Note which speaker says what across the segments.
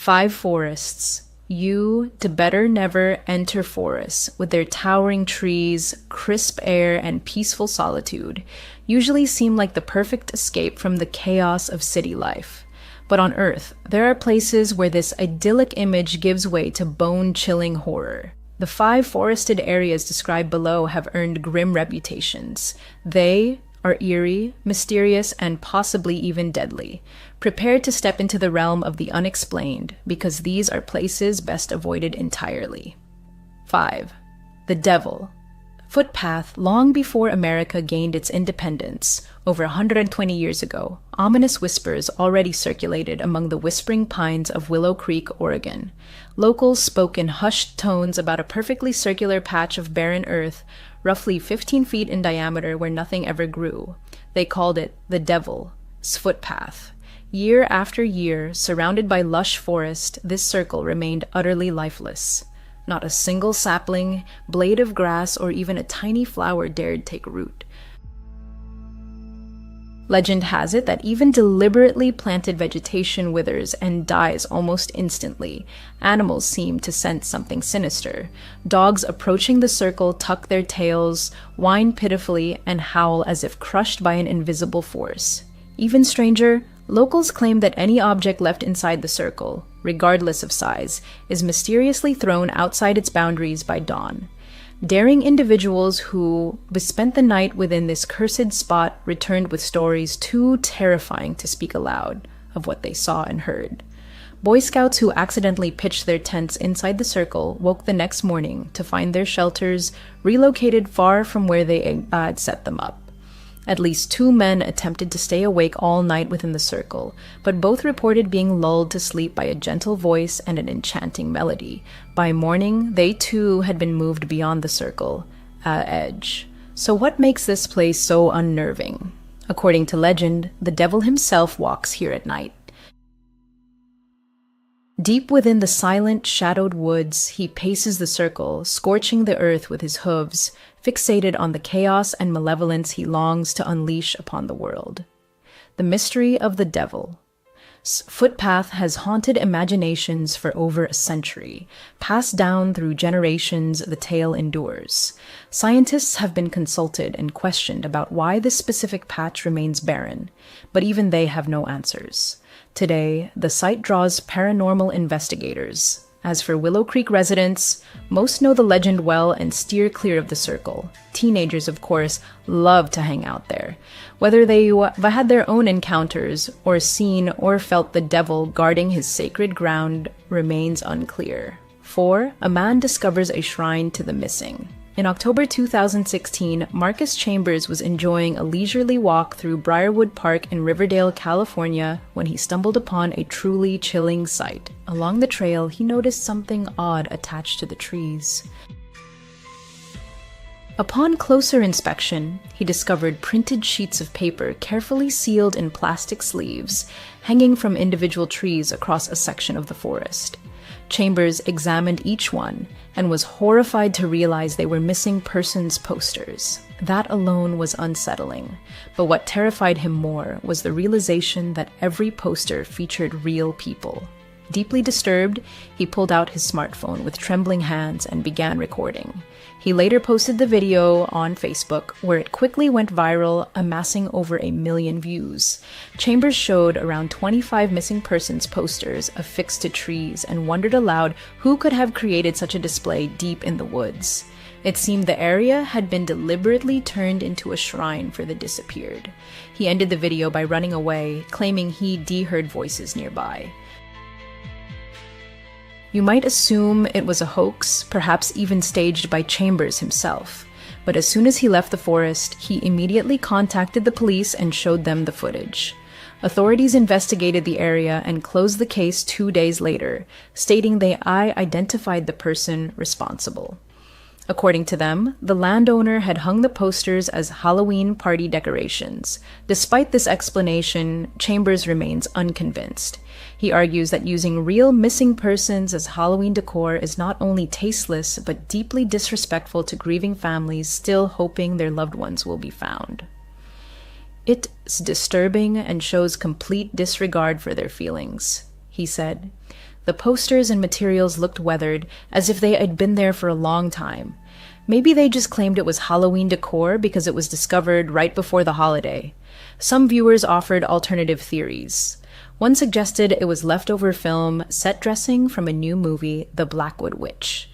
Speaker 1: 5 forests. You to better never enter forests with their towering trees, crisp air, and peaceful solitude usually seem like the perfect escape from the chaos of city life. But on Earth, there are places where this idyllic image gives way to bone-chilling horror. The 5 forested areas described below have earned grim reputations. They are eerie, mysterious, and possibly even deadly. Prepare to step into the realm of the unexplained, because these are places best avoided entirely. 5. The Devil. Footpath. Long before America gained its independence, over 120 years ago, ominous whispers already circulated among the whispering pines of Willow Creek, Oregon. Locals spoke in hushed tones about a perfectly circular patch of barren earth, roughly 15 feet in diameter, where nothing ever grew. They called it the Devil's Footpath. Year after year, surrounded by lush forest, this circle remained utterly lifeless. Not a single sapling, blade of grass, or even a tiny flower dared take root. Legend has it that even deliberately planted vegetation withers and dies almost instantly. Animals seem to sense something sinister. Dogs approaching the circle tuck their tails, whine pitifully, and howl as if crushed by an invisible force. Even stranger, locals claim that any object left inside the circle, regardless of size, is mysteriously thrown outside its boundaries by dawn. Daring individuals who spent the night within this cursed spot returned with stories too terrifying to speak aloud of what they saw and heard. Boy Scouts who accidentally pitched their tents inside the circle woke the next morning to find their shelters relocated far from where they had set them up. At least 2 men attempted to stay awake all night within the circle, but both reported being lulled to sleep by a gentle voice and an enchanting melody. By morning, they too had been moved beyond the circle edge. So what makes this place so unnerving? According to legend, the devil himself walks here at night. Deep within the silent, shadowed woods, he paces the circle, scorching the earth with his hooves, fixated on the chaos and malevolence he longs to unleash upon the world. The mystery of the Devil's Footpath has haunted imaginations for over a century. Passed down through generations, the tale endures. Scientists have been consulted and questioned about why this specific patch remains barren, but even they have no answers. Today, the site draws paranormal investigators. As for Willow Creek residents, most know the legend well and steer clear of the circle. Teenagers, of course, love to hang out there. Whether they had their own encounters or seen or felt the devil guarding his sacred ground remains unclear. 4. A man discovers a shrine to the missing. In October 2016, Marcus Chambers was enjoying a leisurely walk through Briarwood Park in Riverdale, California, when he stumbled upon a truly chilling sight. Along the trail, he noticed something odd attached to the trees. Upon closer inspection, he discovered printed sheets of paper carefully sealed in plastic sleeves, hanging from individual trees across a section of the forest. Chambers examined each one and was horrified to realize they were missing persons posters. That alone was unsettling, but what terrified him more was the realization that every poster featured real people. Deeply disturbed, he pulled out his smartphone with trembling hands and began recording. He later posted the video on Facebook, where it quickly went viral, amassing over 1 million views. Chambers showed around 25 missing persons posters affixed to trees and wondered aloud who could have created such a display deep in the woods. It seemed the area had been deliberately turned into a shrine for the disappeared. He ended the video by running away, claiming he heard voices nearby. You might assume it was a hoax, perhaps even staged by Chambers himself. But as soon as he left the forest, he immediately contacted the police and showed them the footage. Authorities investigated the area and closed the case 2 days later, stating they identified the person responsible. According to them, the landowner had hung the posters as Halloween party decorations. Despite this explanation, Chambers remains unconvinced. He argues that using real missing persons as Halloween decor is not only tasteless, but deeply disrespectful to grieving families still hoping their loved ones will be found. It's disturbing and shows complete disregard for their feelings, he said. The posters and materials looked weathered, as if they had been there for a long time. Maybe they just claimed it was Halloween decor because it was discovered right before the holiday. Some viewers offered alternative theories. One suggested it was leftover film set dressing from a new movie, The Blackwood Witch.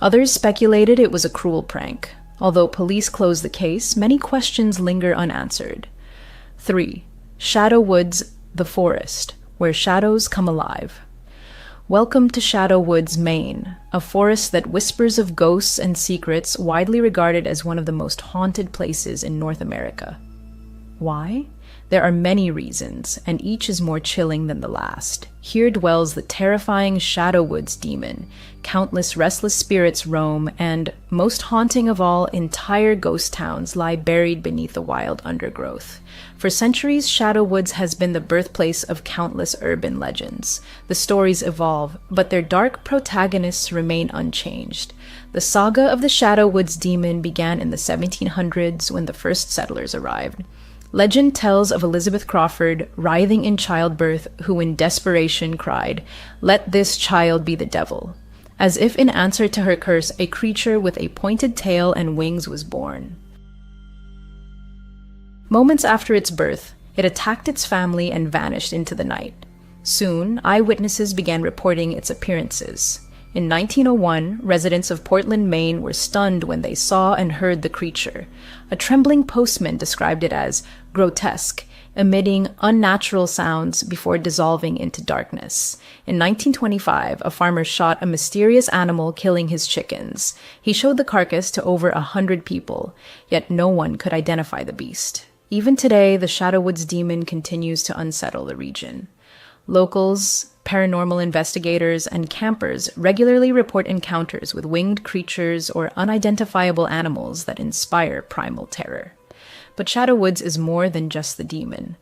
Speaker 1: Others speculated it was a cruel prank. Although police closed the case, many questions linger unanswered. 3. Shadow Woods, the forest, where shadows come alive. Welcome to Shadow Woods, Maine, a forest that whispers of ghosts and secrets, widely regarded as one of the most haunted places in North America. Why? There are many reasons, and each is more chilling than the last. Here dwells the terrifying Shadow Woods demon. Countless restless spirits roam, and, most haunting of all, entire ghost towns lie buried beneath the wild undergrowth. For centuries, Shadow Woods has been the birthplace of countless urban legends. The stories evolve, but their dark protagonists remain unchanged. The saga of the Shadow Woods demon began in the 1700s when the first settlers arrived. Legend tells of Elizabeth Crawford, writhing in childbirth, who in desperation cried, "Let this child be the devil." As if in answer to her curse, a creature with a pointed tail and wings was born. Moments after its birth, it attacked its family and vanished into the night. Soon, eyewitnesses began reporting its appearances. In 1901, residents of Portland, Maine were stunned when they saw and heard the creature. A trembling postman described it as grotesque, emitting unnatural sounds before dissolving into darkness. In 1925, a farmer shot a mysterious animal, killing his chickens. He showed the carcass to over 100 people, yet no one could identify the beast. Even today, the Shadow Woods demon continues to unsettle the region. Locals, paranormal investigators, and campers regularly report encounters with winged creatures or unidentifiable animals that inspire primal terror. But Shadow Woods is more than just the demon.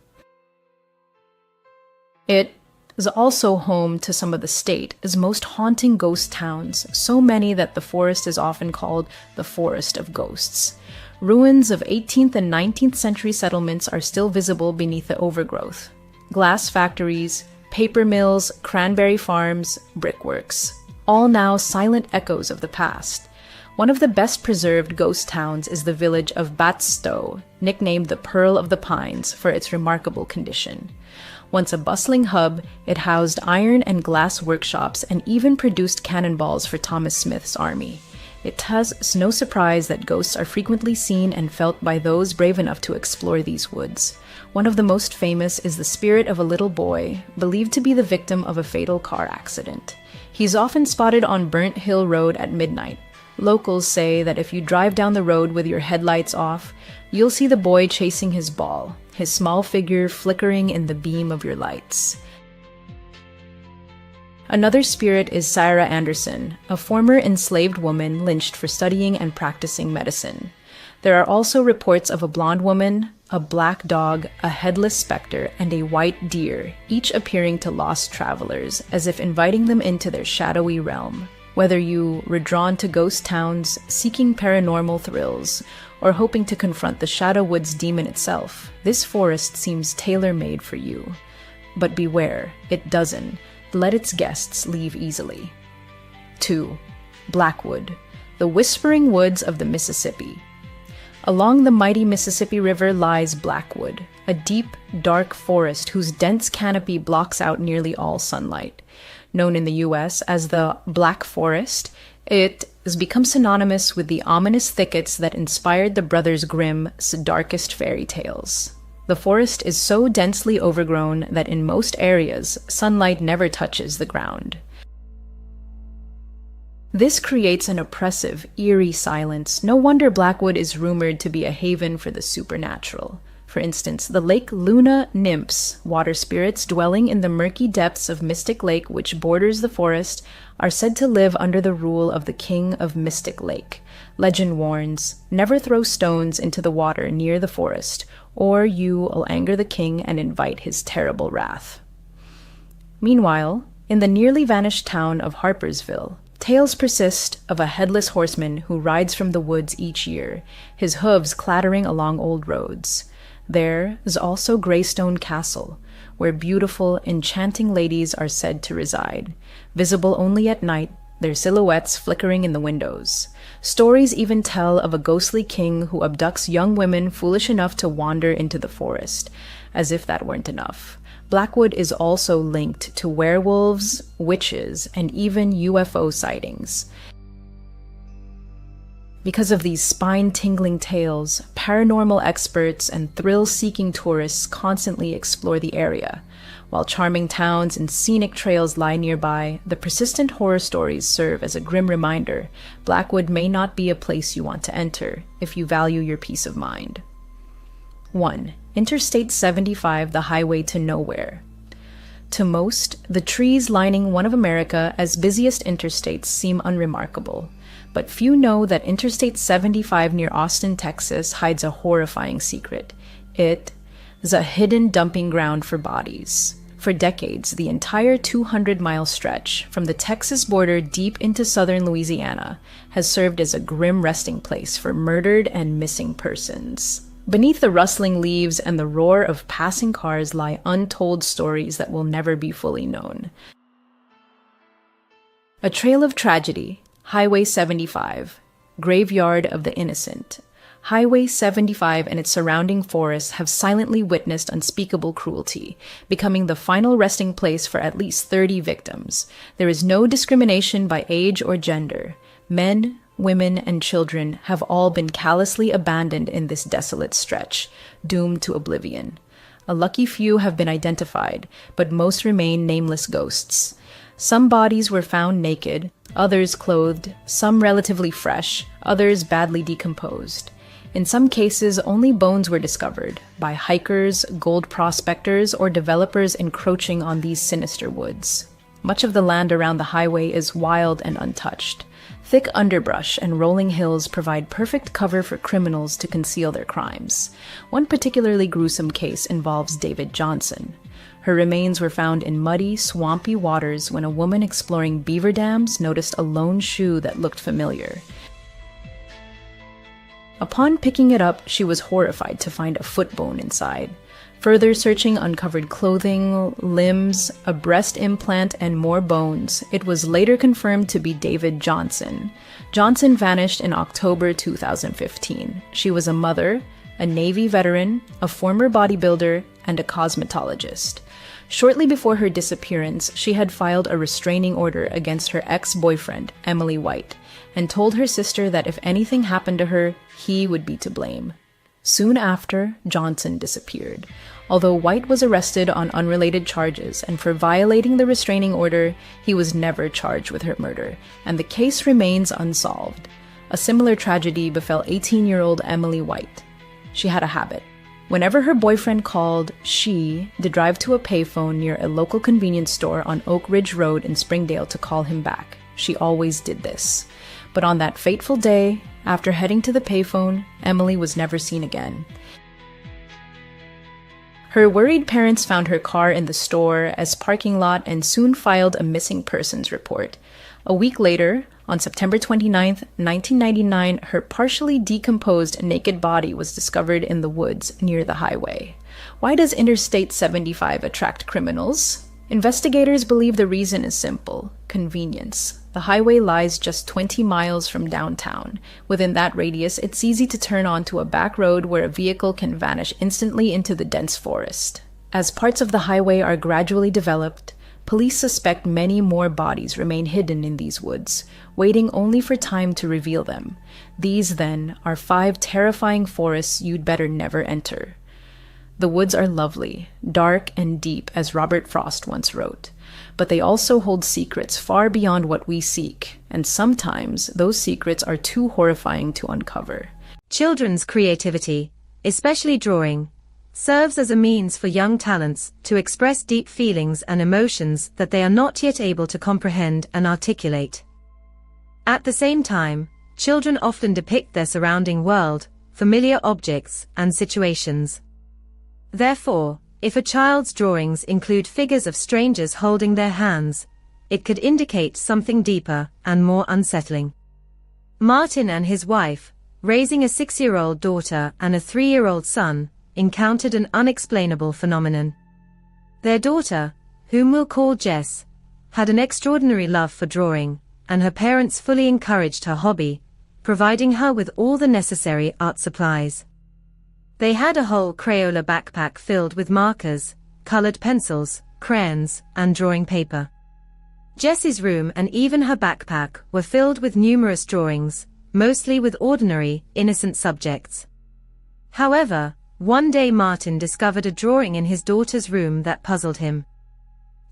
Speaker 1: It is also home to some of the state's most haunting ghost towns, so many that the forest is often called the Forest of Ghosts. Ruins of 18th and 19th century settlements are still visible beneath the overgrowth. Glass factories, paper mills, cranberry farms, brickworks, all now silent echoes of the past. One of the best preserved ghost towns is the village of Batstow, nicknamed the Pearl of the Pines for its remarkable condition. Once a bustling hub, it housed iron and glass workshops and even produced cannonballs for Thomas Smith's army. It has no surprise that ghosts are frequently seen and felt by those brave enough to explore these woods. One of the most famous is the spirit of a little boy, believed to be the victim of a fatal car accident. He's often spotted on Burnt Hill Road at midnight. Locals say that if you drive down the road with your headlights off, you'll see the boy chasing his ball, his small figure flickering in the beam of your lights. Another spirit is Sarah Anderson, a former enslaved woman lynched for studying and practicing medicine. There are also reports of a blonde woman, a black dog, a headless specter, and a white deer, each appearing to lost travelers, as if inviting them into their shadowy realm. Whether you were drawn to ghost towns, seeking paranormal thrills, or hoping to confront the Shadow Woods demon itself, this forest seems tailor-made for you. But beware, it doesn't let its guests leave easily. 2. Blackwood, the whispering woods of the Mississippi. Along the mighty Mississippi River lies Blackwood, a deep, dark forest whose dense canopy blocks out nearly all sunlight. Known in the US as the Black Forest, it has become synonymous with the ominous thickets that inspired the Brothers Grimm's darkest fairy tales. The forest is so densely overgrown that in most areas, sunlight never touches the ground. This creates an oppressive, eerie silence. No wonder Blackwood is rumored to be a haven for the supernatural. For instance, the Lake Luna nymphs, water spirits dwelling in the murky depths of Mystic Lake which borders the forest, are said to live under the rule of the King of Mystic Lake. Legend warns, never throw stones into the water near the forest, or you will anger the king and invite his terrible wrath. Meanwhile, in the nearly vanished town of Harpersville, tales persist of a headless horseman who rides from the woods each year, his hooves clattering along old roads. There is also Greystone Castle, where beautiful, enchanting ladies are said to reside, visible only at night, their silhouettes flickering in the windows. Stories even tell of a ghostly king who abducts young women foolish enough to wander into the forest. As if that weren't enough, Blackwood is also linked to werewolves, witches, and even UFO sightings. Because of these spine-tingling tales, paranormal experts and thrill-seeking tourists constantly explore the area. While charming towns and scenic trails lie nearby, the persistent horror stories serve as a grim reminder Blackwood may not be a place you want to enter if you value your peace of mind. 1. Interstate 75, the highway to nowhere. To most, the trees lining one of America's busiest interstates seem unremarkable. But few know that Interstate 75 near Austin, Texas hides a horrifying secret. It is a hidden dumping ground for bodies. For decades, the entire 200-mile stretch, from the Texas border deep into southern Louisiana, has served as a grim resting place for murdered and missing persons. Beneath the rustling leaves and the roar of passing cars lie untold stories that will never be fully known. A trail of tragedy. Highway 75, Graveyard of the Innocent. Highway 75 and its surrounding forests have silently witnessed unspeakable cruelty, becoming the final resting place for at least 30 victims. There is no discrimination by age or gender. Men, women, and children have all been callously abandoned in this desolate stretch, doomed to oblivion. A lucky few have been identified, but most remain nameless ghosts. Some bodies were found naked, others clothed, some relatively fresh, others badly decomposed. In some cases, only bones were discovered by hikers, gold prospectors, or developers encroaching on these sinister woods. Much of the land around the highway is wild and untouched. Thick underbrush and rolling hills provide perfect cover for criminals to conceal their crimes. One particularly gruesome case involves David Johnson. Her remains were found in muddy, swampy waters when a woman exploring beaver dams noticed a lone shoe that looked familiar. Upon picking it up, she was horrified to find a foot bone inside. Further searching uncovered clothing, limbs, a breast implant, and more bones. It was later confirmed to be David Johnson. Johnson vanished in October 2015. She was a mother, a Navy veteran, a former bodybuilder, and a cosmetologist. Shortly before her disappearance, she had filed a restraining order against her ex-boyfriend, Emily White, and told her sister that if anything happened to her, he would be to blame. Soon after, Johnson disappeared. Although White was arrested on unrelated charges, and for violating the restraining order, he was never charged with her murder, and the case remains unsolved. A similar tragedy befell 18-year-old Emily White. She had a habit. Whenever her boyfriend called, she'd drive to a payphone near a local convenience store on Oak Ridge Road in Springdale to call him back. She always did this. But on that fateful day, after heading to the payphone, Emily was never seen again. Her worried parents found her car in the store as parking lot and soon filed a missing persons report. A week later, on September 29, 1999, her partially decomposed naked body was discovered in the woods near the highway. Why does Interstate 75 attract criminals? Investigators believe the reason is simple: convenience. The highway lies just 20 miles from downtown. Within that radius, it's easy to turn onto a back road where a vehicle can vanish instantly into the dense forest. As parts of the highway are gradually developed, police suspect many more bodies remain hidden in these woods, waiting only for time to reveal them. These, then, are 5 terrifying forests you'd better never enter. The woods are lovely, dark and deep, as Robert Frost once wrote. But they also hold secrets far beyond what we seek, and sometimes those secrets are too horrifying to uncover.
Speaker 2: Children's creativity, especially drawing, serves as a means for young talents to express deep feelings and emotions that they are not yet able to comprehend and articulate. At the same time, children often depict their surrounding world, familiar objects, and situations. Therefore, if a child's drawings include figures of strangers holding their hands, it could indicate something deeper and more unsettling. Martin and his wife, raising a 6-year-old daughter and a 3-year-old son, encountered an unexplainable phenomenon. Their daughter, whom we'll call Jess, had an extraordinary love for drawing, and her parents fully encouraged her hobby, providing her with all the necessary art supplies. They had a whole Crayola backpack filled with markers, colored pencils, crayons, and drawing paper. Jess's room and even her backpack were filled with numerous drawings, mostly with ordinary, innocent subjects. However, one day Martin discovered a drawing in his daughter's room that puzzled him.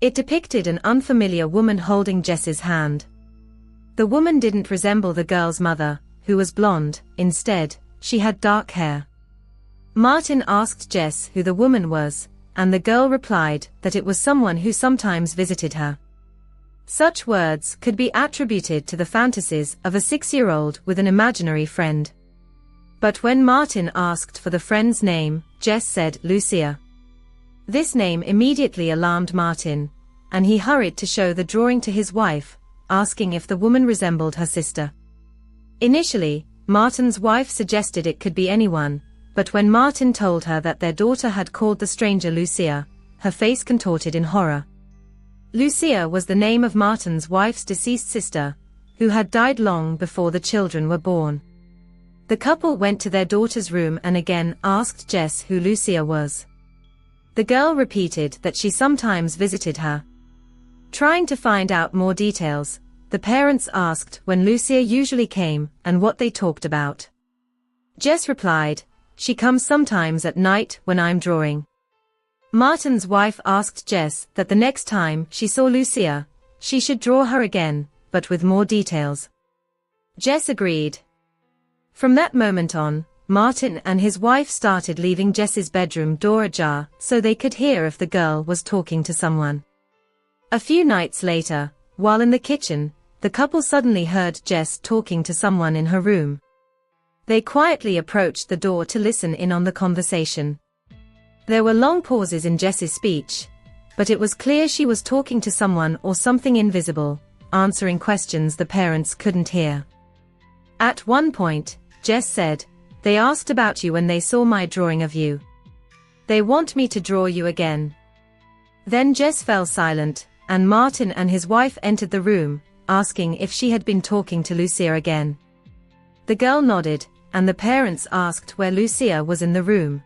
Speaker 2: It depicted an unfamiliar woman holding Jess's hand. The woman didn't resemble the girl's mother, who was blonde. Instead, she had dark hair. Martin asked Jess who the woman was, and the girl replied that it was someone who sometimes visited her. Such words could be attributed to the fantasies of a 6-year-old with an imaginary friend. But when Martin asked for the friend's name, Jess said Lucia. This name immediately alarmed Martin, and he hurried to show the drawing to his wife, asking if the woman resembled her sister. Initially, Martin's wife suggested it could be anyone, but when Martin told her that their daughter had called the stranger Lucia, her face contorted in horror. Lucia was the name of Martin's wife's deceased sister, who had died long before the children were born. The couple went to their daughter's room and again asked Jess who Lucia was. The girl repeated that she sometimes visited her. Trying to find out more details, the parents asked when Lucia usually came and what they talked about. Jess replied, "She comes sometimes at night when I'm drawing." Martin's wife asked Jess that the next time she saw Lucia, she should draw her again, but with more details. Jess agreed. From that moment on, Martin and his wife started leaving Jess's bedroom door ajar so they could hear if the girl was talking to someone. A few nights later, while in the kitchen, the couple suddenly heard Jess talking to someone in her room. They quietly approached the door to listen in on the conversation. There were long pauses in Jess's speech, but it was clear she was talking to someone or something invisible, answering questions the parents couldn't hear. At one point, Jess said, "They asked about you when they saw my drawing of you. They want me to draw you again." Then Jess fell silent, and Martin and his wife entered the room, asking if she had been talking to Lucia again. The girl nodded, and the parents asked where Lucia was in the room.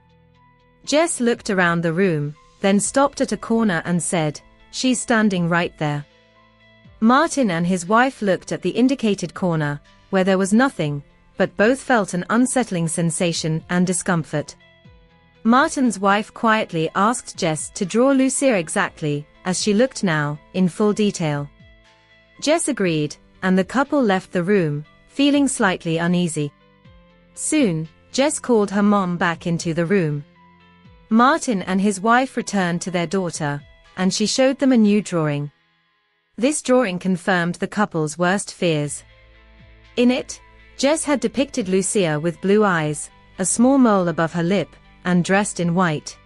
Speaker 2: Jess looked around the room, then stopped at a corner and said, "She's standing right there." Martin and his wife looked at the indicated corner, where there was nothing, but both felt an unsettling sensation and discomfort. Martin's wife quietly asked Jess to draw Lucia exactly, as she looked now, in full detail. Jess agreed, and the couple left the room, feeling slightly uneasy. Soon, Jess called her mom back into the room. Martin and his wife returned to their daughter, and she showed them a new drawing. This drawing confirmed the couple's worst fears. In it, Jess had depicted Lucia with blue eyes, a small mole above her lip, and dressed in white.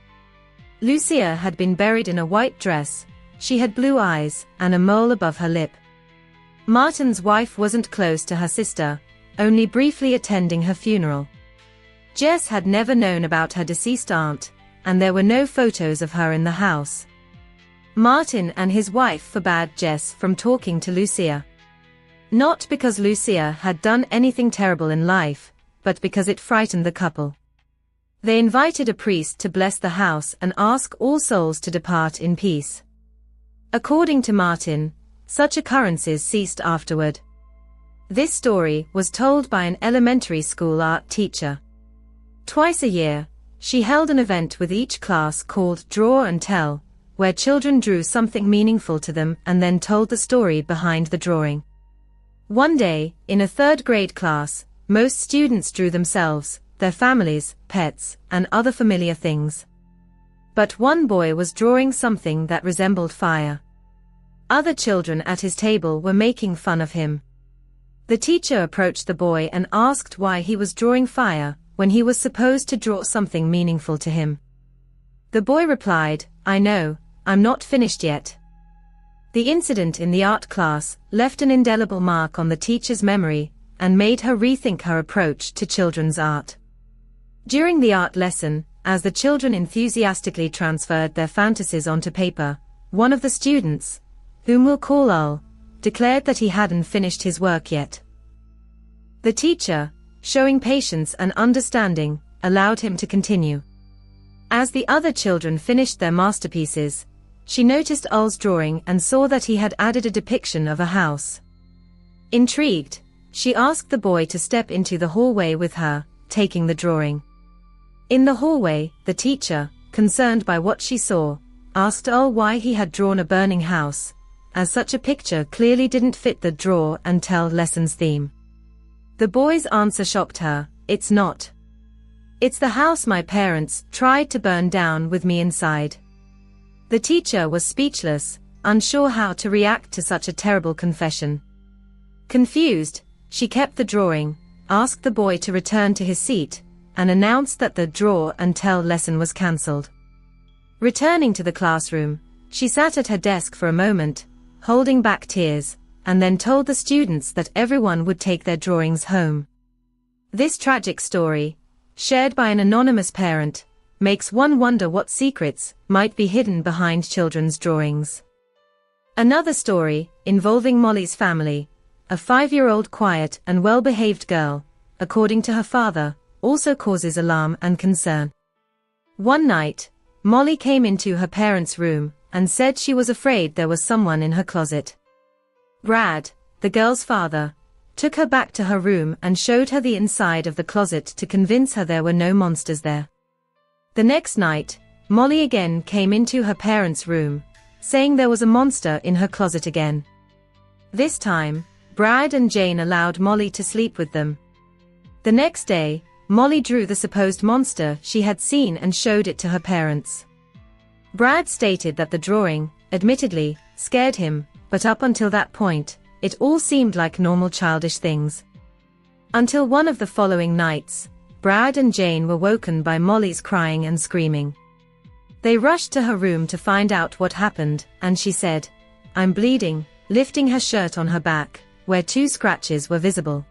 Speaker 2: Lucia had been buried in a white dress, she had blue eyes, and a mole above her lip. Martin's wife wasn't close to her sister, only briefly attending her funeral. Jess had never known about her deceased aunt, and there were no photos of her in the house. Martin and his wife forbade Jess from talking to Lucia. Not because Lucia had done anything terrible in life, but because it frightened the couple. They invited a priest to bless the house and ask all souls to depart in peace. According to Martin, such occurrences ceased afterward. This story was told by an elementary school art teacher. Twice a year, she held an event with each class called Draw and Tell, where children drew something meaningful to them and then told the story behind the drawing. One day, in a third-grade class, most students drew themselves, their families, pets, and other familiar things. But one boy was drawing something that resembled fire. Other children at his table were making fun of him. The teacher approached the boy and asked why he was drawing fire, when he was supposed to draw something meaningful to him. The boy replied, "I know, I'm not finished yet." The incident in the art class left an indelible mark on the teacher's memory and made her rethink her approach to children's art. During the art lesson, as the children enthusiastically transferred their fantasies onto paper, one of the students, whom we'll call Ul, declared that he hadn't finished his work yet. The teacher, showing patience and understanding, allowed him to continue. As the other children finished their masterpieces, she noticed Ul's drawing and saw that he had added a depiction of a house. Intrigued, she asked the boy to step into the hallway with her, taking the drawing. In the hallway, the teacher, concerned by what she saw, asked Ul why he had drawn a burning house, as such a picture clearly didn't fit the draw and tell lesson's theme. The boy's answer shocked her: "It's not. It's the house my parents tried to burn down with me inside." The teacher was speechless, unsure how to react to such a terrible confession. Confused, she kept the drawing, asked the boy to return to his seat, and announced that the draw and tell lesson was cancelled. Returning to the classroom, she sat at her desk for a moment, holding back tears, and then told the students that everyone would take their drawings home. This tragic story, shared by an anonymous parent, makes one wonder what secrets might be hidden behind children's drawings. Another story, involving Molly's family, a 5-year-old quiet and well-behaved girl, according to her father, also causes alarm and concern. One night, Molly came into her parents' room and said she was afraid there was someone in her closet. Brad, the girl's father, took her back to her room and showed her the inside of the closet to convince her there were no monsters there. The next night, Molly again came into her parents' room, saying there was a monster in her closet again. This time, Brad and Jane allowed Molly to sleep with them. The next day, Molly drew the supposed monster she had seen and showed it to her parents. Brad stated that the drawing, admittedly, scared him, but up until that point, it all seemed like normal childish things. Until one of the following nights, Brad and Jane were woken by Molly's crying and screaming. They rushed to her room to find out what happened, and she said, "I'm bleeding," lifting her shirt on her back, where 2 scratches were visible.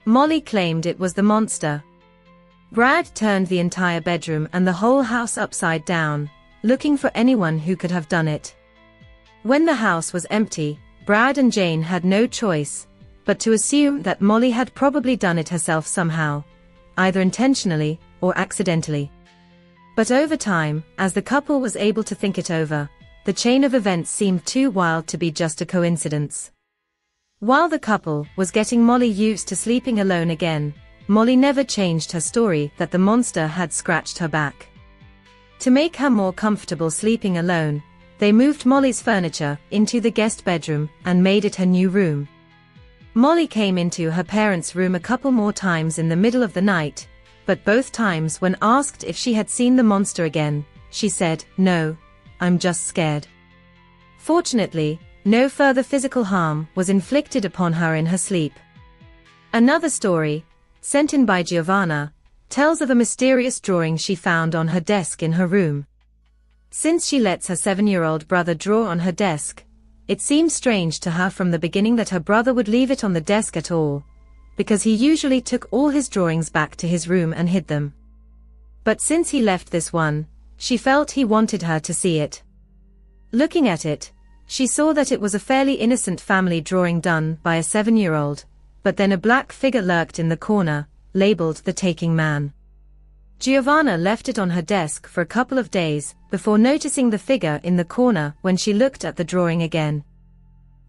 Speaker 2: Molly claimed it was the monster. Brad turned the entire bedroom and the whole house upside down, looking for anyone who could have done it. When the house was empty, Brad and Jane had no choice but to assume that Molly had probably done it herself somehow, either intentionally or accidentally. But over time, as the couple was able to think it over, the chain of events seemed too wild to be just a coincidence. While the couple was getting Molly used to sleeping alone again, Molly never changed her story that the monster had scratched her back. To make her more comfortable sleeping alone, they moved Molly's furniture into the guest bedroom and made it her new room. Molly came into her parents' room a couple more times in the middle of the night, but both times when asked if she had seen the monster again, she said, "No, I'm just scared." Fortunately, no further physical harm was inflicted upon her in her sleep. Another story, sent in by Giovanna, tells of a mysterious drawing she found on her desk in her room. Since she lets her 7-year-old brother draw on her desk, it seemed strange to her from the beginning that her brother would leave it on the desk at all, because he usually took all his drawings back to his room and hid them. But since he left this one, she felt he wanted her to see it. Looking at it, she saw that it was a fairly innocent family drawing done by a 7-year-old, but then a black figure lurked in the corner, labeled the Taking Man. Giovanna left it on her desk for a couple of days before noticing the figure in the corner when she looked at the drawing again.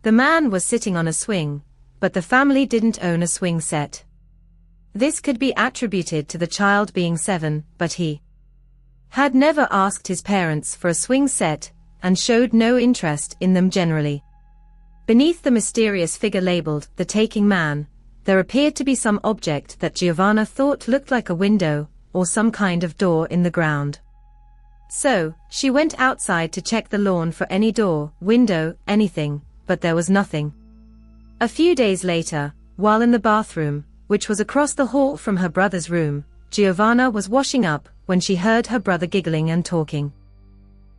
Speaker 2: The man was sitting on a swing, but the family didn't own a swing set. This could be attributed to the child being 7, but he had never asked his parents for a swing set and showed no interest in them generally. Beneath the mysterious figure labeled the Taking Man, there appeared to be some object that Giovanna thought looked like a window or some kind of door in the ground. So, she went outside to check the lawn for any door, window, anything, but there was nothing. A few days later, while in the bathroom, which was across the hall from her brother's room, Giovanna was washing up when she heard her brother giggling and talking.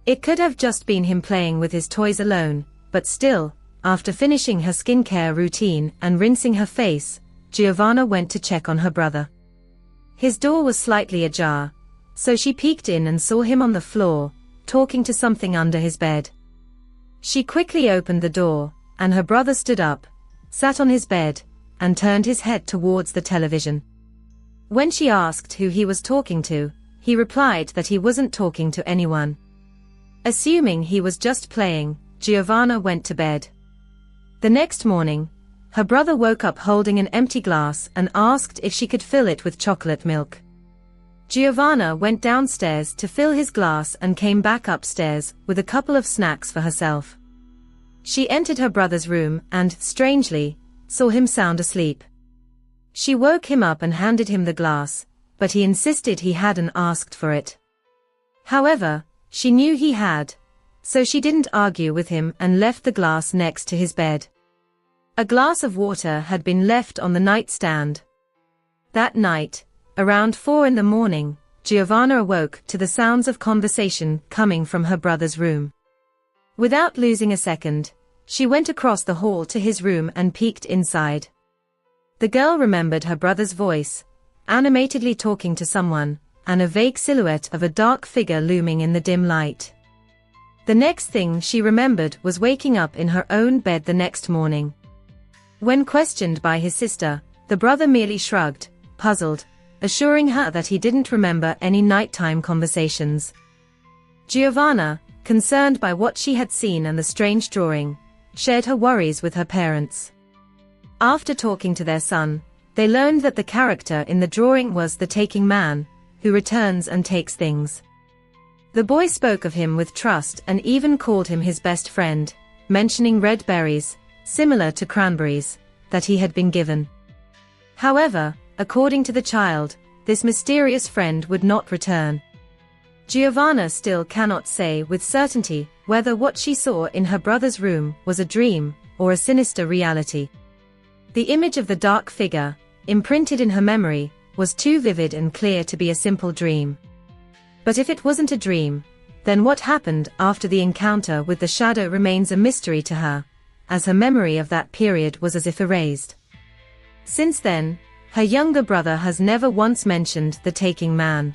Speaker 2: It could have just been him playing with his toys alone, but still, after finishing her skincare routine and rinsing her face, Giovanna went to check on her brother. His door was slightly ajar, so she peeked in and saw him on the floor, talking to something under his bed. She quickly opened the door, and her brother stood up, sat on his bed, and turned his head towards the television. When she asked who he was talking to, he replied that he wasn't talking to anyone. Assuming he was just playing, Giovanna went to bed. The next morning, her brother woke up holding an empty glass and asked if she could fill it with chocolate milk. Giovanna went downstairs to fill his glass and came back upstairs with a couple of snacks for herself. She entered her brother's room and, strangely, saw him sound asleep. She woke him up and handed him the glass, but he insisted he hadn't asked for it. However, she knew he had, so she didn't argue with him and left the glass next to his bed. A glass of water had been left on the nightstand. That night, around 4 in the morning, Giovanna awoke to the sounds of conversation coming from her brother's room. Without losing a second, she went across the hall to his room and peeked inside. The girl remembered her brother's voice, animatedly talking to someone, and a vague silhouette of a dark figure looming in the dim light. The next thing she remembered was waking up in her own bed the next morning. When questioned by his sister, the brother merely shrugged, puzzled, assuring her that he didn't remember any nighttime conversations. Giovanna, concerned by what she had seen and the strange drawing, shared her worries with her parents. After talking to their son, they learned that the character in the drawing was the taking man, who returns and takes things. The boy spoke of him with trust and even called him his best friend, mentioning red berries, similar to cranberries, that he had been given. However, according to the child, this mysterious friend would not return. Giovanna still cannot say with certainty whether what she saw in her brother's room was a dream or a sinister reality. The image of the dark figure, imprinted in her memory, was too vivid and clear to be a simple dream. But if it wasn't a dream, then what happened after the encounter with the shadow remains a mystery to her, as her memory of that period was as if erased. Since then, her younger brother has never once mentioned the taking man.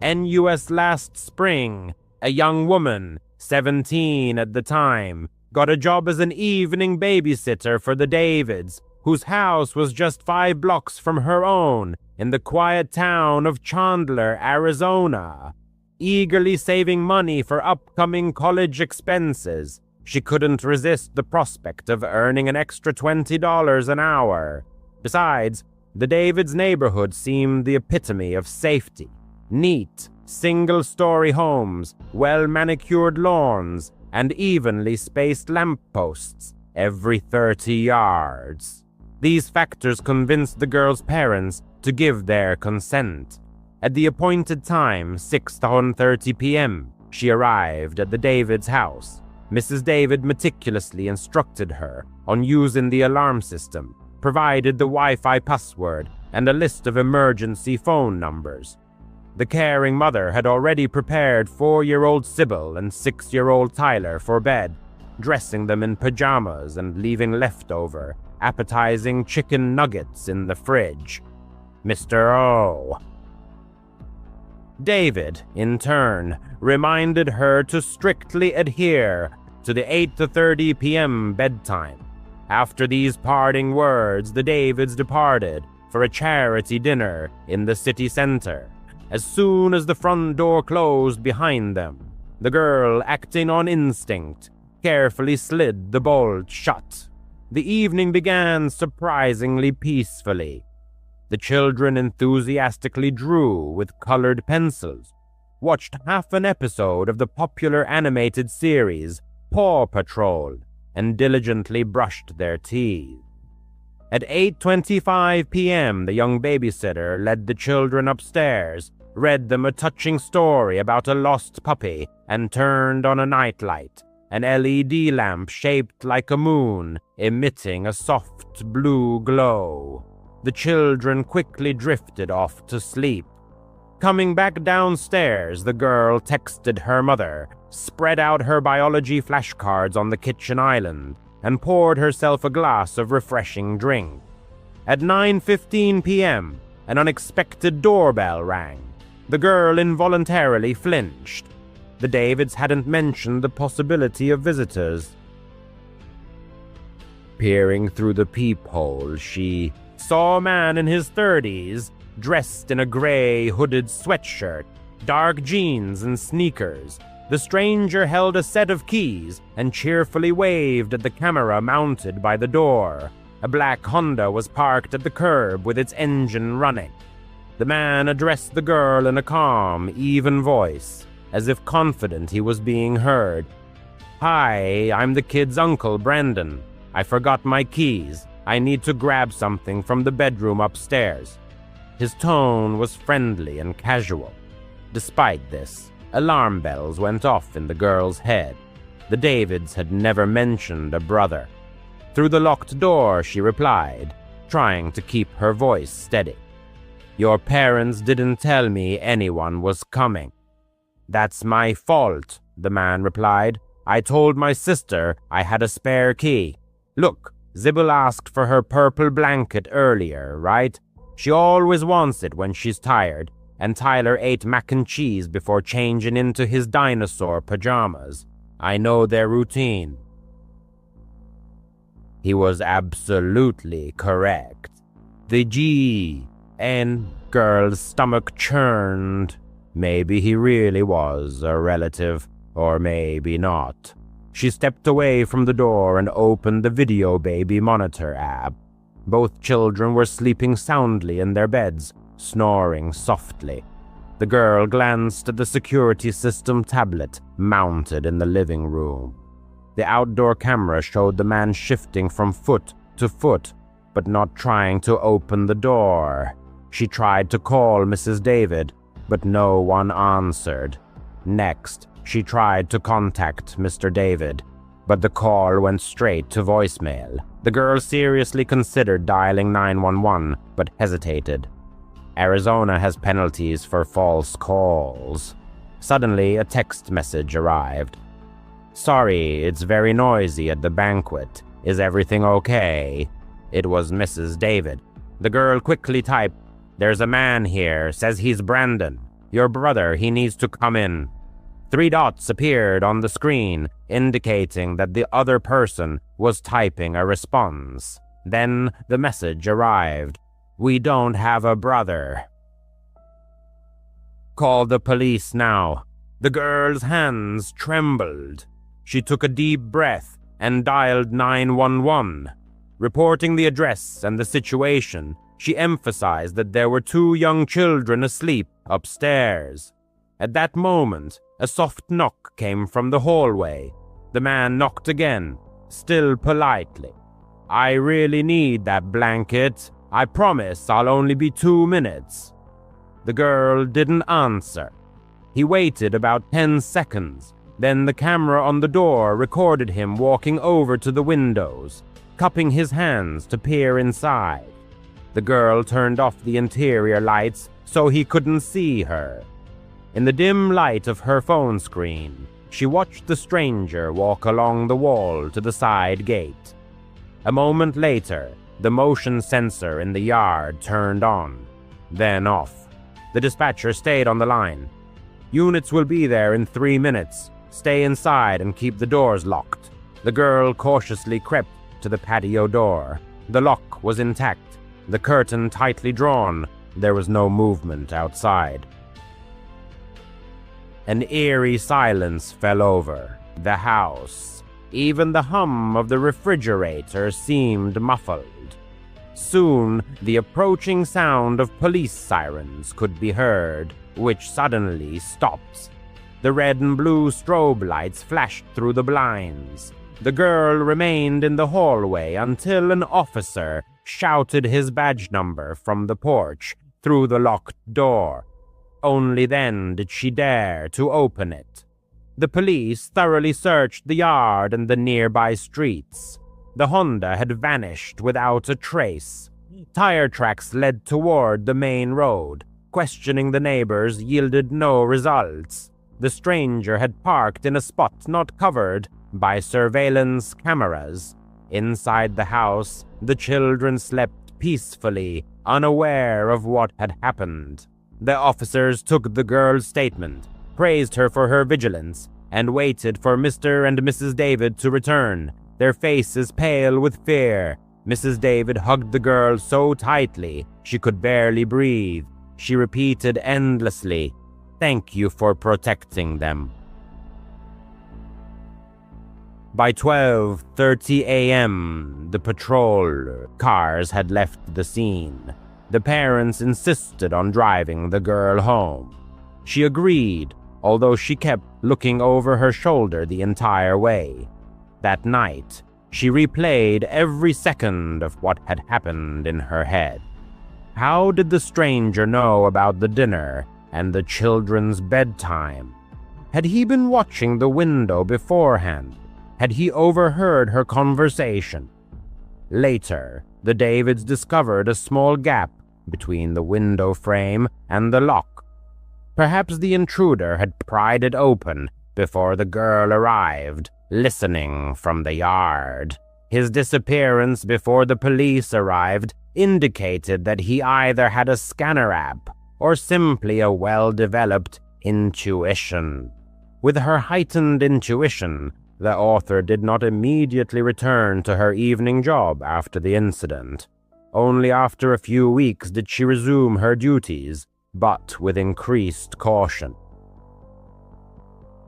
Speaker 3: NUS last spring, a young woman, 17 at the time, got a job as an evening babysitter for the Davids, whose house was just 5 blocks from her own in the quiet town of Chandler, Arizona. Eagerly saving money for upcoming college expenses, she couldn't resist the prospect of earning an extra $20 an hour. Besides, the Davids' neighborhood seemed the epitome of safety. Neat, single-story homes, well-manicured lawns, and evenly spaced lampposts every 30 yards. These factors convinced the girl's parents to give their consent. At the appointed time, 6:30 p.m., she arrived at the Davids' house. Mrs. David meticulously instructed her on using the alarm system, provided the Wi-Fi password and a list of emergency phone numbers. The caring mother had already prepared 4-year-old Sybil and 6-year-old Tyler for bed, dressing them in pajamas and leaving leftover, appetizing chicken nuggets in the fridge. Mr. O. David, in turn, reminded her to strictly adhere to the 8:30 p.m. bedtime. After these parting words, the Davids departed for a charity dinner in the city center. As soon as the front door closed behind them, the girl, acting on instinct, carefully slid the bolt shut. The evening began surprisingly peacefully. The children enthusiastically drew with colored pencils, watched half an episode of the popular animated series Paw Patrol, and diligently brushed their teeth. At 8:25 p.m., the young babysitter led the children upstairs, read them a touching story about a lost puppy, and turned on a nightlight, an LED lamp shaped like a moon, emitting a soft blue glow. The children quickly drifted off to sleep. Coming back downstairs, the girl texted her mother, spread out her biology flashcards on the kitchen island, and poured herself a glass of refreshing drink. At 9:15 p.m., an unexpected doorbell rang. The girl involuntarily flinched. The Davids hadn't mentioned the possibility of visitors. Peering through the peephole, she saw a man in his 30s, dressed in a gray hooded sweatshirt, dark jeans and sneakers. The stranger held a set of keys and cheerfully waved at the camera mounted by the door. A black Honda was parked at the curb with its engine running. The man addressed the girl in a calm, even voice, as if confident he was being heard. "Hi, I'm the kid's uncle, Brandon. I forgot my keys. I need to grab something from the bedroom upstairs." His tone was friendly and casual. Despite this, alarm bells went off in the girl's head. The Davids had never mentioned a brother. Through the locked door, she replied, trying to keep her voice steady. "Your parents didn't tell me anyone was coming." "That's my fault," the man replied. "I told my sister I had a spare key. Look, Sybil asked for her purple blanket earlier, right? She always wants it when she's tired, and Tyler ate mac and cheese before changing into his dinosaur pajamas. I know their routine." He was absolutely correct. The girl's stomach churned. Maybe he really was a relative, or maybe not. She stepped away from the door and opened the Video Baby Monitor app. Both children were sleeping soundly in their beds, snoring softly. The girl glanced at the security system tablet mounted in the living room. The outdoor camera showed the man shifting from foot to foot, but not trying to open the door. She tried to call Mrs. David, but no one answered. Next, she tried to contact Mr. David, but the call went straight to voicemail. The girl seriously considered dialing 911, but hesitated. Arizona has penalties for false calls. Suddenly, a text message arrived. "Sorry, it's very noisy at the banquet. Is everything okay?" It was Mrs. David. The girl quickly typed, "There's a man here, says he's Brandon. Your brother, he needs to come in." 3 dots appeared on the screen, indicating that the other person was typing a response. Then the message arrived. "We don't have a brother. Call the police now." The girl's hands trembled. She took a deep breath and dialed 911. Reporting the address and the situation, she emphasized that there were 2 young children asleep upstairs. At that moment, a soft knock came from the hallway. The man knocked again, still politely. "I really need that blanket. I promise I'll only be 2 minutes." The girl didn't answer. He waited about 10 seconds. Then the camera on the door recorded him walking over to the windows, cupping his hands to peer inside. The girl turned off the interior lights so he couldn't see her. In the dim light of her phone screen, she watched the stranger walk along the wall to the side gate. A moment later, the motion sensor in the yard turned on, then off. The dispatcher stayed on the line. "Units will be there in 3 minutes. Stay inside and keep the doors locked." The girl cautiously crept to the patio door. The lock was intact, the curtain tightly drawn. There was no movement outside. An eerie silence fell over the house. Even the hum of the refrigerator seemed muffled. Soon, the approaching sound of police sirens could be heard, which suddenly stopped. The red and blue strobe lights flashed through the blinds. The girl remained in the hallway until an officer shouted his badge number from the porch through the locked door. Only then did she dare to open it. The police thoroughly searched the yard and the nearby streets. The Honda had vanished without a trace. Tire tracks led toward the main road. Questioning the neighbors yielded no results. The stranger had parked in a spot not covered by surveillance cameras. Inside the house, the children slept peacefully, unaware of what had happened. The officers took the girl's statement, praised her for her vigilance, and waited for Mr. and Mrs. David to return, their faces pale with fear. Mrs. David hugged the girl so tightly she could barely breathe. She repeated endlessly, "Thank you for protecting them." By 12:30 a.m., the patrol cars had left the scene. The parents insisted on driving the girl home. She agreed, although she kept looking over her shoulder the entire way. That night, she replayed every second of what had happened in her head. How did the stranger know about the dinner and the children's bedtime? Had he been watching the window beforehand? Had he overheard her conversation? Later, the Davids discovered a small gap between the window frame and the lock. Perhaps the intruder had pried it open before the girl arrived, listening from the yard. His disappearance before the police arrived indicated that he either had a scanner app or simply a well-developed intuition. With her heightened intuition, the author did not immediately return to her evening job after the incident. Only after a few weeks did she resume her duties, but with increased caution.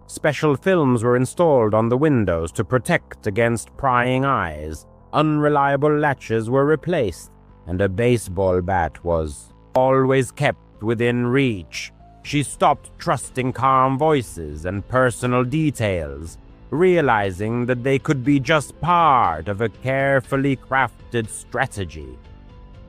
Speaker 3: Special films were installed on the windows to protect against prying eyes. Unreliable latches were replaced, and a baseball bat was always kept within reach. She stopped trusting calm voices and personal details, realizing that they could be just part of a carefully crafted strategy.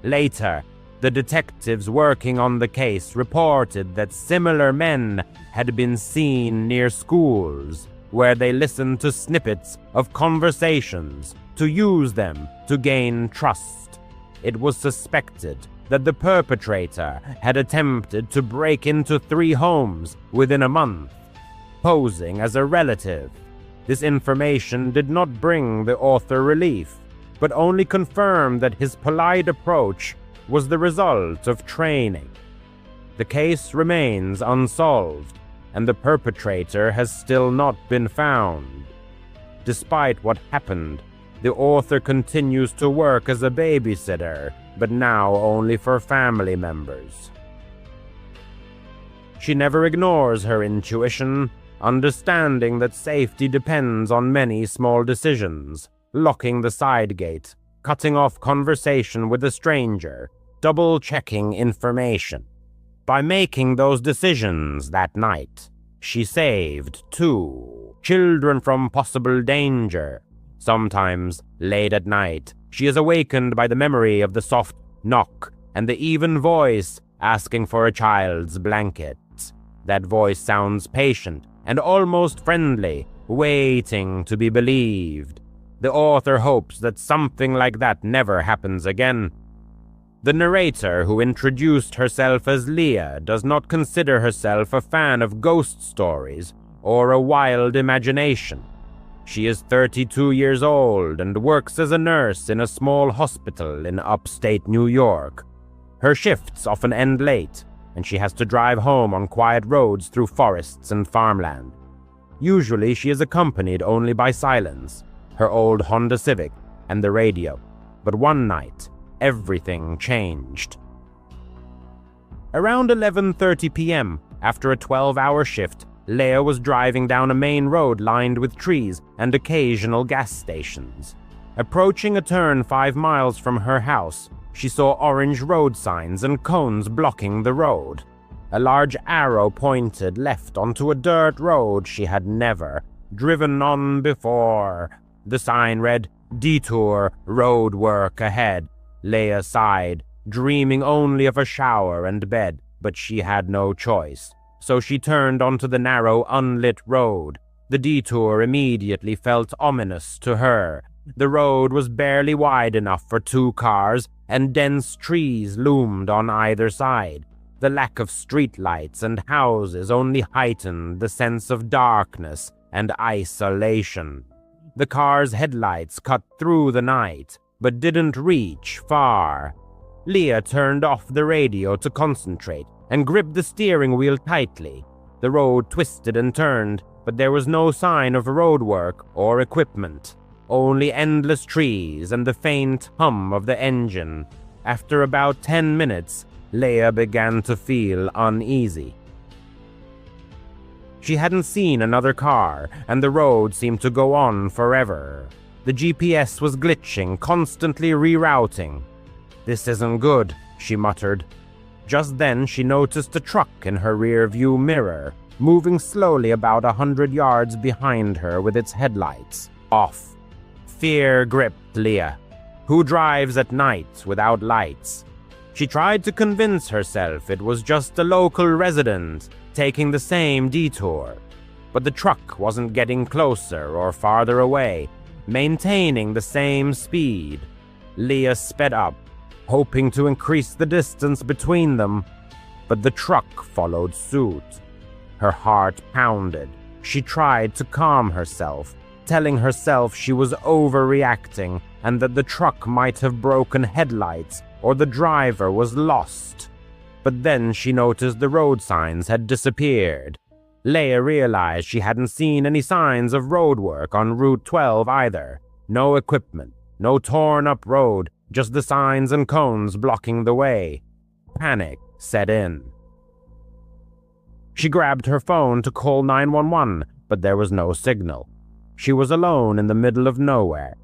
Speaker 3: Later, the detectives working on the case reported that similar men had been seen near schools, where they listened to snippets of conversations to use them to gain trust. It was suspected that the perpetrator had attempted to break into 3 homes within a month, posing as a relative. This information did not bring the author relief, but only confirmed that his polite approach was the result of training. The case remains unsolved, and the perpetrator has still not been found. Despite what happened, the author continues to work as a babysitter, but now only for family members. She never ignores her intuition, understanding that safety depends on many small decisions: locking the side gate, cutting off conversation with a stranger, double-checking information. By making those decisions that night, she saved 2 children from possible danger. Sometimes, late at night, she is awakened by the memory of the soft knock and the even voice asking for a child's blanket. That voice sounds patient and almost friendly, waiting to be believed. The author hopes that something like that never happens again. The narrator, who introduced herself as Leah, does not consider herself a fan of ghost stories or a wild imagination. She is 32 years old and works as a nurse in a small hospital in upstate New York. Her shifts often end late, and she has to drive home on quiet roads through forests and farmland. Usually she is accompanied only by silence, her old Honda Civic, and the radio. But one night, everything changed. Around 11:30 p.m., after a 12-hour shift, Leah was driving down a main road lined with trees and occasional gas stations. Approaching a turn 5 miles from her house, she saw orange road signs and cones blocking the road. A large arrow pointed left onto a dirt road she had never driven on before. The sign read, "Detour, road work ahead." Leah sighed, dreaming only of a shower and bed, but she had no choice. So she turned onto the narrow, unlit road. The detour immediately felt ominous to her. The road was barely wide enough for 2 cars, and dense trees loomed on either side. The lack of streetlights and houses only heightened the sense of darkness and isolation. The car's headlights cut through the night, but didn't reach far. Leah turned off the radio to concentrate, and gripped the steering wheel tightly. The road twisted and turned, but there was no sign of roadwork or equipment, only endless trees and the faint hum of the engine. After about 10 minutes, Leia began to feel uneasy. She hadn't seen another car, and the road seemed to go on forever. The GPS was glitching, constantly rerouting. "This isn't good," she muttered. Just then she noticed a truck in her rear-view mirror, moving slowly about 100 yards behind her with its headlights off. Fear gripped Leia. Who drives at night without lights? She tried to convince herself it was just a local resident taking the same detour. But the truck wasn't getting closer or farther away, maintaining the same speed. Leia sped up, hoping to increase the distance between them, but the truck followed suit. Her heart pounded. She tried to calm herself, telling herself she was overreacting and that the truck might have broken headlights or the driver was lost. But then she noticed the road signs had disappeared. Leia realized she hadn't seen any signs of road work on Route 12 either. No equipment, no torn-up road, just the signs and cones blocking the way. Panic set in. She grabbed her phone to call 911, but there was no signal. She was alone in the middle of nowhere.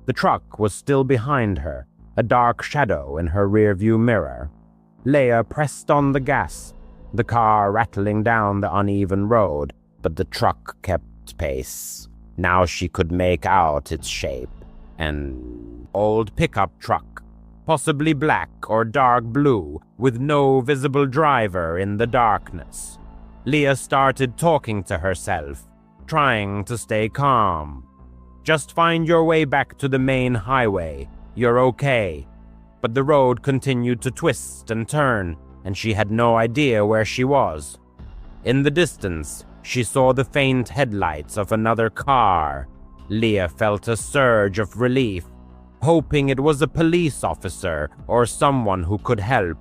Speaker 3: The truck was still behind her, a dark shadow in her rearview mirror. Leia pressed on the gas, the car rattling down the uneven road, but the truck kept pace. Now she could make out its shape. An old pickup truck, possibly black or dark blue, with no visible driver in the darkness. Leia started talking to herself, trying to stay calm. "Just find your way back to the main highway. You're okay." But the road continued to twist and turn, and she had no idea where she was. In the distance, she saw the faint headlights of another car. Leia felt a surge of relief, hoping it was a police officer or someone who could help.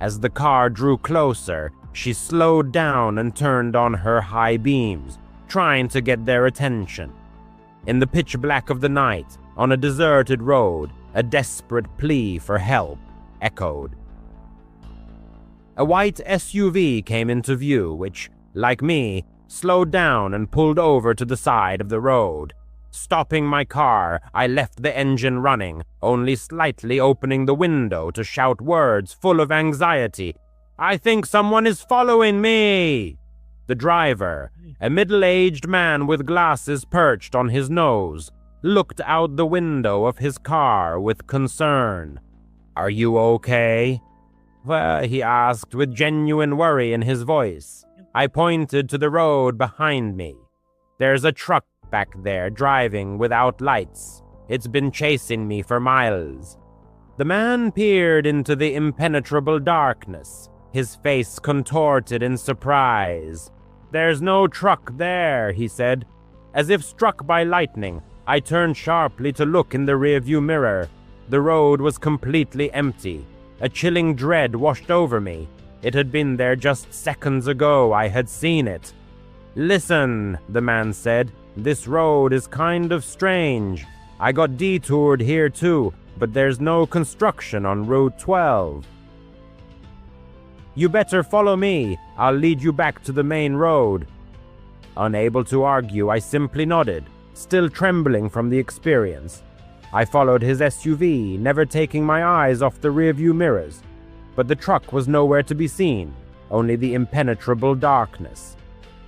Speaker 3: As the car drew closer, she slowed down and turned on her high beams, trying to get their attention. In the pitch black of the night, on a deserted road, a desperate plea for help echoed. A white SUV came into view, which, like me, slowed down and pulled over to the side of the road. Stopping my car, I left the engine running, only slightly opening the window to shout words full of anxiety. "I think someone is following me!" The driver, a middle-aged man with glasses perched on his nose, looked out the window of his car with concern. "Are you okay?" "Well," he asked with genuine worry in his voice. I pointed to the road behind me. "There's a truck back there driving without lights. It's been chasing me for miles." The man peered into the impenetrable darkness, his face contorted in surprise. "There's no truck there," he said. As if struck by lightning, I turned sharply to look in the rearview mirror. The road was completely empty. A chilling dread washed over me. It had been there just seconds ago. I had seen it. "Listen," the man said. "This road is kind of strange. I got detoured here too, but there's no construction on Route 12. You better follow me. I'll lead you back to the main road." Unable to argue, I simply nodded, still trembling from the experience. I followed his SUV, never taking my eyes off the rearview mirrors. But the truck was nowhere to be seen, only the impenetrable darkness.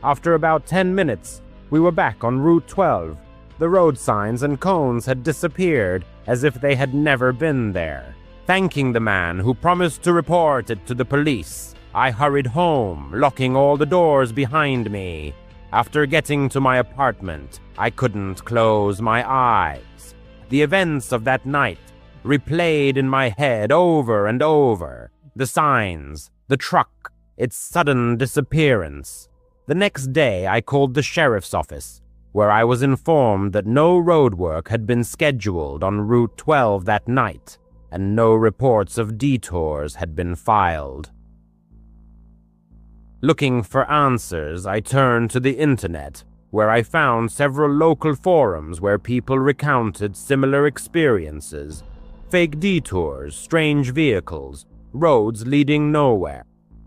Speaker 3: After about 10 minutes, we were back on Route 12. The road signs and cones had disappeared, as if they had never been there. Thanking the man who promised to report it to the police, I hurried home, locking all the doors behind me. After getting to my apartment, I couldn't close my eyes. The events of that night replayed in my head over and over. The signs, the truck, its sudden disappearance. The next day, I called the sheriff's office, where I was informed that no roadwork had been scheduled on Route 12 that night, and no reports of detours had been filed. Looking for answers, I turned to the internet, where I found several local forums where people recounted similar experiences. Fake detours, strange vehicles, roads leading nowhere.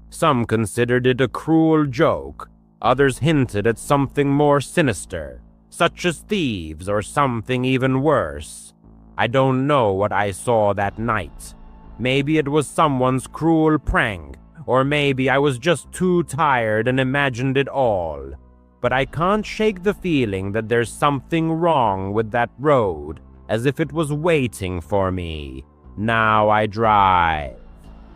Speaker 3: Some considered it a cruel joke, others hinted at something more sinister, such as thieves or something even worse. I don't know what I saw that night. Maybe it was someone's cruel prank, or maybe I was just too tired and imagined it all. But I can't shake the feeling that there's something wrong with that road, as if it was waiting for me. Now I drive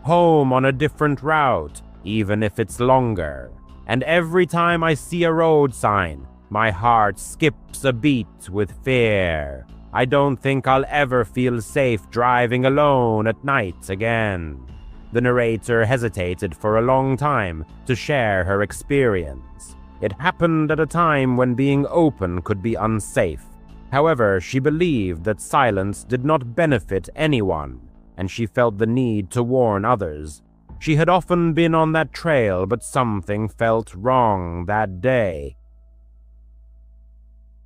Speaker 3: home on a different route, even if it's longer. And every time I see a road sign, my heart skips a beat with fear. I don't think I'll ever feel safe driving alone at night again. The narrator hesitated for a long time to share her experience. It happened at a time when being open could be unsafe. However, she believed that silence did not benefit anyone, and she felt the need to warn others. She had often been on that trail, but something felt wrong that day.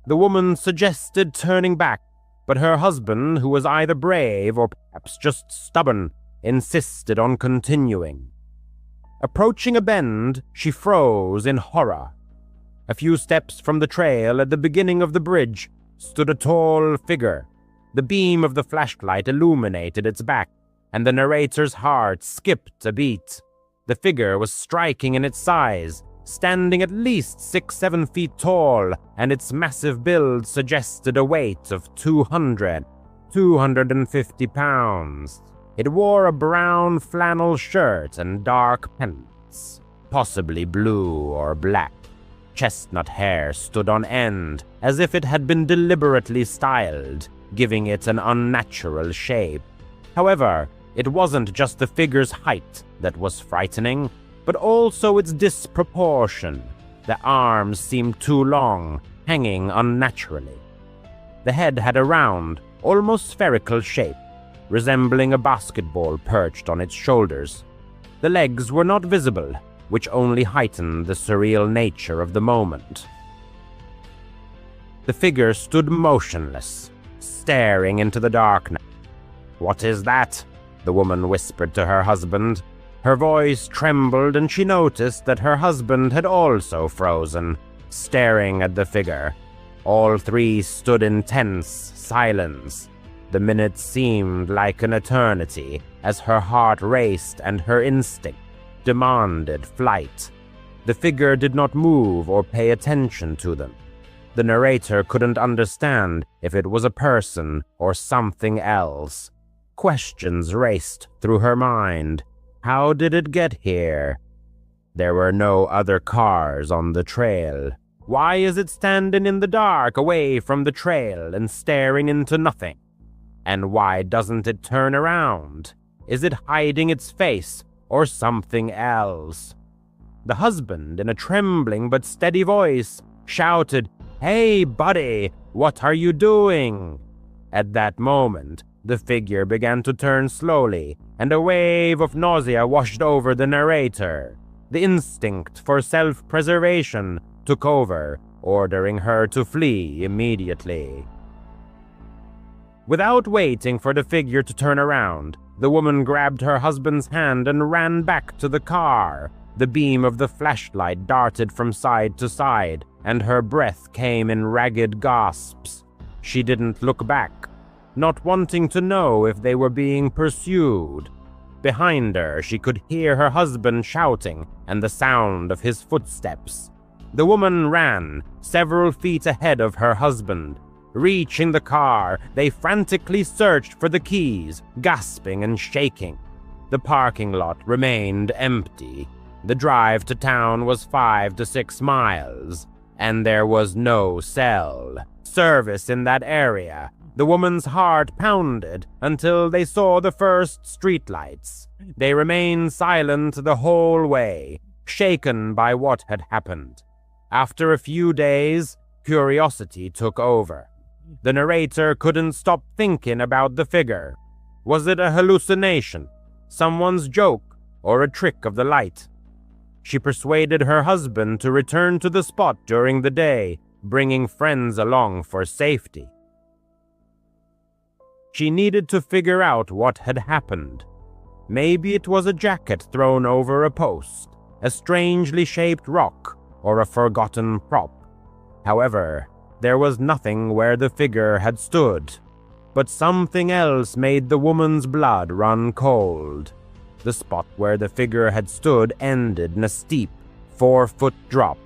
Speaker 3: The woman suggested turning back, but her husband, who was either brave or perhaps just stubborn, insisted on continuing. Approaching a bend, she froze in horror. A few steps from the trail at the beginning of the bridge stood a tall figure. The beam of the flashlight illuminated its back, and the narrator's heart skipped a beat. The figure was striking in its size, standing at least 6-7 feet tall, and its massive build suggested a weight of 250 pounds. It wore a brown flannel shirt and dark pants, possibly blue or black. Chestnut hair stood on end, as if it had been deliberately styled, giving it an unnatural shape. However, it wasn't just the figure's height that was frightening, but also its disproportion. The arms seemed too long, hanging unnaturally. The head had a round, almost spherical shape, resembling a basketball perched on its shoulders. The legs were not visible, which only heightened the surreal nature of the moment. The figure stood motionless, staring into the darkness. "What is that?" the woman whispered to her husband. Her voice trembled, and she noticed that her husband had also frozen, staring at the figure. All three stood in tense silence. The minutes seemed like an eternity as her heart raced and her instinct demanded flight. The figure did not move or pay attention to them. The narrator couldn't understand if it was a person or something else. Questions raced through her mind. How did it get here? There were no other cars on the trail. Why is it standing in the dark away from the trail and staring into nothing? And why doesn't it turn around? Is it hiding its face or something else? The husband, in a trembling but steady voice, shouted, "Hey, buddy, what are you doing?" At that moment, the figure began to turn slowly, and a wave of nausea washed over the narrator. The instinct for self-preservation took over, ordering her to flee immediately. Without waiting for the figure to turn around, the woman grabbed her husband's hand and ran back to the car. The beam of the flashlight darted from side to side, and her breath came in ragged gasps. She didn't look back, not wanting to know if they were being pursued. Behind her, she could hear her husband shouting and the sound of his footsteps. The woman ran, several feet ahead of her husband. Reaching the car, they frantically searched for the keys, gasping and shaking. The parking lot remained empty. The drive to town was 5 to 6 miles, and there was no cell service in that area. The woman's heart pounded until they saw the first streetlights. They remained silent the whole way, shaken by what had happened. After a few days, curiosity took over. The narrator couldn't stop thinking about the figure. Was it a hallucination, someone's joke, or a trick of the light? She persuaded her husband to return to the spot during the day, bringing friends along for safety. She needed to figure out what had happened. Maybe it was a jacket thrown over a post, a strangely shaped rock, or a forgotten prop. However, there was nothing where the figure had stood, but something else made the woman's blood run cold. The spot where the figure had stood ended in a steep, 4-foot drop.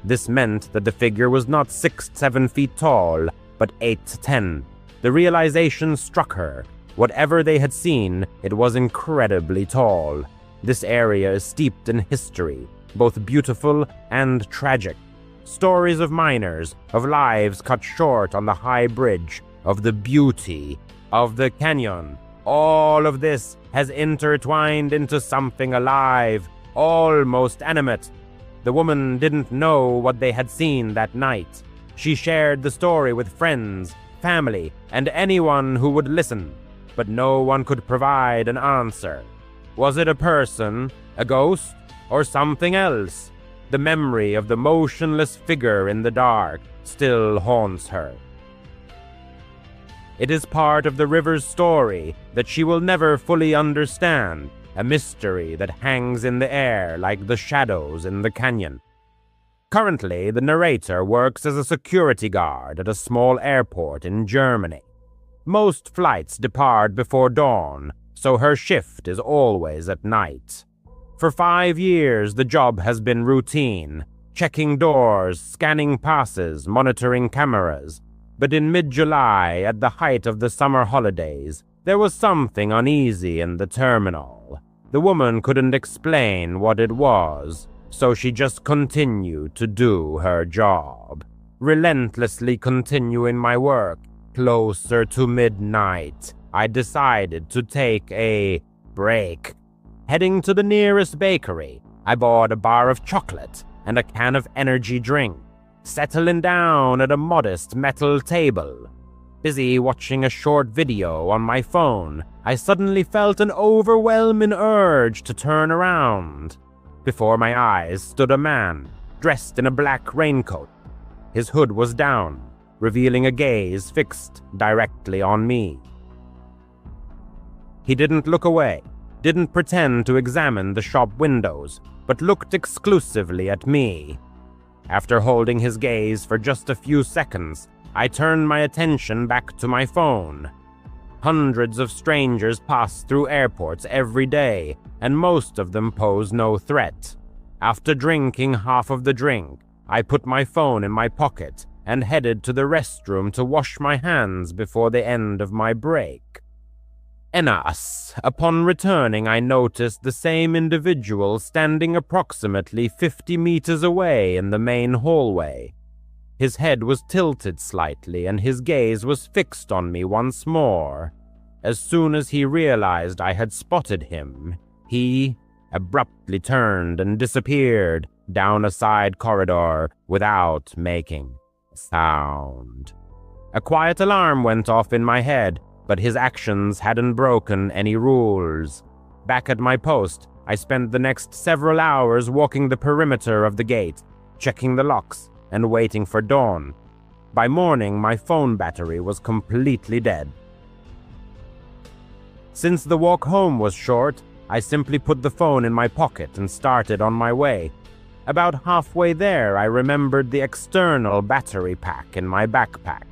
Speaker 3: This meant that the figure was not 6-7 feet tall, but 8 to 10. The realization struck her. Whatever they had seen, it was incredibly tall. This area is steeped in history, both beautiful and tragic. Stories of miners, of lives cut short on the high bridge, of the beauty of the canyon. All of this has intertwined into something alive, almost animate. The woman didn't know what they had seen that night. She shared the story with friends, family, and anyone who would listen, but no one could provide an answer. Was it a person, a ghost, or something else? The memory of the motionless figure in the dark still haunts her. It is part of the river's story that she will never fully understand, a mystery that hangs in the air like the shadows in the canyon. Currently, the narrator works as a security guard at a small airport in Germany. Most flights depart before dawn, so her shift is always at night. For 5 years, the job has been routine, checking doors, scanning passes, monitoring cameras. But in mid-July, at the height of the summer holidays, there was something uneasy in the terminal. The woman couldn't explain what it was, so she just continued to do her job, relentlessly continuing my work. Closer to midnight, I decided to take a break. Heading to the nearest bakery, I bought a bar of chocolate and a can of energy drink. Settling down at a modest metal table. Busy watching a short video on my phone, I suddenly felt an overwhelming urge to turn around. Before my eyes stood a man, dressed in a black raincoat. His hood was down, revealing a gaze fixed directly on me. He didn't look away, didn't pretend to examine the shop windows, but looked exclusively at me. After holding his gaze for just a few seconds, I turned my attention back to my phone. Hundreds of strangers pass through airports every day, and most of them pose no threat. After drinking half of the drink, I put my phone in my pocket and headed to the restroom to wash my hands before the end of my break. Upon returning, I noticed the same individual standing approximately 50 meters away in the main hallway. His head was tilted slightly, and his gaze was fixed on me once more. As soon as he realized I had spotted him, he abruptly turned and disappeared down a side corridor without making a sound. A quiet alarm went off in my head, but his actions hadn't broken any rules. Back at my post, I spent the next several hours walking the perimeter of the gate, checking the locks, and waiting for dawn. By morning, my phone battery was completely dead. Since the walk home was short, I simply put the phone in my pocket and started on my way. About halfway there, I remembered the external battery pack in my backpack.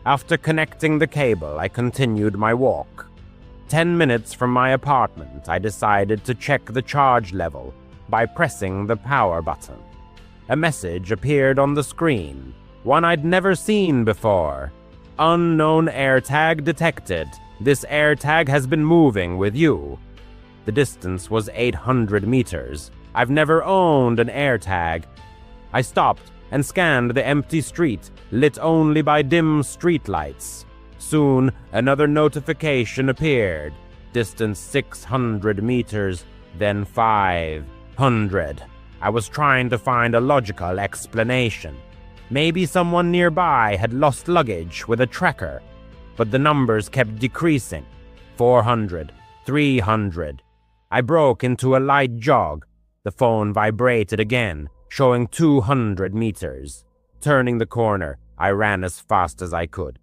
Speaker 3: After connecting the cable, I continued my walk. 10 minutes from my apartment, I decided to check the charge level by pressing the power button. A message appeared on the screen, one I'd never seen before. Unknown AirTag detected. This AirTag has been moving with you. The distance was 800 meters. I've never owned an AirTag. I stopped and scanned the empty street, lit only by dim streetlights. Soon, another notification appeared. Distance 600 meters, then 500. I was trying to find a logical explanation. Maybe someone nearby had lost luggage with a tracker, but the numbers kept decreasing. 400, 300. I broke into a light jog. The phone vibrated again, showing 200 meters. Turning the corner, I ran as fast as I could.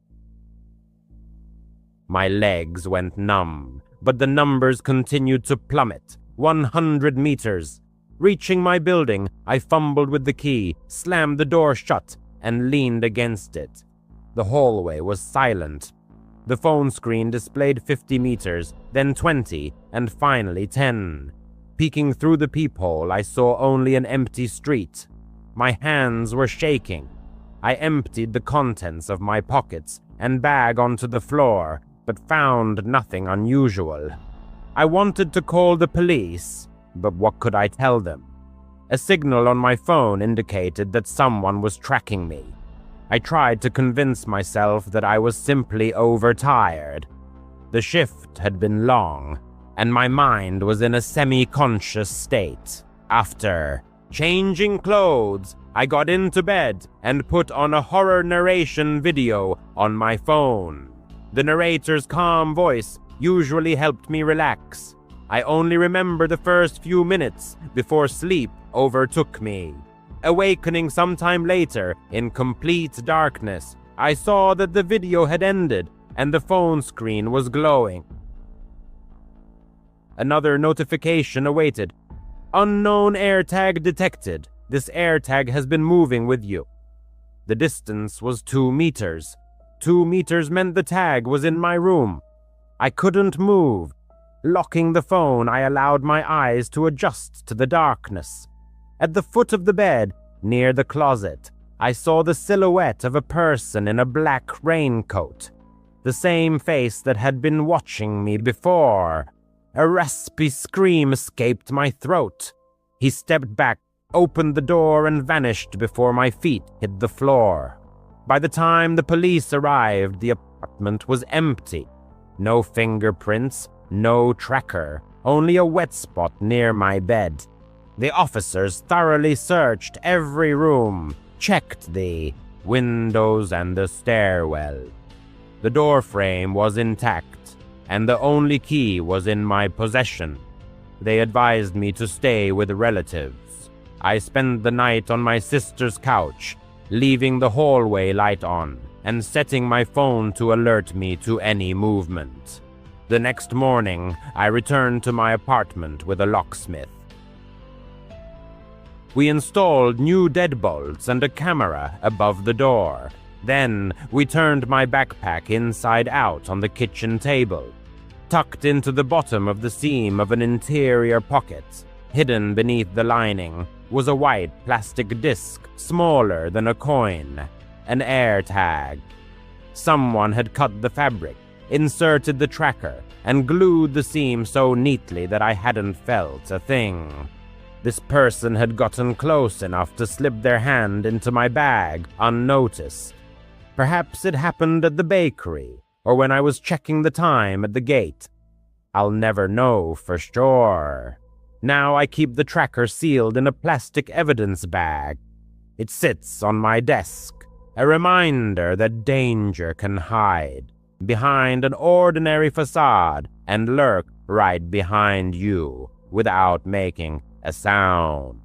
Speaker 3: My legs went numb, but the numbers continued to plummet. 100 meters. Reaching my building, I fumbled with the key, slammed the door shut, and leaned against it. The hallway was silent. The phone screen displayed 50 meters, then 20, and finally 10. Peeking through the peephole, I saw only an empty street. My hands were shaking. I emptied the contents of my pockets and bag onto the floor, but found nothing unusual. I wanted to call the police, but what could I tell them? A signal on my phone indicated that someone was tracking me. I tried to convince myself that I was simply overtired. The shift had been long, and my mind was in a semi-conscious state. After changing clothes, I got into bed and put on a horror narration video on my phone. The narrator's calm voice usually helped me relax. I only remember the first few minutes before sleep overtook me. Awakening sometime later in complete darkness, I saw that the video had ended and the phone screen was glowing. Another notification awaited. Unknown AirTag detected. This AirTag has been moving with you. The distance was 2 meters. 2 meters meant the tag was in my room. I couldn't move. Locking the phone, I allowed my eyes to adjust to the darkness. At the foot of the bed, near the closet, I saw the silhouette of a person in a black raincoat. The same face that had been watching me before. A raspy scream escaped my throat. He stepped back, opened the door, and vanished before my feet hit the floor. By the time the police arrived, the apartment was empty. No fingerprints, no tracker, only a wet spot near my bed. The officers thoroughly searched every room, checked the windows and the stairwell. The door frame was intact, and the only key was in my possession. They advised me to stay with relatives. I spent the night on my sister's couch, leaving the hallway light on and setting my phone to alert me to any movement. The next morning, I returned to my apartment with a locksmith. We installed new deadbolts and a camera above the door. Then, we turned my backpack inside out on the kitchen table. Tucked into the bottom of the seam of an interior pocket, hidden beneath the lining, was a white plastic disc smaller than a coin, an AirTag. Someone had cut the fabric, inserted the tracker, and glued the seam so neatly that I hadn't felt a thing. This person had gotten close enough to slip their hand into my bag unnoticed. Perhaps it happened at the bakery, or when I was checking the time at the gate. I'll never know for sure. Now I keep the tracker sealed in a plastic evidence bag. It sits on my desk, a reminder that danger can hide behind an ordinary facade and lurk right behind you without making a sound.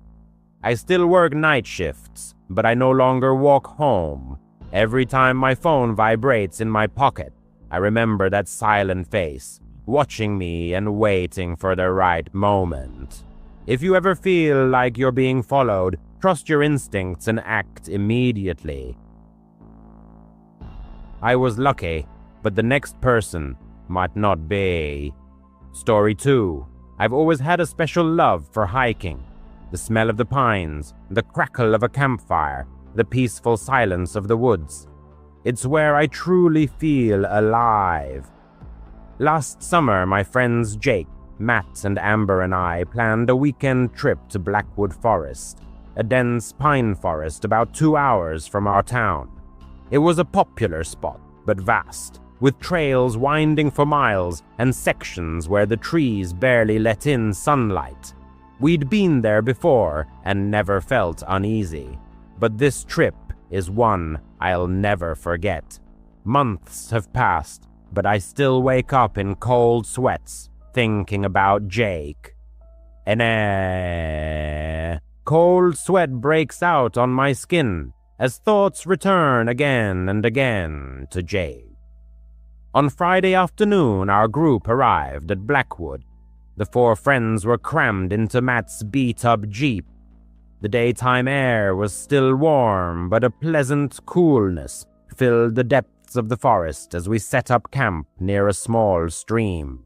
Speaker 3: I still work night shifts, but I no longer walk home. Every time my phone vibrates in my pocket, I remember that silent face, watching me and waiting for the right moment. If you ever feel like you're being followed, trust your instincts and act immediately. I was lucky, but the next person might not be. Story 2. I've always had a special love for hiking. The smell of the pines, the crackle of a campfire, the peaceful silence of the woods. It's where I truly feel alive. Last summer, my friends Jake, Matt, and Amber and I planned a weekend trip to Blackwood Forest, a dense pine forest about 2 hours from our town. It was a popular spot, but vast, with trails winding for miles and sections where the trees barely let in sunlight. We'd been there before and never felt uneasy, but this trip is one I'll never forget. Months have passed, but I still wake up in cold sweats thinking about Jake. Cold sweat breaks out on my skin as thoughts return again and again to Jake. On Friday afternoon, our group arrived at Blackwood. The 4 friends were crammed into Matt's beat-up Jeep. The daytime air was still warm, but a pleasant coolness filled the depths of the forest as we set up camp near a small stream.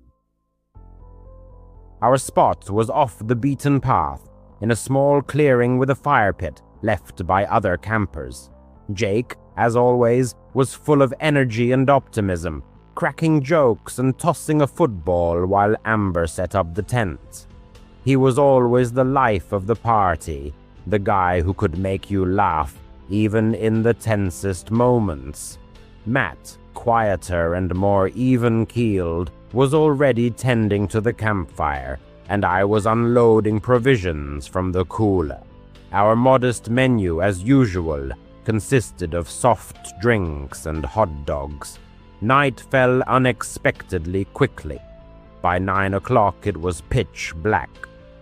Speaker 3: Our spot was off the beaten path, in a small clearing with a fire pit left by other campers. Jake, as always, was full of energy and optimism, cracking jokes and tossing a football while Amber set up the tent. He was always the life of the party, the guy who could make you laugh even in the tensest moments. Matt, quieter and more even-keeled, was already tending to the campfire, and I was unloading provisions from the cooler. Our modest menu, as usual, consisted of soft drinks and hot dogs. Night fell unexpectedly quickly. By 9 o'clock it was pitch black,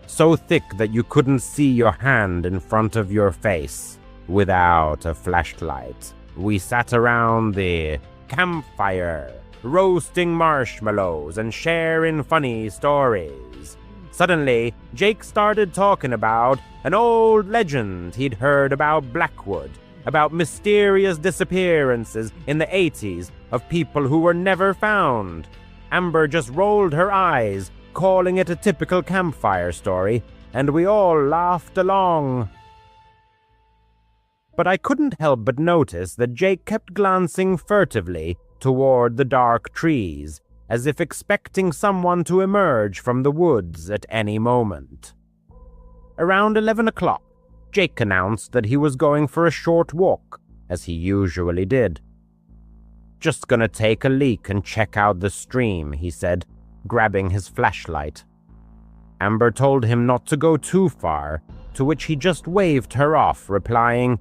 Speaker 3: so thick that you couldn't see your hand in front of your face without a flashlight. We sat around the campfire, roasting marshmallows and sharing funny stories. Suddenly, Jake started talking about an old legend he'd heard about Blackwood, about mysterious disappearances in the 80s of people who were never found. Amber just rolled her eyes, calling it a typical campfire story, and we all laughed along. But I couldn't help but notice that Jake kept glancing furtively toward the dark trees, as if expecting someone to emerge from the woods at any moment. Around 11 o'clock, Jake announced that he was going for a short walk, as he usually did. "Just gonna take a leak and check out the stream," he said, grabbing his flashlight. Amber told him not to go too far, to which he just waved her off, replying,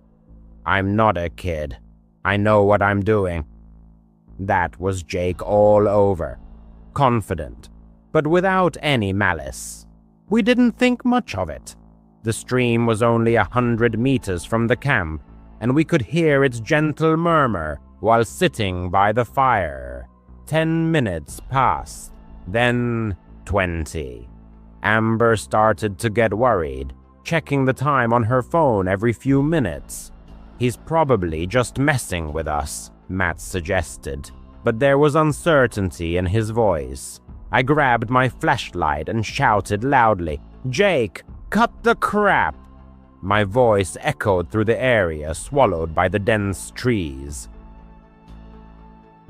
Speaker 3: "I'm not a kid. I know what I'm doing." That was Jake all over, confident, but without any malice. We didn't think much of it. The stream was only 100 meters from the camp, and we could hear its gentle murmur while sitting by the fire. 10 minutes passed, then 20. Amber started to get worried, checking the time on her phone every few minutes. "He's probably just messing with us," Matt suggested, but there was uncertainty in his voice. I grabbed my flashlight and shouted loudly, "Jake, cut the crap!" My voice echoed through the area swallowed by the dense trees.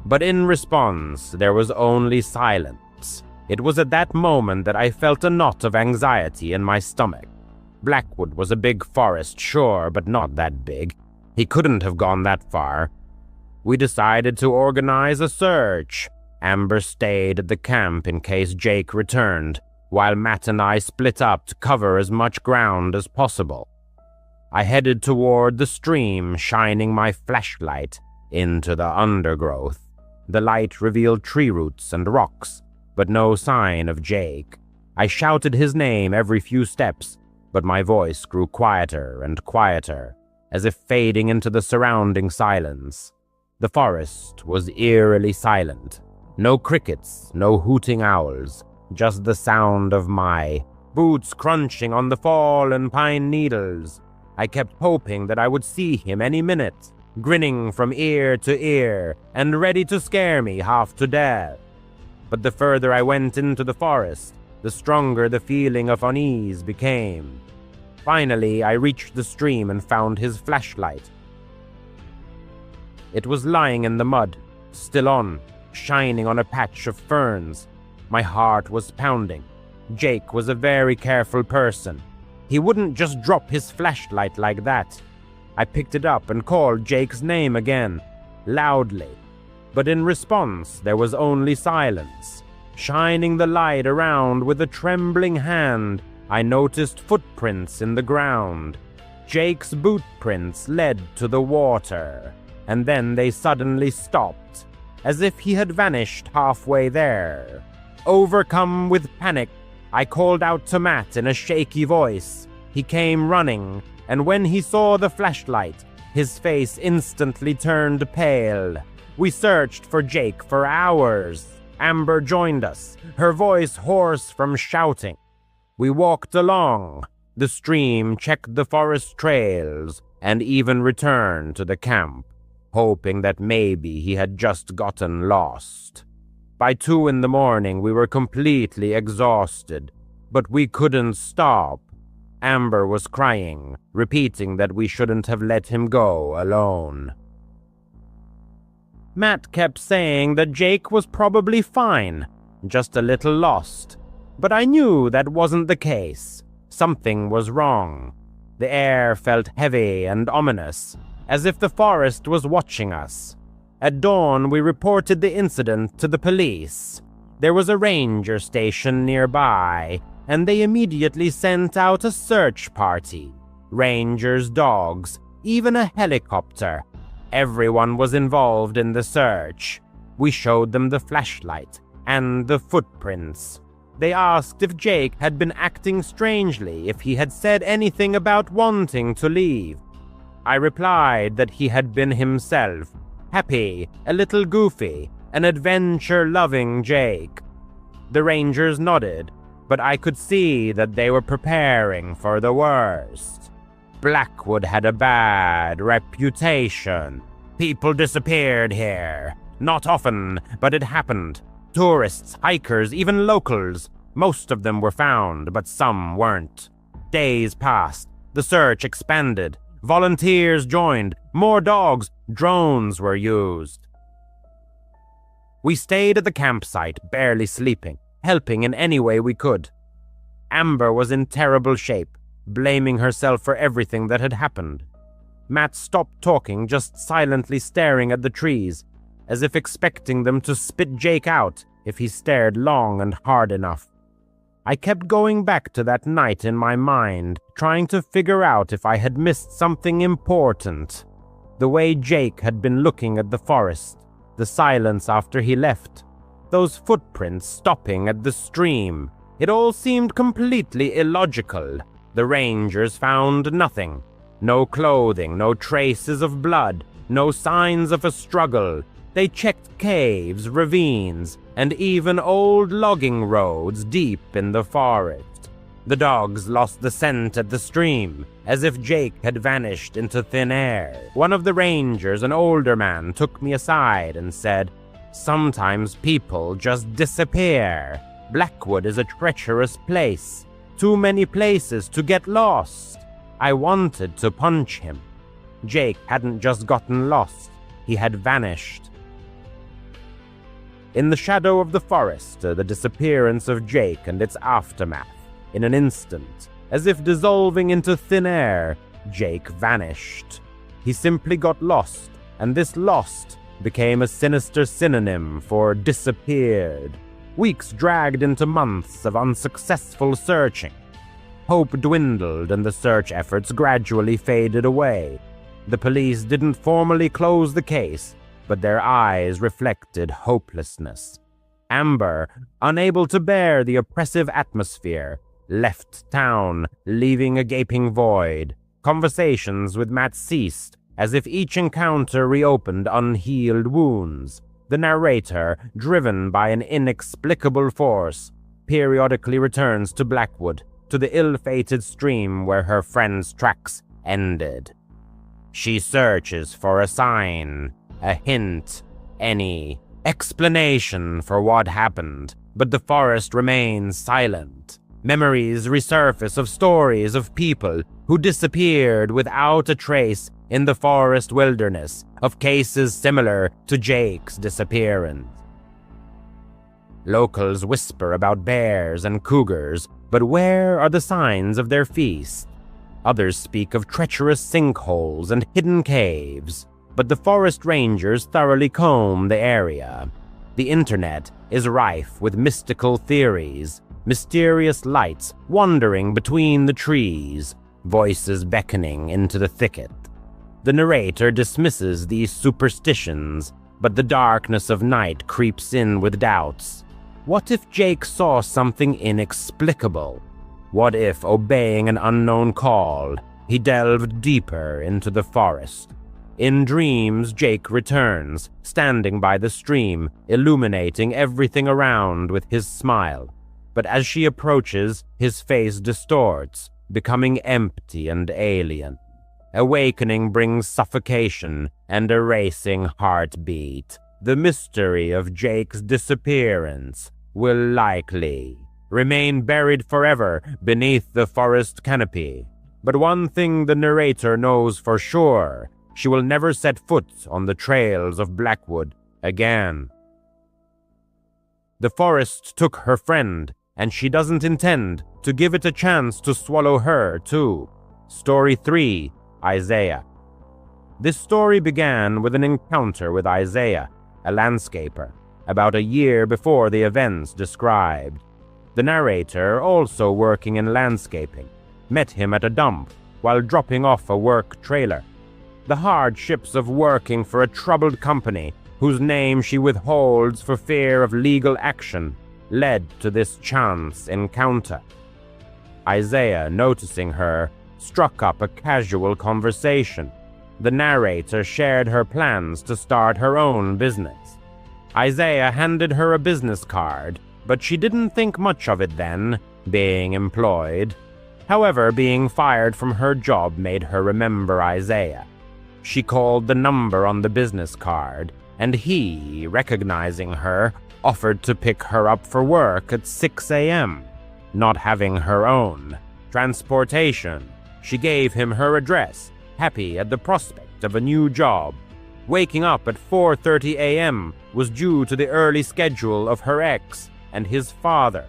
Speaker 3: But in response, there was only silence. It was at that moment that I felt a knot of anxiety in my stomach. Blackwood was a big forest, sure, but not that big. He couldn't have gone that far. We decided to organize a search. Amber stayed at the camp in case Jake returned, while Matt and I split up to cover as much ground as possible. I headed toward the stream, shining my flashlight into the undergrowth. The light revealed tree roots and rocks, but no sign of Jake. I shouted his name every few steps, but my voice grew quieter and quieter, as if fading into the surrounding silence. The forest was eerily silent. No crickets, no hooting owls, just the sound of my boots crunching on the fallen pine needles. I kept hoping that I would see him any minute, grinning from ear to ear and ready to scare me half to death. But the further I went into the forest, the stronger the feeling of unease became. Finally, I reached the stream and found his flashlight. It was lying in the mud, still on, shining on a patch of ferns. My heart was pounding. Jake was a very careful person. He wouldn't just drop his flashlight like that. I picked it up and called Jake's name again, loudly. But in response, there was only silence. Shining the light around with a trembling hand, I noticed footprints in the ground. Jake's boot prints led to the water, and then they suddenly stopped, as if he had vanished halfway there. Overcome with panic, I called out to Matt in a shaky voice. He came running, and when he saw the flashlight, his face instantly turned pale. We searched for Jake for hours. Amber joined us, her voice hoarse from shouting. We walked along the stream, checked the forest trails, and even returned to the camp, hoping that maybe he had just gotten lost. By 2 a.m, we were completely exhausted, but we couldn't stop. Amber was crying, repeating that we shouldn't have let him go alone. Matt kept saying that Jake was probably fine, just a little lost. But I knew that wasn't the case. Something was wrong. The air felt heavy and ominous, as if the forest was watching us. At dawn, we reported the incident to the police. There was a ranger station nearby, and they immediately sent out a search party. Rangers, dogs, even a helicopter. Everyone was involved in the search. We showed them the flashlight and the footprints. They asked if Jake had been acting strangely, if he had said anything about wanting to leave. I replied that he had been himself, happy, a little goofy, an adventure-loving Jake. The Rangers nodded, but I could see that they were preparing for the worst. Blackwood had a bad reputation. People disappeared here. Not often, but it happened. Tourists, hikers, even locals. Most of them were found, but some weren't. Days passed. The search expanded. Volunteers joined. More dogs. Drones were used. We stayed at the campsite, barely sleeping, helping in any way we could. Amber was in terrible shape, blaming herself for everything that had happened. Matt stopped talking, just silently staring at the trees, as if expecting them to spit Jake out if he stared long and hard enough. I kept going back to that night in my mind, trying to figure out if I had missed something important. The way Jake had been looking at the forest, the silence after he left, those footprints stopping at the stream. It all seemed completely illogical. The Rangers found nothing. No clothing, no traces of blood, no signs of a struggle. They checked caves, ravines, and even old logging roads deep in the forest. The dogs lost the scent at the stream, as if Jake had vanished into thin air. One of the Rangers, an older man, took me aside and said, "Sometimes people just disappear. Blackwood is a treacherous place. Too many places to get lost." I wanted to punch him. Jake hadn't just gotten lost, he had vanished. In the shadow of the forest, the disappearance of Jake and its aftermath. In an instant, as if dissolving into thin air, Jake vanished. He simply got lost, and this lost became a sinister synonym for disappeared. Weeks dragged into months of unsuccessful searching. Hope dwindled and the search efforts gradually faded away. The police didn't formally close the case, but their eyes reflected hopelessness. Amber, unable to bear the oppressive atmosphere, left town, leaving a gaping void. Conversations with Matt ceased, as if each encounter reopened unhealed wounds. The narrator, driven by an inexplicable force, periodically returns to Blackwood, to the ill-fated stream where her friend's tracks ended. She searches for a sign, a hint, any explanation for what happened, but the forest remains silent. Memories resurface of stories of people who disappeared without a trace in the forest wilderness, of cases similar to Jake's disappearance. Locals whisper about bears and cougars, but where are the signs of their feast? Others speak of treacherous sinkholes and hidden caves, but the forest rangers thoroughly comb the area. The internet is rife with mystical theories, mysterious lights wandering between the trees, voices beckoning into the thicket. The narrator dismisses these superstitions, but the darkness of night creeps in with doubts. What if Jake saw something inexplicable? What if, obeying an unknown call, he delved deeper into the forest? In dreams, Jake returns, standing by the stream, illuminating everything around with his smile. But as she approaches, his face distorts, becoming empty and alien. Awakening brings suffocation and a racing heartbeat. The mystery of Jake's disappearance will likely remain buried forever beneath the forest canopy. But one thing the narrator knows for sure: she will never set foot on the trails of Blackwood again. The forest took her friend, and she doesn't intend to give it a chance to swallow her, too. Story 3, Isaiah. This story began with an encounter with Isaiah, a landscaper, about a year before the events described. The narrator, also working in landscaping, met him at a dump while dropping off a work trailer. The hardships of working for a troubled company whose name she withholds for fear of legal action led to this chance encounter. Isaiah, noticing her, struck up a casual conversation. The narrator shared her plans to start her own business. Isaiah handed her a business card, but she didn't think much of it then, being employed. However, being fired from her job made her remember Isaiah. She called the number on the business card, and he, recognizing her, offered to pick her up for work at 6 a.m. Not having her own transportation, she gave him her address, happy at the prospect of a new job. Waking up at 4:30 a.m. was due to the early schedule of her ex and his father.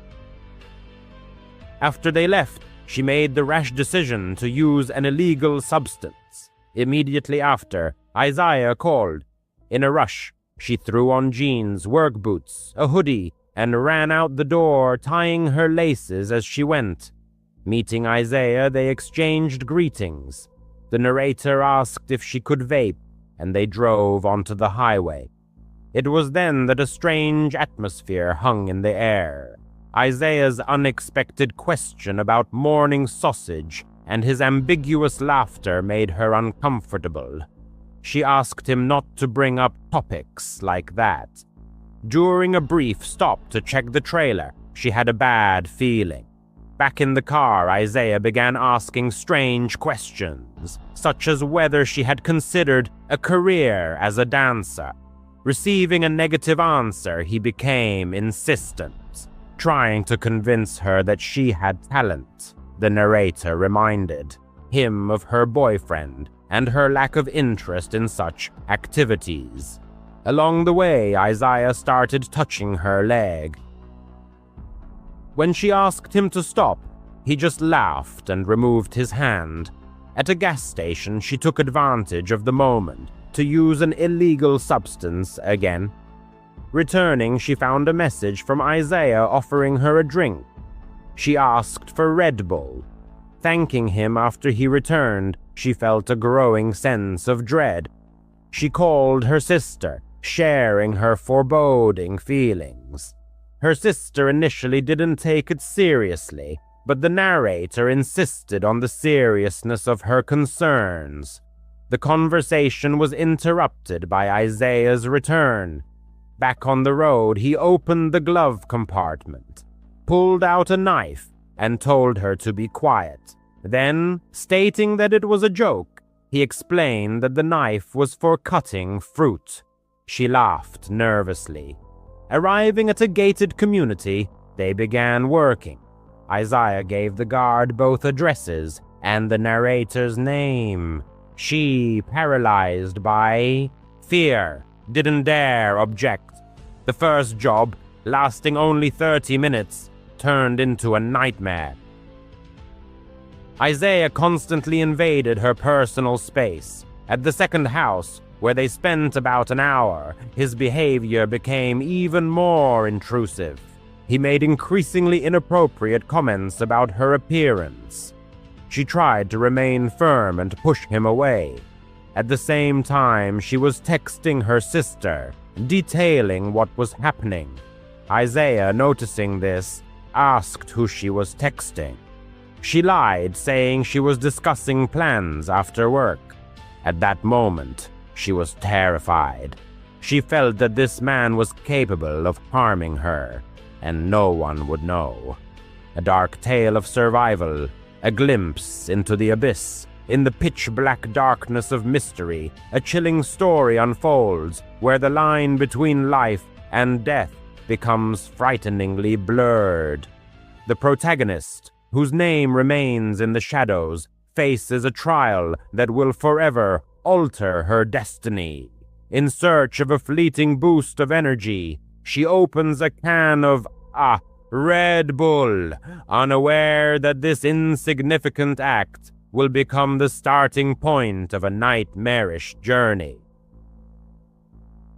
Speaker 3: After they left, she made the rash decision to use an illegal substance. Immediately after, Isaiah called. In a rush, she threw on jeans, work boots, a hoodie, and ran out the door, tying her laces as she went. Meeting Isaiah, they exchanged greetings. The narrator asked if she could vape, and they drove onto the highway. It was then that a strange atmosphere hung in the air. Isaiah's unexpected question about morning sausage and his ambiguous laughter made her uncomfortable. She asked him not to bring up topics like that. During a brief stop to check the trailer, she had a bad feeling. Back in the car, Isaiah began asking strange questions, such as whether she had considered a career as a dancer. Receiving a negative answer, he became insistent, trying to convince her that she had talent. The narrator reminded him of her boyfriend and her lack of interest in such activities. Along the way, Isaiah started touching her leg. When she asked him to stop, he just laughed and removed his hand. At a gas station, she took advantage of the moment to use an illegal substance again. Returning, she found a message from Isaiah offering her a drink. She asked for Red Bull. Thanking him after he returned, she felt a growing sense of dread. She called her sister, sharing her foreboding feelings. Her sister initially didn't take it seriously, but the narrator insisted on the seriousness of her concerns. The conversation was interrupted by Isaiah's return. Back on the road, he opened the glove compartment, pulled out a knife, and told her to be quiet. Then, stating that it was a joke, he explained that the knife was for cutting fruit. She laughed nervously. Arriving at a gated community, they began working. Isaiah gave the guard both addresses and the narrator's name. She, paralyzed by fear, didn't dare object. The first job, lasting only 30 minutes, turned into a nightmare. Isaiah constantly invaded her personal space. At the second house, where they spent about an hour, his behavior became even more intrusive. He made increasingly inappropriate comments about her appearance. She tried to remain firm and push him away. At the same time, she was texting her sister, detailing what was happening. Isaiah, noticing this, asked who she was texting. She lied, saying she was discussing plans after work. At that moment, she was terrified. She felt that this man was capable of harming her, and no one would know. A dark tale of survival, a glimpse into the abyss. In the pitch-black darkness of mystery, a chilling story unfolds where the line between life and death becomes frighteningly blurred. The protagonist, whose name remains in the shadows, faces a trial that will forever alter her destiny. In search of a fleeting boost of energy, she opens a can of Red Bull, unaware that this insignificant act will become the starting point of a nightmarish journey.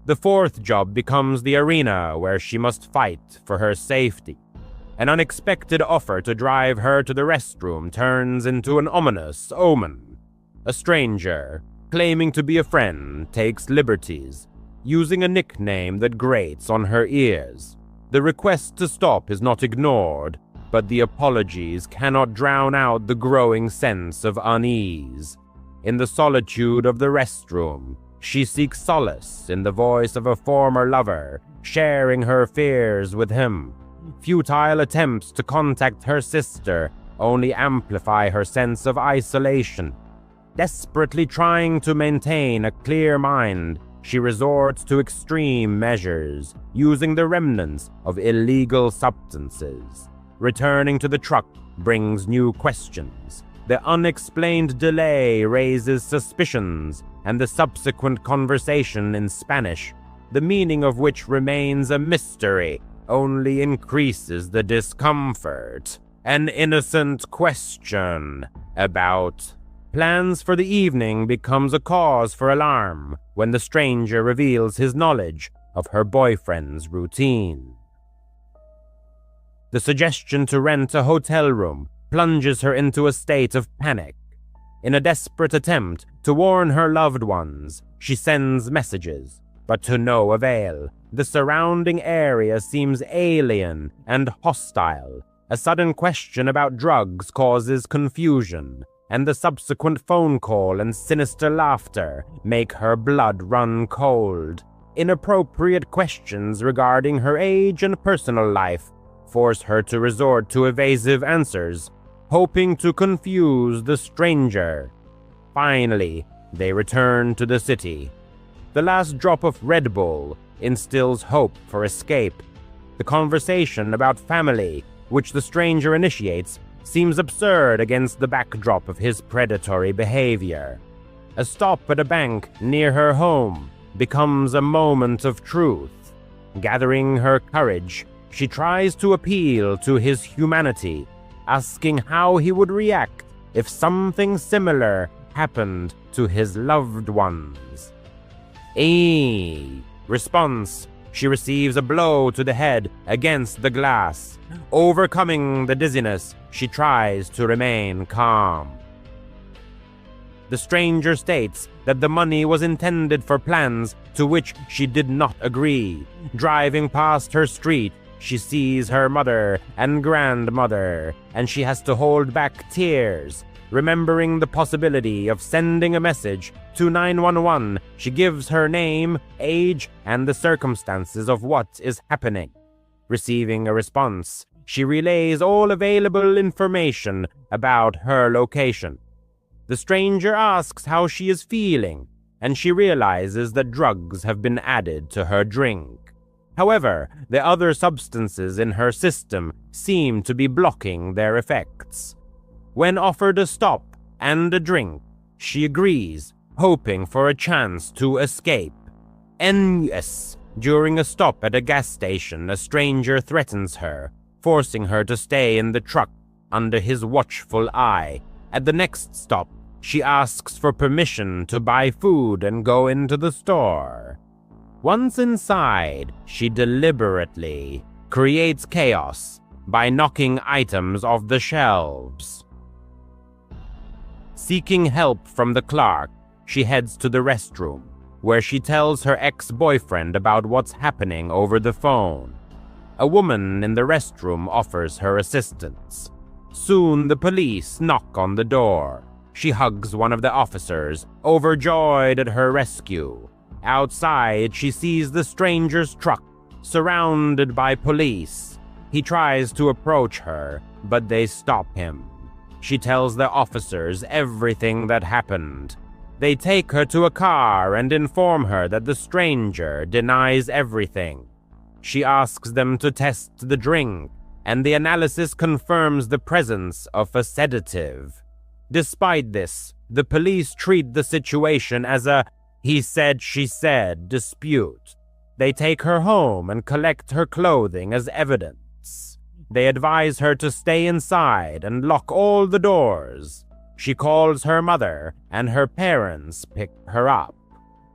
Speaker 3: The fourth job becomes the arena where she must fight for her safety. An unexpected offer to drive her to the restroom turns into an ominous omen. A stranger, claiming to be a friend, takes liberties, using a nickname that grates on her ears. The request to stop is not ignored, but the apologies cannot drown out the growing sense of unease. In the solitude of the restroom, she seeks solace in the voice of a former lover, sharing her fears with him. Futile attempts to contact her sister only amplify her sense of isolation. Desperately trying to maintain a clear mind, she resorts to extreme measures, using the remnants of illegal substances. Returning to the truck brings new questions. The unexplained delay raises suspicions, and the subsequent conversation in Spanish, the meaning of which remains a mystery, only increases the discomfort. An innocent question about plans for the evening becomes a cause for alarm when the stranger reveals his knowledge of her boyfriend's routine. The suggestion to rent a hotel room plunges her into a state of panic. In a desperate attempt to warn her loved ones, she sends messages, but to no avail. The surrounding area seems alien and hostile. A sudden question about drugs causes confusion, and the subsequent phone call and sinister laughter make her blood run cold. Inappropriate questions regarding her age and personal life force her to resort to evasive answers, hoping to confuse the stranger. Finally, they return to the city. The last drop of Red Bull instills hope for escape. The conversation about family, which the stranger initiates, seems absurd against the backdrop of his predatory behavior. A stop at a bank near her home becomes a moment of truth. Gathering her courage, she tries to appeal to his humanity, asking how he would react if something similar happened to his loved ones. Response: she receives a blow to the head against the glass. Overcoming the dizziness, she tries to remain calm. The stranger states that the money was intended for plans to which she did not agree. Driving past her street, she sees her mother and grandmother, and she has to hold back tears. Remembering the possibility of sending a message to 911, she gives her name, age, and the circumstances of what is happening. Receiving a response, she relays all available information about her location. The stranger asks how she is feeling, and she realizes that drugs have been added to her drink. However, the other substances in her system seem to be blocking their effects. When offered a stop and a drink, she agrees, hoping for a chance to escape. During a stop at a gas station, a stranger threatens her, forcing her to stay in the truck under his watchful eye. At the next stop, she asks for permission to buy food and go into the store. Once inside, she deliberately creates chaos by knocking items off the shelves. Seeking help from the clerk, she heads to the restroom, where she tells her ex-boyfriend about what's happening over the phone. A woman in the restroom offers her assistance. Soon the police knock on the door. She hugs one of the officers, overjoyed at her rescue. Outside, she sees the stranger's truck, surrounded by police. He tries to approach her, but they stop him. She tells the officers everything that happened. They take her to a car and inform her that the stranger denies everything. She asks them to test the drink, and the analysis confirms the presence of a sedative. Despite this, the police treat the situation as a he said, she said dispute. They take her home and collect her clothing as evidence. They advise her to stay inside and lock all the doors. She calls her mother, and her parents pick her up.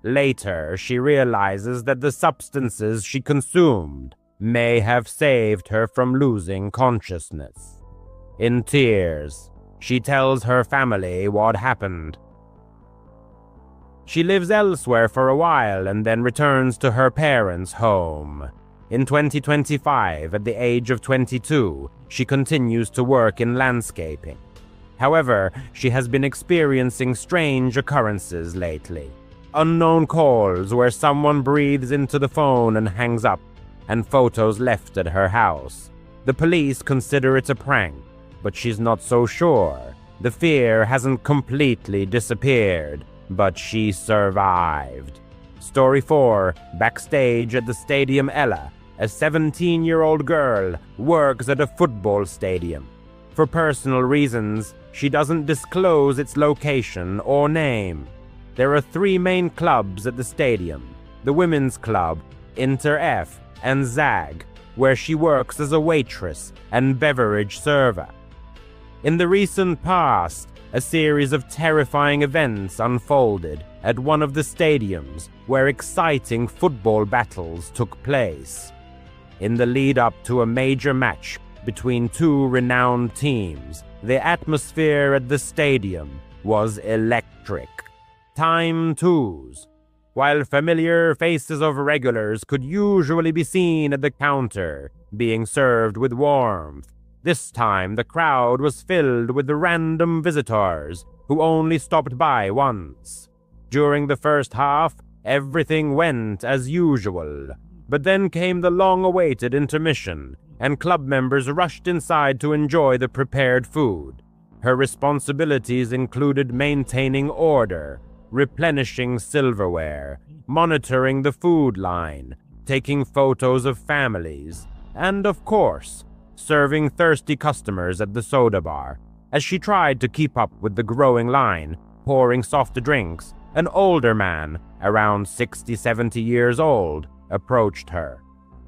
Speaker 3: Later, she realizes that the substances she consumed may have saved her from losing consciousness. In tears, she tells her family what happened. She lives elsewhere for a while and then returns to her parents' home. In 2025, at the age of 22, she continues to work in landscaping. However, she has been experiencing strange occurrences lately. Unknown calls where someone breathes into the phone and hangs up, and photos left at her house. The police consider it a prank, but she's not so sure. The fear hasn't completely disappeared, but she survived. Story 4, backstage at the Stadium Ella. A 17-year-old girl works at a football stadium. For personal reasons, she doesn't disclose its location or name. There are 3 main clubs at the stadium: the Women's Club, Inter F, and ZAG, where she works as a waitress and beverage server. In the recent past, a series of terrifying events unfolded at one of the stadiums where exciting football battles took place. In the lead-up to a major match between 2 renowned teams, the atmosphere at the stadium was electric. Time twos. While familiar faces of regulars could usually be seen at the counter, being served with warmth, this time the crowd was filled with the random visitors who only stopped by once. During the first half, everything went as usual, but then came the long-awaited intermission, and club members rushed inside to enjoy the prepared food. Her responsibilities included maintaining order, replenishing silverware, monitoring the food line, taking photos of families, and, of course, serving thirsty customers at the soda bar. As she tried to keep up with the growing line, pouring soft drinks, an older man, around 60-70 years old, approached her.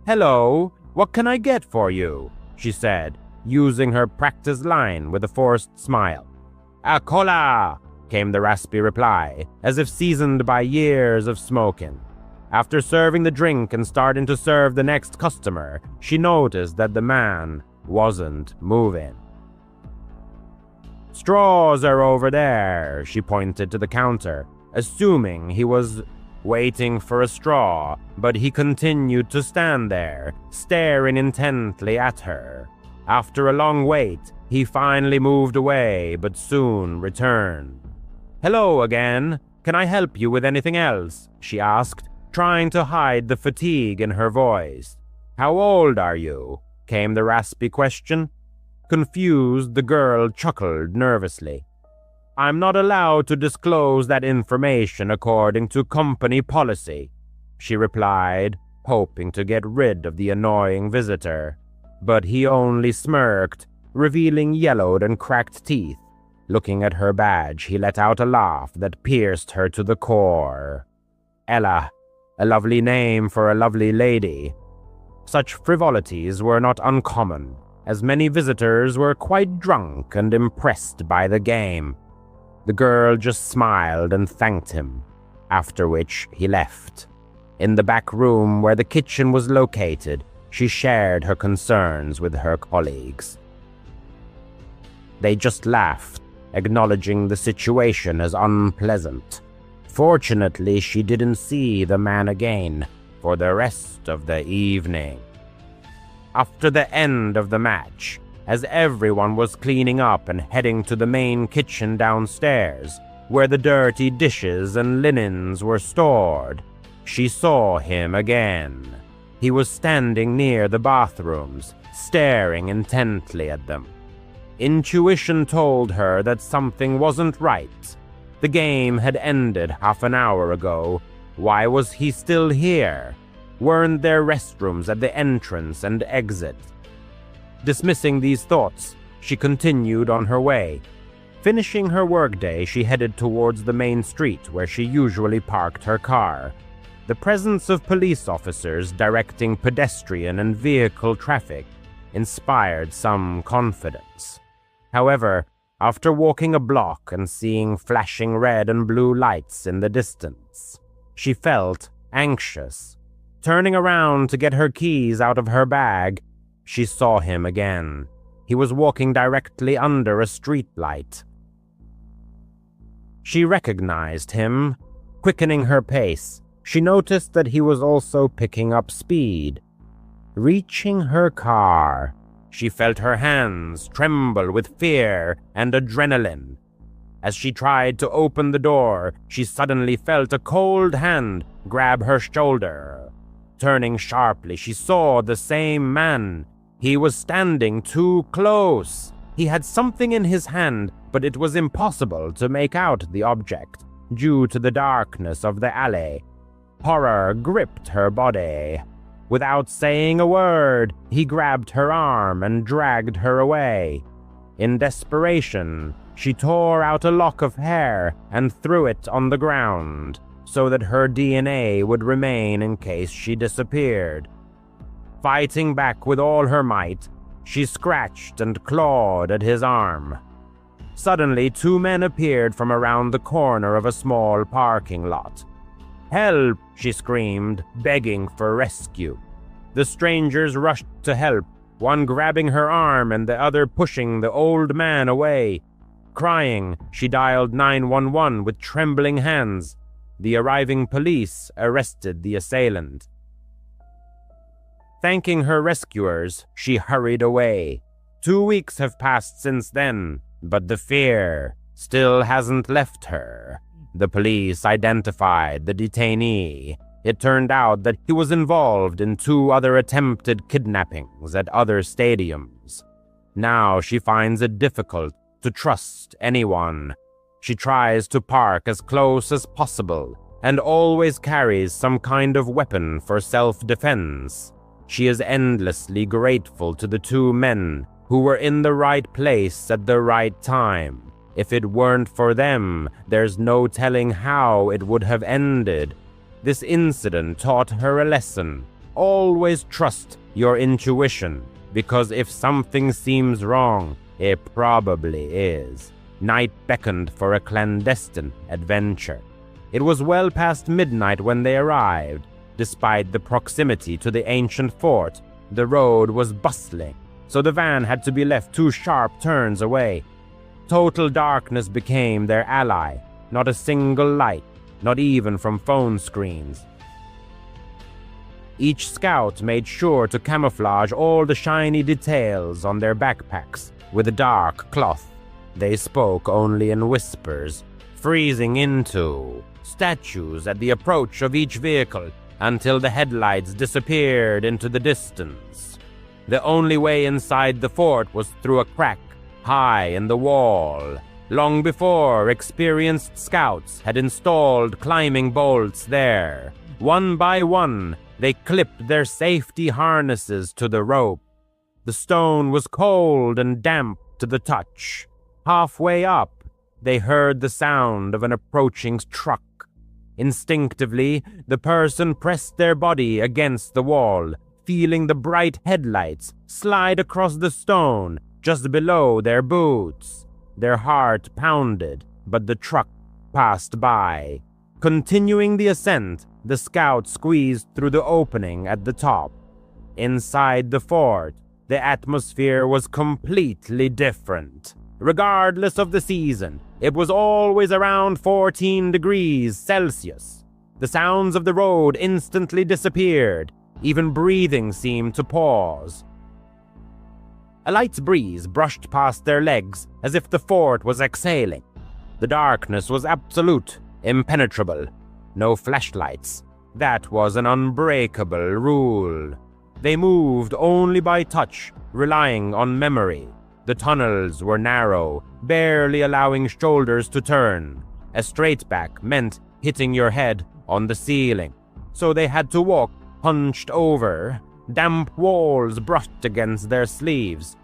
Speaker 3: "Hello, what can I get for you?" she said, using her practice line with a forced smile. "A cola," came the raspy reply, as if seasoned by years of smoking. After serving the drink and starting to serve the next customer, she noticed that the man wasn't moving. "Straws are over there," she pointed to the counter, assuming he was waiting for a straw, but he continued to stand there, staring intently at her. After a long wait, he finally moved away, but soon returned. "Hello again. Can I help you with anything else?" she asked, trying to hide the fatigue in her voice. "How old are you?" came the raspy question. Confused, the girl chuckled nervously. "I'm not allowed to disclose that information according to company policy," she replied, hoping to get rid of the annoying visitor. But he only smirked, revealing yellowed and cracked teeth. Looking at her badge, he let out a laugh that pierced her to the core. Ella, a lovely name for a lovely lady. Such frivolities were not uncommon, as many visitors were quite drunk and impressed by the game. The girl just smiled and thanked him, after which he left. In the back room where the kitchen was located, she shared her concerns with her colleagues. They just laughed, acknowledging the situation as unpleasant. Fortunately, she didn't see the man again for the rest of the evening. after the end of the match, as everyone was cleaning up and heading to the main kitchen downstairs, where the dirty dishes and linens were stored, she saw him again. He was standing near the bathrooms, staring intently at them. Intuition told her that something wasn't right. The game had ended half an hour ago. Why was he still here? Weren't there restrooms at the entrance and exit? Dismissing these thoughts, she continued on her way. Finishing her workday, she headed towards the main street where she usually parked her car. The presence of police officers directing pedestrian and vehicle traffic inspired some confidence. However, after walking a block and seeing flashing red and blue lights in the distance, she felt anxious. Turning around to get her keys out of her bag, she saw him again. He was walking directly under a streetlight. She recognized him. Quickening her pace, she noticed that he was also picking up speed. Reaching her car, she felt her hands tremble with fear and adrenaline. As she tried to open the door, she suddenly felt a cold hand grab her shoulder. Turning sharply, she saw the same man. He was standing too close. He had something in his hand, but it was impossible to make out the object due to the darkness of the alley. Horror gripped her body. Without saying a word, he grabbed her arm and dragged her away. In desperation, she tore out a lock of hair and threw it on the ground, so that her DNA would remain in case she disappeared. Fighting back with all her might, she scratched and clawed at his arm. Suddenly, two men appeared from around the corner of a small parking lot. "Help!" she screamed, begging for rescue. The strangers rushed to help, one grabbing her arm and the other pushing the old man away. Crying, she dialed 911 with trembling hands. The arriving police arrested the assailant. Thanking her rescuers, she hurried away. 2 weeks have passed since then, but the fear still hasn't left her. The police identified the detainee. It turned out that he was involved in 2 other attempted kidnappings at other stadiums. Now she finds it difficult to trust anyone. She tries to park as close as possible and always carries some kind of weapon for self-defense. She is endlessly grateful to the 2 men who were in the right place at the right time. If it weren't for them, there's no telling how it would have ended. This incident taught her a lesson. Always trust your intuition, because if something seems wrong, it probably is. Night beckoned for a clandestine adventure. It was well past midnight when they arrived. Despite the proximity to the ancient fort, the road was bustling, so the van had to be left 2 sharp turns away. Total darkness became their ally. Not a single light, not even from phone screens. Each scout made sure to camouflage all the shiny details on their backpacks with dark cloth. They spoke only in whispers, freezing into statues at the approach of each vehicle until the headlights disappeared into the distance. The only way inside the fort was through a crack high in the wall. Long before, experienced scouts had installed climbing bolts there. One by one, they clipped their safety harnesses to the rope. The stone was cold and damp to the touch. Halfway up, they heard the sound of an approaching truck. Instinctively, the person pressed their body against the wall, feeling the bright headlights slide across the stone just below their boots. Their heart pounded, but the truck passed by. Continuing the ascent, the scout squeezed through the opening at the top. Inside the fort, the atmosphere was completely different. Regardless of the season, it was always around 14 degrees Celsius. The sounds of the road instantly disappeared. Even breathing seemed to pause. A light breeze brushed past their legs as if the fort was exhaling. The darkness was absolute, impenetrable. No flashlights. That was an unbreakable rule. They moved only by touch, relying on memory. The tunnels were narrow, barely allowing shoulders to turn. A straight back meant hitting your head on the ceiling, so they had to walk hunched over. Damp walls brushed against their sleeves.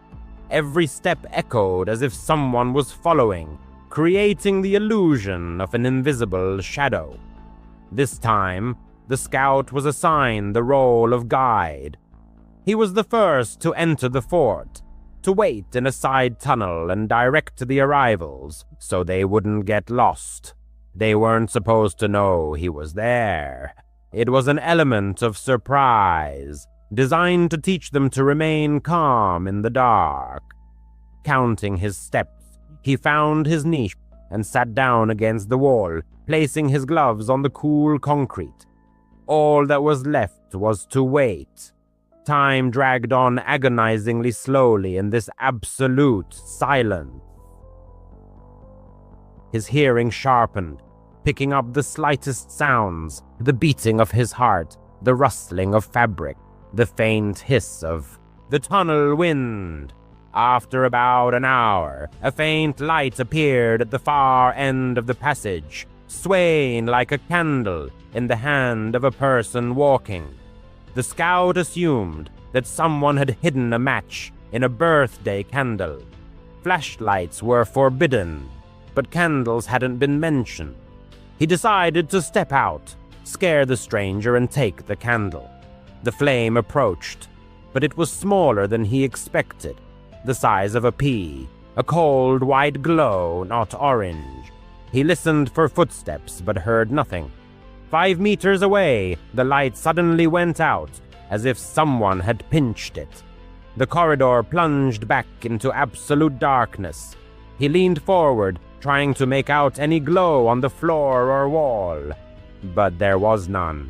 Speaker 3: Every step echoed as if someone was following, creating the illusion of an invisible shadow. This time, the scout was assigned the role of guide. He was the first to enter the fort, to wait in a side tunnel and direct the arrivals so they wouldn't get lost. They weren't supposed to know he was there. It was an element of surprise, designed to teach them to remain calm in the dark. Counting his steps, he found his niche and sat down against the wall, placing his gloves on the cool concrete. All that was left was to wait. Time dragged on agonizingly slowly in this absolute silence. His hearing sharpened, picking up the slightest sounds, the beating of his heart, the rustling of fabric, the faint hiss of the tunnel wind. After about an hour, a faint light appeared at the far end of the passage, swaying like a candle in the hand of a person walking. The scout assumed that someone had hidden a match in a birthday candle. Flashlights were forbidden, but candles hadn't been mentioned. He decided to step out, scare the stranger, and take the candle. The flame approached, but it was smaller than he expected, the size of a pea, a cold white glow, not orange. He listened for footsteps but heard nothing. 5 meters away, the light suddenly went out, as if someone had pinched it. The corridor plunged back into absolute darkness. He leaned forward, trying to make out any glow on the floor or wall, but there was none.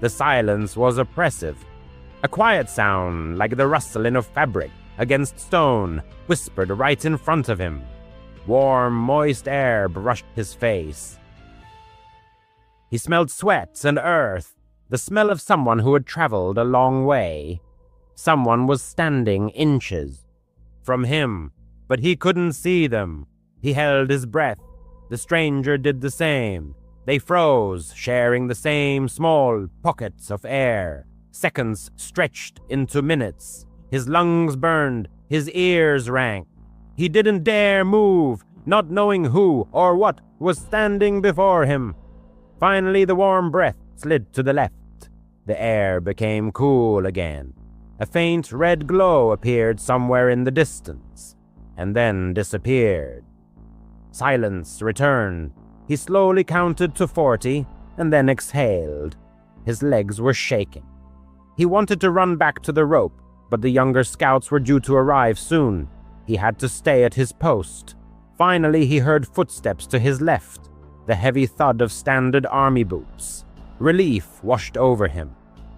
Speaker 3: The silence was oppressive. A quiet sound, like the rustling of fabric against stone, whispered right in front of him. Warm, moist air brushed his face. He smelled sweat and earth, the smell of someone who had traveled a long way. Someone was standing inches from him, but he couldn't see them. He held his breath. The stranger did the same. They froze, sharing the same small pockets of air. Seconds stretched into minutes. His lungs burned, his ears rang. He didn't dare move, not knowing who or what was standing before him. Finally, the warm breath slid to the left. The air became cool again. A faint red glow appeared somewhere in the distance, and then disappeared. Silence returned. He slowly counted to 40, and then exhaled. His legs were shaking. He wanted to run back to the rope, but the younger scouts were due to arrive soon. He had to stay at his post. Finally, he heard footsteps to his left, the heavy thud of standard army boots. Relief washed over him.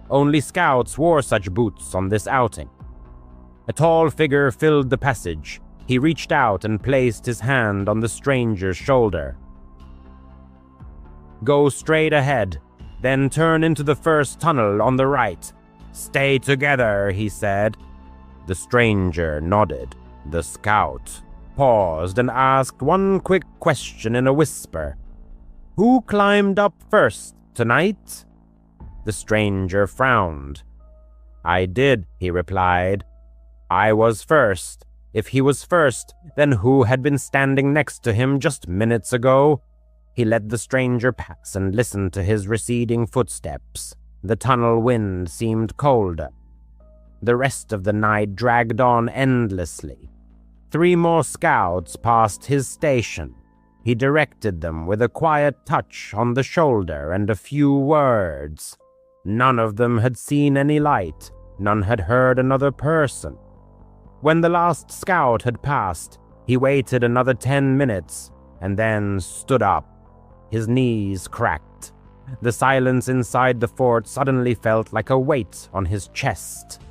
Speaker 3: Only scouts wore such boots on this outing. A tall figure filled the passage. He reached out and placed his hand on the stranger's shoulder. "Go straight ahead, then turn into the first tunnel on the right. Stay together," he said. The stranger nodded. The scout paused and asked one quick question in a whisper. "Who climbed up first tonight?" The stranger frowned. "I did," he replied. "I was first. If he was first, then who had been standing next to him just minutes ago?" He let the stranger pass and listened to his receding footsteps. The tunnel wind seemed colder. The rest of the night dragged on endlessly. 3 more scouts passed his station. He directed them with a quiet touch on the shoulder and a few words. None of them had seen any light. None had heard another person. When the last scout had passed, he waited another 10 minutes and then stood up. His knees cracked. The silence inside the fort suddenly felt like a weight on his chest.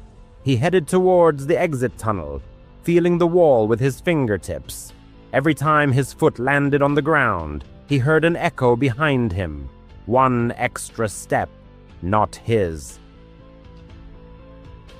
Speaker 3: He headed towards the exit tunnel, feeling the wall with his fingertips. Every time his foot landed on the ground, he heard an echo behind him. One extra step, not his.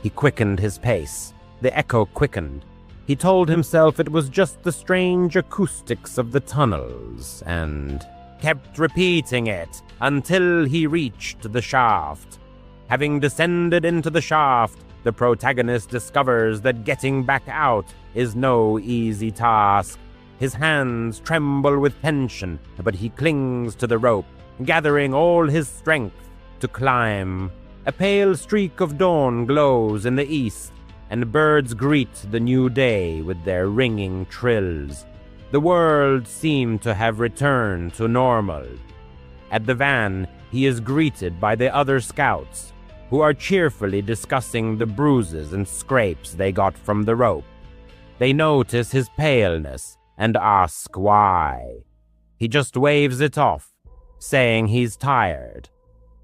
Speaker 3: He quickened his pace. The echo quickened. He told himself it was just the strange acoustics of the tunnels, and kept repeating it until he reached the shaft. Having descended into the shaft, the protagonist discovers that getting back out is no easy task. His hands tremble with tension, but he clings to the rope, gathering all his strength to climb. A pale streak of dawn glows in the east, and birds greet the new day with their ringing trills. The world seemed to have returned to normal. At the van, he is greeted by the other scouts, who are cheerfully discussing the bruises and scrapes they got from the rope. They notice his paleness and ask why. He just waves it off, saying he's tired.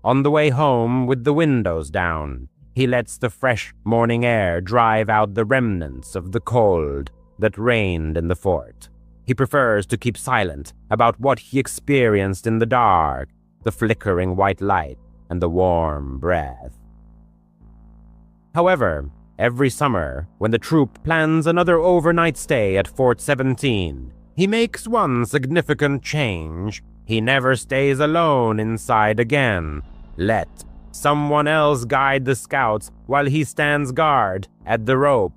Speaker 3: On the way home, with the windows down, he lets the fresh morning air drive out the remnants of the cold that reigned in the fort. He prefers to keep silent about what he experienced in the dark, the flickering white light and the warm breath. However, every summer, when the troop plans another overnight stay at Fort 17, he makes one significant change. He never stays alone inside again. Let someone else guide the scouts while he stands guard at the rope.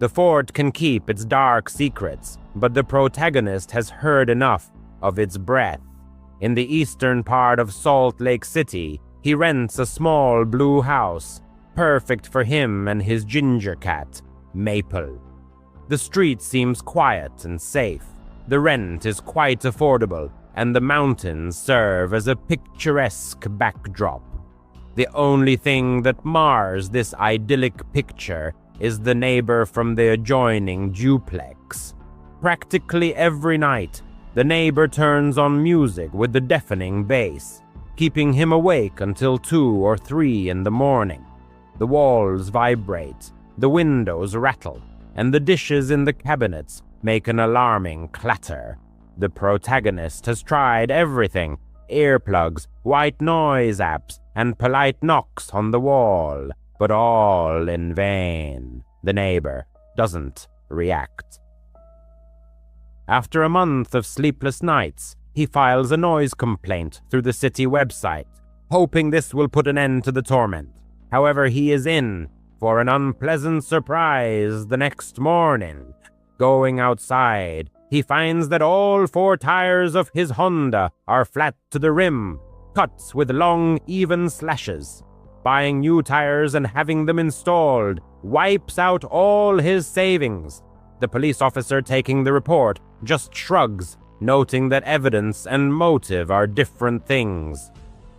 Speaker 3: The fort can keep its dark secrets, but the protagonist has heard enough of its breath. In the eastern part of Salt Lake City, he rents a small blue house, perfect for him and his ginger cat, Maple. The street seems quiet and safe. The rent is quite affordable, and the mountains serve as a picturesque backdrop. The only thing that mars this idyllic picture is the neighbor from the adjoining duplex. Practically every night, the neighbor turns on music with the deafening bass, keeping him awake until 2 or 3 in the morning. The walls vibrate, the windows rattle, and the dishes in the cabinets make an alarming clatter. The protagonist has tried everything: earplugs, white noise apps, and polite knocks on the wall, but all in vain. The neighbor doesn't react. After a month of sleepless nights, he files a noise complaint through the city website, hoping this will put an end to the torment. However, he is in for an unpleasant surprise the next morning. Going outside, he finds that all 4 tires of his Honda are flat to the rim, cut with long, even slashes. Buying new tires and having them installed wipes out all his savings. The police officer taking the report just shrugs, noting that evidence and motive are different things.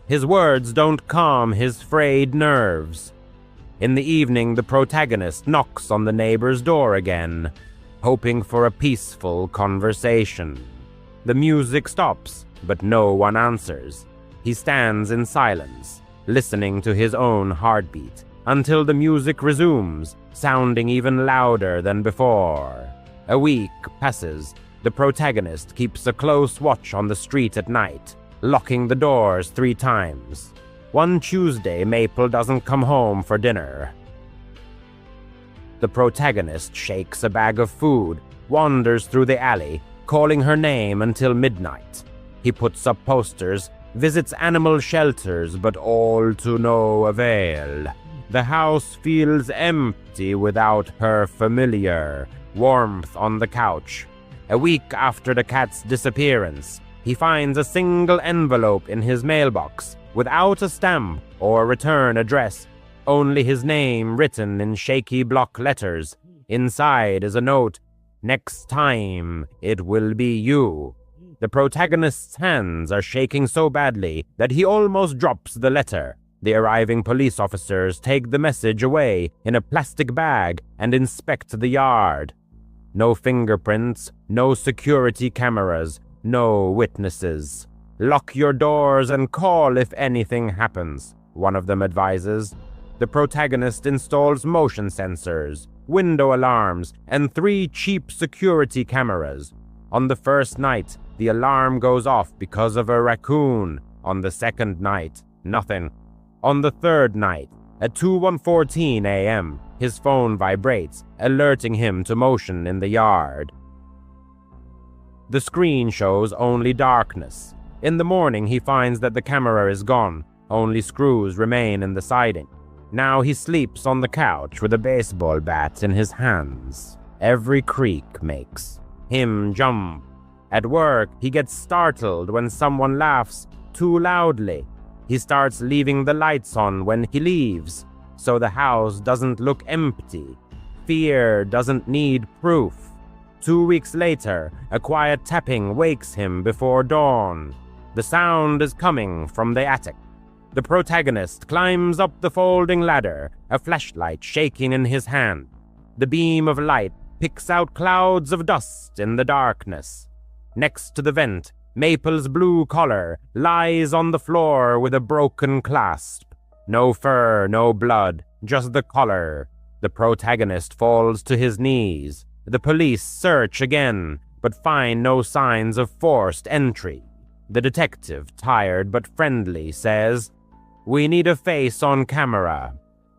Speaker 3: His words don't calm his frayed nerves. In the evening, the protagonist knocks on the neighbor's door again, hoping for a peaceful conversation. The music stops, but no one answers. He stands in silence, listening to his own heartbeat, until the music resumes, sounding even louder than before. A week passes. The protagonist keeps a close watch on the street at night, locking the doors 3 times. One Tuesday, Maple doesn't come home for dinner. The protagonist shakes a bag of food, wanders through the alley, calling her name until midnight. He puts up posters, visits animal shelters, but all to no avail. The house feels empty without her familiar warmth on the couch. A week after the cat's disappearance, he finds a single envelope in his mailbox, without a stamp or return address, only his name written in shaky block letters. Inside is a note: "Next time, it will be you." The protagonist's hands are shaking so badly that he almost drops the letter. The arriving police officers take the message away in a plastic bag and inspect the yard. No fingerprints, no security cameras, no witnesses. "Lock your doors and call if anything happens," one of them advises. The protagonist installs motion sensors, window alarms, and 3 cheap security cameras. On the first night, the alarm goes off because of a raccoon. On the second night, nothing. On the third night, at 2:14 a.m., his phone vibrates, alerting him to motion in the yard. The screen shows only darkness. In the morning, he finds that the camera is gone. Only screws remain in the siding. Now he sleeps on the couch with a baseball bat in his hands. Every creak makes him jump. At work, he gets startled when someone laughs too loudly. He starts leaving the lights on when he leaves, so the house doesn't look empty. Fear doesn't need proof. 2 weeks later, a quiet tapping wakes him before dawn. The sound is coming from the attic. The protagonist climbs up the folding ladder, a flashlight shaking in his hand. The beam of light picks out clouds of dust in the darkness. Next to the vent, Maple's blue collar lies on the floor with a broken clasp. No fur, no blood, just the collar. The protagonist falls to his knees. The police search again, but find no signs of forced entry. The detective, tired but friendly, says, "We need a face on camera."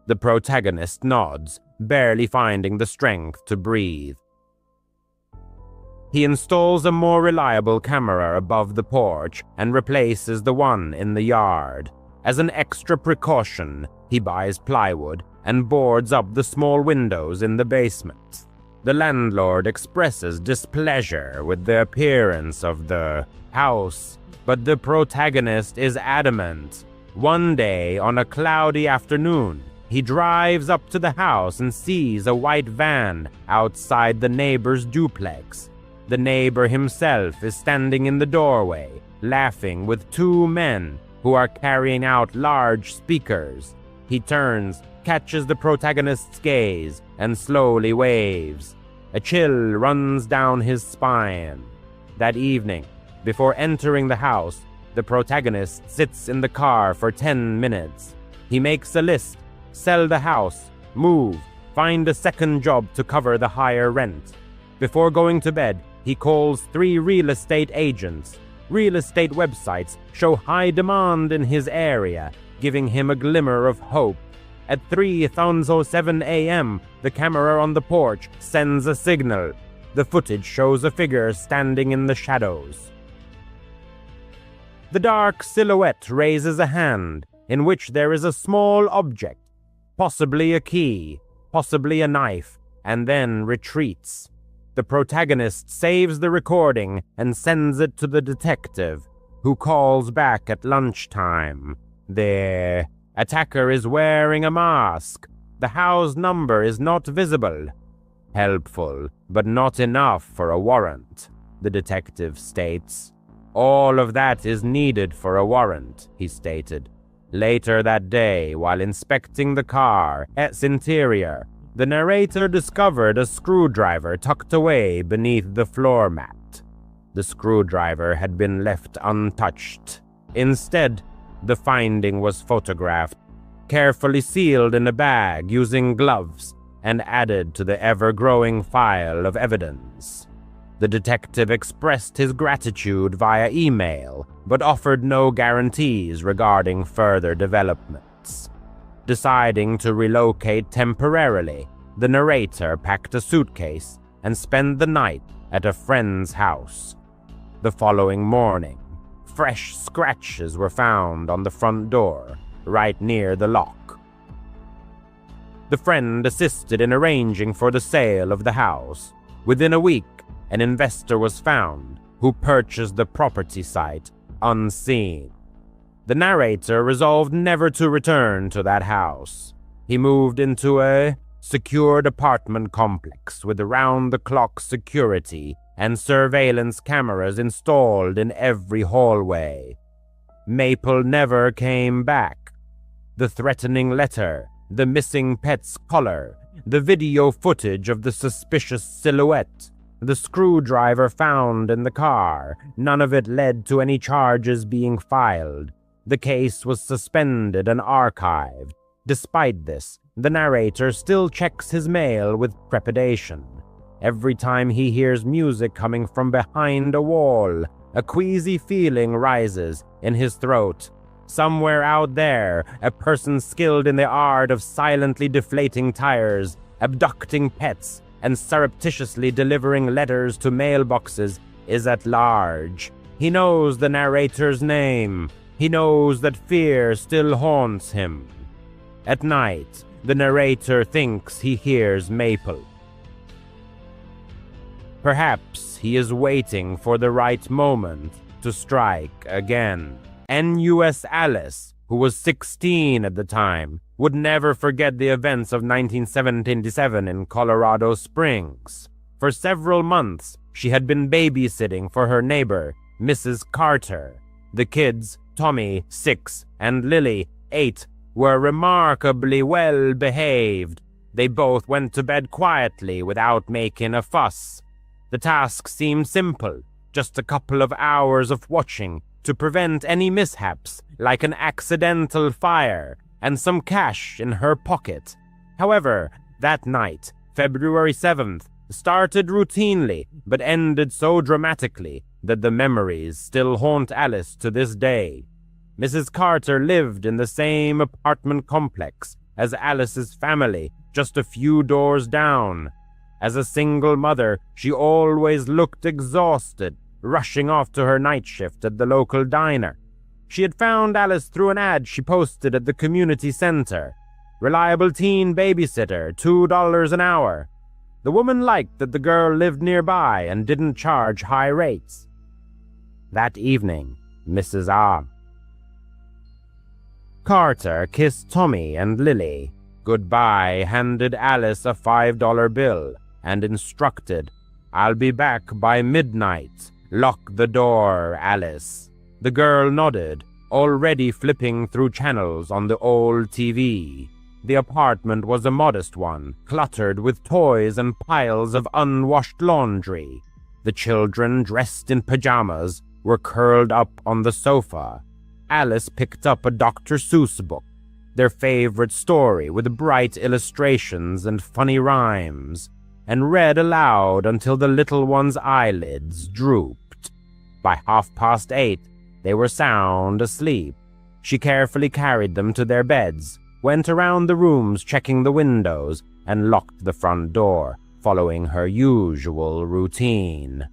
Speaker 3: The protagonist nods, barely finding the strength to breathe. He installs a more reliable camera above the porch and replaces the one in the yard. As an extra precaution, he buys plywood and boards up the small windows in the basement. The landlord expresses displeasure with the appearance of the house, but the protagonist is adamant. One day, on a cloudy afternoon, he drives up to the house and sees a white van outside the neighbor's duplex. The neighbor himself is standing in the doorway, laughing with 2 men who are carrying out large speakers. He turns, catches the protagonist's gaze, and slowly waves. A chill runs down his spine. That evening, before entering the house, the protagonist sits in the car for 10 minutes. He makes a list: sell the house, move, find a second job to cover the higher rent. Before going to bed, he calls 3 real estate agents. Real estate websites show high demand in his area, giving him a glimmer of hope. At 3:07 a.m., the camera on the porch sends a signal. The footage shows a figure standing in the shadows. The dark silhouette raises a hand, in which there is a small object, possibly a key, possibly a knife, and then retreats. The protagonist saves the recording and sends it to the detective, who calls back at lunchtime. The attacker is wearing a mask. The house number is not visible. Helpful, but not enough for a warrant, the detective states. All of that is needed for a warrant, he stated. Later that day, while inspecting the car's interior, the narrator discovered a screwdriver tucked away beneath the floor mat. The screwdriver had been left untouched. Instead, the finding was photographed, carefully sealed in a bag using gloves, and added to the ever-growing file of evidence. The detective expressed his gratitude via email, but offered no guarantees regarding further developments. Deciding to relocate temporarily, the narrator packed a suitcase and spent the night at a friend's house. The following morning, fresh scratches were found on the front door, right near the lock. The friend assisted in arranging for the sale of the house. Within a week, an investor was found who purchased the property site unseen. The narrator resolved never to return to that house. He moved into a secured apartment complex with around-the-clock security and surveillance cameras installed in every hallway. Maple never came back. The threatening letter, the missing pet's collar, the video footage of the suspicious silhouette, the screwdriver found in the car, none of it led to any charges being filed. The case was suspended and archived. Despite this, The narrator still checks his mail with trepidation. Every time he hears music coming from behind a wall, a queasy feeling rises in his throat. Somewhere out there, a person skilled in the art of silently deflating tires, abducting pets, and surreptitiously delivering letters to mailboxes is at large. He knows the narrator's name. He knows that fear still haunts him. At night, the narrator thinks he hears Maple. Perhaps he is waiting for the right moment to strike again. NUS Alice, who was 16 at the time, would never forget the events of 1977 in Colorado Springs. For several months, she had been babysitting for her neighbor, Mrs. Carter. The kids, Tommy, 6, and Lily, 8, were remarkably well behaved. They both went to bed quietly without making a fuss. The task seemed simple, just a couple of hours of watching to prevent any mishaps, like an accidental fire, and some cash in her pocket. However, that night, February 7th, started routinely, but ended so dramatically that the memories still haunt Alice to this day. Mrs. Carter lived in the same apartment complex as Alice's family, just a few doors down. As a single mother, she always looked exhausted, rushing off to her night shift at the local diner. She had found Alice through an ad she posted at the community center. Reliable teen babysitter, $2 an hour. The woman liked that the girl lived nearby and didn't charge high rates. That evening, Mrs. Carter kissed Tommy and Lily. Goodbye handed Alice a $5 bill and instructed, "I'll be back by midnight. Lock the door, Alice." The girl nodded, already flipping through channels on the old TV. The apartment was a modest one, cluttered with toys and piles of unwashed laundry. The children, dressed in pajamas, were curled up on the sofa. Alice picked up a Dr. Seuss book, their favorite story with bright illustrations and funny rhymes, and read aloud until the little one's eyelids drooped. By 8:30, they were sound asleep. She carefully carried them to their beds, went around the rooms checking the windows, and locked the front door, following her usual routine.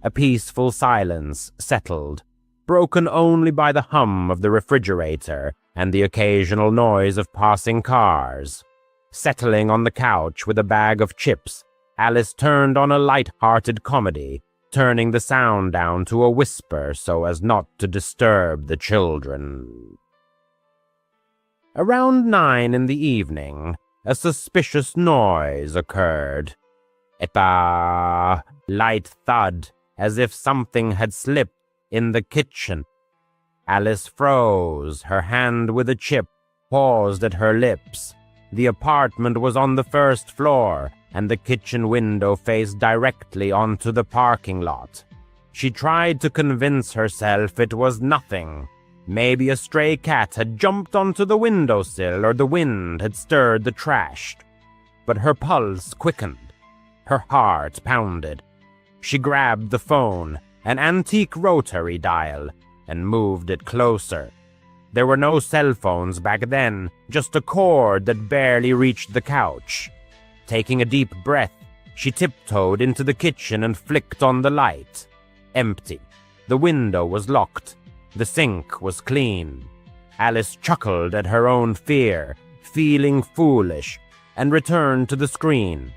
Speaker 3: A peaceful silence settled, broken only by the hum of the refrigerator and the occasional noise of passing cars. Settling on the couch with a bag of chips, Alice turned on a light-hearted comedy, turning the sound down to a whisper so as not to disturb the children. Around 9 in the evening, a suspicious noise occurred. A light thud, as if something had slipped in the kitchen. Alice froze, her hand with a chip paused at her lips. The apartment was on the first floor, and the kitchen window faced directly onto the parking lot. She tried to convince herself it was nothing. Maybe a stray cat had jumped onto the windowsill or the wind had stirred the trash. But her pulse quickened. Her heart pounded. She grabbed the phone, an antique rotary dial, and moved it closer. There were no cell phones back then, just a cord that barely reached the couch. Taking a deep breath, she tiptoed into the kitchen and flicked on the light. Empty. The window was locked. The sink was clean. Alice chuckled at her own fear, feeling foolish, and returned to the screen.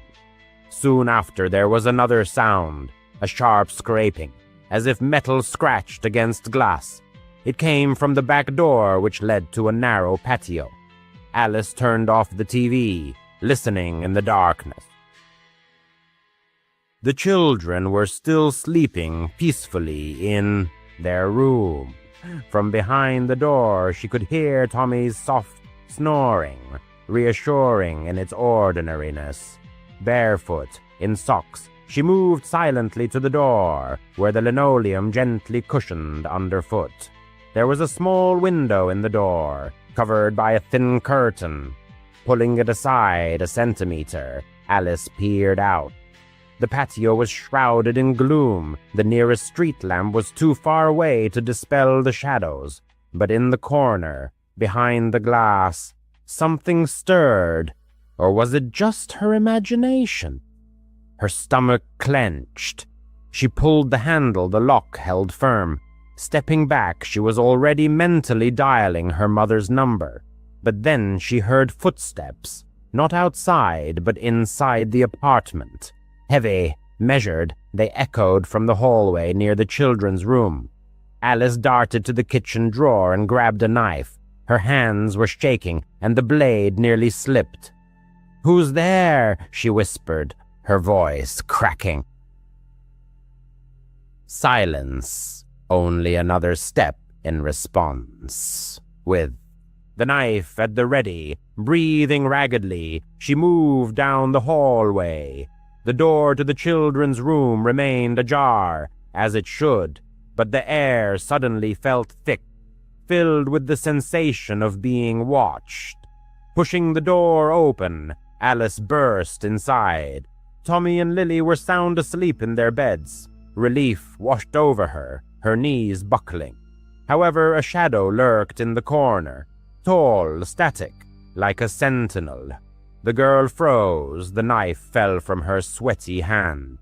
Speaker 3: Soon after, there was another sound, a sharp scraping, as if metal scratched against glass. It came from the back door, which led to a narrow patio. Alice turned off the TV, listening in the darkness. The children were still sleeping peacefully in their room. From behind the door, she could hear Tommy's soft snoring, reassuring in its ordinariness. Barefoot, in socks, she moved silently to the door, where the linoleum gently cushioned underfoot. There was a small window in the door, covered by a thin curtain. Pulling it aside a centimeter, Alice peered out. The patio was shrouded in gloom. The nearest street lamp was too far away to dispel the shadows. But in the corner, behind the glass, something stirred. Or was it just her imagination? Her stomach clenched. She pulled the handle the lock held firm. Stepping back, she was already mentally dialing her mother's number. But then she heard footsteps, not outside, but inside the apartment. Heavy, measured, they echoed from the hallway near the children's room. Alice darted to the kitchen drawer and grabbed a knife. Her hands were shaking, and the blade nearly slipped. "Who's there?" she whispered, her voice cracking. Silence, only another step in response. With the knife at the ready, breathing raggedly, she moved down the hallway. The door to the children's room remained ajar, as it should, but the air suddenly felt thick, filled with the sensation of being watched. Pushing the door open, Alice burst inside. Tommy and Lily were sound asleep in their beds. Relief washed over her, her knees buckling. However, a shadow lurked in the corner, tall, static, like a sentinel. The girl froze. The knife fell from her sweaty hand.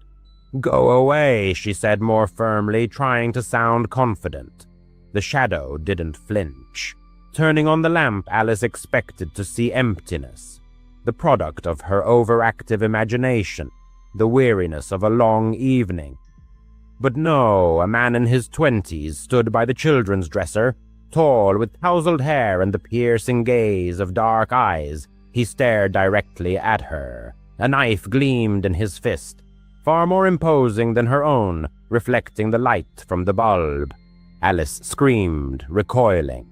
Speaker 3: "Go away," she said more firmly, trying to sound confident. The shadow didn't flinch. Turning on the lamp, Alice expected to see emptiness, the product of her overactive imagination, the weariness of a long evening. But no, a man in his 20s stood by the children's dresser, tall, with tousled hair and the piercing gaze of dark eyes. He stared directly at her. A knife gleamed in his fist, far more imposing than her own, reflecting the light from the bulb. Alice screamed, recoiling.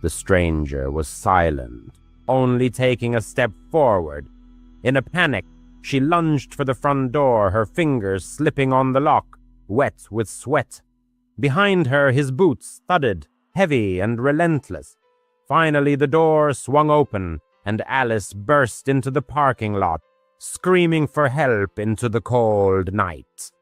Speaker 3: The stranger was silent, only taking a step forward. In a panic, she lunged for the front door, her fingers slipping on the lock, wet with sweat. Behind her, his boots thudded, heavy and relentless. Finally, the door swung open, and Alice burst into the parking lot, screaming for help into the cold night.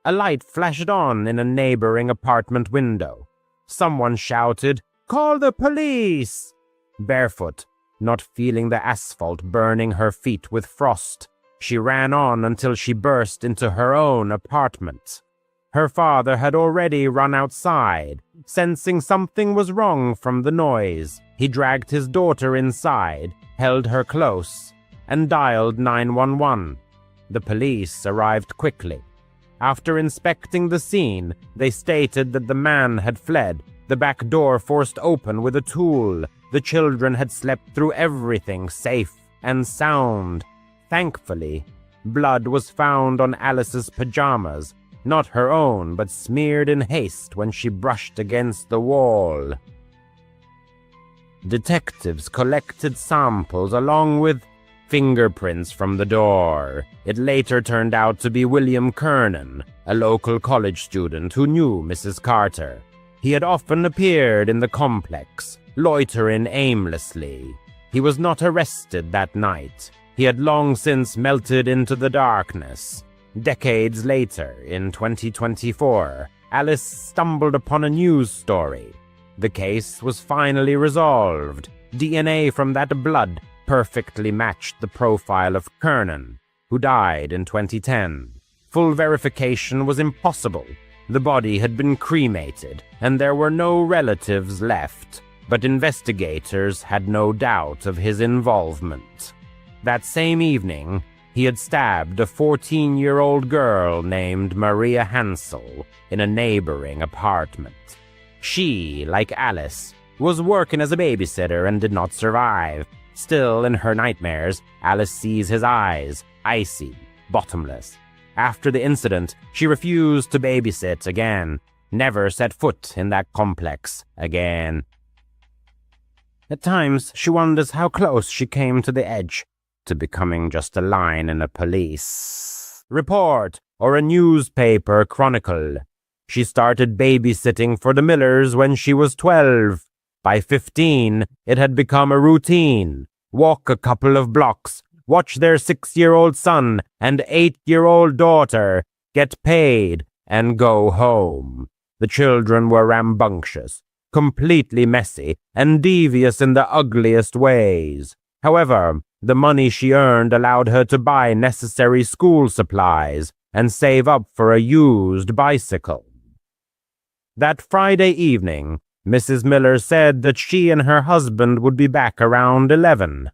Speaker 3: A light flashed on in a neighboring apartment window. Someone shouted, "Call the police!" Barefoot, not feeling the asphalt burning her feet with frost, she ran on until she burst into her own apartment. Her father had already run outside. Sensing something was wrong from the noise, he dragged his daughter inside, held her close, and dialed 911. The police arrived quickly. After inspecting the scene, they stated that the man had fled, the back door forced open with a tool. The children had slept through everything safe and sound. Thankfully, blood was found on Alice's pajamas, not her own, but smeared in haste when she brushed against the wall. Detectives collected samples along with fingerprints from the door. It later turned out to be William Kernan, a local college student who knew Mrs. Carter. He had often appeared in the complex, loitering aimlessly. He was not arrested that night. He had long since melted into the darkness. Decades later, in 2024, Alice stumbled upon a news story. The case was finally resolved. DNA from that blood perfectly matched the profile of Kernan, who died in 2010. Full verification was impossible. The body had been cremated, and there were no relatives left, but investigators had no doubt of his involvement. That same evening, he had stabbed a 14-year-old girl named Maria Hansel in a neighboring apartment. She, like Alice, was working as a babysitter and did not survive. Still, in her nightmares, Alice sees his eyes, icy, bottomless. After the incident, she refused to babysit again, never set foot in that complex again. At times, she wonders how close she came to the edge, to becoming just a line in a police report or a newspaper chronicle. She started babysitting for the Millers when she was 12. By 15, it had become a routine. Walk a couple of blocks, watch their 6-year-old son and 8-year-old daughter get paid, and go home. The children were rambunctious, completely messy, and devious in the ugliest ways. However, the money she earned allowed her to buy necessary school supplies and save up for a used bicycle. That Friday evening, Mrs. Miller said that she and her husband would be back around 11.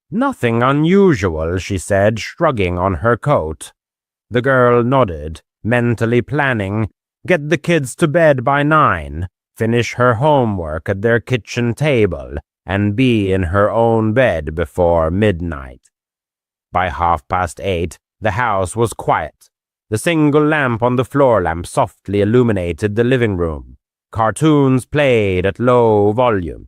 Speaker 3: Nothing unusual, she said, shrugging on her coat. The girl nodded, mentally planning, get the kids to bed by 9, finish her homework at their kitchen table, and be in her own bed before midnight. By 8:30, the house was quiet. The single lamp on the floor lamp softly illuminated the living room. Cartoons played at low volume.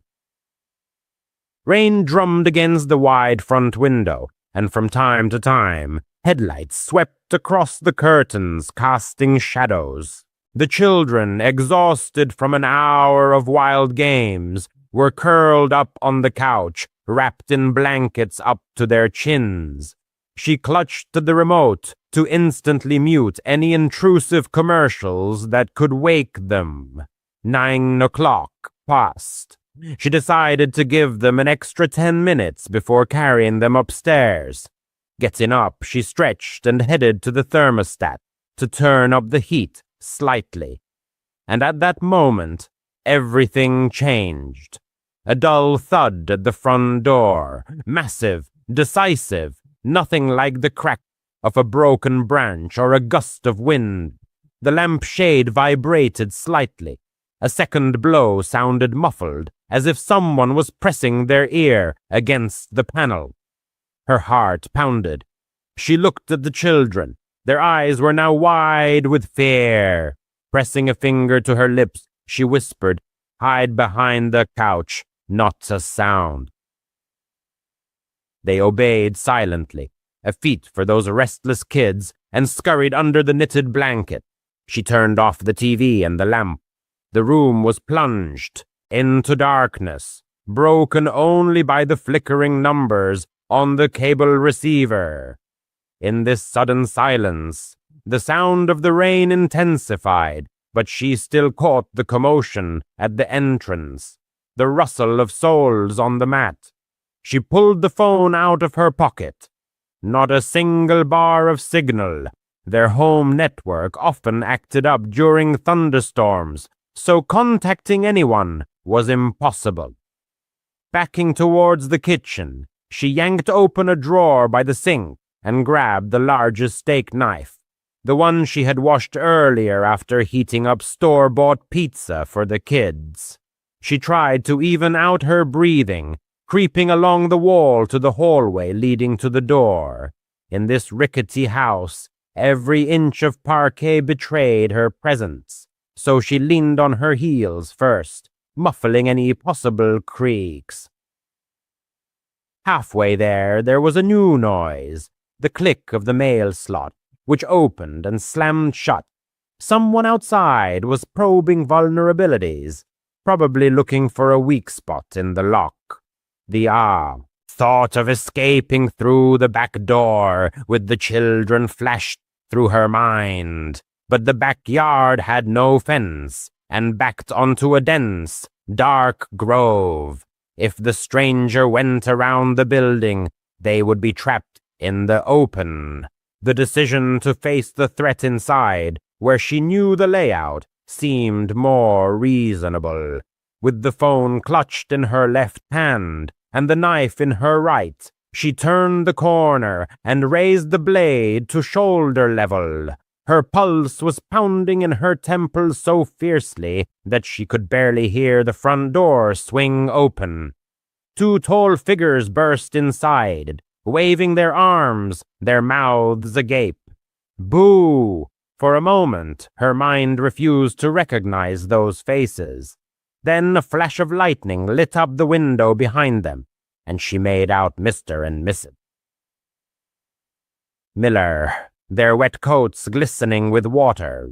Speaker 3: Rain drummed against the wide front window, and from time to time, headlights swept across the curtains, casting shadows. The children, exhausted from an hour of wild games, were curled up on the couch, wrapped in blankets up to their chins. She clutched to the remote to instantly mute any intrusive commercials that could wake them. 9 o'clock passed. She decided to give them an extra 10 minutes before carrying them upstairs. Getting up, she stretched and headed to the thermostat to turn up the heat slightly. And at that moment, everything changed. A dull thud at the front door, massive, decisive, nothing like the crack of a broken branch or a gust of wind. The lampshade vibrated slightly. A second blow sounded muffled, as if someone was pressing their ear against the panel. Her heart pounded. She looked at the children. Their eyes were now wide with fear. Pressing a finger to her lips, she whispered, "Hide behind the couch, not a sound." They obeyed silently, a feat for those restless kids, and scurried under the knitted blanket. She turned off the TV and the lamp. The room was plunged into darkness, broken only by the flickering numbers on the cable receiver. In this sudden silence, the sound of the rain intensified, but she still caught the commotion at the entrance, the rustle of soles on the mat. She pulled the phone out of her pocket. Not a single bar of signal. Their home network often acted up during thunderstorms, so contacting anyone was impossible. Backing towards the kitchen, she yanked open a drawer by the sink and grabbed the largest steak knife, the one she had washed earlier after heating up store-bought pizza for the kids. She tried to even out her breathing, creeping along the wall to the hallway leading to the door. In this rickety house, every inch of parquet betrayed her presence, so she leaned on her heels first, muffling any possible creaks. Halfway there was a new noise, the click of the mail slot, which opened and slammed shut. Someone outside was probing vulnerabilities, probably looking for a weak spot in the lock. The thought of escaping through the back door with the children flashed through her mind. But the backyard had no fence and backed onto a dense, dark grove. If the stranger went around the building, they would be trapped in the open. The decision to face the threat inside, where she knew the layout, seemed more reasonable. With the phone clutched in her left hand and the knife in her right, she turned the corner and raised the blade to shoulder level. Her pulse was pounding in her temples so fiercely that she could barely hear the front door swing open. 2 tall figures burst inside, waving their arms, their mouths agape. Boo! For a moment, her mind refused to recognize those faces. Then a flash of lightning lit up the window behind them, and she made out Mr. and Mrs. Miller, their wet coats glistening with water.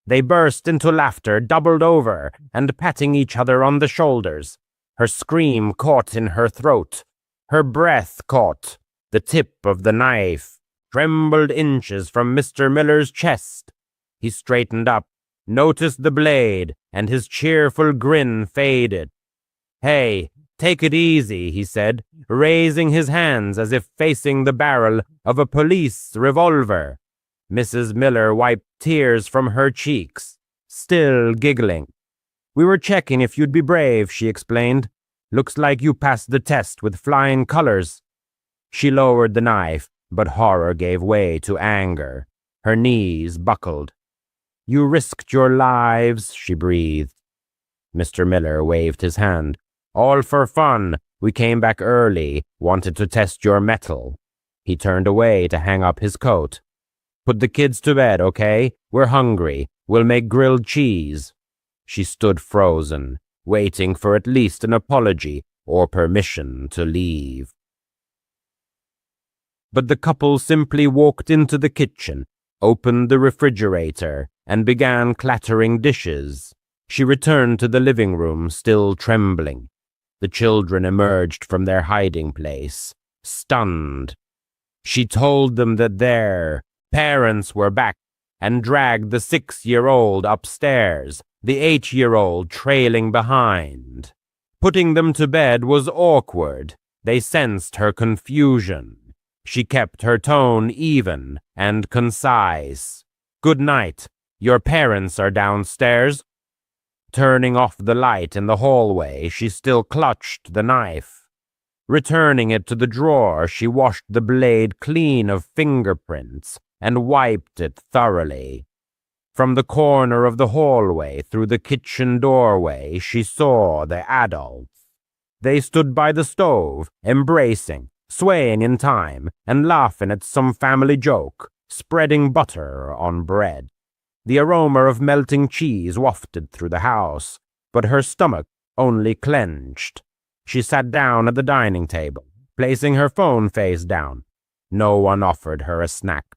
Speaker 3: They burst into laughter, doubled over, and patting each other on the shoulders. Her scream caught in her throat. Her breath caught. The tip of the knife trembled inches from Mr. Miller's chest. He straightened up, noticed the blade, and his cheerful grin faded. "Hey, take it easy," he said, raising his hands as if facing the barrel of a police revolver. Mrs. Miller wiped tears from her cheeks, still giggling. "We were checking if you'd be brave," she explained. "Looks like you passed the test with flying colors." She lowered the knife, but horror gave way to anger. Her knees buckled. "You risked your lives," she breathed. Mr. Miller waved his hand. "All for fun. We came back early, wanted to test your mettle." He turned away to hang up his coat. "Put the kids to bed, okay? We're hungry. We'll make grilled cheese." She stood frozen, waiting for at least an apology or permission to leave. But the couple simply walked into the kitchen, opened the refrigerator, and began clattering dishes. She returned to the living room, still trembling. The children emerged from their hiding place, stunned. She told them that their parents were back and dragged the 6-year-old upstairs, the 8-year-old trailing behind. Putting them to bed was awkward. They sensed her confusion. She kept her tone even and concise. "Good night. Your parents are downstairs." Turning off the light in the hallway, she still clutched the knife. Returning it to the drawer, she washed the blade clean of fingerprints and wiped it thoroughly. From the corner of the hallway through the kitchen doorway, she saw the adults. They stood by the stove, embracing, swaying in time, and laughing at some family joke, spreading butter on bread. The aroma of melting cheese wafted through the house, but her stomach only clenched. She sat down at the dining table, placing her phone face down. No one offered her a snack.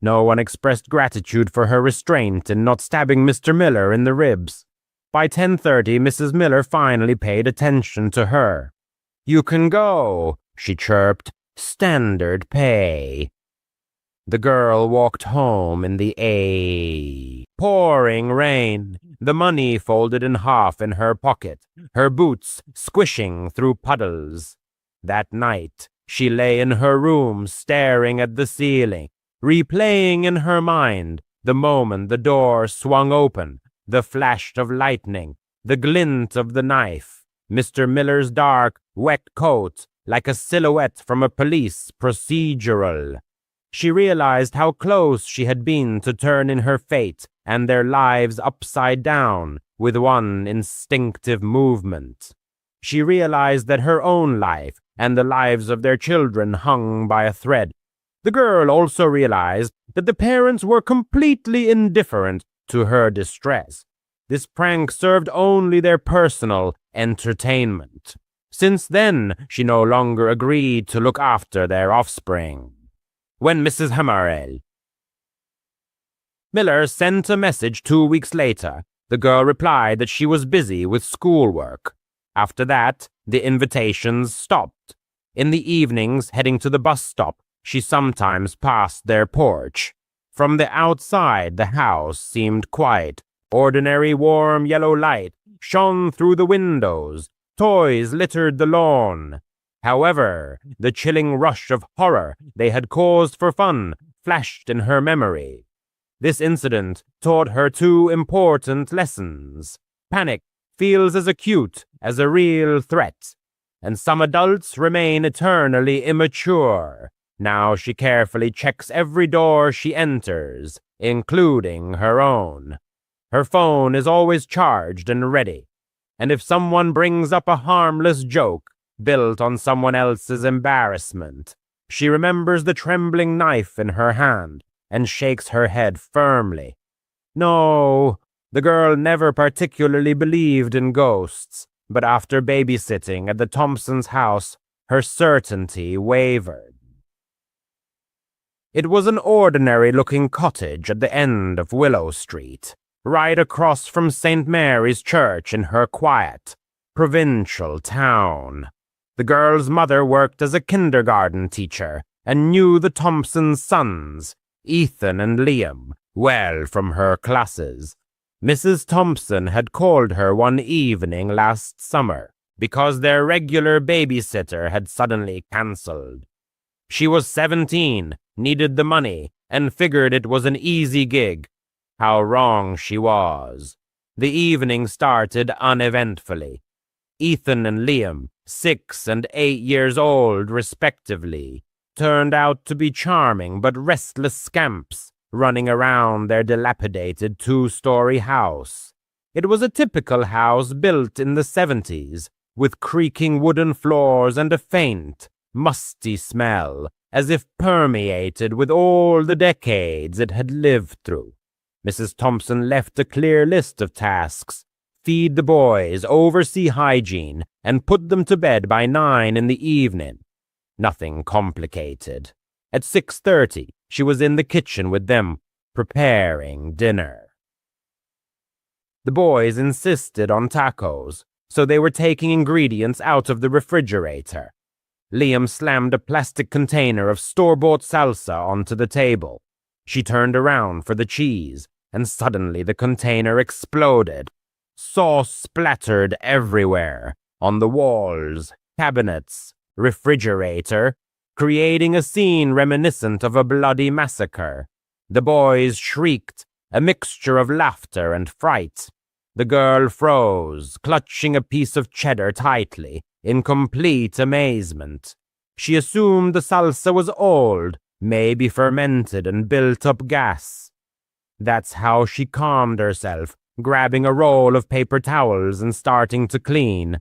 Speaker 3: No one expressed gratitude for her restraint in not stabbing Mr. Miller in the ribs. By 10:30, Mrs. Miller finally paid attention to her. "You can go," she chirped. "Standard pay." The girl walked home in the pouring rain, the money folded in half in her pocket, her boots squishing through puddles. That night, she lay in her room staring at the ceiling, replaying in her mind the moment the door swung open, the flash of lightning, the glint of the knife, Mr. Miller's dark, wet coat like a silhouette from a police procedural. She realized how close she had been to turning her fate and their lives upside down with one instinctive movement. She realized that her own life and the lives of their children hung by a thread. The girl also realized that the parents were completely indifferent to her distress. This prank served only their personal entertainment. Since then, she no longer agreed to look after their offspring. When Mrs. Miller sent a message 2 weeks later, the girl replied that she was busy with schoolwork. After that, the invitations stopped. In the evenings, heading to the bus stop, she sometimes passed their porch. From the outside, the house seemed quiet. Ordinary warm yellow light shone through the windows. Toys littered the lawn. However, the chilling rush of horror they had caused for fun flashed in her memory. This incident taught her 2 important lessons. Panic feels as acute as a real threat, and some adults remain eternally immature. Now she carefully checks every door she enters, including her own. Her phone is always charged and ready, and if someone brings up a harmless joke built on someone else's embarrassment, she remembers the trembling knife in her hand and shakes her head firmly. No, the girl never particularly believed in ghosts, but after babysitting at the Thompsons' house, her certainty wavered. It was an ordinary-looking cottage at the end of Willow Street. right across from St. Mary's Church in her quiet, provincial town. The girl's mother worked as a kindergarten teacher and knew the Thompsons' sons, Ethan and Liam, well from her classes. Mrs. Thompson had called her one evening last summer because their regular babysitter had suddenly cancelled. She was 17, needed the money, and figured it was an easy gig. How wrong she was. The evening started uneventfully. Ethan and Liam, 6 and 8 years old respectively, turned out to be charming but restless scamps running around their dilapidated 2-story house. It was a typical house built in the 70s, with creaking wooden floors and a faint, musty smell, as if permeated with all the decades it had lived through. Mrs. Thompson left a clear list of tasks: feed the boys, oversee hygiene, and put them to bed by 9 in the evening. Nothing complicated. At 6:30, she was in the kitchen with them, preparing dinner. The boys insisted on tacos, so they were taking ingredients out of the refrigerator. Liam slammed a plastic container of store-bought salsa onto the table. She turned around for the cheese, and suddenly the container exploded. Sauce splattered everywhere, on the walls, cabinets, refrigerator, creating a scene reminiscent of a bloody massacre. The boys shrieked, a mixture of laughter and fright. The girl froze, clutching a piece of cheddar tightly, in complete amazement. She assumed the salsa was old, maybe fermented and built up gas. That's how she calmed herself, grabbing a roll of paper towels and starting to clean.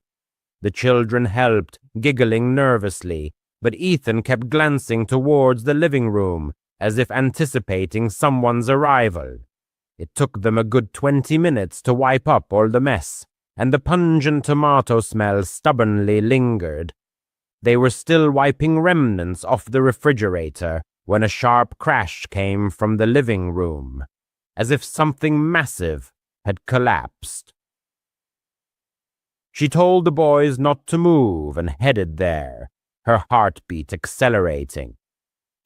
Speaker 3: The children helped, giggling nervously, but Ethan kept glancing towards the living room, as if anticipating someone's arrival. It took them a good 20 minutes to wipe up all the mess, and the pungent tomato smell stubbornly lingered. They were still wiping remnants off the refrigerator when a sharp crash came from the living room, as if something massive had collapsed. She told the boys not to move and headed there, her heartbeat accelerating.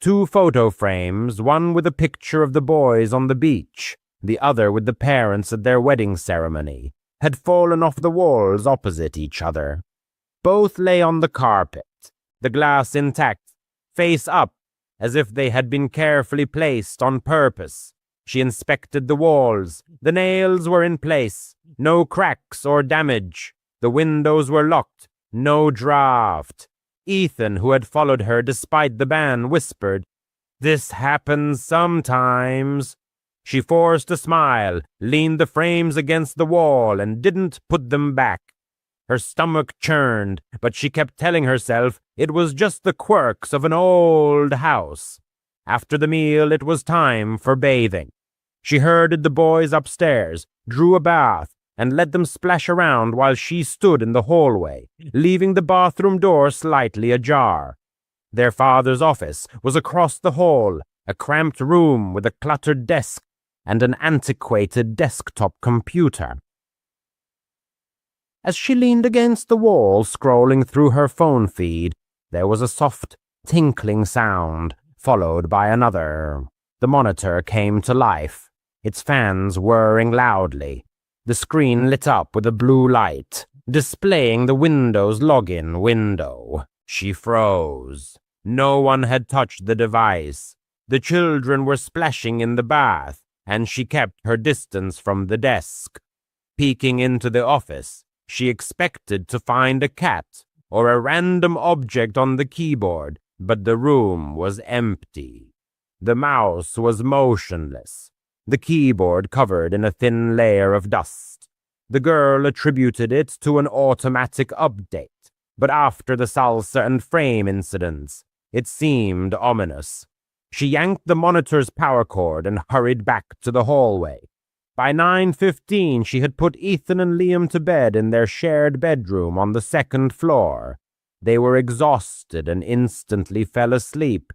Speaker 3: 2 photo frames, one with a picture of the boys on the beach, the other with the parents at their wedding ceremony, had fallen off the walls opposite each other. Both lay on the carpet, the glass intact, face up, as if they had been carefully placed on purpose. She inspected the walls. The nails were in place, no cracks or damage. The windows were locked, no draft. Ethan, who had followed her despite the ban, whispered, "This happens sometimes." She forced a smile, leaned the frames against the wall, and didn't put them back. Her stomach churned, but she kept telling herself it was just the quirks of an old house. After the meal, it was time for bathing. She herded the boys upstairs, drew a bath, and let them splash around while she stood in the hallway, leaving the bathroom door slightly ajar. Their father's office was across the hall, a cramped room with a cluttered desk and an antiquated desktop computer. As she leaned against the wall, scrolling through her phone feed, there was a soft, tinkling sound, followed by another. The monitor came to life, its fans whirring loudly. The screen lit up with a blue light, displaying the Windows login window. She froze. No one had touched the device. The children were splashing in the bath, and she kept her distance from the desk. Peeking into the office, she expected to find a cat or a random object on the keyboard, but the room was empty. The mouse was motionless, the keyboard covered in a thin layer of dust. The girl attributed it to an automatic update, but after the salsa and frame incidents, it seemed ominous. She yanked the monitor's power cord and hurried back to the hallway. By 9:15, she had put Ethan and Liam to bed in their shared bedroom on the 2nd floor. They were exhausted and instantly fell asleep,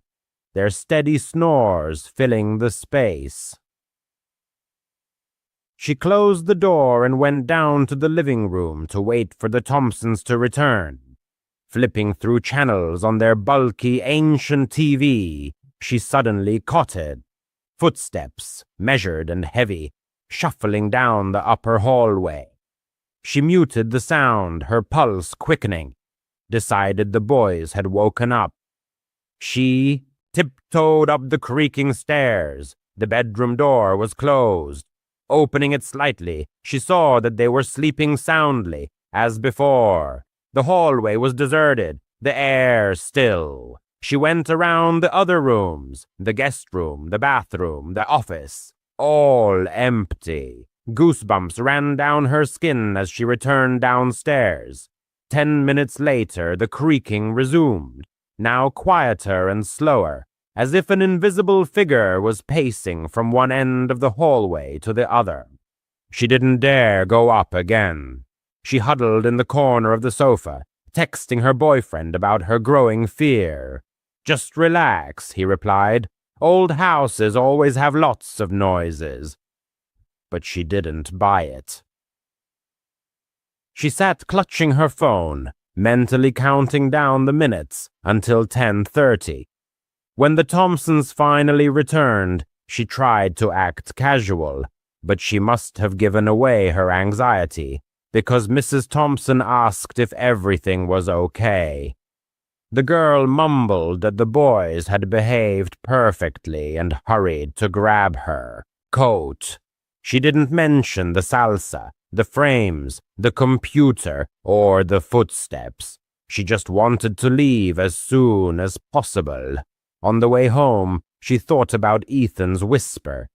Speaker 3: their steady snores filling the space. She closed the door and went down to the living room to wait for the Thompsons to return. Flipping through channels on their bulky, ancient TV, she suddenly caught it. Footsteps, measured and heavy, shuffling down the upper hallway. She muted the sound, her pulse quickening, decided the boys had woken up. She tiptoed up the creaking stairs. The bedroom door was closed. Opening it slightly, she saw that they were sleeping soundly, as before. The hallway was deserted, the air still. She went around the other rooms, the guest room, the bathroom, the office, all empty. Goosebumps ran down her skin as she returned downstairs. 10 minutes later, the creaking resumed, now quieter and slower, as if an invisible figure was pacing from one end of the hallway to the other. She didn't dare go up again. She huddled in the corner of the sofa, texting her boyfriend about her growing fear. "Just relax," he replied. "Old houses always have lots of noises." But she didn't buy it. She sat clutching her phone, mentally counting down the minutes until 10:30. When the Thompsons finally returned, she tried to act casual, but she must have given away her anxiety, because Mrs. Thompson asked if everything was okay. The girl mumbled that the boys had behaved perfectly and hurried to grab her coat. She didn't mention the salsa, the frames, the computer, or the footsteps. She just wanted to leave as soon as possible. On the way home, she thought about Ethan's whisper.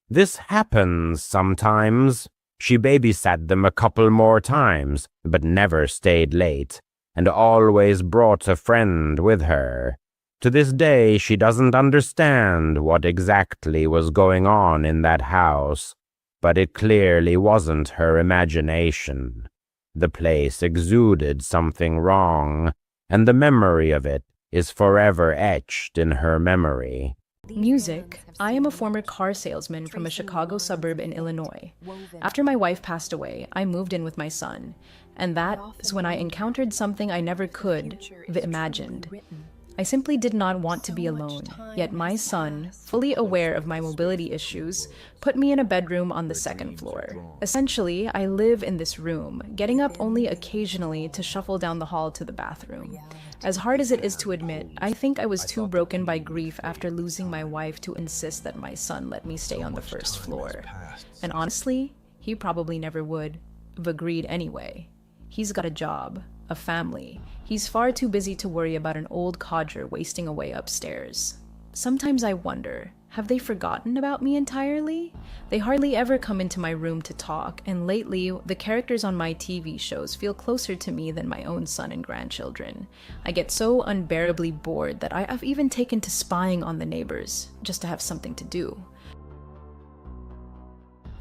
Speaker 3: This happens sometimes. She babysat them a couple more times, but never stayed late, and always brought a friend with her. To this day, she doesn't understand what exactly was going on in that house, but it clearly wasn't her imagination. The place exuded something wrong, and the memory of it is forever etched in her memory.
Speaker 1: Music. I am a former car salesman from a Chicago suburb in Illinois. After my wife passed away, I moved in with my son, and that is when I encountered something I never could have imagined. I simply did not want to be alone, yet my son, fully aware of my mobility issues, put me in a bedroom on the second floor. Essentially, I live in this room, getting up only occasionally to shuffle down the hall to the bathroom. As hard as it is to admit, I think I was too broken by grief after losing my wife to insist that my son let me stay on the first floor. And honestly, he probably never would have agreed anyway. He's got a job, a family. He's far too busy to worry about an old codger wasting away upstairs. Sometimes I wonder, have they forgotten about me entirely? They hardly ever come into my room to talk, and lately, the characters on my TV shows feel closer to me than my own son and grandchildren. I get so unbearably bored that I have even taken to spying on the neighbors, just to have something to do.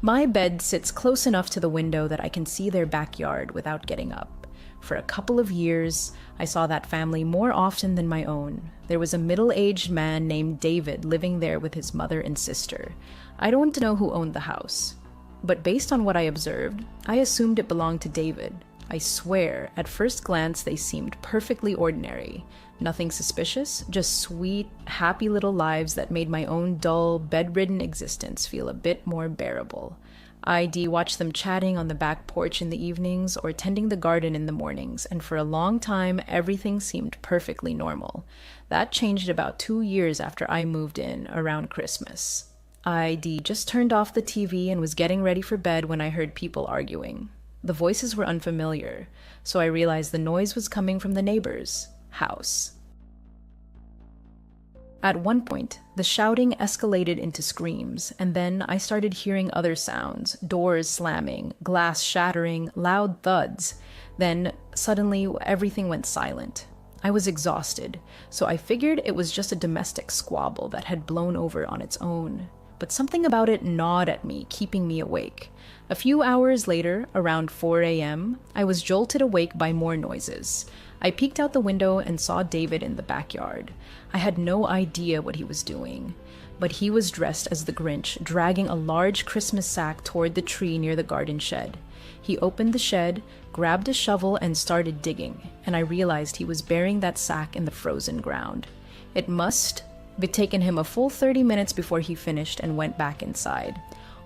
Speaker 1: My bed sits close enough to the window that I can see their backyard without getting up. For a couple of years, I saw that family more often than my own. There was a middle-aged man named David living there with his mother and sister. I don't know who owned the house, but based on what I observed, I assumed it belonged to David. I swear, at first glance, they seemed perfectly ordinary. Nothing suspicious, just sweet, happy little lives that made my own dull, bedridden existence feel a bit more bearable. I'd watch them chatting on the back porch in the evenings or tending the garden in the mornings, and for a long time, everything seemed perfectly normal. That changed about 2 years after I moved in, around Christmas. I'd just turned off the TV and was getting ready for bed when I heard people arguing. The voices were unfamiliar, so I realized the noise was coming from the neighbor's house. At one point, the shouting escalated into screams, and then I started hearing other sounds, doors slamming, glass shattering, loud thuds. Then, suddenly, everything went silent. I was exhausted, so I figured it was just a domestic squabble that had blown over on its own. But something about it gnawed at me, keeping me awake. A few hours later, around 4 a.m., I was jolted awake by more noises. I peeked out the window and saw David in the backyard. I had no idea what he was doing, but he was dressed as the Grinch, dragging a large Christmas sack toward the tree near the garden shed. He opened the shed, grabbed a shovel, and started digging, and I realized he was burying that sack in the frozen ground. It must have taken him a full 30 minutes before he finished and went back inside.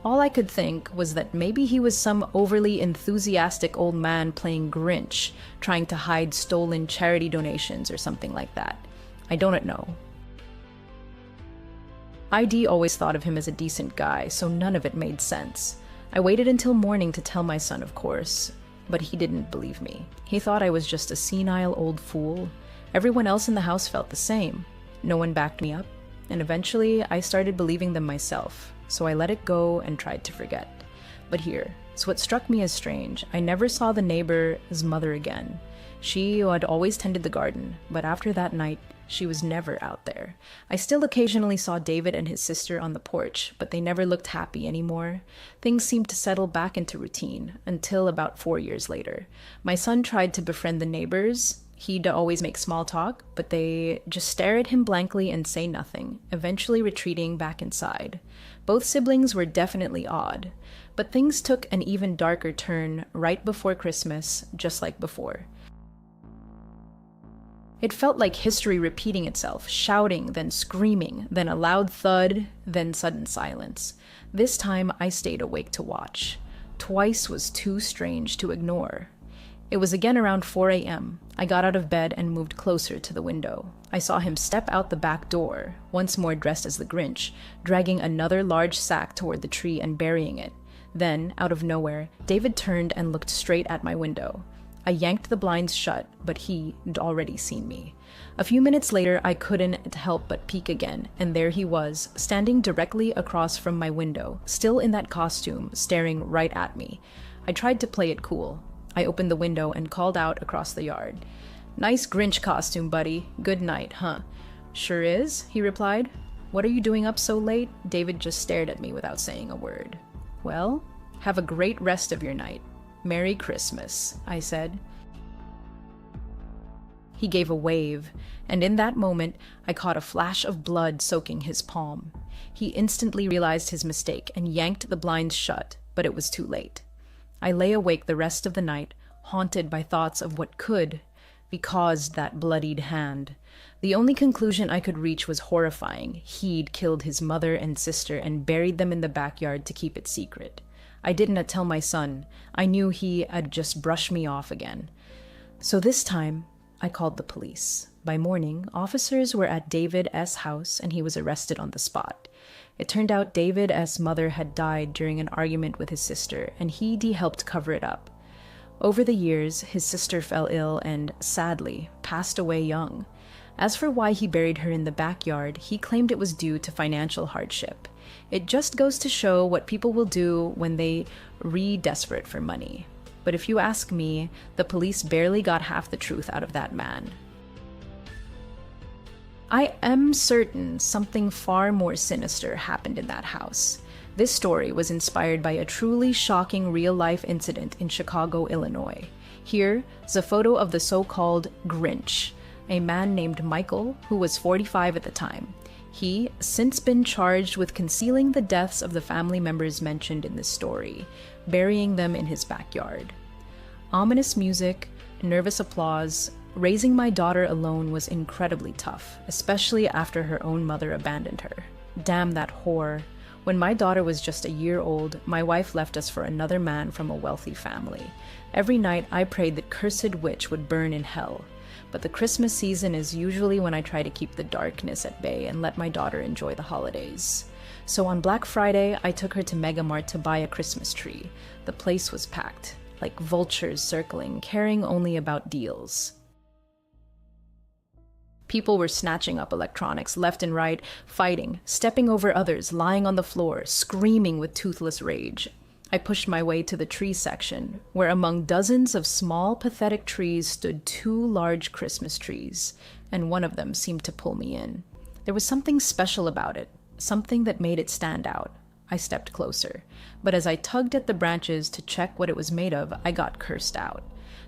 Speaker 1: All I could think was that maybe he was some overly enthusiastic old man playing Grinch, trying to hide stolen charity donations or something like that. I don't know. ID always thought of him as a decent guy, so none of it made sense. I waited until morning to tell my son, of course, but he didn't believe me. He thought I was just a senile old fool. Everyone else in the house felt the same. No one backed me up, and eventually I started believing them myself, so I let it go and tried to forget. But here's what struck me as strange. I never saw the neighbor's mother again. She had always tended the garden, but after that night, she was never out there. I still occasionally saw David and his sister on the porch, but they never looked happy anymore. Things seemed to settle back into routine, until about 4 years later. My son tried to befriend the neighbors. He'd always make small talk, but they just stare at him blankly and say nothing, eventually retreating back inside. Both siblings were definitely odd, but things took an even darker turn right before Christmas, just like before. It felt like history repeating itself, shouting, then screaming, then a loud thud, then sudden silence. This time, I stayed awake to watch. Twice was too strange to ignore. It was again around 4 a.m. I got out of bed and moved closer to the window. I saw him step out the back door, once more dressed as the Grinch, dragging another large sack toward the tree and burying it. Then, out of nowhere, David turned and looked straight at my window. I yanked the blinds shut, but he'd already seen me. A few minutes later, I couldn't help but peek again, and there he was, standing directly across from my window, still in that costume, staring right at me. I tried to play it cool. I opened the window and called out across the yard. "Nice Grinch costume, buddy. Good night, huh?" "Sure is," he replied. "What are you doing up so late?" David just stared at me without saying a word. "Well, have a great rest of your night. Merry Christmas," I said. He gave a wave, and in that moment, I caught a flash of blood soaking his palm. He instantly realized his mistake and yanked the blinds shut, but it was too late. I lay awake the rest of the night, haunted by thoughts of what could be caused that bloodied hand. The only conclusion I could reach was horrifying. He'd killed his mother and sister and buried them in the backyard to keep it secret. I didn't tell my son. I knew he had just brushed me off again. So this time, I called the police. By morning, officers were at David S.'s house and he was arrested on the spot. It turned out David S.'s mother had died during an argument with his sister, and he helped cover it up. Over the years, his sister fell ill and, sadly, passed away young. As for why he buried her in the backyard, he claimed it was due to financial hardship. It just goes to show what people will do when they desperate for money. But if you ask me, the police barely got half the truth out of that man. I am certain something far more sinister happened in that house. This story was inspired by a truly shocking real-life incident in Chicago, Illinois. Here's a photo of the so-called Grinch, a man named Michael who was 45 at the time. He since been charged with concealing the deaths of the family members mentioned in this story, burying them in his backyard. Ominous music, nervous applause. Raising my daughter alone was incredibly tough, especially after her own mother abandoned her. Damn that whore. When my daughter was just a year old, my wife left us for another man from a wealthy family. Every night I prayed that cursed witch would burn in hell. But the Christmas season is usually when I try to keep the darkness at bay and let my daughter enjoy the holidays. So on Black Friday, I took her to Mega Mart to buy a Christmas tree. The place was packed, like vultures circling, caring only about deals. People were snatching up electronics left and right, fighting, stepping over others, lying on the floor, screaming with toothless rage. I pushed my way to the tree section, where among dozens of small, pathetic trees stood 2 large Christmas trees, and one of them seemed to pull me in. There was something special about it, something that made it stand out. I stepped closer, but as I tugged at the branches to check what it was made of, I got cursed out.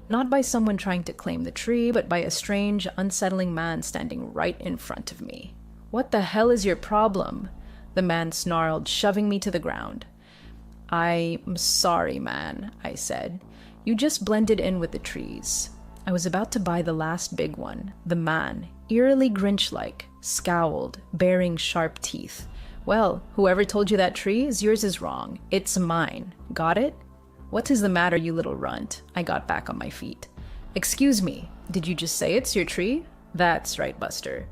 Speaker 1: Not by someone trying to claim the tree, but by a strange, unsettling man standing right in front of me. "What the hell is your problem?" the man snarled, shoving me to the ground. "I'm sorry, man," I said. "You just blended in with the trees." I was about to buy the last big one. The man, eerily Grinch-like, scowled, baring sharp teeth. "Well, whoever told you that tree is yours is wrong. It's mine. Got it?" "What is the matter, you little runt?" I got back on my feet. "Excuse me, did you just say it's your tree?" "That's right, Buster.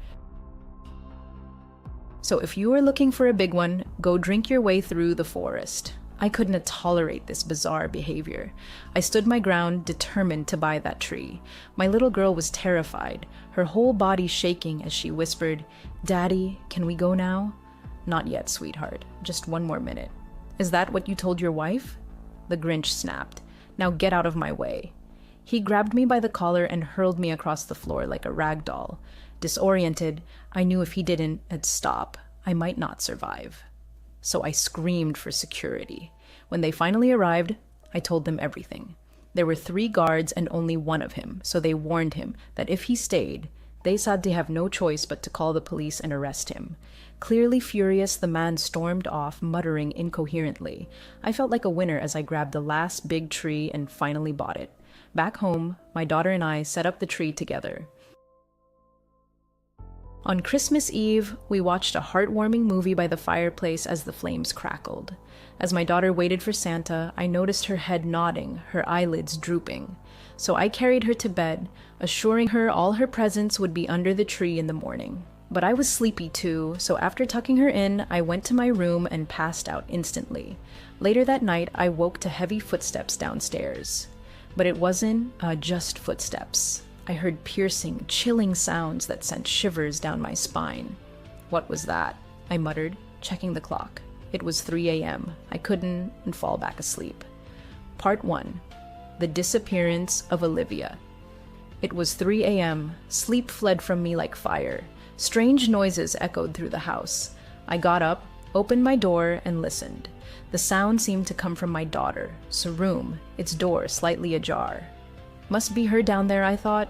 Speaker 1: So if you are looking for a big one, go drink your way through the forest." I couldn't tolerate this bizarre behavior. I stood my ground, determined to buy that tree. My little girl was terrified, her whole body shaking as she whispered, "Daddy, can we go now?" "Not yet, sweetheart. Just one more minute." "Is that what you told your wife?" The Grinch snapped. "Now get out of my way." He grabbed me by the collar and hurled me across the floor like a rag doll. Disoriented, I knew if he didn't stop, I might not survive. So I screamed for security. When they finally arrived, I told them everything. There were 3 guards and only one of him, so they warned him that if he stayed, they said they have no choice but to call the police and arrest him. Clearly furious, the man stormed off, muttering incoherently. I felt like a winner as I grabbed the last big tree and finally bought it. Back home, my daughter and I set up the tree together. On Christmas Eve, we watched a heartwarming movie by the fireplace as the flames crackled. As my daughter waited for Santa, I noticed her head nodding, her eyelids drooping. So I carried her to bed, assuring her all her presents would be under the tree in the morning. But I was sleepy too, so after tucking her in, I went to my room and passed out instantly. Later that night, I woke to heavy footsteps downstairs. But it wasn't just footsteps. I heard piercing, chilling sounds that sent shivers down my spine. "What was that?" I muttered, checking the clock. It was 3 a.m. I couldn't fall back asleep. Part 1. The Disappearance of Olivia. It was 3 a.m. Sleep fled from me like fire. Strange noises echoed through the house. I got up, opened my door, and listened. The sound seemed to come from my daughter's room, its door slightly ajar. Must be her down there, I thought.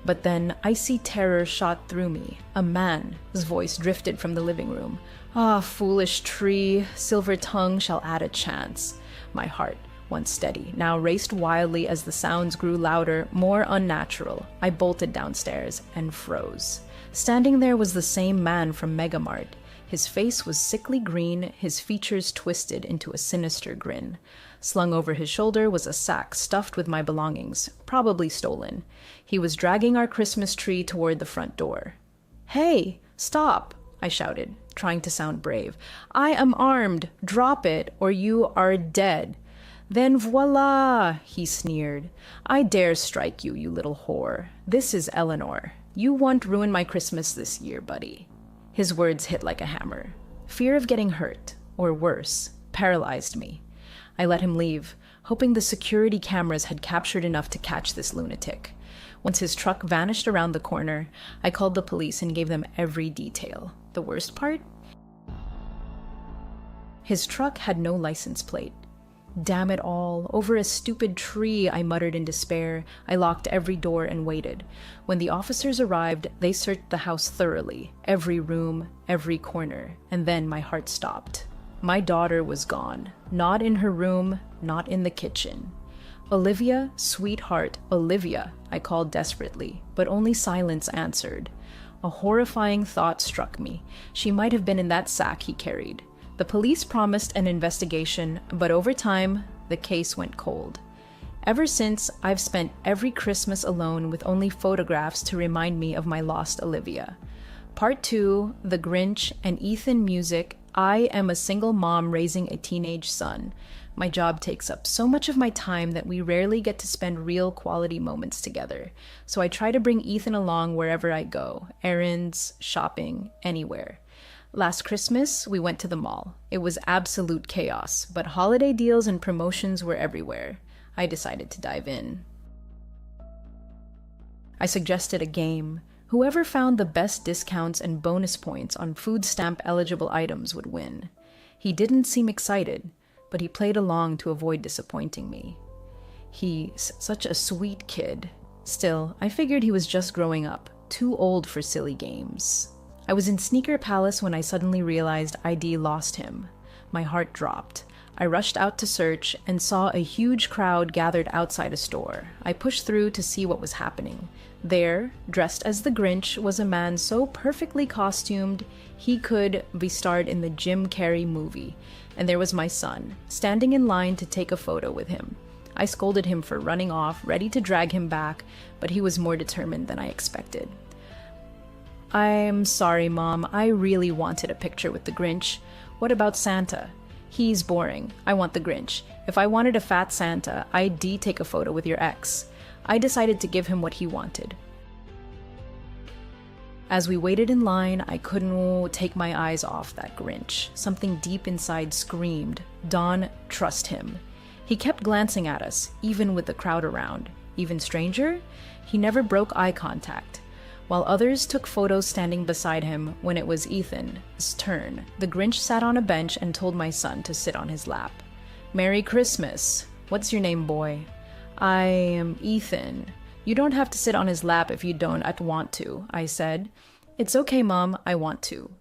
Speaker 1: But then icy terror shot through me. A man's voice drifted from the living room. "Ah, foolish tree, silver tongue shall add a chance." My heart, once steady, now raced wildly as the sounds grew louder, more unnatural. I bolted downstairs and froze. Standing there was the same man from Megamart. His face was sickly green, his features twisted into a sinister grin. Slung over his shoulder was a sack stuffed with my belongings, probably stolen. He was dragging our Christmas tree toward the front door. "Hey, stop!" I shouted, trying to sound brave. "I am armed. Drop it, or you are dead." "Then voila!" he sneered. "I dare strike you, you little whore. This is Eleanor. You won't ruin my Christmas this year, buddy." His words hit like a hammer. Fear of getting hurt, or worse, paralyzed me. I let him leave, hoping the security cameras had captured enough to catch this lunatic. Once his truck vanished around the corner, I called the police and gave them every detail. The worst part? His truck had no license plate. "Damn it all, over a stupid tree," I muttered in despair. I locked every door and waited. When the officers arrived, they searched the house thoroughly, every room, every corner, and then my heart stopped. My daughter was gone. Not in her room, not in the kitchen. "Olivia, sweetheart, Olivia," I called desperately, but only silence answered. A horrifying thought struck me. She might have been in that sack he carried. The police promised an investigation, but over time, the case went cold. Ever since, I've spent every Christmas alone with only photographs to remind me of my lost Olivia. Part 2, The Grinch and Ethan music. I am a single mom raising a teenage son. My job takes up so much of my time that we rarely get to spend real quality moments together. So I try to bring Ethan along wherever I go, errands, shopping, anywhere. Last Christmas, we went to the mall. It was absolute chaos, but holiday deals and promotions were everywhere. I decided to dive in. I suggested a game. Whoever found the best discounts and bonus points on food stamp eligible items would win. He didn't seem excited, but he played along to avoid disappointing me. He's such a sweet kid. Still, I figured he was just growing up, too old for silly games. I was in Sneaker Palace when I suddenly realized I'd lost him. My heart dropped. I rushed out to search and saw a huge crowd gathered outside a store. I pushed through to see what was happening. There, dressed as the Grinch, was a man so perfectly costumed he could be starred in the Jim Carrey movie. And there was my son, standing in line to take a photo with him. I scolded him for running off, ready to drag him back, but he was more determined than I expected. "I'm sorry, Mom. I really wanted a picture with the Grinch. What about Santa? He's boring. I want the Grinch. If I wanted a fat Santa, I'd take a photo with your ex." I decided to give him what he wanted. As we waited in line, I couldn't take my eyes off that Grinch. Something deep inside screamed, "Don, trust him." He kept glancing at us, even with the crowd around. Even stranger? He never broke eye contact. While others took photos standing beside him, when it was Ethan's turn, the Grinch sat on a bench and told my son to sit on his lap. "Merry Christmas. What's your name, boy?" "I am Ethan." "You don't have to sit on his lap if you don't want to," I said. "It's okay, Mom, I want to."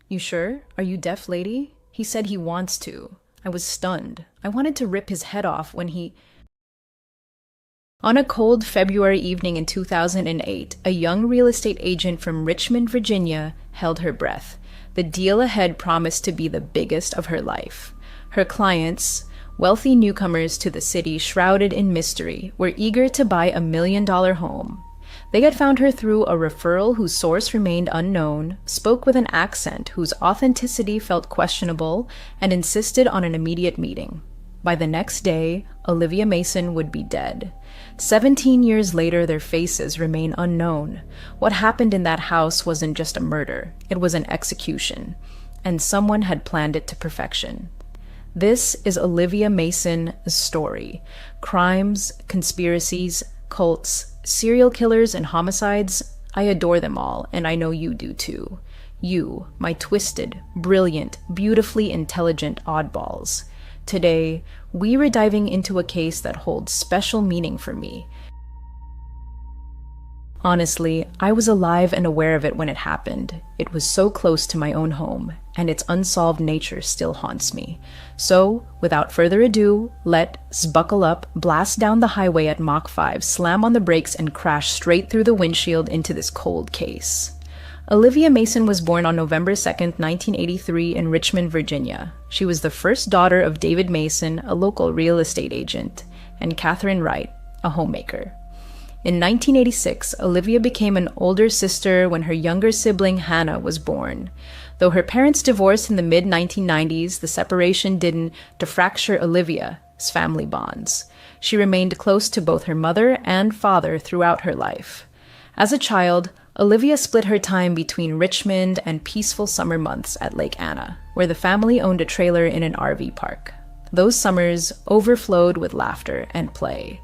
Speaker 1: "You sure? Are you deaf, lady?" He said he wants to. I was stunned. I wanted to rip his head off when he... On a cold February evening in 2008, a young real estate agent from Richmond, Virginia, held her breath. The deal ahead promised to be the biggest of her life. Her clients, wealthy newcomers to the city shrouded in mystery, were eager to buy a $1 million home. They had found her through a referral whose source remained unknown, spoke with an accent whose authenticity felt questionable, and insisted on an immediate meeting. By the next day, Olivia Mason would be dead. 17 years later, their faces remain unknown. What happened in that house wasn't just a murder, it was an execution, and someone had planned it to perfection. This is Olivia Mason's story. Crimes, conspiracies, cults, serial killers, and homicides. I adore them all, and I know you do too. You, my twisted, brilliant, beautifully intelligent oddballs. Today, we're diving into a case that holds special meaning for me. Honestly, I was alive and aware of it when it happened. It was so close to my own home, and its unsolved nature still haunts me. So, without further ado, let's buckle up, blast down the highway at Mach 5, slam on the brakes, and crash straight through the windshield into this cold case. Olivia Mason was born on November 2nd, 1983 in Richmond, Virginia. She was the first daughter of David Mason, a local real estate agent, and Catherine Wright, a homemaker. In 1986, Olivia became an older sister when her younger sibling Hannah was born. Though her parents divorced in the mid-1990s, the separation didn't fracture Olivia's family bonds. She remained close to both her mother and father throughout her life. As a child, Olivia split her time between Richmond and peaceful summer months at Lake Anna, where the family owned a trailer in an RV park. Those summers overflowed with laughter and play.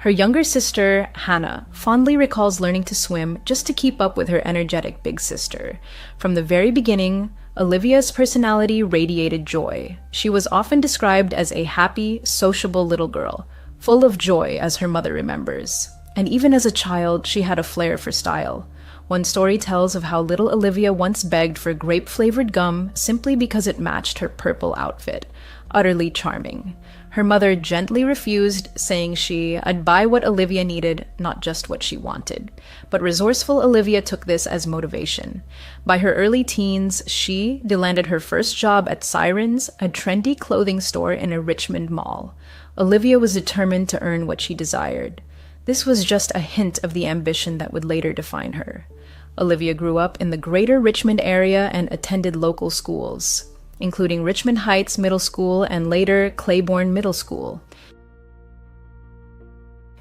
Speaker 1: Her younger sister, Hannah, fondly recalls learning to swim just to keep up with her energetic big sister. From the very beginning, Olivia's personality radiated joy. She was often described as a happy, sociable little girl, full of joy as her mother remembers. And even as a child, she had a flair for style. One story tells of how little Olivia once begged for grape-flavored gum simply because it matched her purple outfit. Utterly charming. Her mother gently refused, saying I'd buy what Olivia needed, not just what she wanted. But resourceful Olivia took this as motivation. By her early teens, she landed her first job at Sirens, a trendy clothing store in a Richmond mall. Olivia was determined to earn what she desired. This was just a hint of the ambition that would later define her. Olivia grew up in the greater Richmond area and attended local schools, including Richmond Heights Middle School and later Claiborne Middle School.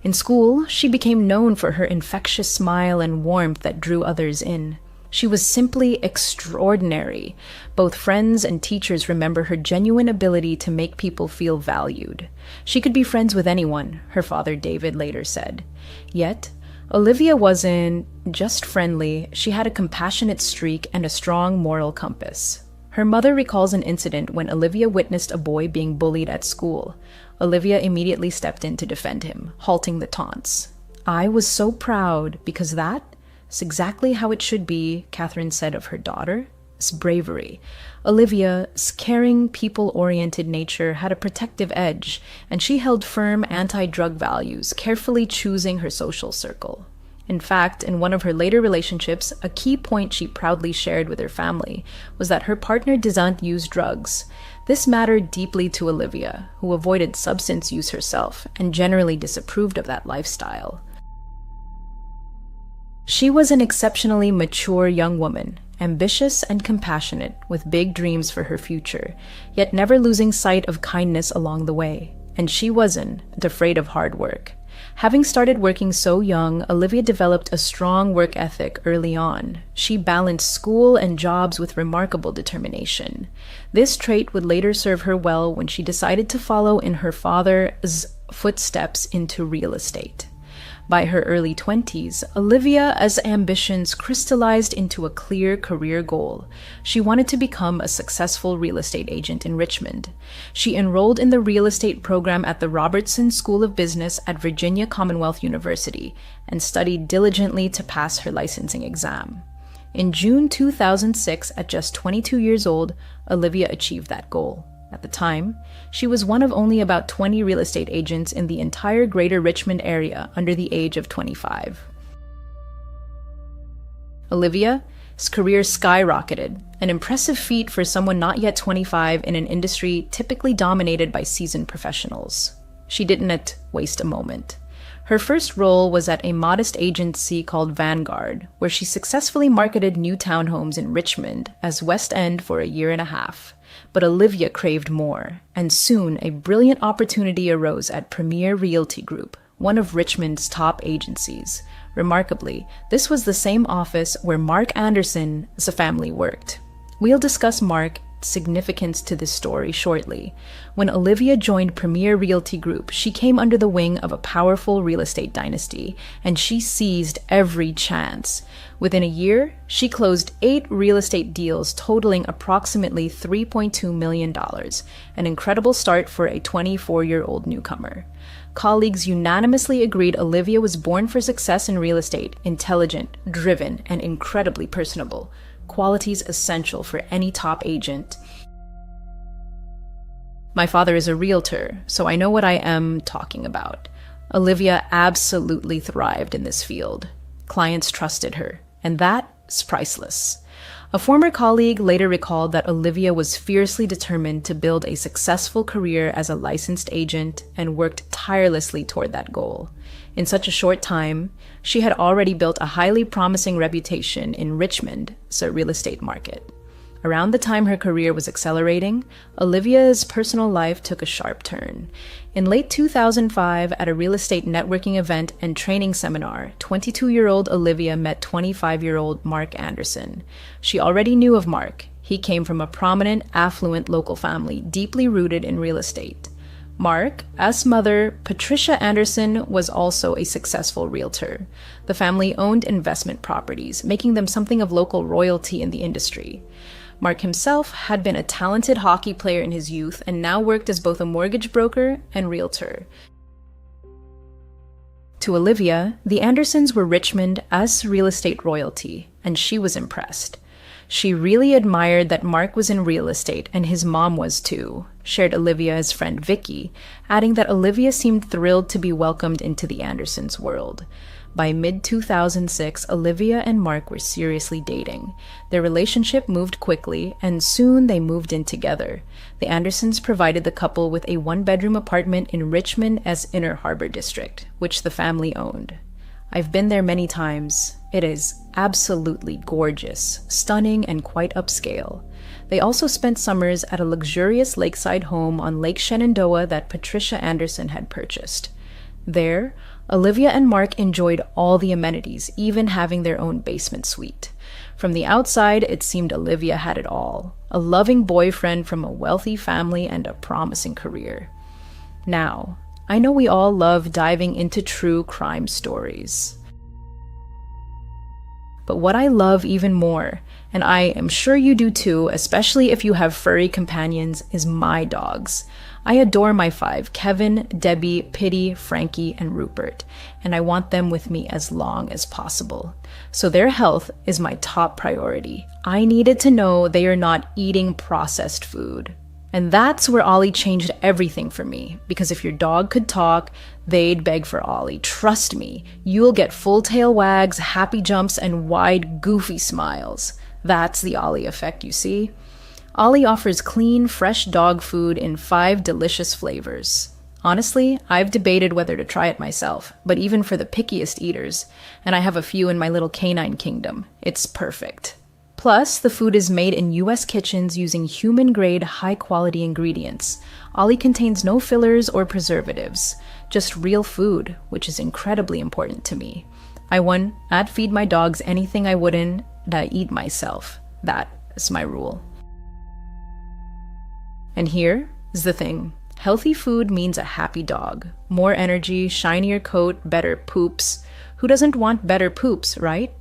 Speaker 1: In school, she became known for her infectious smile and warmth that drew others in. She was simply extraordinary. Both friends and teachers remember her genuine ability to make people feel valued. She could be friends with anyone, her father David later said. Yet, Olivia wasn't just friendly, she had a compassionate streak and a strong moral compass. Her mother recalls an incident when Olivia witnessed a boy being bullied at school. Olivia immediately stepped in to defend him, halting the taunts. "I was so proud because that is exactly how it should be," Catherine said of her daughter. It's bravery. Olivia's caring, people-oriented nature had a protective edge, and she held firm anti-drug values, carefully choosing her social circle. In fact, in one of her later relationships, a key point she proudly shared with her family was that her partner didn't use drugs. This mattered deeply to Olivia, who avoided substance use herself and generally disapproved of that lifestyle. She was an exceptionally mature young woman, ambitious and compassionate, with big dreams for her future, yet never losing sight of kindness along the way. And she wasn't afraid of hard work. Having started working so young, Olivia developed a strong work ethic early on. She balanced school and jobs with remarkable determination. This trait would later serve her well when she decided to follow in her father's footsteps into real estate. By her early 20s, Olivia's ambitions crystallized into a clear career goal. She wanted to become a successful real estate agent in Richmond. She enrolled in the real estate program at the Robertson School of Business at Virginia Commonwealth University and studied diligently to pass her licensing exam. In June 2006, at just 22 years old, Olivia achieved that goal. At the time, she was one of only about 20 real estate agents in the entire greater Richmond area under the age of 25. Olivia's career skyrocketed, an impressive feat for someone not yet 25 in an industry typically dominated by seasoned professionals. She didn't waste a moment. Her first role was at a modest agency called Vanguard, where she successfully marketed new townhomes in Richmond as West End for a year and a half. But Olivia craved more, and soon a brilliant opportunity arose at Premier Realty Group, one of Richmond's top agencies. Remarkably, this was the same office where Mark Anderson's family worked. We'll discuss Mark's significance to this story shortly. When Olivia joined Premier Realty Group, she came under the wing of a powerful real estate dynasty, and she seized every chance. Within a year, she closed 8 real estate deals totaling approximately $3.2 million, an incredible start for a 24-year-old newcomer. Colleagues unanimously agreed Olivia was born for success in real estate, intelligent, driven, and incredibly personable, qualities essential for any top agent. My father is a realtor, so I know what I am talking about. Olivia absolutely thrived in this field. Clients trusted her, and that's priceless. A former colleague later recalled that Olivia was fiercely determined to build a successful career as a licensed agent and worked tirelessly toward that goal. In such a short time, she had already built a highly promising reputation in Richmond's real estate market. Around the time her career was accelerating, Olivia's personal life took a sharp turn. In late 2005, at a real estate networking event and training seminar, 22-year-old Olivia met 25-year-old Mark Anderson. She already knew of Mark. He came from a prominent, affluent local family, deeply rooted in real estate. Mark's mother, Patricia Anderson, was also a successful realtor. The family owned investment properties, making them something of local royalty in the industry. Mark himself had been a talented hockey player in his youth and now worked as both a mortgage broker and realtor. To Olivia, the Andersons were Richmond's real estate royalty, and she was impressed. She really admired that Mark was in real estate, and his mom was too, shared Olivia's friend Vicky, adding that Olivia seemed thrilled to be welcomed into the Andersons' world. By mid-2006, Olivia and Mark were seriously dating. Their relationship moved quickly, and soon they moved in together. The Andersons provided the couple with a one-bedroom apartment in Richmond's Inner Harbor District, which the family owned. I've been there many times. It is absolutely gorgeous, stunning, and quite upscale. They also spent summers at a luxurious lakeside home on Lake Shenandoah that Patricia Anderson had purchased. There, Olivia and Mark enjoyed all the amenities, even having their own basement suite. From the outside, it seemed Olivia had it all: a loving boyfriend from a wealthy family and a promising career. Now, I know we all love diving into true crime stories. But what I love even more, and I am sure you do too, especially if you have furry companions, is my dogs. I adore my 5, Kevin, Debbie, Pitty, Frankie, and Rupert, and I want them with me as long as possible. So their health is my top priority. I needed to know they are not eating processed food. And that's where Ollie changed everything for me, because if your dog could talk, they'd beg for Ollie. Trust me, you'll get full tail wags, happy jumps, and wide, goofy smiles. That's the Ollie effect, you see? Ollie offers clean, fresh dog food in 5 delicious flavors. Honestly, I've debated whether to try it myself, but even for the pickiest eaters, and I have a few in my little canine kingdom, it's perfect. Plus, the food is made in US kitchens using human-grade, high-quality ingredients. Ollie contains no fillers or preservatives, just real food, which is incredibly important to me. I'd feed my dogs anything I wouldn't eat myself. That is my rule. And here is the thing. Healthy food means a happy dog. More energy, shinier coat, better poops. Who doesn't want better poops, right?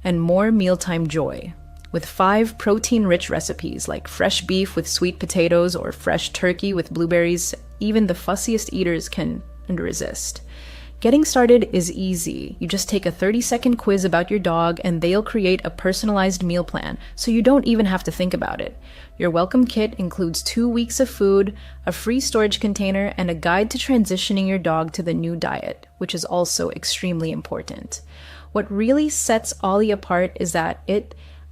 Speaker 1: And more mealtime joy. With 5 protein-rich recipes like fresh beef with sweet potatoes or fresh turkey with blueberries, even the fussiest eaters can resist. Getting started is easy. You just take a 30-second quiz about your dog and they'll create a personalized meal plan, so you don't even have to think about it. Your welcome kit includes 2 weeks of food, a free storage container, and a guide to transitioning your dog to the new diet, which is also extremely important. What really sets Ollie apart is that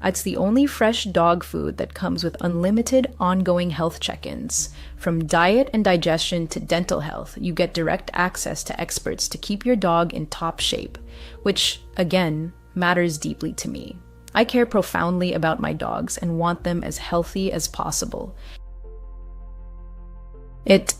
Speaker 1: it's the only fresh dog food that comes with unlimited ongoing health check-ins. From diet and digestion to dental health, you get direct access to experts to keep your dog in top shape, which, again, matters deeply to me. I care profoundly about my dogs and want them as healthy as possible. It's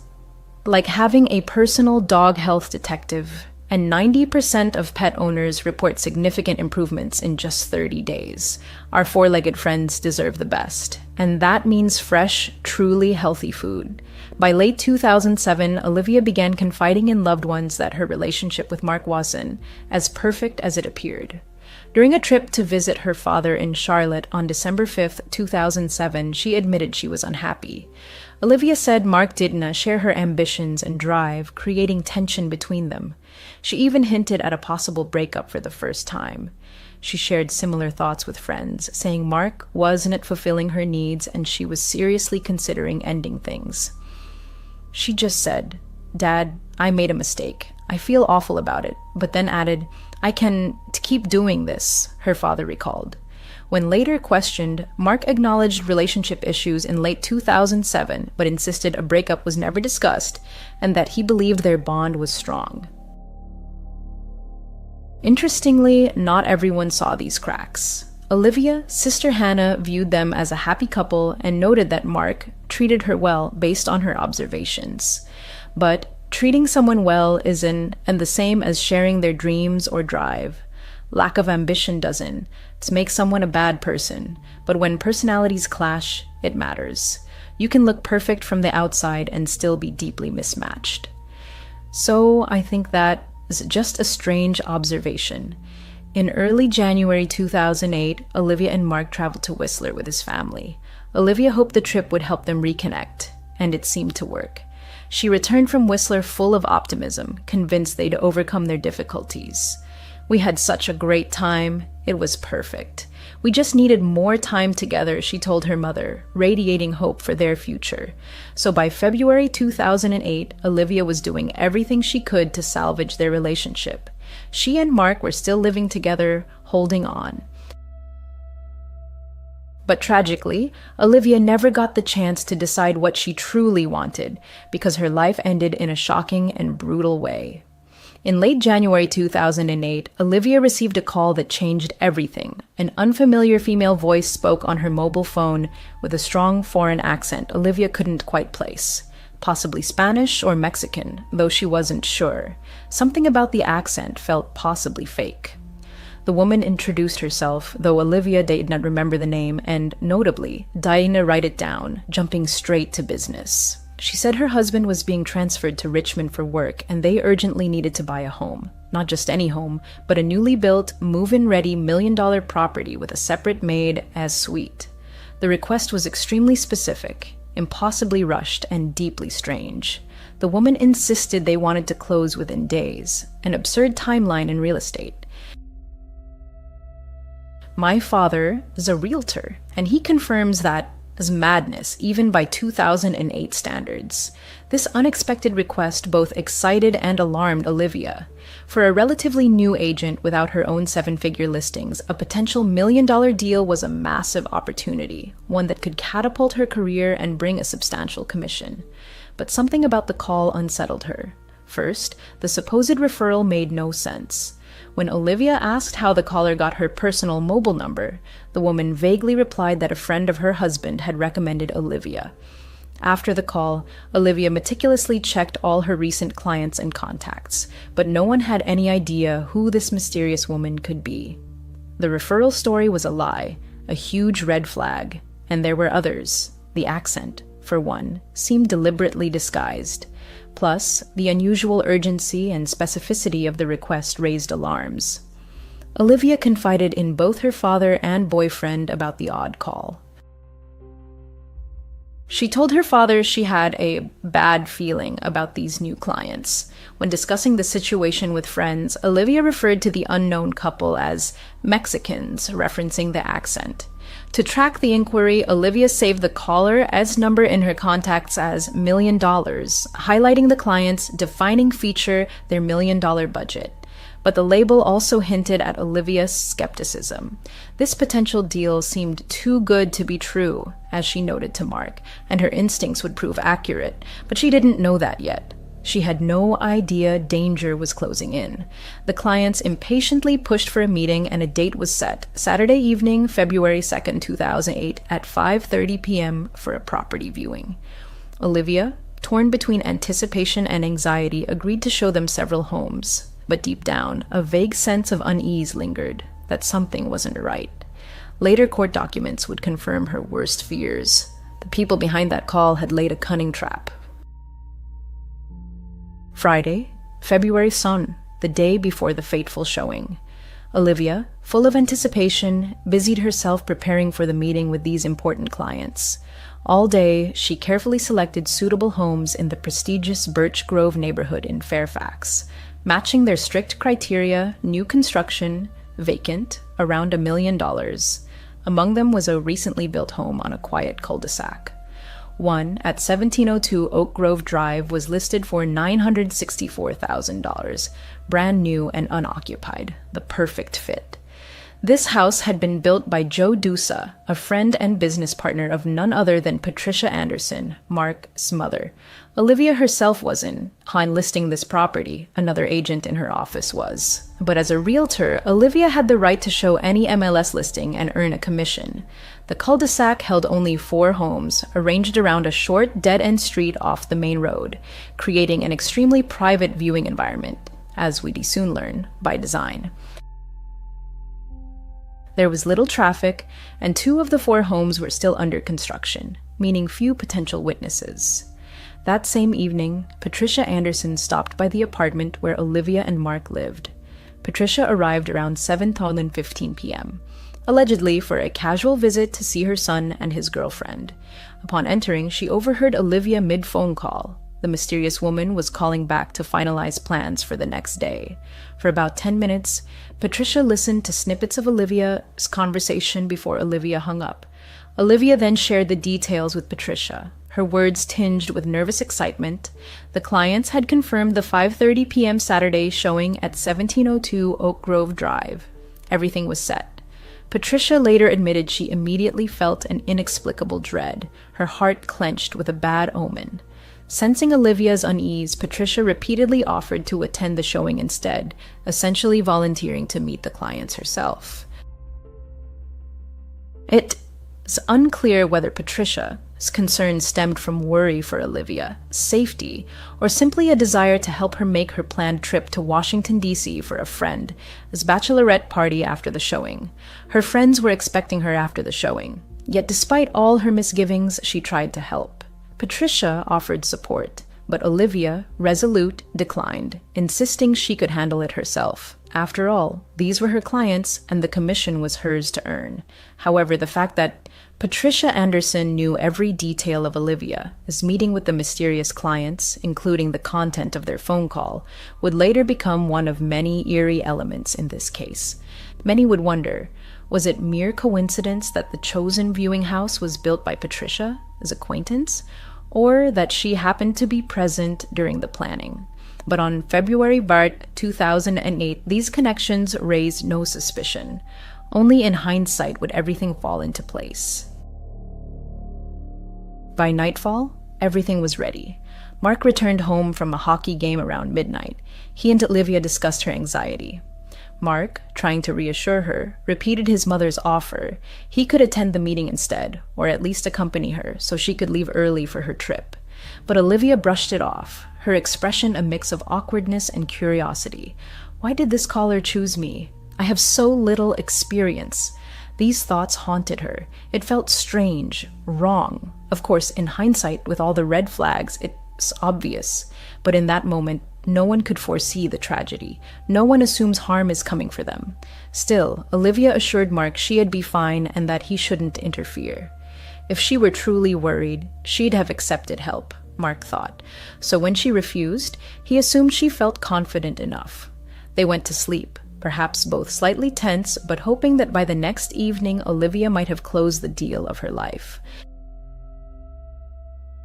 Speaker 1: like having a personal dog health detective, and 90% of pet owners report significant improvements in just 30 days. Our 4-legged friends deserve the best, and that means fresh, truly healthy food. By late 2007, Olivia began confiding in loved ones that her relationship with Mark wasn't as perfect as it appeared. During a trip to visit her father in Charlotte on December 5th, 2007, she admitted she was unhappy. Olivia said Mark didn't share her ambitions and drive, creating tension between them. She even hinted at a possible breakup for the first time. She shared similar thoughts with friends, saying Mark wasn't fulfilling her needs and she was seriously considering ending things. She just said, "Dad, I made a mistake. I feel awful about it," but then added, "I can keep doing this," her father recalled. When later questioned, Mark acknowledged relationship issues in late 2007, but insisted a breakup was never discussed and that he believed their bond was strong. Interestingly, not everyone saw these cracks. Olivia, sister Hannah, viewed them as a happy couple and noted that Mark treated her well based on her observations. But treating someone well isn't the same as sharing their dreams or drive. Lack of ambition doesn't. It makes someone a bad person. But when personalities clash, it matters. You can look perfect from the outside and still be deeply mismatched. So I think that is just a strange observation. In early January 2008, Olivia and Mark traveled to Whistler with his family. Olivia hoped the trip would help them reconnect, and it seemed to work. She returned from Whistler full of optimism, convinced they'd overcome their difficulties. "We had such a great time. It was perfect. We just needed more time together," she told her mother, radiating hope for their future. So by February 2008, Olivia was doing everything she could to salvage their relationship. She and Mark were still living together, holding on. But tragically, Olivia never got the chance to decide what she truly wanted, because her life ended in a shocking and brutal way. In late January 2008, Olivia received a call that changed everything. An unfamiliar female voice spoke on her mobile phone with a strong foreign accent Olivia couldn't quite place. Possibly Spanish or Mexican, though she wasn't sure. Something about the accent felt possibly fake. The woman introduced herself, though Olivia did not remember the name, and notably, didn't write it down, jumping straight to business. She said her husband was being transferred to Richmond for work and they urgently needed to buy a home. not just any home, but a newly built, move-in ready $1 million property with a separate maid as suite. The request was extremely specific, impossibly rushed, and deeply strange. The woman insisted they wanted to close within days, an absurd timeline in real estate. My father is a realtor, and he confirms that as madness, even by 2008 standards. This unexpected request both excited and alarmed Olivia. For a relatively new agent without her own seven-figure listings, a potential $1 million deal was a massive opportunity, one that could catapult her career and bring a substantial commission. But something about the call unsettled her. First, the supposed referral made no sense. When Olivia asked how the caller got her personal mobile number, the woman vaguely replied that a friend of her husband had recommended Olivia. After the call, Olivia meticulously checked all her recent clients and contacts, but no one had any idea who this mysterious woman could be. The referral story was a lie, a huge red flag, and there were others. The accent, for one, seemed deliberately disguised. Plus, the unusual urgency and specificity of the request raised alarms. Olivia confided in both her father and boyfriend about the odd call. She told her father she had a bad feeling about these new clients. When discussing the situation with friends, Olivia referred to the unknown couple as Mexicans, referencing the accent. To track the inquiry, Olivia saved the caller as number in her contacts as $1 million, highlighting the client's defining feature, their $1 million budget. But the label also hinted at Olivia's skepticism. This potential deal seemed too good to be true, as she noted to Mark, and her instincts would prove accurate, but she didn't know that yet. She had no idea danger was closing in. The clients impatiently pushed for a meeting and a date was set, Saturday evening, February 2nd, 2008, at 5:30 p.m. for a property viewing. Olivia, torn between anticipation and anxiety, agreed to show them several homes. But deep down, a vague sense of unease lingered, that something wasn't right. Later court documents would confirm her worst fears. The people behind that call had laid a cunning trap. Friday, February sun, the day before the fateful showing. Olivia, full of anticipation, busied herself preparing for the meeting with these important clients. All day, she carefully selected suitable homes in the prestigious Birch Grove neighborhood in Fairfax, matching their strict criteria: new construction, vacant, around $1 million. Among them was a recently built home on a quiet cul-de-sac. One at 1702 Oak Grove Drive was listed for $964,000, brand new and unoccupied, the perfect fit. This house had been built by Joe Dusa, a friend and business partner of none other than Patricia Anderson, Mark's mother. Olivia herself wasn't on listing this property, another agent in her office was. But as a realtor, Olivia had the right to show any MLS listing and earn a commission. The cul-de-sac held only 4 homes, arranged around a short, dead-end street off the main road, creating an extremely private viewing environment, as we'd soon learn, by design. There was little traffic, and 2 of the 4 homes were still under construction, meaning few potential witnesses. That same evening, Patricia Anderson stopped by the apartment where Olivia and Mark lived. Patricia arrived around 7:15 p.m., allegedly for a casual visit to see her son and his girlfriend. Upon entering, she overheard Olivia mid-phone call. The mysterious woman was calling back to finalize plans for the next day. For about 10 minutes, Patricia listened to snippets of Olivia's conversation before Olivia hung up. Olivia then shared the details with Patricia, her words tinged with nervous excitement. The clients had confirmed the 5:30 p.m. Saturday showing at 1702 Oak Grove Drive. Everything was set. Patricia later admitted she immediately felt an inexplicable dread, her heart clenched with a bad omen. Sensing Olivia's unease, Patricia repeatedly offered to attend the showing instead, essentially volunteering to meet the clients herself. It is unclear whether Patricia's concerns stemmed from worry for Olivia, safety, or simply a desire to help her make her planned trip to Washington, D.C. for a friend's bachelorette party after the showing. Her friends were expecting her after the showing, yet despite all her misgivings, she tried to help. Patricia offered support, But Olivia, resolute, declined, insisting she could handle it herself. After all, these were her clients, and the commission was hers to earn. However, the fact that Patricia Anderson knew every detail of Olivia's meeting with the mysterious clients, including the content of their phone call, would later become one of many eerie elements in this case. Many would wonder, was it mere coincidence that the chosen viewing house was built by Patricia as acquaintance, or that she happened to be present during the planning? But on February 2008, these connections raised no suspicion. Only in hindsight would everything fall into place. By nightfall, everything was ready. Mark returned home from a hockey game around midnight. He and Olivia discussed her anxiety. Mark, trying to reassure her, repeated his mother's offer. He could attend the meeting instead, or at least accompany her, so she could leave early for her trip. But Olivia brushed it off, her expression a mix of awkwardness and curiosity. Why did this caller choose me? I have so little experience. These thoughts haunted her. It felt strange, wrong. Of course, in hindsight, with all the red flags, it's obvious. But in that moment, no one could foresee the tragedy. No one assumes harm is coming for them. Still, Olivia assured Mark she'd be fine and that he shouldn't interfere. If she were truly worried, she'd have accepted help, Mark thought. So when she refused, he assumed she felt confident enough. They went to sleep, perhaps both slightly tense, but hoping that by the next evening Olivia might have closed the deal of her life.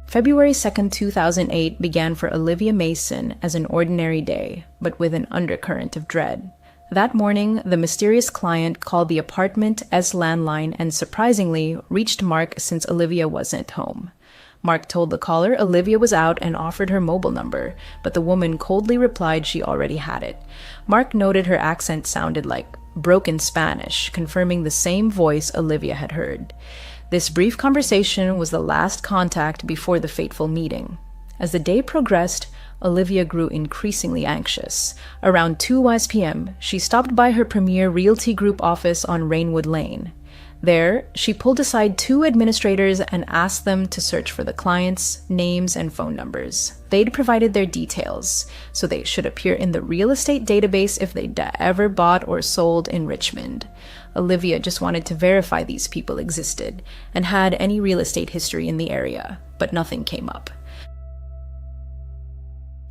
Speaker 1: February 2nd, 2008 began for Olivia Mason as an ordinary day, but with an undercurrent of dread. That morning, the mysterious client called the apartment S landline and surprisingly reached Mark since Olivia wasn't home. Mark told the caller Olivia was out and offered her mobile number, but the woman coldly replied she already had it. Mark noted her accent sounded like broken Spanish, confirming the same voice Olivia had heard. This brief conversation was the last contact before the fateful meeting. As the day progressed, Olivia grew increasingly anxious. Around 2 p.m., she stopped by her Premier Realty Group office on Rainwood Lane. There, she pulled aside 2 administrators and asked them to search for the clients' names and phone numbers. They'd provided their details, so they should appear in the real estate database if they'd ever bought or sold in Richmond. Olivia just wanted to verify these people existed and had any real estate history in the area, but nothing came up.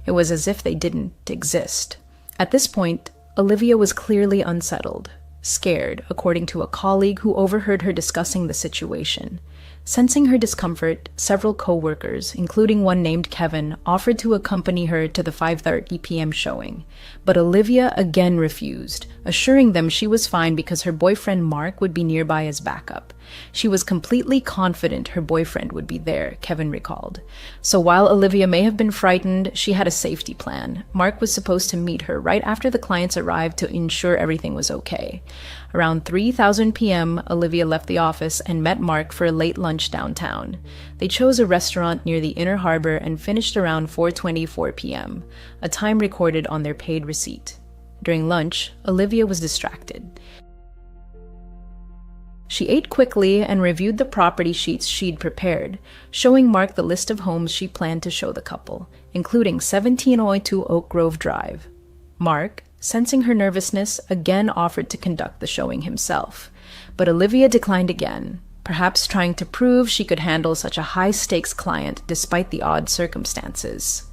Speaker 1: It was as if they didn't exist. At this point, Olivia was clearly unsettled. Scared, according to a colleague who overheard her discussing the situation. Sensing her discomfort, several co-workers, including one named Kevin, offered to accompany her to the 5:30 p.m. showing. But Olivia again refused, assuring them she was fine because her boyfriend Mark would be nearby as backup. She was completely confident her boyfriend would be there, Kevin recalled. So while Olivia may have been frightened, she had a safety plan. Mark was supposed to meet her right after the clients arrived to ensure everything was okay. Around 3:00 p.m., Olivia left the office and met Mark for a late lunch downtown. They chose a restaurant near the Inner Harbor and finished around 4:24 p.m., a time recorded on their paid receipt. During lunch, Olivia was distracted. She ate quickly and reviewed the property sheets she'd prepared, showing Mark the list of homes she planned to show the couple, including 1702 Oak Grove Drive. Mark, sensing her nervousness, again offered to conduct the showing himself. But Olivia declined again, perhaps trying to prove she could handle such a high-stakes client despite the odd circumstances.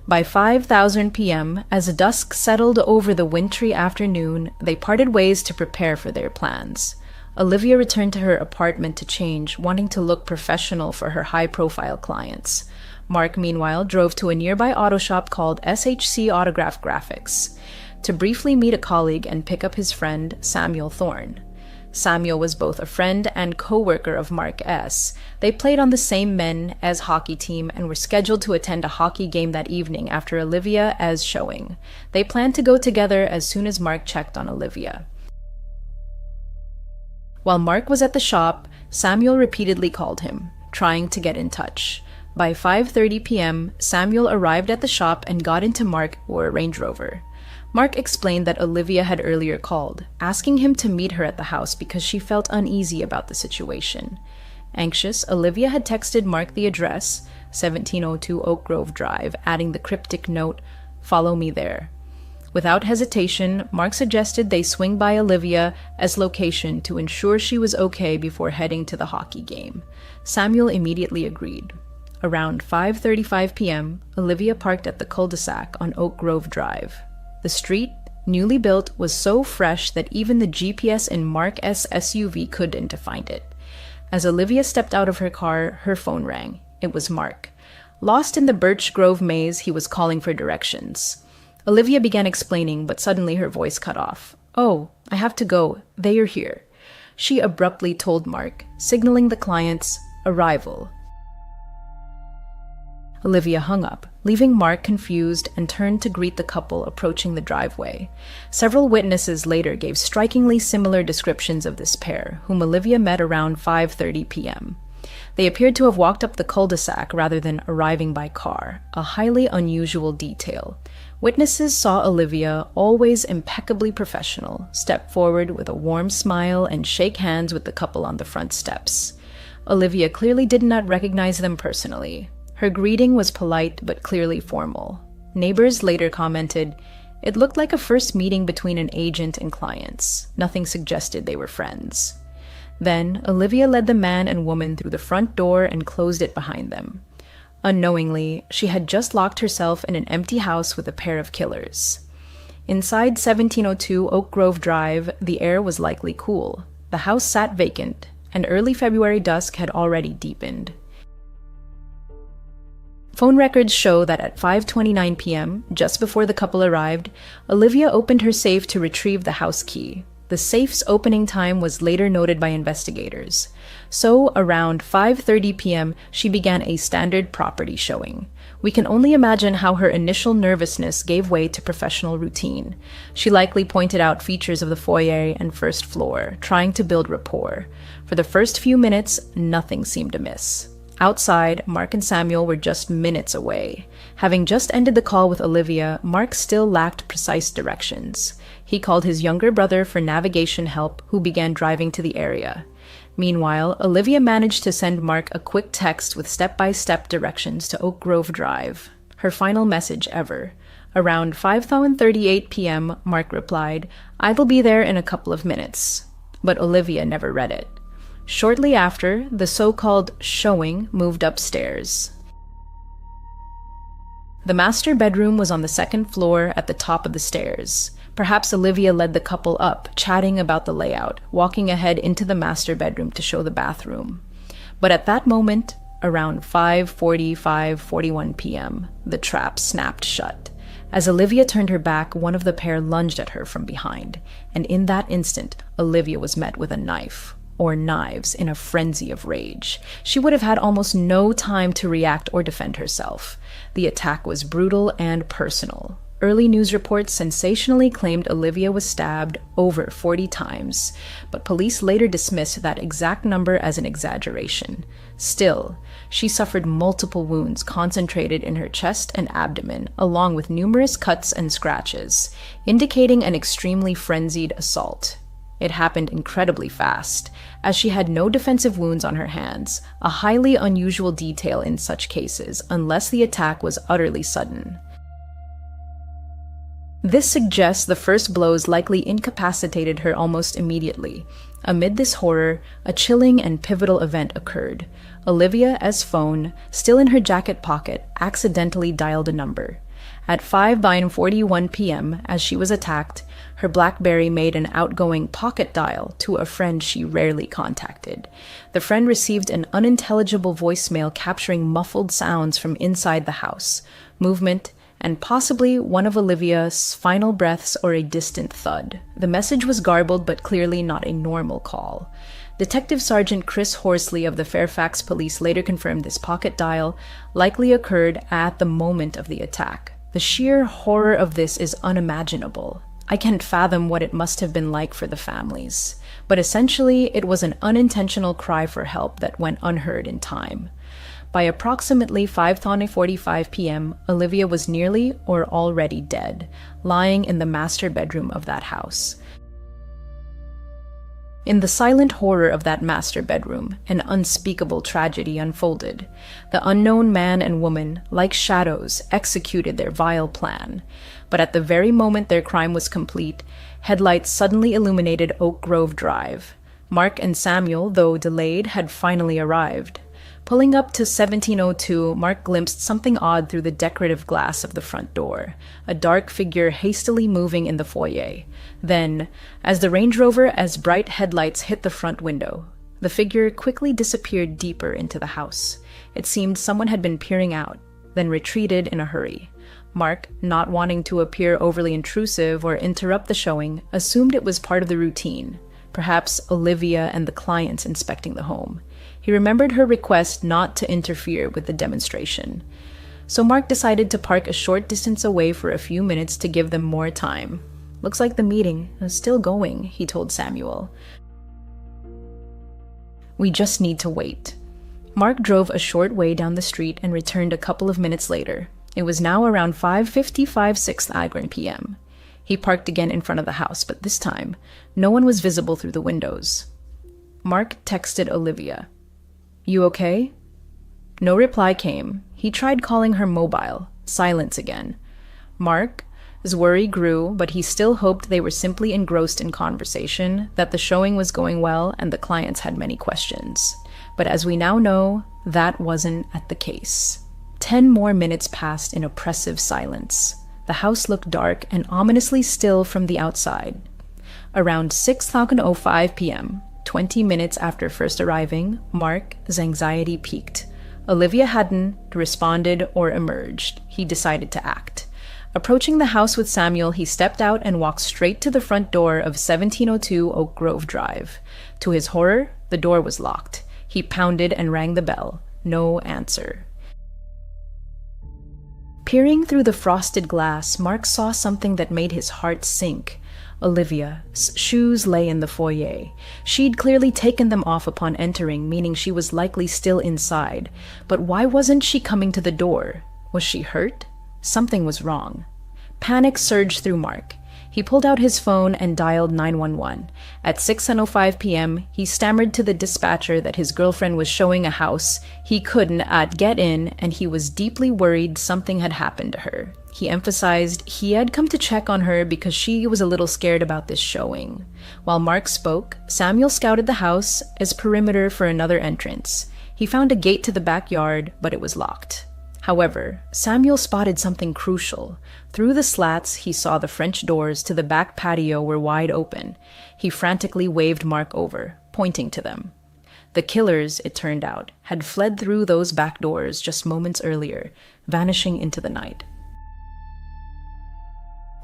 Speaker 1: By 5:00 p.m., as dusk settled over the wintry afternoon, they parted ways to prepare for their plans. Olivia returned to her apartment to change, wanting to look professional for her high-profile clients. Mark, meanwhile, drove to a nearby auto shop called SHC Autograph Graphics to briefly meet a colleague and pick up his friend, Samuel Thorne. Samuel was both a friend and co-worker of Mark S. They played on the same men as hockey team and were scheduled to attend a hockey game that evening after Olivia as showing. They planned to go together as soon as Mark checked on Olivia. While Mark was at the shop, Samuel repeatedly called him, trying to get in touch. By 5:30 p.m., Samuel arrived at the shop and got into Mark or a Range Rover. Mark explained that Olivia had earlier called, asking him to meet her at the house because she felt uneasy about the situation. Anxious, Olivia had texted Mark the address, 1702 Oak Grove Drive, adding the cryptic note, "Follow me there." Without hesitation, Mark suggested they swing by Olivia as location to ensure she was okay before heading to the hockey game. Samuel immediately agreed. Around 5:35 p.m., Olivia parked at the cul-de-sac on Oak Grove Drive. The street, newly built, was so fresh that even the GPS in Mark's SUV couldn't find it. As Olivia stepped out of her car, her phone rang. It was Mark. Lost in the Birch Grove maze, he was calling for directions. Olivia began explaining, but suddenly her voice cut off. "Oh, I have to go. They are here," she abruptly told Mark, signaling the client's arrival. Olivia hung up, leaving Mark confused, and turned to greet the couple approaching the driveway. Several witnesses later gave strikingly similar descriptions of this pair, whom Olivia met around 5:30 p.m. They appeared to have walked up the cul-de-sac rather than arriving by car, a highly unusual detail. Witnesses saw Olivia, always impeccably professional, step forward with a warm smile and shake hands with the couple on the front steps. Olivia clearly did not recognize them personally. Her greeting was polite but clearly formal. Neighbors later commented, "It looked like a first meeting between an agent and clients. Nothing suggested they were friends." Then, Olivia led the man and woman through the front door and closed it behind them. Unknowingly, she had just locked herself in an empty house with a pair of killers. Inside 1702 Oak Grove Drive, the air was likely cool. The house sat vacant, and early February dusk had already deepened. Phone records show that at 5:29 p.m., just before the couple arrived, Olivia opened her safe to retrieve the house key. The safe's opening time was later noted by investigators. So, around 5:30 p.m., she began a standard property showing. We can only imagine how her initial nervousness gave way to professional routine. She likely pointed out features of the foyer and first floor, trying to build rapport. For the first few minutes, nothing seemed amiss. Outside, Mark and Samuel were just minutes away. Having just ended the call with Olivia, Mark still lacked precise directions. He called his younger brother for navigation help, who began driving to the area. Meanwhile, Olivia managed to send Mark a quick text with step-by-step directions to Oak Grove Drive. Her final message ever. Around 5:38 p.m., Mark replied, "I will be there in a couple of minutes." But Olivia never read it. Shortly after, the so-called showing moved upstairs. The master bedroom was on the second floor at the top of the stairs. Perhaps Olivia led the couple up, chatting about the layout, walking ahead into the master bedroom to show the bathroom. But at that moment, around 5:41 p.m., the trap snapped shut. As Olivia turned her back, one of the pair lunged at her from behind, and in that instant, Olivia was met with a knife. Or knives, in a frenzy of rage. She would have had almost no time to react or defend herself. The attack was brutal and personal. Early news reports sensationally claimed Olivia was stabbed over 40 times, but police later dismissed that exact number as an exaggeration. Still, she suffered multiple wounds concentrated in her chest and abdomen, along with numerous cuts and scratches, indicating an extremely frenzied assault. It happened incredibly fast, as she had no defensive wounds on her hands, a highly unusual detail in such cases, unless the attack was utterly sudden. This suggests the first blows likely incapacitated her almost immediately. Amid this horror, a chilling and pivotal event occurred. Olivia's phone, still in her jacket pocket, accidentally dialed a number. At 5:41 p.m., as she was attacked, her BlackBerry made an outgoing pocket dial to a friend she rarely contacted. The friend received an unintelligible voicemail capturing muffled sounds from inside the house, movement, and possibly one of Olivia's final breaths or a distant thud. The message was garbled but clearly not a normal call. Detective Sergeant Chris Horsley of the Fairfax Police later confirmed this pocket dial likely occurred at the moment of the attack. The sheer horror of this is unimaginable. I can't fathom what it must have been like for the families. But essentially, it was an unintentional cry for help that went unheard in time. By approximately 5:45 p.m., Olivia was nearly or already dead, lying in the master bedroom of that house. In the silent horror of that master bedroom, an unspeakable tragedy unfolded. The unknown man and woman, like shadows, executed their vile plan. But at the very moment their crime was complete, headlights suddenly illuminated Oak Grove Drive. Mark and Samuel, though delayed, had finally arrived. Pulling up to 1702, Mark glimpsed something odd through the decorative glass of the front door, a dark figure hastily moving in the foyer. Then, as the Range Rover's bright headlights hit the front window, the figure quickly disappeared deeper into the house. It seemed someone had been peering out, then retreated in a hurry. Mark, not wanting to appear overly intrusive or interrupt the showing, assumed it was part of the routine, perhaps Olivia and the clients inspecting the home. He remembered her request not to interfere with the demonstration. So Mark decided to park a short distance away for a few minutes to give them more time. "Looks like the meeting is still going," he told Samuel. "We just need to wait." Mark drove a short way down the street and returned a couple of minutes later. It was now around 5:55 6th Agron p.m. He parked again in front of the house, but this time, no one was visible through the windows. Mark texted Olivia. "You okay?" No reply came. He tried calling her mobile. Silence again. Mark's worry grew, but he still hoped they were simply engrossed in conversation, that the showing was going well, and the clients had many questions. But as we now know, that wasn't the case. 10 more minutes passed in oppressive silence. The house looked dark and ominously still from the outside. Around 6:05 p.m., 20 minutes after first arriving, Mark's anxiety peaked. Olivia hadn't responded or emerged. He decided to act. Approaching the house with Samuel, he stepped out and walked straight to the front door of 1702 Oak Grove Drive. To his horror, the door was locked. He pounded and rang the bell. No answer. Peering through the frosted glass, Mark saw something that made his heart sink. Olivia's shoes lay in the foyer. She'd clearly taken them off upon entering, meaning she was likely still inside. But why wasn't she coming to the door? Was she hurt? Something was wrong. Panic surged through Mark. He pulled out his phone and dialed 911. At 6:05 p.m., he stammered to the dispatcher that his girlfriend was showing a house he couldn't get in, and he was deeply worried something had happened to her. He emphasized he had come to check on her because she was a little scared about this showing. While Mark spoke, Samuel scouted the house as perimeter for another entrance. He found a gate to the backyard, but it was locked. However, Samuel spotted something crucial. Through the slats, he saw the French doors to the back patio were wide open. He frantically waved Mark over, pointing to them. The killers, it turned out, had fled through those back doors just moments earlier, vanishing into the night.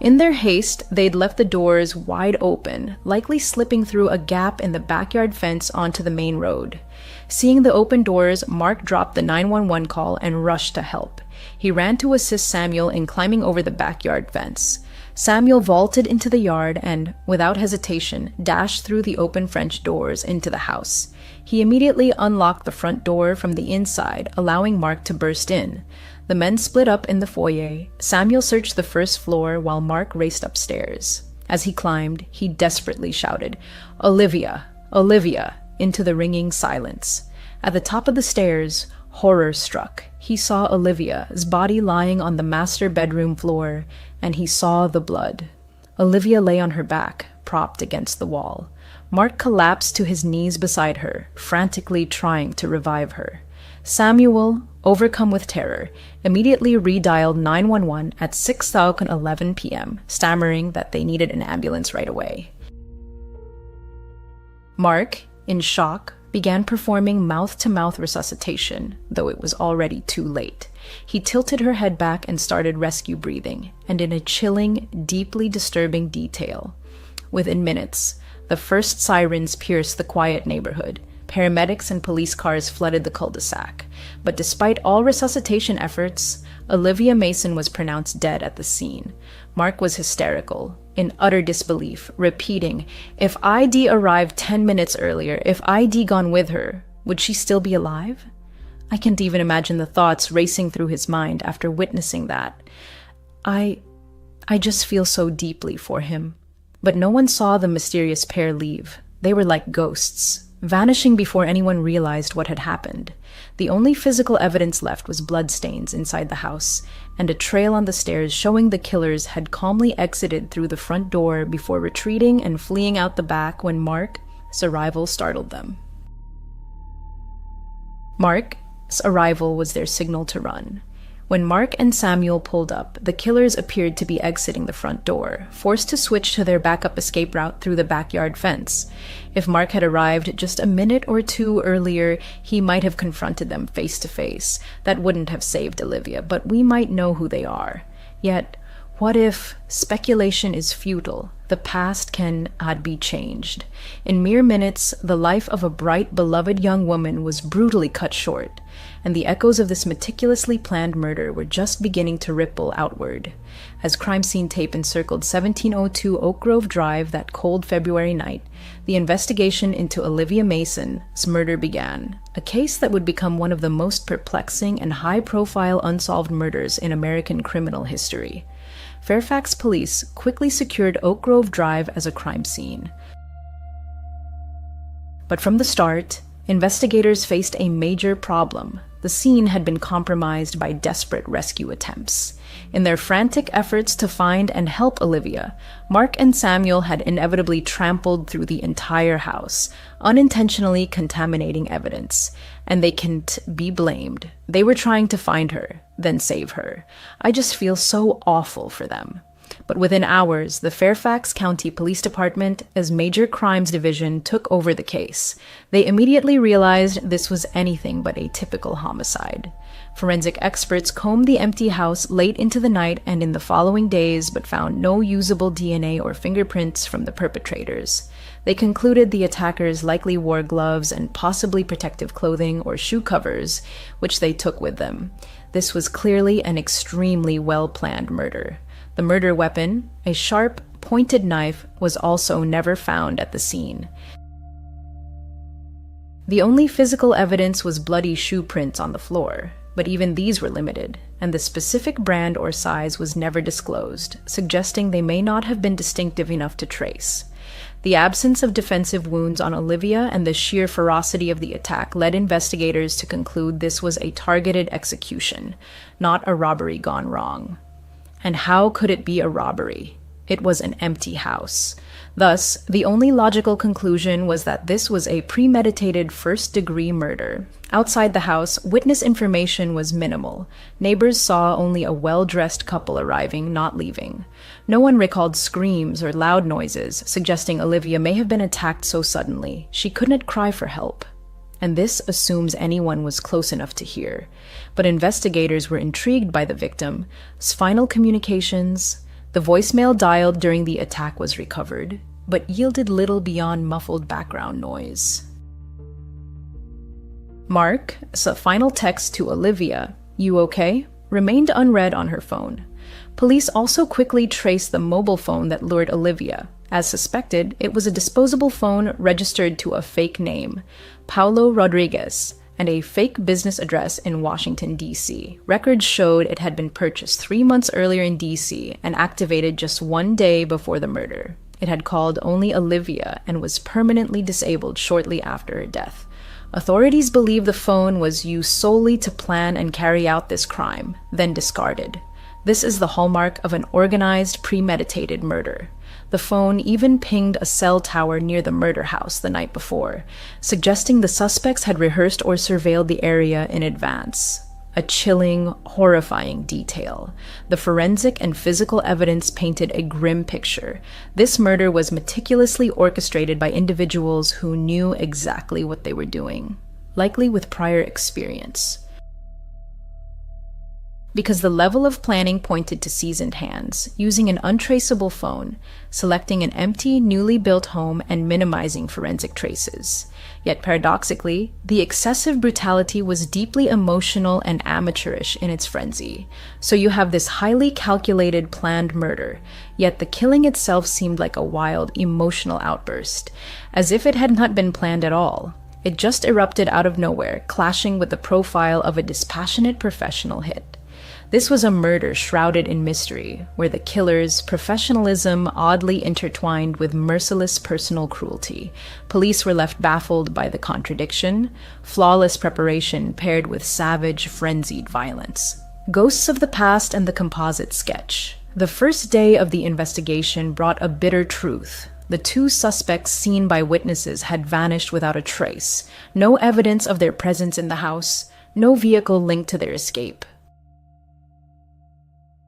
Speaker 1: In their haste, they'd left the doors wide open, likely slipping through a gap in the backyard fence onto the main road. Seeing the open doors, Mark dropped the 911 call and rushed to help. He ran to assist Samuel in climbing over the backyard fence. Samuel vaulted into the yard and, without hesitation, dashed through the open French doors into the house. He immediately unlocked the front door from the inside, allowing Mark to burst in. The men split up in the foyer. Samuel searched the first floor while Mark raced upstairs. As he climbed, he desperately shouted, "Olivia! Olivia!" into the ringing silence. At the top of the stairs, horror struck. He saw Olivia's body lying on the master bedroom floor, and he saw the blood. Olivia lay on her back, propped against the wall. Mark collapsed to his knees beside her, frantically trying to revive her. Samuel, overcome with terror, immediately redialed 911 at 6:11 p.m., stammering that they needed an ambulance right away. Mark, in shock, began performing mouth-to-mouth resuscitation, though it was already too late. He tilted her head back and started rescue breathing, and in a chilling, deeply disturbing detail. Within minutes, the first sirens pierced the quiet neighborhood. Paramedics and police cars flooded the cul-de-sac. But despite all resuscitation efforts, Olivia Mason was pronounced dead at the scene. Mark was hysterical, in utter disbelief, repeating, "If ID arrived 10 minutes earlier, if ID gone with her, would she still be alive?" I can't even imagine the thoughts racing through his mind after witnessing that. I just feel so deeply for him. But no one saw the mysterious pair leave. They were like ghosts, vanishing before anyone realized what had happened. The only physical evidence left was bloodstains inside the house, and a trail on the stairs showing the killers had calmly exited through the front door before retreating and fleeing out the back when Mark's arrival startled them. Mark's arrival was their signal to run. When Mark and Samuel pulled up, the killers appeared to be exiting the front door, forced to switch to their backup escape route through the backyard fence. If Mark had arrived just a minute or two earlier, he might have confronted them face to face. That wouldn't have saved Olivia, but we might know who they are. Yet, what if speculation is futile? The past cannot be changed. In mere minutes, the life of a bright, beloved young woman was brutally cut short, and the echoes of this meticulously planned murder were just beginning to ripple outward. As crime scene tape encircled 1702 Oak Grove Drive that cold February night, the investigation into Olivia Mason's murder began, a case that would become one of the most perplexing and high-profile unsolved murders in American criminal history. Fairfax police quickly secured Oak Grove Drive as a crime scene. But from the start, investigators faced a major problem. The scene had been compromised by desperate rescue attempts. In their frantic efforts to find and help Olivia, Mark and Samuel had inevitably trampled through the entire house, unintentionally contaminating evidence, and they can't be blamed. They were trying to find her, then save her. I just feel so awful for them. But within hours, the Fairfax County Police Department's Major Crimes Division took over the case. They immediately realized this was anything but a typical homicide. Forensic experts combed the empty house late into the night and in the following days, but found no usable DNA or fingerprints from the perpetrators. They concluded the attackers likely wore gloves and possibly protective clothing or shoe covers, which they took with them. This was clearly an extremely well-planned murder. The murder weapon, a sharp, pointed knife, was also never found at the scene. The only physical evidence was bloody shoe prints on the floor, but even these were limited, and the specific brand or size was never disclosed, suggesting they may not have been distinctive enough to trace. The absence of defensive wounds on Olivia and the sheer ferocity of the attack led investigators to conclude this was a targeted execution, not a robbery gone wrong. And how could it be a robbery? It was an empty house. Thus, the only logical conclusion was that this was a premeditated first-degree murder. Outside the house, witness information was minimal. Neighbors saw only a well-dressed couple arriving, not leaving. No one recalled screams or loud noises, suggesting Olivia may have been attacked so suddenly she couldn't cry for help. And this assumes anyone was close enough to hear. But investigators were intrigued by the victim's final communications. The voicemail dialed during the attack was recovered, but yielded little beyond muffled background noise. Mark's final text to Olivia, "You okay?" remained unread on her phone. Police also quickly traced the mobile phone that lured Olivia. As suspected, it was a disposable phone registered to a fake name, Paulo Rodriguez, and a fake business address in Washington, D.C. Records showed it had been purchased 3 months earlier in D.C. and activated just 1 day before the murder. It had called only Olivia and was permanently disabled shortly after her death. Authorities believe the phone was used solely to plan and carry out this crime, then discarded. This is the hallmark of an organized, premeditated murder. The phone even pinged a cell tower near the murder house the night before, suggesting the suspects had rehearsed or surveilled the area in advance. A chilling, horrifying detail. The forensic and physical evidence painted a grim picture. This murder was meticulously orchestrated by individuals who knew exactly what they were doing, likely with prior experience. Because the level of planning pointed to seasoned hands, using an untraceable phone, selecting an empty, newly built home, and minimizing forensic traces. Yet paradoxically, the excessive brutality was deeply emotional and amateurish in its frenzy. So you have this highly calculated, planned murder, yet the killing itself seemed like a wild, emotional outburst, as if it had not been planned at all. It just erupted out of nowhere, clashing with the profile of a dispassionate professional hit. This was a murder shrouded in mystery, where the killer's professionalism oddly intertwined with merciless personal cruelty. Police were left baffled by the contradiction, flawless preparation paired with savage, frenzied violence. Ghosts of the Past and the Composite Sketch. The first day of the investigation brought a bitter truth. The two suspects seen by witnesses had vanished without a trace. No evidence of their presence in the house, no vehicle linked to their escape.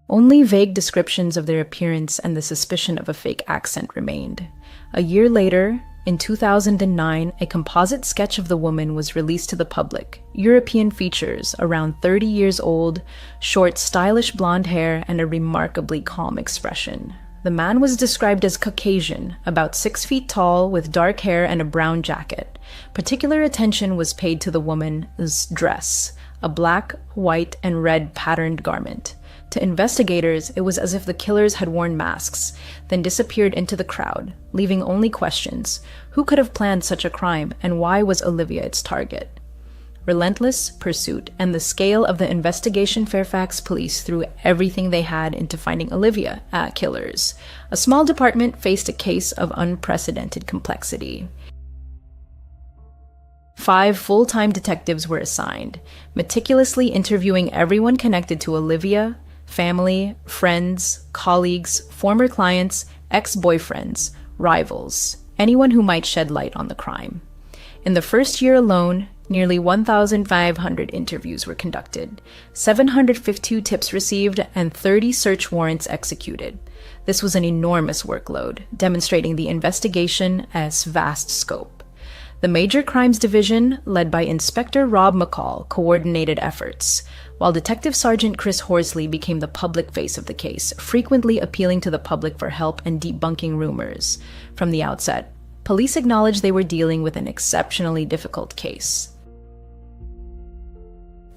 Speaker 1: Only vague descriptions of their appearance and the suspicion of a fake accent remained. A year later, in 2009, a composite sketch of the woman was released to the public. European features, around 30 years old, short, stylish blonde hair, and a remarkably calm expression. The man was described as Caucasian, about 6 feet tall, with dark hair and a brown jacket. Particular attention was paid to the woman's dress, a black, white, and red patterned garment. To investigators, it was as if the killers had worn masks, then disappeared into the crowd, leaving only questions. Who could have planned such a crime, and why was Olivia its target? Relentless pursuit and the scale of the investigation. Fairfax police threw everything they had into finding Olivia killers. A small department faced a case of unprecedented complexity. 5 full-time detectives were assigned, meticulously interviewing everyone connected to Olivia: family, friends, colleagues, former clients, ex-boyfriends, rivals, anyone who might shed light on the crime. In the first year alone, nearly 1,500 interviews were conducted, 752 tips received, and 30 search warrants executed. This was an enormous workload, demonstrating the investigation's vast scope. The Major Crimes Division, led by Inspector Rob McCall, coordinated efforts, while Detective Sergeant Chris Horsley became the public face of the case, frequently appealing to the public for help and debunking rumors. From the outset, police acknowledged they were dealing with an exceptionally difficult case.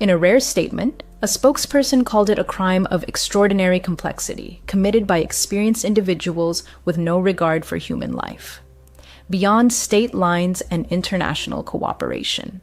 Speaker 1: In a rare statement, a spokesperson called it a crime of extraordinary complexity, committed by experienced individuals with no regard for human life, beyond state lines and international cooperation.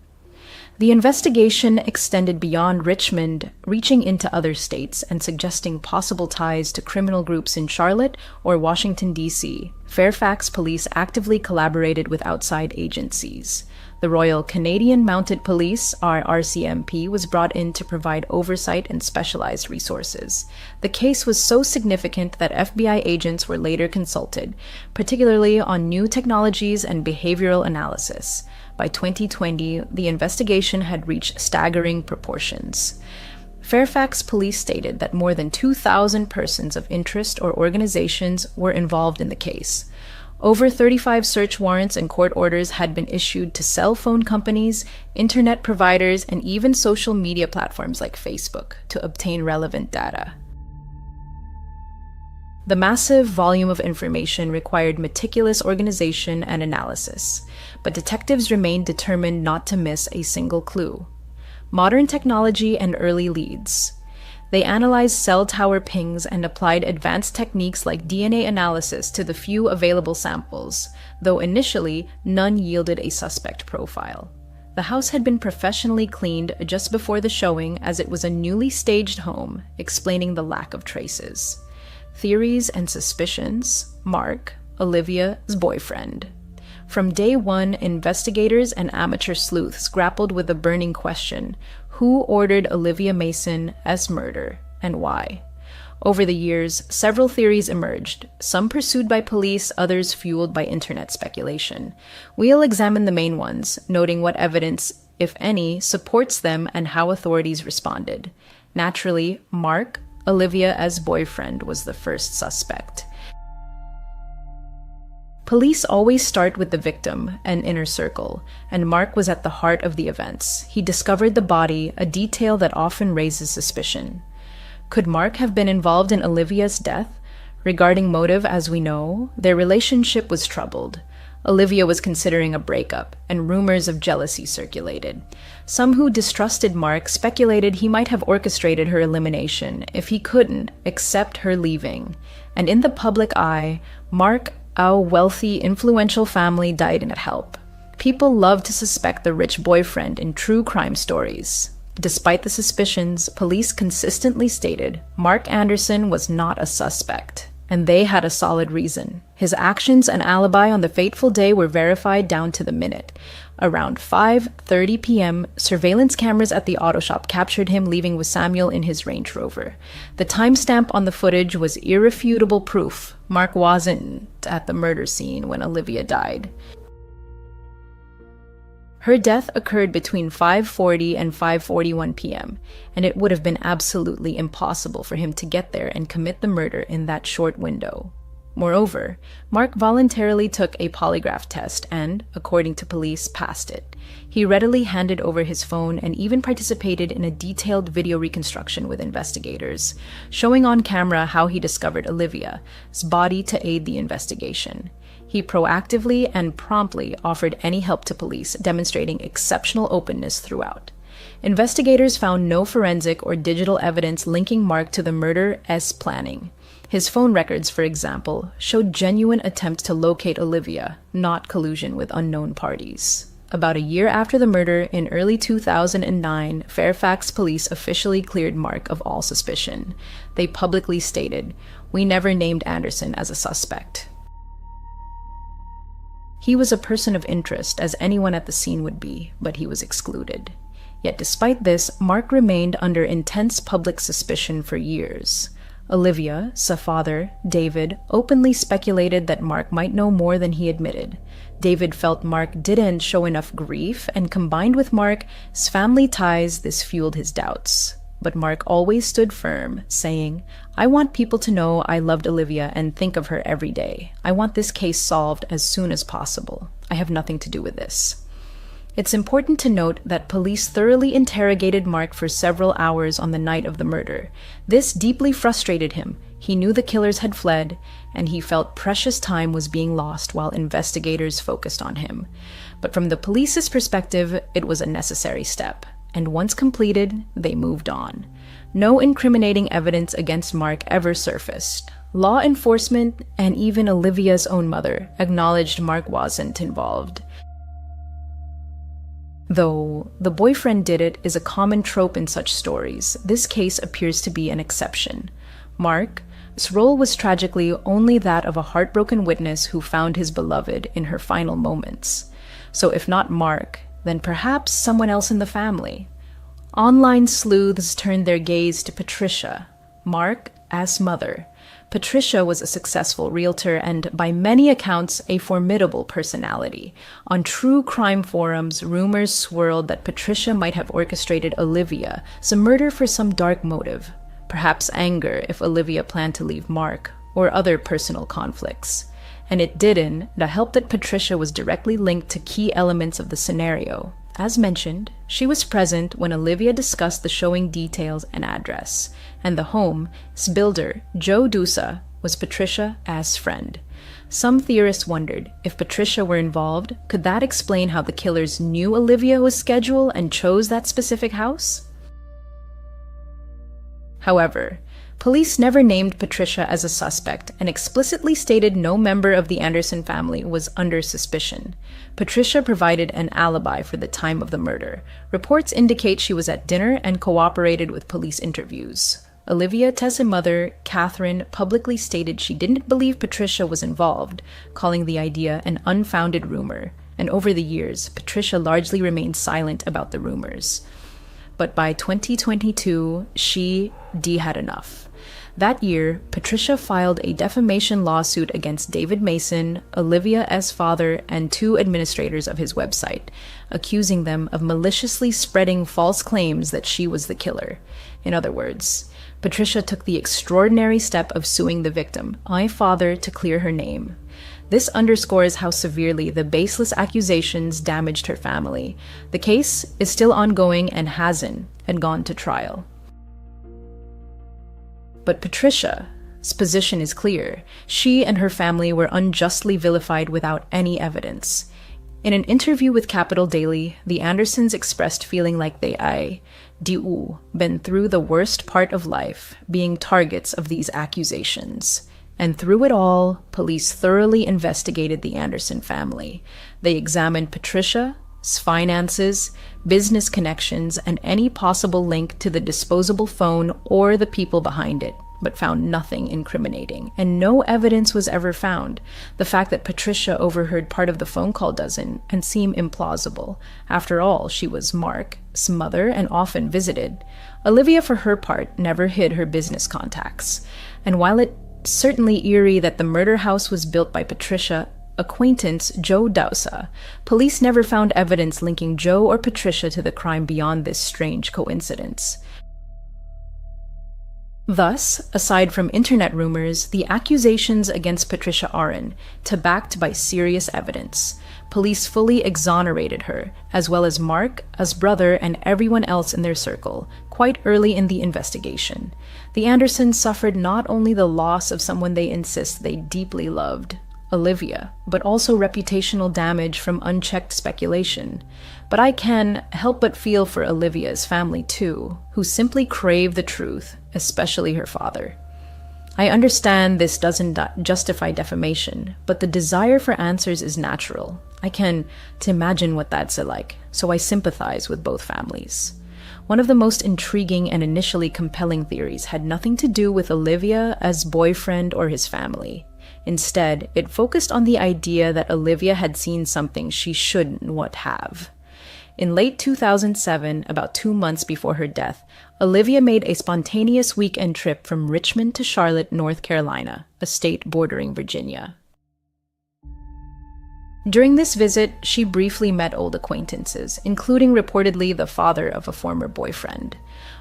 Speaker 1: The investigation extended beyond Richmond, reaching into other states and suggesting possible ties to criminal groups in Charlotte or Washington, D.C. Fairfax police actively collaborated with outside agencies. The Royal Canadian Mounted Police, RCMP, was brought in to provide oversight and specialized resources. The case was so significant that FBI agents were later consulted, particularly on new technologies and behavioral analysis. By 2020, the investigation had reached staggering proportions. Fairfax police stated that more than 2,000 persons of interest or organizations were involved in the case. Over 35 search warrants and court orders had been issued to cell phone companies, internet providers, and even social media platforms like Facebook to obtain relevant data. The massive volume of information required meticulous organization and analysis, but detectives remained determined not to miss a single clue. Modern technology and early leads. They analyzed cell tower pings and applied advanced techniques like DNA analysis to the few available samples, though initially none yielded a suspect profile. The house had been professionally cleaned just before the showing, as it was a newly staged home, explaining the lack of traces. Theories and suspicions. Mark, Olivia's boyfriend. From day one, investigators and amateur sleuths grappled with the burning question: who ordered Olivia Mason's murder, and why? Over the years, several theories emerged, some pursued by police, others fueled by internet speculation. We'll examine the main ones, noting what evidence, if any, supports them and how authorities responded. Naturally, Mark, Olivia's boyfriend, was the first suspect. Police always start with the victim and inner circle, and Mark was at the heart of the events. He discovered the body, a detail that often raises suspicion. Could Mark have been involved in Olivia's death? Regarding motive, as we know, their relationship was troubled. Olivia was considering a breakup, and rumors of jealousy circulated. Some who distrusted Mark speculated he might have orchestrated her elimination if he couldn't accept her leaving. And in the public eye, Mark, a wealthy, influential family, died in help. People love to suspect the rich boyfriend in true crime stories. Despite the suspicions, police consistently stated Mark Anderson was not a suspect, and they had a solid reason. His actions and alibi on the fateful day were verified down to the minute. Around 5:30 p.m., surveillance cameras at the auto shop captured him leaving with Samuel in his Range Rover. The timestamp on the footage was irrefutable proof Mark wasn't at the murder scene when Olivia died. Her death occurred between 5:40 and 5:41 p.m., and it would have been absolutely impossible for him to get there and commit the murder in that short window. Moreover, Mark voluntarily took a polygraph test and, according to police, passed it. He readily handed over his phone and even participated in a detailed video reconstruction with investigators, showing on camera how he discovered Olivia's body to aid the investigation. He proactively and promptly offered any help to police, demonstrating exceptional openness throughout. Investigators found no forensic or digital evidence linking Mark to the murder's planning. His phone records, for example, showed genuine attempts to locate Olivia, not collusion with unknown parties. About a year after the murder, in early 2009, Fairfax police officially cleared Mark of all suspicion. They publicly stated, "We never named Anderson as a suspect." He was a person of interest, as anyone at the scene would be, but he was excluded. Yet despite this, Mark remained under intense public suspicion for years. Olivia's father, David, openly speculated that Mark might know more than he admitted. David felt Mark didn't show enough grief, and combined with Mark's family ties, this fueled his doubts. But Mark always stood firm, saying, "I want people to know I loved Olivia and think of her every day. I want this case solved as soon as possible. I have nothing to do with this." It's important to note that police thoroughly interrogated Mark for several hours on the night of the murder. This deeply frustrated him. He knew the killers had fled, and he felt precious time was being lost while investigators focused on him. But from the police's perspective, it was a necessary step. And once completed, they moved on. No incriminating evidence against Mark ever surfaced. Law enforcement, and even Olivia's own mother, acknowledged Mark wasn't involved. Though the boyfriend did it is a common trope in such stories, this case appears to be an exception. Mark's role was tragically only that of a heartbroken witness who found his beloved in her final moments. So if not Mark, then perhaps someone else in the family. Online sleuths turned their gaze to Patricia, Mark's mother. Patricia was a successful realtor and, by many accounts, a formidable personality. On true crime forums, rumors swirled that Patricia might have orchestrated Olivia's murder for some dark motive, perhaps anger if Olivia planned to leave Mark, or other personal conflicts. And it didn't help that Patricia was directly linked to key elements of the scenario. As mentioned, she was present when Olivia discussed the showing details and address, and the home's builder, Joe Dusa, was Patricia's friend. Some theorists wondered if Patricia were involved, could that explain how the killers knew Olivia's schedule and chose that specific house? However, police never named Patricia as a suspect and explicitly stated no member of the Anderson family was under suspicion. Patricia provided an alibi for the time of the murder. Reports indicate she was at dinner and cooperated with police interviews. Olivia's mother, Catherine, publicly stated she didn't believe Patricia was involved, calling the idea an unfounded rumor. And over the years, Patricia largely remained silent about the rumors. But by 2022, she had enough. That year, Patricia filed a defamation lawsuit against David Mason, Olivia's father, and 2 administrators of his website, accusing them of maliciously spreading false claims that she was the killer. In other words, Patricia took the extraordinary step of suing the victim, my father, to clear her name. This underscores how severely the baseless accusations damaged her family. The case is still ongoing and hasn't gone to trial. But Patricia's position is clear. She and her family were unjustly vilified without any evidence. In an interview with Capital Daily, the Andersons expressed feeling like they been through the worst part of life, being targets of these accusations. And through it all, police thoroughly investigated the Anderson family. They examined Patricia's finances, business connections, and any possible link to the disposable phone or the people behind it, but found nothing incriminating, and no evidence was ever found. The fact that Patricia overheard part of the phone call doesn't and seem implausible. After all, she was Mark's mother and often visited. Olivia, for her part, never hid her business contacts. And while it's certainly eerie that the murder house was built by Patricia acquaintance Joe Dausa, police never found evidence linking Joe or Patricia to the crime beyond this strange coincidence. Thus, aside from internet rumors, the accusations against Patricia aren't backed by serious evidence. Police fully exonerated her, as well as Mark's brother and everyone else in their circle, quite early in the investigation. The Andersons suffered not only the loss of someone they insist they deeply loved, Olivia, but also reputational damage from unchecked speculation. But I can help but feel for Olivia's family too, who simply crave the truth, especially her father. I understand this doesn't justify defamation, but the desire for answers is natural. I can imagine what that's like, so I sympathize with both families. One of the most intriguing and initially compelling theories had nothing to do with Olivia's boyfriend or his family. Instead, it focused on the idea that Olivia had seen something she shouldn't have. In late 2007, about 2 months before her death, Olivia made a spontaneous weekend trip from Richmond to Charlotte, North Carolina, a state bordering Virginia. During this visit, she briefly met old acquaintances, including reportedly the father of a former boyfriend.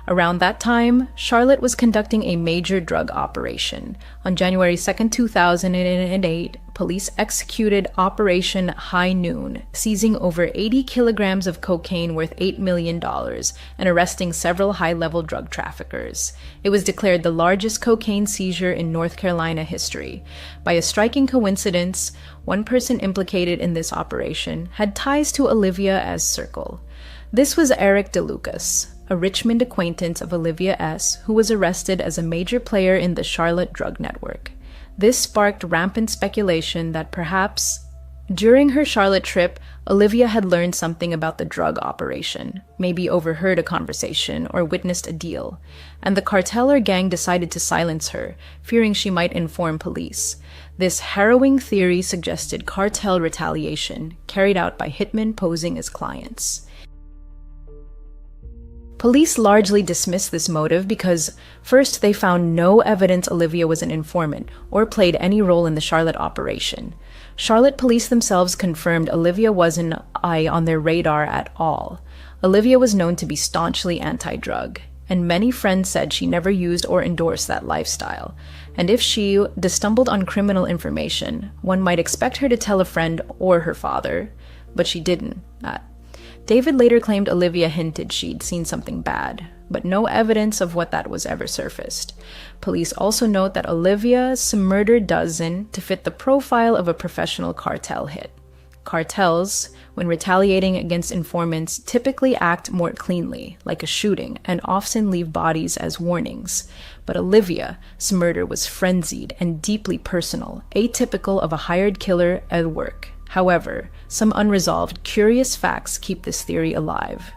Speaker 1: Around that time, Charlotte was conducting a major drug operation. On January 2, 2008, police executed Operation High Noon, seizing over 80 kilograms of cocaine worth $8 million and arresting several high-level drug traffickers. It was declared the largest cocaine seizure in North Carolina history. By a striking coincidence, one person implicated in this operation had ties to Olivia's circle. This was Eric DeLucas, a Richmond acquaintance of Olivia S., who was arrested as a major player in the Charlotte drug network. This sparked rampant speculation that perhaps, during her Charlotte trip, Olivia had learned something about the drug operation, maybe overheard a conversation or witnessed a deal, and the cartel or gang decided to silence her, fearing she might inform police. This harrowing theory suggested cartel retaliation, carried out by hitmen posing as clients. Police largely dismissed this motive because, first, they found no evidence Olivia was an informant or played any role in the Charlotte operation. Charlotte police themselves confirmed Olivia wasn't on their radar at all. Olivia was known to be staunchly anti-drug, and many friends said she never used or endorsed that lifestyle. And if she stumbled on criminal information, one might expect her to tell a friend or her father, but she didn't. David later claimed Olivia hinted she'd seen something bad, but no evidence of what that was ever surfaced. Police also note that Olivia's murder doesn't fit the profile of a professional cartel hit. Cartels, when retaliating against informants, typically act more cleanly, like a shooting, and often leave bodies as warnings. But Olivia's murder was frenzied and deeply personal, atypical of a hired killer at work. However, some unresolved, curious facts keep this theory alive.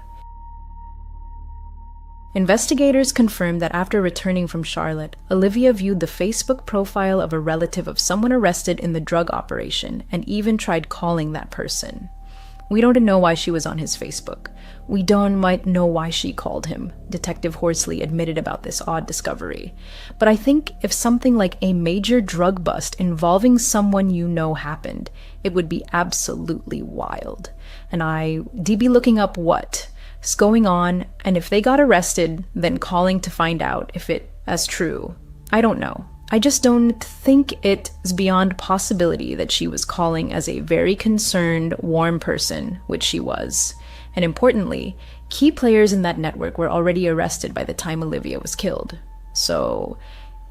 Speaker 1: Investigators confirmed that after returning from Charlotte, Olivia viewed the Facebook profile of a relative of someone arrested in the drug operation and even tried calling that person. We don't know why she was on his Facebook. We might know why she called him, Detective Horsley admitted about this odd discovery. But I think if something like a major drug bust involving someone you know happened, it would be absolutely wild. And I'd be looking up what's going on, and if they got arrested, then calling to find out if it's true. I don't know. I just don't think it's beyond possibility that she was calling as a very concerned, warm person, which she was. And importantly, key players in that network were already arrested by the time Olivia was killed. So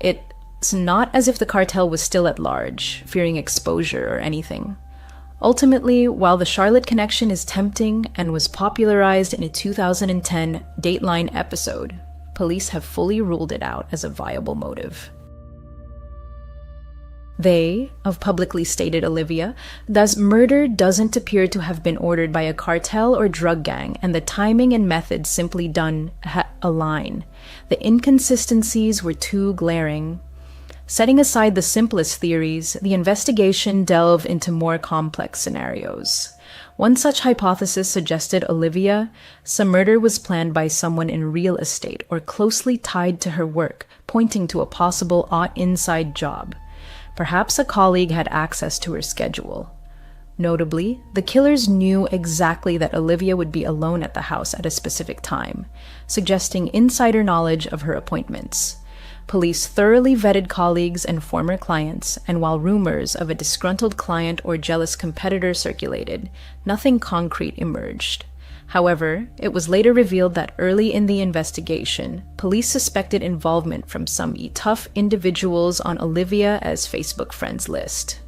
Speaker 1: it's not as if the cartel was still at large, fearing exposure or anything. Ultimately, while the Charlotte connection is tempting and was popularized in a 2010 Dateline episode, police have fully ruled it out as a viable motive. They have publicly stated Olivia, thus murder doesn't appear to have been ordered by a cartel or drug gang, and the timing and methods simply done align. The inconsistencies were too glaring. Setting aside the simplest theories, the investigation delved into more complex scenarios. One such hypothesis suggested some murder was planned by someone in real estate or closely tied to her work, pointing to a possible inside job. Perhaps a colleague had access to her schedule. Notably, the killers knew exactly that Olivia would be alone at the house at a specific time, suggesting insider knowledge of her appointments. Police thoroughly vetted colleagues and former clients, and while rumors of a disgruntled client or jealous competitor circulated, nothing concrete emerged. However, it was later revealed that early in the investigation, police suspected involvement from some tough individuals on Olivia's Facebook friends list.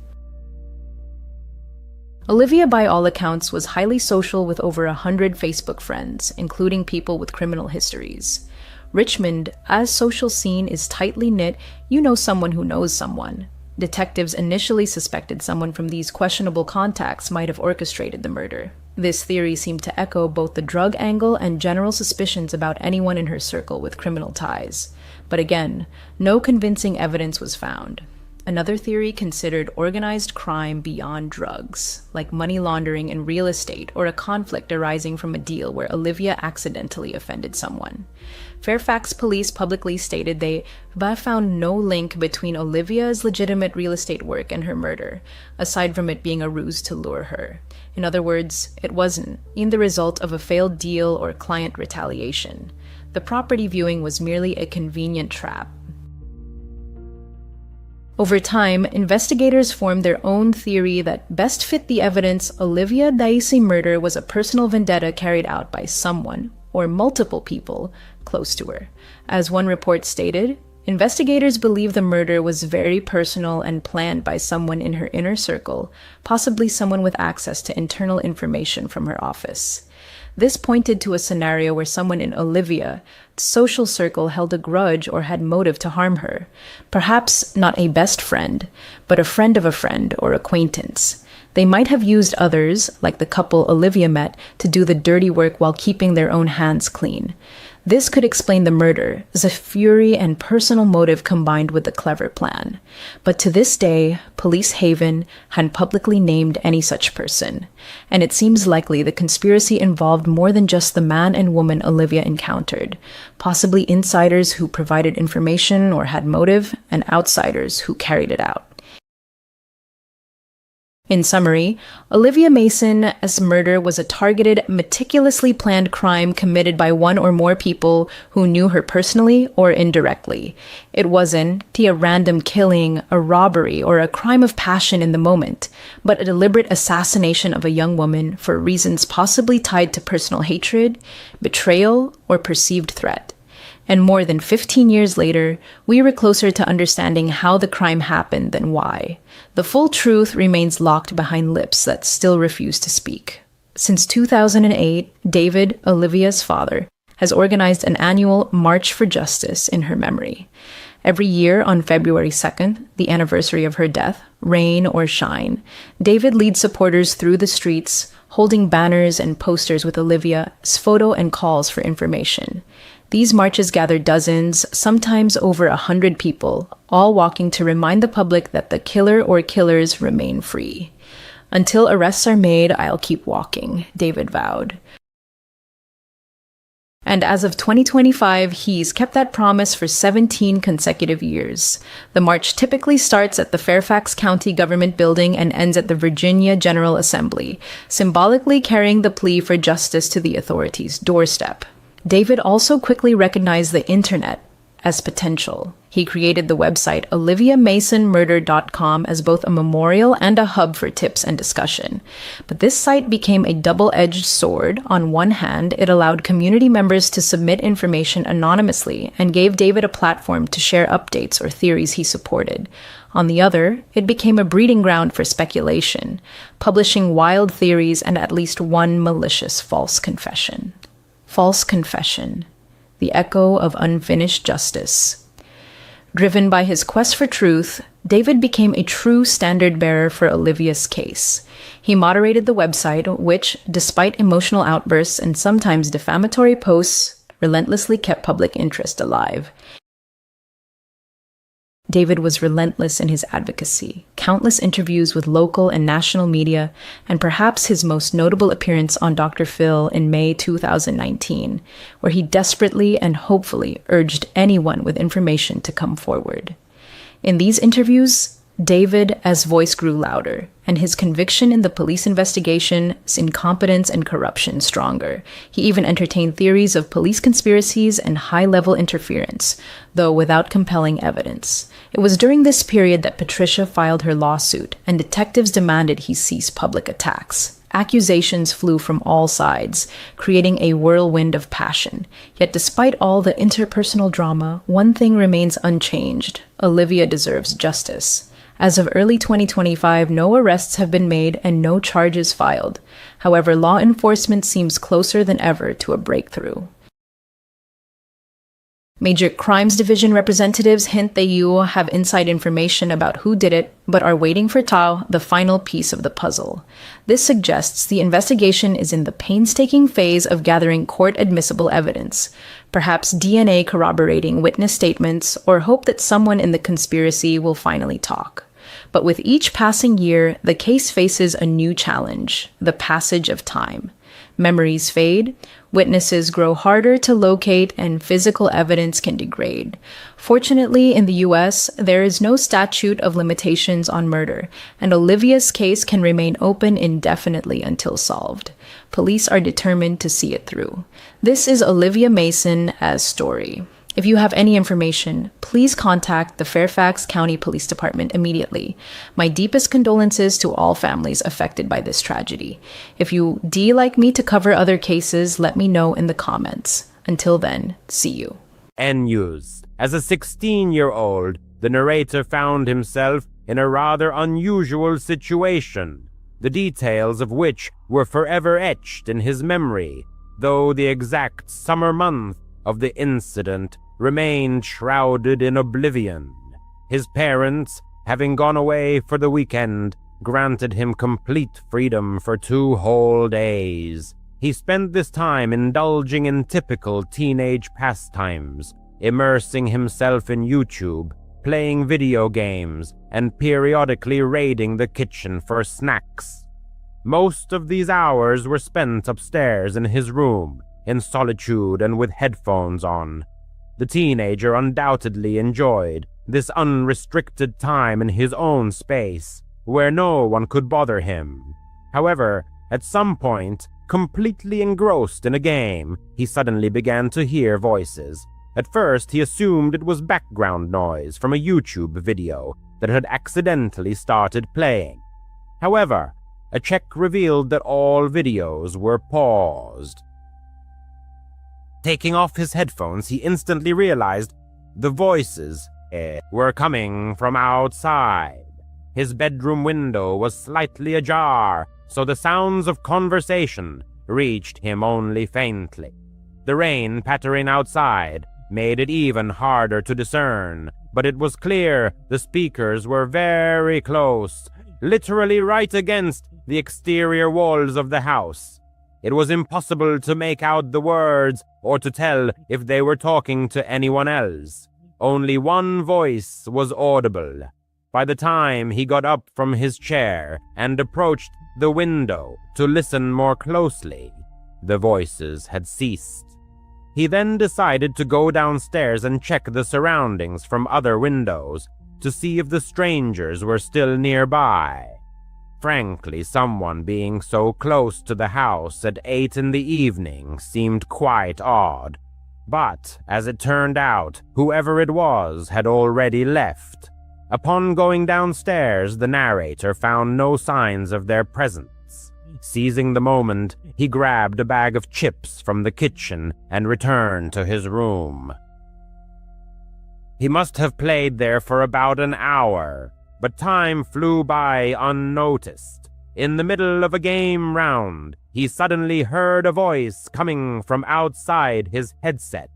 Speaker 1: Olivia, by all accounts, was highly social with over 100 Facebook friends, including people with criminal histories. Richmond, as social scene is tightly knit, you know someone who knows someone. Detectives initially suspected someone from these questionable contacts might have orchestrated the murder. This theory seemed to echo both the drug angle and general suspicions about anyone in her circle with criminal ties. But again, no convincing evidence was found. Another theory considered organized crime beyond drugs, like money laundering in real estate or a conflict arising from a deal where Olivia accidentally offended someone. Fairfax police publicly stated they found no link between Olivia's legitimate real estate work and her murder, aside from it being a ruse to lure her. In other words, it wasn't the result of a failed deal or client retaliation. The property viewing was merely a convenient trap. Over time, investigators formed their own theory that best fit the evidence Olivia Daisy murder was a personal vendetta carried out by someone, or multiple people, close to her. As one report stated, investigators believe the murder was very personal and planned by someone in her inner circle, possibly someone with access to internal information from her office. This pointed to a scenario where someone in Olivia's social circle held a grudge or had motive to harm her. Perhaps not a best friend, but a friend of a friend or acquaintance. They might have used others, like the couple Olivia met, to do the dirty work while keeping their own hands clean. This could explain the murder as a fury and personal motive combined with a clever plan. But to this day, Police Haven hadn't publicly named any such person, and it seems likely the conspiracy involved more than just the man and woman Olivia encountered, possibly insiders who provided information or had motive, and outsiders who carried it out. In summary, Olivia Mason's murder was a targeted, meticulously planned crime committed by one or more people who knew her personally or indirectly. It wasn't a random killing, a robbery, or a crime of passion in the moment, but a deliberate assassination of a young woman for reasons possibly tied to personal hatred, betrayal, or perceived threat. And more than 15 years later, we were closer to understanding how the crime happened than why. The full truth remains locked behind lips that still refuse to speak. Since 2008, David, Olivia's father, has organized an annual March for Justice in her memory. Every year on February 2nd, the anniversary of her death, rain or shine, David leads supporters through the streets, holding banners and posters with Olivia's photo and calls for information. These marches gather dozens, sometimes over 100 people, all walking to remind the public that the killer or killers remain free. Until arrests are made, I'll keep walking, David vowed. And as of 2025, he's kept that promise for 17 consecutive years. The march typically starts at the Fairfax County Government Building and ends at the Virginia General Assembly, symbolically carrying the plea for justice to the authorities' doorstep. David also quickly recognized the internet as potential. He created the website oliviamasonmurder.com as both a memorial and a hub for tips and discussion. But this site became a double-edged sword. On one hand, it allowed community members to submit information anonymously and gave David a platform to share updates or theories he supported. On the other, it became a breeding ground for speculation, publishing wild theories and at least one malicious false confession. False confession, the echo of unfinished justice. Driven by his quest for truth, David became a true standard bearer for Olivia's case. He moderated the website, which, despite emotional outbursts and sometimes defamatory posts, relentlessly kept public interest alive. David was relentless in his advocacy, countless interviews with local and national media, and perhaps his most notable appearance on Dr. Phil in May 2019, where he desperately and hopefully urged anyone with information to come forward. In these interviews, David's voice grew louder, and his conviction in the police investigation's incompetence and corruption stronger. He even entertained theories of police conspiracies and high-level interference, though without compelling evidence. It was during this period that Patricia filed her lawsuit, and detectives demanded he cease public attacks. Accusations flew from all sides, creating a whirlwind of passion. Yet despite all the interpersonal drama, one thing remains unchanged. Olivia deserves justice. As of early 2025, no arrests have been made and no charges filed. However, law enforcement seems closer than ever to a breakthrough. Major Crimes Division representatives hint that you have inside information about who did it, but are waiting for Tao, the final piece of the puzzle. This suggests the investigation is in the painstaking phase of gathering court-admissible evidence, perhaps DNA corroborating witness statements, or hope that someone in the conspiracy will finally talk. But with each passing year, the case faces a new challenge: the passage of time. Memories fade, witnesses grow harder to locate, and physical evidence can degrade. Fortunately, in the US, there is no statute of limitations on murder, and Olivia's case can remain open indefinitely until solved. Police are determined to see it through. This is Olivia Mason's story. If you have any information, please contact the Fairfax County Police Department immediately. My deepest condolences to all families affected by this tragedy. If you'd like me to cover other cases, let me know in the comments. Until then, see you.
Speaker 3: News. As a 16-year-old, the narrator found himself in a rather unusual situation, the details of which were forever etched in his memory, though the exact summer month of the incident remained shrouded in oblivion. His parents, having gone away for the weekend, granted him complete freedom for 2 whole days. He spent this time indulging in typical teenage pastimes, immersing himself in YouTube, playing video games, and periodically raiding the kitchen for snacks. Most of these hours were spent upstairs in his room, in solitude and with headphones on. The teenager undoubtedly enjoyed this unrestricted time in his own space, where no one could bother him. However, at some point, completely engrossed in a game, he suddenly began to hear voices. At first, he assumed it was background noise from a YouTube video that had accidentally started playing. However, a check revealed that all videos were paused. Taking off his headphones, he instantly realized the voices were coming from outside. His bedroom window was slightly ajar, so the sounds of conversation reached him only faintly. The rain pattering outside made it even harder to discern, but it was clear the speakers were very close, literally right against the exterior walls of the house. It was impossible to make out the words or to tell if they were talking to anyone else. Only one voice was audible. By the time he got up from his chair and approached the window to listen more closely, the voices had ceased. He then decided to go downstairs and check the surroundings from other windows to see if the strangers were still nearby. Frankly, someone being so close to the house at 8 in the evening seemed quite odd. But, as it turned out, whoever it was had already left. Upon going downstairs, the narrator found no signs of their presence. Seizing the moment, he grabbed a bag of chips from the kitchen and returned to his room. He must have played there for about an hour, but time flew by unnoticed. In the middle of a game round, he suddenly heard a voice coming from outside his headset.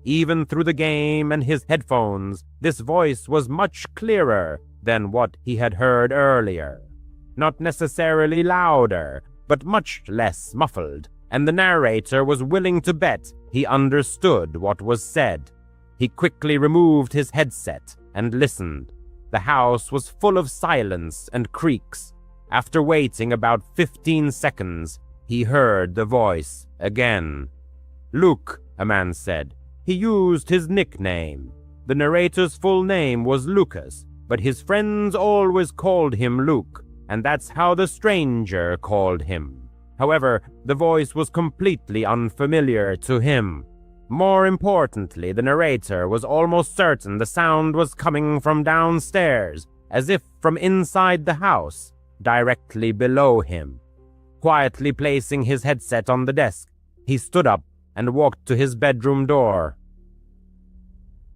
Speaker 3: Even through the game and his headphones, this voice was much clearer, than what he had heard earlier. Not necessarily louder, but much less muffled, and the narrator was willing to bet he understood what was said. He quickly removed his headset and listened. The house was full of silence and creaks. After waiting about 15 seconds, he heard the voice again. "Luke," a man said. He used his nickname. The narrator's full name was Lucas, but his friends always called him Luke, and that's how the stranger called him. However, the voice was completely unfamiliar to him. More importantly, the narrator was almost certain the sound was coming from downstairs, as if from inside the house, directly below him. Quietly placing his headset on the desk, he stood up and walked to his bedroom door.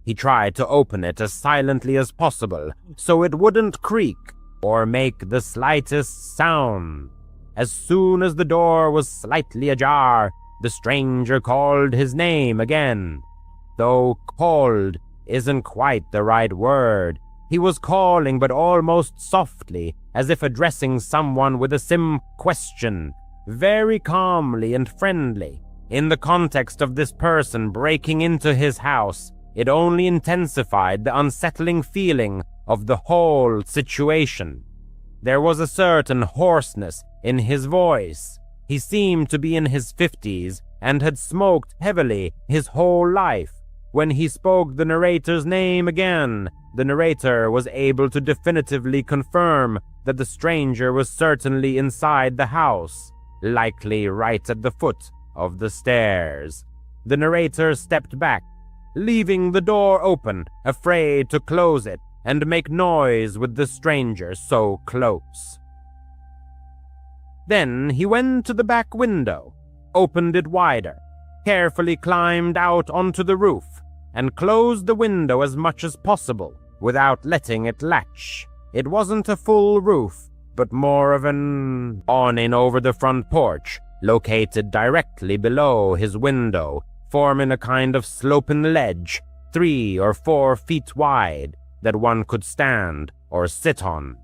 Speaker 3: He tried to open it as silently as possible, so it wouldn't creak or make the slightest sound. As soon as the door was slightly ajar, the stranger called his name again. Though called isn't quite the right word. He was calling, but almost softly, as if addressing someone with a simple question, very calmly and friendly. In the context of this person breaking into his house, it only intensified the unsettling feeling of the whole situation. There was a certain hoarseness in his voice. He seemed to be in his 50s and had smoked heavily his whole life. When he spoke the narrator's name again, the narrator was able to definitively confirm that the stranger was certainly inside the house, likely right at the foot of the stairs. The narrator stepped back, leaving the door open, afraid to close it and make noise with the stranger so close. Then he went to the back window, opened it wider, carefully climbed out onto the roof, and closed the window as much as possible without letting it latch. It wasn't a full roof, but more of an awning over the front porch, located directly below his window, forming a kind of sloping ledge, 3 or 4 feet wide, that one could stand or sit on.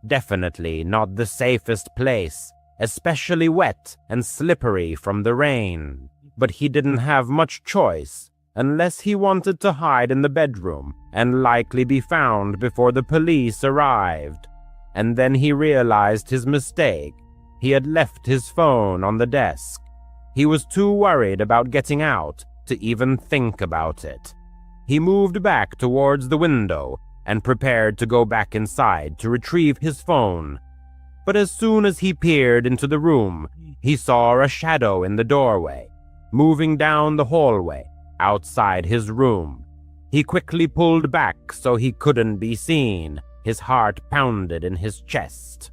Speaker 3: Definitely not the safest place, especially wet and slippery from the rain. But he didn't have much choice, unless he wanted to hide in the bedroom and likely be found before the police arrived. And then he realized his mistake. He had left his phone on the desk. He was too worried about getting out to even think about it. He moved back towards the window and prepared to go back inside to retrieve his phone. But as soon as he peered into the room, he saw a shadow in the doorway, moving down the hallway outside his room. He quickly pulled back so he couldn't be seen. His heart pounded in his chest.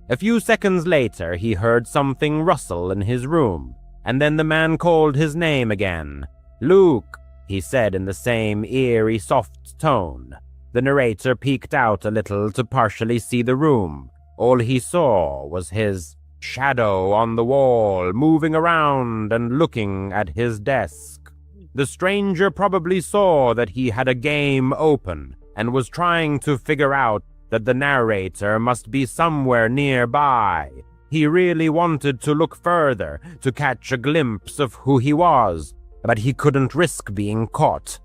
Speaker 3: A few seconds later, he heard something rustle in his room, and then the man called his name again. "Luke," he said in the same eerie, soft tone. The narrator peeked out a little to partially see the room. All he saw was his shadow on the wall, moving around and looking at his desk. The stranger probably saw that he had a game open and was trying to figure out that the narrator must be somewhere nearby. He really wanted to look further to catch a glimpse of who he was, but he couldn't risk being caught.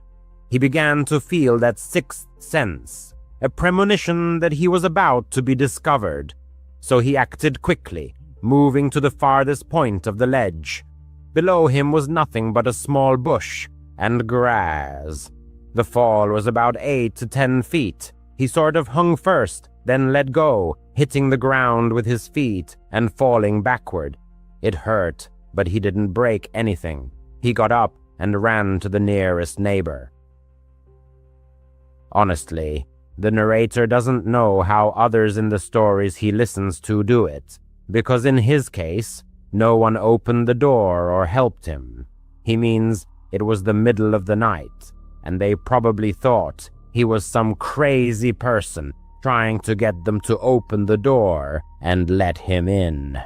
Speaker 3: He began to feel that sixth sense, a premonition that he was about to be discovered. So he acted quickly, moving to the farthest point of the ledge. Below him was nothing but a small bush and grass. The fall was about 8 to 10 feet. He sort of hung first, then let go, hitting the ground with his feet and falling backward. It hurt, but he didn't break anything. He got up and ran to the nearest neighbor. Honestly, the narrator doesn't know how others in the stories he listens to do it, because in his case, no one opened the door or helped him. He means it was the middle of the night, and they probably thought he was some crazy person trying to get them to open the door and let him in.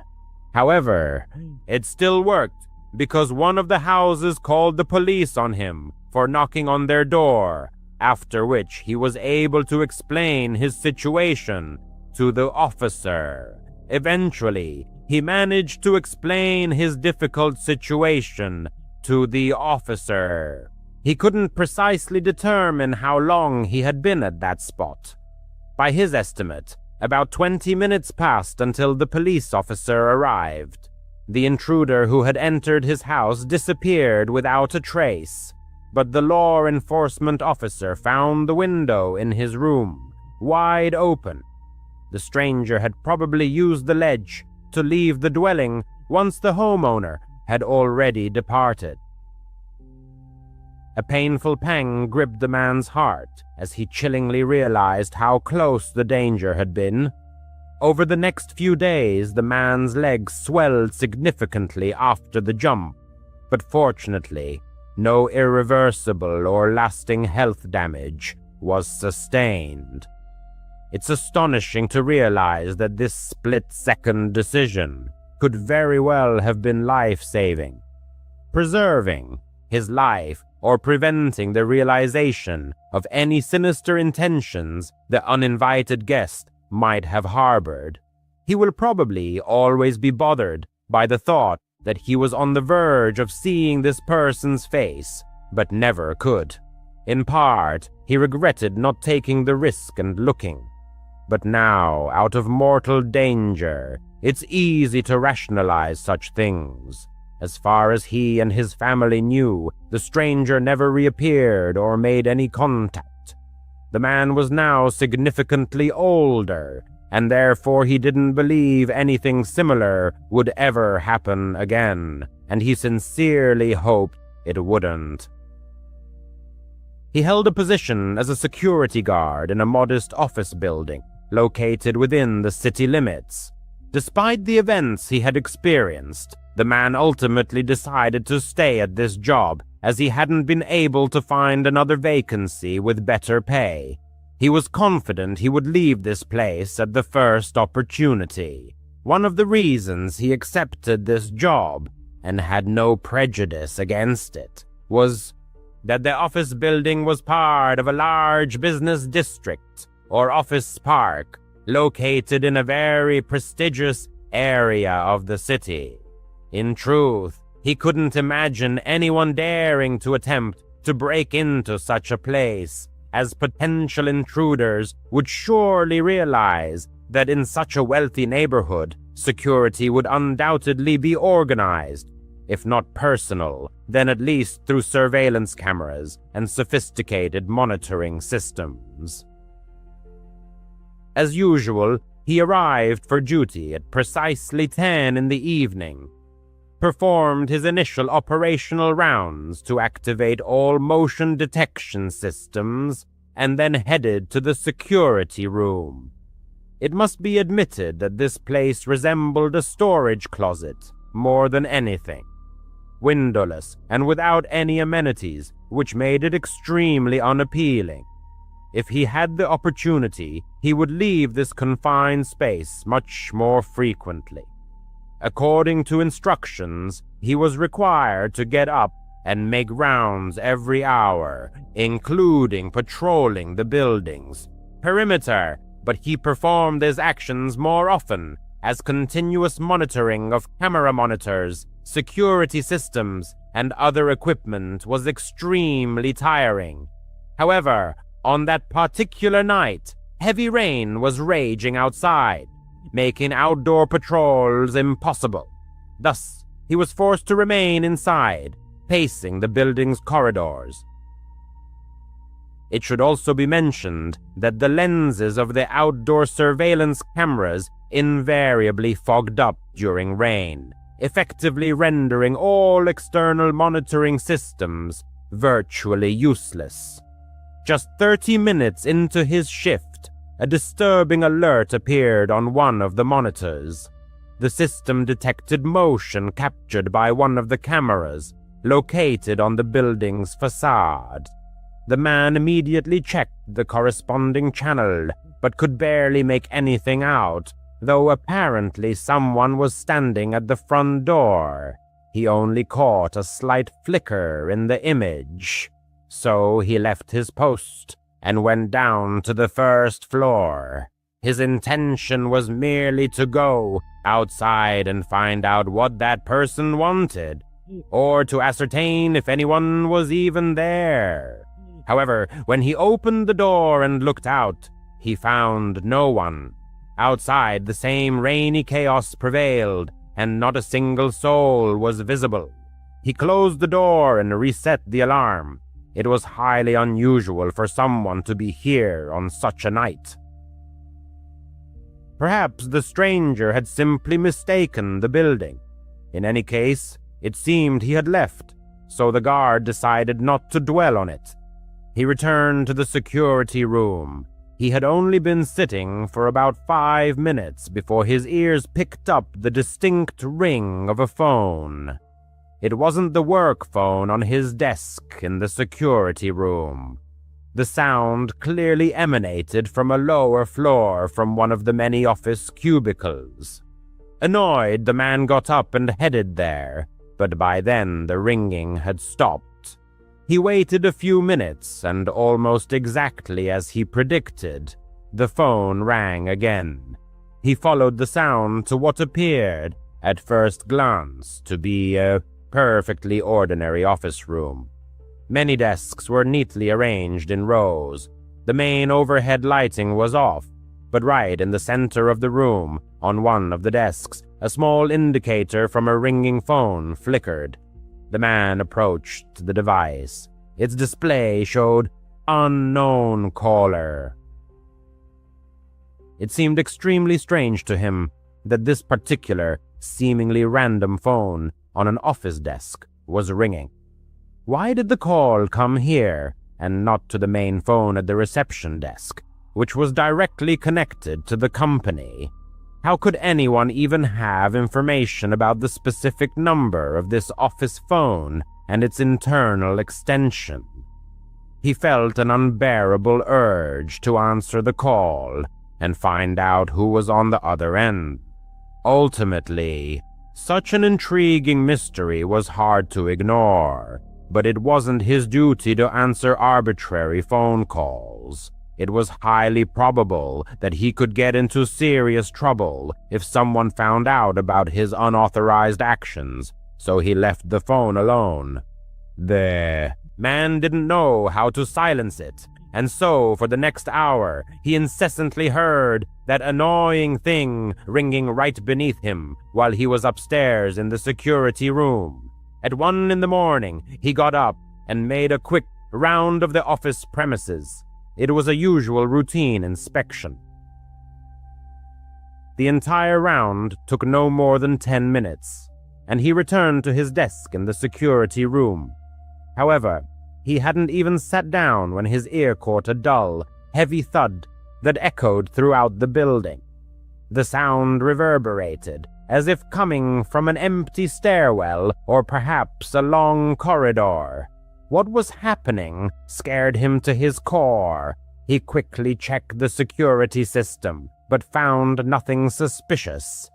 Speaker 3: However, it still worked, because one of the houses called the police on him for knocking on their door, after which he was able to explain his situation to the officer. Eventually, he managed to explain his difficult situation to the officer. He couldn't precisely determine how long he had been at that spot. By his estimate, about 20 minutes passed until the police officer arrived. The intruder who had entered his house disappeared without a trace, but the law enforcement officer found the window in his room wide open. The stranger had probably used the ledge to leave the dwelling once the homeowner had already departed. A painful pang gripped the man's heart as he chillingly realized how close the danger had been. Over the next few days, the man's legs swelled significantly after the jump, but fortunately, no irreversible or lasting health damage was sustained. It's astonishing to realize that this split-second decision could very well have been life-saving, preserving his life or preventing the realization of any sinister intentions the uninvited guest might have harbored. He will probably always be bothered by the thought that he was on the verge of seeing this person's face, but never could. In part, he regretted not taking the risk and looking. But now, out of mortal danger, it's easy to rationalize such things. As far as he and his family knew, the stranger never reappeared or made any contact. The man was now significantly older, and therefore he didn't believe anything similar would ever happen again, and he sincerely hoped it wouldn't. He held a position as a security guard in a modest office building located within the city limits. Despite the events he had experienced, the man ultimately decided to stay at this job as he hadn't been able to find another vacancy with better pay. He was confident he would leave this place at the first opportunity. One of the reasons he accepted this job, and had no prejudice against it, was that the office building was part of a large business district or office park located in a very prestigious area of the city. In truth, he couldn't imagine anyone daring to attempt to break into such a place, as potential intruders would surely realize that in such a wealthy neighborhood, security would undoubtedly be organized, if not personal, then at least through surveillance cameras and sophisticated monitoring systems. As usual, he arrived for duty at precisely 10 in the evening, performed his initial operational rounds to activate all motion detection systems, and then headed to the security room. It must be admitted that this place resembled a storage closet more than anything. Windowless and without any amenities, which made it extremely unappealing. If he had the opportunity, he would leave this confined space much more frequently. According to instructions, he was required to get up and make rounds every hour, including patrolling the building's perimeter, but he performed his actions more often, as continuous monitoring of camera monitors, security systems, and other equipment was extremely tiring. However, on that particular night, heavy rain was raging outside, making outdoor patrols impossible. Thus, he was forced to remain inside, pacing the building's corridors. It should also be mentioned that the lenses of the outdoor surveillance cameras invariably fogged up during rain, effectively rendering all external monitoring systems virtually useless. Just 30 minutes into his shift, a disturbing alert appeared on one of the monitors. The system detected motion captured by one of the cameras located on the building's facade. The man immediately checked the corresponding channel, but could barely make anything out, though apparently someone was standing at the front door. He only caught a slight flicker in the image. So he left his post and went down to the first floor. His intention was merely to go outside and find out what that person wanted, or to ascertain if anyone was even there. However, when he opened the door and looked out, he found no one. Outside, the same rainy chaos prevailed, and not a single soul was visible. He closed the door and reset the alarm. It was highly unusual for someone to be here on such a night. Perhaps the stranger had simply mistaken the building. In any case, it seemed he had left, so the guard decided not to dwell on it. He returned to the security room. He had only been sitting for about 5 minutes before his ears picked up the distinct ring of a phone. It wasn't the work phone on his desk in the security room. The sound clearly emanated from a lower floor from one of the many office cubicles. Annoyed, the man got up and headed there, but by then the ringing had stopped. He waited a few minutes, and almost exactly as he predicted, the phone rang again. He followed the sound to what appeared, at first glance, to be a perfectly ordinary office room. Many desks were neatly arranged in rows. The main overhead lighting was off, but right in the center of the room, on one of the desks, a small indicator from a ringing phone flickered. The man approached the device. Its display showed "Unknown caller." It seemed extremely strange to him that this particular, seemingly random phone on an office desk was ringing. Why did the call come here and not to the main phone at the reception desk, which was directly connected to the company? How could anyone even have information about the specific number of this office phone and its internal extension? He felt an unbearable urge to answer the call and find out who was on the other end. Ultimately, such an intriguing mystery was hard to ignore, but it wasn't his duty to answer arbitrary phone calls. It was highly probable that he could get into serious trouble if someone found out about his unauthorized actions, so he left the phone alone. The man didn't know how to silence it, and so for the next hour he incessantly heard that annoying thing ringing right beneath him while he was upstairs in the security room. At 1 in the morning, he got up and made a quick round of the office premises. It was a usual routine inspection. The entire round took no more than 10 minutes, and he returned to his desk in the security room. However, he hadn't even sat down when his ear caught a dull, heavy thud that echoed throughout the building. The sound reverberated, as if coming from an empty stairwell or perhaps a long corridor. What was happening scared him to his core. He quickly checked the security system, but found nothing suspicious.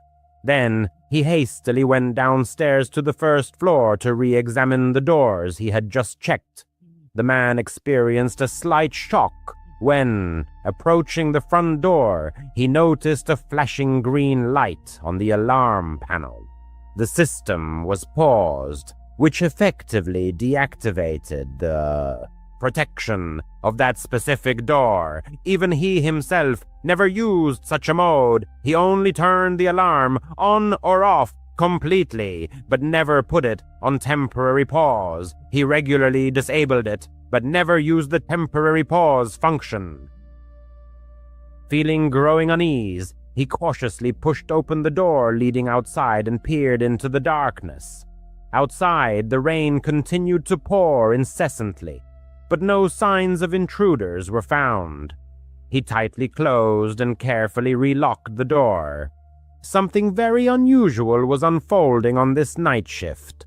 Speaker 3: Then he hastily went downstairs to the first floor to re-examine the doors he had just checked. The man experienced a slight shock when, approaching the front door, he noticed a flashing green light on the alarm panel. The system was paused, which effectively deactivated the protection of that specific door. Even he himself never used such a mode. He only turned the alarm on or off completely, but never put it on temporary pause. He regularly disabled it, but never used the temporary pause function. Feeling growing unease, he cautiously pushed open the door leading outside and peered into the darkness. Outside, the rain continued to pour incessantly, but no signs of intruders were found. He tightly closed and carefully relocked the door. Something very unusual was unfolding on this night shift.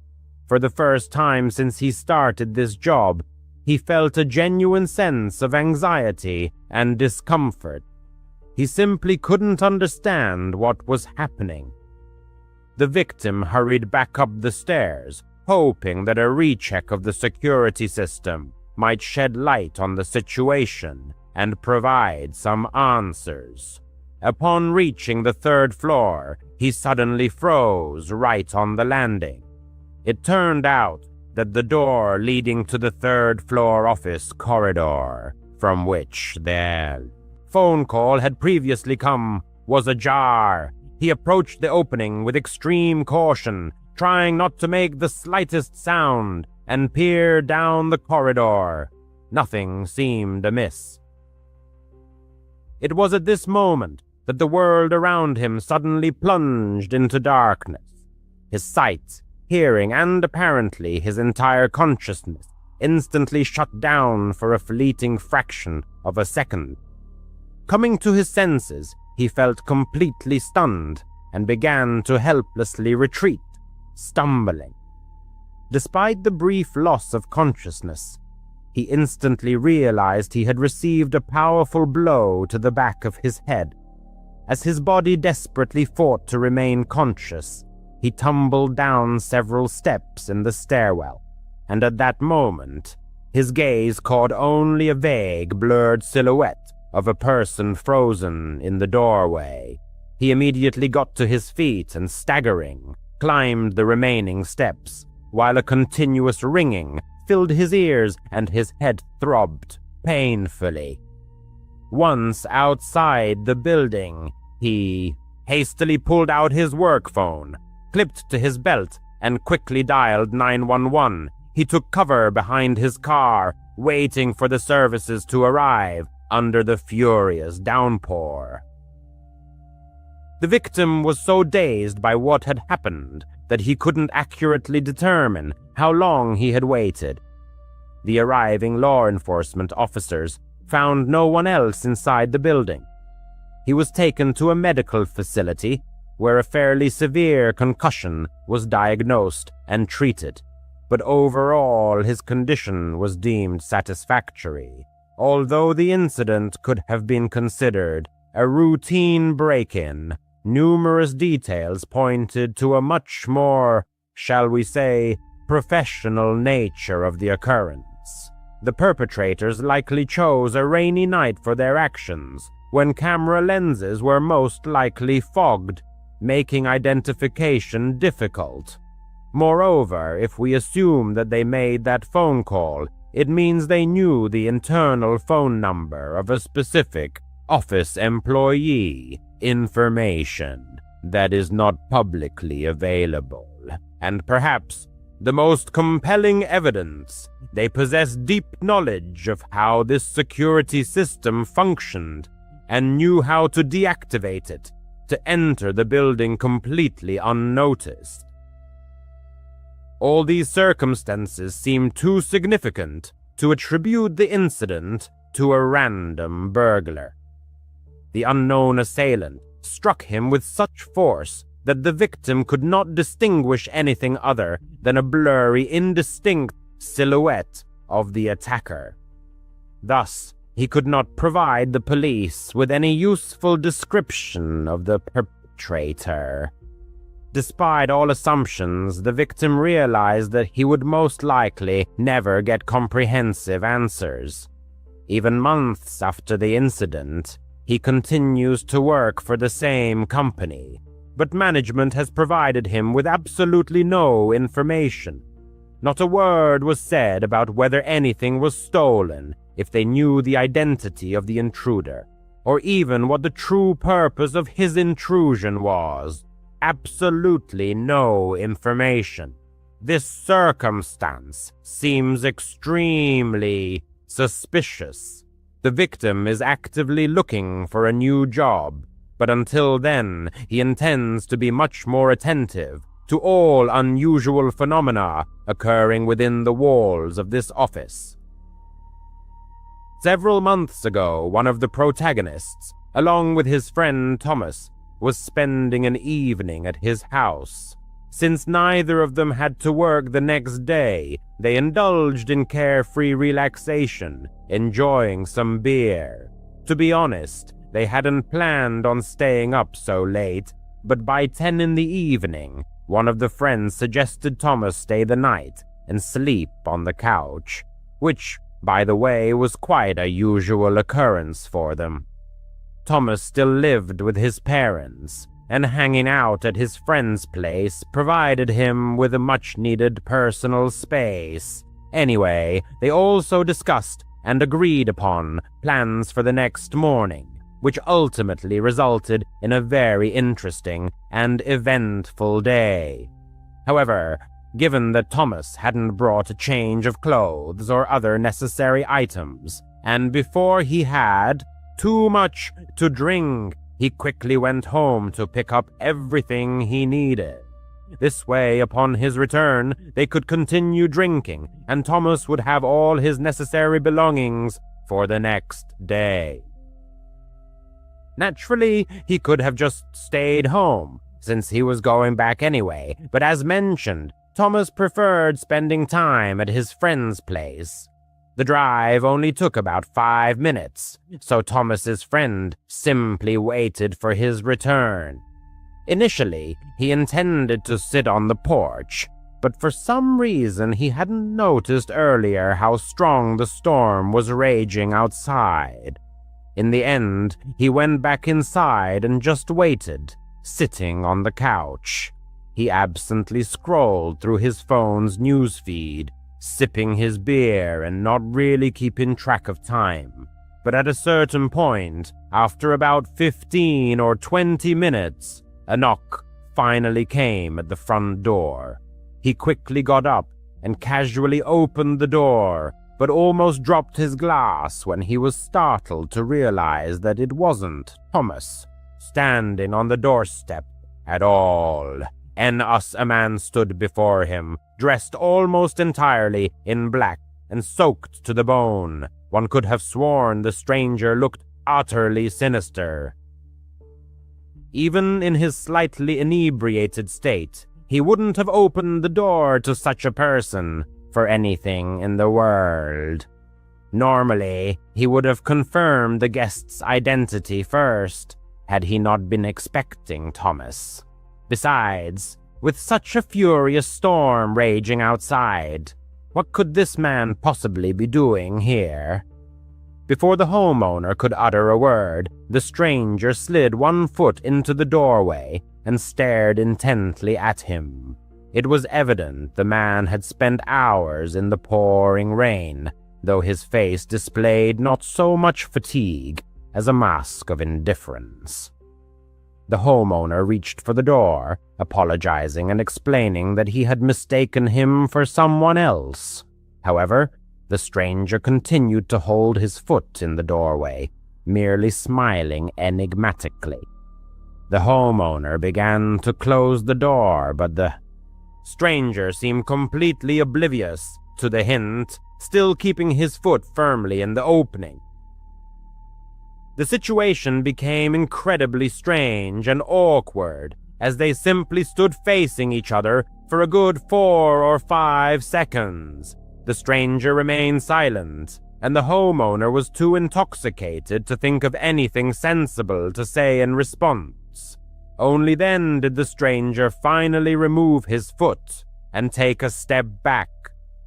Speaker 3: For the first time since he started this job, he felt a genuine sense of anxiety and discomfort. He simply couldn't understand what was happening. The victim hurried back up the stairs, hoping that a recheck of the security system might shed light on the situation and provide some answers. Upon reaching the 3rd floor, he suddenly froze right on the landing. It turned out that the door leading to the 3rd floor office corridor, from which their phone call had previously come, was ajar. He approached the opening with extreme caution, trying not to make the slightest sound, and peered down the corridor. Nothing seemed amiss. It was at this moment that the world around him suddenly plunged into darkness. His sight, hearing, and apparently his entire consciousness instantly shut down for a fleeting fraction of a second. Coming to his senses, he felt completely stunned and began to helplessly retreat, stumbling. Despite the brief loss of consciousness, he instantly realized he had received a powerful blow to the back of his head. As his body desperately fought to remain conscious, he tumbled down several steps in the stairwell, and at that moment, his gaze caught only a vague, blurred silhouette of a person frozen in the doorway. He immediately got to his feet and, staggering, climbed the remaining steps, while a continuous ringing filled his ears and his head throbbed painfully. Once outside the building, he hastily pulled out his work phone, clipped to his belt, and quickly dialed 911. He took cover behind his car, waiting for the services to arrive under the furious downpour. The victim was so dazed by what had happened that he couldn't accurately determine how long he had waited. The arriving law enforcement officers found no one else inside the building. He was taken to a medical facility where a fairly severe concussion was diagnosed and treated, but overall his condition was deemed satisfactory, although the incident could have been considered a routine break-in. Numerous details pointed to a much more, shall we say, professional nature of the occurrence. The perpetrators likely chose a rainy night for their actions, when camera lenses were most likely fogged, making identification difficult. Moreover, if we assume that they made that phone call, it means they knew the internal phone number of a specific office employee, information that is not publicly available. And perhaps the most compelling evidence, they possess deep knowledge of how this security system functioned and knew how to deactivate it to enter the building completely unnoticed. All these circumstances seem too significant to attribute the incident to a random burglar. The unknown assailant struck him with such force that the victim could not distinguish anything other than a blurry, indistinct silhouette of the attacker. Thus, he could not provide the police with any useful description of the perpetrator. Despite all assumptions, the victim realized that he would most likely never get comprehensive answers. Even months after the incident, he continues to work for the same company, but management has provided him with absolutely no information. Not a word was said about whether anything was stolen, if they knew the identity of the intruder, or even what the true purpose of his intrusion was. Absolutely no information. This circumstance seems extremely suspicious. The victim is actively looking for a new job, but until then, he intends to be much more attentive to all unusual phenomena occurring within the walls of this office. Several months ago, one of the protagonists, along with his friend Thomas, was spending an evening at his house. Since neither of them had to work the next day, they indulged in carefree relaxation, enjoying some beer. To be honest, they hadn't planned on staying up so late, but by 10 in the evening, one of the friends suggested Thomas stay the night and sleep on the couch, which by the way, was quite a usual occurrence for them. Thomas still lived with his parents, and hanging out at his friend's place provided him with a much-needed personal space. Anyway, they also discussed and agreed upon plans for the next morning, which ultimately resulted in a very interesting and eventful day. However, given that Thomas hadn't brought a change of clothes or other necessary items, and before he had too much to drink, he quickly went home to pick up everything he needed. This way, upon his return, they could continue drinking, and Thomas would have all his necessary belongings for the next day. Naturally, he could have just stayed home, since he was going back anyway, but as mentioned, Thomas preferred spending time at his friend's place. The drive only took about 5 minutes, so Thomas's friend simply waited for his return. Initially, he intended to sit on the porch, but for some reason he hadn't noticed earlier how strong the storm was raging outside. In the end, he went back inside and just waited, sitting on the couch. He absently scrolled through his phone's newsfeed, sipping his beer and not really keeping track of time. But at a certain point, after about 15 or 20 minutes, a knock finally came at the front door. He quickly got up and casually opened the door, but almost dropped his glass when he was startled to realize that it wasn't Thomas standing on the doorstep at all. A man stood before him, dressed almost entirely in black and soaked to the bone. One could have sworn the stranger looked utterly sinister. Even in his slightly inebriated state, he wouldn't have opened the door to such a person for anything in the world. Normally, he would have confirmed the guest's identity first, had he not been expecting Thomas. Besides, with such a furious storm raging outside, what could this man possibly be doing here? Before the homeowner could utter a word, the stranger slid one foot into the doorway and stared intently at him. It was evident the man had spent hours in the pouring rain, though his face displayed not so much fatigue as a mask of indifference. The homeowner reached for the door, apologizing and explaining that he had mistaken him for someone else. However, the stranger continued to hold his foot in the doorway, merely smiling enigmatically. The homeowner began to close the door, but the stranger seemed completely oblivious to the hint, still keeping his foot firmly in the opening. The situation became incredibly strange and awkward as they simply stood facing each other for a good 4 or 5 seconds. The stranger remained silent, and the homeowner was too intoxicated to think of anything sensible to say in response. Only then did the stranger finally remove his foot and take a step back,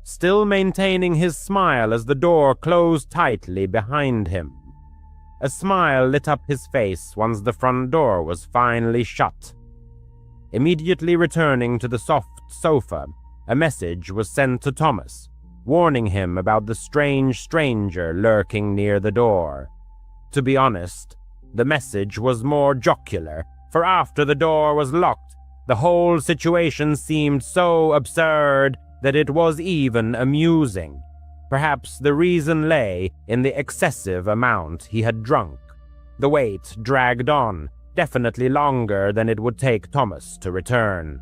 Speaker 3: still maintaining his smile as the door closed tightly behind him. A smile lit up his face once the front door was finally shut. Immediately returning to the soft sofa, a message was sent to Thomas, warning him about the strange stranger lurking near the door. To be honest, the message was more jocular, for after the door was locked, the whole situation seemed so absurd that it was even amusing. Perhaps the reason lay in the excessive amount he had drunk. The wait dragged on, definitely longer than it would take Thomas to return.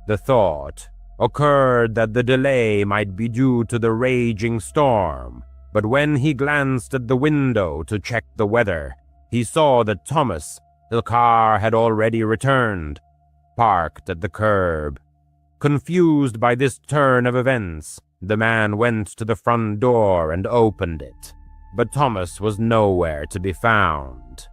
Speaker 3: The thought occurred that the delay might be due to the raging storm, but when he glanced at the window to check the weather, he saw that Thomas, the car had already returned, parked at the curb. Confused by this turn of events, the man went to the front door and opened it, but Thomas was nowhere to be found.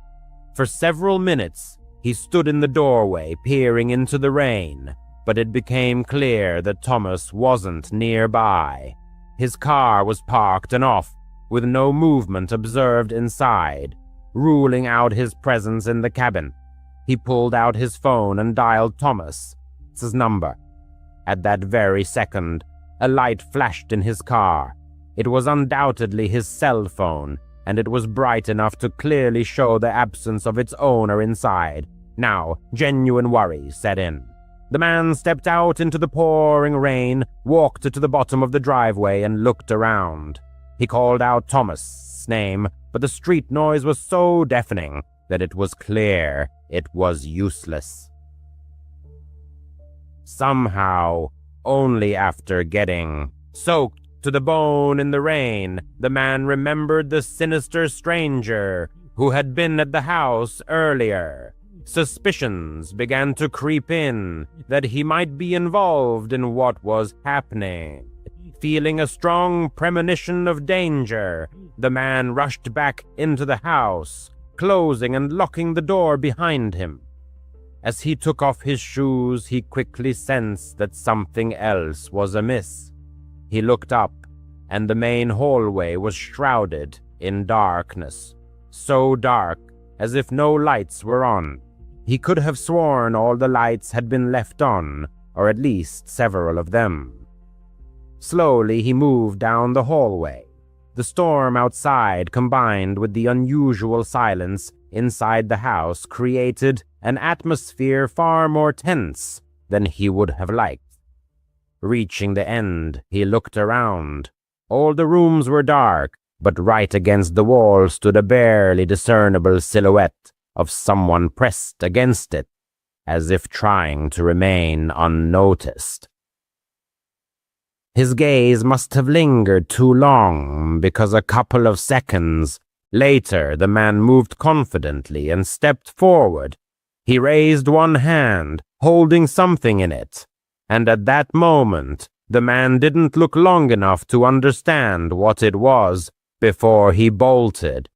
Speaker 3: For several minutes, he stood in the doorway peering into the rain, but it became clear that Thomas wasn't nearby. His car was parked and off, with no movement observed inside, ruling out his presence in the cabin. He pulled out his phone and dialed Thomas's number. At that very second, a light flashed in his car. It was undoubtedly his cell phone, and it was bright enough to clearly show the absence of its owner inside. Now, genuine worry set in. The man stepped out into the pouring rain, walked to the bottom of the driveway, and looked around. He called out Thomas's name, but the street noise was so deafening that it was clear it was useless. Somehow, only after getting soaked to the bone in the rain, the man remembered the sinister stranger who had been at the house earlier. Suspicions began to creep in that he might be involved in what was happening. Feeling a strong premonition of danger, the man rushed back into the house, closing and locking the door behind him. As he took off his shoes, he quickly sensed that something else was amiss. He looked up, and the main hallway was shrouded in darkness, so dark as if no lights were on. He could have sworn all the lights had been left on, or at least several of them. Slowly he moved down the hallway. The storm outside, combined with the unusual silence inside the house, created an atmosphere far more tense than he would have liked. Reaching the end, he looked around. All the rooms were dark, but right against the wall stood a barely discernible silhouette of someone pressed against it, as if trying to remain unnoticed. His gaze must have lingered too long, because a couple of seconds later the man moved confidently and stepped forward. He raised one hand, holding something in it, and at that moment the man didn't look long enough to understand what it was before he bolted.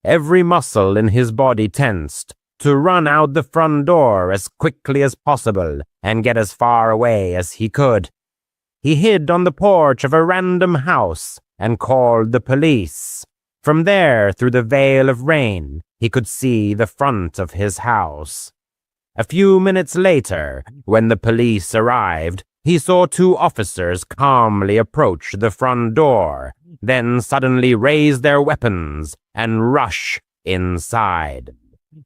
Speaker 3: Every muscle in his body tensed to run out the front door as quickly as possible and get as far away as he could. He hid on the porch of a random house and called the police. From there, through the veil of rain, he could see the front of his house. A few minutes later, when the police arrived, he saw two officers calmly approach the front door, then suddenly raise their weapons and rush inside.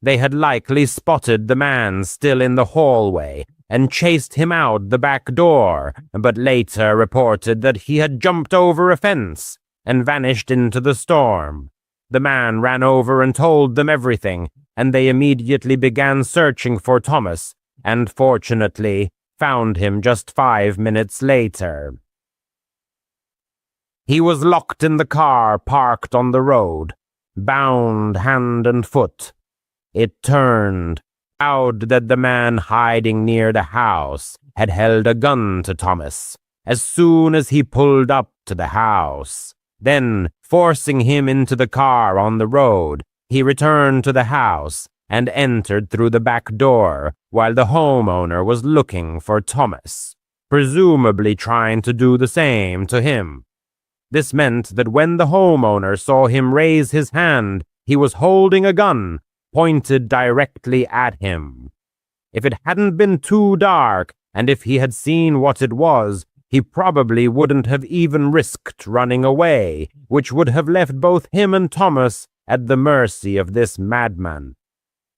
Speaker 3: They had likely spotted the man still in the hallway and chased him out the back door, but later reported that he had jumped over a fence and vanished into the storm. The man ran over and told them everything, and they immediately began searching for Thomas, and fortunately found him just 5 minutes later. He was locked in the car parked on the road, bound hand and foot. It turned out that the man hiding near the house had held a gun to Thomas as soon as he pulled up to the house. Then, forcing him into the car on the road, he returned to the house and entered through the back door while the homeowner was looking for Thomas, presumably trying to do the same to him. This meant that when the homeowner saw him raise his hand, he was holding a gun pointed directly at him. If it hadn't been too dark, and if he had seen what it was, he probably wouldn't have even risked running away, which would have left both him and Thomas at the mercy of this madman.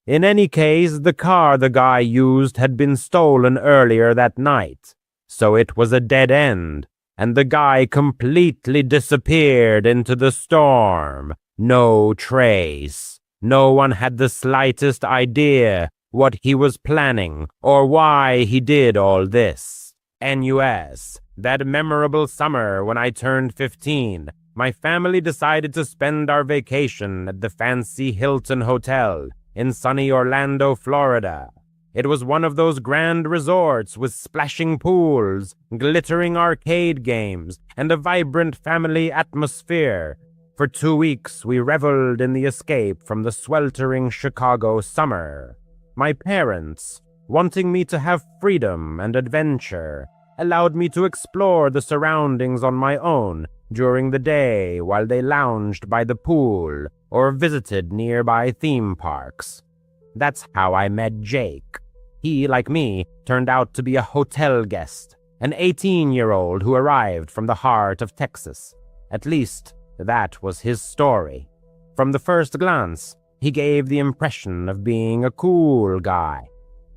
Speaker 3: In any case, the car the guy used had been stolen earlier that night, so it was a dead end, and the guy completely disappeared into the storm. No trace. No one had the slightest idea what he was planning or why he did all this. NUS, that memorable summer when I turned 15, my family decided to spend our vacation at the fancy Hilton Hotel in sunny Orlando, Florida. It was one of those grand resorts with splashing pools, glittering arcade games, and a vibrant family atmosphere. For 2 weeks, we reveled in the escape from the sweltering Chicago summer. My parents, wanting me to have freedom and adventure, allowed me to explore the surroundings on my own during the day while they lounged by the pool or visited nearby theme parks. That's how I met Jake. He, like me, turned out to be a hotel guest, an 18-year-old who arrived from the heart of Texas. At least, that was his story. From the first glance, he gave the impression of being a cool guy,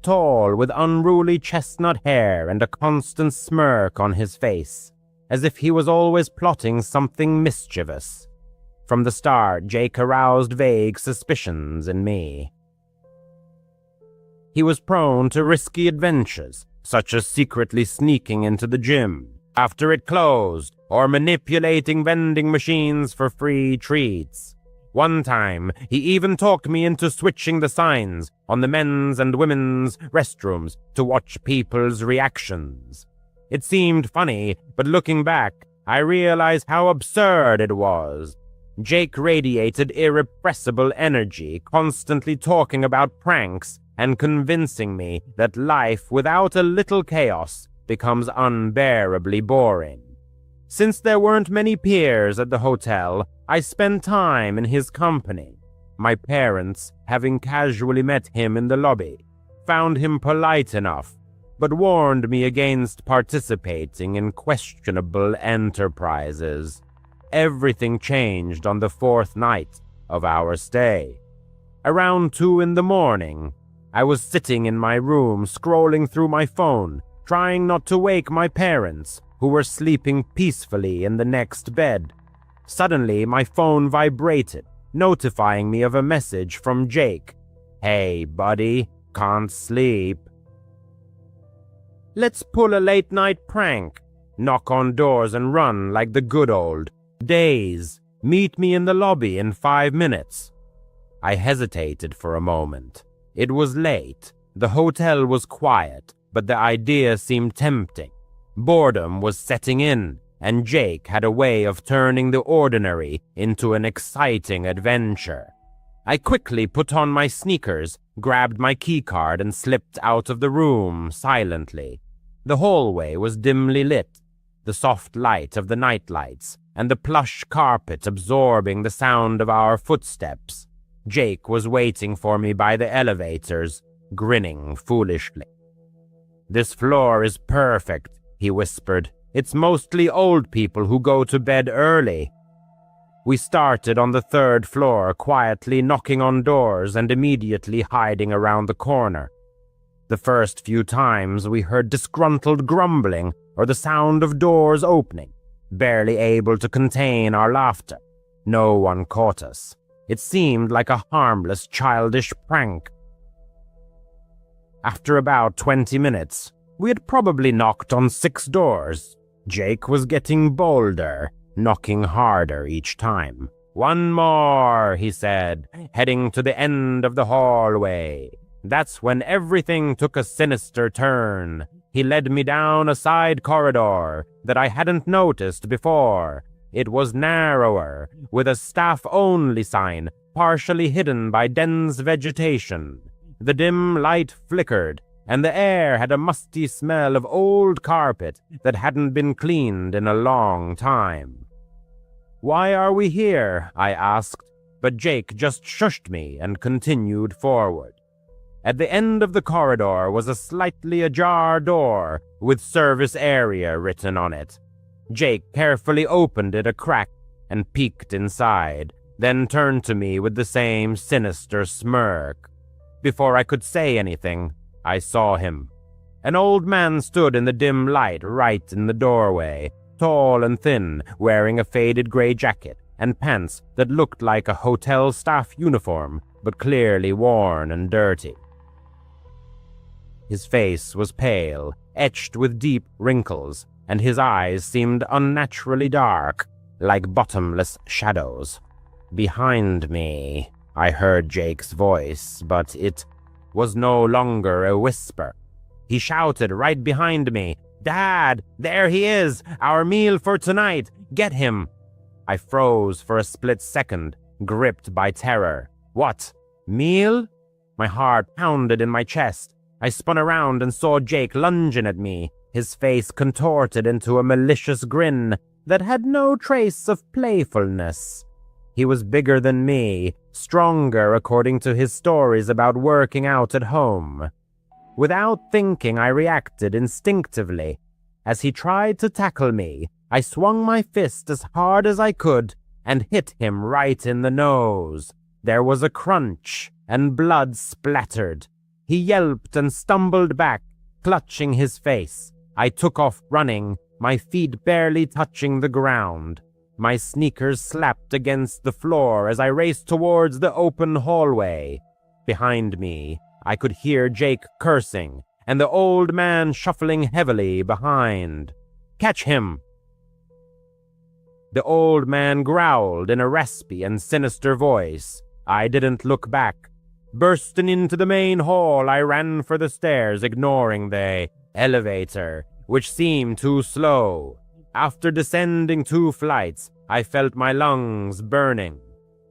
Speaker 3: tall with unruly chestnut hair and a constant smirk on his face, as if he was always plotting something mischievous. From the start, Jake aroused vague suspicions in me. He was prone to risky adventures, such as secretly sneaking into the gym after it closed or manipulating vending machines for free treats. One time, he even talked me into switching the signs on the men's and women's restrooms to watch people's reactions. It seemed funny, but looking back, I realized how absurd it was. Jake radiated irrepressible energy, constantly talking about pranks and convincing me that life without a little chaos becomes unbearably boring. Since there weren't many peers at the hotel, I spent time in his company. My parents, having casually met him in the lobby, found him polite enough, but warned me against participating in questionable enterprises. Everything changed on the fourth night of our stay. Around 2 a.m, I was sitting in my room scrolling through my phone, trying not to wake my parents, who were sleeping peacefully in the next bed. Suddenly, my phone vibrated, notifying me of a message from Jake. "Hey, buddy, can't sleep. Let's pull a late-night prank. Knock on doors and run like the good old days. Meet me in the lobby in 5 minutes." I hesitated for a moment. It was late. The hotel was quiet, but the idea seemed tempting. Boredom was setting in, and Jake had a way of turning the ordinary into an exciting adventure. I quickly put on my sneakers, grabbed my keycard, and slipped out of the room silently. The hallway was dimly lit, the soft light of the nightlights and the plush carpet absorbing the sound of our footsteps. Jake was waiting for me by the elevators, grinning foolishly. "This floor is perfect," he whispered. "It's mostly old people who go to bed early." We started on the 3rd floor, quietly knocking on doors and immediately hiding around the corner. The first few times we heard disgruntled grumbling or the sound of doors opening, barely able to contain our laughter. No one caught us. It seemed like a harmless, childish prank. After about 20 minutes, we had probably knocked on 6 doors. Jake was getting bolder, knocking harder each time. "One more," he said, heading to the end of the hallway. That's when everything took a sinister turn. He led me down a side corridor that I hadn't noticed before. It was narrower, with a staff-only sign partially hidden by dense vegetation. The dim light flickered, and the air had a musty smell of old carpet that hadn't been cleaned in a long time. "Why are we here?" I asked, but Jake just shushed me and continued forward. At the end of the corridor was a slightly ajar door with service area written on it. Jake carefully opened it a crack and peeked inside, then turned to me with the same sinister smirk. Before I could say anything, I saw him. An old man stood in the dim light right in the doorway, tall and thin, wearing a faded gray jacket and pants that looked like a hotel staff uniform, but clearly worn and dirty. His face was pale, etched with deep wrinkles, and his eyes seemed unnaturally dark, like bottomless shadows. Behind me, I heard Jake's voice, but it was no longer a whisper. He shouted right behind me, "Dad, there he is! Our meal for tonight! Get him!" I froze for a split second, gripped by terror. What? Meal? My heart pounded in my chest. I spun around and saw Jake lunging at me, his face contorted into a malicious grin. that had no trace of playfulness. He was bigger than me, stronger according to his stories about working out at home. Without thinking, I reacted instinctively. As he tried to tackle me, I swung my fist as hard as I could and hit him right in the nose. There was a crunch, and blood splattered. He yelped and stumbled back, clutching his face. I took off running, my feet barely touching the ground. My sneakers slapped against the floor as I raced towards the open hallway. Behind me, I could hear Jake cursing, and the old man shuffling heavily behind. "Catch him!" The old man growled in a raspy and sinister voice. I didn't look back. Bursting into the main hall, I ran for the stairs, ignoring the elevator, which seemed too slow. After descending 2 flights, I felt my lungs burning.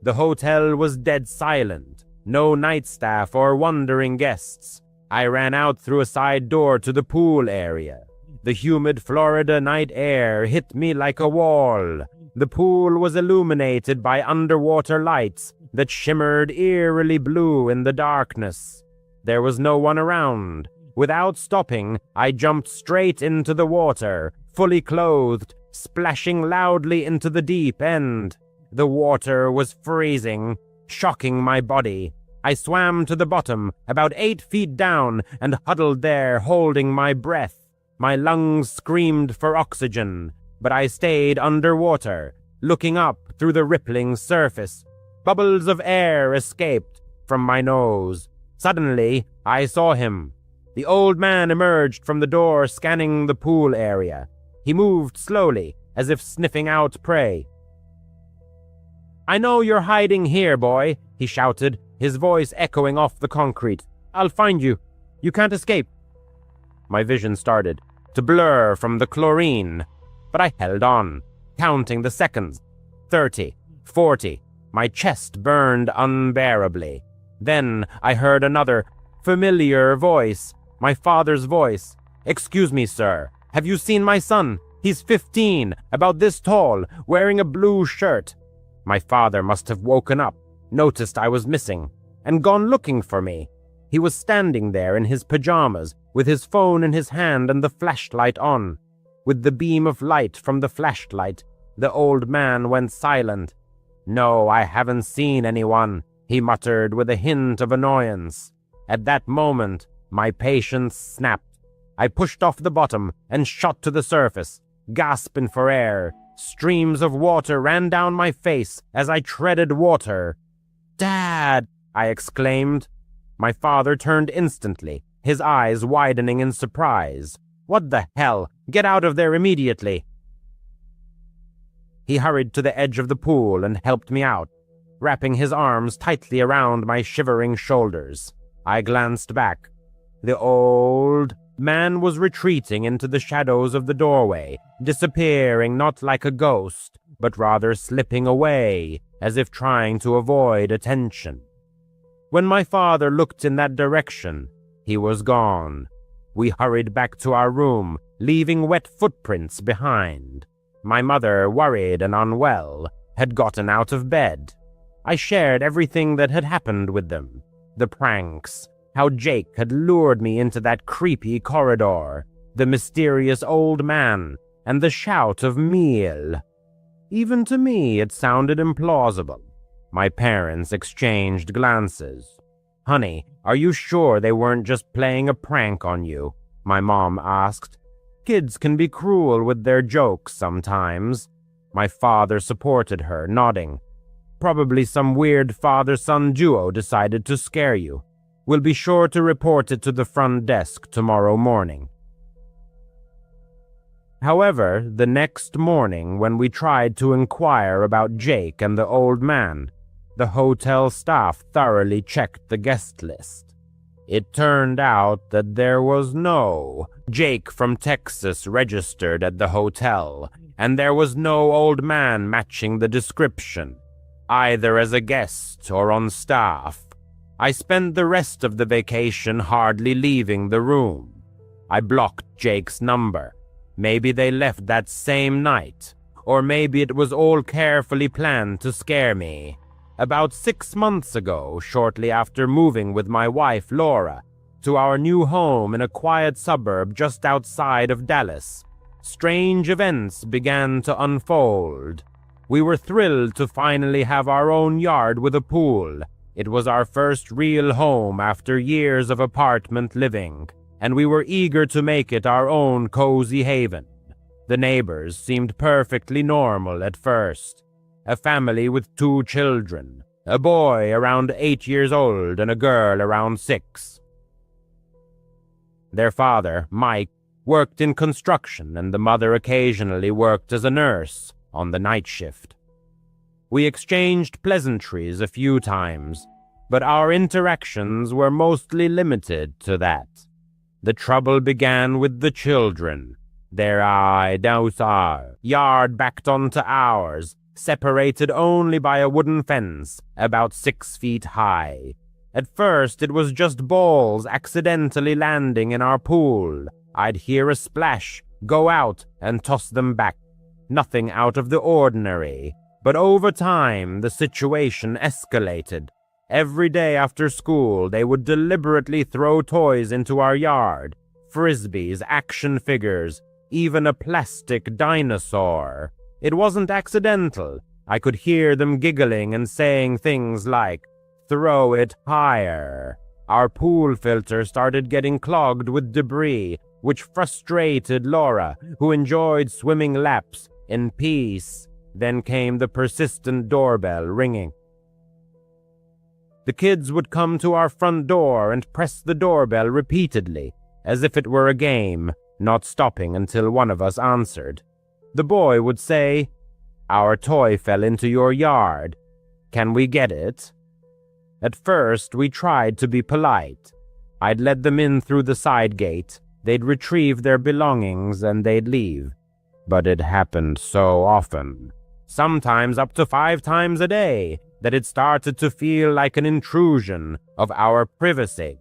Speaker 3: The hotel was dead silent. No night staff or wandering guests. I ran out through a side door to the pool area. The humid Florida night air hit me like a wall. The pool was illuminated by underwater lights that shimmered eerily blue in the darkness. There was no one around. Without stopping, I jumped straight into the water, fully clothed, splashing loudly into the deep end. The water was freezing, shocking my body. I swam to the bottom, about 8 feet down, and huddled there, holding my breath. My lungs screamed for oxygen, but I stayed underwater, looking up through the rippling surface. Bubbles of air escaped from my nose. Suddenly, I saw him. The old man emerged from the door, scanning the pool area. He moved slowly, as if sniffing out prey. "I know you're hiding here, boy," he shouted, his voice echoing off the concrete. "I'll find you. You can't escape." My vision started to blur from the chlorine, but I held on, counting the seconds. 30, 40. My chest burned unbearably. Then I heard another familiar voice, my father's voice. "Excuse me, sir. Have you seen my son? He's 15, about this tall, wearing a blue shirt." My father must have woken up, noticed I was missing, and gone looking for me. He was standing there in his pajamas, with his phone in his hand and the flashlight on. With the beam of light from the flashlight, the old man went silent. "No, I haven't seen anyone," he muttered with a hint of annoyance. At that moment, my patience snapped. I pushed off the bottom and shot to the surface, gasping for air. Streams of water ran down my face as I treaded water. "Dad!" I exclaimed. My father turned instantly, his eyes widening in surprise. "What the hell? Get out of there immediately!" He hurried to the edge of the pool and helped me out, wrapping his arms tightly around my shivering shoulders. I glanced back. The old man was retreating into the shadows of the doorway, disappearing not like a ghost, but rather slipping away, as if trying to avoid attention. When my father looked in that direction, he was gone. We hurried back to our room, leaving wet footprints behind. My mother, worried and unwell, had gotten out of bed. I shared everything that had happened with them. The pranks, how Jake had lured me into that creepy corridor, the mysterious old man, and the shout of meal. Even to me, it sounded implausible. My parents exchanged glances. "Honey, are you sure they weren't just playing a prank on you?" my mom asked. "Kids can be cruel with their jokes sometimes." My father supported her, nodding. "Probably some weird father-son duo decided to scare you. We'll be sure to report it to the front desk tomorrow morning." However, the next morning when we tried to inquire about Jake and the old man, the hotel staff thoroughly checked the guest list. It turned out that there was no Jake from Texas registered at the hotel, and there was no old man matching the description, either as a guest or on staff. I spent the rest of the vacation hardly leaving the room. I blocked Jake's number. Maybe they left that same night, or maybe it was all carefully planned to scare me. About 6 months ago, shortly after moving with my wife Laura to our new home in a quiet suburb just outside of Dallas, strange events began to unfold. We were thrilled to finally have our own yard with a pool. It was our first real home after years of apartment living, and we were eager to make it our own cozy haven. The neighbors seemed perfectly normal at first. A family with 2 children, a boy around 8 years old and a girl around 6. Their father, Mike, worked in construction, and the mother occasionally worked as a nurse on the night shift. We exchanged pleasantries a few times, but our interactions were mostly limited to that. The trouble began with the children. Their yard backed onto ours, separated only by a wooden fence about 6 feet high. At first, it was just balls accidentally landing in our pool. I'd hear a splash, go out, and toss them back. Nothing out of the ordinary. But over time, the situation escalated. Every day after school, they would deliberately throw toys into our yard. Frisbees, action figures, even a plastic dinosaur. It wasn't accidental. I could hear them giggling and saying things like, "Throw it higher." Our pool filter started getting clogged with debris, which frustrated Laura, who enjoyed swimming laps in peace. Then came the persistent doorbell ringing. The kids would come to our front door and press the doorbell repeatedly, as if it were a game, not stopping until one of us answered. The boy would say, "Our toy fell into your yard. Can we get it?" At first, we tried to be polite. I'd let them in through the side gate, they'd retrieve their belongings, and they'd leave. But it happened so often, sometimes up to 5 times a day, that it started to feel like an intrusion of our privacy.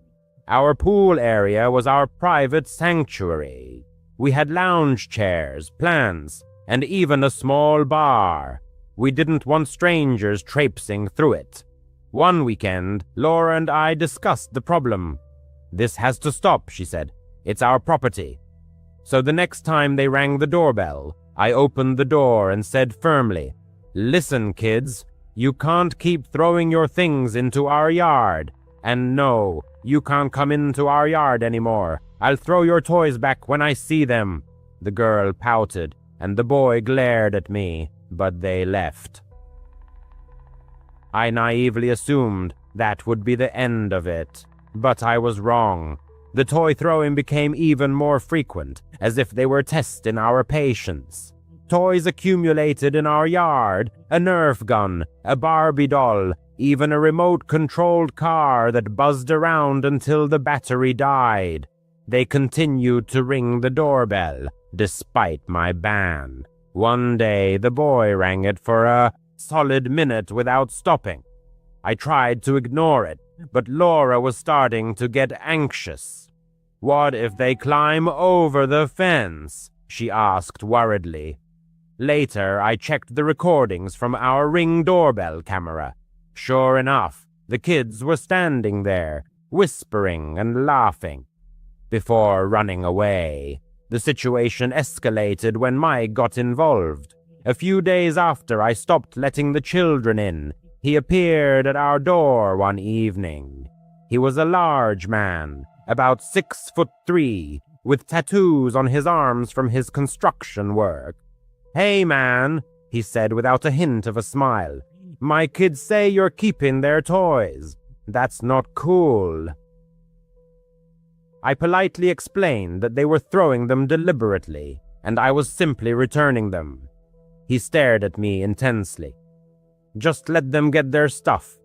Speaker 3: Our pool area was our private sanctuary. We had lounge chairs, plants, and even a small bar. We didn't want strangers traipsing through it. One weekend, Laura and I discussed the problem. "This has to stop," she said. "It's our property." So the next time they rang the doorbell, I opened the door and said firmly, "Listen, kids, you can't keep throwing your things into our yard. And no, you can't come into our yard anymore. I'll throw your toys back when I see them." The girl pouted, and the boy glared at me, but they left. I naively assumed that would be the end of it, but I was wrong. The toy throwing became even more frequent, as if they were testing our patience. Toys accumulated in our yard, a Nerf gun, a Barbie doll, even a remote-controlled car that buzzed around until the battery died. They continued to ring the doorbell, despite my ban. One day, the boy rang it for a solid minute without stopping. I tried to ignore it, but Laura was starting to get anxious. "What if they climb over the fence?" she asked worriedly. Later, I checked the recordings from our Ring doorbell camera. Sure enough, the kids were standing there, whispering and laughing. Before running away, the situation escalated when Mike got involved. A few days after I stopped letting the children in, he appeared at our door one evening. He was a large man, about 6'3", with tattoos on his arms from his construction work. "Hey, man," he said without a hint of a smile. "My kids say you're keeping their toys. That's not cool." I politely explained that they were throwing them deliberately, and I was simply returning them. He stared at me intensely. "Just let them get their stuff.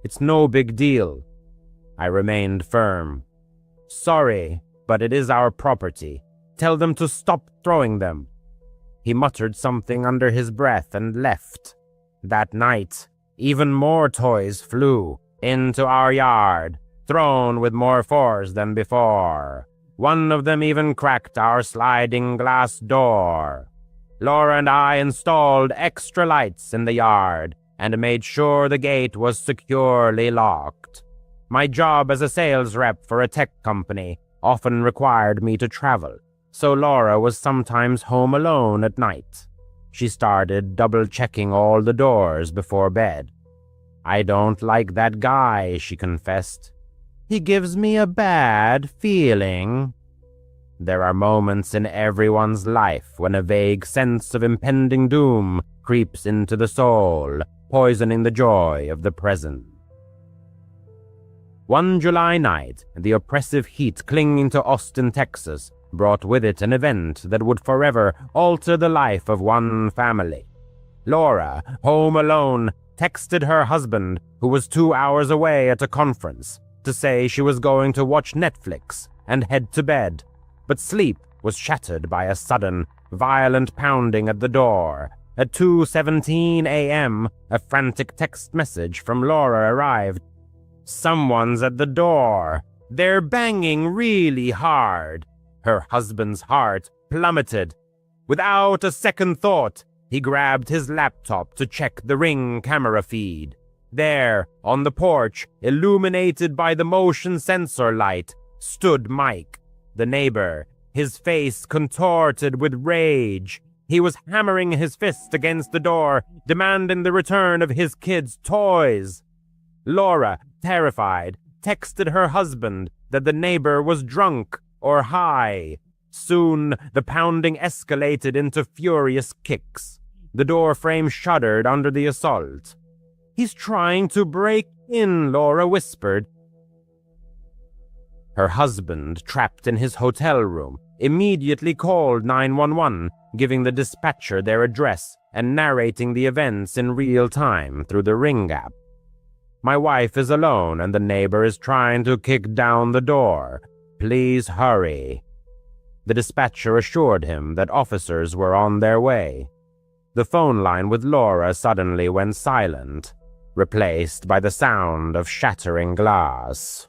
Speaker 3: It's no big deal." I remained firm. "Sorry, but it is our property. Tell them to stop throwing them." He muttered something under his breath and left. That night, even more toys flew into our yard, thrown with more force than before. One of them even cracked our sliding glass door. Laura and I installed extra lights in the yard and made sure the gate was securely locked. My job as a sales rep for a tech company often required me to travel, so Laura was sometimes home alone at night. She started double-checking all the doors before bed. "I don't like that guy," she confessed. "He gives me a bad feeling." There are moments in everyone's life when a vague sense of impending doom creeps into the soul, poisoning the joy of the present. One July night, the oppressive heat clinging to Austin, Texas, brought with it an event that would forever alter the life of one family. Laura, home alone, texted her husband, who was 2 hours away at a conference, to say she was going to watch Netflix and head to bed. But sleep was shattered by a sudden, violent pounding at the door. At 2:17 a.m., a frantic text message from Laura arrived. "Someone's at the door. They're banging really hard." Her husband's heart plummeted. Without a second thought, he grabbed his laptop to check the Ring camera feed. There, on the porch, illuminated by the motion sensor light, stood Mike, the neighbor, his face contorted with rage. He was hammering his fist against the door, demanding the return of his kids' toys. Laura, terrified, texted her husband that the neighbor was drunk or high. Soon, the pounding escalated into furious kicks. The door frame shuddered under the assault. "He's trying to break in," Laura whispered. Her husband, trapped in his hotel room, immediately called 911, giving the dispatcher their address and narrating the events in real time through the Ring app. "My wife is alone and the neighbor is trying to kick down the door. Please hurry." The dispatcher assured him that officers were on their way. The phone line with Laura suddenly went silent, replaced by the sound of shattering glass.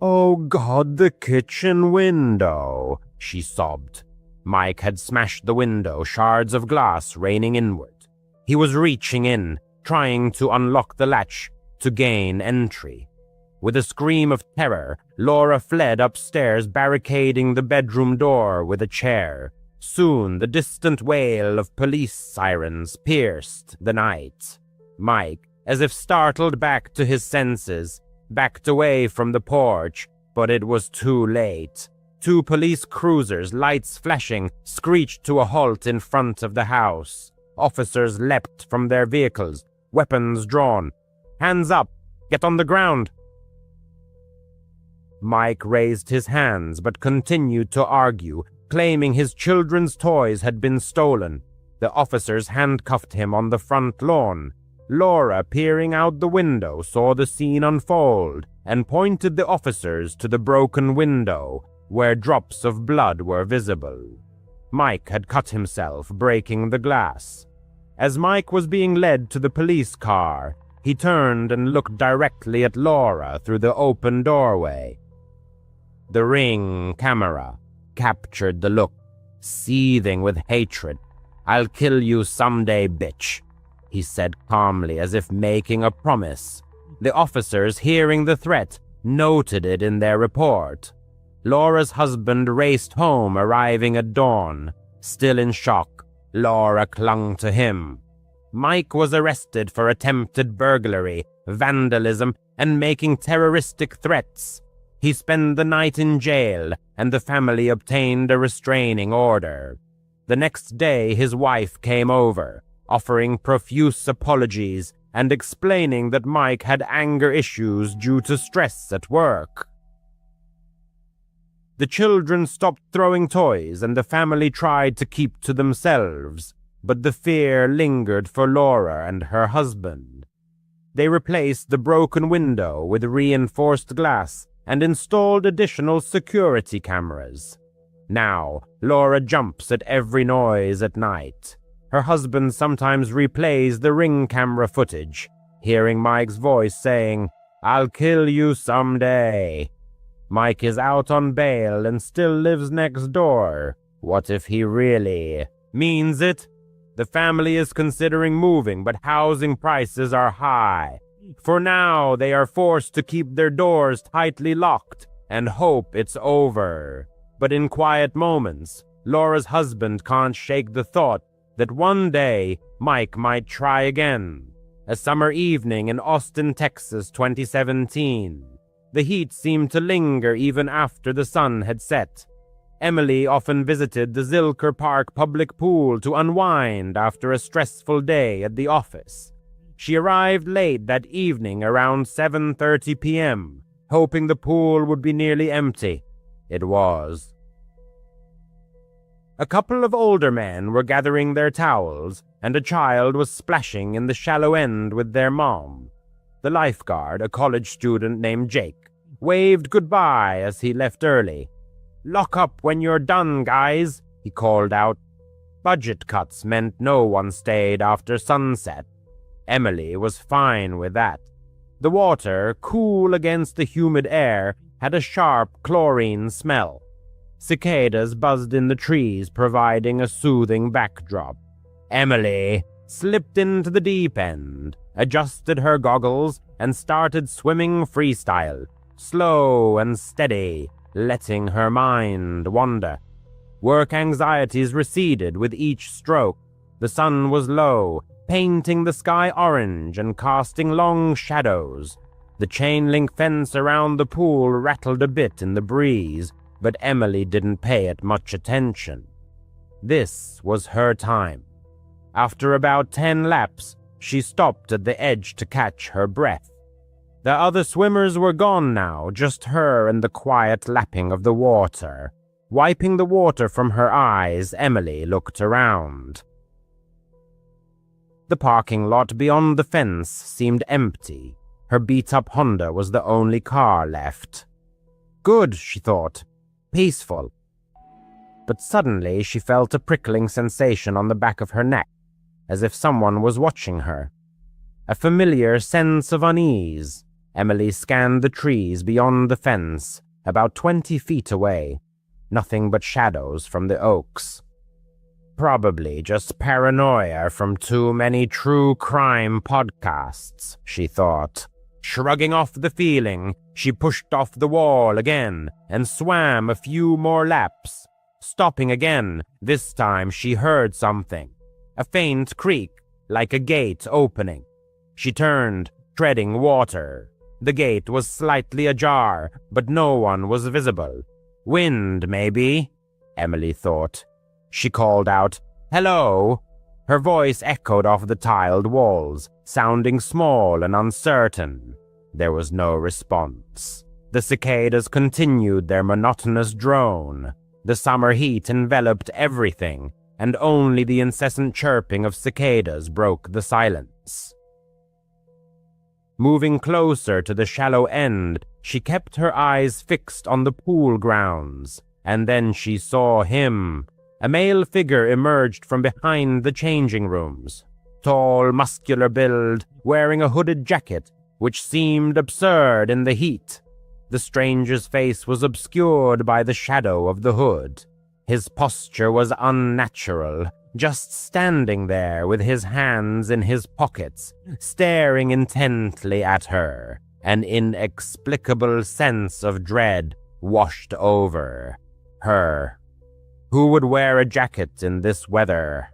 Speaker 3: "Oh God, the kitchen window," she sobbed. Mike had smashed the window, shards of glass raining inward. He was reaching in, trying to unlock the latch to gain entry. With a scream of terror, Laura fled upstairs, barricading the bedroom door with a chair. Soon, the distant wail of police sirens pierced the night. Mike, as if startled back to his senses, backed away from the porch, but it was too late. 2 police cruisers, lights flashing, screeched to a halt in front of the house. Officers leapt from their vehicles, weapons drawn. "Hands up! Get on the ground!" Mike raised his hands but continued to argue, claiming his children's toys had been stolen. The officers handcuffed him on the front lawn. Laura, peering out the window, saw the scene unfold and pointed the officers to the broken window, where drops of blood were visible. Mike had cut himself, breaking the glass. As Mike was being led to the police car, he turned and looked directly at Laura through the open doorway. The Ring camera captured the look, seething with hatred. "I'll kill you someday, bitch," he said calmly, as if making a promise. The officers, hearing the threat, noted it in their report. Laura's husband raced home, arriving at dawn. Still in shock, Laura clung to him. Mike was arrested for attempted burglary, vandalism, and making terroristic threats. He spent the night in jail, and the family obtained a restraining order. The next day, his wife came over, offering profuse apologies and explaining that Mike had anger issues due to stress at work. The children stopped throwing toys, and the family tried to keep to themselves, but the fear lingered for Laura and her husband. They replaced the broken window with reinforced glass and installed additional security cameras. Now, Laura jumps at every noise at night. Her husband sometimes replays the Ring camera footage, hearing Mike's voice saying, "I'll kill you someday." Mike is out on bail and still lives next door. What if he really means it? The family is considering moving, but housing prices are high. For now, they are forced to keep their doors tightly locked and hope it's over. But in quiet moments, Laura's husband can't shake the thought that one day Mike might try again. A summer evening in Austin, Texas, 2017. The heat seemed to linger even after the sun had set. Emily often visited the Zilker Park public pool to unwind after a stressful day at the office. She arrived late that evening around 7:30 p.m., hoping the pool would be nearly empty. It was. A couple of older men were gathering their towels, and a child was splashing in the shallow end with their mom. The lifeguard, a college student named Jake, waved goodbye as he left early. "Lock up when you're done, guys," he called out. Budget cuts meant no one stayed after sunset. Emily was fine with that. The water, cool against the humid air, had a sharp chlorine smell. Cicadas buzzed in the trees, providing a soothing backdrop. Emily slipped into the deep end, adjusted her goggles, and started swimming freestyle, slow and steady, letting her mind wander. Work anxieties receded with each stroke. The sun was low, painting the sky orange and casting long shadows. The chain-link fence around the pool rattled a bit in the breeze, but Emily didn't pay it much attention. This was her time. After about 10 laps, she stopped at the edge to catch her breath. The other swimmers were gone now, just her and the quiet lapping of the water. Wiping the water from her eyes, Emily looked around. The parking lot beyond the fence seemed empty. Her beat-up Honda was the only car left. Good, she thought. Peaceful. But suddenly she felt a prickling sensation on the back of her neck, as if someone was watching her. A familiar sense of unease. Emily scanned the trees beyond the fence, about 20 feet away. Nothing but shadows from the oaks. Probably just paranoia from too many true crime podcasts, she thought. Shrugging off the feeling, she pushed off the wall again and swam a few more laps. Stopping again, this time she heard something. A faint creak, like a gate opening. She turned, treading water. The gate was slightly ajar, but no one was visible. Wind, maybe, Emily thought. She called out, "Hello?" Her voice echoed off the tiled walls, sounding small and uncertain. There was no response. The cicadas continued their monotonous drone. The summer heat enveloped everything, and only the incessant chirping of cicadas broke the silence. Moving closer to the shallow end, she kept her eyes fixed on the pool grounds, and then she saw him. A male figure emerged from behind the changing rooms. Tall, muscular build, wearing a hooded jacket, which seemed absurd in the heat. The stranger's face was obscured by the shadow of the hood. His posture was unnatural, just standing there with his hands in his pockets, staring intently at her. An inexplicable sense of dread washed over her. Who would wear a jacket in this weather?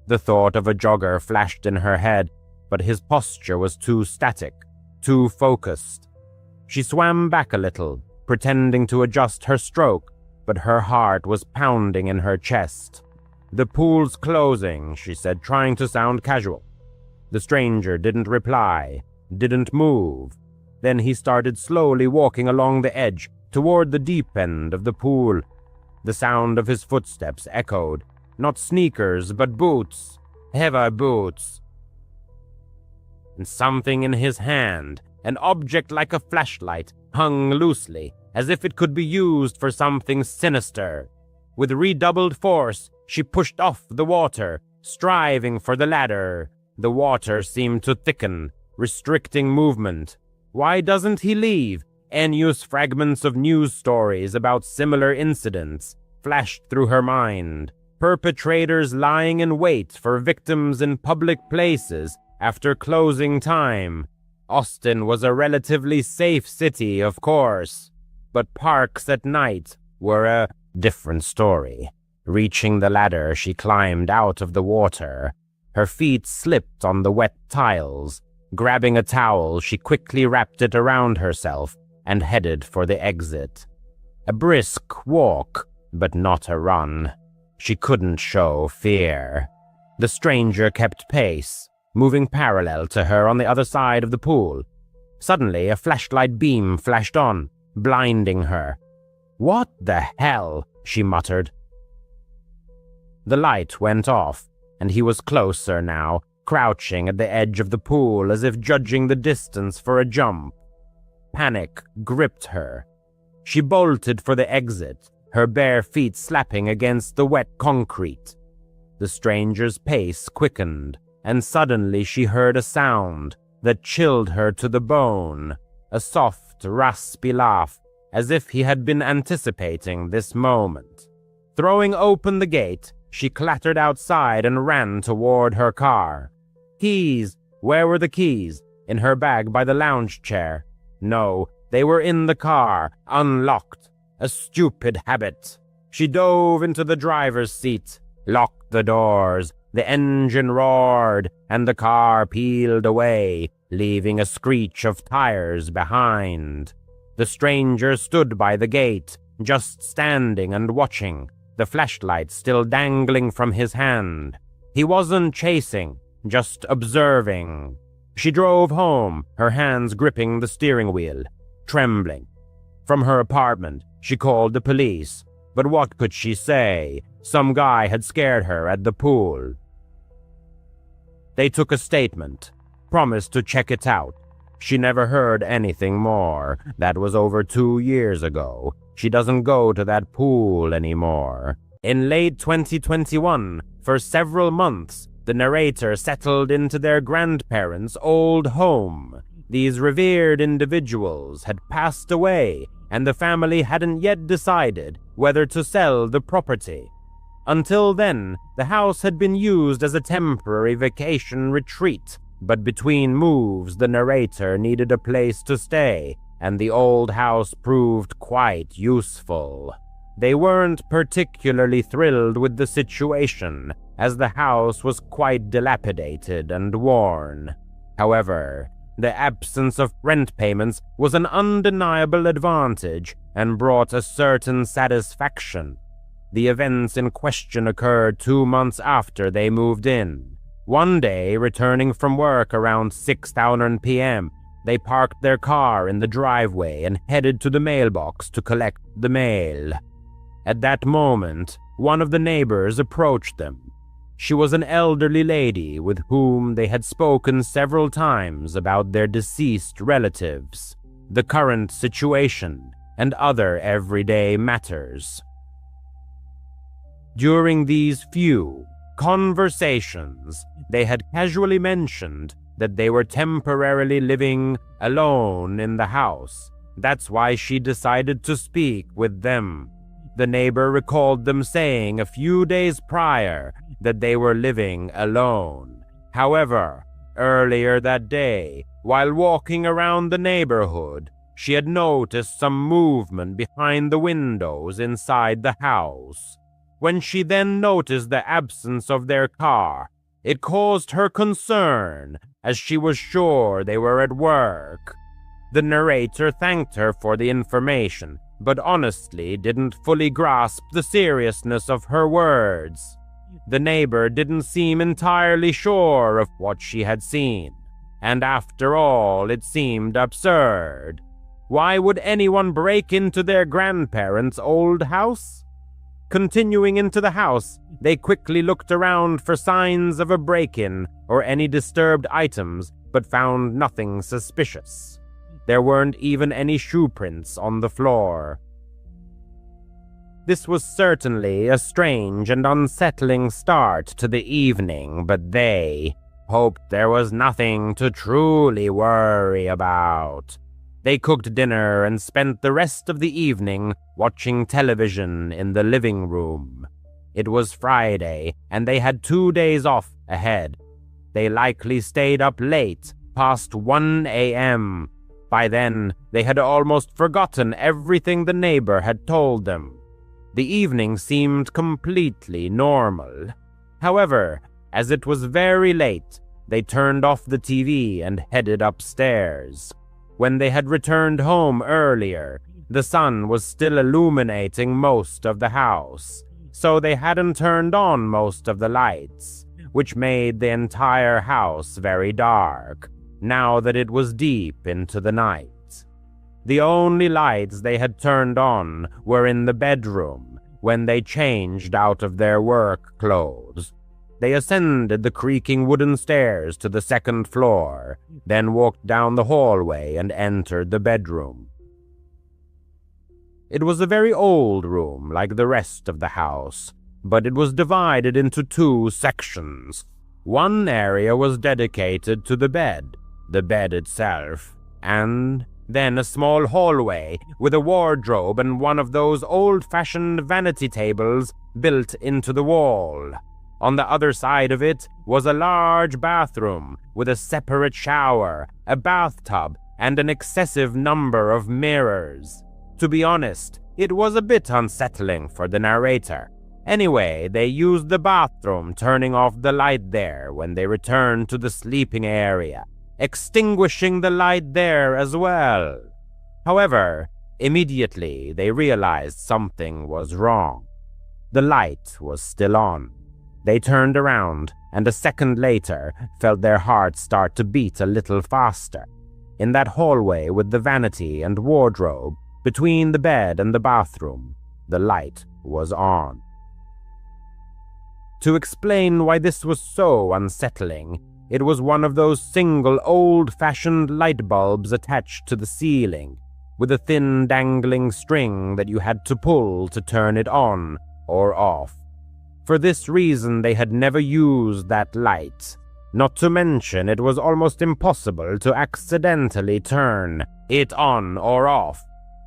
Speaker 3: The thought of a jogger flashed in her head, but his posture was too static, too focused. She swam back a little, pretending to adjust her stroke, but her heart was pounding in her chest. "The pool's closing," she said, trying to sound casual. The stranger didn't reply, didn't move. Then he started slowly walking along the edge, toward the deep end of the pool. The sound of his footsteps echoed. Not sneakers, but boots. Heavy boots. And something in his hand, an object like a flashlight, hung loosely, as if it could be used for something sinister. With redoubled force, she pushed off the water, striving for the ladder. The water seemed to thicken, restricting movement. Why doesn't he leave? Unused fragments of news stories about similar incidents flashed through her mind. perpetrators lying in wait for victims in public places after closing time. Austin was a relatively safe city, of course, but parks at night were a different story. Reaching the ladder, she climbed out of the water. Her feet slipped on the wet tiles. Grabbing a towel, she quickly wrapped it around herself and headed for the exit. A brisk walk, but not a run. She couldn't show fear. The stranger kept pace, moving parallel to her on the other side of the pool. Suddenly, a flashlight beam flashed on, blinding her. "What the hell?" she muttered. The light went off, and he was closer now, crouching at the edge of the pool as if judging the distance for a jump. Panic gripped her. She bolted for the exit, her bare feet slapping against the wet concrete. The stranger's pace quickened, and suddenly she heard a sound that chilled her to the bone, a soft, raspy laugh, as if he had been anticipating this moment. Throwing open the gate, she clattered outside and ran toward her car. Keys! Where were the keys? In her bag by the lounge chair. No, they were in the car, unlocked. A stupid habit. She dove into the driver's seat, locked the doors. The engine roared, and the car peeled away, leaving a screech of tires behind. The stranger stood by the gate, just standing and watching, the flashlight still dangling from his hand. He wasn't chasing, just observing. She drove home, her hands gripping the steering wheel, trembling. From her apartment, she called the police, but what could she say? Some guy had scared her at the pool. They took a statement, promised to check it out. She never heard anything more. That was over 2 years ago. She doesn't go to that pool anymore. In late 2021, for several months, the narrator settled into their grandparents' old home. These revered individuals had passed away, and the family hadn't yet decided whether to sell the property. Until then, the house had been used as a temporary vacation retreat, but between moves, the narrator needed a place to stay, and the old house proved quite useful. They weren't particularly thrilled with the situation, as the house was quite dilapidated and worn. However, the absence of rent payments was an undeniable advantage and brought a certain satisfaction. The events in question occurred 2 months after they moved in. One day, returning from work around 6:00 p.m., they parked their car in the driveway and headed to the mailbox to collect the mail. At that moment, one of the neighbors approached them. She was an elderly lady with whom they had spoken several times about their deceased relatives, the current situation, and other everyday matters. During these few conversations, they had casually mentioned that they were temporarily living alone in the house. That's why she decided to speak with them. The neighbor recalled them saying a few days prior that they were living alone. However, earlier that day, while walking around the neighborhood, she had noticed some movement behind the windows inside the house. When she then noticed the absence of their car, it caused her concern, as she was sure they were at work. The narrator thanked her for the information, but honestly didn't fully grasp the seriousness of her words. The neighbor didn't seem entirely sure of what she had seen, and after all, it seemed absurd. Why would anyone break into their grandparents' old house? Continuing into the house, they quickly looked around for signs of a break-in or any disturbed items, but found nothing suspicious. There weren't even any shoe prints on the floor. This was certainly a strange and unsettling start to the evening, but they hoped there was nothing to truly worry about. They cooked dinner and spent the rest of the evening watching television in the living room. It was Friday, and they had 2 days off ahead. They likely stayed up late, past 1 a.m. By then, they had almost forgotten everything the neighbor had told them. The evening seemed completely normal. However, as it was very late, they turned off the TV and headed upstairs. When they had returned home earlier, the sun was still illuminating most of the house, so they hadn't turned on most of the lights, which made the entire house very dark, now that it was deep into the night. The only lights they had turned on were in the bedroom when they changed out of their work clothes. They ascended the creaking wooden stairs to the second floor, then walked down the hallway and entered the bedroom. It was a very old room like the rest of the house, but it was divided into 2 sections. One area was dedicated to the bed itself, and then a small hallway with a wardrobe and one of those old-fashioned vanity tables built into the wall. On the other side of it was a large bathroom with a separate shower, a bathtub, and an excessive number of mirrors. To be honest, it was a bit unsettling for the narrator. Anyway, they used the bathroom, turning off the light there when they returned to the sleeping area, extinguishing the light there as well. However, immediately they realized something was wrong. The light was still on. They turned around, and a second later felt their hearts start to beat a little faster. In that hallway with the vanity and wardrobe, between the bed and the bathroom, the light was on. To explain why this was so unsettling, it was one of those single old-fashioned light bulbs attached to the ceiling, with a thin dangling string that you had to pull to turn it on or off. For this reason, they had never used that light. Not to mention, it was almost impossible to accidentally turn it on or off,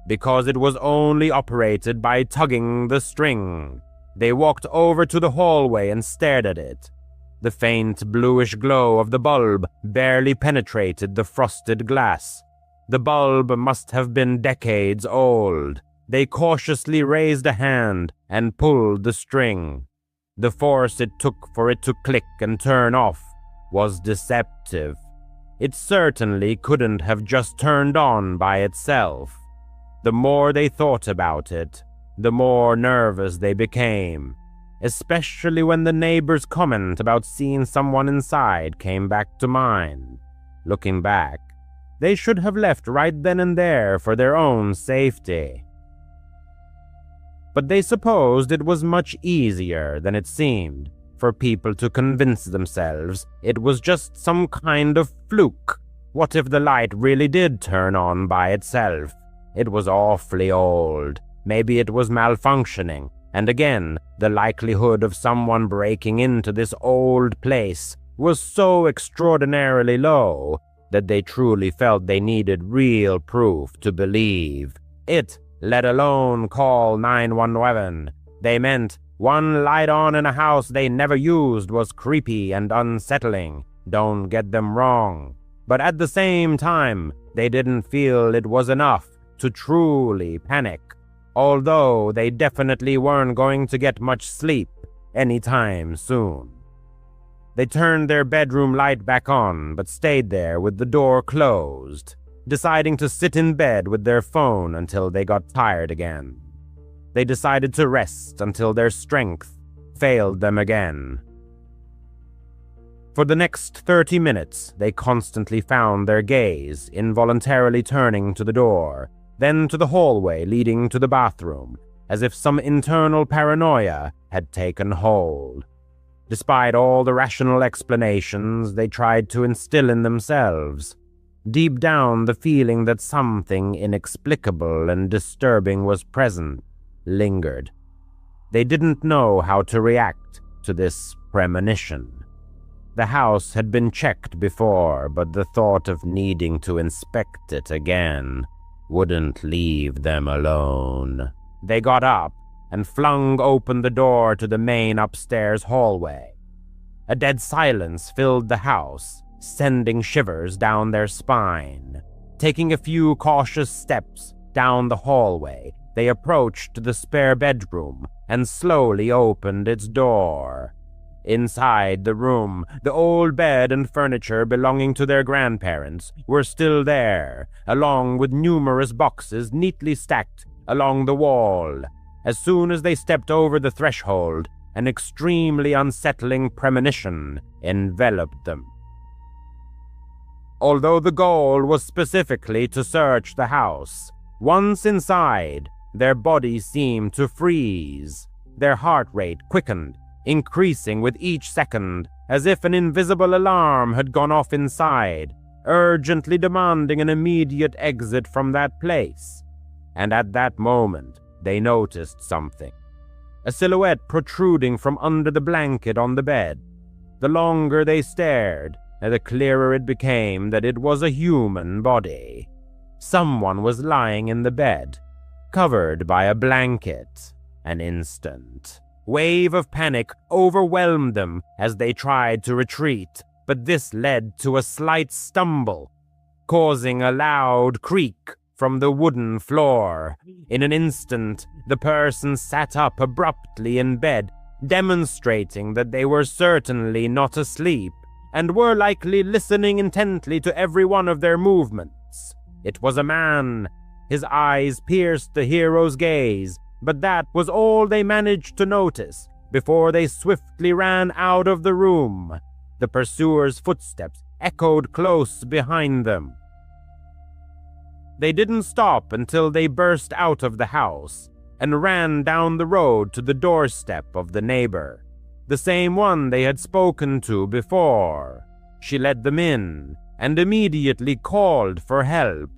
Speaker 3: because it was only operated by tugging the string. They walked over to the hallway and stared at it. The faint bluish glow of the bulb barely penetrated the frosted glass. The bulb must have been decades old. They cautiously raised a hand and pulled the string. The force it took for it to click and turn off was deceptive. It certainly couldn't have just turned on by itself. The more they thought about it, the more nervous they became, especially when the neighbor's comment about seeing someone inside came back to mind. Looking back, they should have left right then and there for their own safety. But they supposed it was much easier than it seemed for people to convince themselves it was just some kind of fluke. What if the light really did turn on by itself? It was awfully old. Maybe it was malfunctioning, and again, the likelihood of someone breaking into this old place was so extraordinarily low that they truly felt they needed real proof to believe it, let alone call 911. They meant one light on in a house they never used was creepy and unsettling. Don't get them wrong. But at the same time, they didn't feel it was enough to truly panic, although they definitely weren't going to get much sleep anytime soon. They turned their bedroom light back on, but stayed there with the door closed, deciding to sit in bed with their phone until they got tired again. They decided to rest until their strength failed them again. For the next 30 minutes, they constantly found their gaze involuntarily turning to the door, then to the hallway leading to the bathroom, as if some internal paranoia had taken hold. Despite all the rational explanations they tried to instill in themselves, deep down the feeling that something inexplicable and disturbing was present lingered. They didn't know how to react to this premonition. The house had been checked before, but the thought of needing to inspect it again wouldn't leave them alone. They got up and flung open the door to the main upstairs hallway. A dead silence filled the house, sending shivers down their spine. Taking a few cautious steps down the hallway, they approached the spare bedroom and slowly opened its door. Inside the room, the old bed and furniture belonging to their grandparents were still there, along with numerous boxes neatly stacked along the wall. As soon as they stepped over the threshold, an extremely unsettling premonition enveloped them. Although the goal was specifically to search the house, once inside, their bodies seemed to freeze. Their heart rate quickened, increasing with each second, as if an invisible alarm had gone off inside, urgently demanding an immediate exit from that place. And at that moment, they noticed something. A silhouette protruding from under the blanket on the bed. The longer they stared, the clearer it became that it was a human body. Someone was lying in the bed, covered by a blanket. An instant wave of panic overwhelmed them as they tried to retreat, but this led to a slight stumble, causing a loud creak from the wooden floor. In an instant, the person sat up abruptly in bed, demonstrating that they were certainly not asleep and were likely listening intently to every one of their movements. It was a man. His eyes pierced the hero's gaze, but that was all they managed to notice before they swiftly ran out of the room. The pursuer's footsteps echoed close behind them. They didn't stop until they burst out of the house and ran down the road to the doorstep of the neighbor, the same one they had spoken to before. She let them in and immediately called for help.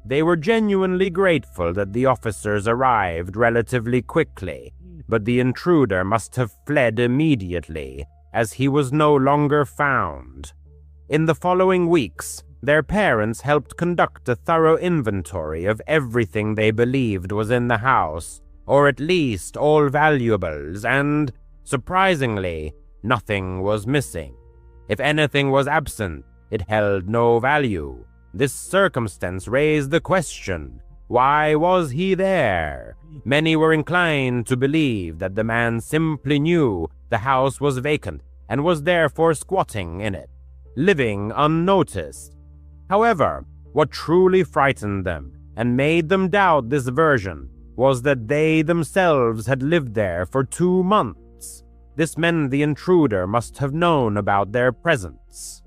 Speaker 3: They were genuinely grateful that the officers arrived relatively quickly, but the intruder must have fled immediately, as he was no longer found. In the following weeks, their parents helped conduct a thorough inventory of everything they believed was in the house, or at least all valuables, and, surprisingly, nothing was missing. If anything was absent, it held no value. This circumstance raised the question, why was he there? Many were inclined to believe that the man simply knew the house was vacant and was therefore squatting in it, living unnoticed. However, what truly frightened them and made them doubt this version was that they themselves had lived there for 2 months. This meant the intruder must have known about their presence.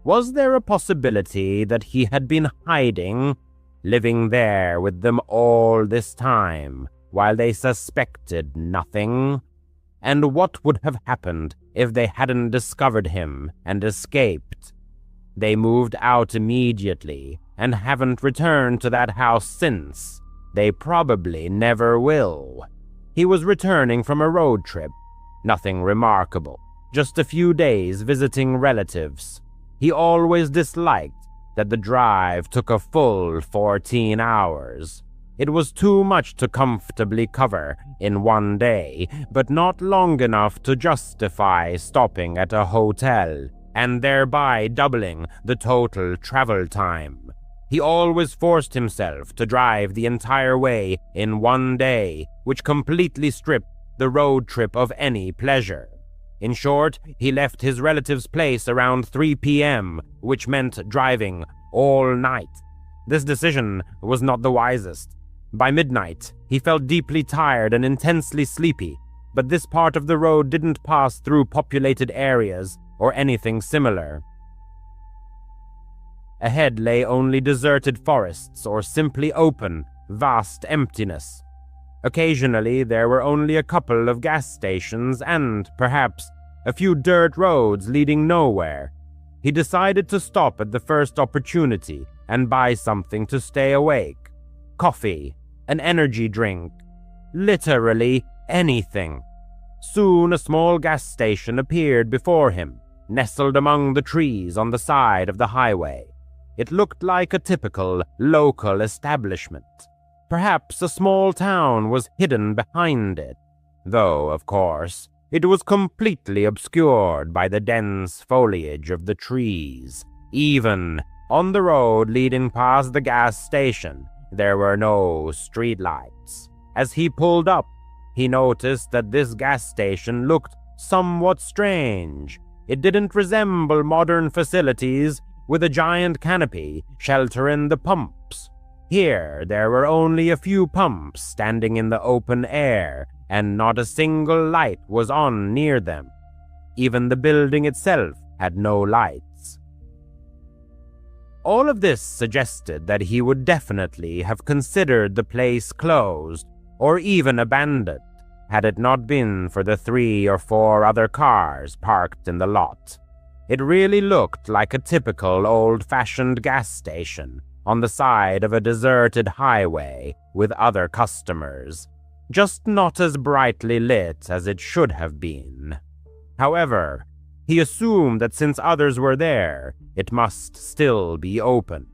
Speaker 3: Was there a possibility that he had been hiding, living there with them all this time, while they suspected nothing? And what would have happened if they hadn't discovered him and escaped? They moved out immediately and haven't returned to that house since. They probably never will. He was returning from a road trip. Nothing remarkable. Just a few days visiting relatives. He always disliked that the drive took a full 14 hours. It was too much to comfortably cover in one day, but not long enough to justify stopping at a hotel and thereby doubling the total travel time. He always forced himself to drive the entire way in one day, which completely stripped the road trip of any pleasure. In short, he left his relative's place around 3 p.m., which meant driving all night. This decision was not the wisest. By midnight, he felt deeply tired and intensely sleepy, but this part of the road didn't pass through populated areas or anything similar. Ahead lay only deserted forests or simply open, vast emptiness. Occasionally, there were only a couple of gas stations and, perhaps, a few dirt roads leading nowhere. He decided to stop at the first opportunity and buy something to stay awake. Coffee, an energy drink, literally anything. Soon a small gas station appeared before him, nestled among the trees on the side of the highway. It looked like a typical local establishment. Perhaps a small town was hidden behind it, though, of course, it was completely obscured by the dense foliage of the trees. Even on the road leading past the gas station, there were no streetlights. As he pulled up, he noticed that this gas station looked somewhat strange. It didn't resemble modern facilities with a giant canopy sheltering the pumps. Here, there were only a few pumps standing in the open air, and not a single light was on near them. Even the building itself had no lights. All of this suggested that he would definitely have considered the place closed or even abandoned, had it not been for the 3 or 4 other cars parked in the lot. It really looked like a typical old-fashioned gas station on the side of a deserted highway with other customers, just not as brightly lit as it should have been. However, he assumed that since others were there, it must still be open.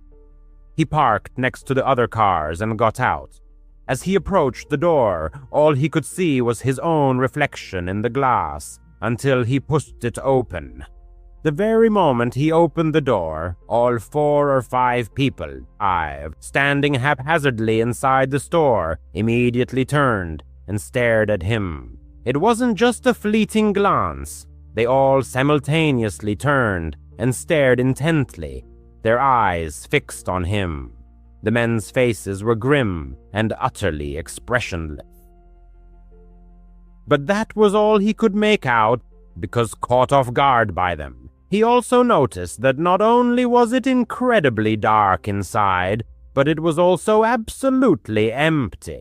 Speaker 3: He parked next to the other cars and got out. As he approached the door, all he could see was his own reflection in the glass until he pushed it open. The very moment he opened the door, all 4 or 5 people, standing haphazardly inside the store, immediately turned and stared at him. It wasn't just a fleeting glance. They all simultaneously turned and stared intently, their eyes fixed on him. The men's faces were grim and utterly expressionless. But that was all he could make out, because caught off guard by them, he also noticed that not only was it incredibly dark inside, but it was also absolutely empty.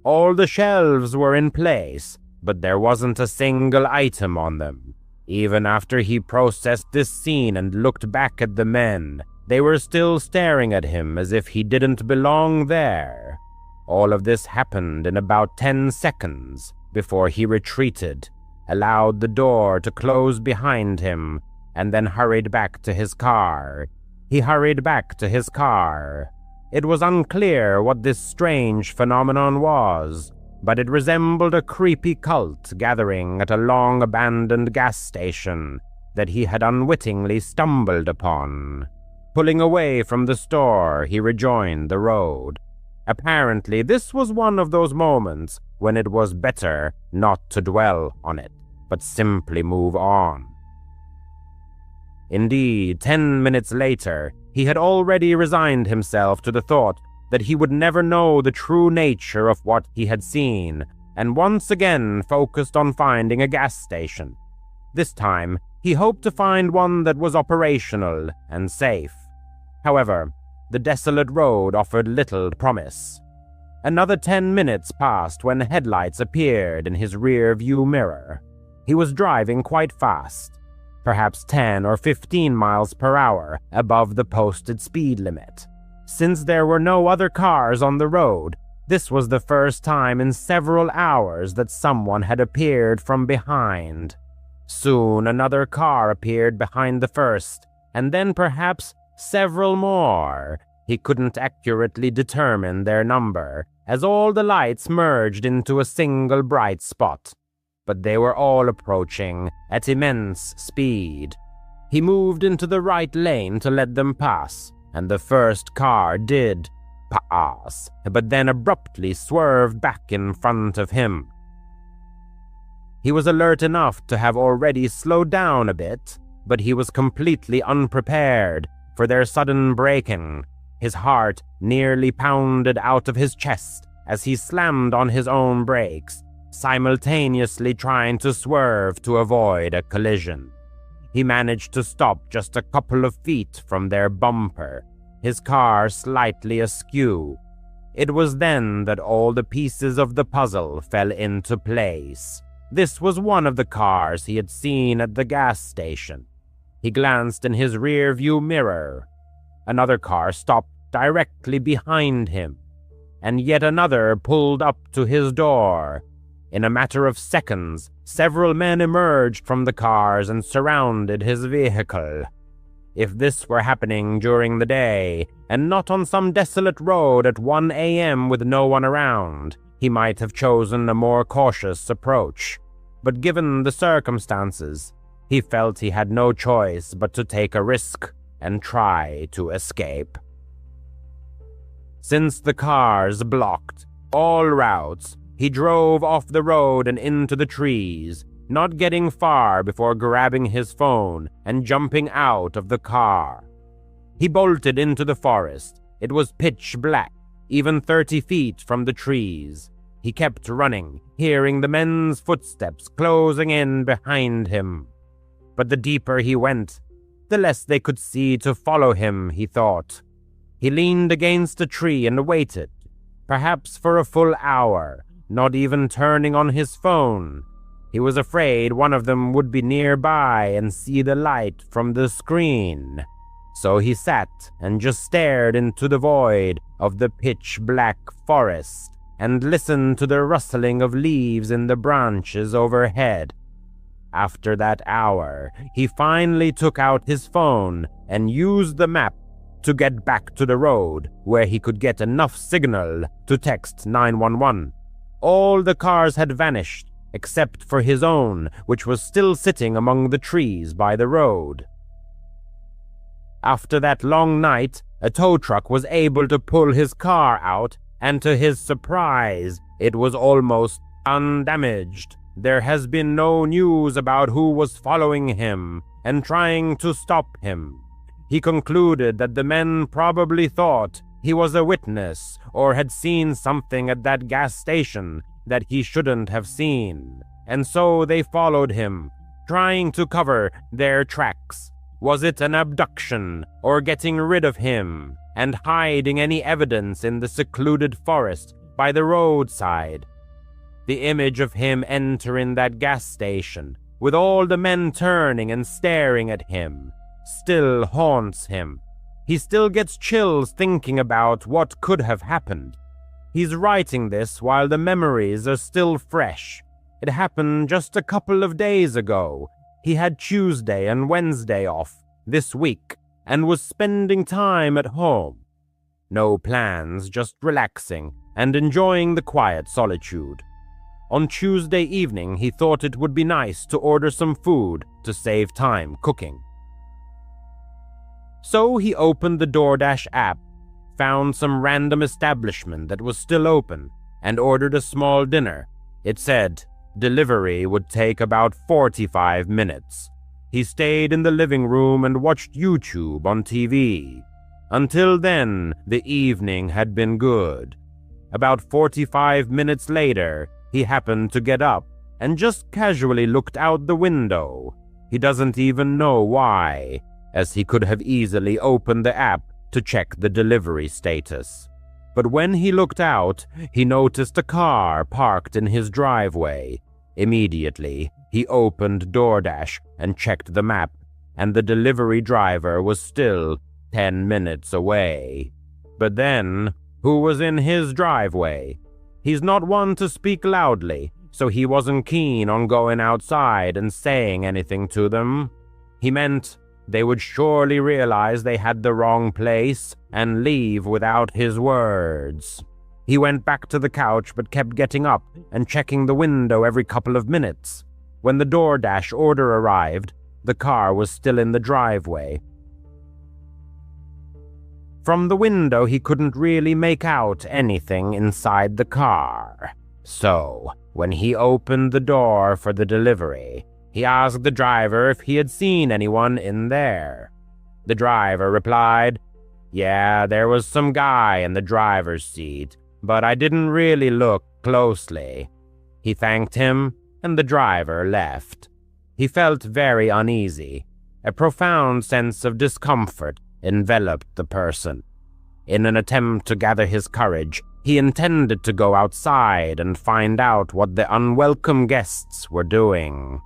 Speaker 3: All the shelves were in place, but there wasn't a single item on them. Even after he processed this scene and looked back at the men, they were still staring at him as if he didn't belong there. All of this happened in about 10 seconds before he retreated, allowed the door to close behind him, and then hurried back to his car. He hurried back to his car. It was unclear what this strange phenomenon was, but it resembled a creepy cult gathering at a long-abandoned gas station that he had unwittingly stumbled upon. Pulling away from the store, he rejoined the road. Apparently, this was one of those moments when it was better not to dwell on it, but simply move on. Indeed, 10 minutes later, he had already resigned himself to the thought that he would never know the true nature of what he had seen, and once again focused on finding a gas station. This time, he hoped to find one that was operational and safe. However, the desolate road offered little promise. Another 10 minutes passed when headlights appeared in his rear-view mirror. He was driving quite fast, perhaps 10 or 15 miles per hour above the posted speed limit. Since there were no other cars on the road, this was the first time in several hours that someone had appeared from behind. Soon another car appeared behind the first, and then perhaps several more. He couldn't accurately determine their number, as all the lights merged into a single bright spot. But they were all approaching at immense speed. He moved into the right lane to let them pass, and the first car did pass, but then abruptly swerved back in front of him. He was alert enough to have already slowed down a bit, but he was completely unprepared for their sudden braking. His heart nearly pounded out of his chest as he slammed on his own brakes, simultaneously trying to swerve to avoid a collision. He managed to stop just a couple of feet from their bumper, his car slightly askew. It was then that all the pieces of the puzzle fell into place. This was one of the cars he had seen at the gas station. He glanced in his rear-view mirror. Another car stopped directly behind him, and yet another pulled up to his door. In a matter of seconds, several men emerged from the cars and surrounded his vehicle. If this were happening during the day, and not on some desolate road at 1 a.m. with no one around, he might have chosen a more cautious approach. But given the circumstances, he felt he had no choice but to take a risk and try to escape. Since the cars blocked all routes, he drove off the road and into the trees, not getting far before grabbing his phone and jumping out of the car. He bolted into the forest. It was pitch black, even 30 feet from the trees. He kept running, hearing the men's footsteps closing in behind him. But the deeper he went, the less they could see to follow him, he thought. He leaned against a tree and waited, perhaps for a full hour, not even turning on his phone. He was afraid one of them would be nearby and see the light from the screen. So he sat and just stared into the void of the pitch-black forest and listened to the rustling of leaves in the branches overhead. After that hour, he finally took out his phone and used the map to get back to the road where he could get enough signal to text 911. All the cars had vanished, except for his own, which was still sitting among the trees by the road. After that long night, a tow truck was able to pull his car out, and to his surprise, it was almost undamaged. There has been no news about who was following him and trying to stop him. He concluded that the men probably thought he was a witness or had seen something at that gas station that he shouldn't have seen, and so they followed him, trying to cover their tracks. Was it an abduction or getting rid of him and hiding any evidence in the secluded forest by the roadside? The image of him entering that gas station, with all the men turning and staring at him, still haunts him. He still gets chills thinking about what could have happened. He's writing this while the memories are still fresh. It happened just a couple of days ago. He had Tuesday and Wednesday off this week and was spending time at home. No plans, just relaxing and enjoying the quiet solitude. On Tuesday evening, he thought it would be nice to order some food to save time cooking. So he opened the DoorDash app, found some random establishment that was still open, and ordered a small dinner. It said delivery would take about 45 minutes. He stayed in the living room and watched YouTube on TV. Until then, the evening had been good. About 45 minutes later, he happened to get up and just casually looked out the window. He doesn't even know why, as he could have easily opened the app to check the delivery status. But when he looked out, he noticed a car parked in his driveway. Immediately, he opened DoorDash and checked the map, and the delivery driver was still 10 minutes away. But then, who was in his driveway? He's not one to speak loudly, so he wasn't keen on going outside and saying anything to them. He meant they would surely realize they had the wrong place and leave without his words. He went back to the couch but kept getting up and checking the window every couple of minutes. When the DoorDash order arrived, the car was still in the driveway. From the window, he couldn't really make out anything inside the car. So, when he opened the door for the delivery, he asked the driver if he had seen anyone in there. The driver replied, "Yeah, there was some guy in the driver's seat, but I didn't really look closely." He thanked him, and the driver left. He felt very uneasy. A profound sense of discomfort enveloped the person. In an attempt to gather his courage, he intended to go outside and find out what the unwelcome guests were doing.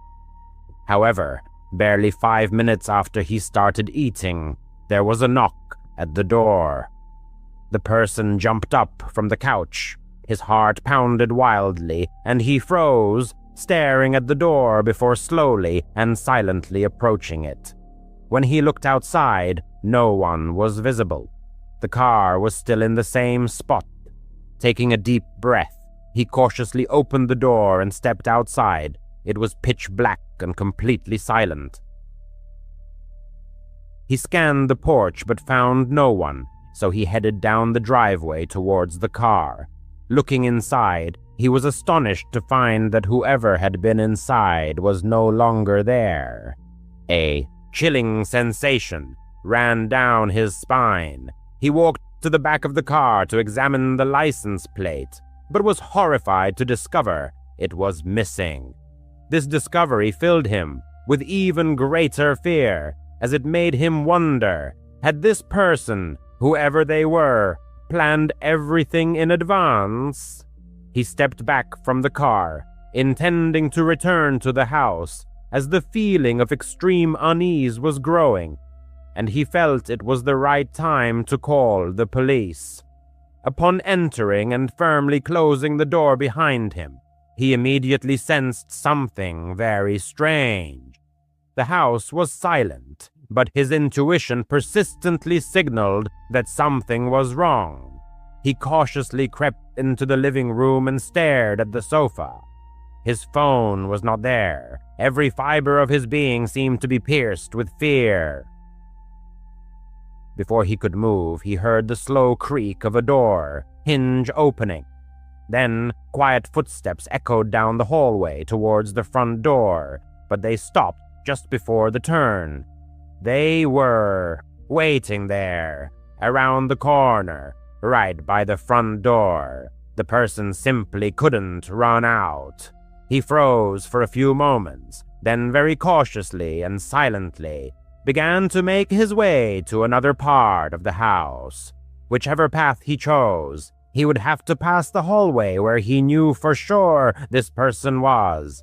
Speaker 3: However, barely 5 minutes after he started eating, there was a knock at the door. The person jumped up from the couch. His heart pounded wildly, and he froze, staring at the door before slowly and silently approaching it. When he looked outside, no one was visible. The car was still in the same spot. Taking a deep breath, he cautiously opened the door and stepped outside. It was pitch black and completely silent. He scanned the porch but found no one, so he headed down the driveway towards the car. Looking inside, he was astonished to find that whoever had been inside was no longer there. A chilling sensation ran down his spine. He walked to the back of the car to examine the license plate, but was horrified to discover it was missing. This discovery filled him with even greater fear, as it made him wonder, had this person, whoever they were, planned everything in advance? He stepped back from the car, intending to return to the house, as the feeling of extreme unease was growing, and he felt it was the right time to call the police. Upon entering and firmly closing the door behind him, he immediately sensed something very strange. The house was silent, but his intuition persistently signaled that something was wrong. He cautiously crept into the living room and stared at the sofa. His phone was not there. Every fiber of his being seemed to be pierced with fear. Before he could move, he heard the slow creak of a door, hinge opening. Then, quiet footsteps echoed down the hallway towards the front door, but they stopped just before the turn. They were waiting there, around the corner, right by the front door. The person simply couldn't run out. He froze for a few moments, then very cautiously and silently began to make his way to another part of the house. Whichever path he chose, he would have to pass the hallway where he knew for sure this person was.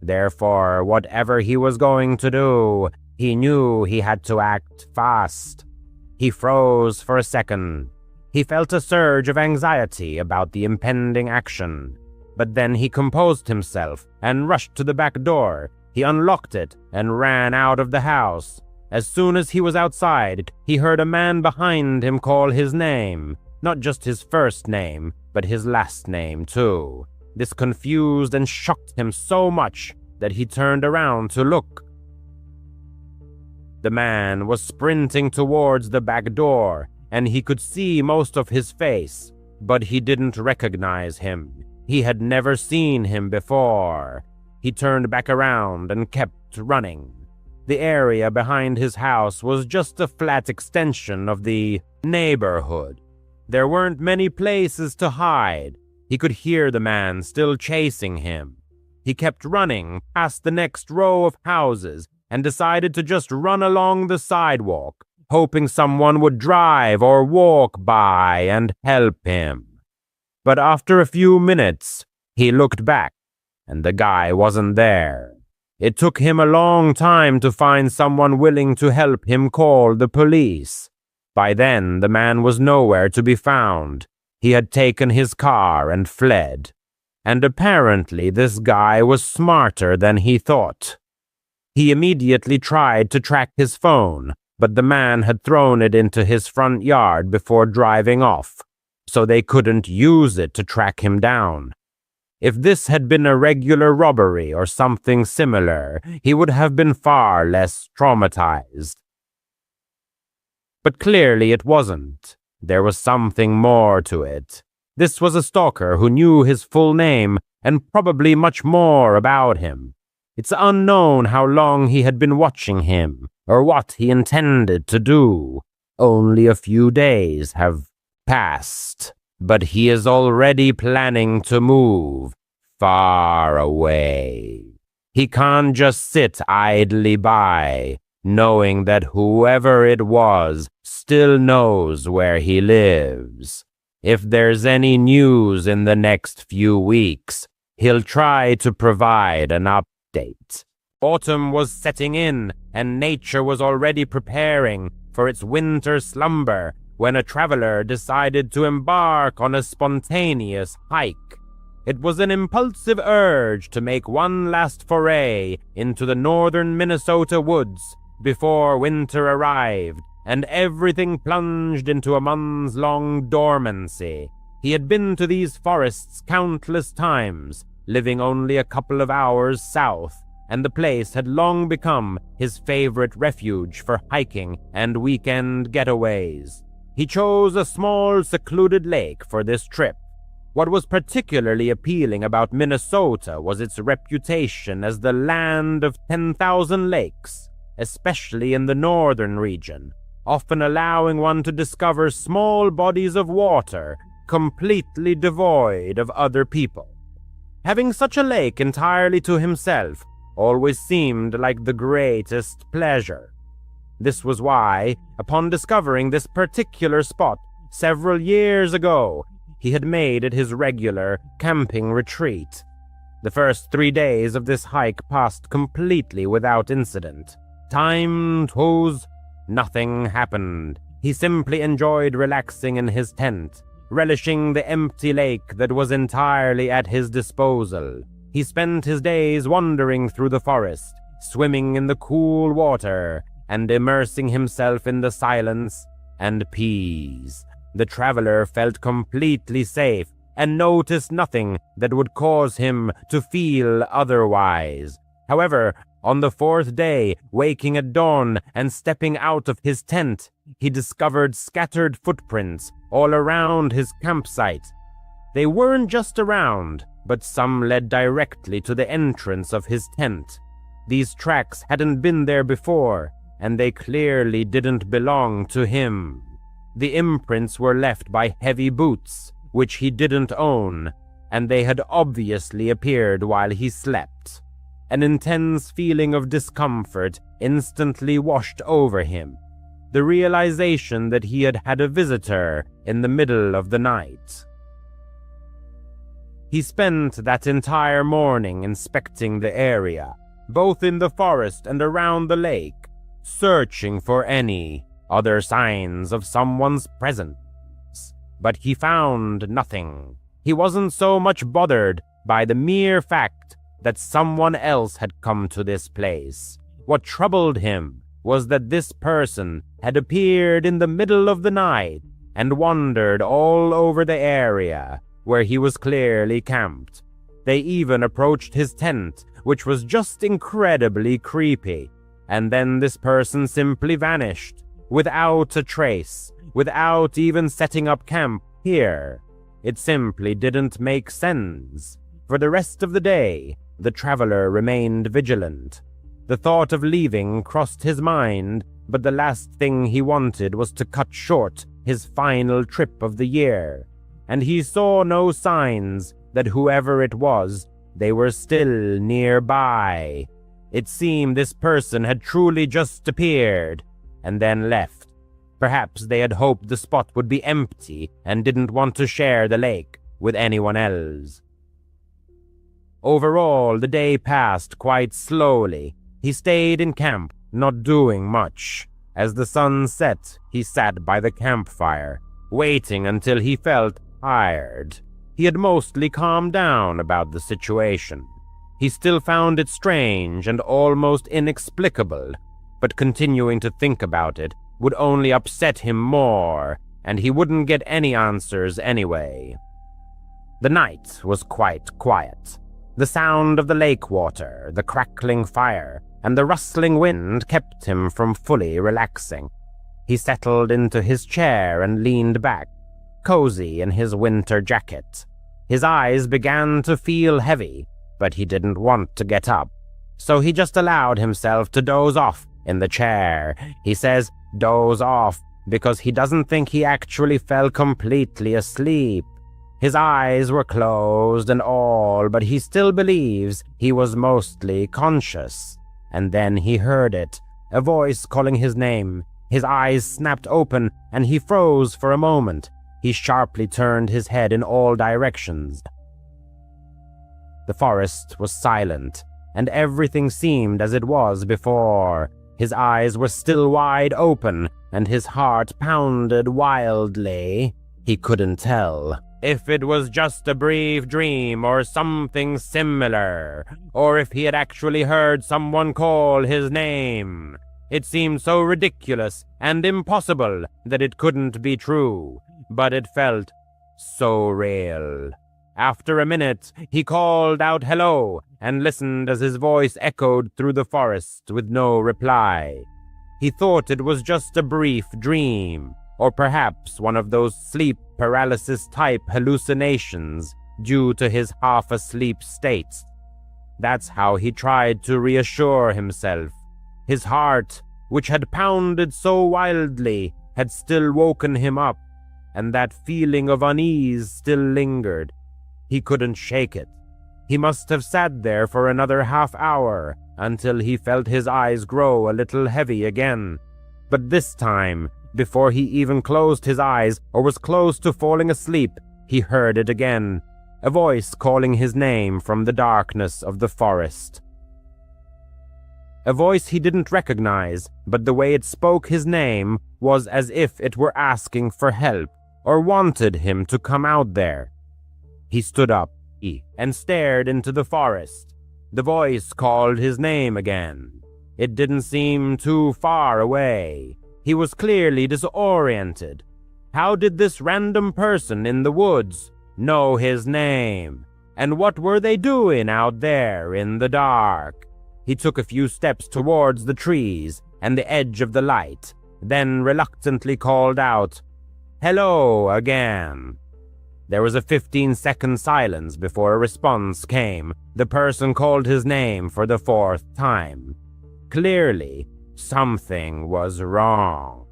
Speaker 3: Therefore, whatever he was going to do, he knew he had to act fast. He froze for a second. He felt a surge of anxiety about the impending action. But then he composed himself and rushed to the back door. He unlocked it and ran out of the house. As soon as he was outside, he heard a man behind him call his name. Not just his first name, but his last name too. This confused and shocked him so much that he turned around to look. The man was sprinting towards the back door, and he could see most of his face, but he didn't recognize him. He had never seen him before. He turned back around and kept running. The area behind his house was just a flat extension of the neighborhood. There weren't many places to hide. He could hear the man still chasing him. He kept running past the next row of houses and decided to just run along the sidewalk, hoping someone would drive or walk by and help him. But after a few minutes, he looked back, and the guy wasn't there. It took him a long time to find someone willing to help him call the police. By then, the man was nowhere to be found. He had taken his car and fled. And apparently this guy was smarter than he thought. He immediately tried to track his phone, but the man had thrown it into his front yard before driving off, so they couldn't use it to track him down. If this had been a regular robbery or something similar, he would have been far less traumatized. But clearly it wasn't. There was something more to it. This was a stalker who knew his full name and probably much more about him. It's unknown how long he had been watching him or what he intended to do. Only a few days have passed, but he is already planning to move far away. He can't just sit idly by, knowing that whoever it was still knows where he lives. If there's any news in the next few weeks, he'll try to provide an update. Autumn was setting in, and nature was already preparing for its winter slumber when a traveler decided to embark on a spontaneous hike. It was an impulsive urge to make one last foray into the northern Minnesota woods, before winter arrived, and everything plunged into a months-long dormancy. He had been to these forests countless times, living only a couple of hours south, and the place had long become his favorite refuge for hiking and weekend getaways. He chose a small, secluded lake for this trip. What was particularly appealing about Minnesota was its reputation as the land of 10,000 lakes, especially in the northern region, often allowing one to discover small bodies of water completely devoid of other people. Having such a lake entirely to himself always seemed like the greatest pleasure. This was why, upon discovering this particular spot several years ago, he had made it his regular camping retreat. The first 3 days of this hike passed completely without incident. Time chose, nothing happened. He simply enjoyed relaxing in his tent, relishing the empty lake that was entirely at his disposal. He spent his days wandering through the forest, swimming in the cool water, and immersing himself in the silence and peace. The traveler felt completely safe and noticed nothing that would cause him to feel otherwise. However, on the 4th day, waking at dawn and stepping out of his tent, he discovered scattered footprints all around his campsite. They weren't just around, but some led directly to the entrance of his tent. These tracks hadn't been there before, and they clearly didn't belong to him. The imprints were left by heavy boots, which he didn't own, and they had obviously appeared while he slept. An intense feeling of discomfort instantly washed over him, the realization that he had had a visitor in the middle of the night. He spent that entire morning inspecting the area, both in the forest and around the lake, searching for any other signs of someone's presence. But he found nothing. He wasn't so much bothered by the mere fact that someone else had come to this place. What troubled him was that this person had appeared in the middle of the night and wandered all over the area where he was clearly camped. They even approached his tent, which was just incredibly creepy, and then this person simply vanished, without a trace, without even setting up camp here. It simply didn't make sense. For the rest of the day, the traveler remained vigilant. The thought of leaving crossed his mind, but the last thing he wanted was to cut short his final trip of the year, and he saw no signs that whoever it was, they were still nearby. It seemed this person had truly just appeared, and then left. Perhaps they had hoped the spot would be empty and didn't want to share the lake with anyone else. Overall, the day passed quite slowly. He stayed in camp, not doing much. As the sun set, he sat by the campfire, waiting until he felt tired. He had mostly calmed down about the situation. He still found it strange and almost inexplicable, but continuing to think about it would only upset him more, and he wouldn't get any answers anyway. The night was quite quiet. The sound of the lake water, the crackling fire, and the rustling wind kept him from fully relaxing. He settled into his chair and leaned back, cozy in his winter jacket. His eyes began to feel heavy, but he didn't want to get up, so he just allowed himself to doze off in the chair. He says doze off because he doesn't think he actually fell completely asleep. His eyes were closed and all, but he still believes he was mostly conscious. And then he heard it, a voice calling his name. His eyes snapped open, and he froze for a moment. He sharply turned his head in all directions. The forest was silent, and everything seemed as it was before. His eyes were still wide open, and his heart pounded wildly. He couldn't tell if it was just a brief dream or something similar, or if he had actually heard someone call his name. It seemed so ridiculous and impossible that it couldn't be true, but it felt so real. After a minute, he called out hello and listened as his voice echoed through the forest with no reply. He thought it was just a brief dream, or perhaps one of those sleep paralysis-type hallucinations due to his half-asleep state. That's how he tried to reassure himself. His heart, which had pounded so wildly, had still woken him up, and that feeling of unease still lingered. He couldn't shake it. He must have sat there for another half-hour until he felt his eyes grow a little heavy again. But this time, before he even closed his eyes or was close to falling asleep, he heard it again, a voice calling his name from the darkness of the forest. A voice he didn't recognize, but the way it spoke his name was as if it were asking for help or wanted him to come out there. He stood up and stared into the forest. The voice called his name again. It didn't seem too far away. He was clearly disoriented. How did this random person in the woods know his name? And what were they doing out there in the dark? He took a few steps towards the trees and the edge of the light, then reluctantly called out, "Hello again." There was a 15-second silence before a response came. The person called his name for the 4th time. Clearly, something was wrong.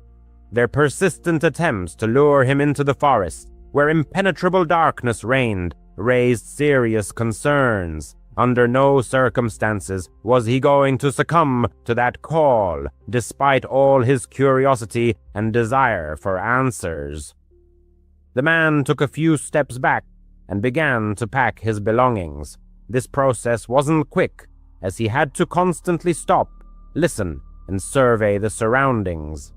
Speaker 3: Their persistent attempts to lure him into the forest, where impenetrable darkness reigned, raised serious concerns. Under no circumstances was he going to succumb to that call, despite all his curiosity and desire for answers. The man took a few steps back and began to pack his belongings. This process wasn't quick, as he had to constantly stop, listen, and survey the surroundings.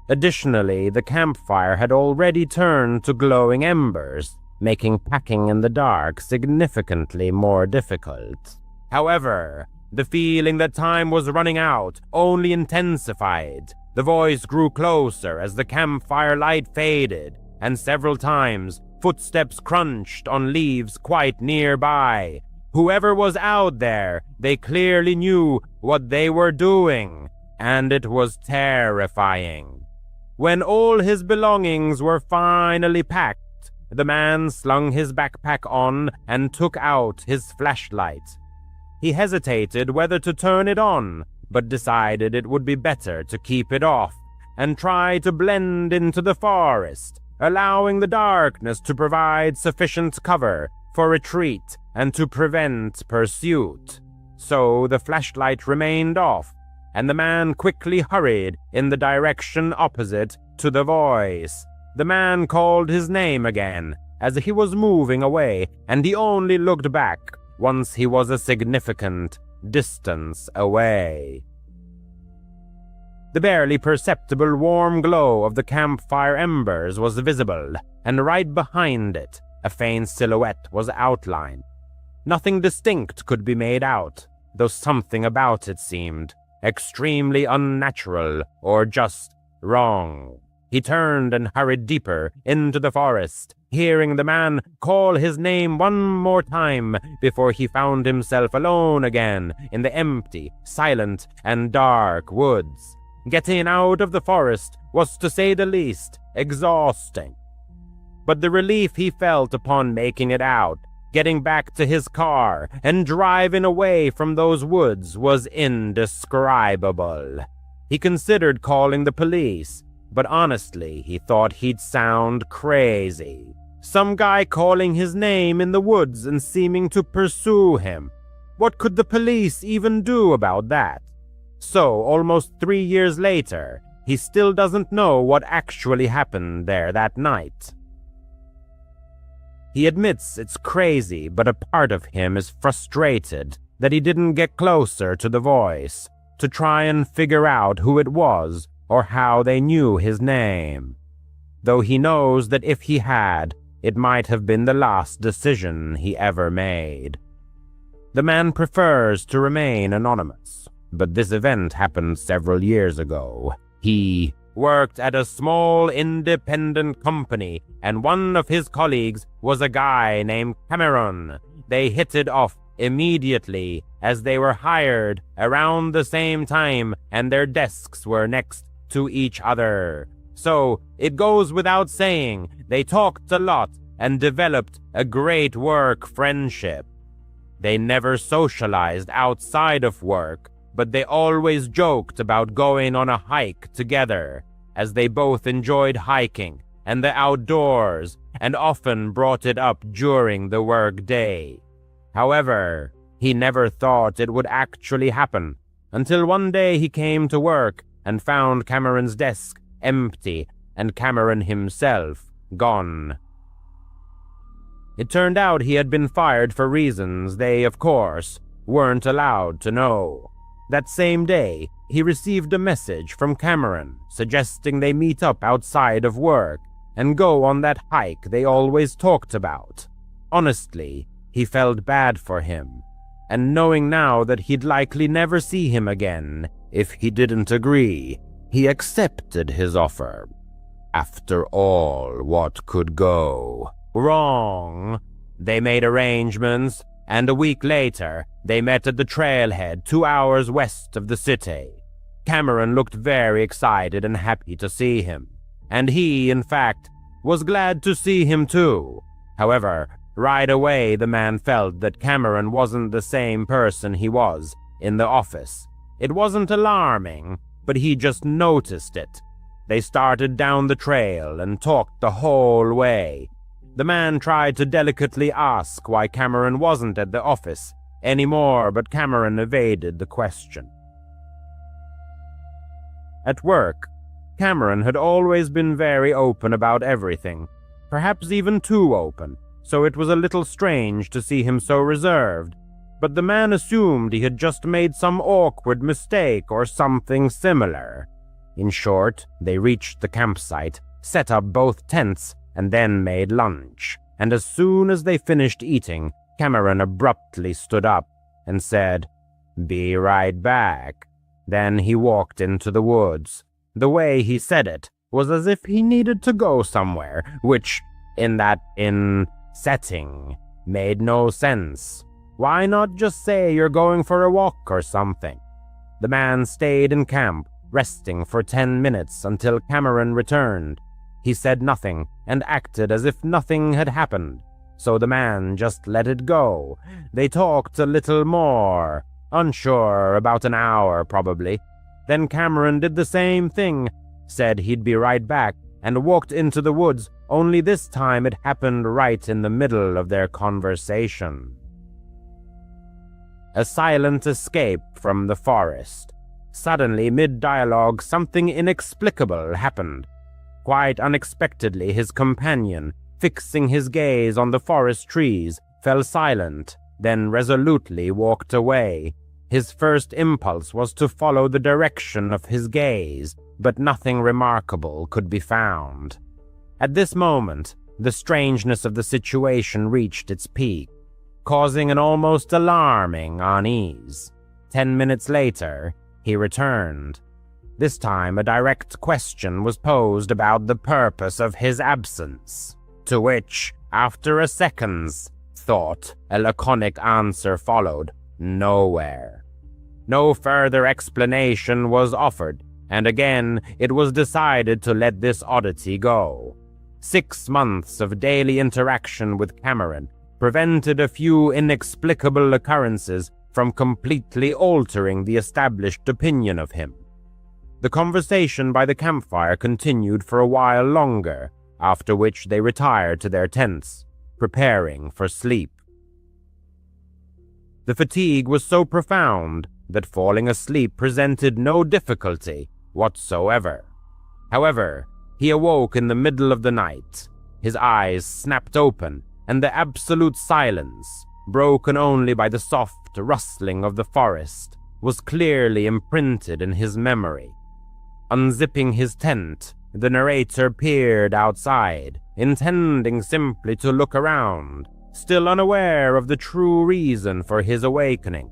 Speaker 3: Additionally, the campfire had already turned to glowing embers, making packing in the dark significantly more difficult. However, the feeling that time was running out only intensified. The voice grew closer as the campfire light faded, and several times footsteps crunched on leaves quite nearby. Whoever was out there, they clearly knew what they were doing, and it was terrifying. When all his belongings were finally packed, the man slung his backpack on and took out his flashlight. He hesitated whether to turn it on, but decided it would be better to keep it off and try to blend into the forest, allowing the darkness to provide sufficient cover for retreat and to prevent pursuit. So the flashlight remained off, and the man quickly hurried in the direction opposite to the voice. The man called his name again as he was moving away, and he only looked back once he was a significant distance away. The barely perceptible warm glow of the campfire embers was visible, and right behind it, a faint silhouette was outlined. Nothing distinct could be made out, though something about it seemed extremely unnatural or just wrong. He turned and hurried deeper into the forest, hearing the man call his name one more time before he found himself alone again in the empty, silent, and dark woods. Getting out of the forest was, to say the least, exhausting. But the relief he felt upon making it out, getting back to his car, and driving away from those woods was indescribable. He considered calling the police, but honestly, he thought he'd sound crazy. Some guy calling his name in the woods and seeming to pursue him. What could the police even do about that? So, almost 3 years later, he still doesn't know what actually happened there that night. He admits it's crazy, but a part of him is frustrated that he didn't get closer to the voice to try and figure out who it was or how they knew his name. Though he knows that if he had, it might have been the last decision he ever made. The man prefers to remain anonymous. but this event happened several years ago. He worked at a small independent company, and one of his colleagues was a guy named Cameron. They hit it off immediately as they were hired around the same time, and their desks were next to each other. So it goes without saying, they talked a lot and developed a great work friendship. They never socialized outside of work, but they always joked about going on a hike together, as they both enjoyed hiking and the outdoors and often brought it up during the work day. However, he never thought it would actually happen until one day he came to work and found Cameron's desk empty and Cameron himself gone. It turned out he had been fired for reasons they, of course, weren't allowed to know. That same day, he received a message from Cameron suggesting they meet up outside of work and go on that hike they always talked about. Honestly, he felt bad for him, and knowing now that he'd likely never see him again if he didn't agree, he accepted his offer. After all, what could go wrong? They made arrangements, and a week later, they met at the trailhead 2 hours west of the city. Cameron looked very excited and happy to see him, and he, in fact, was glad to see him too. However, right away the man felt that Cameron wasn't the same person he was in the office. It wasn't alarming, but he just noticed it. They started down the trail and talked the whole way. The man tried to delicately ask why Cameron wasn't at the office anymore, but Cameron evaded the question. At work, Cameron had always been very open about everything, perhaps even too open, so it was a little strange to see him so reserved, but the man assumed he had just made some awkward mistake or something similar. In short, they reached the campsite, set up both tents, and then made lunch, and as soon as they finished eating, Cameron abruptly stood up and said, "Be right back." Then he walked into the woods. The way he said it was as if he needed to go somewhere, which, in that setting, made no sense. Why not just say you're going for a walk or something? The man stayed in camp, resting for 10 minutes until Cameron returned. He said nothing and acted as if nothing had happened, so the man just let it go. They talked a little more, unsure, about an hour probably. Then Cameron did the same thing, said he'd be right back, and walked into the woods, only this time it happened right in the middle of their conversation. A silent escape from the forest. Suddenly, mid-dialogue, something inexplicable happened. Quite unexpectedly, his companion, fixing his gaze on the forest trees, fell silent, then resolutely walked away. His first impulse was to follow the direction of his gaze, but nothing remarkable could be found. At this moment, the strangeness of the situation reached its peak, causing an almost alarming unease. 10 minutes later, he returned. This time, a direct question was posed about the purpose of his absence, to which, after a second's thought, a laconic answer followed: nowhere. No further explanation was offered, and again it was decided to let this oddity go. 6 months of daily interaction with Cameron prevented a few inexplicable occurrences from completely altering the established opinion of him. The conversation by the campfire continued for a while longer, after which they retired to their tents, preparing for sleep. The fatigue was so profound that falling asleep presented no difficulty whatsoever. However, he awoke in the middle of the night. His eyes snapped open, and the absolute silence, broken only by the soft rustling of the forest, was clearly imprinted in his memory. Unzipping his tent, the narrator peered outside, intending simply to look around, still unaware of the true reason for his awakening.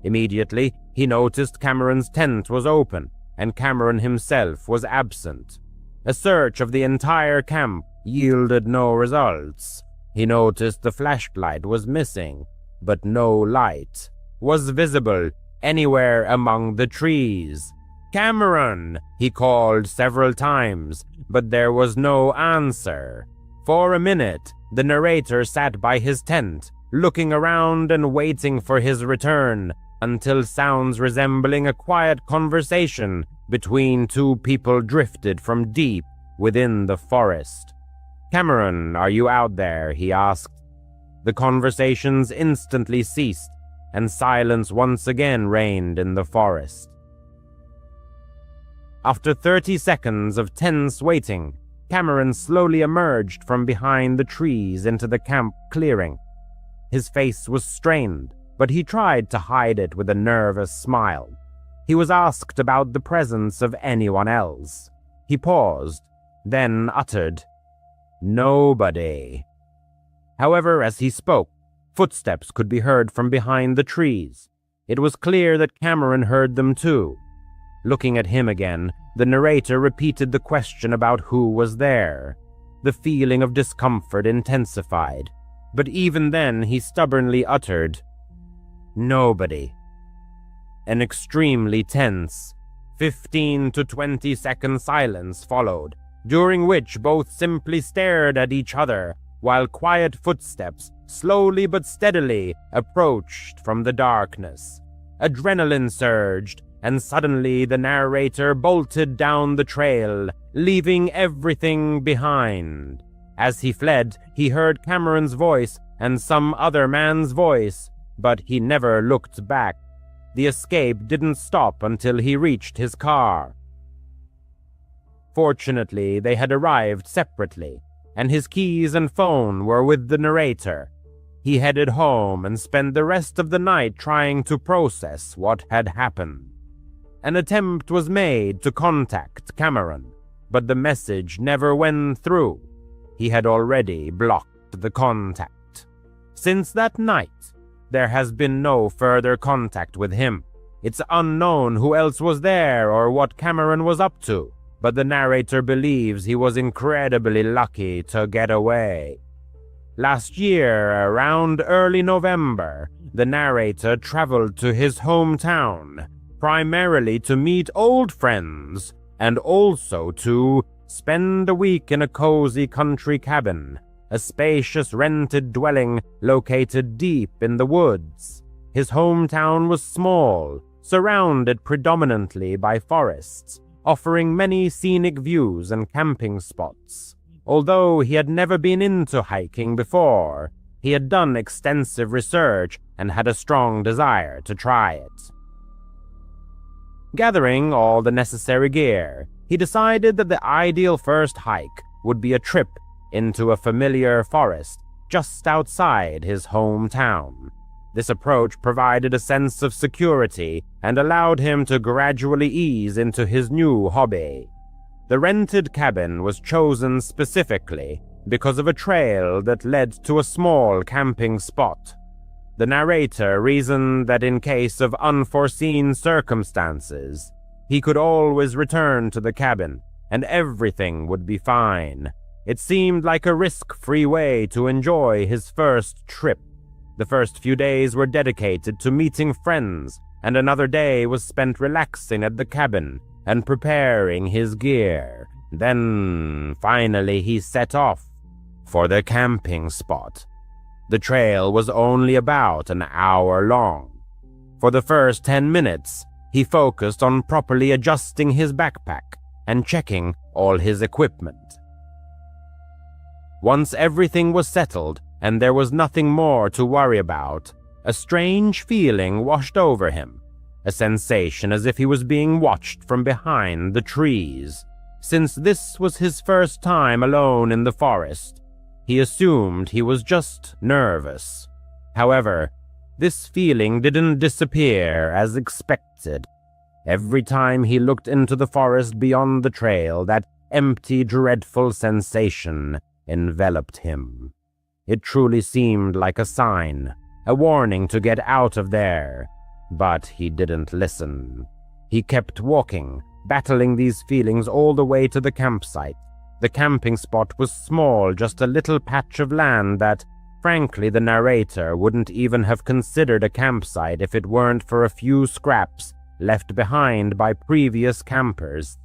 Speaker 3: Immediately, he noticed Cameron's tent was open, and Cameron himself was absent. A search of the entire camp yielded no results. He noticed the flashlight was missing, but no light was visible anywhere among the trees. "Cameron!" he called several times, but there was no answer. For a minute, the narrator sat by his tent, looking around and waiting for his return, until sounds resembling a quiet conversation between two people drifted from deep within the forest. "Cameron, are you out there?" he asked. The conversations instantly ceased, and silence once again reigned in the forest. After 30 seconds of tense waiting, Cameron slowly emerged from behind the trees into the camp clearing. His face was strained, but he tried to hide it with a nervous smile. He was asked about the presence of anyone else. He paused, then uttered, "Nobody." However, as he spoke, footsteps could be heard from behind the trees. It was clear that Cameron heard them too. Looking at him again, the narrator repeated the question about who was there. The feeling of discomfort intensified, but even then he stubbornly uttered, "Nobody." An extremely tense 15 to 20-second silence followed, during which both simply stared at each other while quiet footsteps slowly but steadily approached from the darkness. Adrenaline surged, and suddenly the narrator bolted down the trail, leaving everything behind. As he fled, he heard Cameron's voice and some other man's voice, but he never looked back. The escape didn't stop until he reached his car. Fortunately, they had arrived separately, and his keys and phone were with the narrator. He headed home and spent the rest of the night trying to process what had happened. An attempt was made to contact Cameron, but the message never went through. He had already blocked the contact. Since that night, there has been no further contact with him. It's unknown who else was there or what Cameron was up to, but the narrator believes he was incredibly lucky to get away. Last year, around early November, the narrator traveled to his hometown, primarily to meet old friends, and also to spend a week in a cozy country cabin, a spacious rented dwelling located deep in the woods. His hometown was small, surrounded predominantly by forests, offering many scenic views and camping spots. Although he had never been into hiking before, he had done extensive research and had a strong desire to try it. Gathering all the necessary gear, he decided that the ideal first hike would be a trip into a familiar forest just outside his hometown. This approach provided a sense of security and allowed him to gradually ease into his new hobby. The rented cabin was chosen specifically because of a trail that led to a small camping spot. The narrator reasoned that in case of unforeseen circumstances, he could always return to the cabin and everything would be fine. It seemed like a risk-free way to enjoy his first trip. The first few days were dedicated to meeting friends, and another day was spent relaxing at the cabin and preparing his gear. Then, finally, he set off for the camping spot. The trail was only about an hour long. For the first 10 minutes, he focused on properly adjusting his backpack and checking all his equipment. Once everything was settled and there was nothing more to worry about, a strange feeling washed over him, a sensation as if he was being watched from behind the trees. Since this was his first time alone in the forest, he assumed he was just nervous. However, this feeling didn't disappear as expected. Every time he looked into the forest beyond the trail, that empty, dreadful sensation enveloped him. It truly seemed like a sign, a warning to get out of there. But he didn't listen. He kept walking, battling these feelings all the way to the campsite. The camping spot was small, just a little patch of land that, frankly, the narrator wouldn't even have considered a campsite if it weren't for a few scraps left behind by previous campers.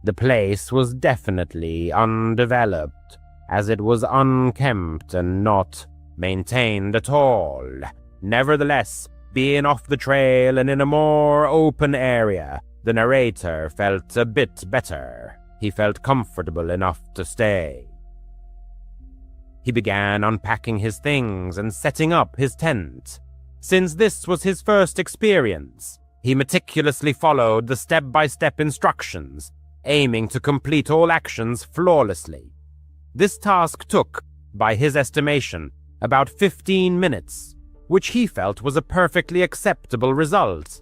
Speaker 3: The place was definitely undeveloped, as it was unkempt and not maintained at all. Nevertheless, being off the trail and in a more open area, the narrator felt a bit better. He felt comfortable enough to stay. He began unpacking his things and setting up his tent. Since this was his first experience, he meticulously followed the step-by-step instructions, aiming to complete all actions flawlessly. This task took, by his estimation, about 15 minutes, which he felt was a perfectly acceptable result.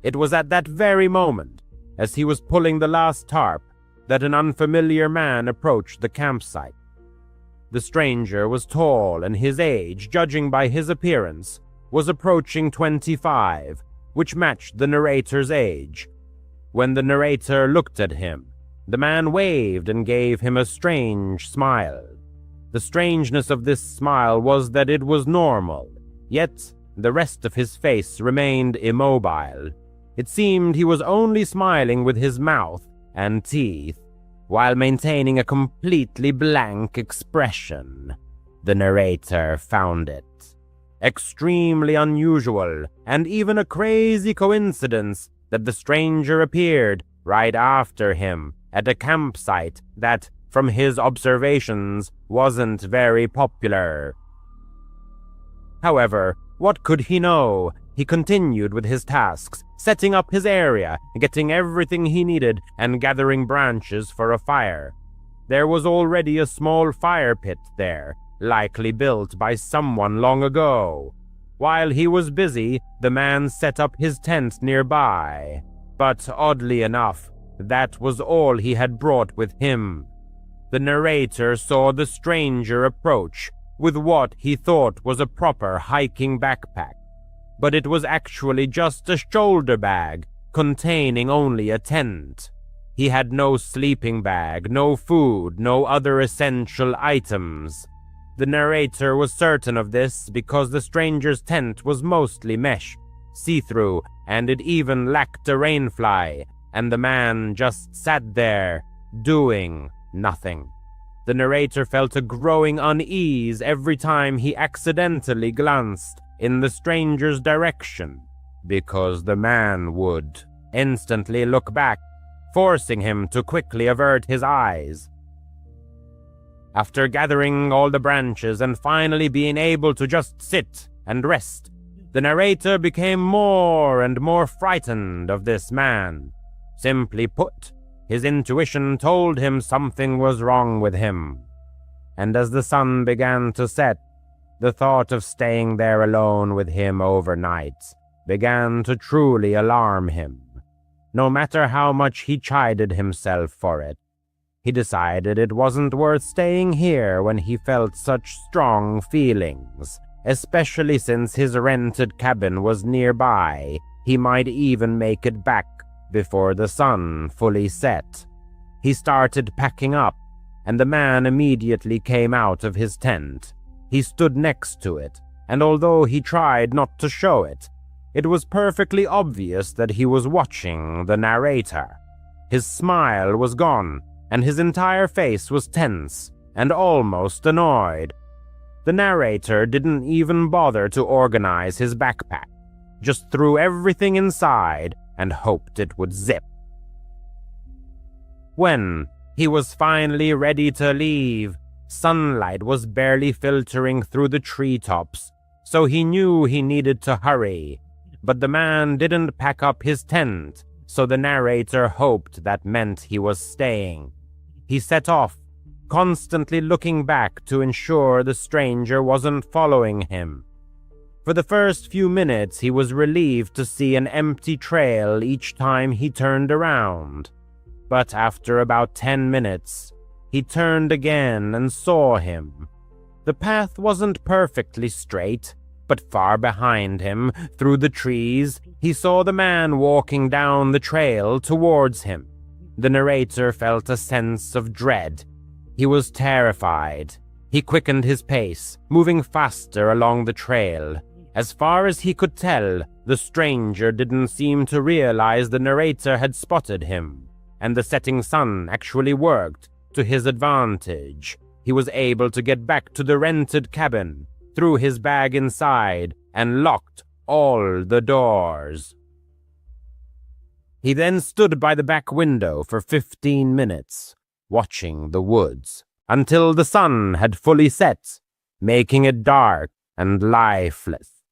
Speaker 3: It was at that very moment, as he was pulling the last tarp, that an unfamiliar man approached the campsite. The stranger was tall, and his age, judging by his appearance, was approaching 25, which matched the narrator's age. When the narrator looked at him, the man waved and gave him a strange smile. The strangeness of this smile was that it was normal, yet the rest of his face remained immobile. It seemed he was only smiling with his mouth and teeth, while maintaining a completely blank expression. The narrator found it extremely unusual, and even a crazy coincidence that the stranger appeared right after him at a campsite that, from his observations, wasn't very popular. However, what could he know? He continued with his tasks, setting up his area, getting everything he needed, and gathering branches for a fire. There was already a small fire pit there, likely built by someone long ago. While he was busy, the man set up his tent nearby. But oddly enough, that was all he had brought with him. The narrator saw the stranger approach with what he thought was a proper hiking backpack, but it was actually just a shoulder bag containing only a tent. He had no sleeping bag, no food, no other essential items. The narrator was certain of this because the stranger's tent was mostly mesh, see-through, and it even lacked a rainfly, and the man just sat there, doing nothing. The narrator felt a growing unease every time he accidentally glanced in the stranger's direction, because the man would instantly look back, forcing him to quickly avert his eyes. After gathering all the branches and finally being able to just sit and rest, the narrator became more and more frightened of this man. Simply put, his intuition told him something was wrong with him. And as the sun began to set, the thought of staying there alone with him overnight began to truly alarm him. No matter how much he chided himself for it, he decided it wasn't worth staying here when he felt such strong feelings, especially since his rented cabin was nearby. He might even make it back before the sun fully set. He started packing up, and the man immediately came out of his tent. He stood next to it, and although he tried not to show it, it was perfectly obvious that he was watching the narrator. His smile was gone, and his entire face was tense and almost annoyed. The narrator didn't even bother to organize his backpack, just threw everything inside and hoped it would zip. When he was finally ready to leave, sunlight was barely filtering through the treetops, so he knew he needed to hurry. But the man didn't pack up his tent, so the narrator hoped that meant he was staying. He set off, constantly looking back to ensure the stranger wasn't following him. For the first few minutes, he was relieved to see an empty trail each time he turned around. But after about 10 minutes, he turned again and saw him. The path wasn't perfectly straight, but far behind him, through the trees, He saw the man walking down the trail towards him. The narrator felt a sense of dread. He was terrified. He quickened his pace, moving faster along the trail. As far as he could tell, the stranger didn't seem to realize the narrator had spotted him, and the setting sun actually worked to his advantage. He was able to get back to the rented cabin, threw his bag inside, and locked all the doors. He then stood by the back window for 15 minutes, watching the woods, until the sun had fully set, making it dark and lifeless.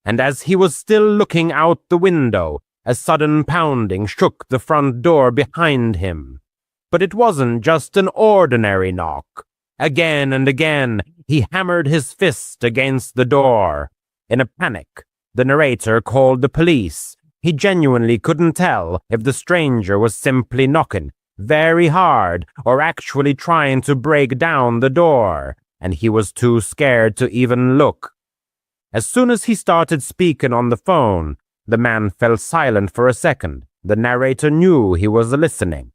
Speaker 3: And as he was still looking out the window, a sudden pounding shook the front door behind him. But it wasn't just an ordinary knock. Again and again, he hammered his fist against the door. In a panic, the narrator called the police. He genuinely couldn't tell if the stranger was simply knocking very hard or actually trying to break down the door, and he was too scared to even look. As soon as he started speaking on the phone, the man fell silent for a second. The narrator knew he was listening.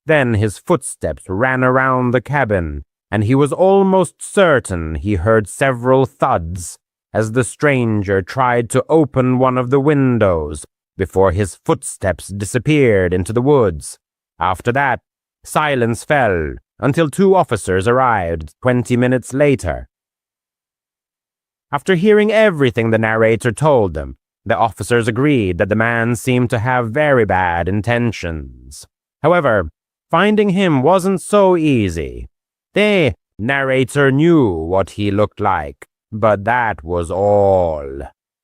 Speaker 3: Then his footsteps ran around the cabin, and he was almost certain he heard several thuds as the stranger tried to open one of the windows before his footsteps disappeared into the woods. After that, silence fell until 2 officers arrived 20 minutes later. After hearing everything the narrator told them, the officers agreed that the man seemed to have very bad intentions. However, finding him wasn't so easy. The narrator knew what he looked like, but that was all.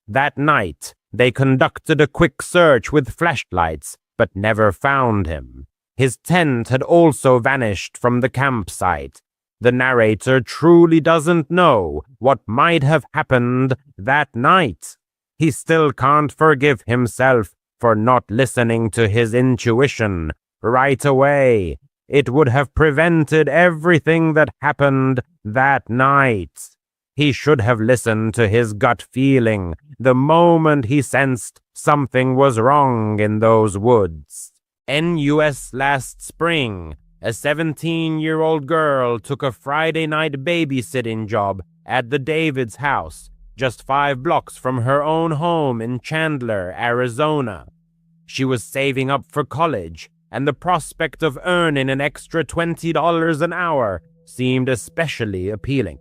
Speaker 3: That night, they conducted a quick search with flashlights, but never found him. His tent had also vanished from the campsite. The narrator truly doesn't know what might have happened that night. He still can't forgive himself for not listening to his intuition right away. It would have prevented everything that happened that night. He should have listened to his gut feeling the moment he sensed something was wrong in those woods. In US last spring, a 17-year-old girl took a Friday night babysitting job at the Davids house, just 5 blocks from her own home in Chandler, Arizona. She was saving up for college, and the prospect of earning an extra $20 an hour seemed especially appealing.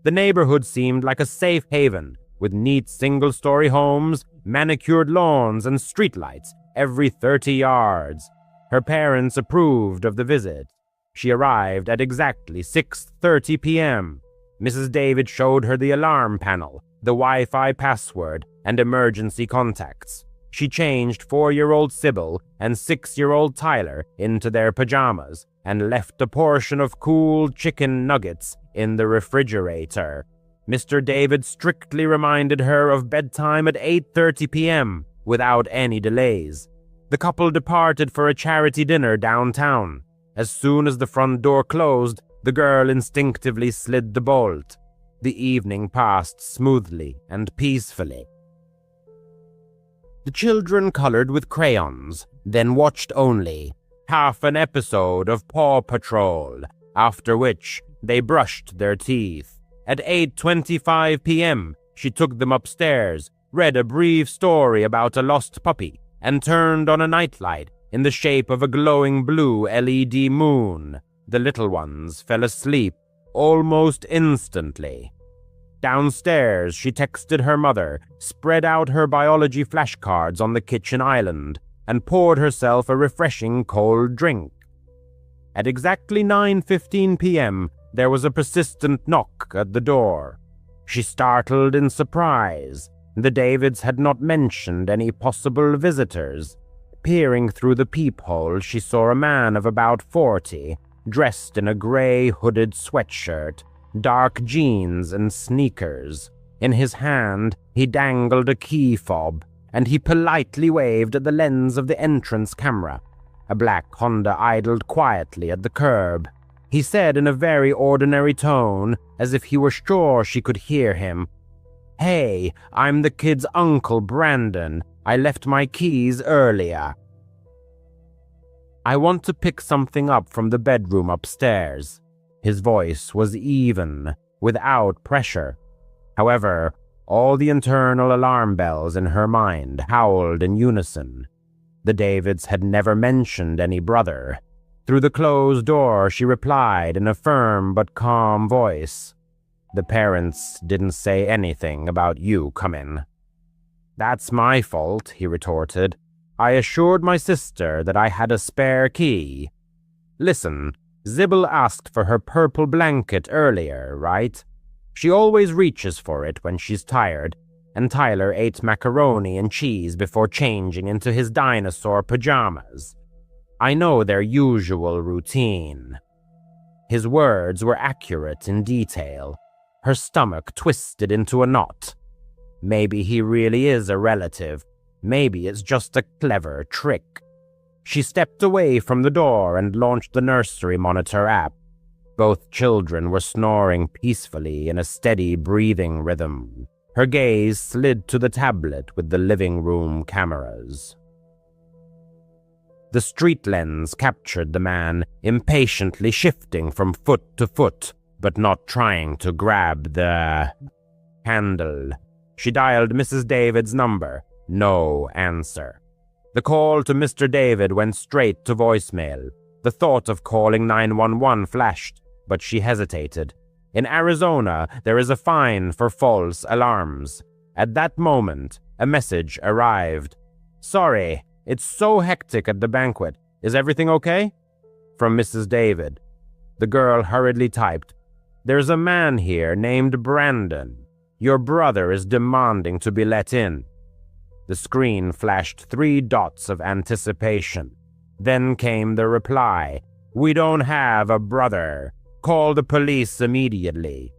Speaker 3: The neighborhood seemed like a safe haven, with neat single-story homes, manicured lawns, and streetlights every 30 yards. Her parents approved of the visit. She arrived at exactly 6:30 p.m. Mrs. David showed her the alarm panel, the Wi-Fi password, and emergency contacts. She changed 4-year-old Sybil and 6-year-old Tyler into their pajamas and left a portion of cool chicken nuggets in the refrigerator. Mr. David strictly reminded her of bedtime at 8:30 p.m. without any delays. The couple departed for a charity dinner downtown. As soon as the front door closed, the girl instinctively slid the bolt. The evening passed smoothly and peacefully. The children colored with crayons, then watched only half an episode of Paw Patrol, after which they brushed their teeth. At 8:25 p.m., she took them upstairs, read a brief story about a lost puppy, and turned on a nightlight in the shape of a glowing blue LED moon. The little ones fell asleep almost instantly. Downstairs, she texted her mother, spread out her biology flashcards on the kitchen island, and poured herself a refreshing cold drink. At exactly 9:15 p.m., there was a persistent knock at the door. She startled in surprise. The Davids had not mentioned any possible visitors. Peering through the peephole, she saw a man of about 40, dressed in a gray hooded sweatshirt, dark jeans, and sneakers. In his hand, he dangled a key fob, and he politely waved at the lens of the entrance camera. A black Honda idled quietly at the curb. He said in a very ordinary tone, as if he were sure she could hear him, "Hey, I'm the kid's uncle, Brandon. I left my keys earlier. I want to pick something up from the bedroom upstairs. His voice was even, without pressure. However, all the internal alarm bells in her mind howled in unison. The Davids had never mentioned any brother. Through the closed door, she replied in a firm but calm voice. The parents didn't say anything about you coming. That's my fault, he retorted. I assured my sister that I had a spare key. Listen, Sybil asked for her purple blanket earlier, right? She always reaches for it when she's tired, and Tyler ate macaroni and cheese before changing into his dinosaur pajamas. I know their usual routine. His words were accurate in detail. Her stomach twisted into a knot. Maybe he really is a relative. Maybe it's just a clever trick. She stepped away from the door and launched the nursery monitor app. Both children were snoring peacefully in a steady breathing rhythm. Her gaze slid to the tablet with the living room cameras. The street lens captured the man, impatiently shifting from foot to foot, but not trying to grab the handle. She dialed Mrs. David's number. No answer. The call to Mr. David went straight to voicemail. The thought of calling 911 flashed, but she hesitated. In Arizona, there is a fine for false alarms. At that moment, a message arrived. Sorry, it's so hectic at the banquet. Is everything okay? From Mrs. David. The girl hurriedly typed, There's a man here named Brandon. Your brother is demanding to be let in. The screen flashed 3 dots of anticipation. Then came the reply, We don't have a brother. Call the police immediately.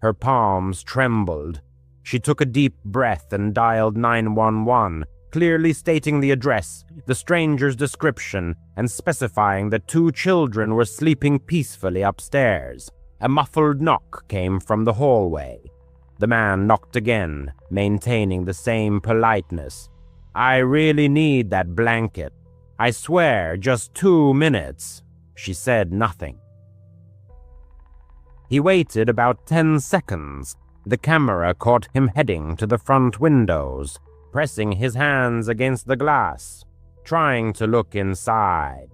Speaker 3: Her palms trembled. She took a deep breath and dialed 911, clearly stating the address, the stranger's description, and specifying that 2 children were sleeping peacefully upstairs. A muffled knock came from the hallway. The man knocked again, maintaining the same politeness. I really need that blanket. I swear, just 2 minutes. She said nothing. He waited about 10 seconds. The camera caught him heading to the front windows, pressing his hands against the glass, trying to look inside.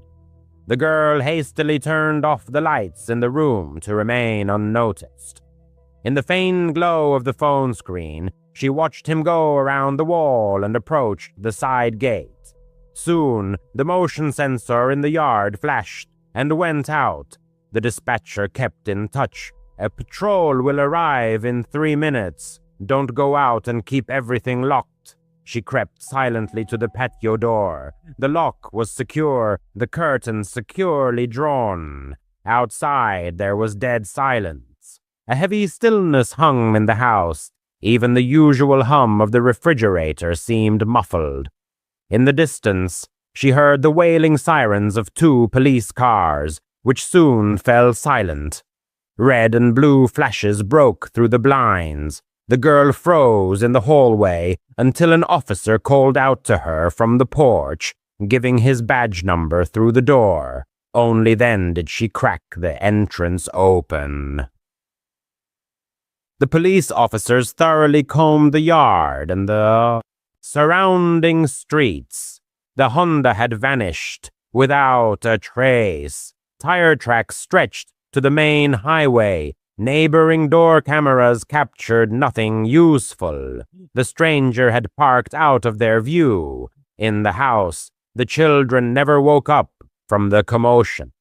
Speaker 3: The girl hastily turned off the lights in the room to remain unnoticed. In the faint glow of the phone screen, she watched him go around the wall and approach the side gate. Soon, the motion sensor in the yard flashed and went out. The dispatcher kept in touch. A patrol will arrive in 3 minutes. Don't go out and keep everything locked. She crept silently to the patio door. The lock was secure, the curtains securely drawn. Outside, there was dead silence. A heavy stillness hung in the house. Even the usual hum of the refrigerator seemed muffled. In the distance, she heard the wailing sirens of 2 police cars, which soon fell silent. Red and blue flashes broke through the blinds. The girl froze in the hallway until an officer called out to her from the porch, giving his badge number through the door. Only then did she crack the entrance open. The police officers thoroughly combed the yard and the surrounding streets. The Honda had vanished without a trace. Tire tracks stretched to the main highway. Neighboring door cameras captured nothing useful. The stranger had parked out of their view. In the house, the children never woke up from the commotion.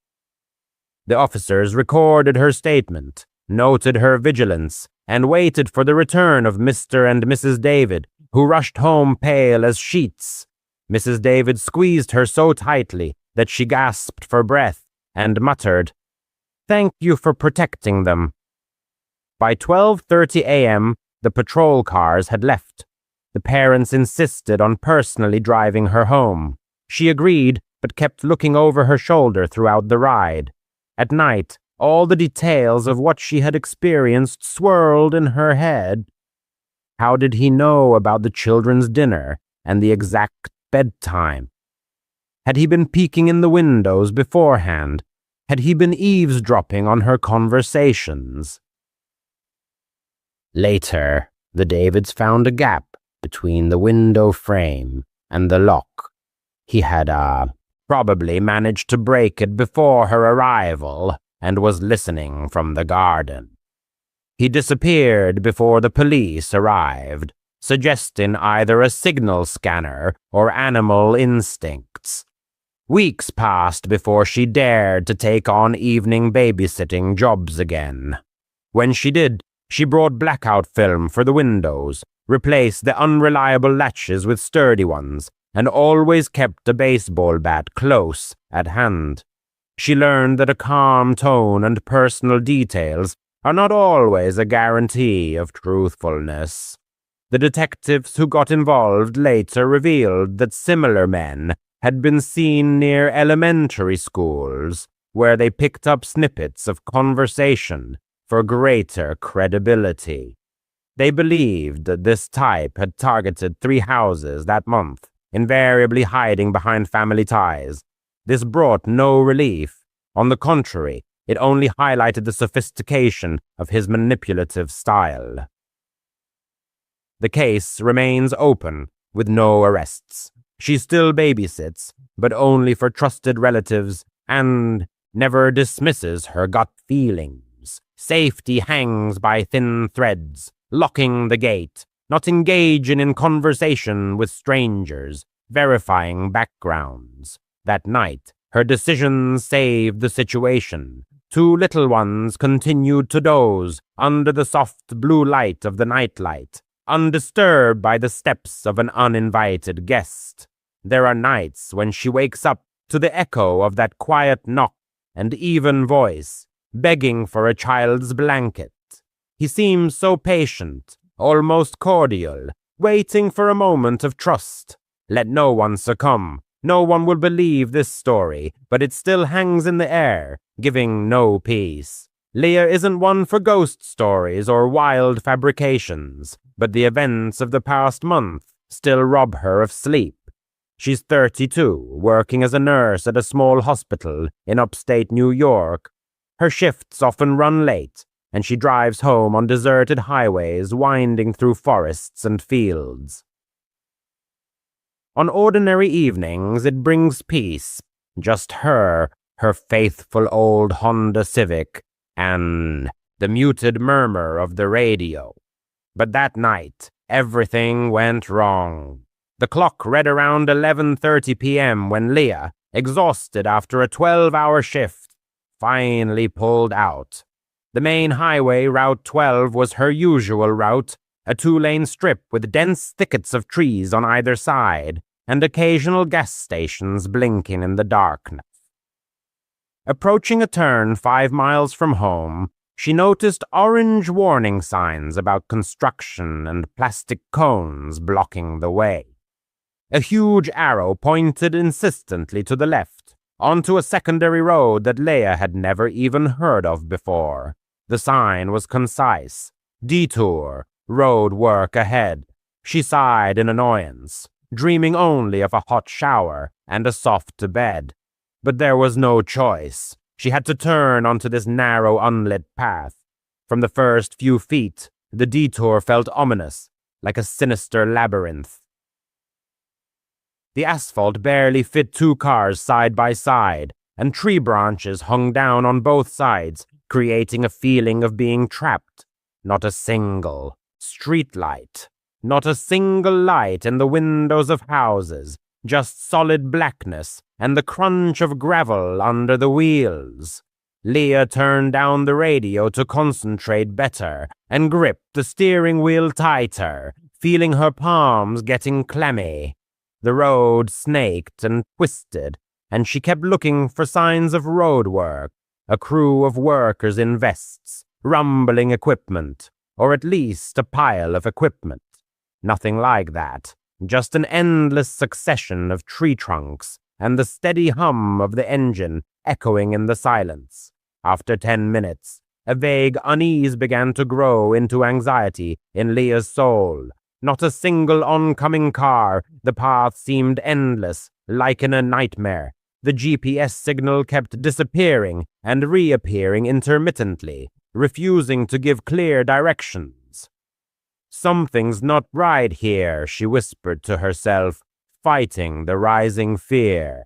Speaker 3: The officers recorded her statement, noted her vigilance, and waited for the return of Mr. and Mrs. David, who rushed home pale as sheets. Mrs. David squeezed her so tightly that she gasped for breath and muttered, "Thank you for protecting them." By 12:30 a.m., the patrol cars had left. The parents insisted on personally driving her home. She agreed, but kept looking over her shoulder throughout the ride. At night, all the details of what she had experienced swirled in her head. How did he know about the children's dinner? and the exact bedtime. Had he been peeking in the windows beforehand? Had he been eavesdropping on her conversations? Later, the Davids found a gap between the window frame and the lock. He had, probably managed to break it before her arrival and was listening from the garden. He disappeared before the police arrived, suggesting either a signal scanner or animal instincts. Weeks passed before she dared to take on evening babysitting jobs again. When she did, she brought blackout film for the windows, replaced the unreliable latches with sturdy ones, and always kept a baseball bat close at hand. She learned that a calm tone and personal details are not always a guarantee of truthfulness. The detectives who got involved later revealed that similar men had been seen near elementary schools, where they picked up snippets of conversation for greater credibility. They believed that this type had targeted 3 houses that month, invariably hiding behind family ties. This brought no relief. On the contrary, it only highlighted the sophistication of his manipulative style. The case remains open, with no arrests. She still babysits, but only for trusted relatives, and never dismisses her gut feelings. Safety hangs by thin threads, locking the gate, not engaging in conversation with strangers, verifying backgrounds. That night, her decisions saved the situation. 2 little ones continued to doze under the soft blue light of the nightlight, undisturbed by the steps of an uninvited guest. There are nights when she wakes up to the echo of that quiet knock and even voice, begging for a child's blanket. He seems so patient, almost cordial, waiting for a moment of trust. Let no one succumb. No one will believe this story, but it still hangs in the air, giving no peace. Leah isn't one for ghost stories or wild fabrications, but the events of the past month still rob her of sleep. She's 32, working as a nurse at a small hospital in upstate New York. Her shifts often run late, and she drives home on deserted highways winding through forests and fields. On ordinary evenings, it brings peace. Just her faithful old Honda Civic, and the muted murmur of the radio. But that night, everything went wrong. The clock read around 11:30 p.m. when Leah, exhausted after a 12-hour shift, finally pulled out. The main highway, Route 12, was her usual route, a 2-lane strip with dense thickets of trees on either side, and occasional gas stations blinking in the darkness. Approaching a turn 5 miles from home, she noticed orange warning signs about construction and plastic cones blocking the way. A huge arrow pointed insistently to the left, onto a secondary road that Leah had never even heard of before. The sign was concise: detour, road work ahead. She sighed in annoyance, dreaming only of a hot shower and a soft bed. But there was no choice. She had to turn onto this narrow, unlit path. From the first few feet, the detour felt ominous, like a sinister labyrinth. The asphalt barely fit 2 cars side by side, and tree branches hung down on both sides, creating a feeling of being trapped. Not a single street light. Not a single light in the windows of houses, just solid blackness and the crunch of gravel under the wheels. Leah turned down the radio to concentrate better and gripped the steering wheel tighter, feeling her palms getting clammy. The road snaked and twisted, and she kept looking for signs of road work, a crew of workers in vests, rumbling equipment, or at least a pile of equipment. Nothing like that, just an endless succession of tree trunks and the steady hum of the engine echoing in the silence. After 10 minutes, a vague unease began to grow into anxiety in Leah's soul. Not a single oncoming car. The path seemed endless, like in a nightmare. The GPS signal kept disappearing and reappearing intermittently, refusing to give clear directions. Something's not right here, she whispered to herself, fighting the rising fear.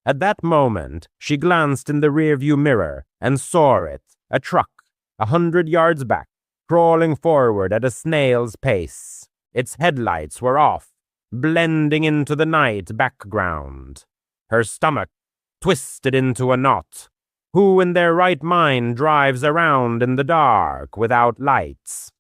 Speaker 3: At that moment, she glanced in the rearview mirror and saw it, a truck, 100 yards back, crawling forward at a snail's pace. Its headlights were off, blending into the night background. Her stomach twisted into a knot. Who in their right mind drives around in the dark without lights?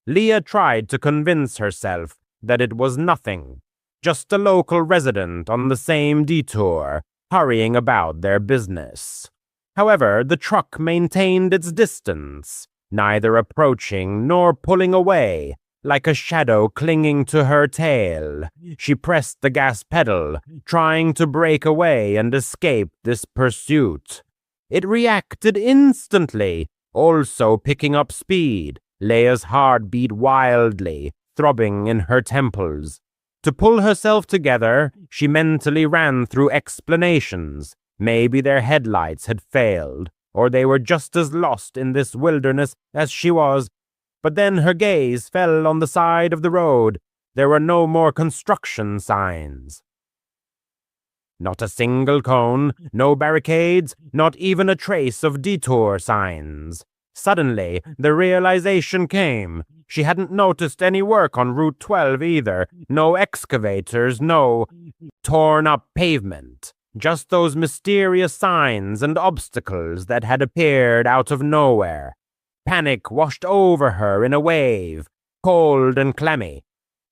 Speaker 3: Leah tried to convince herself that it was nothing, just a local resident on the same detour, hurrying about their business. However, the truck maintained its distance, neither approaching nor pulling away, like a shadow clinging to her tail. She pressed the gas pedal, trying to break away and escape this pursuit. It reacted instantly, also picking up speed, Leia's heart beat wildly, throbbing in her temples. To pull herself together, she mentally ran through explanations. Maybe their headlights had failed, or they were just as lost in this wilderness as she was. But then her gaze fell on the side of the road. There were no more construction signs. Not a single cone, no barricades, not even a trace of detour signs. Suddenly, the realization came. She hadn't noticed any work on Route 12 either. No excavators, no torn-up pavement. Just those mysterious signs and obstacles that had appeared out of nowhere. Panic washed over her in a wave, cold and clammy.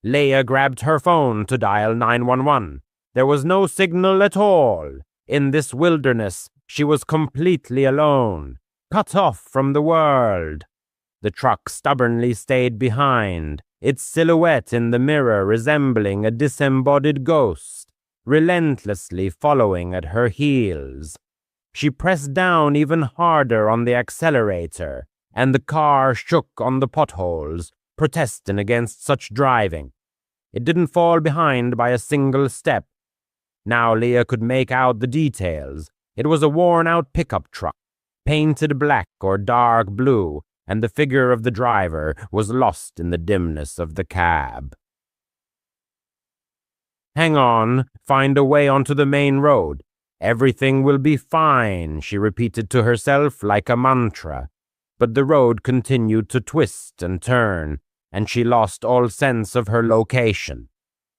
Speaker 3: Leia grabbed her phone to dial 911. There was no signal at all. In this wilderness, she was completely alone, cut off from the world. The truck stubbornly stayed behind, its silhouette in the mirror resembling a disembodied ghost, relentlessly following at her heels. She pressed down even harder on the accelerator, and the car shook on the potholes, protesting against such driving. It didn't fall behind by a single step. Now Leah could make out the details. It was a worn-out pickup truck, painted black or dark blue, and the figure of the driver was lost in the dimness of the cab. Hang on, find a way onto the main road. Everything will be fine, she repeated to herself like a mantra. But the road continued to twist and turn, and she lost all sense of her location.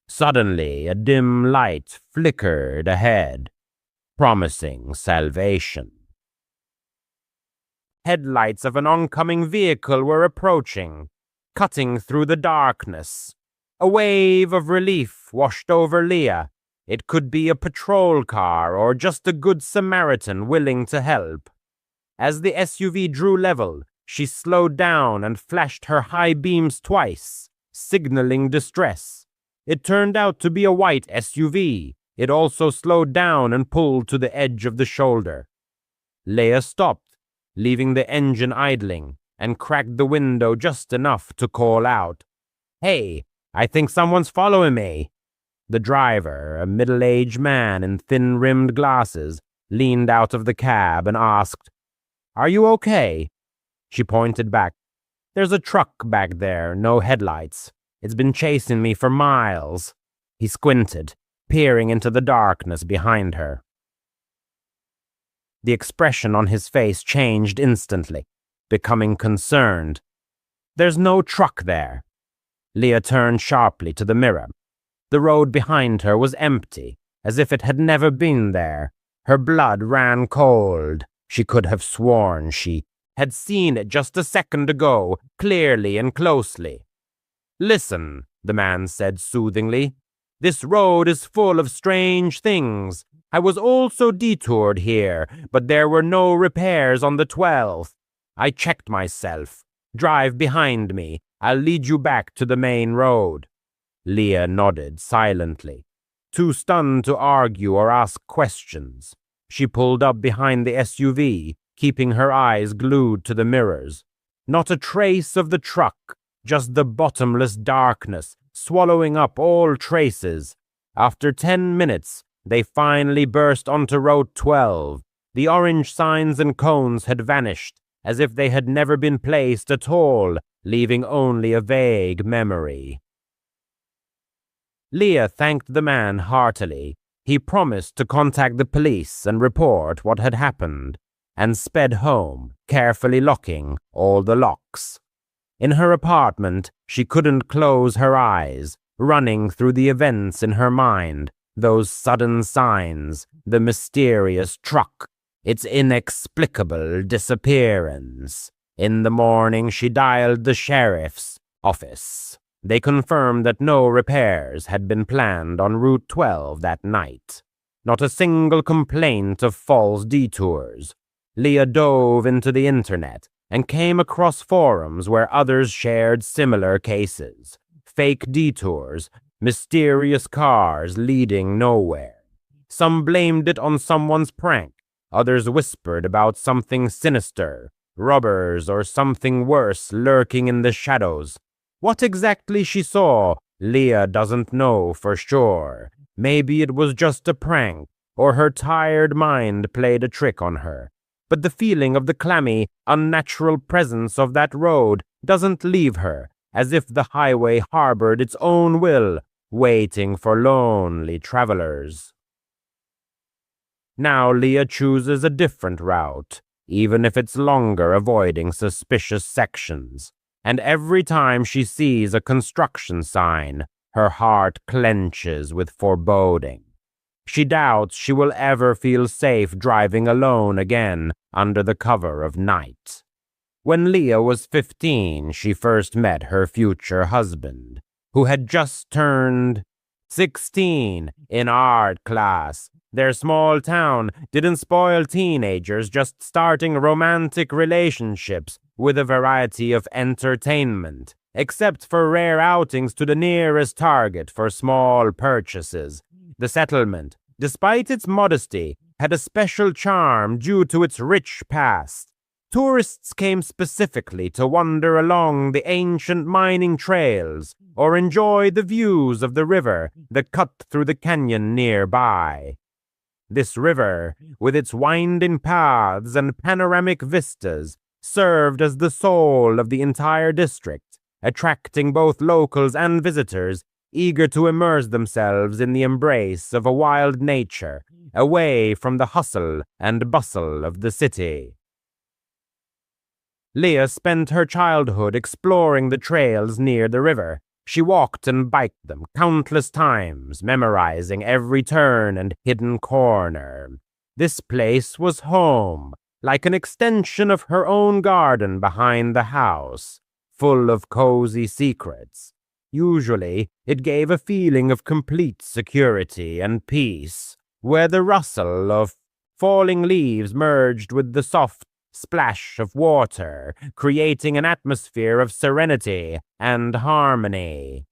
Speaker 3: Suddenly, a dim light flickered ahead, promising salvation. Headlights of an oncoming vehicle were approaching, cutting through the darkness. A wave of relief washed over Leah. It could be a patrol car or just a good Samaritan willing to help. As the SUV drew level, she slowed down and flashed her high beams twice, signaling distress. It turned out to be a white SUV. It also slowed down and pulled to the edge of the shoulder. Leia stopped, leaving the engine idling, and cracked the window just enough to call out, "Hey, I think someone's following me." The driver, a middle-aged man in thin-rimmed glasses, leaned out of the cab and asked, "Are you okay?" She pointed back. "There's a truck back there, no headlights. It's been chasing me for miles." He squinted, peering into the darkness behind her. The expression on his face changed instantly, becoming concerned. "There's no truck there." Leah turned sharply to the mirror. The road behind her was empty, as if it had never been there. Her blood ran cold. She could have sworn she had seen it just a second ago, clearly and closely. "Listen," the man said soothingly. "This road is full of strange things. I was also detoured here, but there were no repairs on the 12th. I checked myself. Drive behind me. I'll lead you back to the main road." Leah nodded silently, too stunned to argue or ask questions. She pulled up behind the SUV, keeping her eyes glued to the mirrors. Not a trace of the truck, just the bottomless darkness, swallowing up all traces. After 10 minutes, they finally burst onto Route 12. The orange signs and cones had vanished, as if they had never been placed at all, leaving only a vague memory. Leah thanked the man heartily. He promised to contact the police and report what had happened, and sped home, carefully locking all the locks. In her apartment, she couldn't close her eyes, running through the events in her mind, those sudden signs, the mysterious truck, its inexplicable disappearance. In the morning, she dialed the sheriff's office. They confirmed that no repairs had been planned on Route 12 that night. Not a single complaint of false detours. Leah dove into the internet and came across forums where others shared similar cases. Fake detours, mysterious cars leading nowhere. Some blamed it on someone's prank. Others whispered about something sinister, robbers or something worse lurking in the shadows. What exactly she saw, Leah doesn't know for sure. Maybe it was just a prank, or her tired mind played a trick on her. But the feeling of the clammy, unnatural presence of that road doesn't leave her, as if the highway harbored its own will, waiting for lonely travelers. Now Leah chooses a different route, even if it's longer, avoiding suspicious sections. And every time she sees a construction sign, her heart clenches with foreboding. She doubts she will ever feel safe driving alone again under the cover of night. When Leah was 15, she first met her future husband, who had just turned 16 in art class. Their small town didn't spoil teenagers just starting romantic relationships with a variety of entertainment, except for rare outings to the nearest Target for small purchases. The settlement, despite its modesty, had a special charm due to its rich past. Tourists came specifically to wander along the ancient mining trails or enjoy the views of the river that cut through the canyon nearby. This river, with its winding paths and panoramic vistas, served as the soul of the entire district, attracting both locals and visitors eager to immerse themselves in the embrace of a wild nature, away from the hustle and bustle of the city. Leah spent her childhood exploring the trails near the river. She walked and biked them countless times, memorizing every turn and hidden corner. This place was home, like an extension of her own garden behind the house, full of cozy secrets. Usually, it gave a feeling of complete security and peace, where the rustle of falling leaves merged with the soft splash of water, creating an atmosphere of serenity and harmony.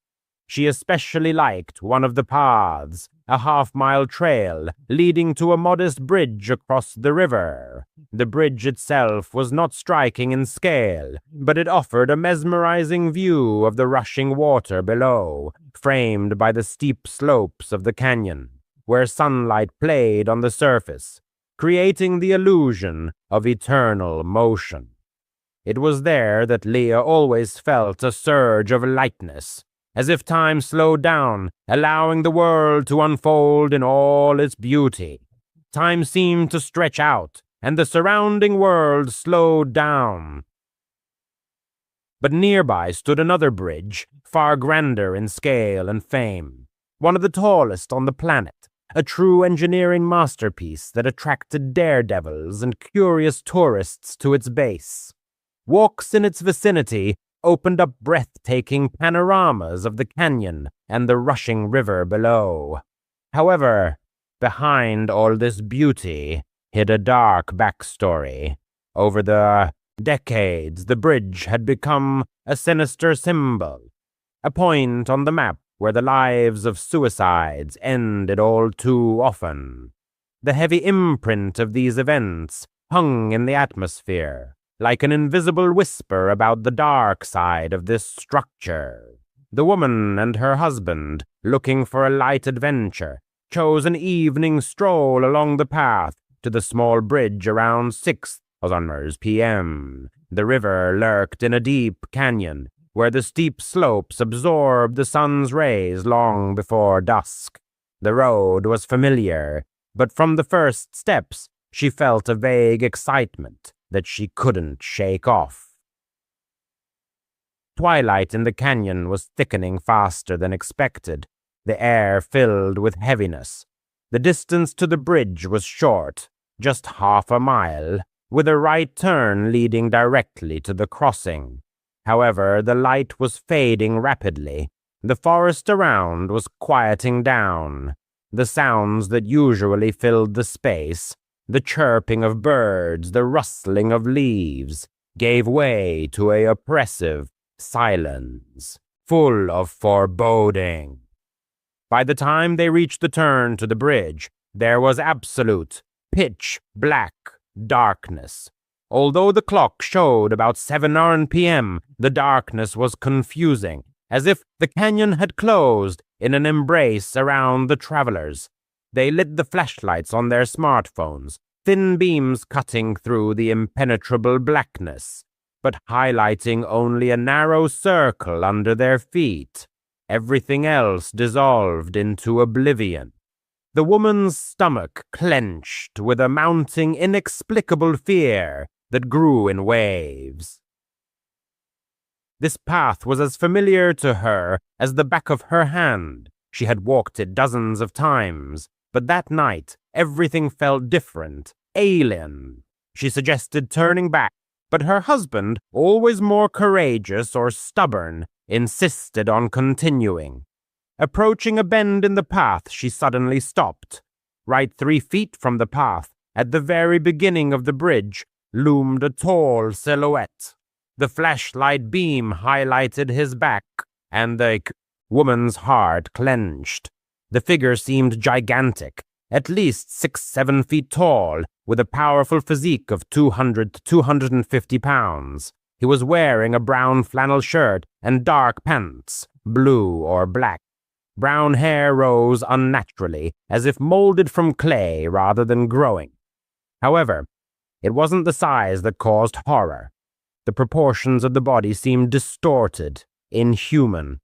Speaker 3: She especially liked one of the paths, a half-mile trail leading to a modest bridge across the river. The bridge itself was not striking in scale, but it offered a mesmerizing view of the rushing water below, framed by the steep slopes of the canyon, where sunlight played on the surface, creating the illusion of eternal motion. It was there that Leah always felt a surge of lightness, as if time slowed down, allowing the world to unfold in all its beauty. Time seemed to stretch out, and the surrounding world slowed down. But nearby stood another bridge, far grander in scale and fame, one of the tallest on the planet, a true engineering masterpiece that attracted daredevils and curious tourists to its base. Walks in its vicinity opened up breathtaking panoramas of the canyon and the rushing river below. However, behind all this beauty hid a dark backstory. Over the decades, the bridge had become a sinister symbol, a point on the map where the lives of suicides ended all too often. The heavy imprint of these events hung in the atmosphere, like an invisible whisper about the dark side of this structure. The woman and her husband, looking for a light adventure, chose an evening stroll along the path to the small bridge around 6 p.m. The river lurked in a deep canyon, where the steep slopes absorbed the sun's rays long before dusk. The road was familiar, but from the first steps, she felt a vague excitement that she couldn't shake off. Twilight in the canyon was thickening faster than expected, the air filled with heaviness. The distance to the bridge was short, just half a mile, with a right turn leading directly to the crossing. However, the light was fading rapidly. The forest around was quieting down. The sounds that usually filled the space, the chirping of birds, the rustling of leaves, gave way to an oppressive silence, full of foreboding. By the time they reached the turn to the bridge, there was absolute, pitch-black darkness. Although the clock showed about 7 p.m., the darkness was confusing, as if the canyon had closed in an embrace around the travelers. They lit the flashlights on their smartphones, thin beams cutting through the impenetrable blackness, but highlighting only a narrow circle under their feet. Everything else dissolved into oblivion. The woman's stomach clenched with a mounting inexplicable fear that grew in waves. This path was as familiar to her as the back of her hand. She had walked it dozens of times, but that night everything felt different, alien. She suggested turning back, but her husband, always more courageous or stubborn, insisted on continuing. Approaching a bend in the path, she suddenly stopped. Right 3 feet from the path, at the very beginning of the bridge, loomed a tall silhouette. The flashlight beam highlighted his back, and the woman's heart clenched. The figure seemed gigantic, at least 6-7 feet tall, with a powerful physique of 200 to 250 pounds. He was wearing a brown flannel shirt and dark pants, blue or black. Brown hair rose unnaturally, as if molded from clay rather than growing. However, it wasn't the size that caused horror. The proportions of the body seemed distorted, inhuman.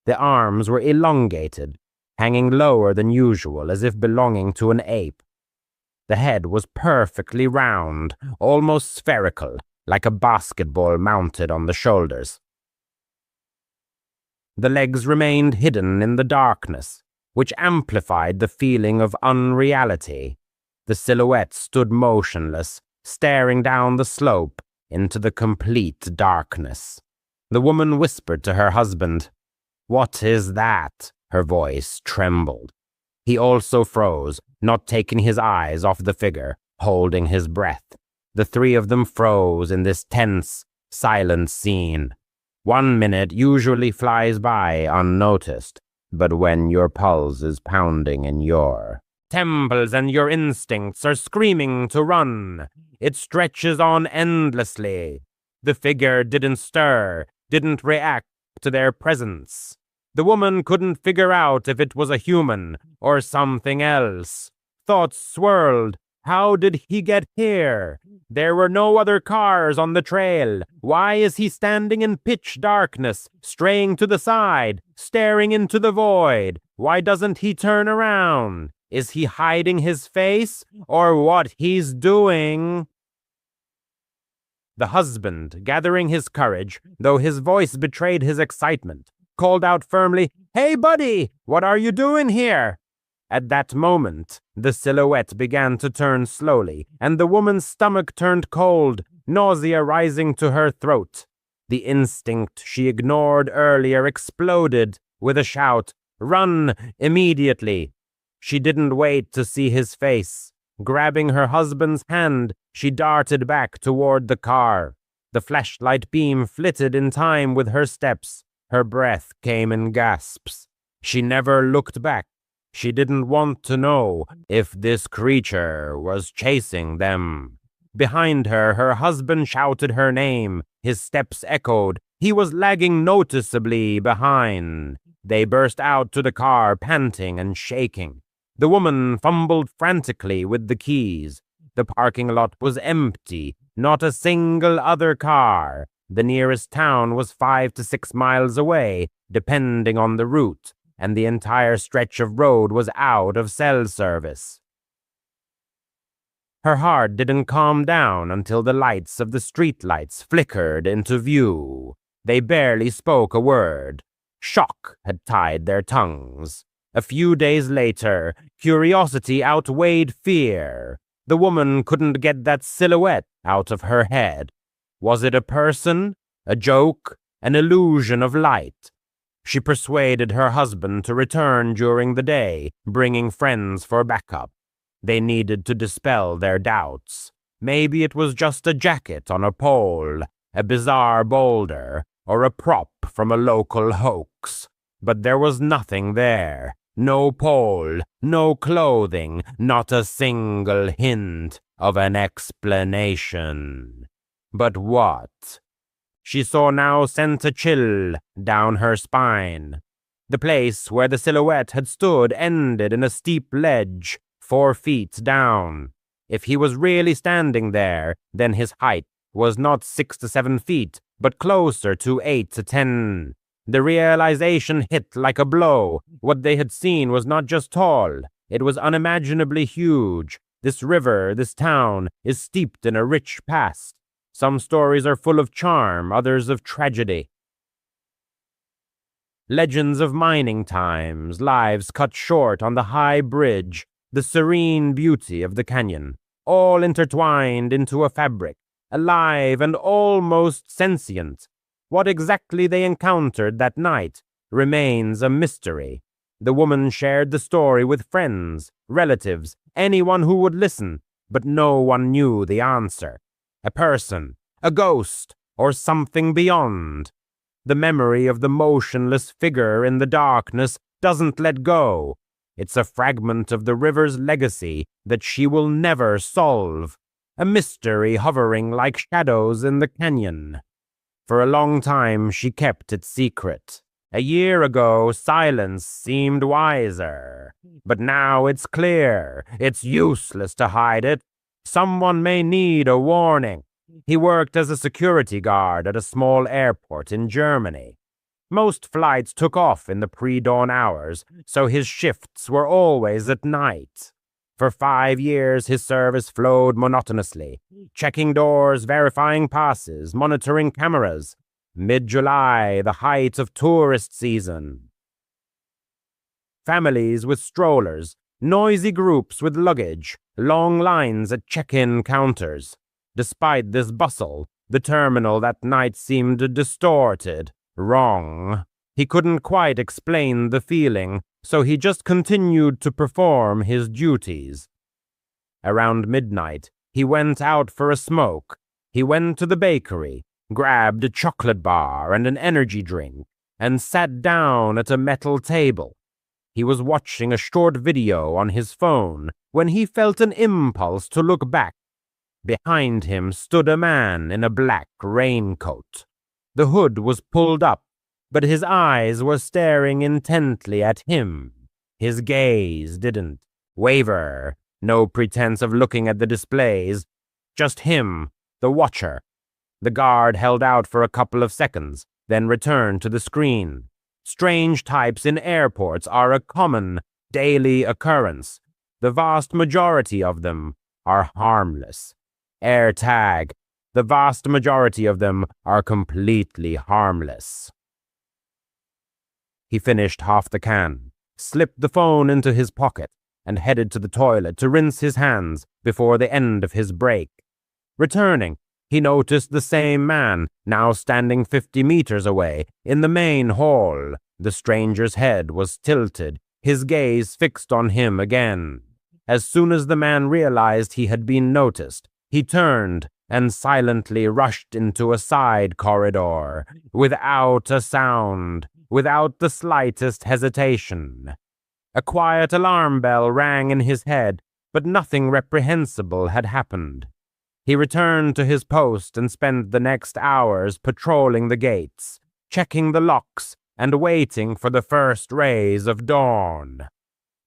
Speaker 3: The arms were elongated, hanging lower than usual as if belonging to an ape. The head was perfectly round, almost spherical, like a basketball mounted on the shoulders. The legs remained hidden in the darkness, which amplified the feeling of unreality. The silhouette stood motionless, staring down the slope into the complete darkness. The woman whispered to her husband, "What is that?" Her voice trembled. He also froze, not taking his eyes off the figure, holding his breath. The three of them froze in this tense, silent scene. 1 minute usually flies by unnoticed, but when your pulse is pounding in your temples and your instincts are screaming to run, it stretches on endlessly. The figure didn't stir, didn't react to their presence. The woman couldn't figure out if it was a human or something else. Thoughts swirled. How did he get here? There were no other cars on the trail. Why is he standing in pitch darkness, straying to the side, staring into the void? Why doesn't he turn around? Is he hiding his face, or what he's doing? The husband, gathering his courage, though his voice betrayed his excitement, called out firmly, "Hey, buddy, what are you doing here?" At that moment, the silhouette began to turn slowly, and the woman's stomach turned cold, nausea rising to her throat. The instinct she ignored earlier exploded with a shout, "Run, immediately!" She didn't wait to see his face. Grabbing her husband's hand, she darted back toward the car. The flashlight beam flitted in time with her steps. Her breath came in gasps. She never looked back. She didn't want to know if this creature was chasing them. Behind her, her husband shouted her name. His steps echoed. He was lagging noticeably behind. They burst out to the car, panting and shaking. The woman fumbled frantically with the keys. The parking lot was empty, not a single other car. The nearest town was 5 to 6 miles away, depending on the route, and the entire stretch of road was out of cell service. Her heart didn't calm down until the lights of the streetlights flickered into view. They barely spoke a word. Shock had tied their tongues. A few days later, curiosity outweighed fear. The woman couldn't get that silhouette out of her head. Was it a person, a joke, an illusion of light? She persuaded her husband to return during the day, bringing friends for backup. They needed to dispel their doubts. Maybe it was just a jacket on a pole, a bizarre boulder, or a prop from a local hoax. But there was nothing there. No pole, no clothing, not a single hint of an explanation. But what? She saw now sent a chill down her spine. The place where the silhouette had stood ended in a steep ledge, 4 feet down. If he was really standing there, then his height was not 6 to 7 feet, but closer to 8 to 10. The realization hit like a blow. What they had seen was not just tall, it was unimaginably huge. This river, this town, is steeped in a rich past. Some stories are full of charm, others of tragedy. Legends of mining times, lives cut short on the high bridge, the serene beauty of the canyon, all intertwined into a fabric, alive and almost sentient. What exactly they encountered that night remains a mystery. The woman shared the story with friends, relatives, anyone who would listen, but no one knew the answer. A person, a ghost, or something beyond. The memory of the motionless figure in the darkness doesn't let go. It's a fragment of the river's legacy that she will never solve. A mystery hovering like shadows in the canyon. For a long time she kept it secret. A year ago, silence seemed wiser. But now it's clear. It's useless to hide it. Someone may need a warning. He worked as a security guard at a small airport in Germany. Most flights took off in the pre-dawn hours, so his shifts were always at night. For 5 years, his service flowed monotonously, checking doors, verifying passes, monitoring cameras. Mid-July, the height of tourist season. Families with strollers, noisy groups with luggage, long lines at check-in counters. Despite this bustle, the terminal that night seemed distorted, wrong. He couldn't quite explain the feeling, so he just continued to perform his duties. Around midnight, he went out for a smoke. He went to the bakery, grabbed a chocolate bar and an energy drink, and sat down at a metal table. He was watching a short video on his phone when he felt an impulse to look back. Behind him stood a man in a black raincoat. The hood was pulled up, but his eyes were staring intently at him. His gaze didn't waver, no pretense of looking at the displays. Just him, the watcher. The guard held out for a couple of seconds, then returned to the screen. Strange types in airports are a common, daily occurrence. The vast majority of them are harmless. Air tag. The vast majority of them are completely harmless. He finished half the can, slipped the phone into his pocket, and headed to the toilet to rinse his hands before the end of his break. Returning, he noticed the same man, now standing 50 meters away, in the main hall. The stranger's head was tilted, his gaze fixed on him again. As soon as the man realized he had been noticed, he turned and silently rushed into a side corridor, without a sound, without the slightest hesitation. A quiet alarm bell rang in his head, but nothing reprehensible had happened. He returned to his post and spent the next hours patrolling the gates, checking the locks, and waiting for the first rays of dawn.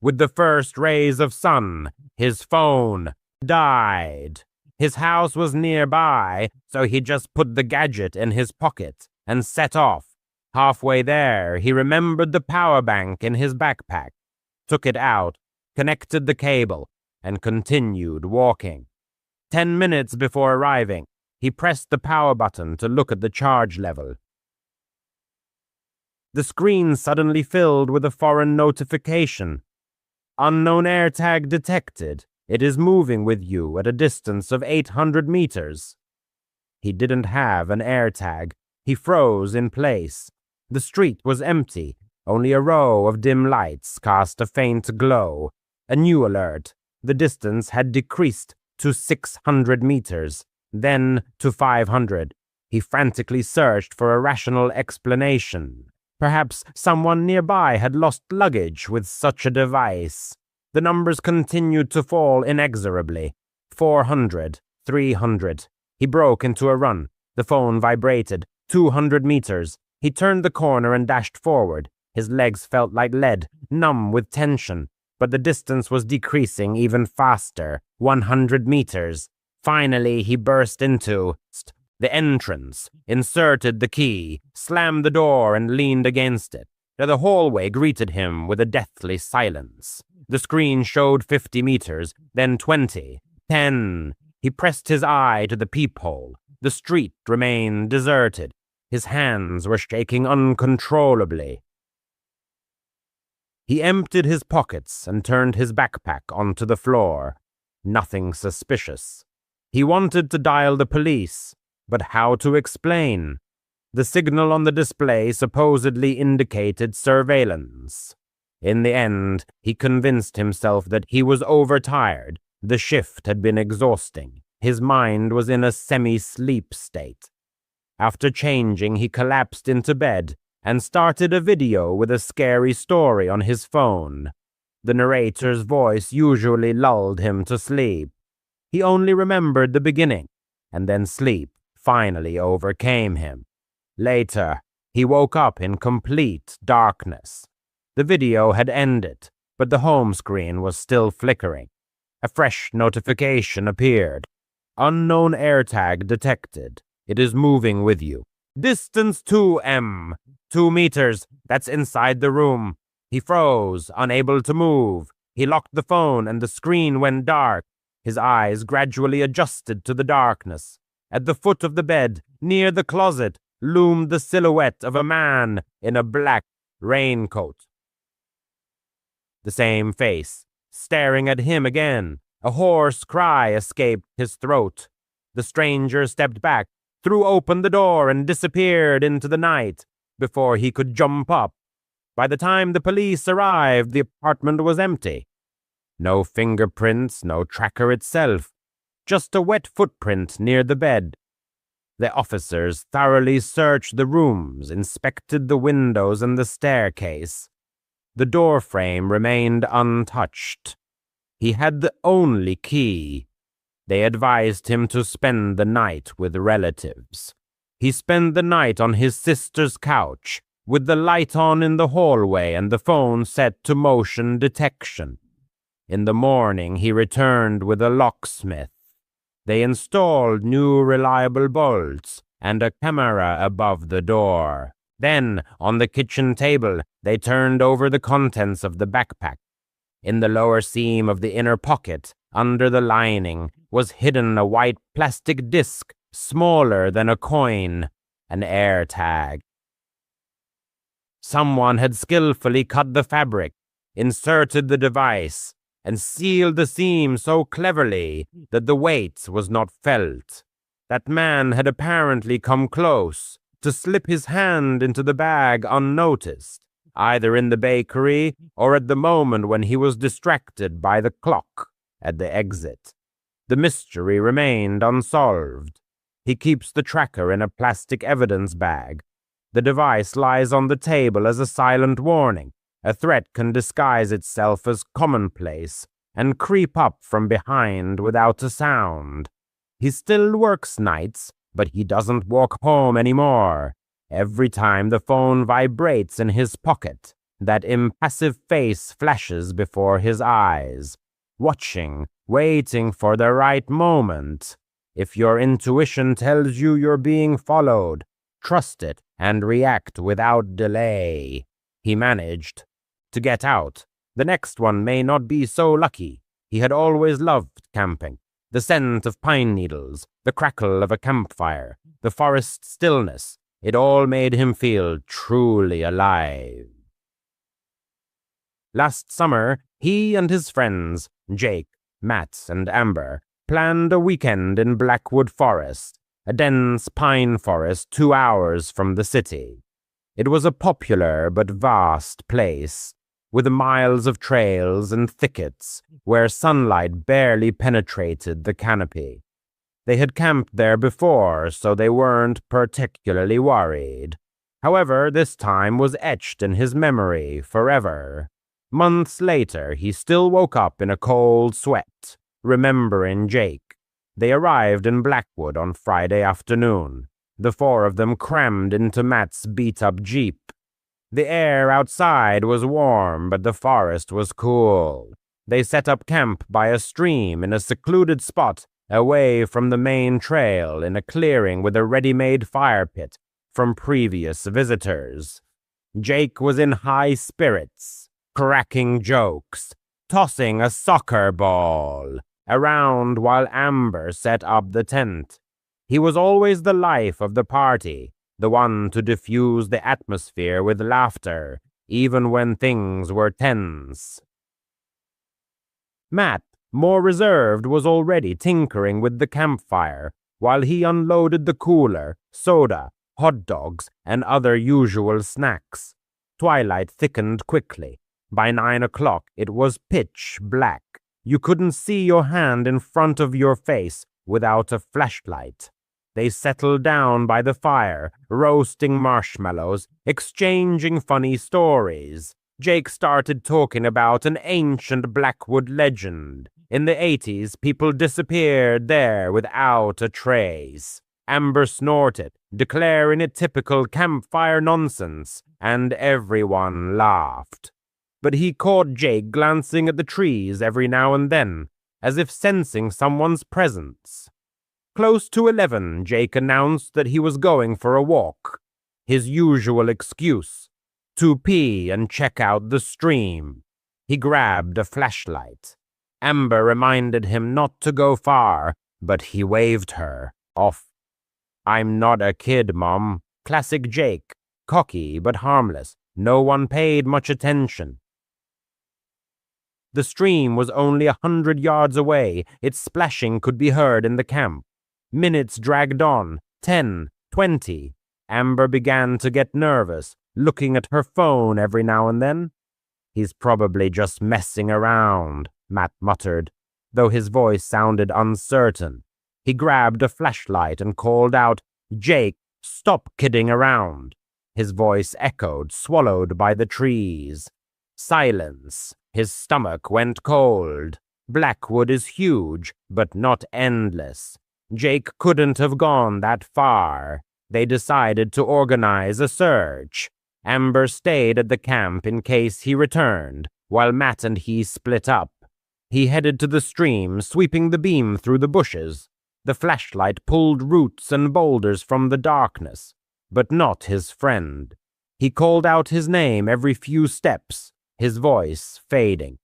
Speaker 3: With the first rays of sun, his phone died. His house was nearby, so he just put the gadget in his pocket and set off. Halfway there, he remembered the power bank in his backpack, took it out, connected the cable, and continued walking. 10 minutes before arriving, he pressed the power button to look at the charge level. The screen suddenly filled with a foreign notification. Unknown AirTag detected. It is moving with you at a distance of 800 meters. He didn't have an AirTag. He froze in place. The street was empty. Only a row of dim lights cast a faint glow. A new alert. The distance had decreased to 600 meters, then to 500. He frantically searched for a rational explanation. Perhaps someone nearby had lost luggage with such a device. The numbers continued to fall inexorably. 400, 300. He broke into a run. The phone vibrated. 200 meters. He turned the corner and dashed forward. His legs felt like lead, numb with tension. But the distance was decreasing even faster. 100 meters. Finally, he burst into the entrance, inserted the key, slammed the door, and leaned against it. The hallway greeted him with a deathly silence. The screen showed 50 meters, then 20, 10. He pressed his eye to the peephole. The street remained deserted. His hands were shaking uncontrollably. He emptied his pockets and turned his backpack onto the floor. Nothing suspicious. He wanted to dial the police. But how to explain? The signal on the display supposedly indicated surveillance. In the end, he convinced himself that he was overtired. The shift had been exhausting. His mind was in a semi-sleep state. After changing, he collapsed into bed and started a video with a scary story on his phone. The narrator's voice usually lulled him to sleep. He only remembered the beginning, and then sleep finally overcame him. Later, he woke up in complete darkness. The video had ended, but the home screen was still flickering. A fresh notification appeared. Unknown AirTag detected. It is moving with you. Distance 2M. 2 meters. That's inside the room. He froze, unable to move. He locked the phone and the screen went dark. His eyes gradually adjusted to the darkness. At the foot of the bed, near the closet, loomed the silhouette of a man in a black raincoat. The same face, staring at him again. A hoarse cry escaped his throat. The stranger stepped back, threw open the door, and disappeared into the night before he could jump up. By the time the police arrived, the apartment was empty. No fingerprints, no tracker itself. Just a wet footprint near the bed. The officers thoroughly searched the rooms, inspected the windows and the staircase. The door frame remained untouched. He had the only key. They advised him to spend the night with relatives. He spent the night on his sister's couch, with the light on in the hallway and the phone set to motion detection. In the morning, he returned with a locksmith. They installed new reliable bolts and a camera above the door. Then, on the kitchen table, they turned over the contents of the backpack. In the lower seam of the inner pocket, under the lining, was hidden a white plastic disc, smaller than a coin, an AirTag. Someone had skillfully cut the fabric, inserted the device, and sealed the seam so cleverly that the weight was not felt. That man had apparently come close to slip his hand into the bag unnoticed, either in the bakery or at the moment when he was distracted by the clock at the exit. The mystery remained unsolved. He keeps the tracker in a plastic evidence bag. The device lies on the table as a silent warning. A threat can disguise itself as commonplace and creep up from behind without a sound. He still works nights, but he doesn't walk home anymore. Every time the phone vibrates in his pocket, that impassive face flashes before his eyes, watching, waiting for the right moment. If your intuition tells you you're being followed, trust it and react without delay. He managed to get out. The next one may not be so lucky. He had always loved camping. The scent of pine needles, the crackle of a campfire, the forest stillness, it all made him feel truly alive. Last summer, he and his friends, Jake, Matt, and Amber, planned a weekend in Blackwood Forest, a dense pine forest 2 hours from the city. It was a popular but vast place, with miles of trails and thickets where sunlight barely penetrated the canopy. They had camped there before, so they weren't particularly worried. However, this time was etched in his memory forever. Months later, he still woke up in a cold sweat, remembering Jake. They arrived in Blackwood on Friday afternoon, the four of them crammed into Matt's beat-up Jeep. The air outside was warm, but the forest was cool. They set up camp by a stream in a secluded spot away from the main trail in a clearing with a ready-made fire pit from previous visitors. Jake was in high spirits, cracking jokes, tossing a soccer ball around while Amber set up the tent. He was always the life of the party, the one to diffuse the atmosphere with laughter, even when things were tense. Matt, more reserved, was already tinkering with the campfire while he unloaded the cooler, soda, hot dogs, and other usual snacks. Twilight thickened quickly. By 9 o'clock, it was pitch black. You couldn't see your hand in front of your face without a flashlight. They settled down by the fire, roasting marshmallows, exchanging funny stories. Jake started talking about an ancient Blackwood legend. In the 80s, people disappeared there without a trace. Amber snorted, declaring it typical campfire nonsense, and everyone laughed. But he caught Jake glancing at the trees every now and then, as if sensing someone's presence. Close to 11, Jake announced that he was going for a walk. His usual excuse, to pee and check out the stream. He grabbed a flashlight. Amber reminded him not to go far, but he waved her off. "I'm not a kid, Mom." Classic Jake, cocky but harmless. No one paid much attention. The stream was only 100 yards away. Its splashing could be heard in the camp. Minutes dragged on, 10, 20. Amber began to get nervous, looking at her phone every now and then. "He's probably just messing around," Matt muttered, though his voice sounded uncertain. He grabbed a flashlight and called out, "Jake, stop kidding around." His voice echoed, swallowed by the trees. Silence. His stomach went cold. Blackwood is huge, but not endless. Jake couldn't have gone that far. They decided to organize a search. Amber stayed at the camp in case he returned, while Matt and he split up. He headed to the stream, sweeping the beam through the bushes. The flashlight pulled roots and boulders from the darkness, but not his friend. He called out his name every few steps, his voice fading.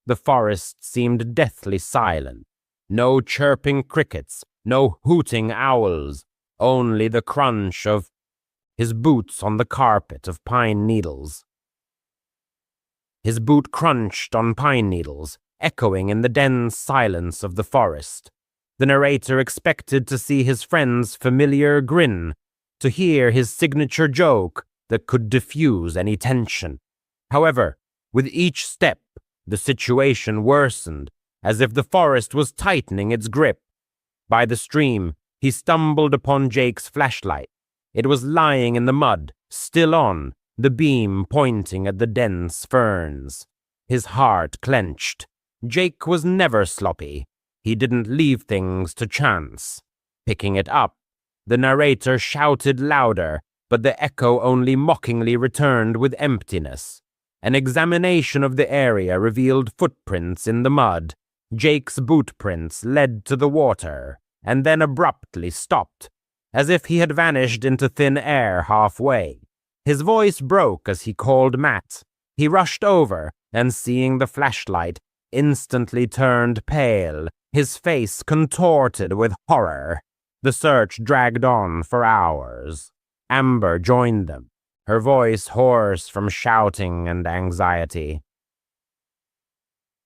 Speaker 3: The forest seemed deathly silent. No chirping crickets, no hooting owls, only the crunch of his boots on the carpet of pine needles. His boot crunched on pine needles, echoing in the dense silence of the forest. The narrator expected to see his friend's familiar grin, to hear his signature joke that could diffuse any tension. However, with each step, the situation worsened, as if the forest was tightening its grip. By the stream, he stumbled upon Jake's flashlight. It was lying in the mud, still on, the beam pointing at the dense ferns. His heart clenched. Jake was never sloppy. He didn't leave things to chance. Picking it up, the narrator shouted louder, but the echo only mockingly returned with emptiness. An examination of the area revealed footprints in the mud. Jake's boot prints led to the water, and then abruptly stopped, as if he had vanished into thin air halfway. His voice broke as he called Matt. He rushed over, and seeing the flashlight, instantly turned pale, his face contorted with horror. The search dragged on for hours. Amber joined them, her voice hoarse from shouting and anxiety.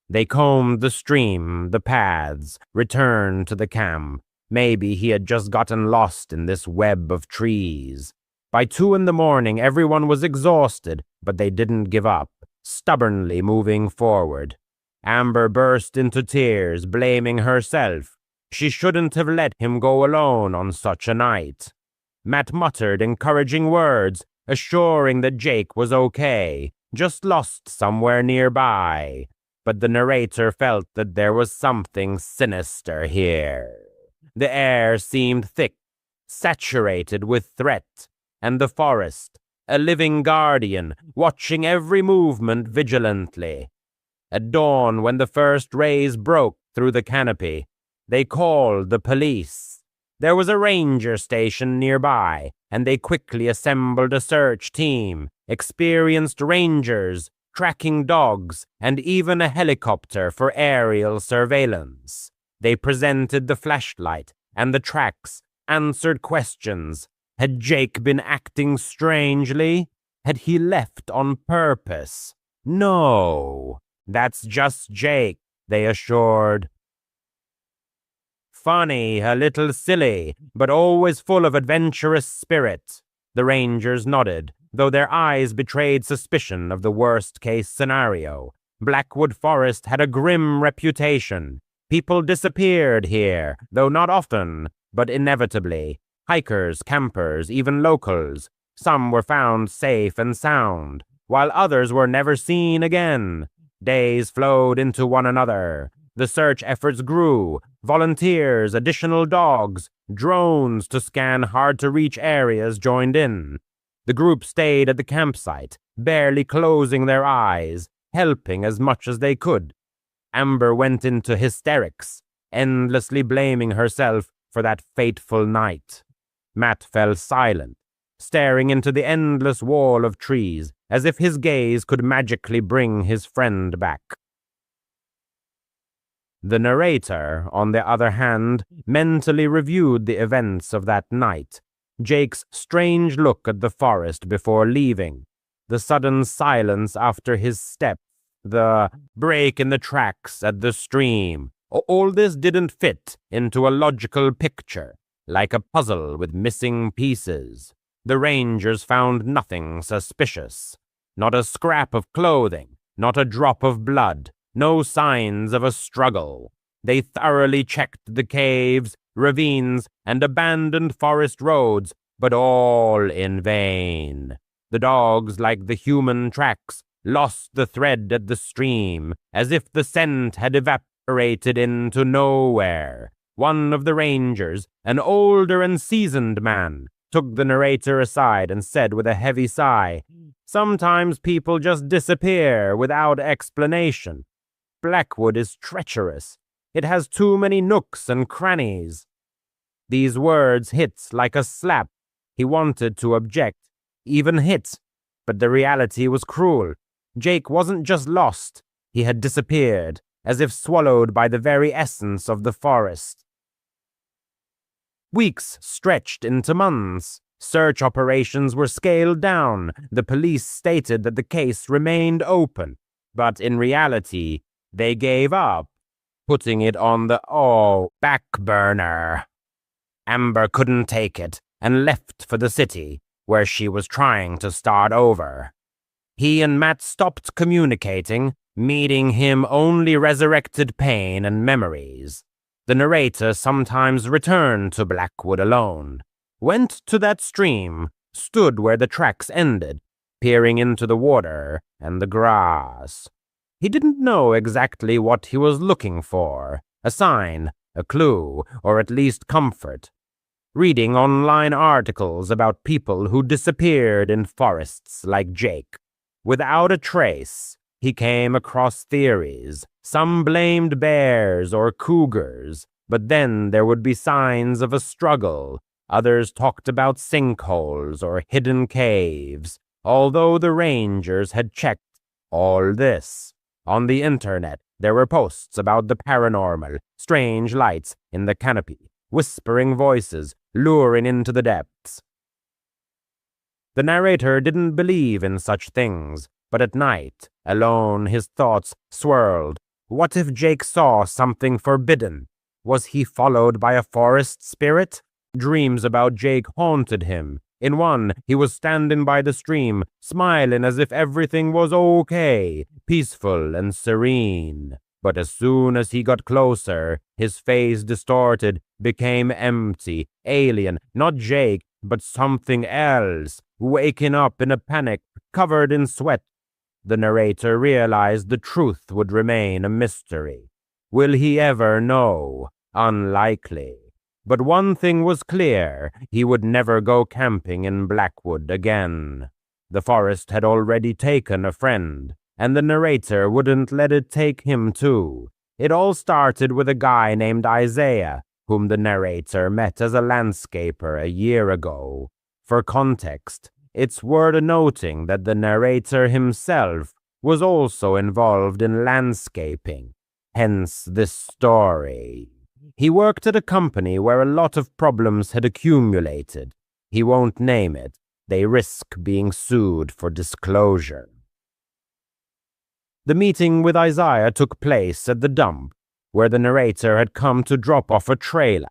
Speaker 3: They combed the stream, the paths, returned to the camp. Maybe he had just gotten lost in this web of trees. By 2 a.m, everyone was exhausted, but they didn't give up, stubbornly moving forward. Amber burst into tears, blaming herself. She shouldn't have let him go alone on such a night. Matt muttered encouraging words, assuring that Jake was okay, just lost somewhere nearby. But the narrator felt that there was something sinister here. The air seemed thick, saturated with threat, and the forest, a living guardian, watching every movement vigilantly. At dawn, when the first rays broke through the canopy, they called the police. There was a ranger station nearby, and they quickly assembled a search team, experienced rangers, tracking dogs, and even a helicopter for aerial surveillance. They presented the flashlight and the tracks, answered questions. Had Jake been acting strangely? Had he left on purpose? No, that's just Jake, they assured. Funny, a little silly, but always full of adventurous spirit. The rangers nodded, though their eyes betrayed suspicion of the worst-case scenario. Blackwood Forest had a grim reputation. People disappeared here, though not often, but inevitably. Hikers, campers, even locals. Some were found safe and sound, while others were never seen again. Days flowed into one another. The search efforts grew. Volunteers, additional dogs, drones to scan hard-to-reach areas joined in. The group stayed at the campsite, barely closing their eyes, helping as much as they could. Amber went into hysterics, endlessly blaming herself for that fateful night. Matt fell silent, staring into the endless wall of trees, as if his gaze could magically bring his friend back. The narrator, on the other hand, mentally reviewed the events of that night. Jake's strange look at the forest before leaving, the sudden silence after his step, the break in the tracks at the stream. All this didn't fit into a logical picture, like a puzzle with missing pieces. The rangers found nothing suspicious. Not a scrap of clothing, not a drop of blood, no signs of a struggle. They thoroughly checked the caves, ravines, and abandoned forest roads, but all in vain. The dogs, like the human tracks, lost the thread at the stream, as if the scent had evaporated into nowhere. One of the rangers, an older and seasoned man, took the narrator aside and said with a heavy sigh, "Sometimes people just disappear without explanation. Blackwood is treacherous. It has too many nooks and crannies." These words hit like a slap. He wanted to object, even hit, but the reality was cruel. Jake wasn't just lost, he had disappeared, as if swallowed by the very essence of the forest. Weeks stretched into months. Search operations were scaled down. The police stated that the case remained open, but in reality, they gave up, putting it on the back burner. Amber couldn't take it and left for the city, where she was trying to start over. He and Matt stopped communicating, meeting him only resurrected pain and memories. The narrator sometimes returned to Blackwood alone, went to that stream, stood where the tracks ended, peering into the water and the grass. He didn't know exactly what he was looking for, A sign, a clue, or at least comfort. Reading online articles about people who disappeared in forests like Jake. Without a trace, he came across theories. Some blamed bears or cougars, but then there would be signs of a struggle. Others talked about sinkholes or hidden caves, although the rangers had checked all this. On the internet, there were posts about the paranormal, strange lights in the canopy, whispering voices luring into the depths. The narrator didn't believe in such things, but at night, alone, his thoughts swirled. What if Jake saw something forbidden? Was he followed by a forest spirit? Dreams about Jake haunted him. In one, he was standing by the stream, smiling as if everything was okay, peaceful and serene. But as soon as he got closer, his face distorted, became empty, alien, not Jake, but something else, waking up in a panic, covered in sweat. The narrator realized the truth would remain a mystery. Will he ever know? Unlikely. But one thing was clear, he would never go camping in Blackwood again. The forest had already taken a friend, and the narrator wouldn't let it take him too. It all started with a guy named Isaiah, whom the narrator met as a landscaper a year ago. For context, it's worth noting that the narrator himself was also involved in landscaping, hence this story. He worked at a company where a lot of problems had accumulated. He won't name it. They risk being sued for disclosure. The meeting with Isaiah took place at the dump, where the narrator had come to drop off a trailer.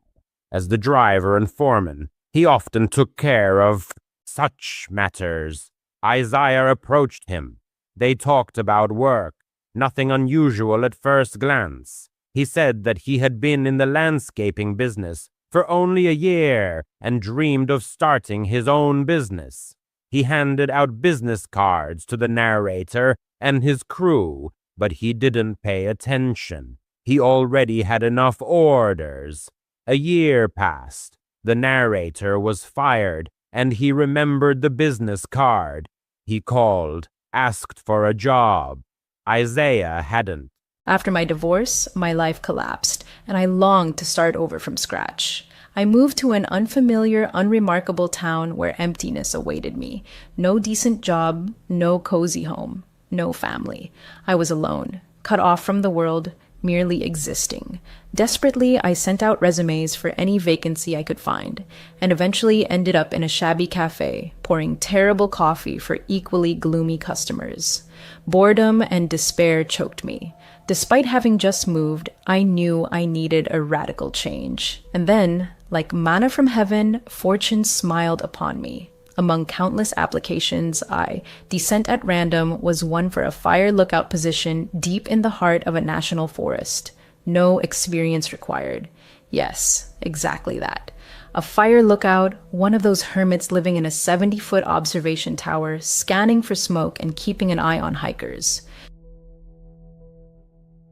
Speaker 3: As the driver and foreman, he often took care of such matters. Isaiah approached him. They talked about work, nothing unusual at first glance. He said that he had been in the landscaping business for only a year and dreamed of starting his own business. He handed out business cards to the narrator and his crew, but he didn't pay attention. He already had enough orders. A year passed. The narrator was fired, and he remembered the business card. He called, asked for a job. Isaiah hadn't.
Speaker 1: After my divorce, my life collapsed, and I longed to start over from scratch. I moved to an unfamiliar, unremarkable town where emptiness awaited me. No decent job, no cozy home, no family. I was alone, cut off from the world, merely existing. Desperately, I sent out resumes for any vacancy I could find, and eventually ended up in a shabby cafe, pouring terrible coffee for equally gloomy customers. Boredom and despair choked me. Despite having just moved, I knew I needed a radical change. And then, like manna from heaven, fortune smiled upon me. Among countless applications, descent at random, was one for a fire lookout position deep in the heart of a national forest. No experience required. Yes, exactly that. A fire lookout, one of those hermits living in a 70-foot observation tower, scanning for smoke and keeping an eye on hikers.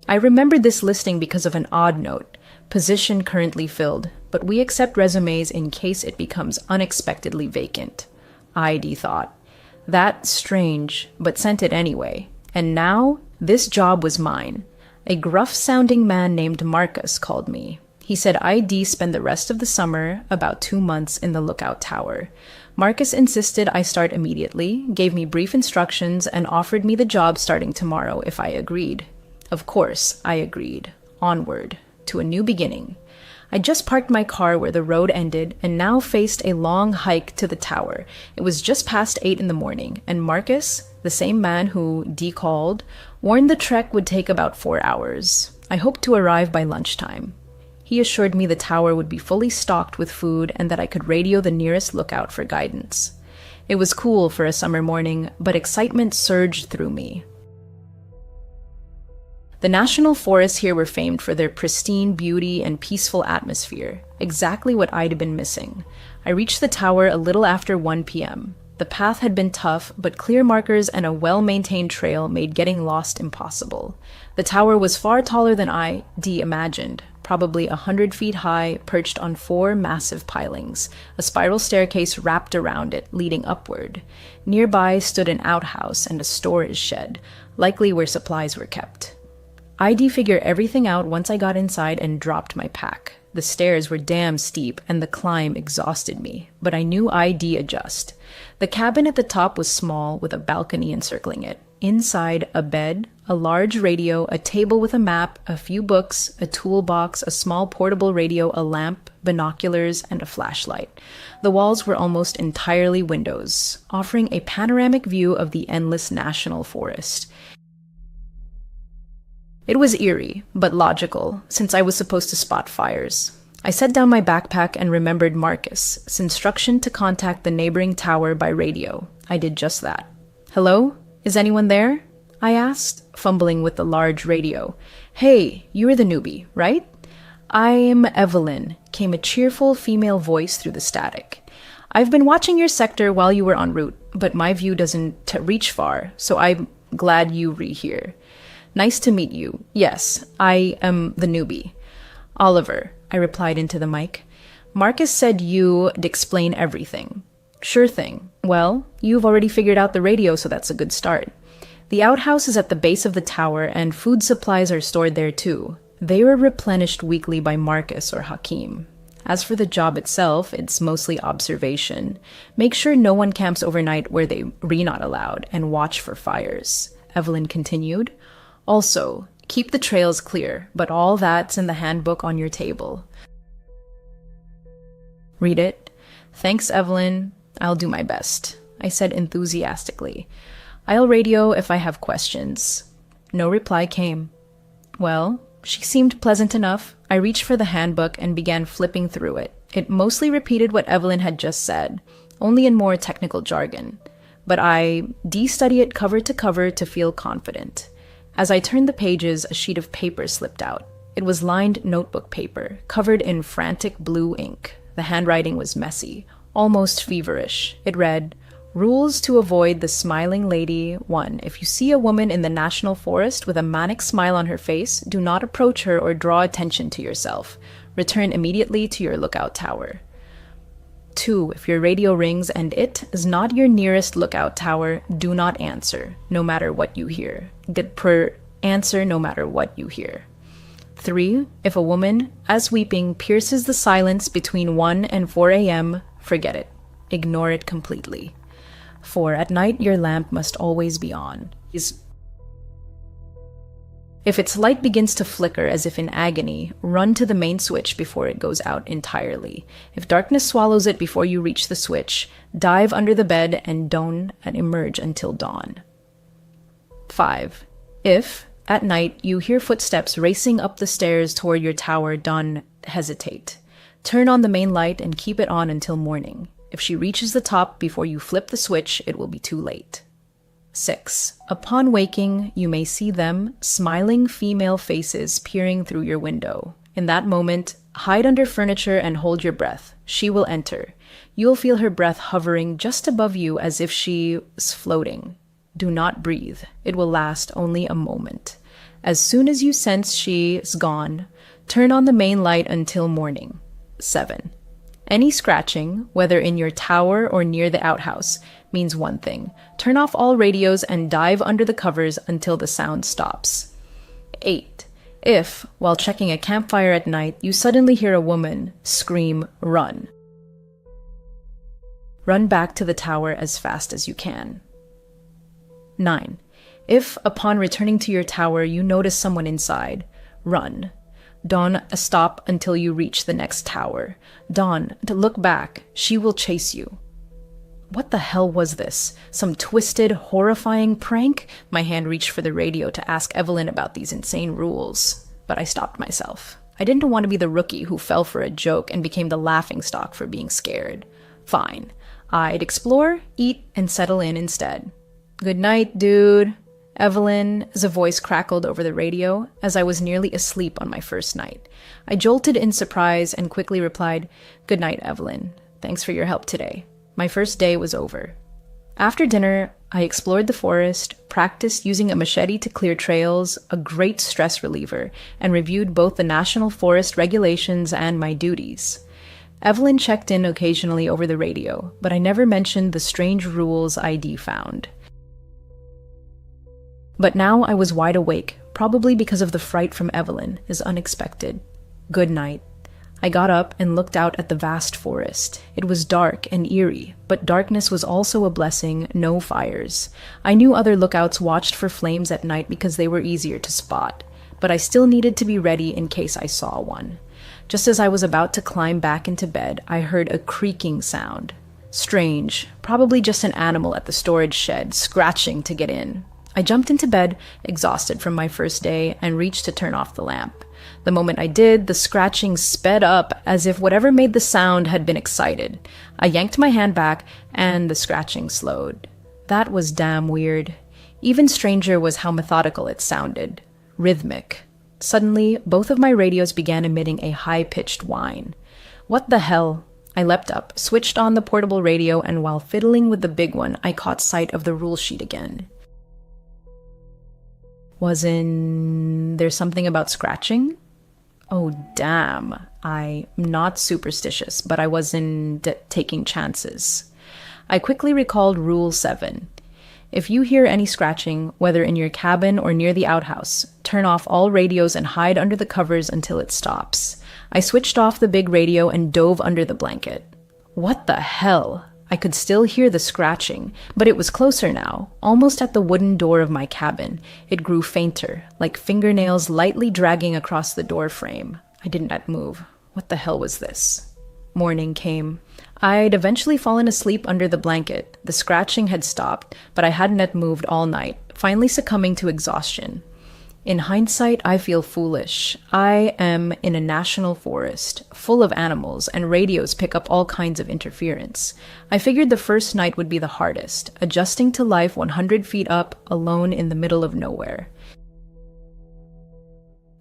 Speaker 1: I remembered this listing because of an odd note. Position currently filled, but we accept resumes in case it becomes unexpectedly vacant. I thought. That's strange, but sent it anyway. And now, this job was mine. A gruff-sounding man named Marcus called me. He said I'd spend the rest of the summer, about 2 months, in the lookout tower. Marcus insisted I start immediately, gave me brief instructions, and offered me the job starting tomorrow if I agreed. Of course, I agreed. Onward, to a new beginning. I just parked my car where the road ended and now faced a long hike to the tower. It was just past 8 in the morning, and Marcus, the same man who called, warned the trek would take about 4 hours. I hoped to arrive by lunchtime. He assured me the tower would be fully stocked with food and that I could radio the nearest lookout for guidance. It was cool for a summer morning, but excitement surged through me. The national forests here were famed for their pristine beauty and peaceful atmosphere, exactly what I'd been missing. I reached the tower a little after 1 p.m. The path had been tough, but clear markers and a well-maintained trail made getting lost impossible. The tower was far taller than I.D. imagined, probably 100 feet high, perched on 4 massive pilings. A spiral staircase wrapped around it, leading upward. Nearby stood an outhouse and a storage shed, likely where supplies were kept. I'd figure everything out once I got inside and dropped my pack. The stairs were damn steep and the climb exhausted me, but I knew I'd adjust. The cabin at the top was small, with a balcony encircling it. Inside, a bed, a large radio, a table with a map, a few books, a toolbox, a small portable radio, a lamp, binoculars, and a flashlight. The walls were almost entirely windows, offering a panoramic view of the endless national forest. It was eerie, but logical, since I was supposed to spot fires. I set down my backpack and remembered Marcus's instruction to contact the neighboring tower by radio. I did just that. "Hello? Is anyone there?" I asked, fumbling with the large radio. "Hey, you're the newbie, right?" "I'm Evelyn," came a cheerful female voice through the static. "I've been watching your sector while you were en route, but my view doesn't reach far, so I'm glad you're here. Nice to meet you. Yes, I am the newbie. Oliver," I replied into the mic. "Marcus said you'd explain everything." "Sure thing. Well, you've already figured out the radio, so that's a good start. The outhouse is at the base of the tower, and food supplies are stored there too. They were replenished weekly by Marcus or Hakim. As for the job itself, it's mostly observation. Make sure no one camps overnight where they're not allowed, and watch for fires," Evelyn continued. "Also, keep the trails clear, but all that's in the handbook on your table. Read it." "Thanks, Evelyn. I'll do my best," I said enthusiastically. "I'll radio if I have questions." No reply came. Well, she seemed pleasant enough. I reached for the handbook and began flipping through it. It mostly repeated what Evelyn had just said, only in more technical jargon. But I de-study it cover to cover to feel confident. As I turned the pages, a sheet of paper slipped out. It was lined notebook paper, covered in frantic blue ink. The handwriting was messy, almost feverish. It read, "Rules to avoid the smiling lady. 1. If you see a woman in the national forest with a manic smile on her face, do not approach her or draw attention to yourself. Return immediately to your lookout tower. 2. If your radio rings and it is not your nearest lookout tower, do not answer, no matter what you hear. Answer no matter what you hear. 3. If a woman, as weeping, pierces the silence between 1 and 4 a.m., forget it. Ignore it completely. 4. At night, your lamp must always be on. If its light begins to flicker as if in agony, run to the main switch before it goes out entirely. If darkness swallows it before you reach the switch, dive under the bed and don't emerge until dawn. 5. If, at night, you hear footsteps racing up the stairs toward your tower, don't hesitate. Turn on the main light and keep it on until morning. If she reaches the top before you flip the switch, it will be too late. 6. Upon waking, you may see them, smiling female faces peering through your window. In that moment, hide under furniture and hold your breath. She will enter. You'll feel her breath hovering just above you as if she is floating. Do not breathe. It will last only a moment. As soon as you sense she is gone, turn on the main light until morning. 7. Any scratching, whether in your tower or near the outhouse, means one thing. Turn off all radios and dive under the covers until the sound stops. 8. If, while checking a campfire at night, you suddenly hear a woman scream, "Run." Run back to the tower as fast as you can. 9. If, upon returning to your tower, you notice someone inside, run. Don't stop until you reach the next tower. Don't look back. She will chase you. What the hell was this? Some twisted, horrifying prank? My hand reached for the radio to ask Evelyn about these insane rules, but I stopped myself. I didn't want to be the rookie who fell for a joke and became the laughingstock for being scared. Fine. I'd explore, eat, and settle in instead. "Good night, dude." Evelyn's voice crackled over the radio as I was nearly asleep on my first night. I jolted in surprise and quickly replied, "Good night, Evelyn. Thanks for your help today." My first day was over. After dinner, I explored the forest, practiced using a machete to clear trails, a great stress reliever, and reviewed both the national forest regulations and my duties. Evelyn checked in occasionally over the radio, but I never mentioned the strange rules ID found. But now I was wide awake, probably because of the fright from Evelyn, as unexpected. Good night. I got up and looked out at the vast forest. It was dark and eerie, but darkness was also a blessing, no fires. I knew other lookouts watched for flames at night because they were easier to spot, but I still needed to be ready in case I saw one. Just as I was about to climb back into bed, I heard a creaking sound. Strange, probably just an animal at the storage shed, scratching to get in. I jumped into bed, exhausted from my first day, and reached to turn off the lamp. The moment I did, the scratching sped up as if whatever made the sound had been excited. I yanked my hand back, and the scratching slowed. That was damn weird. Even stranger was how methodical it sounded. Rhythmic. Suddenly, both of my radios began emitting a high-pitched whine. What the hell? I leapt up, switched on the portable radio, and while fiddling with the big one, I caught sight of the rule sheet again. There's something about scratching? Oh, damn. I'm not superstitious, but I wasn't taking chances. I quickly recalled Rule 7. If you hear any scratching, whether in your cabin or near the outhouse, turn off all radios and hide under the covers until it stops. I switched off the big radio and dove under the blanket. What the hell? I could still hear the scratching, but it was closer now, almost at the wooden door of my cabin. It grew fainter, like fingernails lightly dragging across the door frame. I didn't move. What the hell was this? Morning came. I'd eventually fallen asleep under the blanket. The scratching had stopped, but I hadn't yet moved all night, finally succumbing to exhaustion. In hindsight, I feel foolish. I am in a national forest, full of animals, and radios pick up all kinds of interference. I figured the first night would be the hardest, adjusting to life 100 feet up, alone in the middle of nowhere.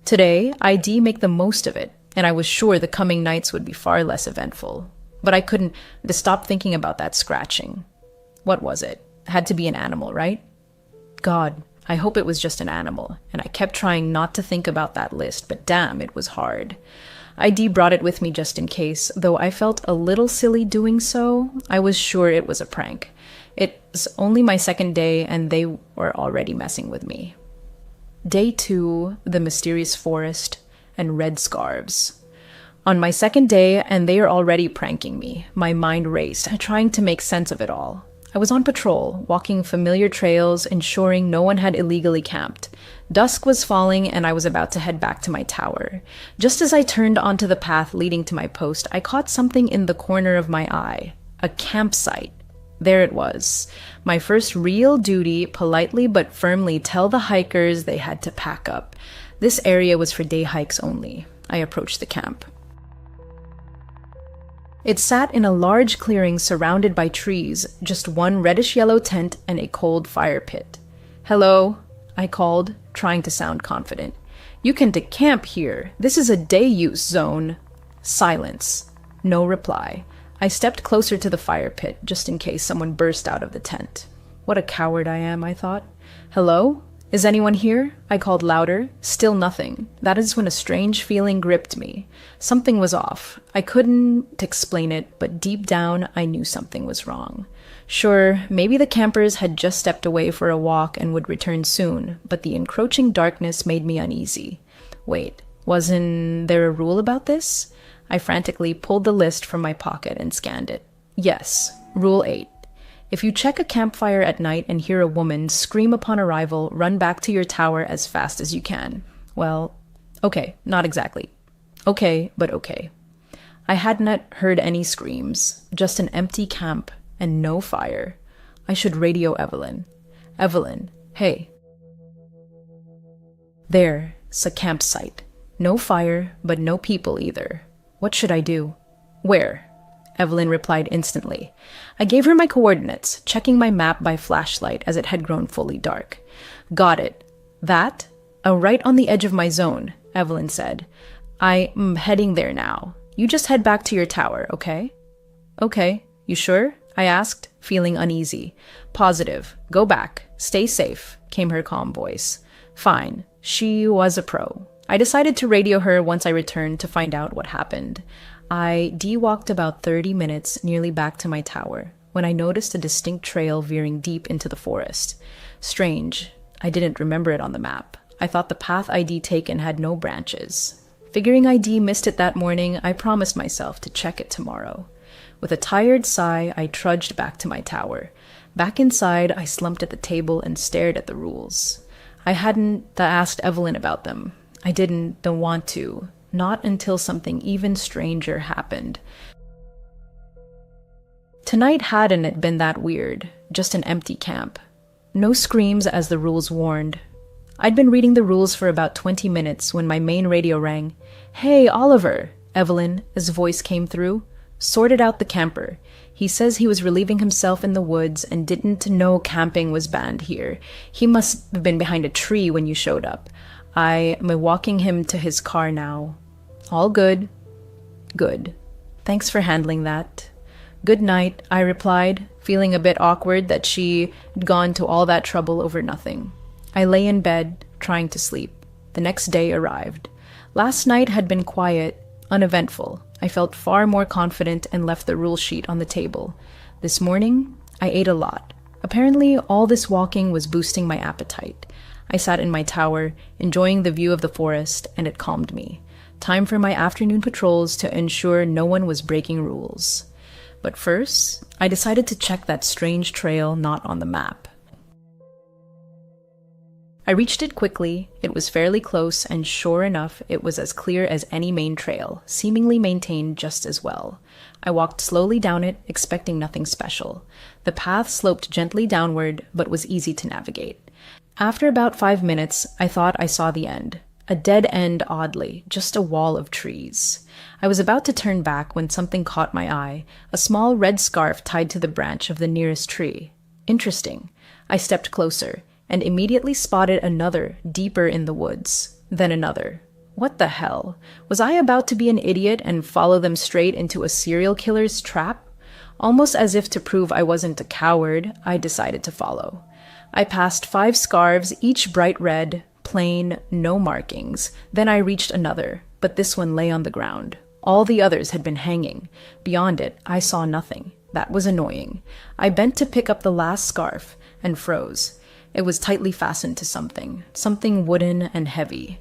Speaker 1: Today, I'd make the most of it, and I was sure the coming nights would be far less eventful. But I couldn't stop thinking about that scratching. What was it? Had to be an animal, right? God, I hope it was just an animal, and I kept trying not to think about that list, but damn, it was hard. ID brought it with me just in case, though I felt a little silly doing so. I was sure it was a prank. It's only my second day, and they were already messing with me. Day 2, the mysterious forest, and red scarves. On my second day, and they are already pranking me. My mind raced, trying to make sense of it all. I was on patrol, walking familiar trails, ensuring no one had illegally camped. Dusk was falling, and I was about to head back to my tower. Just as I turned onto the path leading to my post, I caught something in the corner of my eye. A campsite. There it was. My first real duty, politely but firmly tell the hikers they had to pack up. This area was for day hikes only. I approached the camp. It sat in a large clearing surrounded by trees, just one reddish-yellow tent and a cold fire pit. "Hello," I called, trying to sound confident. "You can decamp here. This is a day-use zone." Silence. No reply. I stepped closer to the fire pit, just in case someone burst out of the tent. What a coward I am, I thought. "Hello? Is anyone here?" I called louder. Still nothing. That is when a strange feeling gripped me. Something was off. I couldn't explain it, but deep down, I knew something was wrong. Sure, maybe the campers had just stepped away for a walk and would return soon, but the encroaching darkness made me uneasy. Wait, wasn't there a rule about this? I frantically pulled the list from my pocket and scanned it. Yes, Rule 8. If you check a campfire at night and hear a woman scream upon arrival, run back to your tower as fast as you can. Well, okay, not exactly. Okay, but okay. I had not heard any screams, just an empty camp and no fire. I should radio Evelyn. "Evelyn, hey." There's a campsite. No fire, but no people either. What should I do? "Where?" Evelyn replied instantly. I gave her my coordinates, checking my map by flashlight as it had grown fully dark. "Got it. That? Right on the edge of my zone," Evelyn said. "I'm heading there now. You just head back to your tower, okay?" "Okay. You sure?" I asked, feeling uneasy. Positive. Go back. Stay safe, came her calm voice. Fine. She was a pro. I decided to radio her once I returned to find out what happened. I walked about 30 minutes nearly back to my tower when I noticed a distinct trail veering deep into the forest. Strange. I didn't remember it on the map. I thought the path ID taken had no branches. Figuring ID missed it that morning, I promised myself to check it tomorrow. With a tired sigh, I trudged back to my tower. Back inside, I slumped at the table and stared at the rules. I hadn't asked Evelyn about them. I didn't want to. Not until something even stranger happened. Tonight hadn't been that weird, just an empty camp. No screams as the rules warned. I'd been reading the rules for about 20 minutes when my main radio rang. Hey, Oliver, Evelyn's voice came through. Sorted out the camper. He says he was relieving himself in the woods and didn't know camping was banned here. He must have been behind a tree when you showed up. I am walking him to his car now. All good. Good. Thanks for handling that. Good night, I replied, feeling a bit awkward that she had gone to all that trouble over nothing. I lay in bed, trying to sleep. The next day arrived. Last night had been quiet, uneventful. I felt far more confident and left the rule sheet on the table. This morning, I ate a lot. Apparently, all this walking was boosting my appetite. I sat in my tower, enjoying the view of the forest, and it calmed me. Time for my afternoon patrols to ensure no one was breaking rules. But first, I decided to check that strange trail not on the map. I reached it quickly. It was fairly close, and sure enough, it was as clear as any main trail, seemingly maintained just as well. I walked slowly down it, expecting nothing special. The path sloped gently downward, but was easy to navigate. After about 5 minutes, I thought I saw the end. A dead end, oddly, just a wall of trees. I was about to turn back when something caught my eye, a small red scarf tied to the branch of the nearest tree. Interesting. I stepped closer, and immediately spotted another, deeper in the woods. Then another. What the hell? Was I about to be an idiot and follow them straight into a serial killer's trap? Almost as if to prove I wasn't a coward, I decided to follow. I passed 5 scarves, each bright red, plain, no markings. Then I reached another, but this one lay on the ground. All the others had been hanging. Beyond it, I saw nothing. That was annoying. I bent to pick up the last scarf and froze. It was tightly fastened to something wooden and heavy.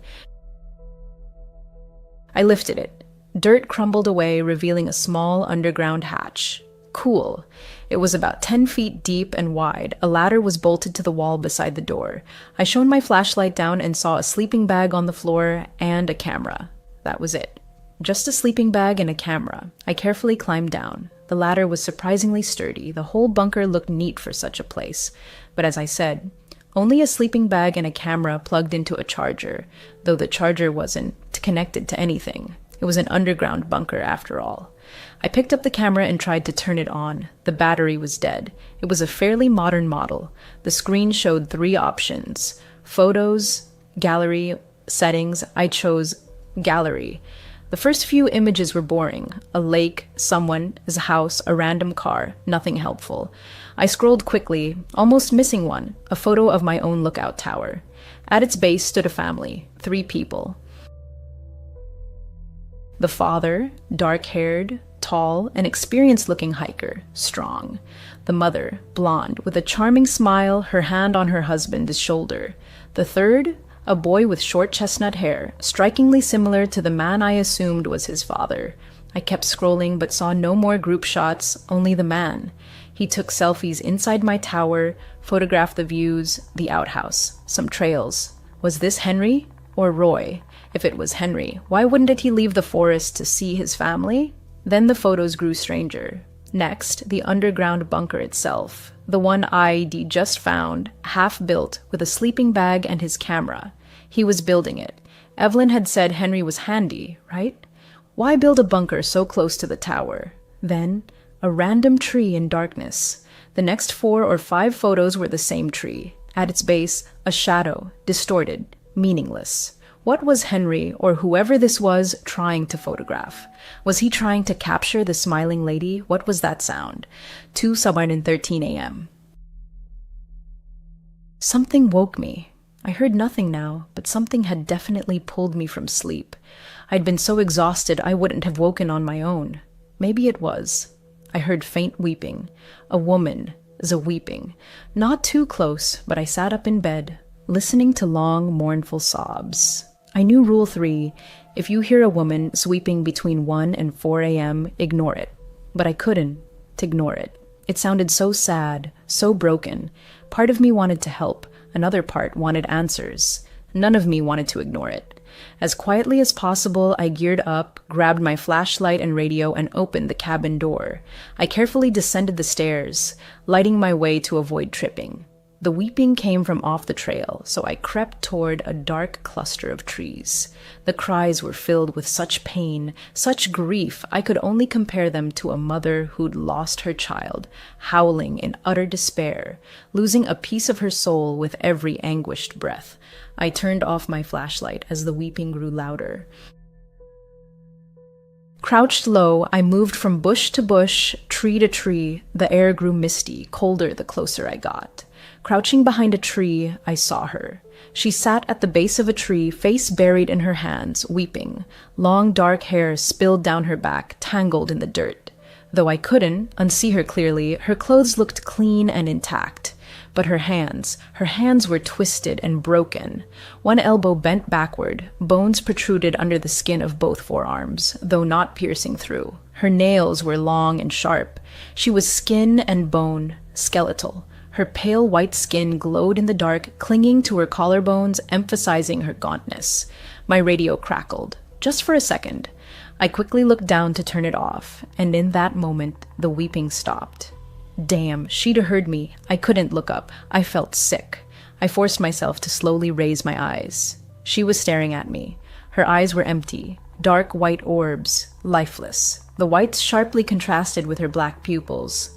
Speaker 1: I lifted it. Dirt crumbled away, revealing a small underground hatch. Cool. It was about 10 feet deep and wide. A ladder was bolted to the wall beside the door. I shone my flashlight down and saw a sleeping bag on the floor and a camera. That was it. Just a sleeping bag and a camera. I carefully climbed down. The ladder was surprisingly sturdy. The whole bunker looked neat for such a place. But as I said, only a sleeping bag and a camera plugged into a charger, though the charger wasn't connected to anything. It was an underground bunker after all. I picked up the camera and tried to turn it on. The battery was dead. It was a fairly modern model. The screen showed 3 options: photos, gallery, settings. I chose gallery. The first few images were boring. A lake, someone, his house, a random car, nothing helpful. I scrolled quickly, almost missing one, a photo of my own lookout tower. At its base stood a family, 3 people. The father, dark-haired, tall, an experienced-looking hiker, strong. The mother, blonde, with a charming smile, her hand on her husband's shoulder. The third, a boy with short chestnut hair, strikingly similar to the man I assumed was his father. I kept scrolling but saw no more group shots, only the man. He took selfies inside my tower, photographed the views, the outhouse, some trails. Was this Henry or Roy? If it was Henry, why wouldn't he leave the forest to see his family? Then the photos grew stranger. Next, the underground bunker itself. The one I'd just found, half-built, with a sleeping bag and his camera. He was building it. Evelyn had said Henry was handy, right? Why build a bunker so close to the tower? Then, a random tree in darkness. The next 4 or 5 photos were the same tree. At its base, a shadow, distorted, meaningless. What was Henry, or whoever this was, trying to photograph? Was he trying to capture the smiling lady? What was that sound? 2:13 a.m. Something woke me. I heard nothing now, but something had definitely pulled me from sleep. I'd been so exhausted I wouldn't have woken on my own. Maybe it was. I heard faint weeping. A woman, weeping. Not too close, but I sat up in bed, listening to long, mournful sobs. I knew Rule 3, if you hear a woman weeping between 1 and 4 a.m., ignore it. But I couldn't ignore it. It sounded so sad, so broken. Part of me wanted to help, another part wanted answers. None of me wanted to ignore it. As quietly as possible, I geared up, grabbed my flashlight and radio, and opened the cabin door. I carefully descended the stairs, lighting my way to avoid tripping. The weeping came from off the trail, so I crept toward a dark cluster of trees. The cries were filled with such pain, such grief, I could only compare them to a mother who'd lost her child, howling in utter despair, losing a piece of her soul with every anguished breath. I turned off my flashlight as the weeping grew louder. Crouched low, I moved from bush to bush, tree to tree. The air grew misty, colder the closer I got. Crouching behind a tree, I saw her. She sat at the base of a tree, face buried in her hands, weeping. Long dark hair spilled down her back, tangled in the dirt. Though I couldn't unsee her clearly, her clothes looked clean and intact. But her hands were twisted and broken. One elbow bent backward, bones protruded under the skin of both forearms, though not piercing through. Her nails were long and sharp. She was skin and bone, skeletal. Her pale white skin glowed in the dark, clinging to her collarbones, emphasizing her gauntness. My radio crackled, just for a second. I quickly looked down to turn it off, and in that moment, the weeping stopped. Damn, she'd heard me. I couldn't look up. I felt sick. I forced myself to slowly raise my eyes. She was staring at me. Her eyes were empty, dark white orbs, lifeless. The whites sharply contrasted with her black pupils.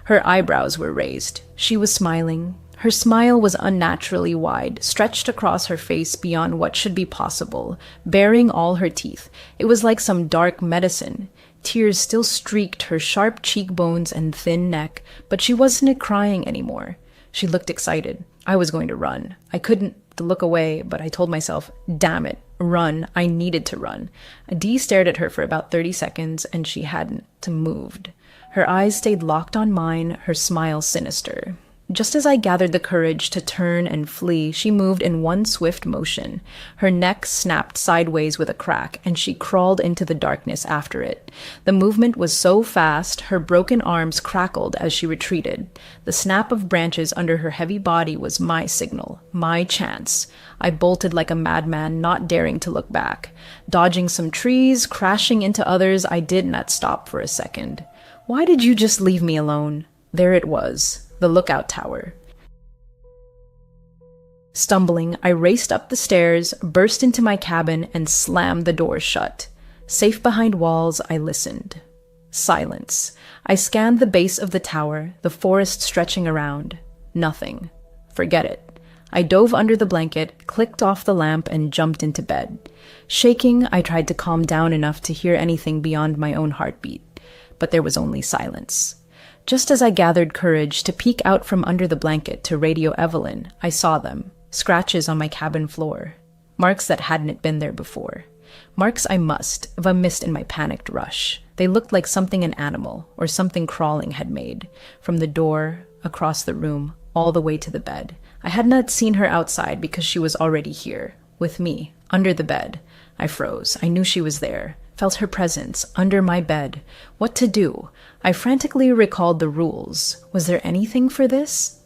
Speaker 1: Her eyebrows were raised. She was smiling. Her smile was unnaturally wide, stretched across her face beyond what should be possible, baring all her teeth. It was like some dark medicine. Tears still streaked her sharp cheekbones and thin neck, but she wasn't crying anymore. She looked excited. I was going to run. I couldn't look away, but I told myself, damn it, run. I needed to run. Dee stared at her for about 30 seconds, and she hadn't moved. Her eyes stayed locked on mine, her smile sinister. Just as I gathered the courage to turn and flee, she moved in one swift motion. Her neck snapped sideways with a crack, and she crawled into the darkness after it. The movement was so fast, her broken arms crackled as she retreated. The snap of branches under her heavy body was my signal, my chance. I bolted like a madman, not daring to look back. Dodging some trees, crashing into others, I did not stop for a second. Why did you just leave me alone? There it was, the lookout tower. Stumbling, I raced up the stairs, burst into my cabin, and slammed the door shut. Safe behind walls, I listened. Silence. I scanned the base of the tower, the forest stretching around. Nothing. Forget it. I dove under the blanket, clicked off the lamp, and jumped into bed. Shaking, I tried to calm down enough to hear anything beyond my own heartbeat. But there was only silence. Just as I gathered courage to peek out from under the blanket to radio Evelyn, I saw them, scratches on my cabin floor, marks that hadn't been there before. Marks I must have missed in my panicked rush. They looked like something an animal or something crawling had made, from the door, across the room, all the way to the bed. I had not seen her outside because she was already here, with me, under the bed. I froze. I knew she was there. Felt her presence, under my bed. What to do? I frantically recalled the rules. Was there anything for this?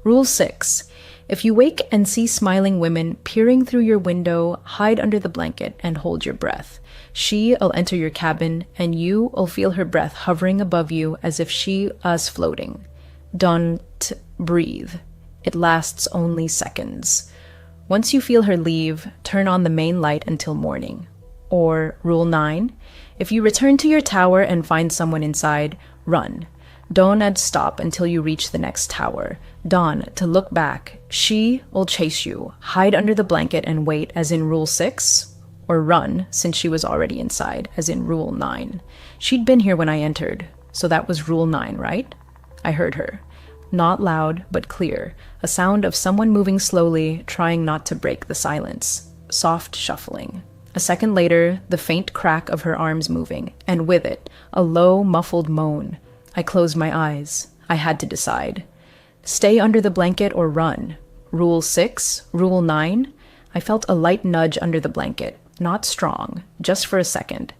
Speaker 1: Rule 6. If you wake and see smiling women peering through your window, hide under the blanket and hold your breath. She'll enter your cabin, and you'll feel her breath hovering above you as if she was floating. Don't breathe. It lasts only seconds. Once you feel her leave, turn on the main light until morning. Or Rule 9. If you return to your tower and find someone inside, run. Don't stop until you reach the next tower. Dawn, to look back. She will chase you. Hide under the blanket and wait, as in Rule 6. Or run, since she was already inside, as in Rule 9. She'd been here when I entered, so that was Rule 9, right? I heard her. Not loud, but clear. A sound of someone moving slowly, trying not to break the silence. Soft shuffling. A second later, the faint crack of her arms moving, and with it, a low, muffled moan. I closed my eyes. I had to decide. Stay under the blanket or run. Rule 6? Rule 9? I felt a light nudge under the blanket. Not strong, just for a second.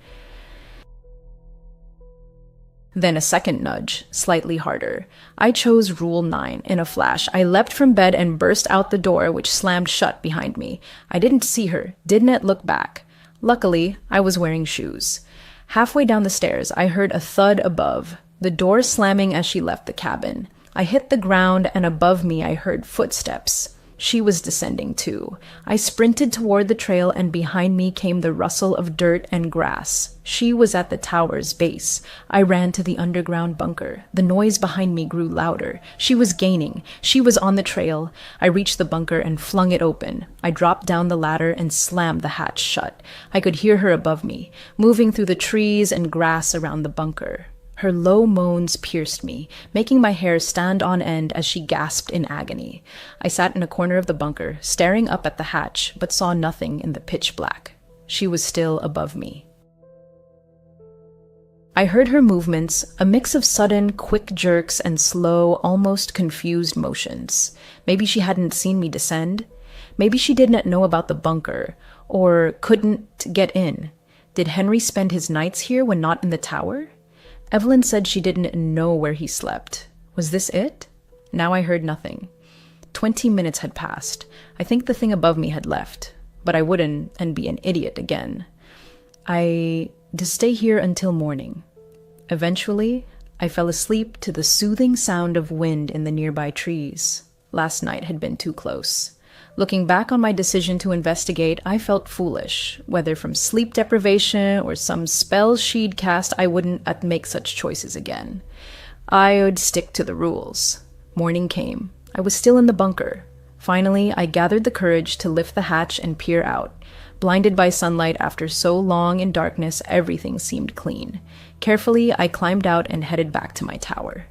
Speaker 1: Then a second nudge, slightly harder. I chose Rule 9. In a flash, I leapt from bed and burst out the door, which slammed shut behind me. I didn't see her, didn't look back. Luckily, I was wearing shoes. Halfway down the stairs, I heard a thud above, the door slamming as she left the cabin. I hit the ground, and above me I heard footsteps. She was descending too. I sprinted toward the trail, and behind me came the rustle of dirt and grass. She was at the tower's base. I ran to the underground bunker. The noise behind me grew louder. She was gaining. She was on the trail. I reached the bunker and flung it open. I dropped down the ladder and slammed the hatch shut. I could hear her above me, moving through the trees and grass around the bunker. Her low moans pierced me, making my hair stand on end as she gasped in agony. I sat in a corner of the bunker, staring up at the hatch, but saw nothing in the pitch black. She was still above me. I heard her movements, a mix of sudden, quick jerks and slow, almost confused motions. Maybe she hadn't seen me descend. Maybe she didn't know about the bunker, or couldn't get in. Did Henry spend his nights here when not in the tower? Evelyn said she didn't know where he slept. Was this it? Now I heard nothing. 20 minutes had passed. I think the thing above me had left, but I wouldn't and be an idiot again. To stay here until morning. Eventually, I fell asleep to the soothing sound of wind in the nearby trees. Last night had been too close. Looking back on my decision to investigate, I felt foolish. Whether from sleep deprivation or some spells she'd cast, I wouldn't make such choices again. I would stick to the rules. Morning came. I was still in the bunker. Finally, I gathered the courage to lift the hatch and peer out. Blinded by sunlight after so long in darkness, everything seemed clean. Carefully, I climbed out and headed back to my tower.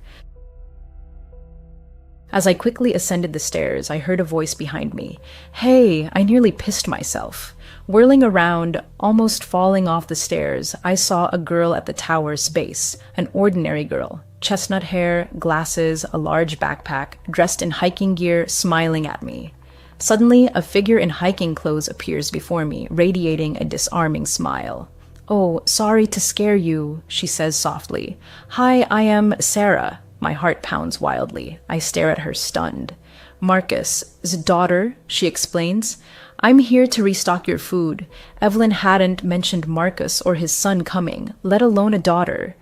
Speaker 1: As I quickly ascended the stairs, I heard a voice behind me. Hey, I nearly pissed myself. Whirling around, almost falling off the stairs, I saw a girl at the tower's base. An ordinary girl. Chestnut hair, glasses, a large backpack, dressed in hiking gear, smiling at me. Suddenly, a figure in hiking clothes appears before me, radiating a disarming smile. Oh, sorry to scare you, she says softly. Hi, I am Sarah. My heart pounds wildly. I stare at her stunned. Marcus's daughter, she explains. I'm here to restock your food. Evelyn hadn't mentioned Marcus or his son coming, let alone a daughter.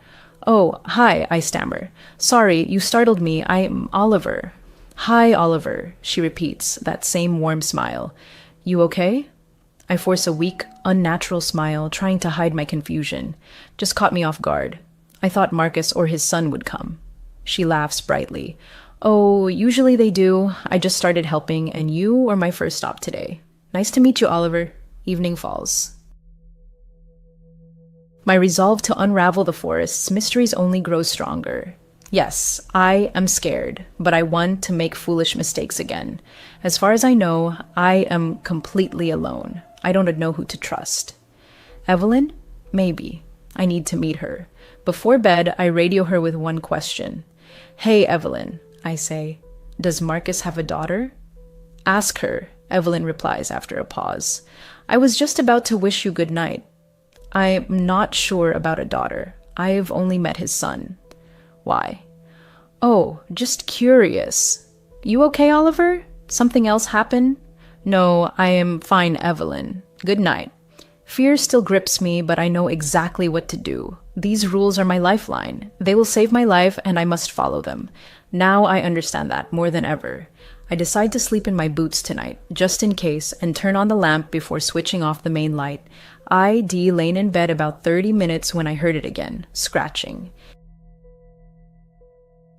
Speaker 1: Oh, hi, I stammer. Sorry, you startled me. I'm Oliver. Hi, Oliver, she repeats, that same warm smile. You okay? I force a weak, unnatural smile, trying to hide my confusion. Just caught me off guard. I thought Marcus or his son would come. She laughs brightly. Oh, usually they do. I just started helping, and you were my first stop today. Nice to meet you, Oliver. Evening falls. My resolve to unravel the forest's mysteries only grows stronger. Yes, I am scared, but I want to make foolish mistakes again. As far as I know, I am completely alone. I don't know who to trust. Evelyn? Maybe. I need to meet her. Before bed, I radio her with one question. Hey, Evelyn, I say. Does Marcus have a daughter? Ask her, Evelyn replies after a pause. I was just about to wish you good night. I'm not sure about a daughter. I've only met his son. Why? Oh, just curious. You okay, Oliver? Something else happen? No, I am fine, Evelyn. Good night. Fear still grips me, but I know exactly what to do. These rules are my lifeline. They will save my life, and I must follow them. Now I understand that more than ever. I decide to sleep in my boots tonight, just in case, and turn on the lamp before switching off the main light. I.D. lay in bed about 30 minutes when I heard it again, scratching.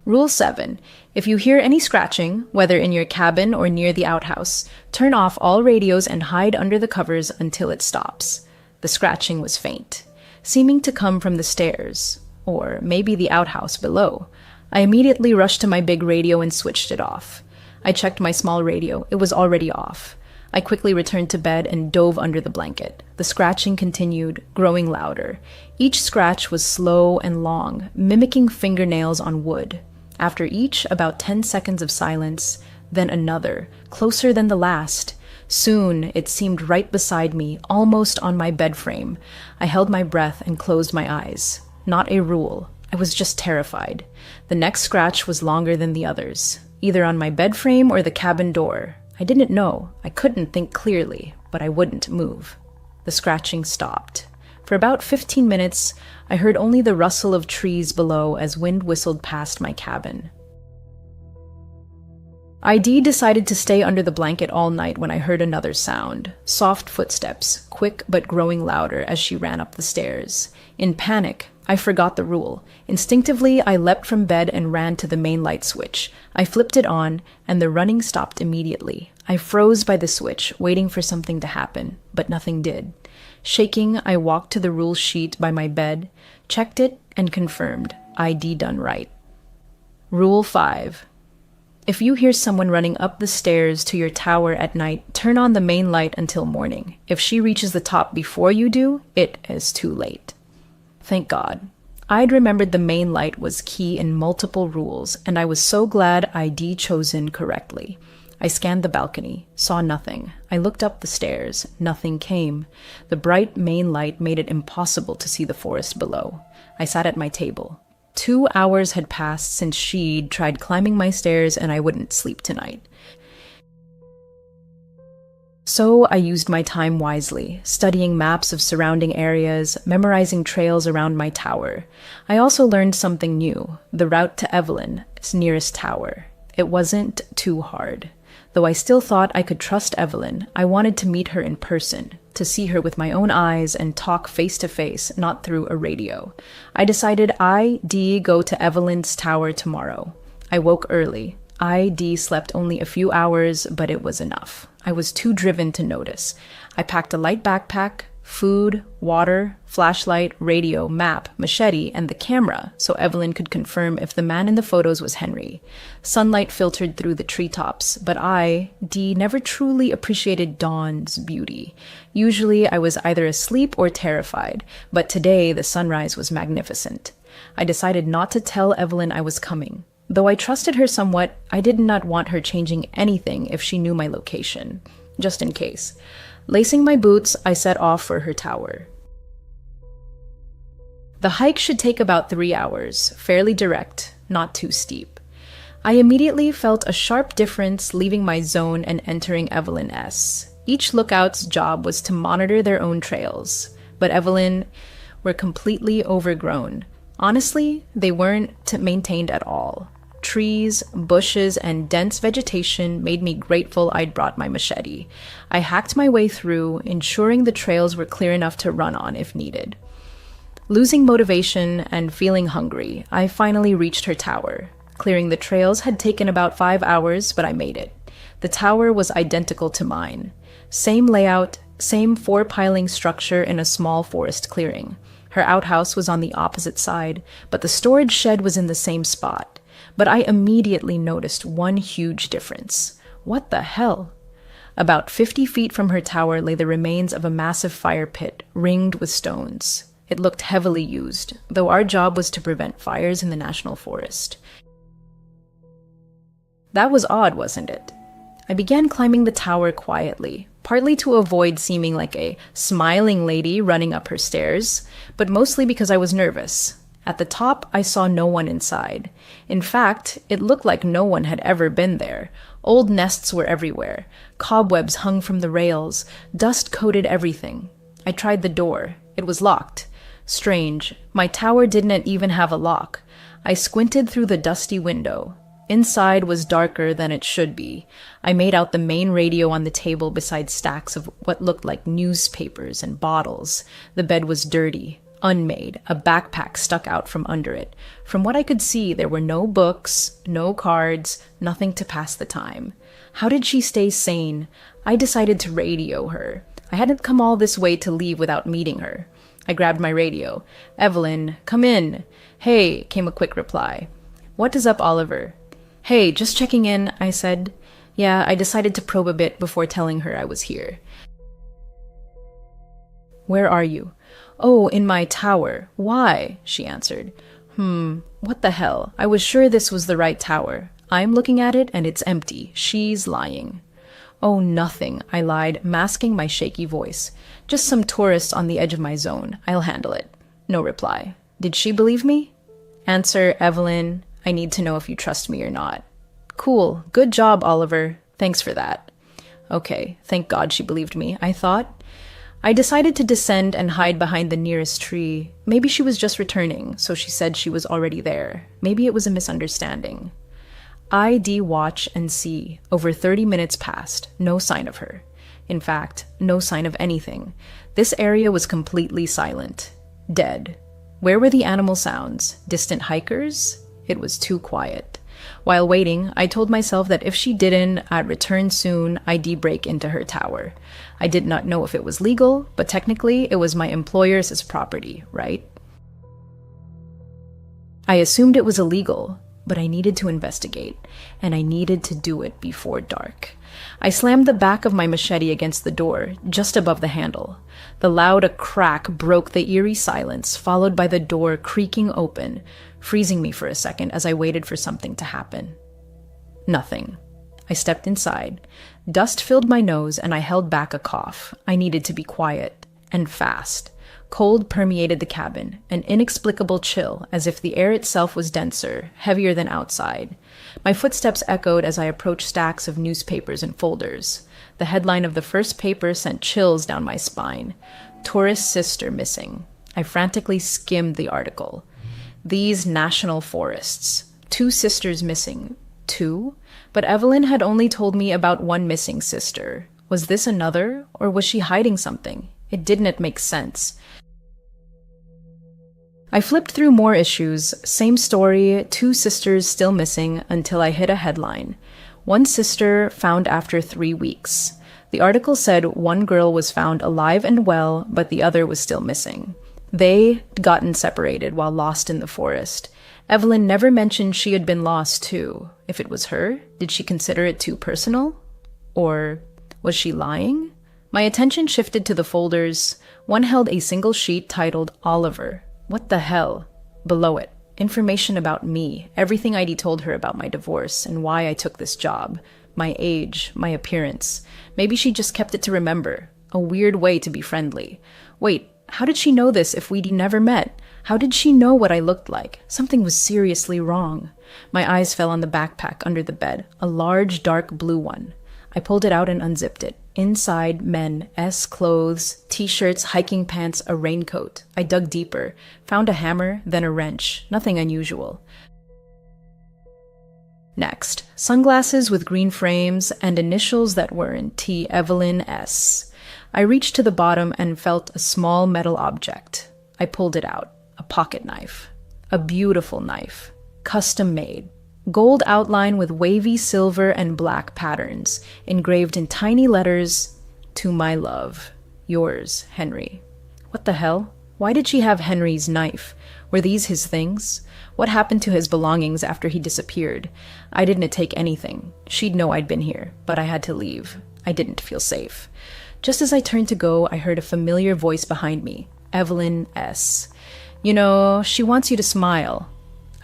Speaker 1: Rule 7. If you hear any scratching, whether in your cabin or near the outhouse, turn off all radios and hide under the covers until it stops. The scratching was faint, seeming to come from the stairs, or maybe the outhouse below. I immediately rushed to my big radio and switched it off. I checked my small radio. It was already off. I quickly returned to bed and dove under the blanket. The scratching continued, growing louder. Each scratch was slow and long, mimicking fingernails on wood. After each, about 10 seconds of silence, then another, closer than the last. Soon, it seemed right beside me, almost on my bed frame. I held my breath and closed my eyes. Not a rule. I was just terrified. The next scratch was longer than the others, either on my bed frame or the cabin door. I didn't know. I couldn't think clearly, but I wouldn't move. The scratching stopped. For about 15 minutes, I heard only the rustle of trees below as wind whistled past my cabin. ID decided to stay under the blanket all night when I heard another sound. Soft footsteps, quick but growing louder as she ran up the stairs. In panic, I forgot the rule. Instinctively, I leapt from bed and ran to the main light switch. I flipped it on, and the running stopped immediately. I froze by the switch, waiting for something to happen, but nothing did. Shaking, I walked to the rule sheet by my bed, checked it, and confirmed. ID done right. Rule 5. If you hear someone running up the stairs to your tower at night, turn on the main light until morning. If she reaches the top before you do, it is too late. Thank God. I'd remembered the main light was key in multiple rules, and I was so glad I'd chosen correctly. I scanned the balcony, saw nothing. I looked up the stairs. Nothing came. The bright main light made it impossible to see the forest below. I sat at my table. 2 hours had passed since she'd tried climbing my stairs, and I wouldn't sleep tonight. So I used my time wisely, studying maps of surrounding areas, memorizing trails around my tower. I also learned something new, the route to Evelyn's nearest tower. It wasn't too hard. Though I still thought I could trust Evelyn, I wanted to meet her in person, to see her with my own eyes and talk face to face, not through a radio. I decided I'd go to Evelyn's tower tomorrow. I woke early. I'd slept only a few hours, but it was enough. I was too driven to notice. I packed a light backpack, food, water, flashlight, radio, map, machete, and the camera so Evelyn could confirm if the man in the photos was Henry. Sunlight filtered through the treetops, but D never truly appreciated dawn's beauty. Usually I was either asleep or terrified, but today the sunrise was magnificent. I decided not to tell Evelyn I was coming. Though I trusted her somewhat, I did not want her changing anything if she knew my location, just in case. Lacing my boots, I set off for her tower. The hike should take about 3 hours, fairly direct, not too steep. I immediately felt a sharp difference leaving my zone and entering Evelyn's. Each lookout's job was to monitor their own trails, but Evelyn were completely overgrown. Honestly, they weren't maintained at all. Trees, bushes, and dense vegetation made me grateful I'd brought my machete. I hacked my way through, ensuring the trails were clear enough to run on if needed. Losing motivation and feeling hungry, I finally reached her tower. Clearing the trails had taken about 5 hours, but I made it. The tower was identical to mine. Same layout, same 4-piling structure in a small forest clearing. Her outhouse was on the opposite side, but the storage shed was in the same spot. But I immediately noticed one huge difference. What the hell? About 50 feet from her tower lay the remains of a massive fire pit, ringed with stones. It looked heavily used, though our job was to prevent fires in the national forest. That was odd, wasn't it? I began climbing the tower quietly, partly to avoid seeming like a smiling lady running up her stairs, but mostly because I was nervous. At the top, I saw no one inside. In fact, it looked like no one had ever been there. Old nests were everywhere. Cobwebs hung from the rails. Dust coated everything. I tried the door. It was locked. Strange. My tower didn't even have a lock. I squinted through the dusty window. Inside was darker than it should be. I made out the main radio on the table beside stacks of what looked like newspapers and bottles. The bed was dirty. unmade, a backpack stuck out from under it. From what I could see, there were no books, no cards, nothing to pass the time. How did she stay sane? I decided to radio her. I hadn't come all this way to leave without meeting her. I grabbed my radio. "Evelyn, come in." "Hey," came a quick reply. "What is up, Oliver?" "Hey, just checking in," I said. Yeah, I decided to probe a bit before telling her I was here. "Where are you?" "Oh, in my tower." "Why?" she answered. What the hell? I was sure this was the right tower. I'm looking at it and it's empty. She's lying." "Oh, nothing," I lied, masking my shaky voice. "Just some tourists on the edge of my zone. I'll handle it." No reply. Did she believe me? Answer, "Evelyn, I need to know if you trust me or not." "Cool. Good job, Oliver. Thanks for that." Okay, thank God she believed me, I thought. I decided to descend and hide behind the nearest tree. Maybe she was just returning, so she said she was already there. Maybe it was a misunderstanding. ID watch and see. Over 30 minutes passed. No sign of her. In fact, no sign of anything. This area was completely silent. Dead. Where were the animal sounds? Distant hikers? It was too quiet. While waiting, I told myself that if she didn't, I'd return soon, I'd break into her tower. I did not know if it was legal, but technically it was my employer's property, right? I assumed it was illegal, but I needed to investigate, and I needed to do it before dark. I slammed the back of my machete against the door, just above the handle. The loud crack broke the eerie silence, followed by the door creaking open, freezing me for a second as I waited for something to happen. Nothing. I stepped inside. Dust filled my nose and I held back a cough. I needed to be quiet, and fast. Cold permeated the cabin, an inexplicable chill, as if the air itself was denser, heavier than outside. My footsteps echoed as I approached stacks of newspapers and folders. The headline of the first paper sent chills down my spine. "Tourist sister missing." I frantically skimmed the article. These national forests. 2 sisters missing. 2? But Evelyn had only told me about one missing sister. Was this another, or was she hiding something? It didn't make sense. I flipped through more issues, same story, 2 sisters still missing, until I hit a headline. "One sister found after 3 weeks." The article said one girl was found alive and well, but the other was still missing. They'd gotten separated while lost in the forest. Evelyn never mentioned she had been lost too. If it was her, did she consider it too personal? Or was she lying? My attention shifted to the folders. One held a single sheet titled Oliver. What the hell? Below it, information about me, everything I'd told her about my divorce and why I took this job, my age, my appearance. Maybe she just kept it to remember. A weird way to be friendly. Wait, how did she know this if we'd never met? How did she know what I looked like? Something was seriously wrong. My eyes fell on the backpack under the bed, a large dark blue one. I pulled it out and unzipped it. Inside, men, clothes, t-shirts, hiking pants, a raincoat. I dug deeper, found a hammer, then a wrench. Nothing unusual. Next, sunglasses with green frames and initials that weren't T. Evelyn S. I reached to the bottom and felt a small metal object. I pulled it out. A pocket knife. A beautiful knife. Custom made. Gold outline with wavy silver and black patterns, engraved in tiny letters, "To my love. Yours, Henry." What the hell? Why did she have Henry's knife? Were these his things? What happened to his belongings after he disappeared? I didn't take anything. She'd know I'd been here, but I had to leave. I didn't feel safe. Just as I turned to go, I heard a familiar voice behind me. Evelyn S. "You know, she wants you to smile."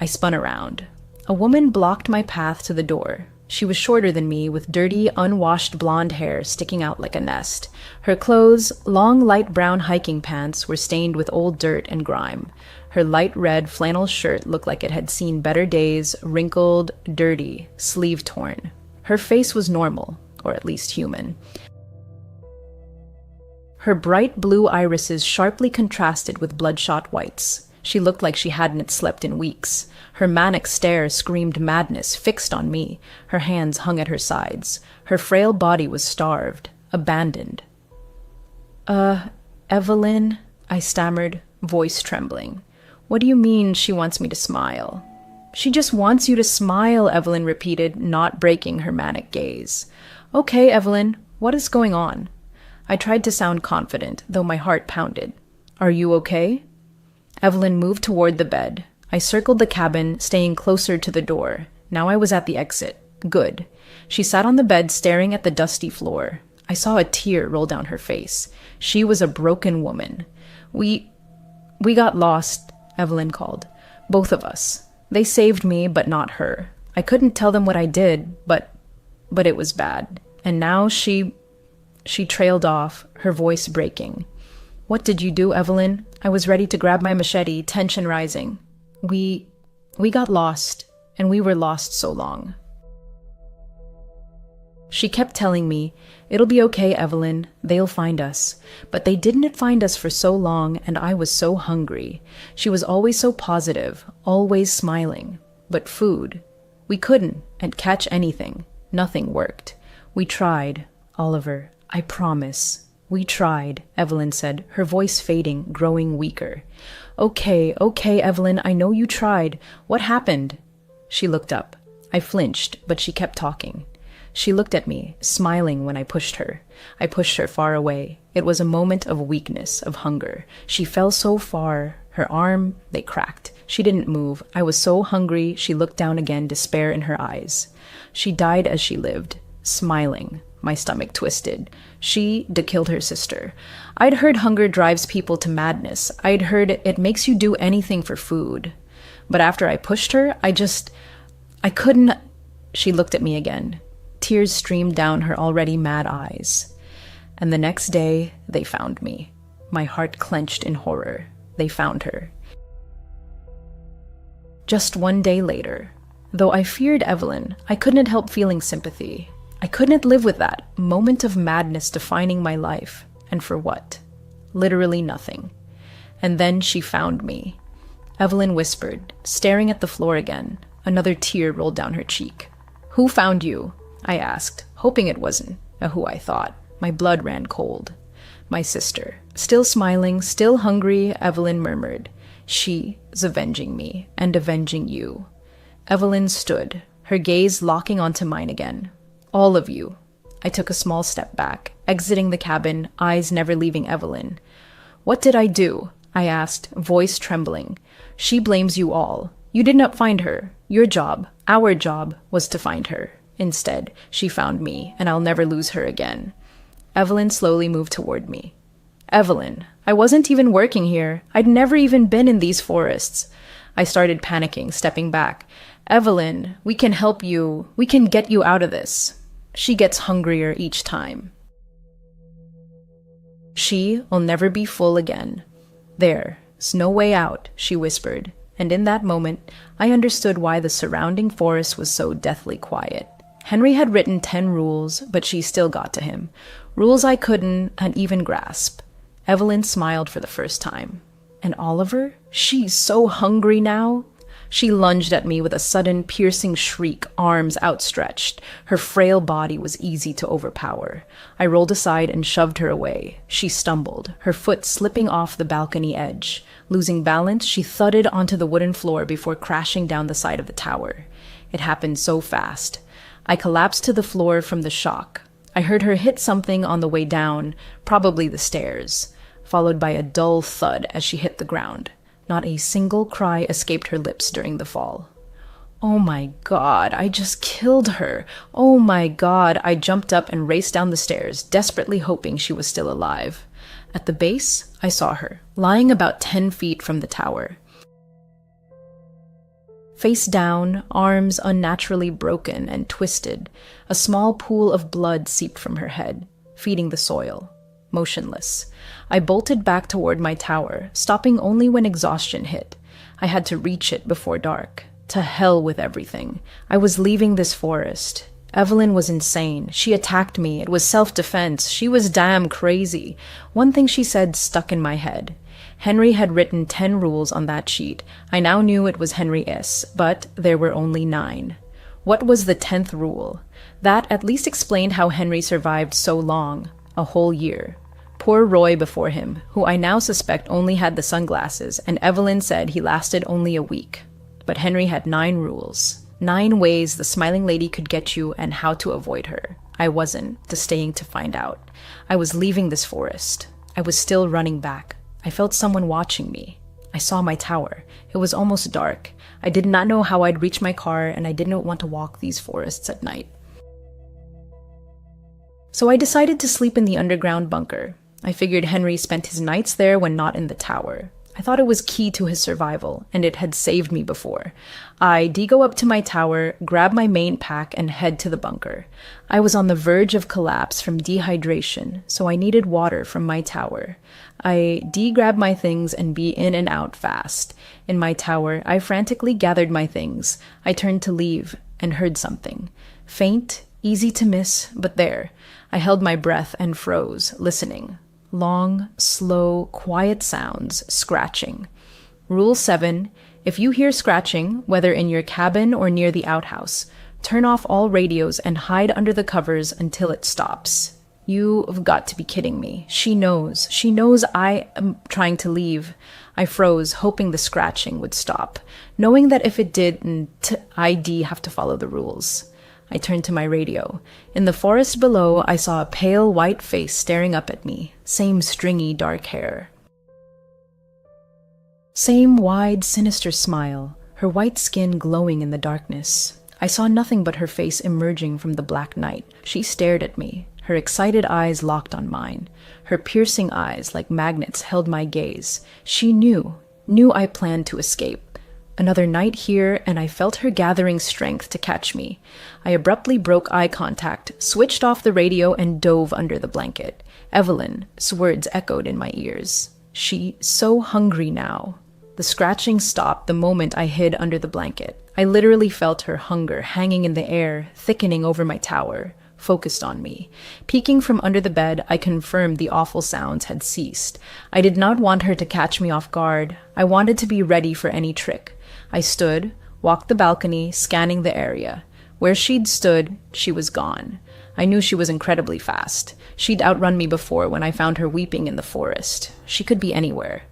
Speaker 1: I spun around. A woman blocked my path to the door. She was shorter than me, with dirty, unwashed blonde hair sticking out like a nest. Her clothes, long light brown hiking pants, were stained with old dirt and grime. Her light red flannel shirt looked like it had seen better days, wrinkled, dirty, sleeve torn. Her face was normal, or at least human. Her bright blue irises sharply contrasted with bloodshot whites. She looked like she hadn't slept in weeks. Her manic stare screamed madness, fixed on me. Her hands hung at her sides. Her frail body was starved, abandoned. Evelyn," I stammered, voice trembling. What do you mean she wants me to smile? She just wants you to smile, Evelyn repeated, not breaking her manic gaze. Okay, Evelyn, what is going on? I tried to sound confident, though my heart pounded. Are you okay? Evelyn moved toward the bed. I circled the cabin, staying closer to the door. Now I was at the exit. Good. She sat on the bed, staring at the dusty floor. I saw a tear roll down her face. She was a broken woman. We got lost, Evelyn called. Both of us. They saved me, but not her. I couldn't tell them what I did, but it was bad. And now she trailed off, her voice breaking. What did you do, Evelyn? I was ready to grab my machete, tension rising. We got lost, and we were lost so long. She kept telling me, it'll be okay, Evelyn, they'll find us. But they didn't find us for so long, and I was so hungry. She was always so positive, always smiling. But food, we couldn't catch anything. Nothing worked. We tried, Oliver, I promise. We tried, Evelyn said, her voice fading, growing weaker. Okay, Evelyn, I know you tried. What happened? She looked up. I flinched, but she kept talking. She looked at me, smiling when I pushed her. I pushed her far away. It was a moment of weakness, of hunger. She fell so far. Her arm, they cracked. She didn't move. I was so hungry, she looked down again, despair in her eyes. She died as she lived, smiling. My stomach twisted. She killed her sister. I'd heard hunger drives people to madness. I'd heard it makes you do anything for food. But after I pushed her, I couldn't. She looked at me again. Tears streamed down her already mad eyes. And the next day, they found me. My heart clenched in horror. They found her. Just one day later, though I feared Evelyn, I couldn't help feeling sympathy. I couldn't live with that moment of madness defining my life. And for what? Literally nothing. And then she found me. Evelyn whispered, staring at the floor again. Another tear rolled down her cheek. Who found you? I asked, hoping it wasn't who I thought. My blood ran cold. My sister. Still smiling, still hungry, Evelyn murmured. She's avenging me, and avenging you. Evelyn stood, her gaze locking onto mine again. All of you. I took a small step back, exiting the cabin, eyes never leaving Evelyn. What did I do? I asked, voice trembling. She blames you all. You did not find her. Your job, our job, was to find her. Instead, she found me, and I'll never lose her again. Evelyn slowly moved toward me. Evelyn, I wasn't even working here. I'd never even been in these forests. I started panicking, stepping back. Evelyn, we can help you. We can get you out of this. She gets hungrier each time. She'll never be full again. There's no way out, she whispered, and in that moment, I understood why the surrounding forest was so deathly quiet. Henry had written 10 rules, but she still got to him. Rules I couldn't even grasp. Evelyn smiled for the first time. And Oliver? She's so hungry now. She lunged at me with a sudden, piercing shriek, arms outstretched. Her frail body was easy to overpower. I rolled aside and shoved her away. She stumbled, her foot slipping off the balcony edge. Losing balance, she thudded onto the wooden floor before crashing down the side of the tower. It happened so fast. I collapsed to the floor from the shock. I heard her hit something on the way down, probably the stairs, followed by a dull thud as she hit the ground. Not a single cry escaped her lips during the fall. Oh my God, I just killed her. Oh my God, I jumped up and raced down the stairs, desperately hoping she was still alive. At the base, I saw her, lying about 10 feet from the tower. Face down, arms unnaturally broken and twisted, a small pool of blood seeped from her head, feeding the soil. Motionless. I bolted back toward my tower, stopping only when exhaustion hit. I had to reach it before dark. To hell with everything. I was leaving this forest. Evelyn was insane. She attacked me. It was self-defense. She was damn crazy. One thing she said stuck in my head. Henry had written 10 rules on that sheet. I now knew it was Henry S., but there were only 9. What was the 10th rule? That at least explained how Henry survived so long. A whole year. Poor Roy before him, who I now suspect only had the sunglasses, and Evelyn said he lasted only a week. But Henry had 9 rules. 9 ways the smiling lady could get you and how to avoid her. I wasn't staying to find out. I was leaving this forest. I was still running back. I felt someone watching me. I saw my tower. It was almost dark. I did not know how I'd reach my car, and I didn't want to walk these forests at night. So I decided to sleep in the underground bunker. I figured Henry spent his nights there when not in the tower. I thought it was key to his survival, and it had saved me before. I go up to my tower, grab my main pack, and head to the bunker. I was on the verge of collapse from dehydration, so I needed water from my tower. I grab my things and be in and out fast. In my tower, I frantically gathered my things. I turned to leave and heard something. Faint, easy to miss, but there. I held my breath and froze, listening. Long, slow, quiet sounds, scratching. Rule 7, if you hear scratching, whether in your cabin or near the outhouse, turn off all radios and hide under the covers until it stops. You've got to be kidding me. She knows. She knows I am trying to leave. I froze, hoping the scratching would stop, knowing that if it did, I'd have to follow the rules. I turned to my radio. In the forest below, I saw a pale white face staring up at me. Same stringy dark hair. Same wide, sinister smile, her white skin glowing in the darkness. I saw nothing but her face emerging from the black night. She stared at me, her excited eyes locked on mine. Her piercing eyes, like magnets, held my gaze. She knew I planned to escape. Another night here, and I felt her gathering strength to catch me. I abruptly broke eye contact, switched off the radio, and dove under the blanket. Evelyn's words echoed in my ears. She so hungry now. The scratching stopped the moment I hid under the blanket. I literally felt her hunger hanging in the air, thickening over my tower, focused on me. Peeking from under the bed, I confirmed the awful sounds had ceased. I did not want her to catch me off guard. I wanted to be ready for any trick. I stood, walked the balcony, scanning the area. Where she'd stood, she was gone. I knew she was incredibly fast. She'd outrun me before when I found her weeping in the forest. She could be anywhere.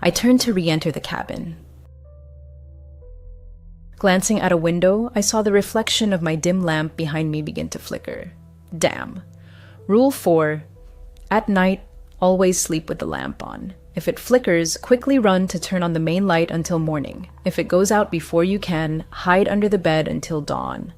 Speaker 1: I turned to re-enter the cabin. Glancing at a window, I saw the reflection of my dim lamp behind me begin to flicker. Damn. Rule 4. At night, always sleep with the lamp on. If it flickers, quickly run to turn on the main light until morning. If it goes out before you can, hide under the bed until dawn.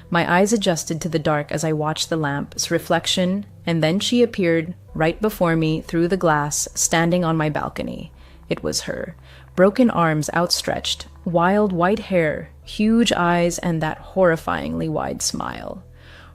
Speaker 1: My eyes adjusted to the dark as I watched the lamp's reflection, and then she appeared right before me through the glass, standing on my balcony. It was her. Broken arms outstretched, wild white hair, huge eyes, and that horrifyingly wide smile.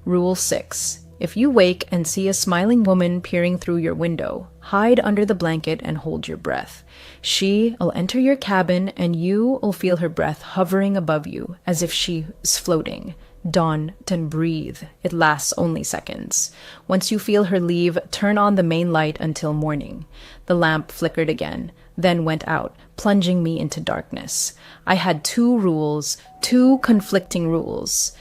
Speaker 1: Rule 6. If you wake and see a smiling woman peering through your window, hide under the blanket and hold your breath. She'll enter your cabin and you'll feel her breath hovering above you as if she's floating. Dawn, then breathe. It lasts only seconds. Once you feel her leave, turn on the main light until morning. The lamp flickered again, then went out, plunging me into darkness. I had 2 rules, 2 conflicting rules.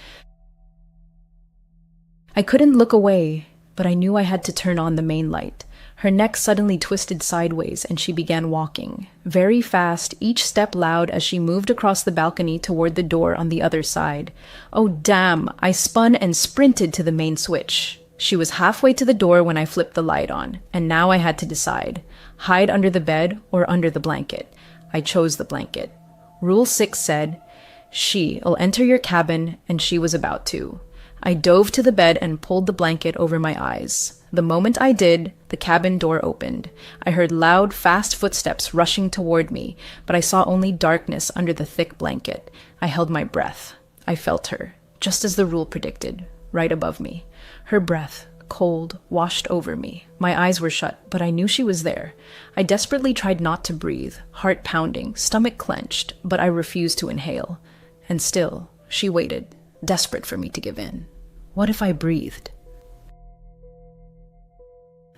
Speaker 1: I couldn't look away, but I knew I had to turn on the main light. Her neck suddenly twisted sideways and she began walking. Very fast, each step loud as she moved across the balcony toward the door on the other side. Oh damn, I spun and sprinted to the main switch. She was halfway to the door when I flipped the light on, and now I had to decide. Hide under the bed or under the blanket. I chose the blanket. Rule 6 said, she'll enter your cabin, and she was about to. I dove to the bed and pulled the blanket over my eyes. The moment I did, the cabin door opened. I heard loud, fast footsteps rushing toward me, but I saw only darkness under the thick blanket. I held my breath. I felt her, just as the rule predicted, right above me. Her breath, cold, washed over me. My eyes were shut, but I knew she was there. I desperately tried not to breathe, heart pounding, stomach clenched, but I refused to inhale. And still, she waited, desperate for me to give in. What if I breathed?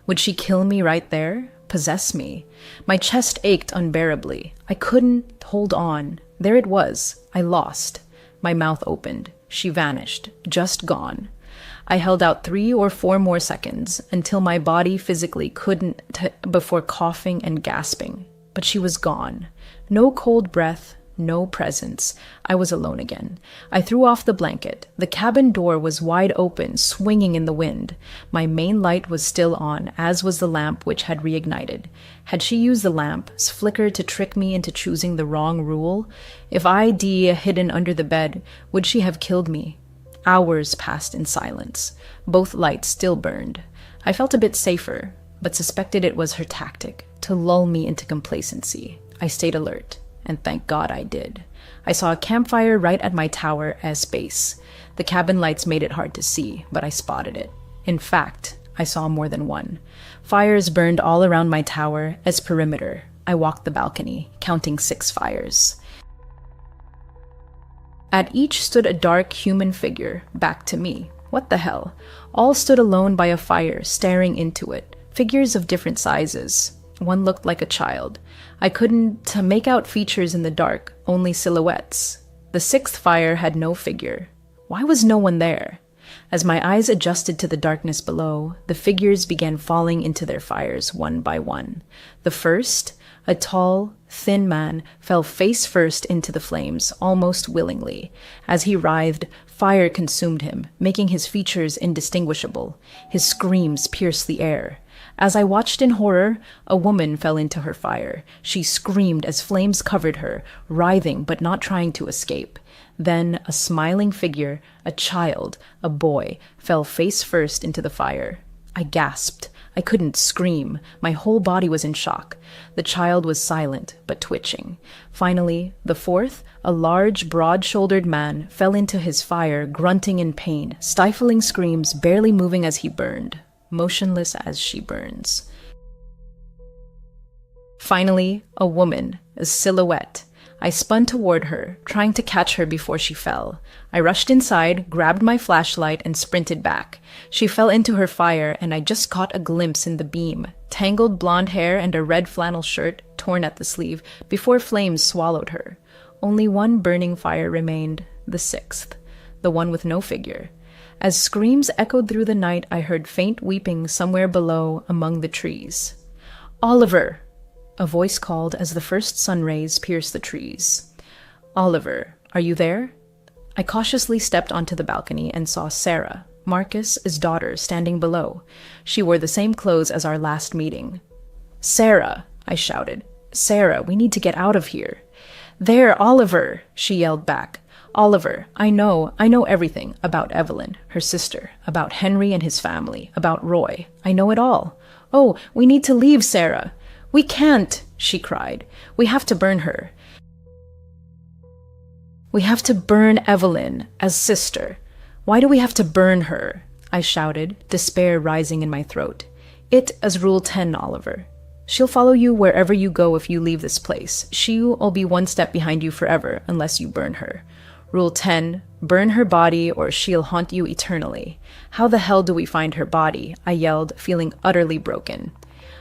Speaker 1: Would she kill me right there? Possess me? My chest ached unbearably. I couldn't hold on. There it was. I lost. My mouth opened. She vanished. Just gone. I held out 3 or 4 more seconds until my body physically couldn't before coughing and gasping. But she was gone. No cold breath, no presence. I was alone again. I threw off the blanket. The cabin door was wide open, swinging in the wind. My main light was still on, as was the lamp which had reignited. Had she used the lamp's flicker to trick me into choosing the wrong rule? If ID hidden under the bed, would she have killed me? Hours passed in silence. Both lights still burned. I felt a bit safer, but suspected it was her tactic, to lull me into complacency. I stayed alert. And thank God I did. I saw a campfire right at my tower as base. The cabin lights made it hard to see, but I spotted it. In fact, I saw more than one. Fires burned all around my tower as perimeter. I walked the balcony, counting 6 fires. At each stood a dark human figure, back to me. What the hell? All stood alone by a fire, staring into it. Figures of different sizes. One looked like a child. I couldn't make out features in the dark, only silhouettes. The 6th fire had no figure. Why was no one there? As my eyes adjusted to the darkness below, the figures began falling into their fires one by one. The first, a tall, thin man, fell face first into the flames, almost willingly. As he writhed, fire consumed him, making his features indistinguishable. His screams pierced the air. As I watched in horror, a woman fell into her fire. She screamed as flames covered her, writhing but not trying to escape. Then a smiling figure, a child, a boy, fell face first into the fire. I gasped. I couldn't scream. My whole body was in shock. The child was silent, but twitching. Finally, the 4th, a large, broad-shouldered man, fell into his fire, grunting in pain, stifling screams, barely moving as he burned. Motionless as she burns. Finally, a woman, a silhouette. I spun toward her, trying to catch her before she fell. I rushed inside, grabbed my flashlight, and sprinted back. She fell into her fire, and I just caught a glimpse in the beam. Tangled blonde hair and a red flannel shirt, torn at the sleeve, before flames swallowed her. Only one burning fire remained, the 6th, the one with no figure. As screams echoed through the night, I heard faint weeping somewhere below among the trees. "Oliver!" A voice called as the first sun rays pierced the trees. "Oliver, are you there?" I cautiously stepped onto the balcony and saw Sarah, Marcus's daughter, standing below. She wore the same clothes as our last meeting. "Sarah!" I shouted. "Sarah, we need to get out of here." "There, Oliver!" she yelled back. "Oliver, I know everything about Evelyn, her sister, about Henry and his family, about Roy. I know it all. Oh, we need to leave, Sarah." "We can't," she cried. "We have to burn her. We have to burn Evelyn as sister." "Why do we have to burn her?" I shouted, despair rising in my throat. "It is Rule 10, Oliver. She'll follow you wherever you go if you leave this place. She'll be 1 step behind you forever unless you burn her. Rule 10, burn her body or she'll haunt you eternally." "How the hell do we find her body?" I yelled, feeling utterly broken.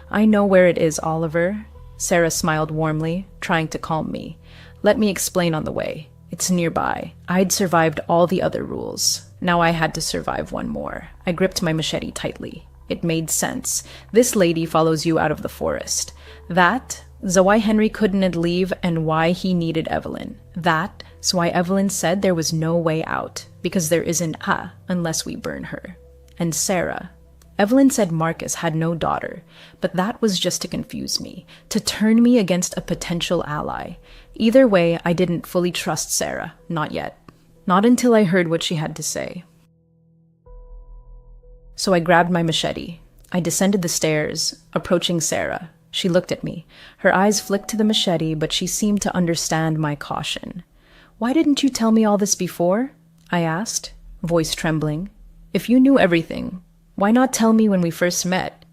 Speaker 1: "I know where it is, Oliver." Sarah smiled warmly, trying to calm me. "Let me explain on the way. It's nearby." I'd survived all the other rules. Now I had to survive one more. I gripped my machete tightly. It made sense. This lady follows you out of the forest. That's why Henry couldn't leave and why he needed Evelyn. That's why Evelyn said there was no way out, because there isn't unless we burn her. And Sarah. Evelyn said Marcus had no daughter, but that was just to confuse me, to turn me against a potential ally. Either way, I didn't fully trust Sarah, not yet. Not until I heard what she had to say. So I grabbed my machete. I descended the stairs, approaching Sarah. She looked at me. Her eyes flicked to the machete, but she seemed to understand my caution. "Why didn't you tell me all this before?" I asked, voice trembling. "If you knew everything, why not tell me when we first met?"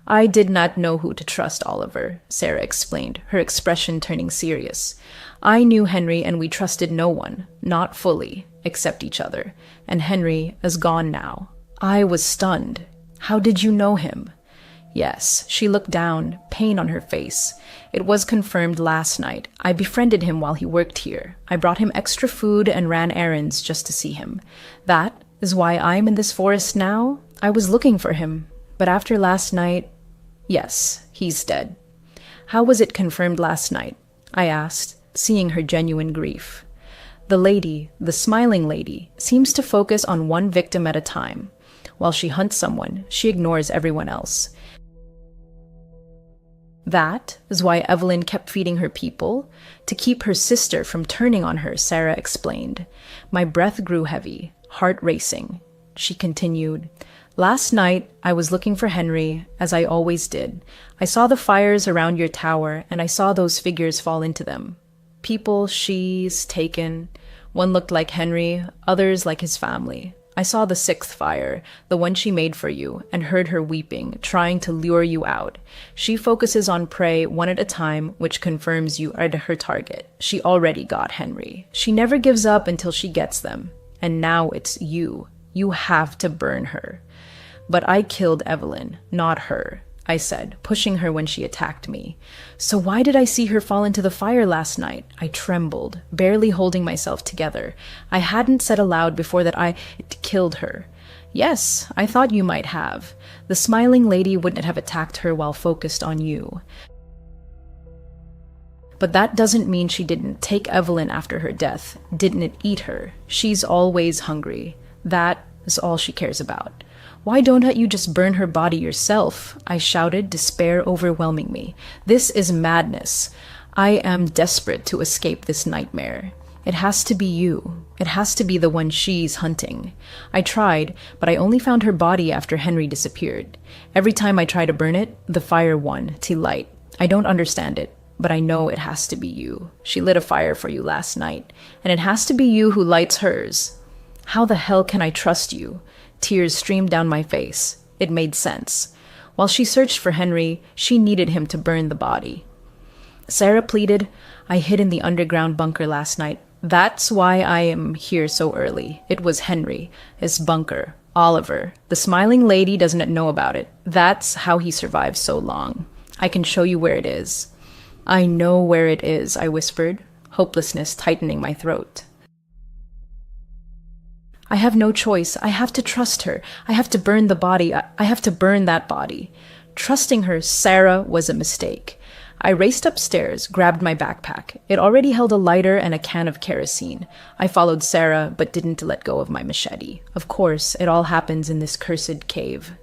Speaker 1: "I did not know who to trust, Oliver," Sarah explained, her expression turning serious. "I knew Henry and we trusted no one, not fully, except each other. And Henry is gone now." I was stunned. "How did you know him?" "Yes," she looked down, pain on her face. "It was confirmed last night. I befriended him while he worked here. I brought him extra food and ran errands just to see him. is why I'm in this forest now? I was looking for him, but after last night, yes, he's dead. How was it confirmed last night? I asked, seeing her genuine grief. The lady, the smiling lady, seems to focus on one victim at a time. While she hunts someone, she ignores everyone else. That is why Evelyn kept feeding her people, to keep her sister from turning on her, Sarah explained. My breath grew heavy, heart racing. She continued, last night, I was looking for Henry, as I always did. I saw the fires around your tower, and I saw those figures fall into them. People she's taken. One looked like Henry, others like his family. I saw the 6th fire, the one she made for you, and heard her weeping, trying to lure you out. She focuses on prey one at a time, which confirms you are her target. She already got Henry. She never gives up until she gets them. And now it's you. You have to burn her. But I killed Evelyn, not her, I said, pushing her when she attacked me. So why did I see her fall into the fire last night? I trembled, barely holding myself together. I hadn't said aloud before that I killed her. Yes, I thought you might have. The smiling lady wouldn't have attacked her while focused on you. But that doesn't mean she didn't take Evelyn after her death, didn't eat her. She's always hungry. That is all she cares about. Why don't you just burn her body yourself? I shouted, despair overwhelming me. This is madness. I am desperate to escape this nightmare. It has to be you. It has to be the one she's hunting. I tried, but I only found her body after Henry disappeared. Every time I try to burn it, the fire won, to light. I don't understand it, but I know it has to be you. She lit a fire for you last night, and it has to be you who lights hers. How the hell can I trust you? Tears streamed down my face. It made sense. While she searched for Henry, she needed him to burn the body. Sarah pleaded, I hid in the underground bunker last night. That's why I am here so early. It was Henry, his bunker, Oliver. The smiling lady doesn't know about it. That's how he survived so long. I can show you where it is. I know where it is, I whispered, hopelessness tightening my throat. I have no choice. I have to trust her. I have to burn the body. I have to burn that body. Trusting her, Sarah, was a mistake. I raced upstairs, grabbed my backpack. It already held a lighter and a can of kerosene. I followed Sarah, but didn't let go of my machete. Of course, it all happens in this cursed cave.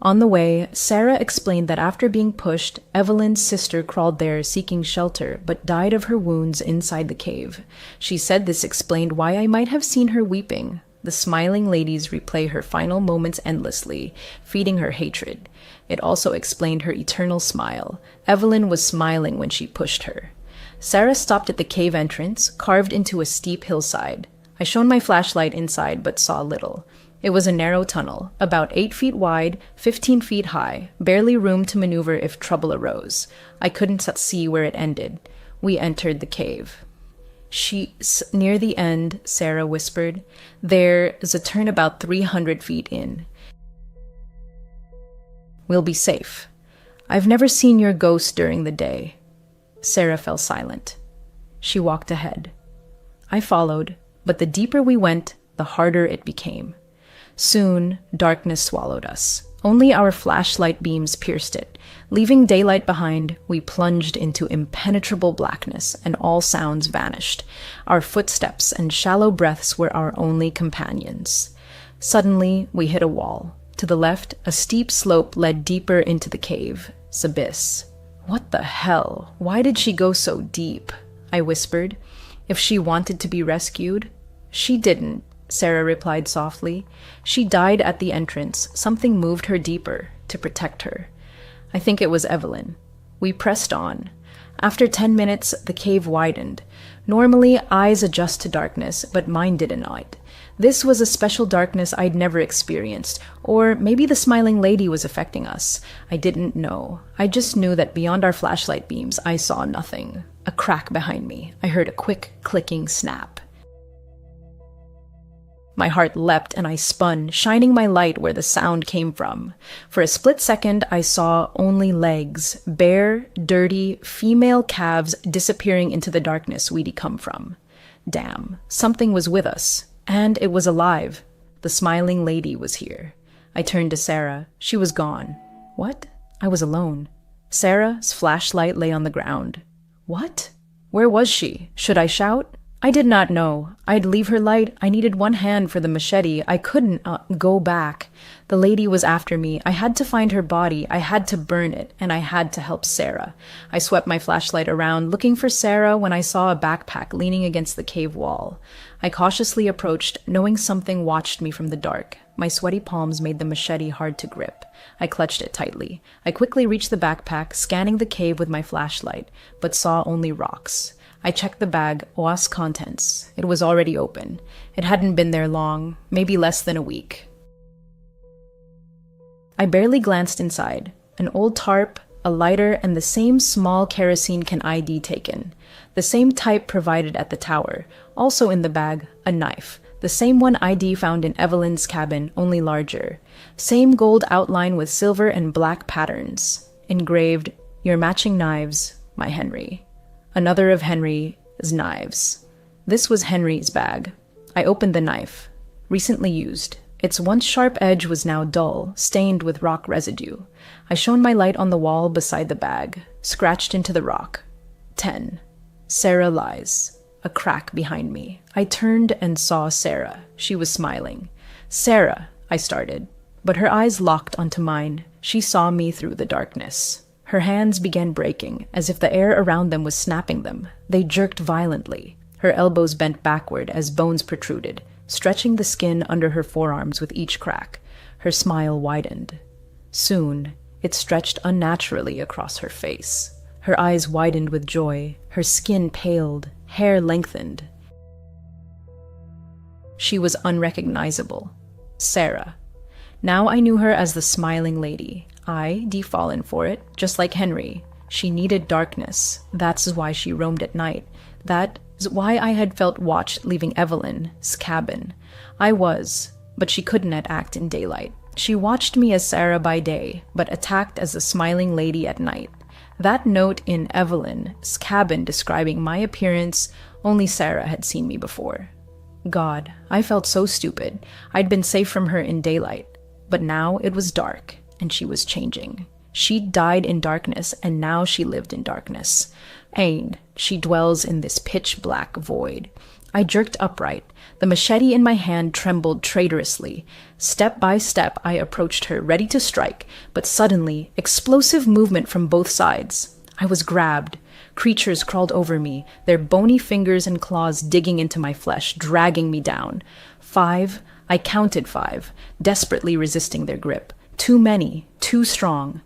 Speaker 1: On the way, Sarah explained that after being pushed, Evelyn's sister crawled there seeking shelter, but died of her wounds inside the cave. She said this explained why I might have seen her weeping. The smiling ladies replay her final moments endlessly, feeding her hatred. It also explained her eternal smile. Evelyn was smiling when she pushed her. Sarah stopped at the cave entrance, carved into a steep hillside. I shone my flashlight inside, but saw little. It was a narrow tunnel, about 8 feet wide, 15 feet high, barely room to maneuver if trouble arose. I couldn't see where it ended. We entered the cave. She's near the end, Sarah whispered. There is a turn about 300 feet in. We'll be safe. I've never seen your ghost during the day. Sarah fell silent. She walked ahead. I followed, but the deeper we went, the harder it became. Soon, darkness swallowed us. Only our flashlight beams pierced it. Leaving daylight behind, we plunged into impenetrable blackness, and all sounds vanished. Our footsteps and shallow breaths were our only companions. Suddenly, we hit a wall. To the left, a steep slope led deeper into the cave's abyss. What the hell? Why did she go so deep? I whispered. If she wanted to be rescued? She didn't, Sarah replied softly. She died at the entrance. Something moved her deeper, to protect her. I think it was Evelyn. We pressed on. After 10 minutes, the cave widened. Normally, eyes adjust to darkness, but mine did not. This was a special darkness I'd never experienced, or maybe the smiling lady was affecting us. I didn't know. I just knew that beyond our flashlight beams, I saw nothing. A crack behind me. I heard a quick, clicking snap. My heart leapt and I spun, shining my light where the sound came from. For a split second, I saw only legs, bare, dirty, female calves disappearing into the darkness we'd come from. Damn, something was with us, and it was alive. The smiling lady was here. I turned to Sarah. She was gone. What? I was alone. Sarah's flashlight lay on the ground. What? Where was she? Should I shout? I did not know. I'd leave her light. I needed one hand for the machete. I couldn't go back. The lady was after me. I had to find her body. I had to burn it, and I had to help Sarah. I swept my flashlight around, looking for Sarah when I saw a backpack leaning against the cave wall. I cautiously approached, knowing something watched me from the dark. My sweaty palms made the machete hard to grip. I clutched it tightly. I quickly reached the backpack, scanning the cave with my flashlight, but saw only rocks. I checked the bag, OAS contents. It was already open. It hadn't been there long, maybe less than a week. I barely glanced inside. An old tarp, a lighter, and the same small kerosene can ID taken. The same type provided at the tower. Also in the bag, a knife. The same one ID found in Evelyn's cabin, only larger. Same gold outline with silver and black patterns. Engraved, "Your matching knives, my Henry." Another of Henry's knives. This was Henry's bag. I opened the knife. Recently used. Its once sharp edge was now dull, stained with rock residue. I shone my light on the wall beside the bag, scratched into the rock. 10. Sarah lies. A crack behind me. I turned and saw Sarah. She was smiling. "Sarah," I started, but her eyes locked onto mine. She saw me through the darkness. Her hands began breaking, as if the air around them was snapping them. They jerked violently. Her elbows bent backward as bones protruded, stretching the skin under her forearms with each crack. Her smile widened. Soon, it stretched unnaturally across her face. Her eyes widened with joy. Her skin paled, hair lengthened. She was unrecognizable. Sarah. Now I knew her as the smiling lady. I'd fallen for it, just like Henry. She needed darkness. That's why she roamed at night. That is why I had felt watched leaving Evelyn's cabin. I was, but she couldn't act in daylight. She watched me as Sarah by day, but attacked as the smiling lady at night. That note in Evelyn's cabin describing my appearance, only Sarah had seen me before. God, I felt so stupid. I'd been safe from her in daylight, but now it was dark. And she was changing. She died in darkness, and now she lived in darkness. And she dwells in this pitch-black void. I jerked upright. The machete in my hand trembled traitorously. Step by step, I approached her, ready to strike, but suddenly, explosive movement from both sides. I was grabbed. Creatures crawled over me, their bony fingers and claws digging into my flesh, dragging me down. 5. I counted 5, desperately resisting their grip. Too many, too strong.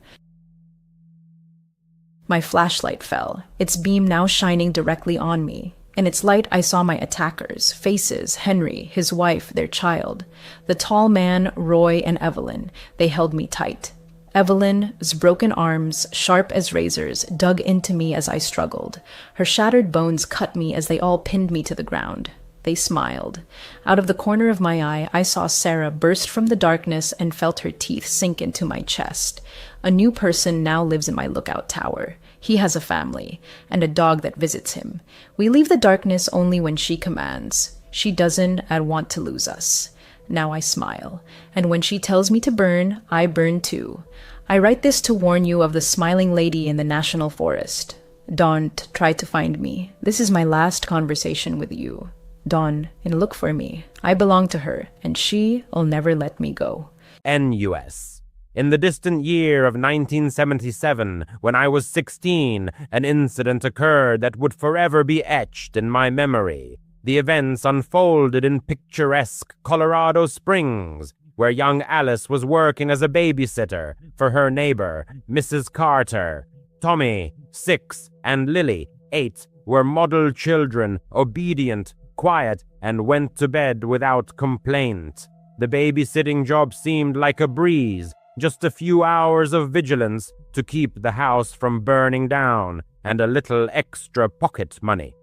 Speaker 1: My flashlight fell, its beam now shining directly on me. In its light, I saw my attackers, faces, Henry, his wife, their child. The tall man, Roy, and Evelyn. They held me tight. Evelyn's broken arms, sharp as razors, dug into me as I struggled. Her shattered bones cut me as they all pinned me to the ground. They smiled. Out of the corner of my eye, I saw Sarah burst from the darkness and felt her teeth sink into my chest. A new person now lives in my lookout tower. He has a family, and a dog that visits him. We leave the darkness only when she commands. She doesn't want to lose us. Now I smile, and when she tells me to burn, I burn too. I write this to warn you of the smiling lady in the national forest. Don't try to find me. This is my last conversation with you. Dawn, and look for me. I belong to her, and she'll never let me go.
Speaker 3: NUS. In the distant year of 1977, when I was 16, an incident occurred that would forever be etched in my memory. The events unfolded in picturesque Colorado Springs, where young Alice was working as a babysitter for her neighbor, Mrs. Carter. Tommy, 6, and Lily, 8, were model children, obedient, quiet, and went to bed without complaint. The babysitting job seemed like a breeze, just a few hours of vigilance to keep the house from burning down, and a little extra pocket money.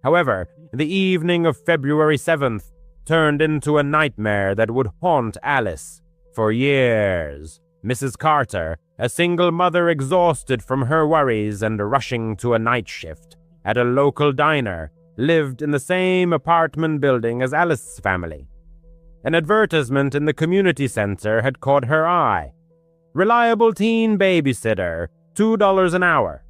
Speaker 3: However, the evening of February 7th turned into a nightmare that would haunt Alice for years. Mrs. Carter, a single mother exhausted from her worries and rushing to a night shift at a local diner, lived in the same apartment building as Alice's family. An advertisement in the community center had caught her eye. Reliable teen babysitter, $2 an hour.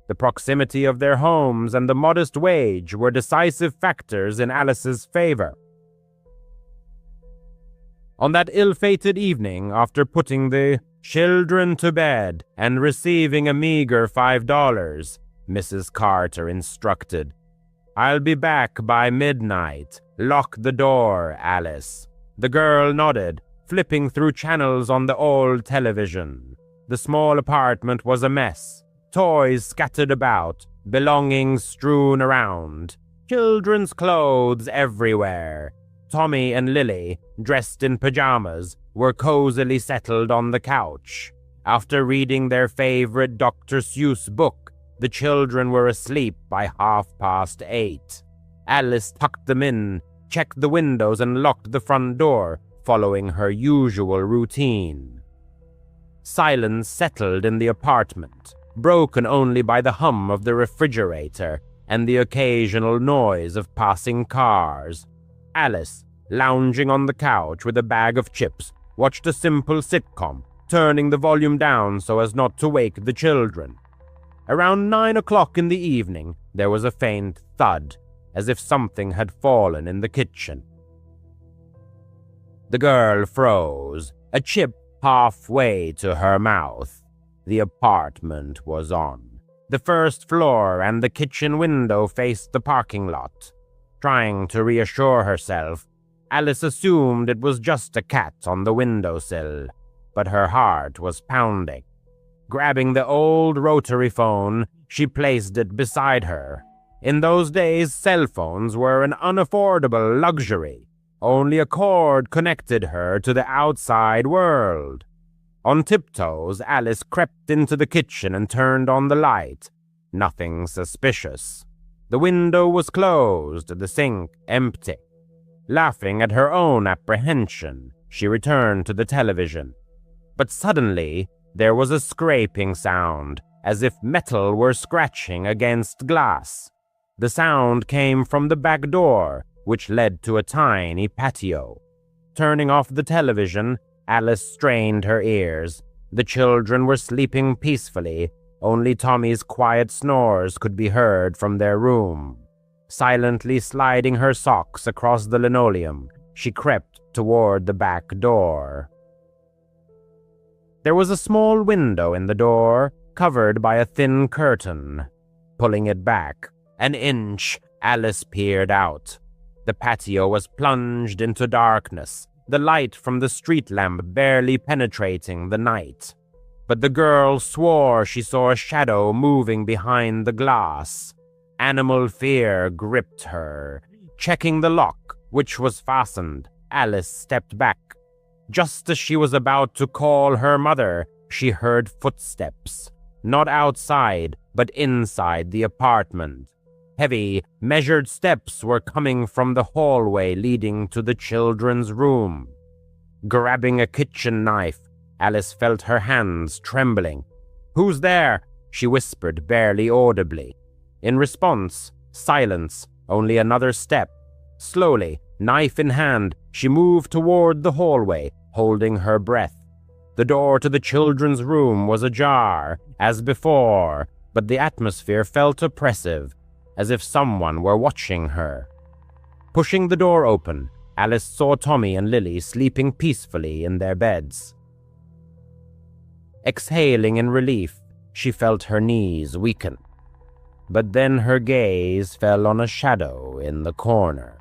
Speaker 3: The proximity of their homes and the modest wage were decisive factors in Alice's favor. On that ill-fated evening, after putting the children to bed and receiving a meager $5, Mrs. Carter instructed, "I'll be back by midnight. Lock the door, Alice." The girl nodded, flipping through channels on the old television. The small apartment was a mess. Toys scattered about, belongings strewn around, children's clothes everywhere. Tommy and Lily, dressed in pajamas, were cozily settled on the couch. After reading their favorite Dr. Seuss book, the children were asleep by 8:30. Alice tucked them in, checked the windows and locked the front door, following her usual routine. Silence settled in the apartment, broken only by the hum of the refrigerator and the occasional noise of passing cars. Alice, lounging on the couch with a bag of chips, watched a simple sitcom, turning the volume down so as not to wake the children. Around 9 o'clock in the evening, there was a faint thud, as if something had fallen in the kitchen. The girl froze, a chip halfway to her mouth. The apartment was on. The first floor and the kitchen window faced the parking lot. Trying to reassure herself, Alice assumed it was just a cat on the windowsill, but her heart was pounding. Grabbing the old rotary phone, she placed it beside her. In those days, cell phones were an unaffordable luxury. Only a cord connected her to the outside world. On tiptoes, Alice crept into the kitchen and turned on the light. Nothing suspicious. The window was closed, the sink empty. Laughing at her own apprehension, she returned to the television. But suddenly, there was a scraping sound, as if metal were scratching against glass. The sound came from the back door, which led to a tiny patio. Turning off the television, Alice strained her ears. The children were sleeping peacefully. Only Tommy's quiet snores could be heard from their room. Silently sliding her socks across the linoleum, she crept toward the back door. There was a small window in the door, covered by a thin curtain. Pulling it back an inch, Alice peered out. The patio was plunged into darkness, the light from the street lamp barely penetrating the night. But the girl swore she saw a shadow moving behind the glass. Animal fear gripped her. Checking the lock, which was fastened, Alice stepped back. Just as she was about to call her mother, she heard footsteps. Not outside, but inside the apartment. Heavy, measured steps were coming from the hallway leading to the children's room. Grabbing a kitchen knife, Alice felt her hands trembling. "Who's there?" she whispered barely audibly. In response, silence, only another step. Slowly, knife in hand, she moved toward the hallway, holding her breath. The door to the children's room was ajar, as before, but the atmosphere felt oppressive, as if someone were watching her. Pushing the door open, Alice saw Tommy and Lily sleeping peacefully in their beds. Exhaling in relief, she felt her knees weaken. But then her gaze fell on a shadow in the corner.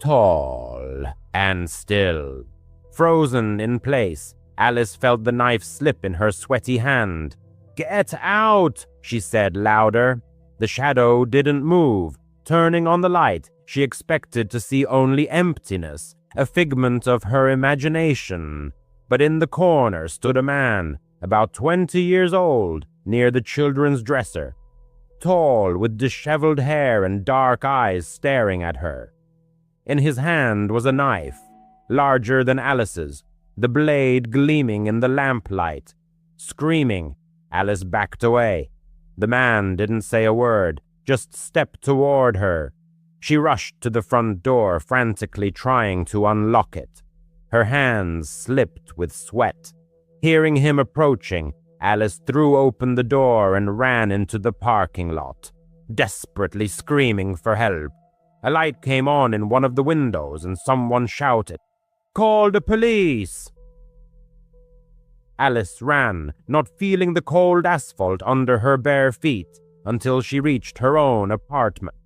Speaker 3: Tall and still. Frozen in place, Alice felt the knife slip in her sweaty hand. "Get out!" she said louder. The shadow didn't move. Turning on the light, she expected to see only emptiness, a figment of her imagination. But in the corner stood a man, about 20 years old, near the children's dresser. Tall, with disheveled hair and dark eyes staring at her. In his hand was a knife, larger than Alice's, the blade gleaming in the lamplight. Screaming, Alice backed away. The man didn't say a word, just stepped toward her. She rushed to the front door, frantically trying to unlock it. Her hands slipped with sweat. Hearing him approaching, Alice threw open the door and ran into the parking lot, desperately screaming for help. A light came on in one of the windows and someone shouted, "Call the police!" Alice ran, not feeling the cold asphalt under her bare feet, until she reached her own apartment.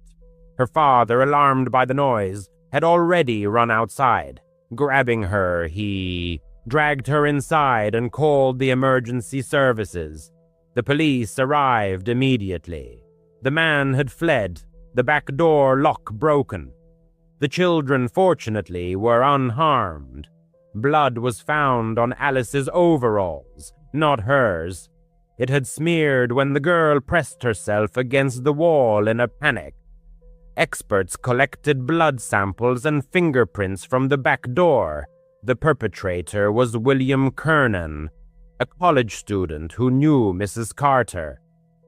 Speaker 3: Her father, alarmed by the noise, had already run outside. Grabbing her, he dragged her inside and called the emergency services. The police arrived immediately. The man had fled, the back door lock broken. The children, fortunately, were unharmed. Blood was found on Alice's overalls, not hers. It had smeared when the girl pressed herself against the wall in a panic. Experts collected blood samples and fingerprints from the back door. The perpetrator was William Kernan, a college student who knew Mrs. Carter.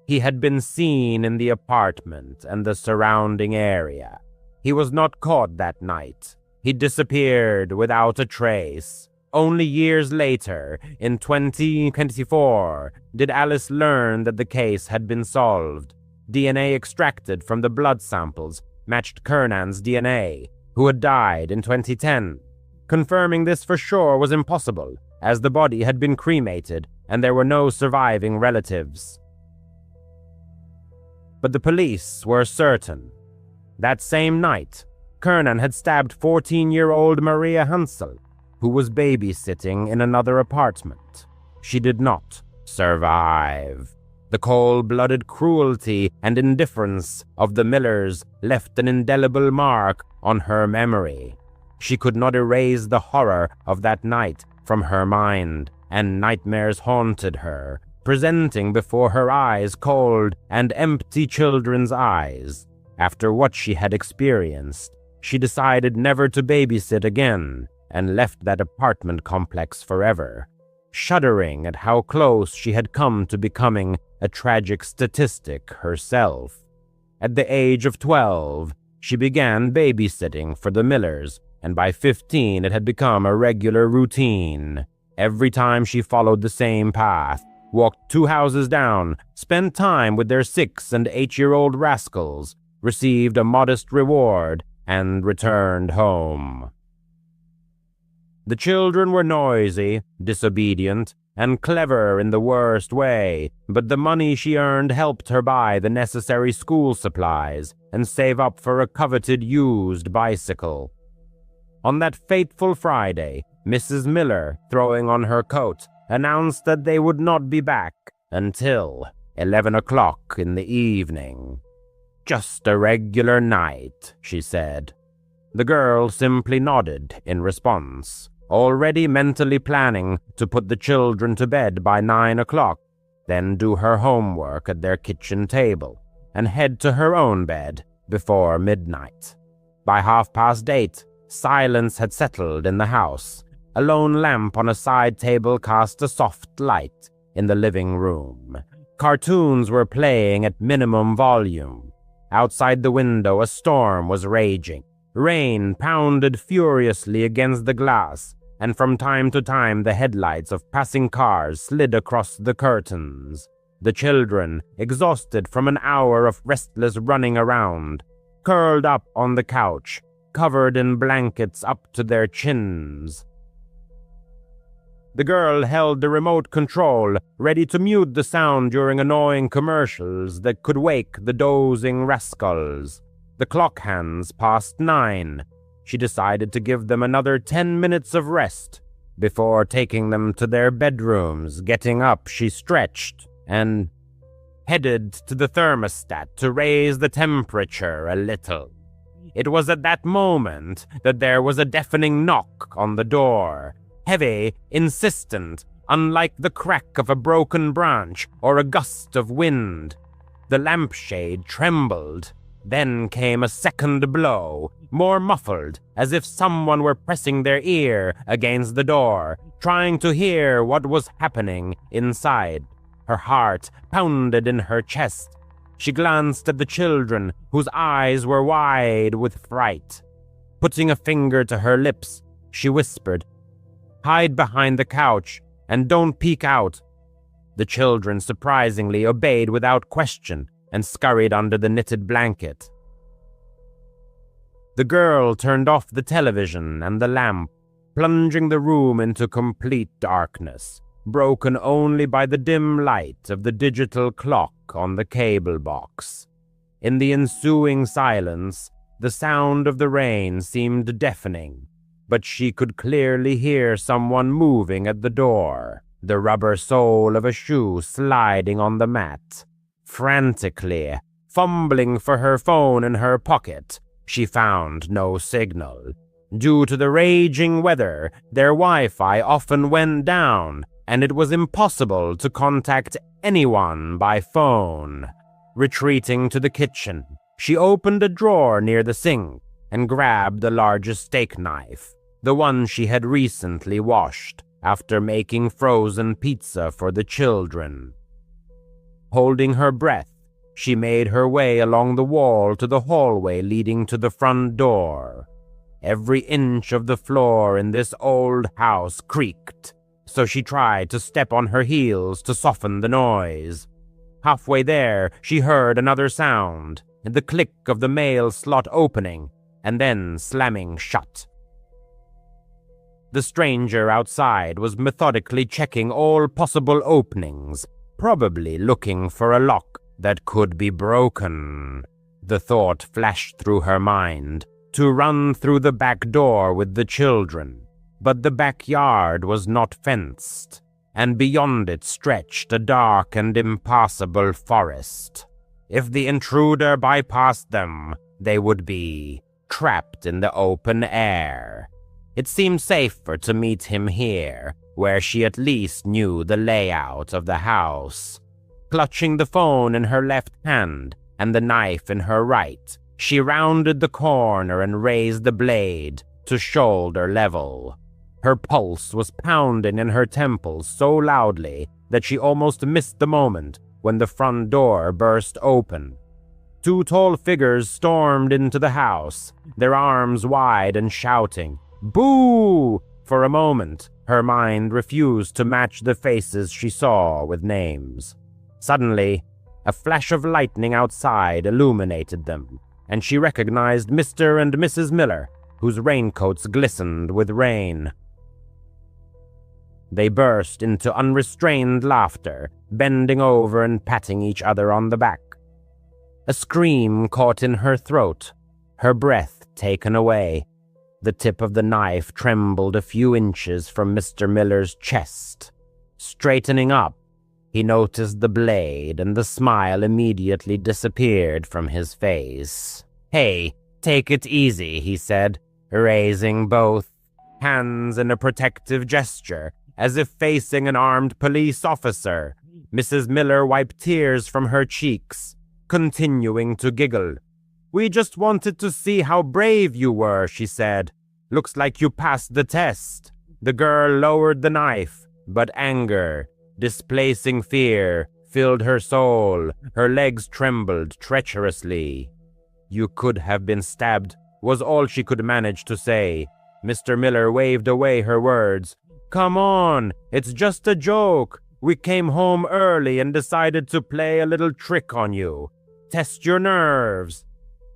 Speaker 3: He had been seen in the apartment and the surrounding area. He was not caught that night. He disappeared without a trace. Only years later, in 2024, did Alice learn that the case had been solved. DNA extracted from the blood samples matched Kernan's DNA, who had died in 2010. Confirming this for sure was impossible, as the body had been cremated and there were no surviving relatives. But the police were certain. That same night, Kernan had stabbed 14-year-old Maria Hansel, who was babysitting in another apartment. She did not survive. The cold-blooded cruelty and indifference of the Millers left an indelible mark on her memory. She could not erase the horror of that night from her mind, and nightmares haunted her, presenting before her eyes cold and empty children's eyes. After what she had experienced, she decided never to babysit again and left that apartment complex forever, shuddering at how close she had come to becoming a tragic statistic herself. At the age of 12, she began babysitting for the Millers, and by 15 it had become a regular routine. Every time she followed the same path, walked 2 houses down, spent time with their 6- and 8-year-old rascals, received a modest reward, and returned home. The children were noisy, disobedient, and clever in the worst way, but the money she earned helped her buy the necessary school supplies and save up for a coveted used bicycle. On that fateful Friday, Mrs. Miller, throwing on her coat, announced that they would not be back until 11 o'clock in the evening. "Just a regular night," she said. The girl simply nodded in response, already mentally planning to put the children to bed by 9 o'clock, then do her homework at their kitchen table, and head to her own bed before midnight. By 8:30, silence had settled in the house. A lone lamp on a side table cast a soft light in the living room. Cartoons were playing at minimum volume. Outside the window, a storm was raging. Rain pounded furiously against the glass, and from time to time the headlights of passing cars slid across the curtains. The children, exhausted from an hour of restless running around, curled up on the couch, covered in blankets up to their chins. The girl held the remote control, ready to mute the sound during annoying commercials that could wake the dozing rascals. The clock hands passed 9. She decided to give them another 10 minutes of rest. Before taking them to their bedrooms, getting up, she stretched and headed to the thermostat to raise the temperature a little. It was at that moment that there was a deafening knock on the door. Heavy, insistent, unlike the crack of a broken branch or a gust of wind. The lampshade trembled. Then came a second blow, more muffled, as if someone were pressing their ear against the door, trying to hear what was happening inside. Her heart pounded in her chest. She glanced at the children, whose eyes were wide with fright. Putting a finger to her lips, she whispered, "Hide behind the couch, and don't peek out." The children surprisingly obeyed without question and scurried under the knitted blanket. The girl turned off the television and the lamp, plunging the room into complete darkness, broken only by the dim light of the digital clock on the cable box. In the ensuing silence, the sound of the rain seemed deafening, but she could clearly hear someone moving at the door, the rubber sole of a shoe sliding on the mat. Frantically, fumbling for her phone in her pocket, she found no signal. Due to the raging weather, their Wi-Fi often went down, and it was impossible to contact anyone by phone. Retreating to the kitchen, she opened a drawer near the sink and grabbed the largest steak knife, the one she had recently washed after making frozen pizza for the children. Holding her breath, she made her way along the wall to the hallway leading to the front door. Every inch of the floor in this old house creaked, so she tried to step on her heels to soften the noise. Halfway there, she heard another sound, the click of the mail slot opening and then slamming shut. The stranger outside was methodically checking all possible openings, probably looking for a lock that could be broken. The thought flashed through her mind to run through the back door with the children, but the backyard was not fenced, and beyond it stretched a dark and impassable forest. If the intruder bypassed them, they would be trapped in the open air. It seemed safer to meet him here, where she at least knew the layout of the house. Clutching the phone in her left hand and the knife in her right, she rounded the corner and raised the blade to shoulder level. Her pulse was pounding in her temples so loudly that she almost missed the moment when the front door burst open. Two tall figures stormed into the house, their arms wide and shouting, "Boo!" For a moment, her mind refused to match the faces she saw with names. Suddenly, a flash of lightning outside illuminated them, and she recognized Mr. and Mrs. Miller, whose raincoats glistened with rain. They burst into unrestrained laughter, bending over and patting each other on the back. A scream caught in her throat, her breath taken away. The tip of the knife trembled a few inches from Mr. Miller's chest. Straightening up, he noticed the blade, and the smile immediately disappeared from his face. "Hey, take it easy," he said, raising both hands in a protective gesture, as if facing an armed police officer. Mrs. Miller wiped tears from her cheeks, continuing to giggle. "We just wanted to see how brave you were," she said. "Looks like you passed the test." The girl lowered the knife, but anger, displacing fear, filled her soul. Her legs trembled treacherously. "You could have been stabbed," was all she could manage to say. Mr. Miller waved away her words. "Come on, it's just a joke. We came home early and decided to play a little trick on you. Test your nerves."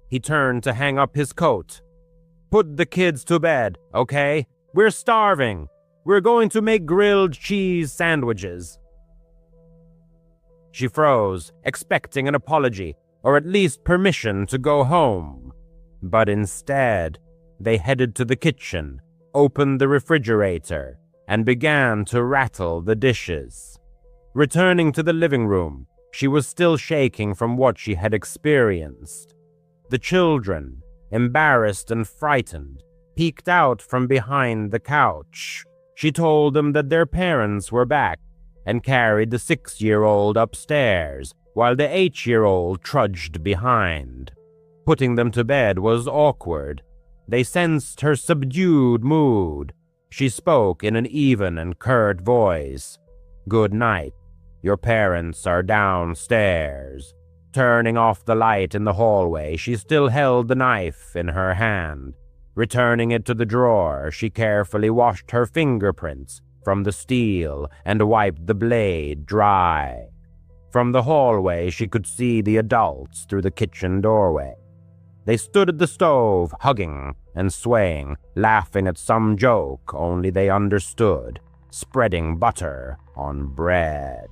Speaker 3: He turned to hang up his coat. "Put the kids to bed, okay? We're starving. We're going to make grilled cheese sandwiches." She froze, expecting an apology, or at least permission to go home. But instead, they headed to the kitchen, opened the refrigerator, and began to rattle the dishes. Returning to the living room, she was still shaking from what she had experienced. The children, embarrassed and frightened, peeked out from behind the couch. She told them that their parents were back and carried the 6-year-old upstairs, while the 8-year-old trudged behind. Putting them to bed was awkward. They sensed her subdued mood. She spoke in an even and curt voice. "Good night. Your parents are downstairs." Turning off the light in the hallway, she still held the knife in her hand. Returning it to the drawer, she carefully washed her fingerprints from the steel and wiped the blade dry. From the hallway, she could see the adults through the kitchen doorway. They stood at the stove, hugging and swaying, laughing at some joke only they understood, spreading butter on bread.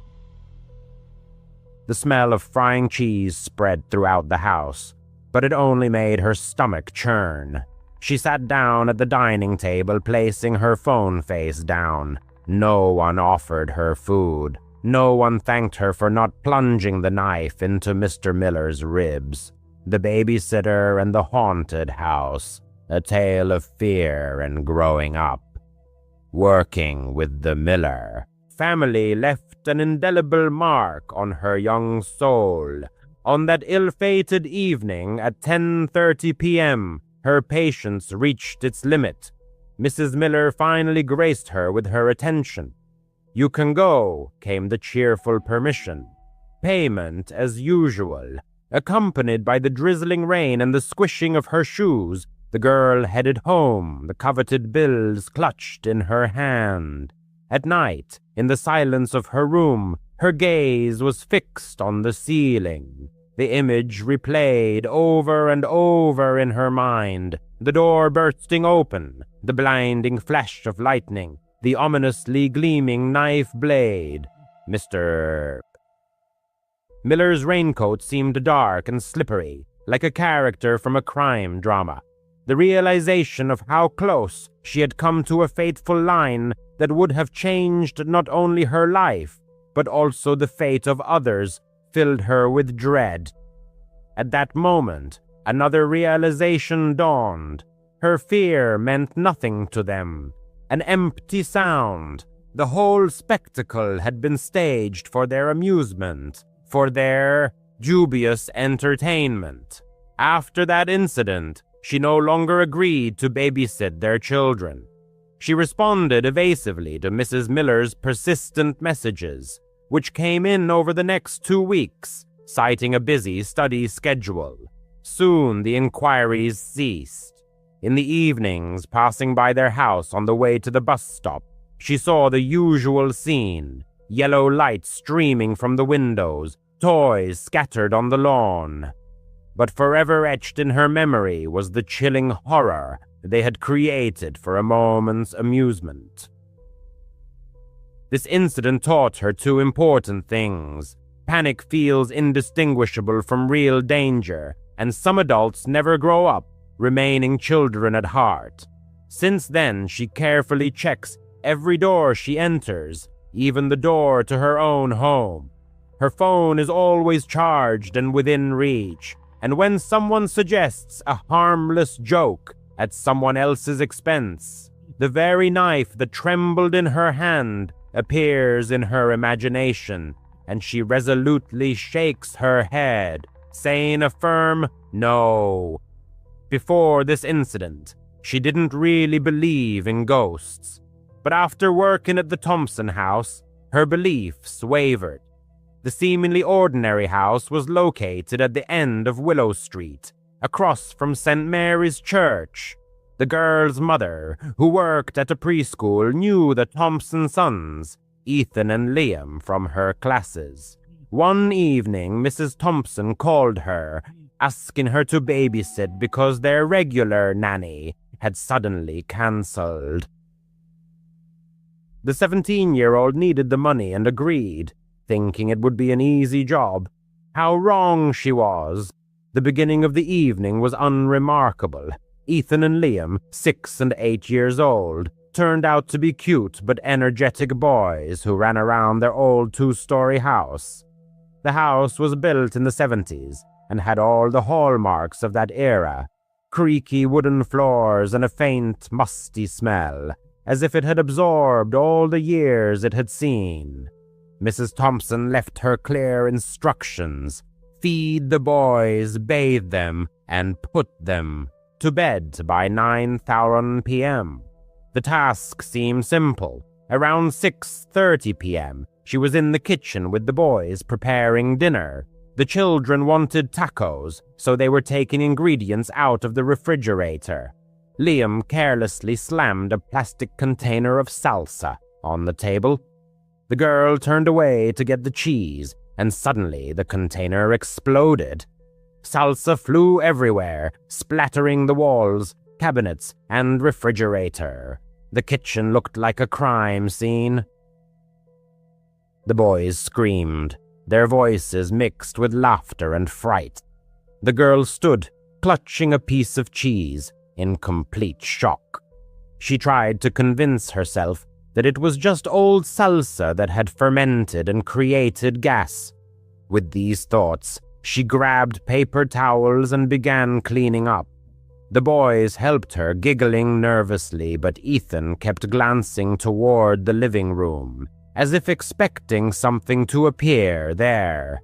Speaker 3: The smell of frying cheese spread throughout the house, but it only made her stomach churn. She sat down at the dining table, placing her phone face down. No one offered her food. No one thanked her for not plunging the knife into Mr. Miller's ribs. The babysitter and the haunted house, a tale of fear and growing up. Working with the Miller family left an indelible mark on her young soul. On that ill-fated evening at 10:30 p.m., her patience reached its limit. Mrs. Miller finally graced her with her attention. "You can go," came the cheerful permission. Payment as usual. Accompanied by the drizzling rain and the squishing of her shoes, the girl headed home, the coveted bills clutched in her hand. At night, in the silence of her room, her gaze was fixed on the ceiling. The image replayed over and over in her mind, the door bursting open, the blinding flash of lightning, the ominously gleaming knife blade. Mr. Miller's raincoat seemed dark and slippery, like a character from a crime drama. The realization of how close she had come to a fateful line that would have changed not only her life, but also the fate of others, filled her with dread. At that moment, another realization dawned. Her fear meant nothing to them. An empty sound. The whole spectacle had been staged for their amusement, for their dubious entertainment. After that incident, she no longer agreed to babysit their children. She responded evasively to Mrs. Miller's persistent messages, which came in over the next 2 weeks, citing a busy study schedule. Soon the inquiries ceased. In the evenings, passing by their house on the way to the bus stop, she saw the usual scene: yellow light streaming from the windows, toys scattered on the lawn. But forever etched in her memory was the chilling horror they had created for a moment's amusement. This incident taught her 2 important things. Panic feels indistinguishable from real danger, and some adults never grow up, remaining children at heart. Since then, she carefully checks every door she enters, even the door to her own home. Her phone is always charged and within reach, and when someone suggests a harmless joke at someone else's expense, the very knife that trembled in her hand appears in her imagination, and she resolutely shakes her head, saying a firm no. Before this incident, she didn't really believe in ghosts, but after working at the Thompson house, her beliefs wavered. The seemingly ordinary house was located at the end of Willow Street, across from St. Mary's Church. The girl's mother, who worked at a preschool, knew the Thompson sons, Ethan and Liam, from her classes. One evening, Mrs. Thompson called her, asking her to babysit because their regular nanny had suddenly cancelled. The 17-year-old needed the money and agreed, thinking it would be an easy job. How wrong she was. The beginning of the evening was unremarkable. Ethan and Liam, 6 and 8 years old, turned out to be cute but energetic boys who ran around their old 2-story house. The house was built in the 70s and had all the hallmarks of that era: creaky wooden floors and a faint, musty smell, as if it had absorbed all the years it had seen. Mrs. Thompson left her clear instructions: feed the boys, bathe them, and put them to bed by 9:00 p.m. The task seemed simple. Around 6:30 p.m., she was in the kitchen with the boys preparing dinner. The children wanted tacos, so they were taking ingredients out of the refrigerator. Liam carelessly slammed a plastic container of salsa on the table. The girl turned away to get the cheese, and suddenly the container exploded. Salsa flew everywhere, splattering the walls, cabinets, and refrigerator. The kitchen looked like a crime scene. The boys screamed, their voices mixed with laughter and fright. The girl stood, clutching a piece of cheese, in complete shock. She tried to convince herself that it was just old salsa that had fermented and created gas. With these thoughts, she grabbed paper towels and began cleaning up. The boys helped her, giggling nervously, but Ethan kept glancing toward the living room, as if expecting something to appear there.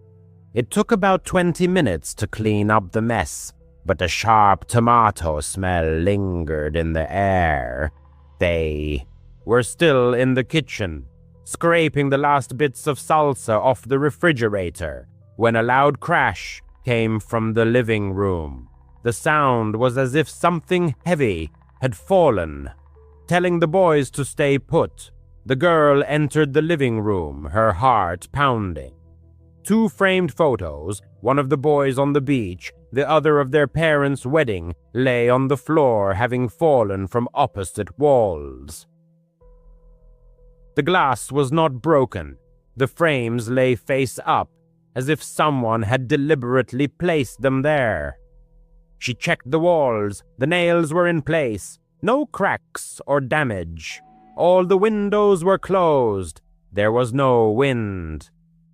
Speaker 3: It took about 20 minutes to clean up the mess, but a sharp tomato smell lingered in the air. They were still in the kitchen, scraping the last bits of salsa off the refrigerator, when a loud crash came from the living room. The sound was as if something heavy had fallen. Telling the boys to stay put, the girl entered the living room, her heart pounding. 2 framed photos, one of the boys on the beach, the other of their parents' wedding, lay on the floor, having fallen from opposite walls. The glass was not broken. The frames lay face up, as if someone had deliberately placed them there. She checked the walls. The nails were in place. No cracks or damage. All the windows were closed. There was no wind.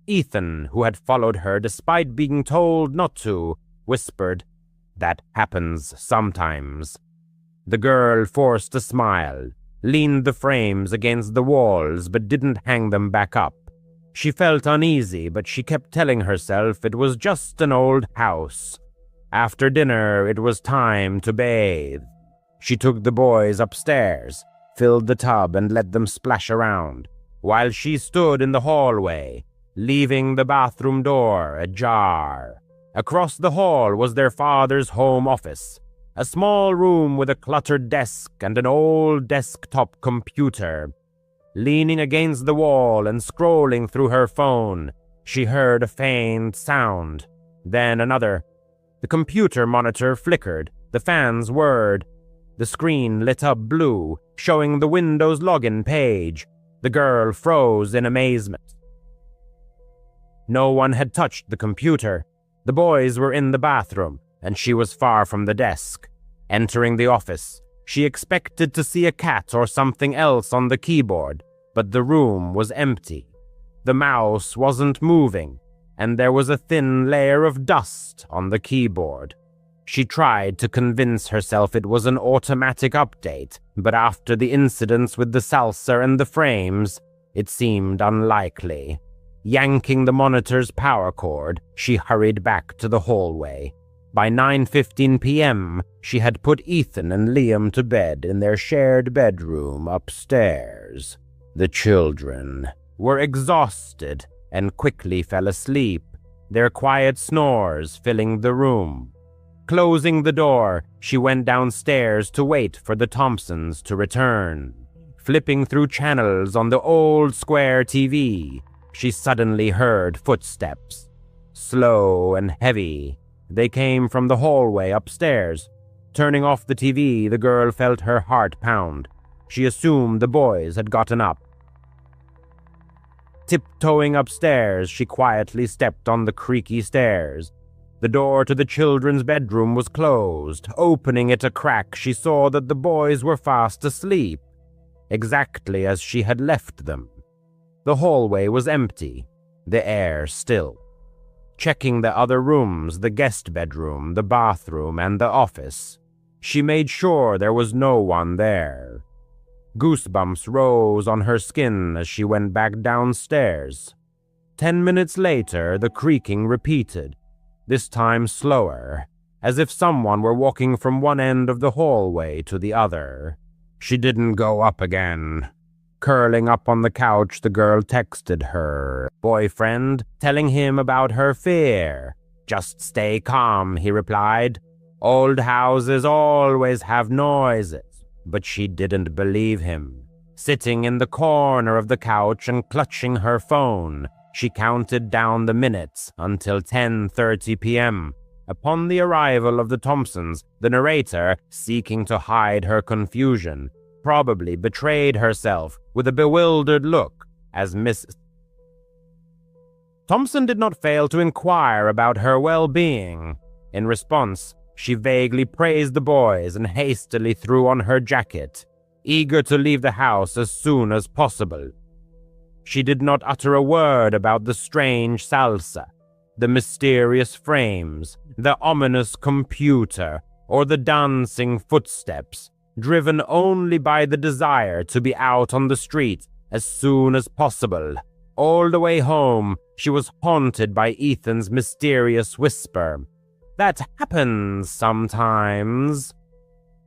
Speaker 3: Ethan, who had followed her despite being told not to, whispered, "That happens sometimes." The girl forced a smile, leaned the frames against the walls but didn't hang them back up. She felt uneasy, but she kept telling herself it was just an old house. After dinner, it was time to bathe. She took the boys upstairs, filled the tub, and let them splash around, while she stood in the hallway, leaving the bathroom door ajar. Across the hall was their father's home office, a small room with a cluttered desk and an old desktop computer. Leaning against the wall and scrolling through her phone, she heard a faint sound, then another. The computer monitor flickered, the fans whirred. The screen lit up blue, showing the Windows login page. The girl froze in amazement. No one had touched the computer. The boys were in the bathroom, and she was far from the desk. Entering the office, she expected to see a cat or something else on the keyboard, but the room was empty. The mouse wasn't moving, and there was a thin layer of dust on the keyboard. She tried to convince herself it was an automatic update, but after the incidents with the salsa and the frames, it seemed unlikely. Yanking the monitor's power cord, she hurried back to the hallway. By 9:15 p.m., she had put Ethan and Liam to bed in their shared bedroom upstairs. The children were exhausted and quickly fell asleep, their quiet snores filling the room. Closing the door, she went downstairs to wait for the Thompsons to return. Flipping through channels on the old square TV, she suddenly heard footsteps. Slow and heavy, they came from the hallway upstairs. Turning off the TV, the girl felt her heart pound. She assumed the boys had gotten up. Tiptoeing upstairs, she quietly stepped on the creaky stairs. The door to the children's bedroom was closed. Opening it a crack, she saw that the boys were fast asleep, exactly as she had left them. The hallway was empty, the air still. Checking the other rooms, the guest bedroom, the bathroom, and the office, she made sure there was no one there. Goosebumps rose on her skin as she went back downstairs. 10 minutes later, the creaking repeated, this time slower, as if someone were walking from one end of the hallway to the other. She didn't go up again. Curling up on the couch, the girl texted her boyfriend, telling him about her fear. "Just stay calm," he replied. "Old houses always have noises." But she didn't believe him. Sitting in the corner of the couch and clutching her phone, she counted down the minutes until 10:30 p.m. Upon the arrival of the Thompsons, the narrator, seeking to hide her confusion, probably betrayed herself with a bewildered look as Miss Thompson did not fail to inquire about her well-being. In response, she vaguely praised the boys and hastily threw on her jacket, eager to leave the house as soon as possible. She did not utter a word about the strange salsa, the mysterious frames, the ominous computer, or the dancing footsteps, driven only by the desire to be out on the street as soon as possible. All the way home, she was haunted by Ethan's mysterious whisper, "That happens sometimes."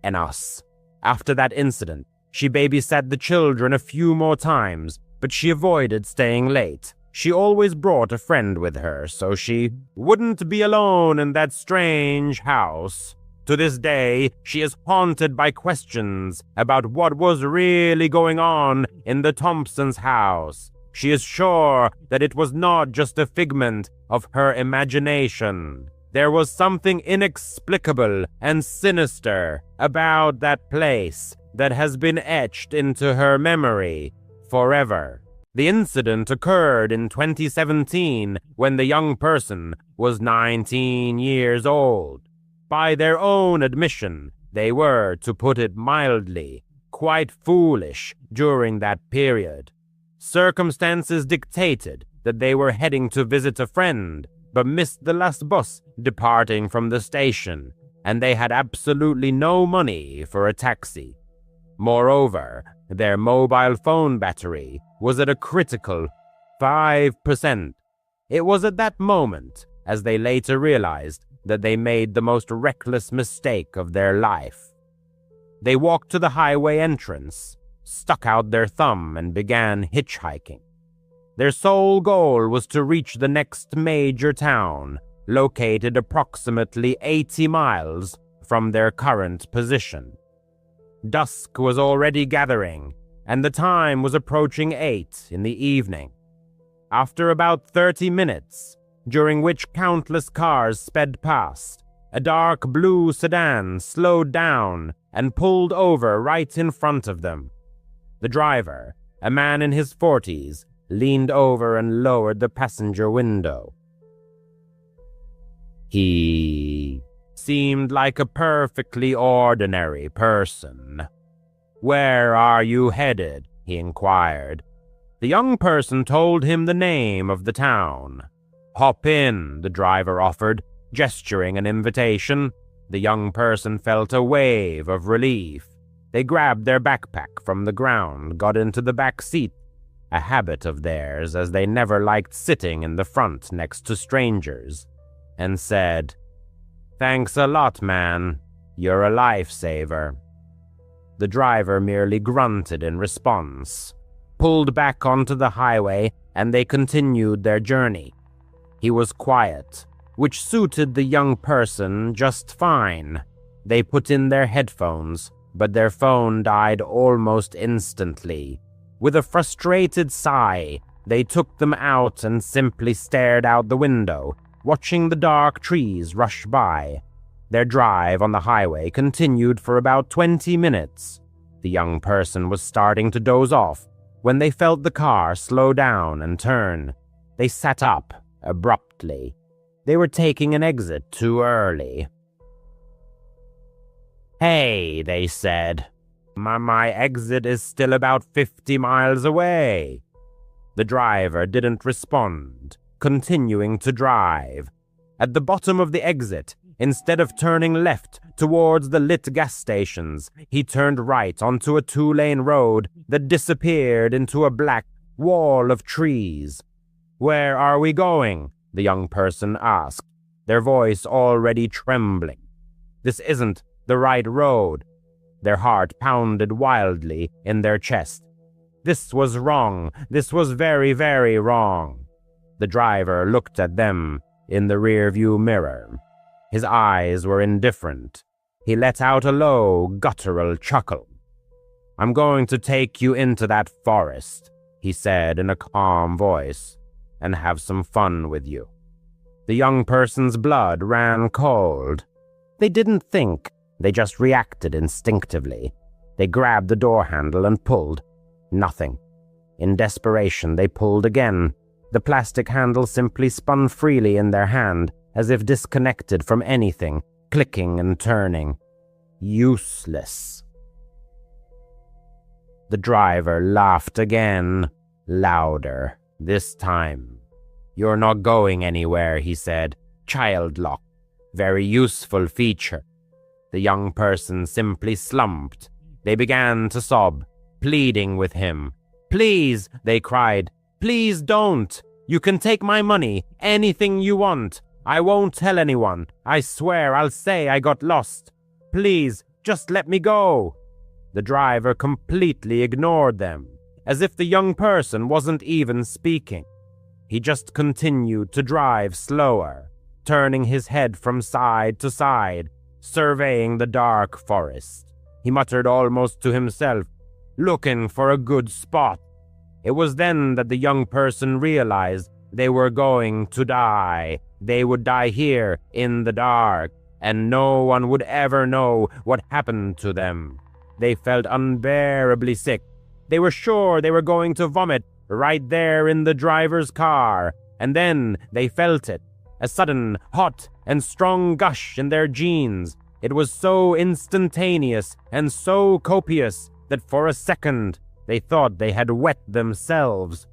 Speaker 3: And us. After that incident, she babysat the children a few more times, but she avoided staying late. She always brought a friend with her, so she wouldn't be alone in that strange house. To this day, she is haunted by questions about what was really going on in the Thompsons' house. She is sure that it was not just a figment of her imagination. There was something inexplicable and sinister about that place that has been etched into her memory forever. The incident occurred in 2017 when the young person was 19 years old. By their own admission, they were, to put it mildly, quite foolish during that period. Circumstances dictated that they were heading to visit a friend, but missed the last bus departing from the station, and they had absolutely no money for a taxi. Moreover, their mobile phone battery was at a critical 5%. It was at that moment, as they later realized, that they made the most reckless mistake of their life. They walked to the highway entrance, stuck out their thumb, and began hitchhiking. Their sole goal was to reach the next major town, located approximately 80 miles from their current position. Dusk was already gathering, and the time was approaching 8 in the evening. After about 30 minutes, during which countless cars sped past, a dark blue sedan slowed down and pulled over right in front of them. The driver, a man in his 40s, leaned over and lowered the passenger window. He seemed like a perfectly ordinary person. "Where are you headed?" he inquired. The young person told him the name of the town. "Hop in," the driver offered, gesturing an invitation. The young person felt a wave of relief. They grabbed their backpack from the ground, got into the back seat, a habit of theirs as they never liked sitting in the front next to strangers, and said, "Thanks a lot, man. You're a lifesaver." The driver merely grunted in response, pulled back onto the highway, and they continued their journey. He was quiet, which suited the young person just fine. They put in their headphones, but their phone died almost instantly. With a frustrated sigh, they took them out and simply stared out the window, watching the dark trees rush by. Their drive on the highway continued for about 20 minutes. The young person was starting to doze off when they felt the car slow down and turn. They sat up abruptly. They were taking an exit too early. "Hey," they said, my exit is still about 50 miles away." The driver didn't respond, continuing to drive. At the bottom of the exit, instead of turning left towards the lit gas stations, he turned right onto a 2-lane road that disappeared into a black wall of trees. "Where are we going?" the young person asked, their voice already trembling. "This isn't the right road." Their heart pounded wildly in their chest. This was wrong. This was very, very wrong. The driver looked at them in the rearview mirror. His eyes were indifferent. He let out a low, guttural chuckle. "I'm going to take you into that forest," he said in a calm voice, "and have some fun with you." The young person's blood ran cold. They didn't think, they just reacted instinctively. They grabbed the door handle and pulled. Nothing. In desperation, they pulled again. The plastic handle simply spun freely in their hand, as if disconnected from anything, clicking and turning. Useless. The driver laughed again, louder, this time. "You're not going anywhere," he said. "Child lock. Very useful feature." The young person simply slumped. They began to sob, pleading with him. "Please," they cried. "Please don't. You can take my money, anything you want. I won't tell anyone. I swear I'll say I got lost. Please, just let me go." The driver completely ignored them, as if the young person wasn't even speaking. He just continued to drive slower, turning his head from side to side, surveying the dark forest. He muttered almost to himself, looking for a good spot. It was then that the young person realized they were going to die. They would die here in the dark, and no one would ever know what happened to them. They felt unbearably sick. They were sure they were going to vomit right there in the driver's car, and then they felt it, a sudden, hot, and strong gush in their jeans. It was so instantaneous and so copious that for a second they thought they had wet themselves.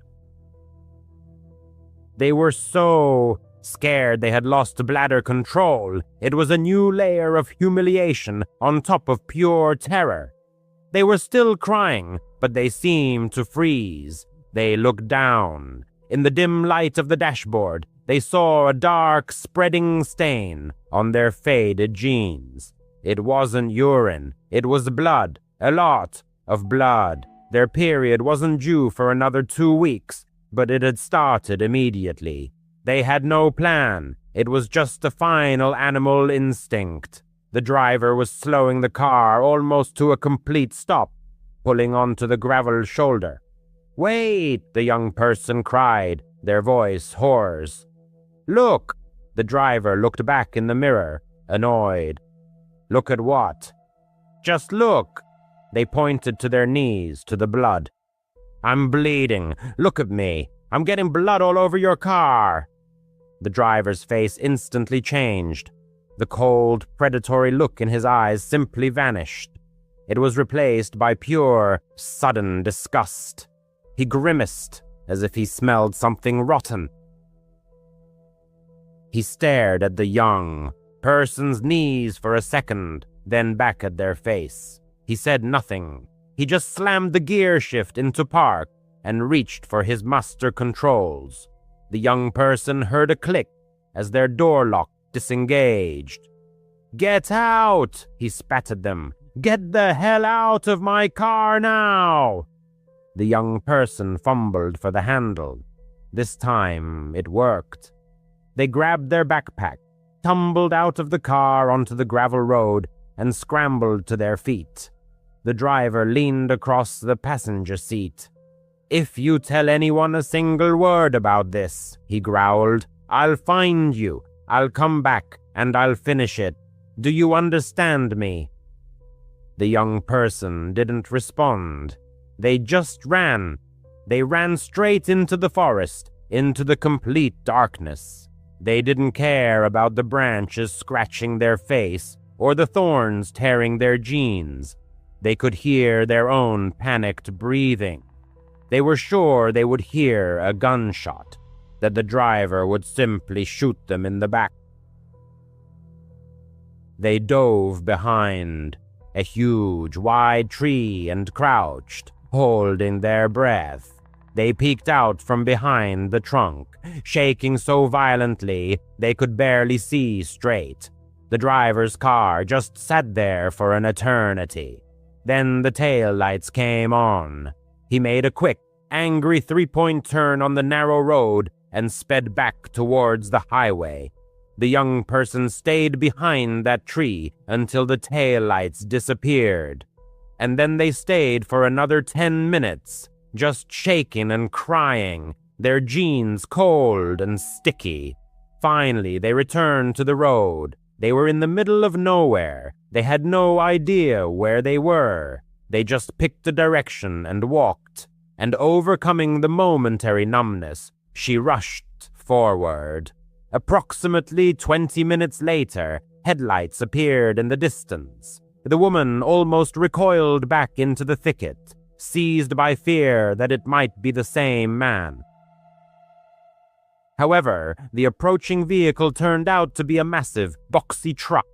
Speaker 3: They were so scared they had lost bladder control. It was a new layer of humiliation on top of pure terror. They were still crying, but they seemed to freeze. They looked down. In the dim light of the dashboard, they saw a dark, spreading stain on their faded jeans. It wasn't urine. It was blood. A lot of blood. Their period wasn't due for another 2 weeks, but it had started immediately. They had no plan. It was just a final animal instinct. The driver was slowing the car almost to a complete stop, pulling onto the gravel shoulder. "Wait!" the young person cried, their voice hoarse. "Look!" The driver looked back in the mirror, annoyed. "Look at what?" "Just look!" They pointed to their knees, to the blood. "I'm bleeding. Look at me. I'm getting blood all over your car." The driver's face instantly changed. The cold, predatory look in his eyes simply vanished. It was replaced by pure, sudden disgust. He grimaced as if he smelled something rotten. He stared at the young person's knees for a second, then back at their face. He said nothing. He just slammed the gear shift into park and reached for his master controls. The young person heard a click as their door lock disengaged. "Get out!" he spat at them. "Get the hell out of my car now!" The young person fumbled for the handle. This time it worked. They grabbed their backpack, tumbled out of the car onto the gravel road, and scrambled to their feet. The driver leaned across the passenger seat. "If you tell anyone a single word about this," he growled, "I'll find you. I'll come back and I'll finish it. Do you understand me?" The young person didn't respond. They just ran. They ran straight into the forest, into the complete darkness. They didn't care about the branches scratching their face or the thorns tearing their jeans. They could hear their own panicked breathing. They were sure they would hear a gunshot, that the driver would simply shoot them in the back. They dove behind a huge, wide tree and crouched, holding their breath. They peeked out from behind the trunk, shaking so violently they could barely see straight. The driver's car just sat there for an eternity. Then the tail lights came on. He made a quick, angry three-point turn on the narrow road and sped back towards the highway. The young person stayed behind that tree until the taillights disappeared. And then they stayed for another 10 minutes, just shaking and crying, their jeans cold and sticky. Finally, they returned to the road. They were in the middle of nowhere. They had no idea where they were. They just picked a direction and walked, and overcoming the momentary numbness, she rushed forward. Approximately 20 minutes later, headlights appeared in the distance. The woman almost recoiled back into the thicket, seized by fear that it might be the same man. However, the approaching vehicle turned out to be a massive, boxy truck,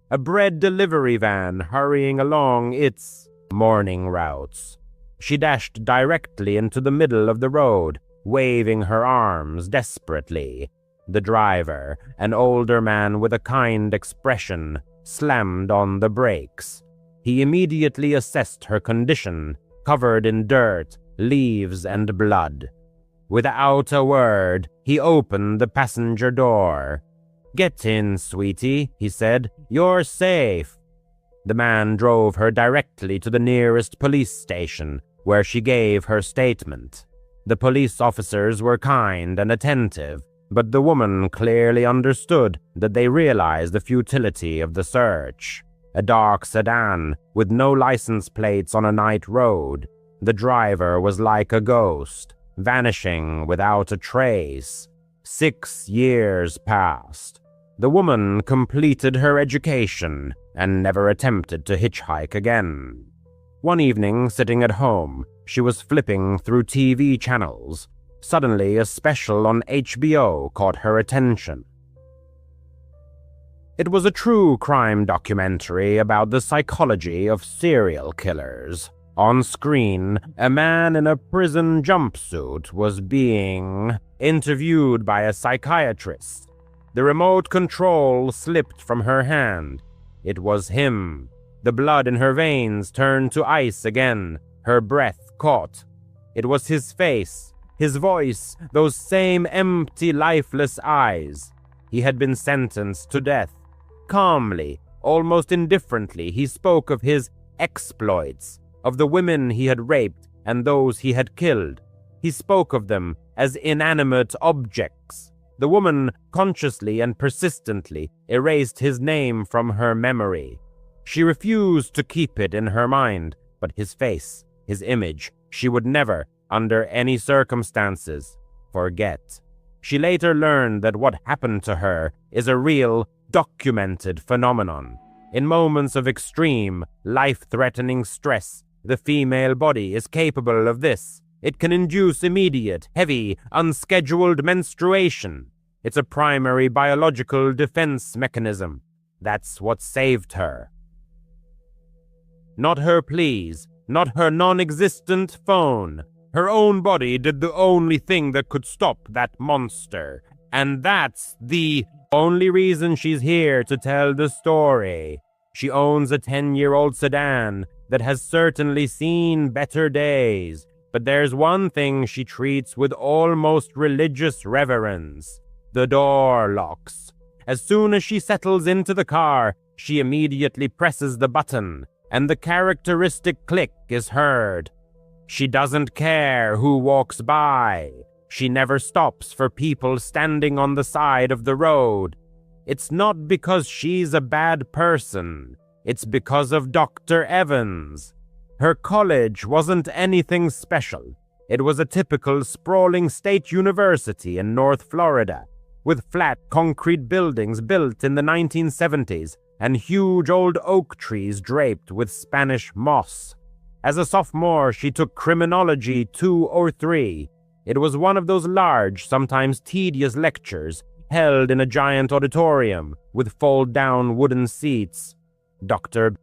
Speaker 3: a bread delivery van hurrying along its morning routes. She dashed directly into the middle of the road, waving her arms desperately. The driver, an older man with a kind expression, slammed on the brakes. He immediately assessed her condition, covered in dirt, leaves, and blood. Without a word, he opened the passenger door. "Get in, sweetie," he said. "You're safe." The man drove her directly to the nearest police station, where she gave her statement. The police officers were kind and attentive, but the woman clearly understood that they realized the futility of the search. A dark sedan with no license plates on a night road. The driver was like a ghost, vanishing without a trace. 6 years passed. The woman completed her education and never attempted to hitchhike again. One evening, sitting at home, she was flipping through TV channels. Suddenly, a special on HBO caught her attention. It was a true crime documentary about the psychology of serial killers. On screen, a man in a prison jumpsuit was being interviewed by a psychiatrist. The remote control slipped from her hand. It was him. The blood in her veins turned to ice again. Her breath caught. It was his face, his voice, those same empty, lifeless eyes. He had been sentenced to death. Calmly, almost indifferently, he spoke of his exploits, of the women he had raped and those he had killed. He spoke of them as inanimate objects. The woman consciously and persistently erased his name from her memory. She refused to keep it in her mind, but his face, his image, she would never, under any circumstances, forget. She later learned that what happened to her is a real, documented phenomenon. In moments of extreme, life-threatening stress, the female body is capable of this. It can induce immediate, heavy, unscheduled menstruation. It's a primary biological defense mechanism. That's what saved her. Not her pleas, not her non-existent phone. Her own body did the only thing that could stop that monster. And that's the only reason she's here to tell the story. She owns a 10-year-old sedan that has certainly seen better days. But there's one thing she treats with almost religious reverence. The door locks. As soon as she settles into the car, she immediately presses the button, and the characteristic click is heard. She doesn't care who walks by. She never stops for people standing on the side of the road. It's not because she's a bad person. It's because of Dr. Evans. Her college wasn't anything special. It was a typical sprawling state university in North Florida, with flat concrete buildings built in the 1970s and huge old oak trees draped with Spanish moss. As a sophomore, she took criminology 2 or 3. It was one of those large, sometimes tedious lectures held in a giant auditorium with fold-down wooden seats. Dr.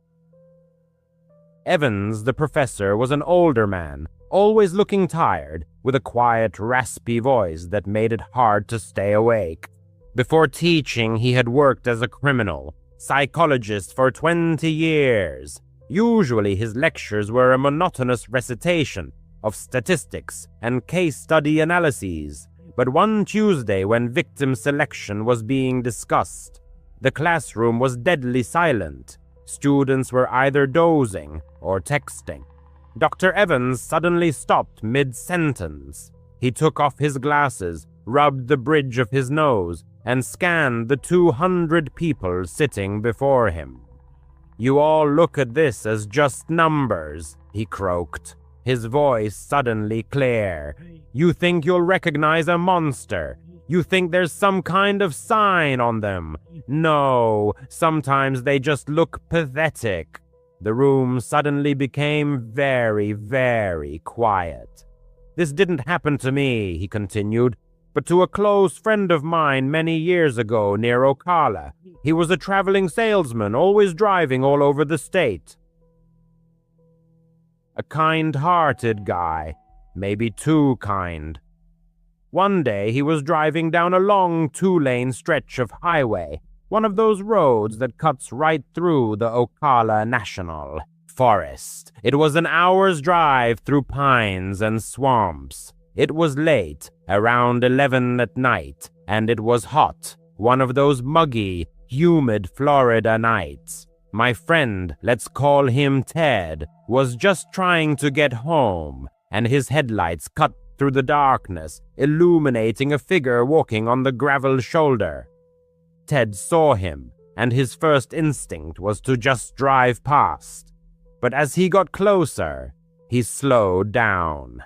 Speaker 3: Evans, the professor, was an older man, always looking tired, with a quiet, raspy voice that made it hard to stay awake. Before teaching, he had worked as a criminal psychologist for 20 years. Usually his lectures were a monotonous recitation of statistics and case study analyses. But one Tuesday, when victim selection was being discussed, the classroom was deadly silent. Students were either dozing or texting. Dr. Evans suddenly stopped mid-sentence. He took off his glasses, rubbed the bridge of his nose, and scanned the 200 people sitting before him. "You all look at this as just numbers," he croaked, his voice suddenly clear. "You think you'll recognize a monster. You think there's some kind of sign on them. No, sometimes they just look pathetic." The room suddenly became very, very quiet. "This didn't happen to me," he continued, "but to a close friend of mine many years ago near Ocala. He was a traveling salesman, always driving all over the state. A kind-hearted guy, maybe too kind. One day he was driving down a long 2-lane stretch of highway, one of those roads that cuts right through the Ocala National Forest. It was an hour's drive through pines and swamps. It was late, around 11 at night, and it was hot, one of those muggy, humid Florida nights. My friend, let's call him Ted, was just trying to get home, and his headlights cut through the darkness, illuminating a figure walking on the gravel shoulder. Ted saw him, and his first instinct was to just drive past. But as he got closer, he slowed down.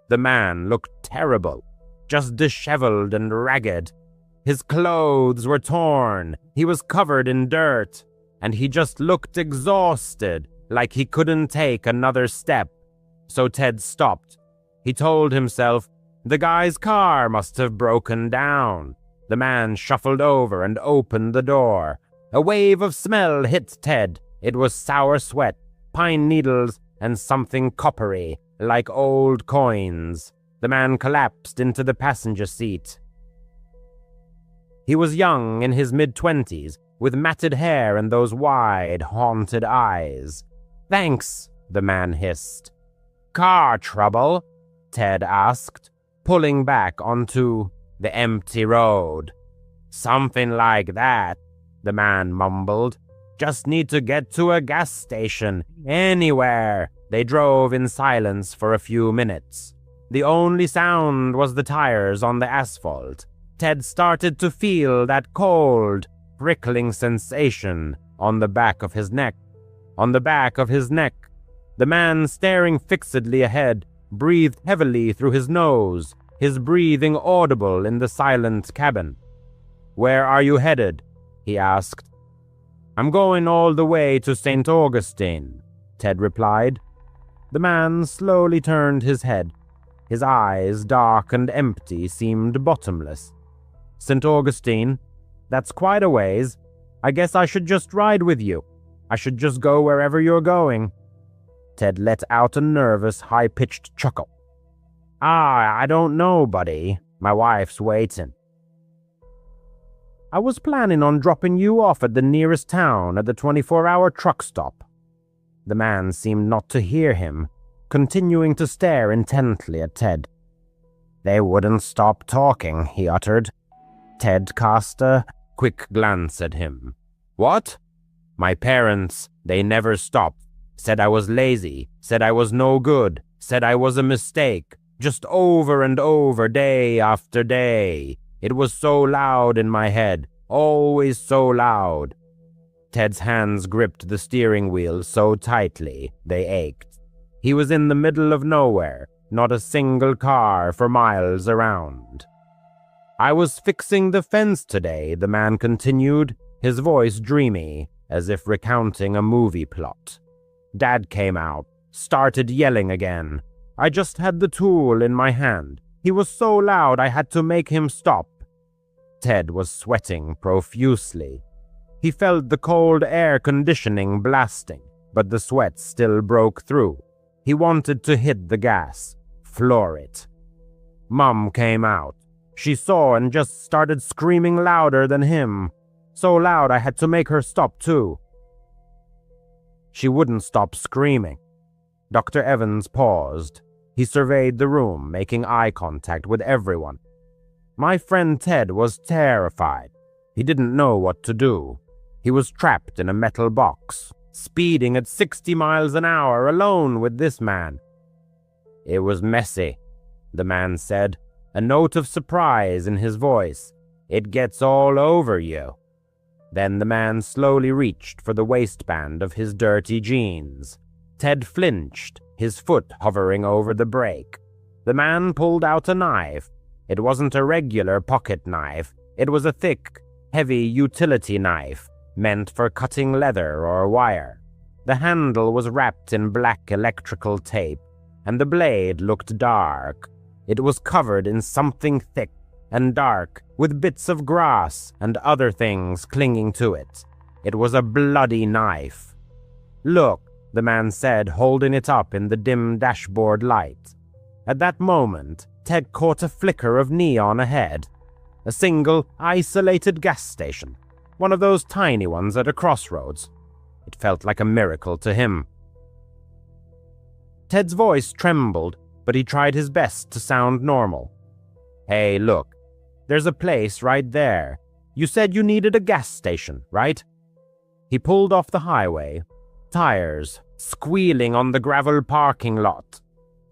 Speaker 3: The man looked terrible, just disheveled and ragged. His clothes were torn, he was covered in dirt, and he just looked exhausted, like he couldn't take another step. So Ted stopped. He told himself, the guy's car must have broken down. The man shuffled over and opened the door. A wave of smell hit Ted. It was sour sweat, pine needles, and something coppery, like old coins. The man collapsed into the passenger seat. He was young, in his mid-20s, with matted hair and those wide, haunted eyes. "Thanks," the man hissed. "Car trouble?" Ted asked, pulling back onto the empty road. "Something like that," the man mumbled. "Just need to get to a gas station, anywhere." They drove in silence for a few minutes. The only sound was the tires on the asphalt. Ted started to feel that cold, prickling sensation on the back of his neck. On the back of his neck. The man, staring fixedly ahead, breathed heavily through his nose, his breathing audible in the silent cabin. "Where are you headed?" he asked. "I'm going all the way to St. Augustine," Ted replied. The man slowly turned his head. His eyes, dark and empty, seemed bottomless. "St. Augustine? That's quite a ways. I guess I should just ride with you. I should just go wherever you're going." Ted let out a nervous, high-pitched chuckle. "I don't know, buddy. My wife's waiting." "I was planning on dropping you off at the nearest town at the 24-hour truck stop." The man seemed not to hear him, continuing to stare intently at Ted. "They wouldn't stop talking," he uttered. Ted cast a quick glance at him. "What?" "My parents, they never stopped. Said I was lazy, said I was no good, said I was a mistake, just over and over, day after day. It was so loud in my head, always so loud." Ted's hands gripped the steering wheel so tightly they ached. He was in the middle of nowhere, not a single car for miles around. "I was fixing the fence today," the man continued, his voice dreamy, as if recounting a movie plot. "Dad came out, started yelling again. I just had the tool in my hand. He was so loud I had to make him stop." Ted was sweating profusely. He felt the cold air conditioning blasting, but the sweat still broke through. He wanted to hit the gas, floor it. Mom came out. She saw and just started screaming louder than him. So loud I had to make her stop too. She wouldn't stop screaming. Dr. Evans paused. He surveyed the room, making eye contact with everyone. My friend Ted was terrified. He didn't know what to do. He was trapped in a metal box, speeding at 60 miles an hour alone with this man. It was messy, the man said, a note of surprise in his voice. It gets all over you. Then the man slowly reached for the waistband of his dirty jeans. Ted flinched, his foot hovering over the brake. The man pulled out a knife. It wasn't a regular pocket knife. It was a thick, heavy utility knife, meant for cutting leather or wire. The handle was wrapped in black electrical tape, and the blade looked dark. It was covered in something thick and dark, with bits of grass and other things clinging to it. It was a bloody knife. "Look," the man said, holding it up in the dim dashboard light. At that moment, Ted caught a flicker of neon ahead. A single, isolated gas station. One of those tiny ones at a crossroads. It felt like a miracle to him. Ted's voice trembled, but he tried his best to sound normal. "Hey, look. There's a place right there. You said you needed a gas station, right?" He pulled off the highway, tires squealing on the gravel parking lot.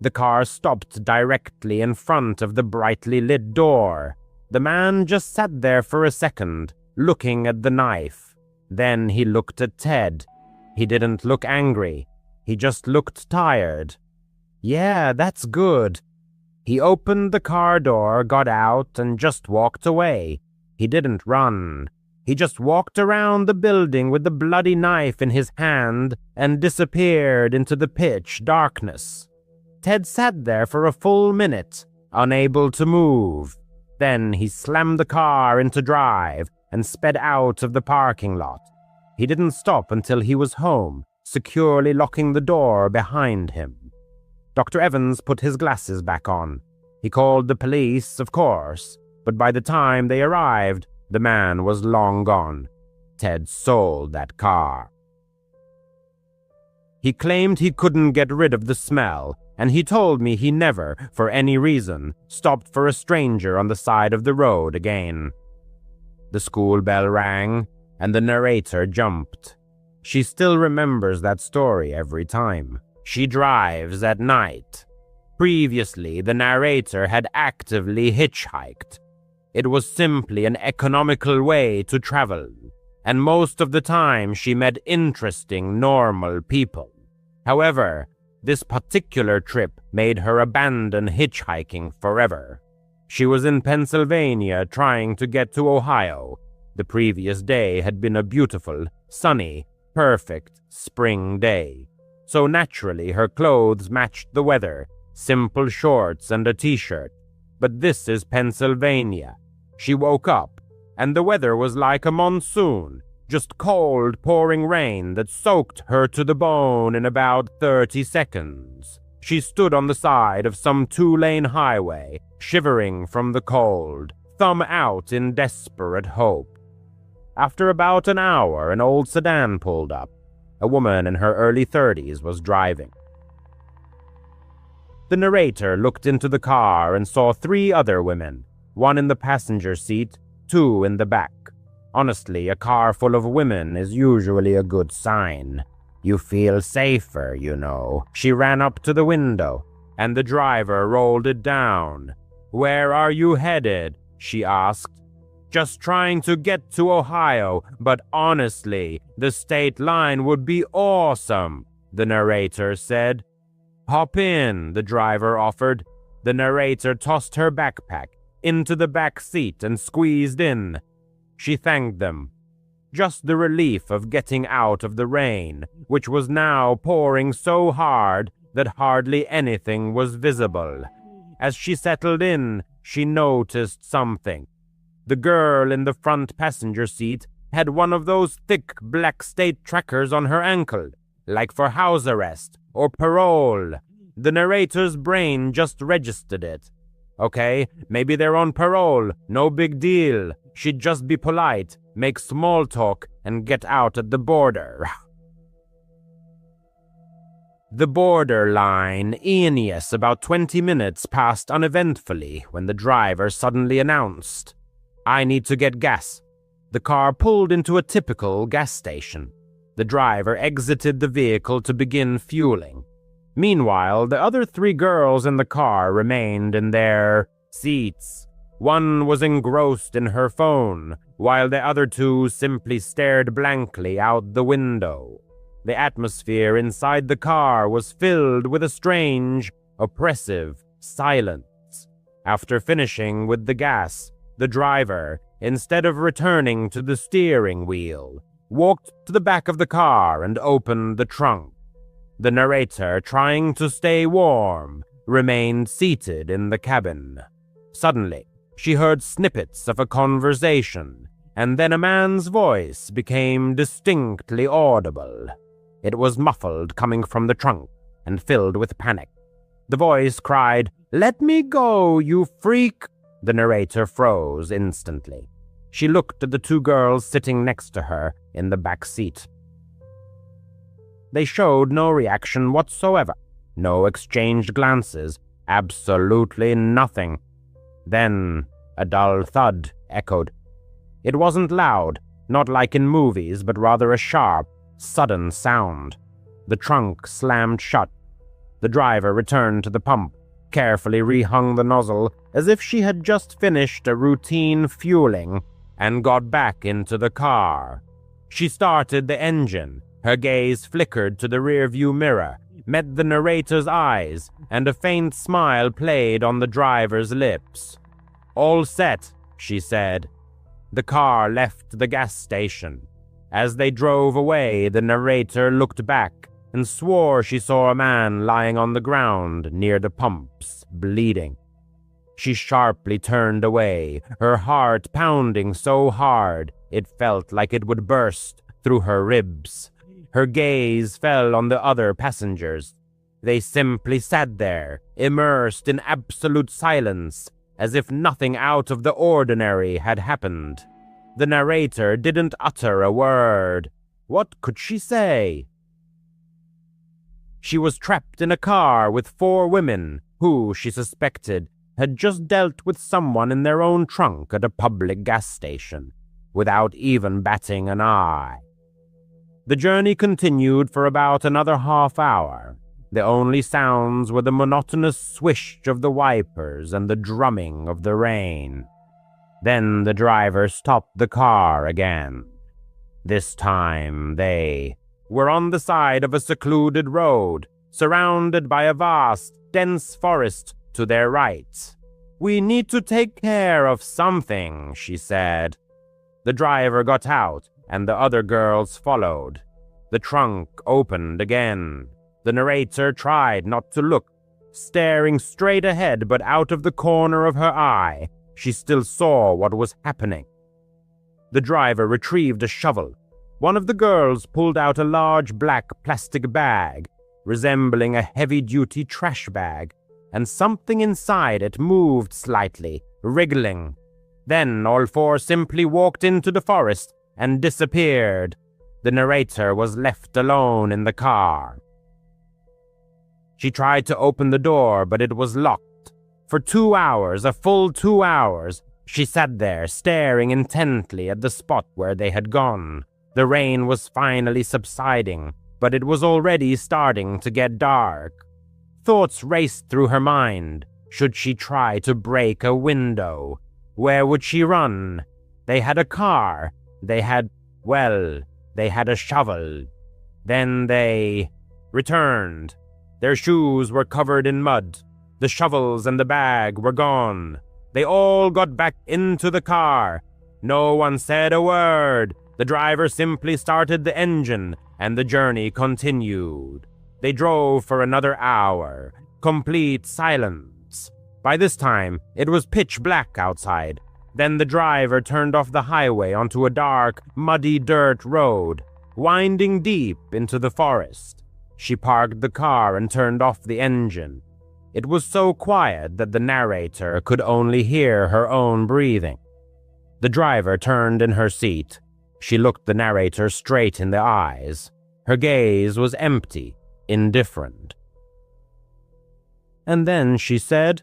Speaker 3: The car stopped directly in front of the brightly lit door. The man just sat there for a second, looking at the knife. Then he looked at Ted. He didn't look angry. He just looked tired. "Yeah, that's good." He opened the car door, got out, and just walked away. He didn't run. He just walked around the building with the bloody knife in his hand and disappeared into the pitch darkness. Ted sat there for a full minute, unable to move. Then he slammed the car into drive and sped out of the parking lot. He didn't stop until he was home, securely locking the door behind him. Dr. Evans put his glasses back on. He called the police, of course, but by the time they arrived, the man was long gone. Ted sold that car. He claimed he couldn't get rid of the smell, and he told me he never, for any reason, stopped for a stranger on the side of the road again. The school bell rang, and the narrator jumped. She still remembers that story every time. She drives at night. Previously, the narrator had actively hitchhiked. It was simply an economical way to travel, and most of the time she met interesting, normal people. However, this particular trip made her abandon hitchhiking forever. She was in Pennsylvania trying to get to Ohio. The previous day had been a beautiful, sunny, perfect spring day. So naturally her clothes matched the weather, simple shorts and a t-shirt. But this is Pennsylvania. She woke up, and the weather was like a monsoon, just cold, pouring rain that soaked her to the bone in about 30 seconds. She stood on the side of some 2-lane highway, shivering from the cold, thumb out in desperate hope. After about an hour, an old sedan pulled up. A woman in her early 30s was driving. The narrator looked into the car and saw 3 other women, one in the passenger seat, 2 in the back. Honestly, a car full of women is usually a good sign. You feel safer, you know. She ran up to the window, and the driver rolled it down. "Where are you headed?" she asked. "Just trying to get to Ohio, but honestly, the state line would be awesome," the narrator said. "Hop in," the driver offered. The narrator tossed her backpack into the back seat and squeezed in. She thanked them. Just the relief of getting out of the rain, which was now pouring so hard that hardly anything was visible. As she settled in, she noticed something. The girl in the front passenger seat had one of those thick black state trackers on her ankle, like for house arrest or parole. The narrator's brain just registered it. Okay, maybe they're on parole, no big deal. She'd just be polite, make small talk, and get out at the border. The borderline Aeneas about 20 minutes passed uneventfully when the driver suddenly announced, "I need to get gas." The car pulled into a typical gas station. The driver exited the vehicle to begin fueling. Meanwhile, the other 3 girls in the car remained in their seats. One was engrossed in her phone, while the other 2 simply stared blankly out the window. The atmosphere inside the car was filled with a strange, oppressive silence. After finishing with the gas, the driver, instead of returning to the steering wheel, walked to the back of the car and opened the trunk. The narrator, trying to stay warm, remained seated in the cabin. Suddenly, she heard snippets of a conversation, and then a man's voice became distinctly audible. It was muffled, coming from the trunk, and filled with panic. The voice cried, "Let me go, you freak!" The narrator froze instantly. She looked at the 2 girls sitting next to her in the back seat. They showed no reaction whatsoever, no exchanged glances, absolutely nothing. Then a dull thud echoed. It wasn't loud, not like in movies, but rather a sharp, sudden sound. The trunk slammed shut. The driver returned to the pump, carefully rehung the nozzle as if she had just finished a routine fueling, and got back into the car. She started the engine. Her gaze flickered to the rearview mirror, met the narrator's eyes, and a faint smile played on the driver's lips. "All set," she said. The car left the gas station. As they drove away, the narrator looked back and swore she saw a man lying on the ground near the pumps, bleeding. She sharply turned away, her heart pounding so hard it felt like it would burst through her ribs. Her gaze fell on the other passengers. They simply sat there, immersed in absolute silence, as if nothing out of the ordinary had happened. The narrator didn't utter a word. What could she say? She was trapped in a car with 4 women who, she suspected, had just dealt with someone in their own trunk at a public gas station, without even batting an eye. The journey continued for about another half hour. The only sounds were the monotonous swish of the wipers and the drumming of the rain. Then the driver stopped the car again. This time they were on the side of a secluded road, surrounded by a vast, dense forest to their right. "We need to take care of something," she said. The driver got out, and the other girls followed. The trunk opened again. The narrator tried not to look, staring straight ahead, but out of the corner of her eye, she still saw what was happening. The driver retrieved a shovel. One of the girls pulled out a large black plastic bag, resembling a heavy-duty trash bag, and something inside it moved slightly, wriggling. Then all 4 simply walked into the forest and disappeared. The narrator was left alone in the car. She tried to open the door, but it was locked. For 2 hours, a full 2 hours, she sat there staring intently at the spot where they had gone. The rain was finally subsiding, but it was already starting to get dark. Thoughts raced through her mind. Should she try to break a window? Where would she run? They had a car. They had a shovel. Then they returned. Their shoes were covered in mud. The shovels and the bag were gone. They all got back into the car. No one said a word. The driver simply started the engine, and the journey continued. They drove for another hour. Complete silence. By this time, it was pitch black outside. Then the driver turned off the highway onto a dark, muddy dirt road, winding deep into the forest. She parked the car and turned off the engine. It was so quiet that the narrator could only hear her own breathing. The driver turned in her seat. She looked the narrator straight in the eyes. Her gaze was empty. indifferent. And then she said,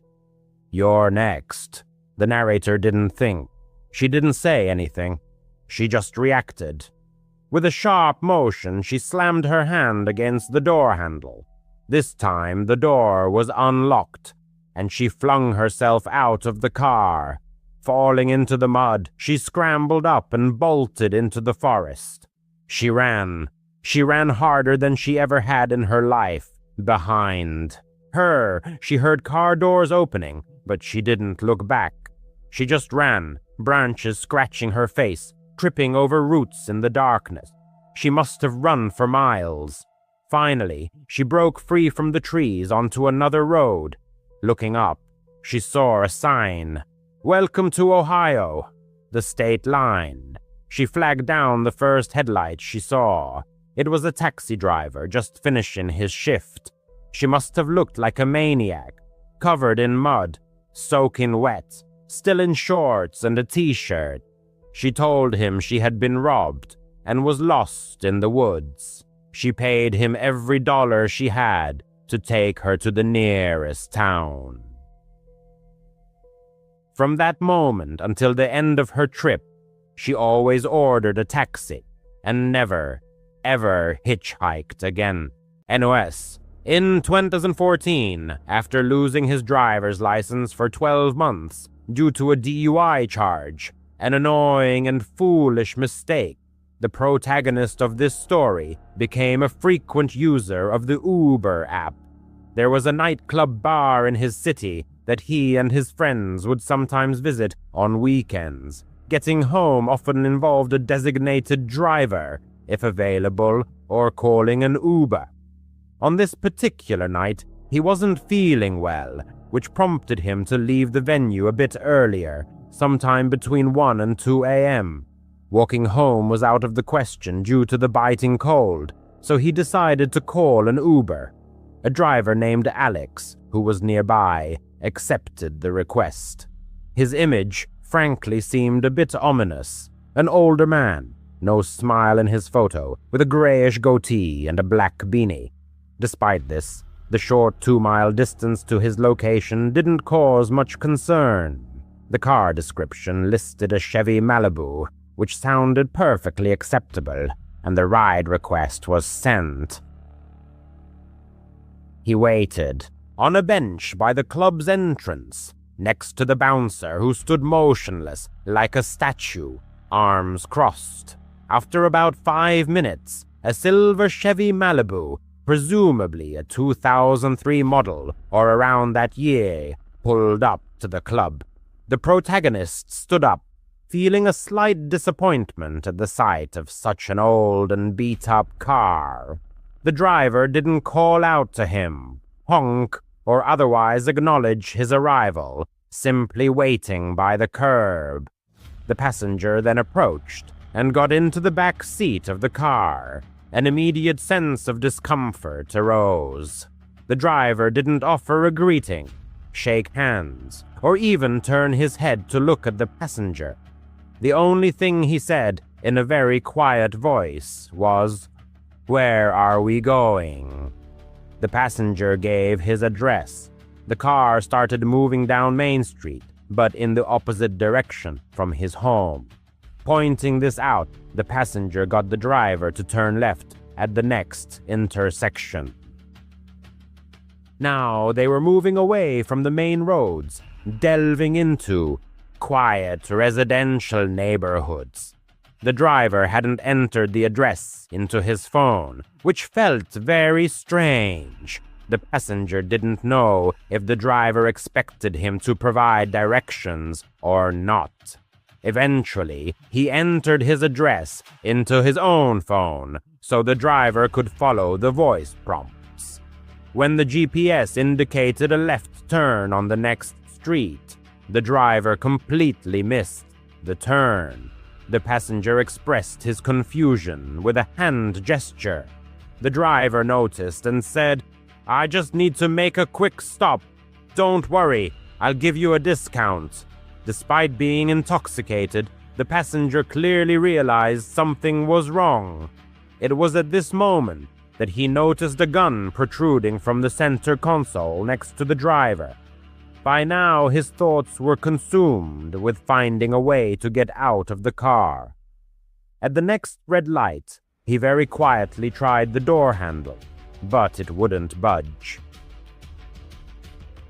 Speaker 3: "You're next." The narrator didn't think. She didn't say anything. She just reacted. With a sharp motion, she slammed her hand against the door handle. This time, the door was unlocked, and she flung herself out of the car. Falling into the mud, she scrambled up and bolted into the forest. She ran. She ran harder than she ever had in her life. Behind her, she heard car doors opening, but she didn't look back. She just ran, branches scratching her face, tripping over roots in the darkness. She must have run for miles. Finally, she broke free from the trees onto another road. Looking up, she saw a sign. "Welcome to Ohio," the state line. She flagged down the first headlight she saw. It was a taxi driver just finishing his shift. She must have looked like a maniac, covered in mud, soaking wet, still in shorts and a t-shirt. She told him she had been robbed and was lost in the woods. She paid him every dollar she had to take her to the nearest town. From that moment until the end of her trip, she always ordered a taxi and never, ever hitchhiked again. NOS. In 2014, after losing his driver's license for 12 months due to a DUI charge, an annoying and foolish mistake, the protagonist of this story became a frequent user of the Uber app. There was a nightclub bar in his city that he and his friends would sometimes visit on weekends. Getting home often involved a designated driver, if available, or calling an Uber. On this particular night, he wasn't feeling well, which prompted him to leave the venue a bit earlier, sometime between 1 and 2 a.m. Walking home was out of the question due to the biting cold, so he decided to call an Uber. A driver named Alex, who was nearby, accepted the request. His image, frankly, seemed a bit ominous. An older man, no smile in his photo, with a grayish goatee and a black beanie. Despite this, the short 2-mile distance to his location didn't cause much concern. The car description listed a Chevy Malibu, which sounded perfectly acceptable, and the ride request was sent. He waited, on a bench by the club's entrance, next to the bouncer who stood motionless like a statue, arms crossed. After about 5 minutes, a silver Chevy Malibu, presumably a 2003 model or around that year, pulled up to the club. The protagonist stood up, feeling a slight disappointment at the sight of such an old and beat-up car. The driver didn't call out to him, honk, or otherwise acknowledge his arrival, simply waiting by the curb. The passenger then approached and got into the back seat of the car. An immediate sense of discomfort arose. The driver didn't offer a greeting, shake hands, or even turn his head to look at the passenger. The only thing he said, in a very quiet voice, was, "Where are we going?" The passenger gave his address. The car started moving down Main Street, but in the opposite direction from his home. Pointing this out, the passenger got the driver to turn left at the next intersection. Now they were moving away from the main roads, delving into quiet residential neighborhoods. The driver hadn't entered the address into his phone, which felt very strange. The passenger didn't know if the driver expected him to provide directions or not. Eventually, he entered his address into his own phone so the driver could follow the voice prompts. When the GPS indicated a left turn on the next street, the driver completely missed the turn. The passenger expressed his confusion with a hand gesture. The driver noticed and said, "I just need to make a quick stop. Don't worry, I'll give you a discount." Despite being intoxicated, the passenger clearly realized something was wrong. It was at this moment that he noticed a gun protruding from the center console next to the driver. By now, his thoughts were consumed with finding a way to get out of the car. At the next red light, he very quietly tried the door handle, but it wouldn't budge.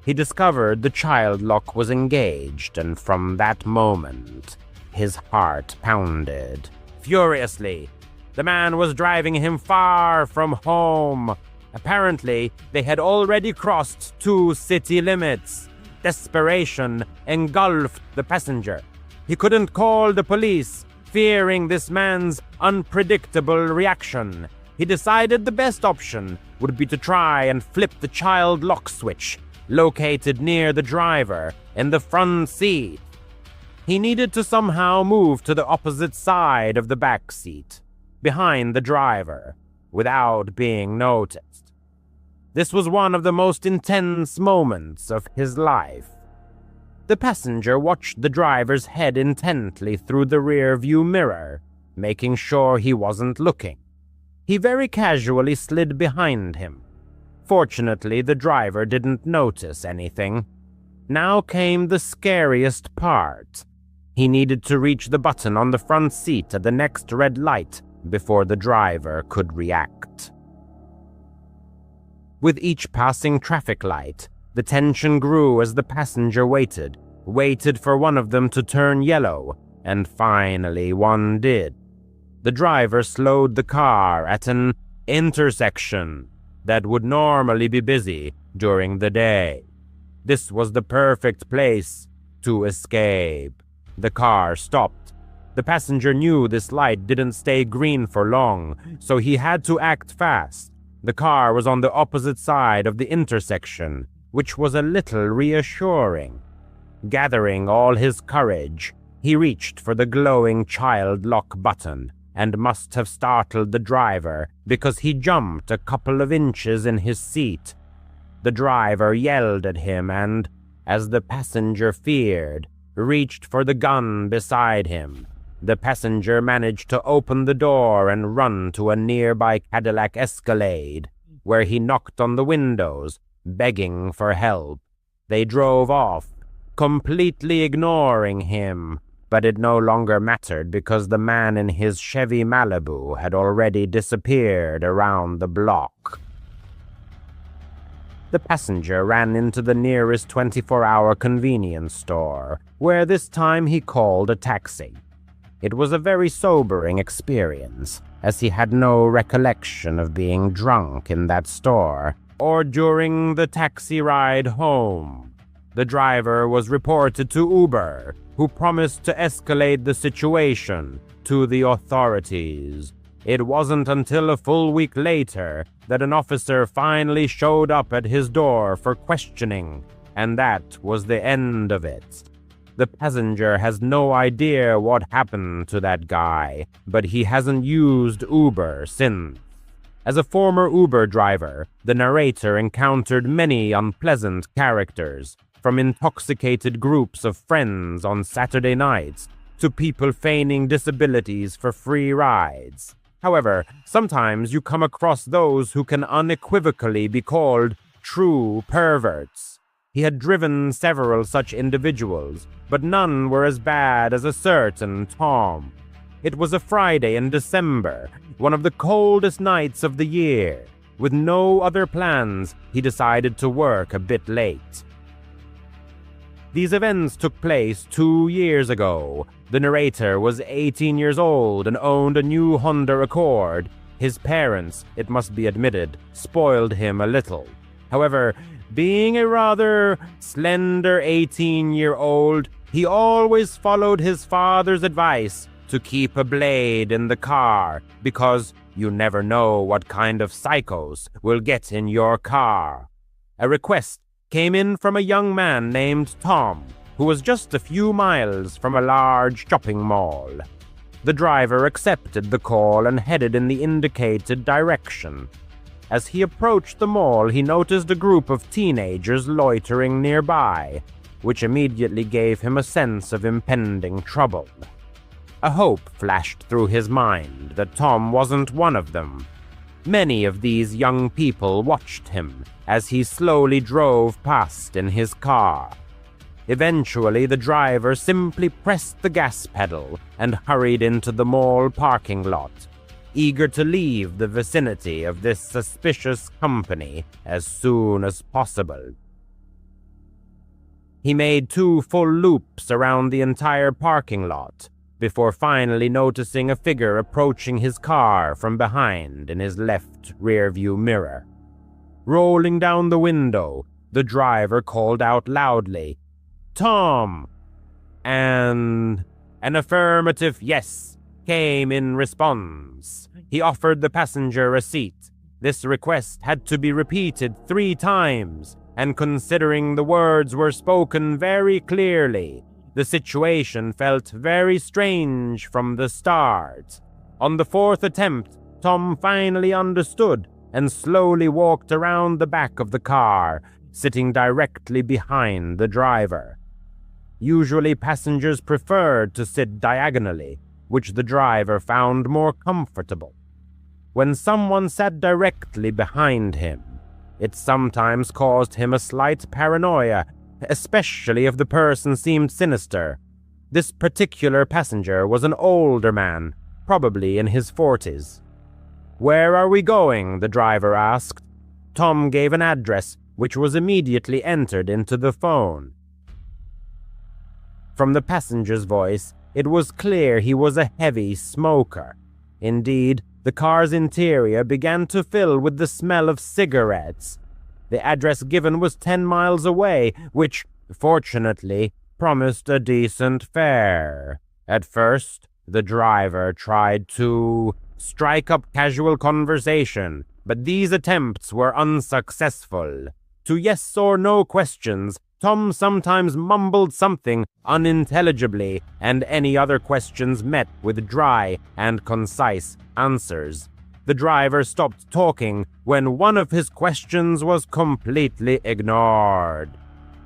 Speaker 3: He discovered the child lock was engaged, and from that moment, his heart pounded furiously. The man was driving him far from home. Apparently, they had already crossed 2 city limits. Desperation engulfed the passenger. He couldn't call the police, fearing this man's unpredictable reaction. He decided the best option would be to try and flip the child lock switch, located near the driver in the front seat. He needed to somehow move to the opposite side of the back seat, behind the driver, without being noticed. This was one of the most intense moments of his life. The passenger watched the driver's head intently through the rear-view mirror, making sure he wasn't looking. He very casually slid behind him. Fortunately, the driver didn't notice anything. Now came the scariest part. He needed to reach the button on the front seat at the next red light before the driver could react. With each passing traffic light, the tension grew as the passenger waited for one of them to turn yellow, and finally one did. The driver slowed the car at an intersection that would normally be busy during the day. This was the perfect place to escape. The car stopped. The passenger knew this light didn't stay green for long, so he had to act fast. The car was on the opposite side of the intersection, which was a little reassuring. Gathering all his courage, he reached for the glowing child lock button and must have startled the driver because he jumped a couple of inches in his seat. The driver yelled at him and, as the passenger feared, reached for the gun beside him. The passenger managed to open the door and run to a nearby Cadillac Escalade, where he knocked on the windows, begging for help. They drove off, completely ignoring him, but it no longer mattered because the man in his Chevy Malibu had already disappeared around the block. The passenger ran into the nearest 24-hour convenience store, where this time he called a taxi. It was a very sobering experience, as he had no recollection of being drunk in that store or during the taxi ride home. The driver was reported to Uber, who promised to escalate the situation to the authorities. It wasn't until a full week later that an officer finally showed up at his door for questioning, and that was the end of it. The passenger has no idea what happened to that guy, but he hasn't used Uber since. As a former Uber driver, the narrator encountered many unpleasant characters, from intoxicated groups of friends on Saturday nights to people feigning disabilities for free rides. However, sometimes you come across those who can unequivocally be called true perverts. He had driven several such individuals, but none were as bad as a certain Tom. It was a Friday in December, one of the coldest nights of the year. With no other plans, he decided to work a bit late. These events took place 2 years ago. The narrator was 18 years old and owned a new Honda Accord. His parents, it must be admitted, spoiled him a little. However, being a rather slender 18-year-old, he always followed his father's advice to keep a blade in the car because you never know what kind of psychos will get in your car. A request came in from a young man named Tom, who was just a few miles from a large shopping mall. The driver accepted the call and headed in the indicated direction. As he approached the mall, he noticed a group of teenagers loitering nearby, which immediately gave him a sense of impending trouble. A hope flashed through his mind that Tom wasn't one of them. Many of these young people watched him as he slowly drove past in his car. Eventually, the driver simply pressed the gas pedal and hurried into the mall parking lot, eager to leave the vicinity of this suspicious company as soon as possible. He made 2 full loops around the entire parking lot before finally noticing a figure approaching his car from behind in his left rearview mirror. Rolling down the window, the driver called out loudly, "Tom!" And an affirmative yes came in response. He offered the passenger a seat. This request had to be repeated 3 times, and considering the words were spoken very clearly, the situation felt very strange from the start. On the 4th attempt, Tom finally understood and slowly walked around the back of the car, sitting directly behind the driver. Usually passengers preferred to sit diagonally, which the driver found more comfortable. When someone sat directly behind him, it sometimes caused him a slight paranoia, especially if the person seemed sinister. This particular passenger was an older man, probably in his 40s. "Where are we going?" the driver asked. Tom gave an address, which was immediately entered into the phone. From the passenger's voice, it was clear he was a heavy smoker. Indeed, the car's interior began to fill with the smell of cigarettes. The address given was 10 miles away, which, fortunately, promised a decent fare. At first, the driver tried to strike up casual conversation, but these attempts were unsuccessful. To yes or no questions, Tom sometimes mumbled something unintelligibly, and any other questions met with dry and concise answers. The driver stopped talking when one of his questions was completely ignored.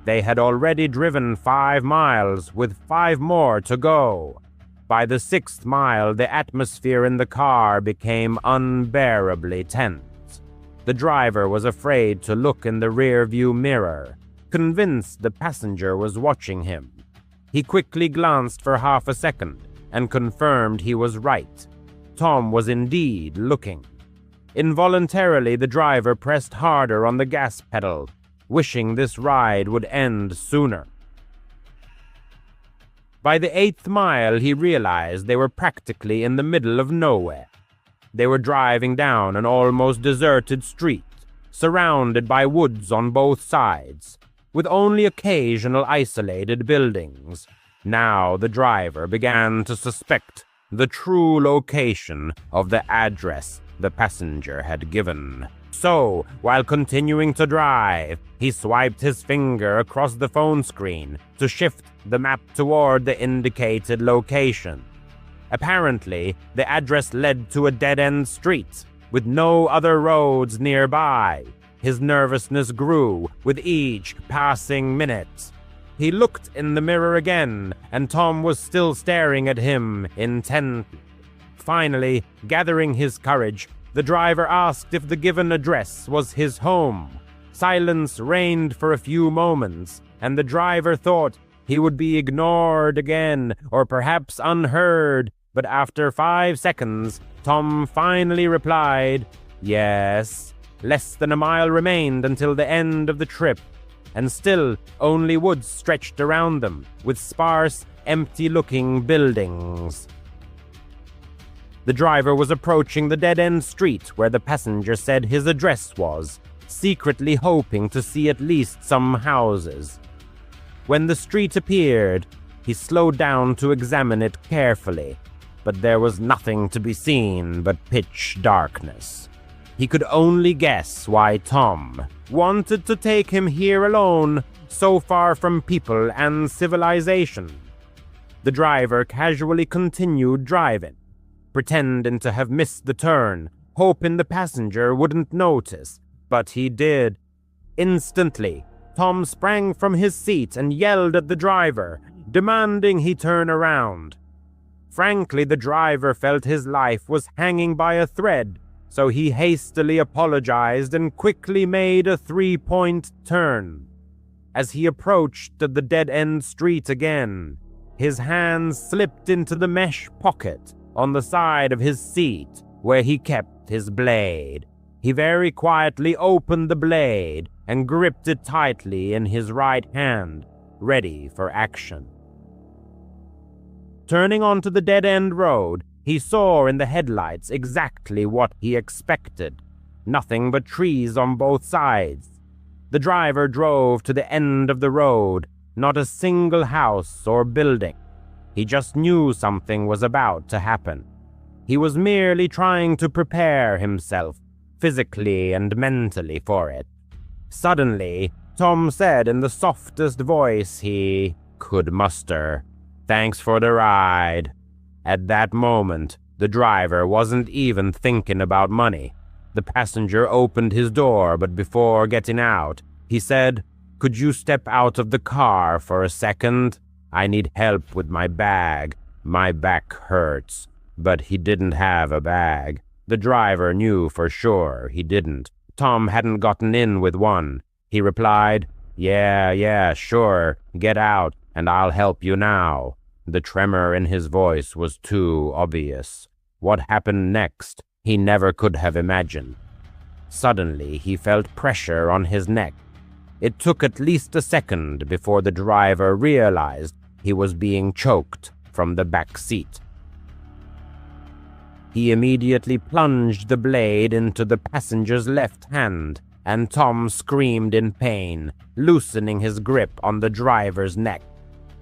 Speaker 3: They had already driven 5 miles, with 5 more to go. By the 6th mile, the atmosphere in the car became unbearably tense. The driver was afraid to look in the rearview mirror, convinced the passenger was watching him. He quickly glanced for half a second and confirmed he was right. Tom was indeed looking. Involuntarily, the driver pressed harder on the gas pedal, wishing this ride would end sooner. By the 8th mile, he realized they were practically in the middle of nowhere. They were driving down an almost deserted street, surrounded by woods on both sides, with only occasional isolated buildings. Now the driver began to suspect the true location of the address the passenger had given. So, while continuing to drive, he swiped his finger across the phone screen to shift the map toward the indicated location. Apparently, the address led to a dead-end street, with no other roads nearby. His nervousness grew with each passing minute. He looked in the mirror again, and Tom was still staring at him intently. Finally, gathering his courage, the driver asked if the given address was his home. Silence reigned for a few moments, and the driver thought he would be ignored again, or perhaps unheard, but after 5 seconds, Tom finally replied, "Yes." Less than a mile remained until the end of the trip, and still only woods stretched around them, with sparse, empty-looking buildings. The driver was approaching the dead-end street where the passenger said his address was, secretly hoping to see at least some houses. When the street appeared, he slowed down to examine it carefully, but there was nothing to be seen but pitch darkness. He could only guess why Tom wanted to take him here alone, so far from people and civilization. The driver casually continued driving, pretending to have missed the turn, hoping the passenger wouldn't notice, but he did. Instantly, Tom sprang from his seat and yelled at the driver, demanding he turn around. Frankly, the driver felt his life was hanging by a thread. so he hastily apologized and quickly made a 3-point turn. As he approached the dead-end street again, his hands slipped into the mesh pocket on the side of his seat where he kept his blade. He very quietly opened the blade and gripped it tightly in his right hand, ready for action. Turning onto the dead-end road, he saw in the headlights exactly what he expected. Nothing but trees on both sides. The driver drove to the end of the road, not a single house or building. He just knew something was about to happen. He was merely trying to prepare himself, physically and mentally, for it. Suddenly, Tom said in the softest voice he could muster, "Thanks for the ride." At that moment, the driver wasn't even thinking about money. The passenger opened his door, but before getting out, he said, "Could you step out of the car for a second? I need help with my bag. My back hurts." But he didn't have a bag. The driver knew for sure he didn't. Tom hadn't gotten in with one. He replied, Yeah, sure. Get out, and I'll help you now." The tremor in his voice was too obvious. What happened next, he never could have imagined. Suddenly, he felt pressure on his neck. It took at least a second before the driver realized he was being choked from the back seat. He immediately plunged the blade into the passenger's left hand, and Tom screamed in pain, loosening his grip on the driver's neck.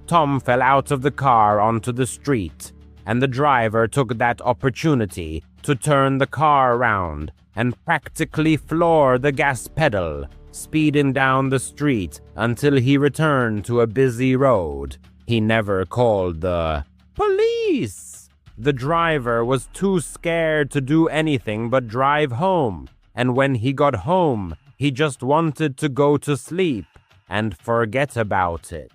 Speaker 3: Tom fell out of the car onto the street, and the driver took that opportunity to turn the car around and practically floor the gas pedal, speeding down the street until he returned to a busy road. He never called the police. The driver was too scared to do anything but drive home, and when he got home, he just wanted to go to sleep and forget about it.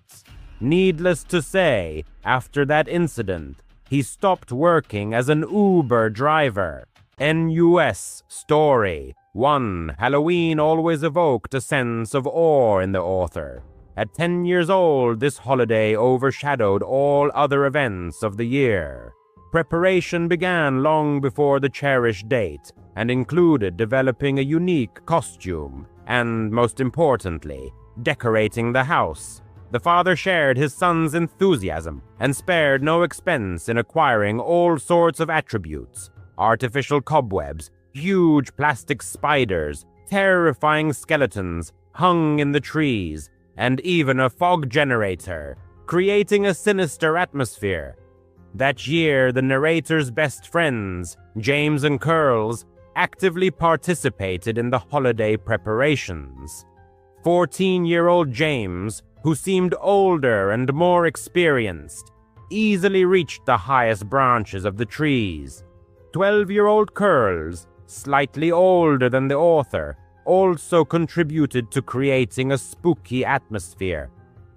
Speaker 3: Needless to say, after that incident, he stopped working as an Uber driver. NUS story. 1. Halloween always evoked a sense of awe in the author. At 10 years old, this holiday overshadowed all other events of the year. Preparation began long before the cherished date and included developing a unique costume and, most importantly, decorating the house. The father shared his son's enthusiasm and spared no expense in acquiring all sorts of attributes: artificial cobwebs, huge plastic spiders, terrifying skeletons hung in the trees, and even a fog generator, creating a sinister atmosphere. That year, the narrator's best friends, James and Curls, actively participated in the holiday preparations. 14-year-old James, who seemed older and more experienced, easily reached the highest branches of the trees. 12-year-old Curls, slightly older than the author, also contributed to creating a spooky atmosphere.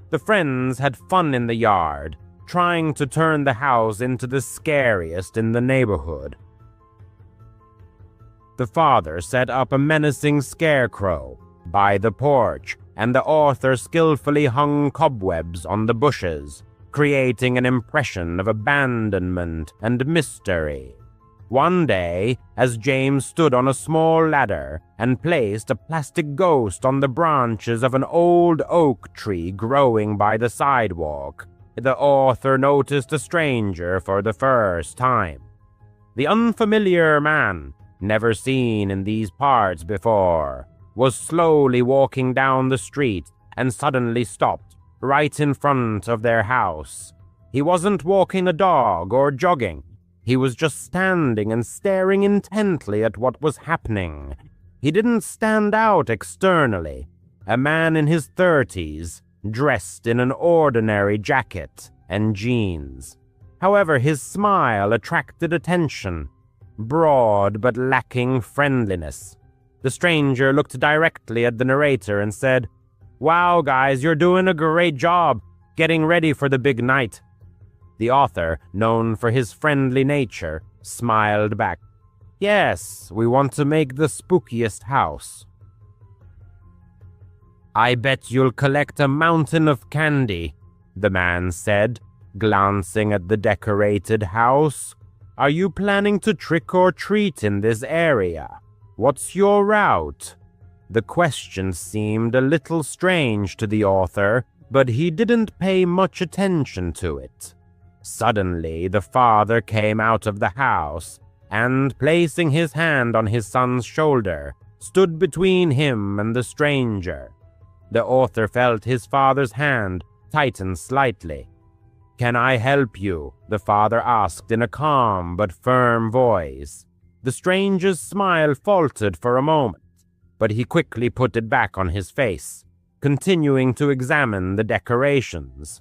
Speaker 3: The friends had fun in the yard, trying to turn the house into the scariest in the neighborhood. The father set up a menacing scarecrow by the porch, and the author skillfully hung cobwebs on the bushes, creating an impression of abandonment and mystery. One day, as James stood on a small ladder and placed a plastic ghost on the branches of an old oak tree growing by the sidewalk, the author noticed a stranger for the first time. The unfamiliar man, never seen in these parts before, was slowly walking down the street and suddenly stopped right in front of their house. He wasn't walking a dog or jogging. He was just standing and staring intently at what was happening. He didn't stand out externally. A man in his 30s, dressed in an ordinary jacket and jeans. However, his smile attracted attention, broad but lacking friendliness. The stranger looked directly at the narrator and said, "Wow, guys, you're doing a great job getting ready for the big night." The author, known for his friendly nature, smiled back. Yes, we want to make the spookiest house. I bet you'll collect a mountain of candy, the man said, glancing at the decorated house. Are you planning to trick or treat in this area? What's your route? The question seemed a little strange to the author, but he didn't pay much attention to it. Suddenly, the father came out of the house and, placing his hand on his son's shoulder, stood between him and the stranger. The author felt his father's hand tighten slightly. "Can I help you?" the father asked in a calm but firm voice. The stranger's smile faltered for a moment, but he quickly put it back on his face, continuing to examine the decorations.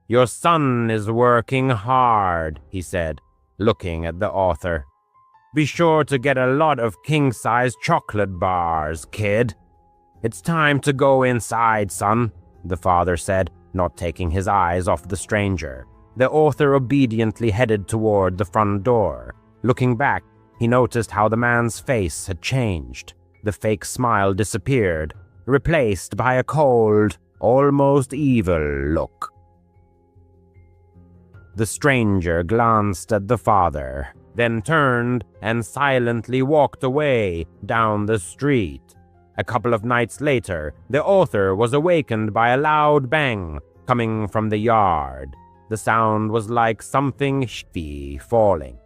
Speaker 3: "Your son is working hard," he said, looking at the author. "Be sure to get a lot of king-size chocolate bars, kid." "It's time to go inside, son," the father said, not taking his eyes off the stranger. The author obediently headed toward the front door. Looking back, he noticed how the man's face had changed. The fake smile disappeared, replaced by a cold, almost evil look. The stranger glanced at the father, then turned and silently walked away down the street. A couple of nights later, the author was awakened by a loud bang coming from the yard. The sound was like something heavy falling.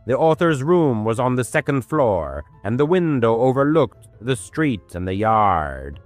Speaker 3: The author's room was on the second floor, and the window overlooked the street and the yard.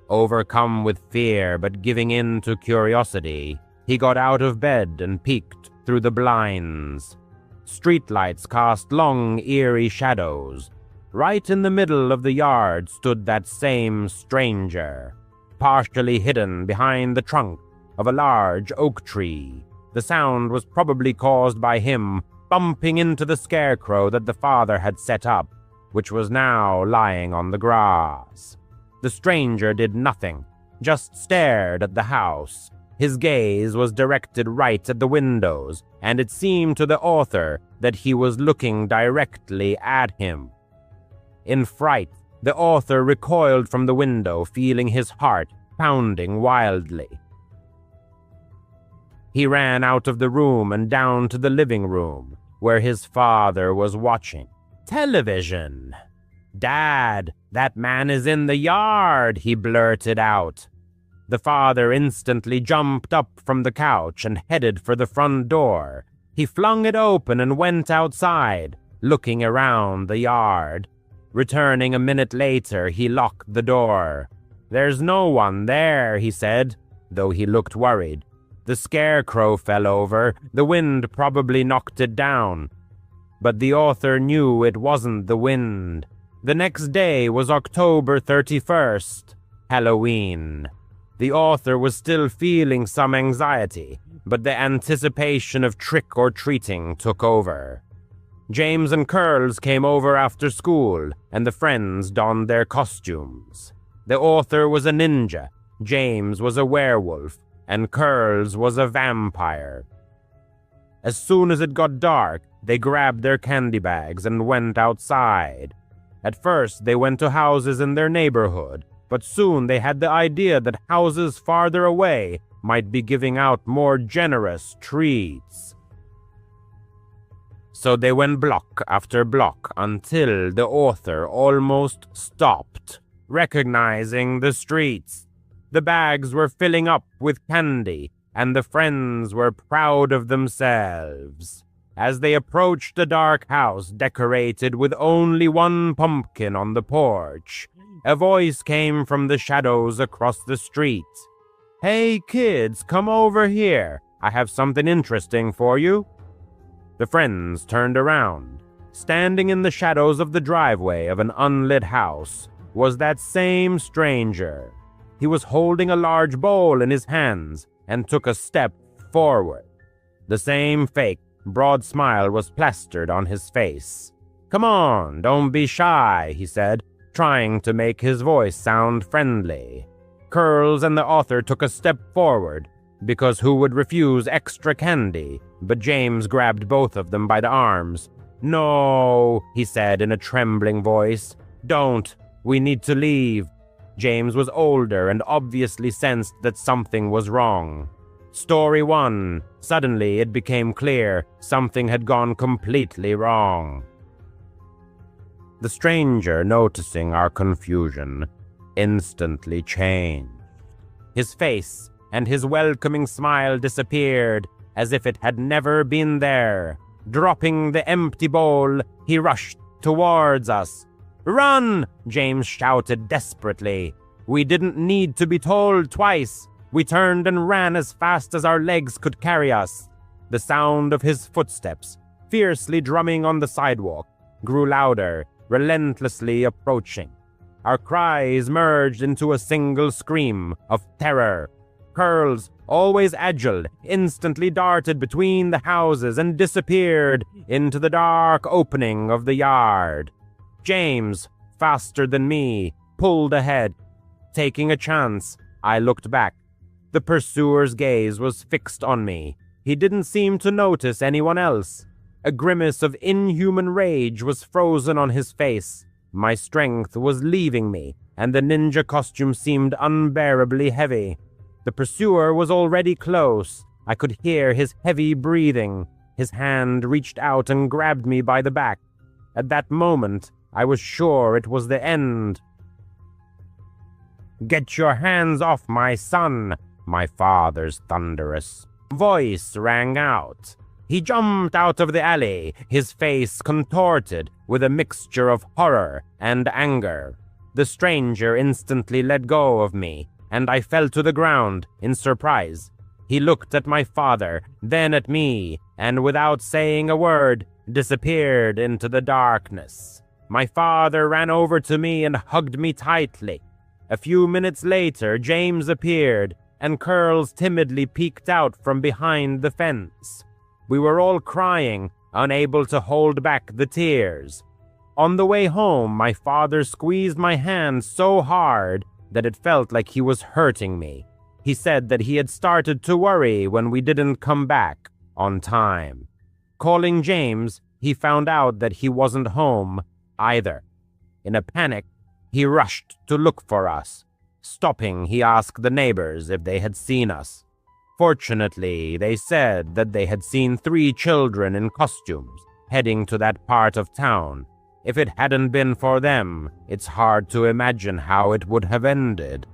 Speaker 3: Overcome with fear but giving in to curiosity, he got out of bed and peeked through the blinds. Streetlights cast long, eerie shadows. Right in the middle of the yard stood that same stranger, partially hidden behind the trunk of a large oak tree. The sound was probably caused by him bumping into the scarecrow that the father had set up, which was now lying on the grass. The stranger did nothing, just stared at the house. His gaze was directed right at the windows, and it seemed to the author that he was looking directly at him. In fright, the author recoiled from the window, feeling his heart pounding wildly. He ran out of the room and down to the living room, where his father was watching television. "Dad, that man is in the yard," he blurted out. The father instantly jumped up from the couch and headed for the front door. He flung it open and went outside, looking around the yard. Returning a minute later, he locked the door. "There's no one there," he said, though he looked worried. "The scarecrow fell over. The wind probably knocked it down." But the author knew it wasn't the wind. The next day was October 31st, Halloween. The author was still feeling some anxiety, but the anticipation of trick-or-treating took over. James and Curls came over after school, and the friends donned their costumes. The author was a ninja, James was a werewolf, and Curls was a vampire. As soon as it got dark, they grabbed their candy bags and went outside. At first, they went to houses in their neighborhood, but soon they had the idea that houses farther away might be giving out more generous treats. So they went block after block until the author almost stopped, recognizing the streets. The bags were filling up with candy, and the friends were proud of themselves. As they approached a dark house decorated with only one pumpkin on the porch, a voice came from the shadows across the street. "Hey kids, come over here. I have something interesting for you." The friends turned around. Standing in the shadows of the driveway of an unlit house was that same stranger. He was holding a large bowl in his hands and took a step forward. The same fake, broad smile was plastered on his face. "Come on, don't be shy," he said, trying to make his voice sound friendly. Curls and the author took a step forward, because who would refuse extra candy? But James grabbed both of them by the arms. "No," he said in a trembling voice. "Don't. We need to leave." James was older and obviously sensed that something was wrong. Story 1. Suddenly it became clear something had gone completely wrong. The stranger, noticing our confusion, instantly changed. His face and his welcoming smile disappeared as if it had never been there. Dropping the empty bowl, he rushed towards us. "Run!" James shouted desperately. We didn't need to be told twice. We turned and ran as fast as our legs could carry us. The sound of his footsteps, fiercely drumming on the sidewalk, grew louder, relentlessly approaching. Our cries merged into a single scream of terror. Curls, always agile, instantly darted between the houses and disappeared into the dark opening of the yard. James, faster than me, pulled ahead. Taking a chance, I looked back. The pursuer's gaze was fixed on me. He didn't seem to notice anyone else. A grimace of inhuman rage was frozen on his face. My strength was leaving me, and the ninja costume seemed unbearably heavy. The pursuer was already close. I could hear his heavy breathing. His hand reached out and grabbed me by the back. At that moment, I was sure it was the end. "Get your hands off my son!" My father's thunderous voice rang out. He jumped out of the alley, his face contorted with a mixture of horror and anger. The stranger instantly let go of me, and I fell to the ground in surprise. He looked at my father, then at me, and without saying a word, disappeared into the darkness. My father ran over to me and hugged me tightly. A few minutes later, James appeared, and Curls timidly peeked out from behind the fence. We were all crying, unable to hold back the tears. On the way home, my father squeezed my hand so hard that it felt like he was hurting me. He said that he had started to worry when we didn't come back on time. Calling James, he found out that he wasn't home either. In a panic, he rushed to look for us. Stopping, he asked the neighbors if they had seen us. Fortunately, they said that they had seen 3 children in costumes heading to that part of town. If it hadn't been for them, it's hard to imagine how it would have ended.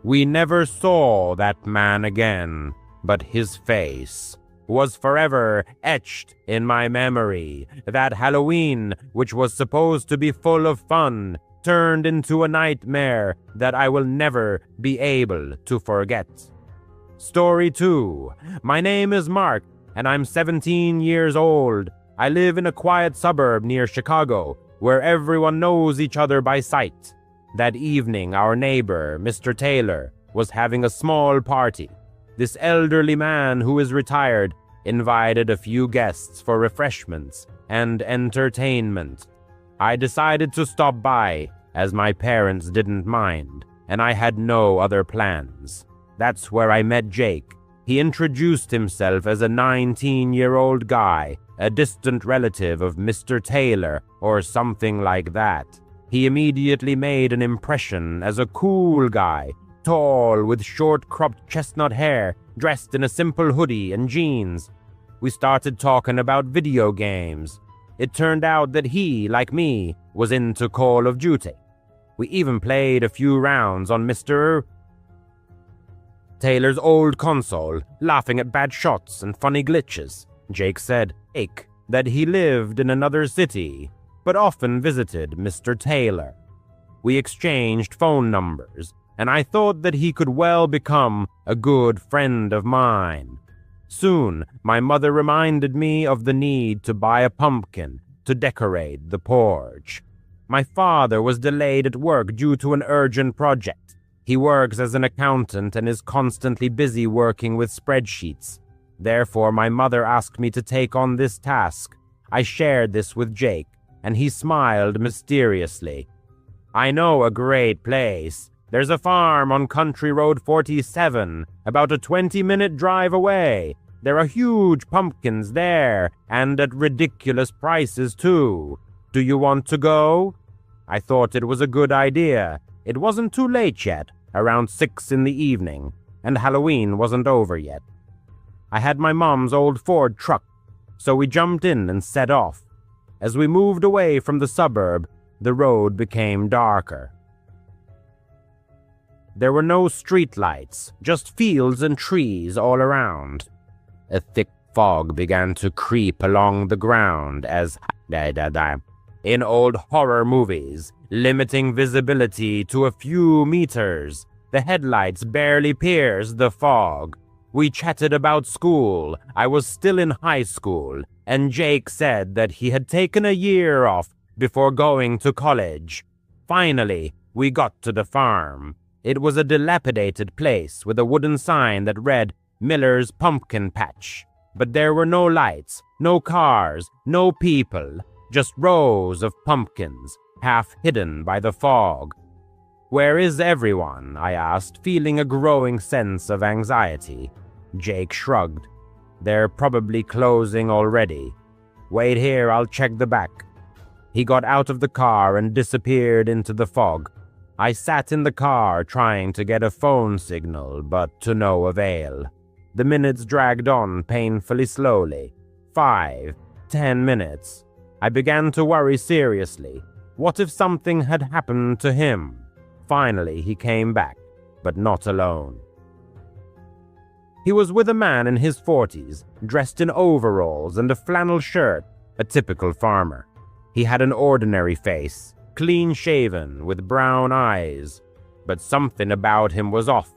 Speaker 3: We never saw that man again, but his face was forever etched in my memory. That Halloween, which was supposed to be full of fun, turned into a nightmare that I will never be able to forget. Story 2. My name is Mark, and I'm 17 years old. I live in a quiet suburb near Chicago, where everyone knows each other by sight. That evening, our neighbor, Mr. Taylor, was having a small party. This elderly man, who is retired, invited a few guests for refreshments and entertainment. I decided to stop by, as my parents didn't mind, and I had no other plans. That's where I met Jake. He introduced himself as a 19-year-old guy, a distant relative of Mr. Taylor, or something like that. He immediately made an impression as a cool guy, tall with short-cropped chestnut hair, dressed in a simple hoodie and jeans. We started talking about video games. It turned out that he, like me, was into Call of Duty. We even played a few rounds on Mr. Taylor's old console, laughing at bad shots and funny glitches. Jake said, that he lived in another city, but often visited Mr. Taylor. We exchanged phone numbers, and I thought that he could well become a good friend of mine. Soon, my mother reminded me of the need to buy a pumpkin to decorate the porch. My father was delayed at work due to an urgent project. He works as an accountant and is constantly busy working with spreadsheets. Therefore, my mother asked me to take on this task. I shared this with Jake, and he smiled mysteriously. "I know a great place. There's a farm on Country Road 47, about a 20-minute drive away. There are huge pumpkins there, and at ridiculous prices too. Do you want to go?" I thought it was a good idea. It wasn't too late yet, around 6 in the evening, and Halloween wasn't over yet. I had my mom's old Ford truck, so we jumped in and set off. As we moved away from the suburb, the road became darker. There were no street lights, just fields and trees all around. A thick fog began to creep along the ground as in old horror movies, limiting visibility to a few meters. The headlights barely pierced the fog. We chatted about school. I was still in high school, and Jake said that he had taken a year off before going to college. Finally, we got to the farm. It was a dilapidated place with a wooden sign that read Miller's Pumpkin Patch. But there were no lights, no cars, no people, just rows of pumpkins, half hidden by the fog. "Where is everyone?" I asked, feeling a growing sense of anxiety. Jake shrugged. "They're probably closing already. Wait here, I'll check the back." He got out of the car and disappeared into the fog. I sat in the car trying to get a phone signal, but to no avail. The minutes dragged on painfully slowly. 5, 10 minutes. I began to worry seriously. What if something had happened to him? Finally, he came back, but not alone. He was with a man in his 40s, dressed in overalls and a flannel shirt, a typical farmer. He had an ordinary face, clean-shaven, with brown eyes, but something about him was off.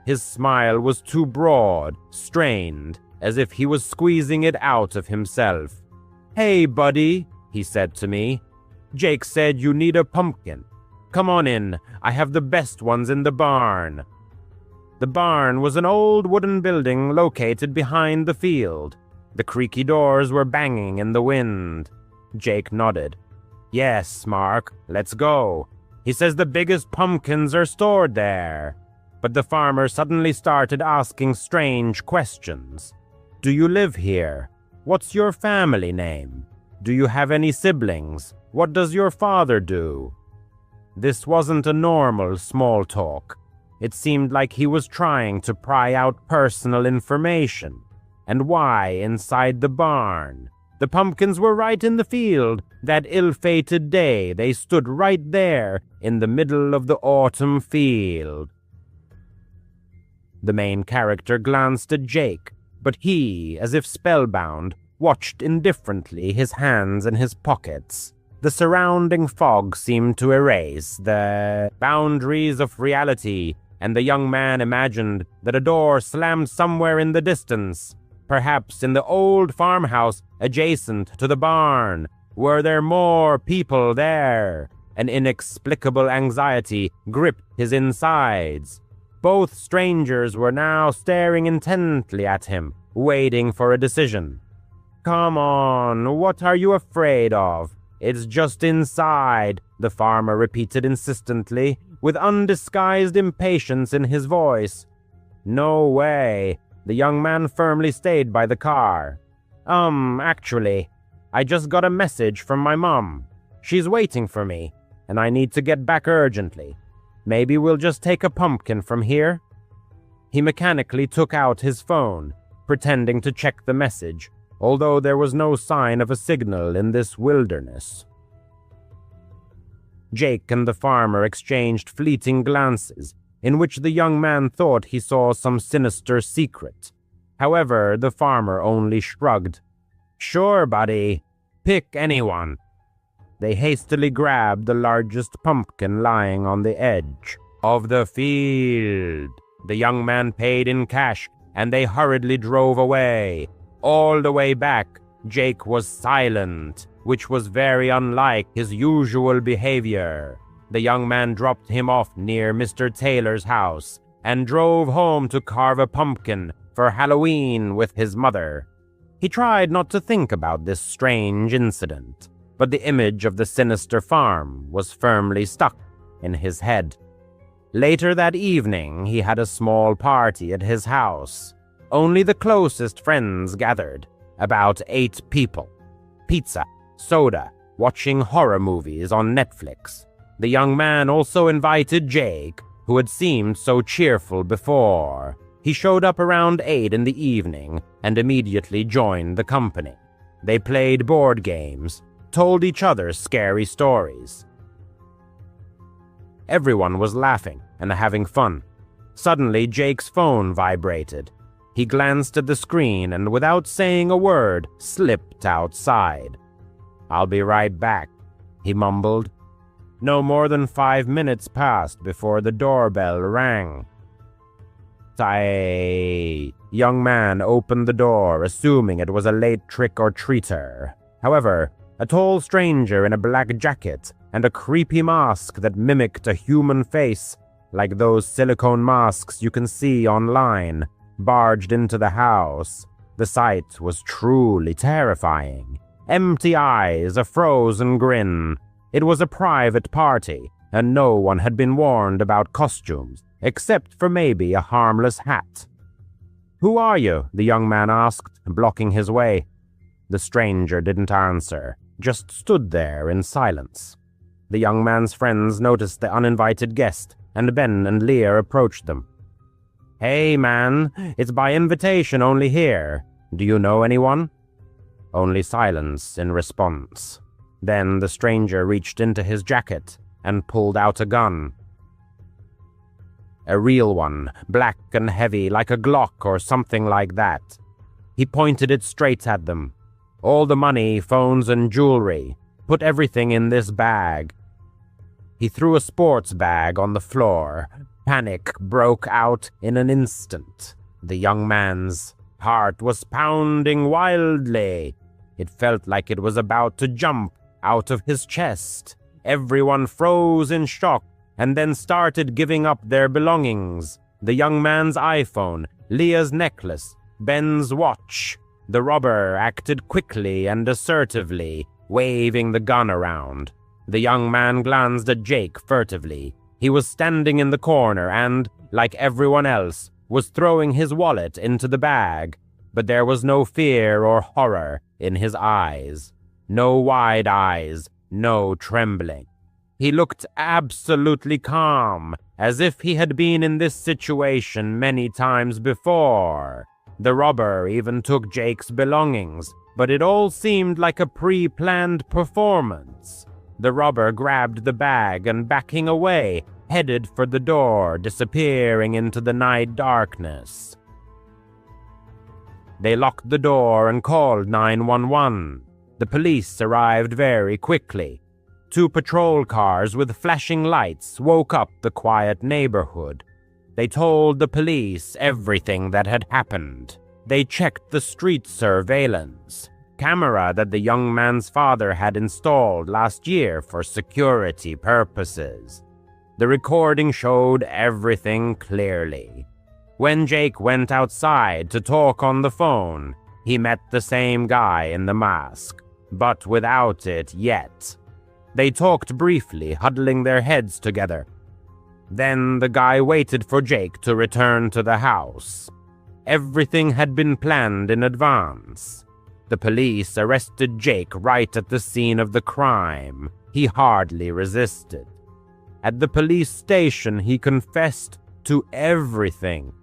Speaker 3: His smile was too broad, strained, as if he was squeezing it out of himself. "Hey, buddy," he said to me. "Jake said you need a pumpkin. Come on in, I have the best ones in the barn." The barn was an old wooden building located behind the field. The creaky doors were banging in the wind. Jake nodded. "Yes, Mark, let's go. He says the biggest pumpkins are stored there." But the farmer suddenly started asking strange questions. "Do you live here? What's your family name? Do you have any siblings? What does your father do?" This wasn't a normal small talk. It seemed like he was trying to pry out personal information. And why inside the barn? The pumpkins were right in the field. That ill-fated day, they stood right there in the middle of the autumn field. The main character glanced at Jake, but he, as if spellbound, watched indifferently, his hands in his pockets. The surrounding fog seemed to erase the boundaries of reality, and the young man imagined that a door slammed somewhere in the distance, perhaps in the old farmhouse adjacent to the barn. Were there more people there? An inexplicable anxiety gripped his insides. Both strangers were now staring intently at him, waiting for a decision. "Come on, what are you afraid of? It's just inside," the farmer repeated insistently, with undisguised impatience in his voice. "No way." The young man firmly stayed by the car. Actually, I just got a message from my mom. She's waiting for me, and I need to get back urgently. Maybe we'll just take a pumpkin from here?" He mechanically took out his phone, pretending to check the message, although there was no sign of a signal in this wilderness. Jake and the farmer exchanged fleeting glances, in which the young man thought he saw some sinister secret. However, the farmer only shrugged. "Sure, buddy. Pick anyone." They hastily grabbed the largest pumpkin lying on the edge of the field. The young man paid in cash, and they hurriedly drove away. All the way back, Jake was silent, which was very unlike his usual behavior. The young man dropped him off near Mr. Taylor's house and drove home to carve a pumpkin for Halloween with his mother. He tried not to think about this strange incident, but the image of the sinister farm was firmly stuck in his head. Later that evening, he had a small party at his house. Only the closest friends gathered, about 8 people. Pizza, soda, watching horror movies on Netflix. The young man also invited Jake, who had seemed so cheerful before. He showed up around 8 in the evening and immediately joined the company. They played board games, told each other scary stories. Everyone was laughing and having fun. Suddenly, Jake's phone vibrated. He glanced at the screen and, without saying a word, slipped outside. "I'll be right back," he mumbled. No more than 5 minutes passed before the doorbell rang. The young man opened the door, assuming it was a late trick-or-treater. However, a tall stranger in a black jacket and a creepy mask that mimicked a human face, like those silicone masks you can see online, barged into the house. The sight was truly terrifying. Empty eyes, a frozen grin. It was a private party, and no one had been warned about costumes, except for maybe a harmless hat. "Who are you?" the young man asked, blocking his way. The stranger didn't answer, just stood there in silence. The young man's friends noticed the uninvited guest, and Ben and Leah approached them. "Hey, man, it's by invitation only here. Do you know anyone?" Only silence in response. Then the stranger reached into his jacket and pulled out a gun. A real one, black and heavy like a Glock or something like that. He pointed it straight at them. "All the money, phones and jewelry. Put everything in this bag." He threw a sports bag on the floor. Panic broke out in an instant. The young man's heart was pounding wildly. It felt like it was about to jump out of his chest. Everyone froze in shock and then started giving up their belongings. The young man's iPhone, Leah's necklace, Ben's watch. The robber acted quickly and assertively, waving the gun around. The young man glanced at Jake furtively. He was standing in the corner and, like everyone else, was throwing his wallet into the bag. But there was no fear or horror in his eyes. No wide eyes, no trembling. He looked absolutely calm, as if he had been in this situation many times before. The robber even took Jake's belongings, but it all seemed like a pre-planned performance. The robber grabbed the bag and, backing away, headed for the door, disappearing into the night darkness. They locked the door and called 911. The police arrived very quickly. 2 patrol cars with flashing lights woke up the quiet neighborhood. They told the police everything that had happened. They checked the street surveillance camera that the young man's father had installed last year for security purposes. The recording showed everything clearly. When Jake went outside to talk on the phone, he met the same guy in the mask, but without it yet. They talked briefly, huddling their heads together. Then the guy waited for Jake to return to the house. Everything had been planned in advance. The police arrested Jake right at the scene of the crime. He hardly resisted. At the police station, he confessed to everything.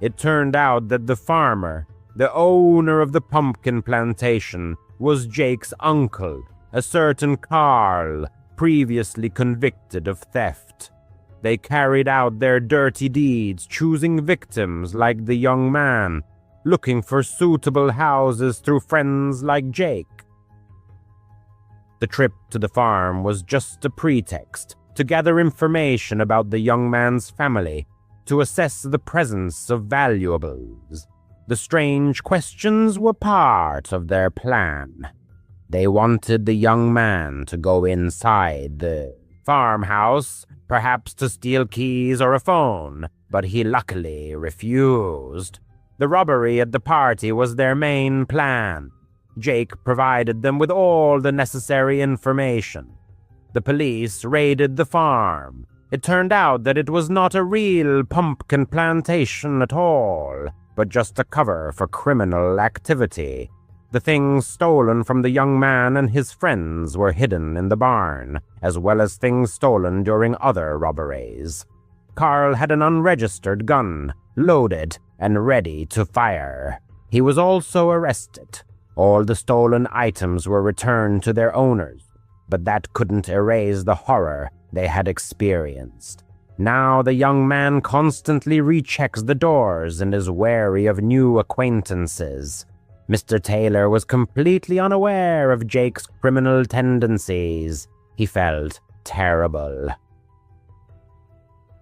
Speaker 3: It turned out that the farmer, the owner of the pumpkin plantation, was Jake's uncle, a certain Carl, previously convicted of theft. They carried out their dirty deeds, choosing victims like the young man, looking for suitable houses through friends like Jake. The trip to the farm was just a pretext to gather information about the young man's family, to assess the presence of valuables. The strange questions were part of their plan. They wanted the young man to go inside the farmhouse, perhaps to steal keys or a phone, but he luckily refused. The robbery at the party was their main plan. Jake provided them with all the necessary information. The police raided the farm. It turned out that it was not a real pumpkin plantation at all. but just a cover for criminal activity. The things stolen from the young man and his friends were hidden in the barn, as well as things stolen during other robberies. Carl had an unregistered gun, loaded and ready to fire. He was also arrested. All the stolen items were returned to their owners, but that couldn't erase the horror they had experienced. Now the young man constantly rechecks the doors and is wary of new acquaintances. Mr. Taylor was completely unaware of Jake's criminal tendencies. He felt terrible.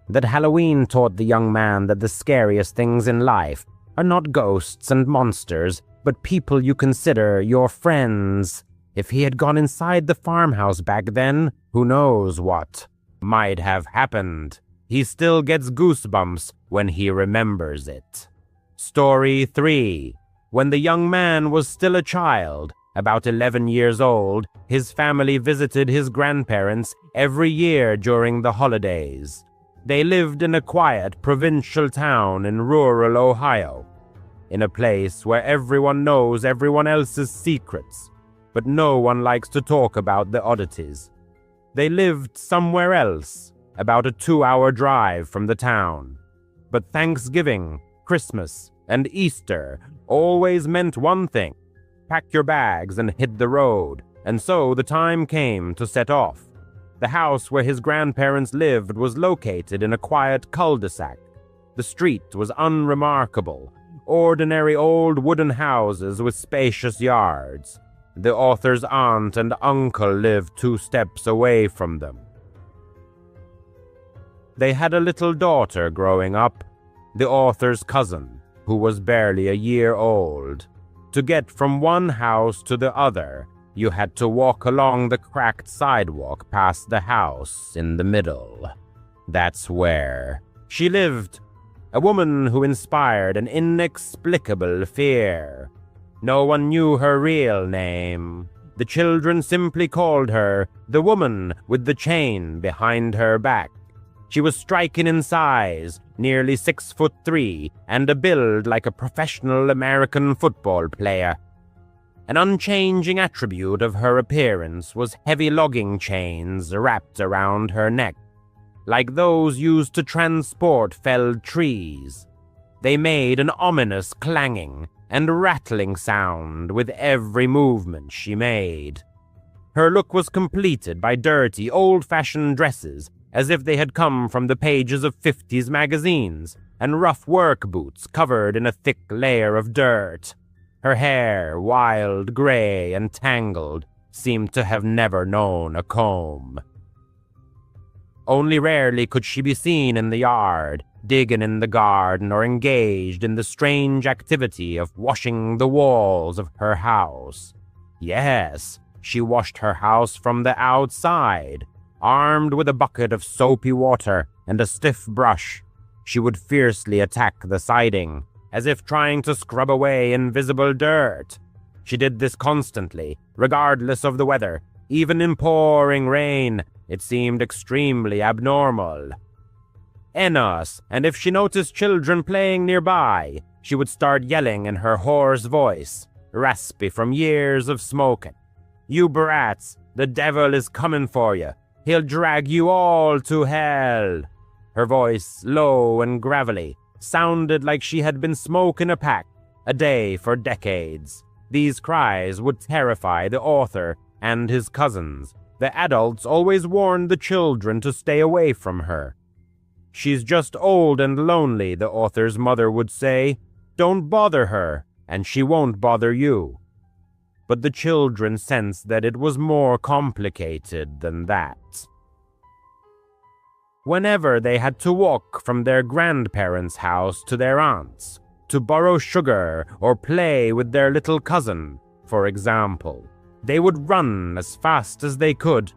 Speaker 3: That Halloween taught the young man that the scariest things in life are not ghosts and monsters, but people you consider your friends. If he had gone inside the farmhouse back then, who knows what might have happened. He still gets goosebumps when he remembers it. Story 3. When the young man was still a child, about 11 years old, his family visited his grandparents every year during the holidays. They lived in a quiet provincial town in rural Ohio, in a place where everyone knows everyone else's secrets, but no one likes to talk about the oddities. They lived somewhere else, about a 2-hour drive from the town. But Thanksgiving, Christmas, and Easter always meant one thing: pack your bags and hit the road. And so the time came to set off. The house where his grandparents lived was located in a quiet cul-de-sac. The street was unremarkable, ordinary old wooden houses with spacious yards. The author's aunt and uncle lived 2 steps away from them. They had a little daughter growing up, the author's cousin, who was barely a year old. To get from one house to the other, you had to walk along the cracked sidewalk past the house in the middle. That's where she lived, a woman who inspired an inexplicable fear. No one knew her real name. The children simply called her the woman with the chain behind her back. She was striking in size, nearly 6'3", and a build like a professional American football player. An unchanging attribute of her appearance was heavy logging chains wrapped around her neck, like those used to transport felled trees. They made an ominous clanging and rattling sound with every movement she made. Her look was completed by dirty, old-fashioned dresses, as if they had come from the pages of 50s magazines, and rough work boots covered in a thick layer of dirt. Her hair, wild gray and tangled, seemed to have never known a comb. Only rarely could she be seen in the yard, digging in the garden or engaged in the strange activity of washing the walls of her house. Yes, she washed her house from the outside. Armed with a bucket of soapy water and a stiff brush, she would fiercely attack the siding, as if trying to scrub away invisible dirt. She did this constantly, regardless of the weather. Even in pouring rain, it seemed extremely abnormal. Enos, and if she noticed children playing nearby, she would start yelling in her hoarse voice, raspy from years of smoking. "You brats, the devil is coming for you. He'll drag you all to hell." Her voice, low and gravelly, sounded like she had been smoking a pack a day for decades. These cries would terrify the author and his cousins. The adults always warned the children to stay away from her. "She's just old and lonely," the author's mother would say. "Don't bother her, and she won't bother you." But the children sensed that it was more complicated than that. Whenever they had to walk from their grandparents' house to their aunt's, to borrow sugar or play with their little cousin, for example, they would run as fast as they could.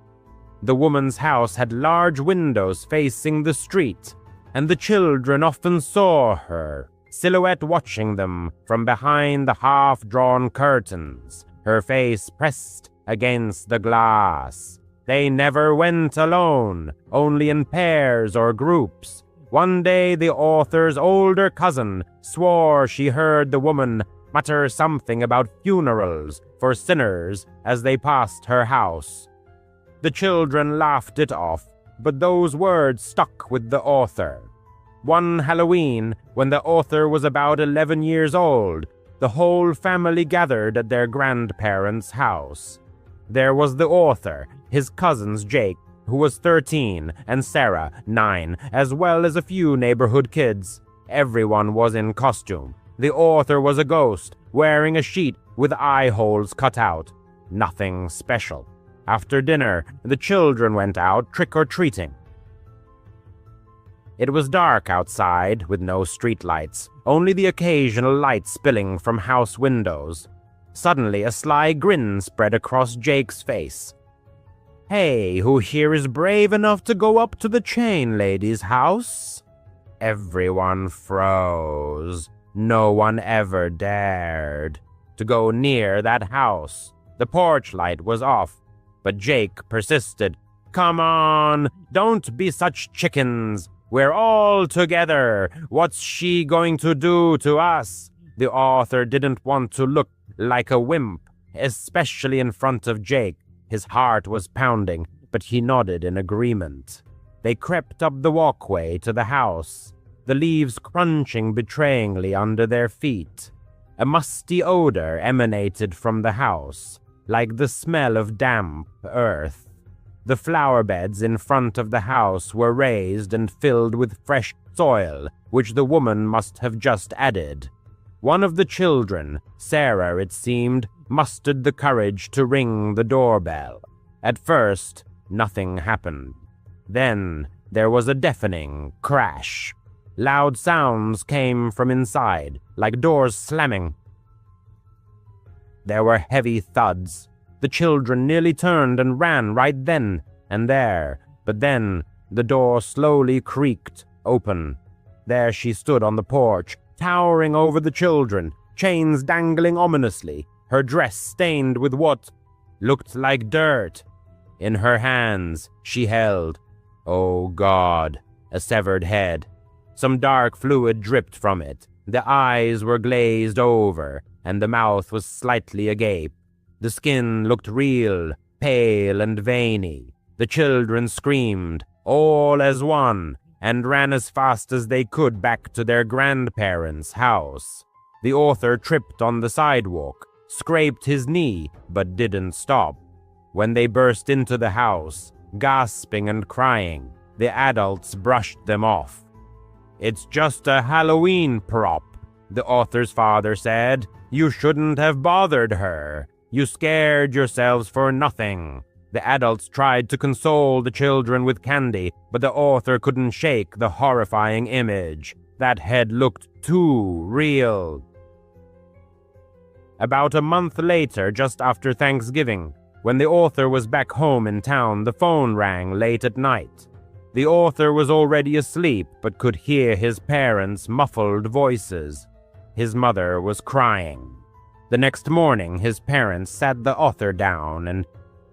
Speaker 3: The woman's house had large windows facing the street, and the children often saw her, silhouette watching them from behind the half-drawn curtains, her face pressed against the glass. They never went alone, only in pairs or groups. One day the author's older cousin swore she heard the woman mutter something about funerals for sinners as they passed her house. The children laughed it off, but those words stuck with the author. One Halloween, when the author was about 11 years old, the whole family gathered at their grandparents' house. There was the author, his cousins Jake, who was 13, and Sarah, 9, as well as a few neighborhood kids. Everyone was in costume. The author was a ghost, wearing a sheet with eye holes cut out. Nothing special. After dinner, the children went out trick-or-treating. It was dark outside, with no streetlights, only the occasional light spilling from house windows. Suddenly, a sly grin spread across Jake's face. "Hey, who here is brave enough to go up to the chain lady's house?" Everyone froze. No one ever dared to go near that house. The porch light was off, but Jake persisted. "Come on, don't be such chickens. We're all together. What's she going to do to us?" The author didn't want to look like a wimp, especially in front of Jake. His heart was pounding, but he nodded in agreement. They crept up the walkway to the house, the leaves crunching betrayingly under their feet. A musty odor emanated from the house, like the smell of damp earth. The flower beds in front of the house were raised and filled with fresh soil, which the woman must have just added. One of the children, Sarah it seemed, mustered the courage to ring the doorbell. At first, nothing happened. Then there was a deafening crash. Loud sounds came from inside, like doors slamming. There were heavy thuds. The children nearly turned and ran right then and there, but then the door slowly creaked open. There she stood on the porch, towering over the children, chains dangling ominously, her dress stained with what looked like dirt. In her hands she held, oh God, a severed head. Some dark fluid dripped from it. The eyes were glazed over, and the mouth was slightly agape. The skin looked real, pale and veiny. The children screamed, all as one, and ran as fast as they could back to their grandparents' house. The author tripped on the sidewalk, scraped his knee, but didn't stop. When they burst into the house, gasping and crying, the adults brushed them off. "It's just a Halloween prop," the author's father said. "You shouldn't have bothered her. You scared yourselves for nothing." The adults tried to console the children with candy, but the author couldn't shake the horrifying image. That head looked too real. About a month later, just after Thanksgiving, when the author was back home in town, the phone rang late at night. The author was already asleep, but could hear his parents' muffled voices. His mother was crying. The next morning, his parents sat the author down and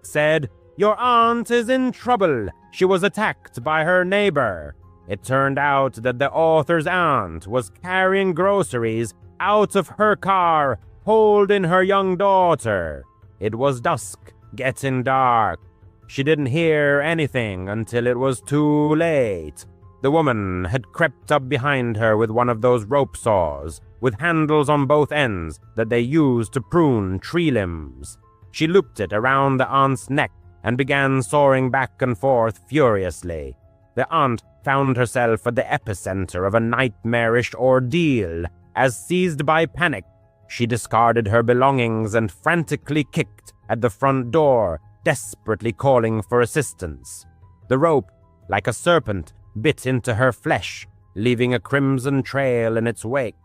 Speaker 3: said, "Your aunt is in trouble. She was attacked by her neighbor." It turned out that the author's aunt was carrying groceries out of her car, holding her young daughter. It was dusk, getting dark. She didn't hear anything until it was too late. The woman had crept up behind her with one of those rope saws, with handles on both ends that they used to prune tree limbs. She looped it around the aunt's neck and began soaring back and forth furiously. The aunt found herself at the epicenter of a nightmarish ordeal. As seized by panic, she discarded her belongings and frantically kicked at the front door, desperately calling for assistance. The rope, like a serpent, bit into her flesh, leaving a crimson trail in its wake.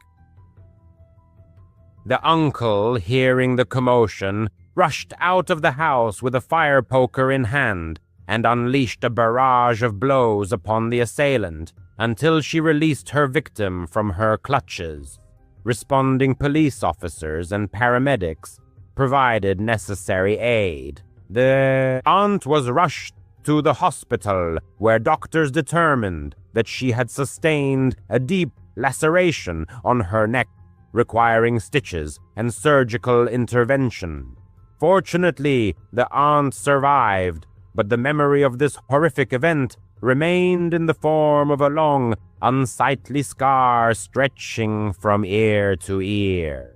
Speaker 3: The uncle, hearing the commotion, rushed out of the house with a fire poker in hand and unleashed a barrage of blows upon the assailant until she released her victim from her clutches. Responding police officers and paramedics provided necessary aid. The aunt was rushed to the hospital, where doctors determined that she had sustained a deep laceration on her neck, requiring stitches and surgical intervention. Fortunately, the aunt survived, but the memory of this horrific event remained in the form of a long, unsightly scar stretching from ear to ear.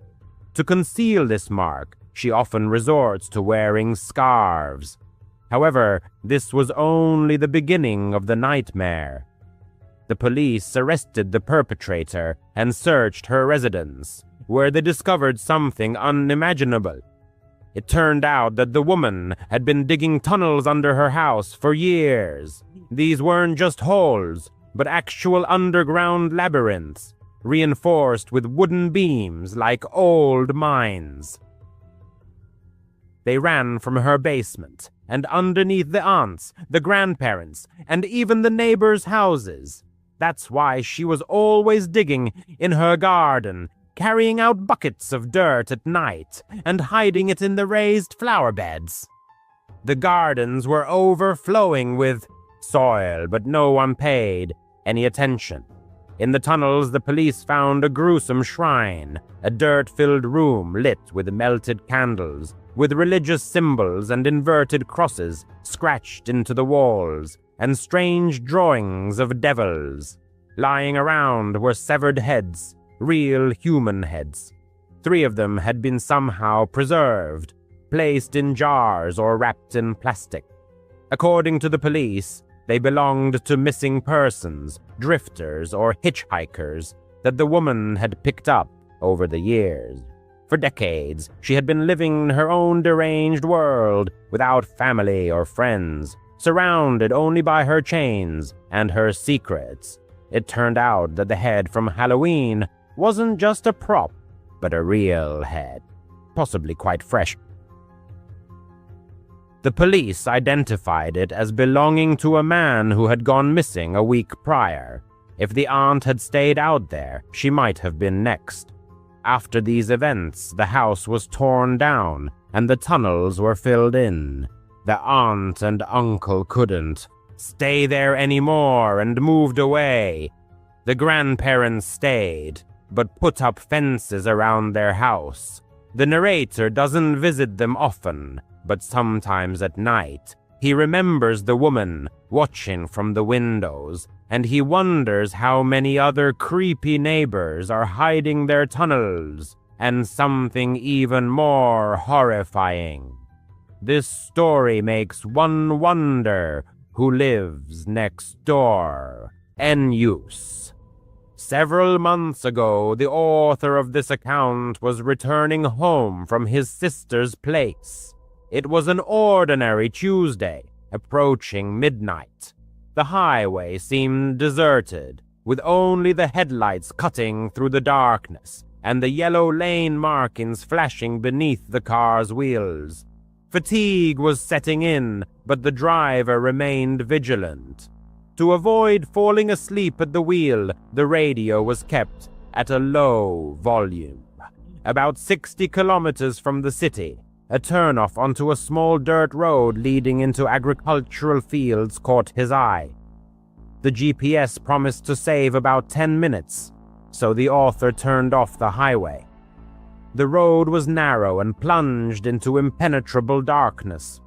Speaker 3: To conceal this mark, she often resorts to wearing scarves. However, this was only the beginning of the nightmare. The police arrested the perpetrator and searched her residence, where they discovered something unimaginable. It turned out that the woman had been digging tunnels under her house for years. These weren't just holes, but actual underground labyrinths, reinforced with wooden beams like old mines. They ran from her basement and underneath the aunts, the grandparents, and even the neighbors' houses. That's why she was always digging in her garden, carrying out buckets of dirt at night and hiding it in the raised flower beds. The gardens were overflowing with soil, but no one paid any attention. In the tunnels, the police found a gruesome shrine, a dirt-filled room lit with melted candles, with religious symbols and inverted crosses scratched into the walls, and strange drawings of devils. Lying around were severed heads, real human heads. 3 of them had been somehow preserved, placed in jars or wrapped in plastic. According to the police, they belonged to missing persons, drifters, or hitchhikers that the woman had picked up over the years. For decades, she had been living in her own deranged world, without family or friends, surrounded only by her chains and her secrets. It turned out that the head from Halloween wasn't just a prop, but a real head, possibly quite fresh. The police identified it as belonging to a man who had gone missing a week prior. If the aunt had stayed out there, she might have been next. After these events, the house was torn down and the tunnels were filled in. The aunt and uncle couldn't stay there anymore and moved away. The grandparents stayed, but put up fences around their house. The narrator doesn't visit them often, but sometimes at night. He remembers the woman watching from the windows, and he wonders how many other creepy neighbors are hiding their tunnels, and something even more horrifying. This story makes one wonder who lives next door. En use. Several months ago, the author of this account was returning home from his sister's place. It was an ordinary Tuesday, approaching midnight. The highway seemed deserted, with only the headlights cutting through the darkness and the yellow lane markings flashing beneath the car's wheels. Fatigue was setting in, but the driver remained vigilant. To avoid falling asleep at the wheel, the radio was kept at a low volume. About 60 kilometers from the city, a turnoff onto a small dirt road leading into agricultural fields caught his eye. The GPS promised to save about 10 minutes, so the author turned off the highway. The road was narrow and plunged into impenetrable darkness.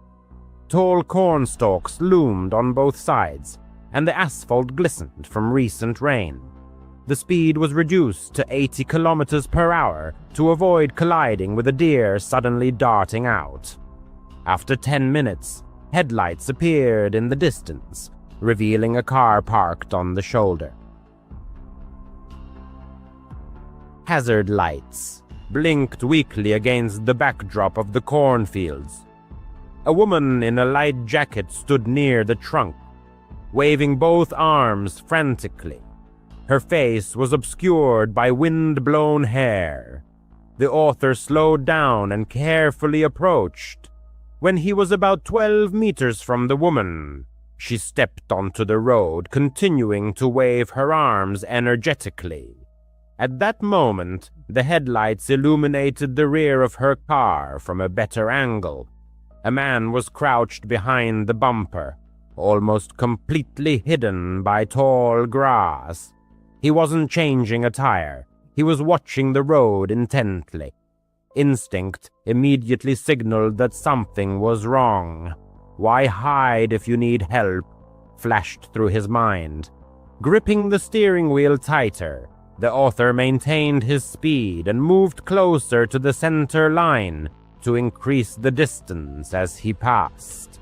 Speaker 3: Tall cornstalks loomed on both sides, and the asphalt glistened from recent rain. The speed was reduced to 80 kilometers per hour to avoid colliding with a deer suddenly darting out. After 10 minutes, headlights appeared in the distance, revealing a car parked on the shoulder. Hazard lights blinked weakly against the backdrop of the cornfields. A woman in a light jacket stood near the trunk, waving both arms frantically. Her face was obscured by wind-blown hair. The author slowed down and carefully approached. When he was about 12 meters from the woman, she stepped onto the road, continuing to wave her arms energetically. At that moment, the headlights illuminated the rear of her car from a better angle. A man was crouched behind the bumper, almost completely hidden by tall grass. He wasn't changing a tire. He was watching the road intently. Instinct immediately signaled that something was wrong. Why hide if you need help? Flashed through his mind. Gripping the steering wheel tighter, the author maintained his speed and moved closer to the center line to increase the distance as he passed.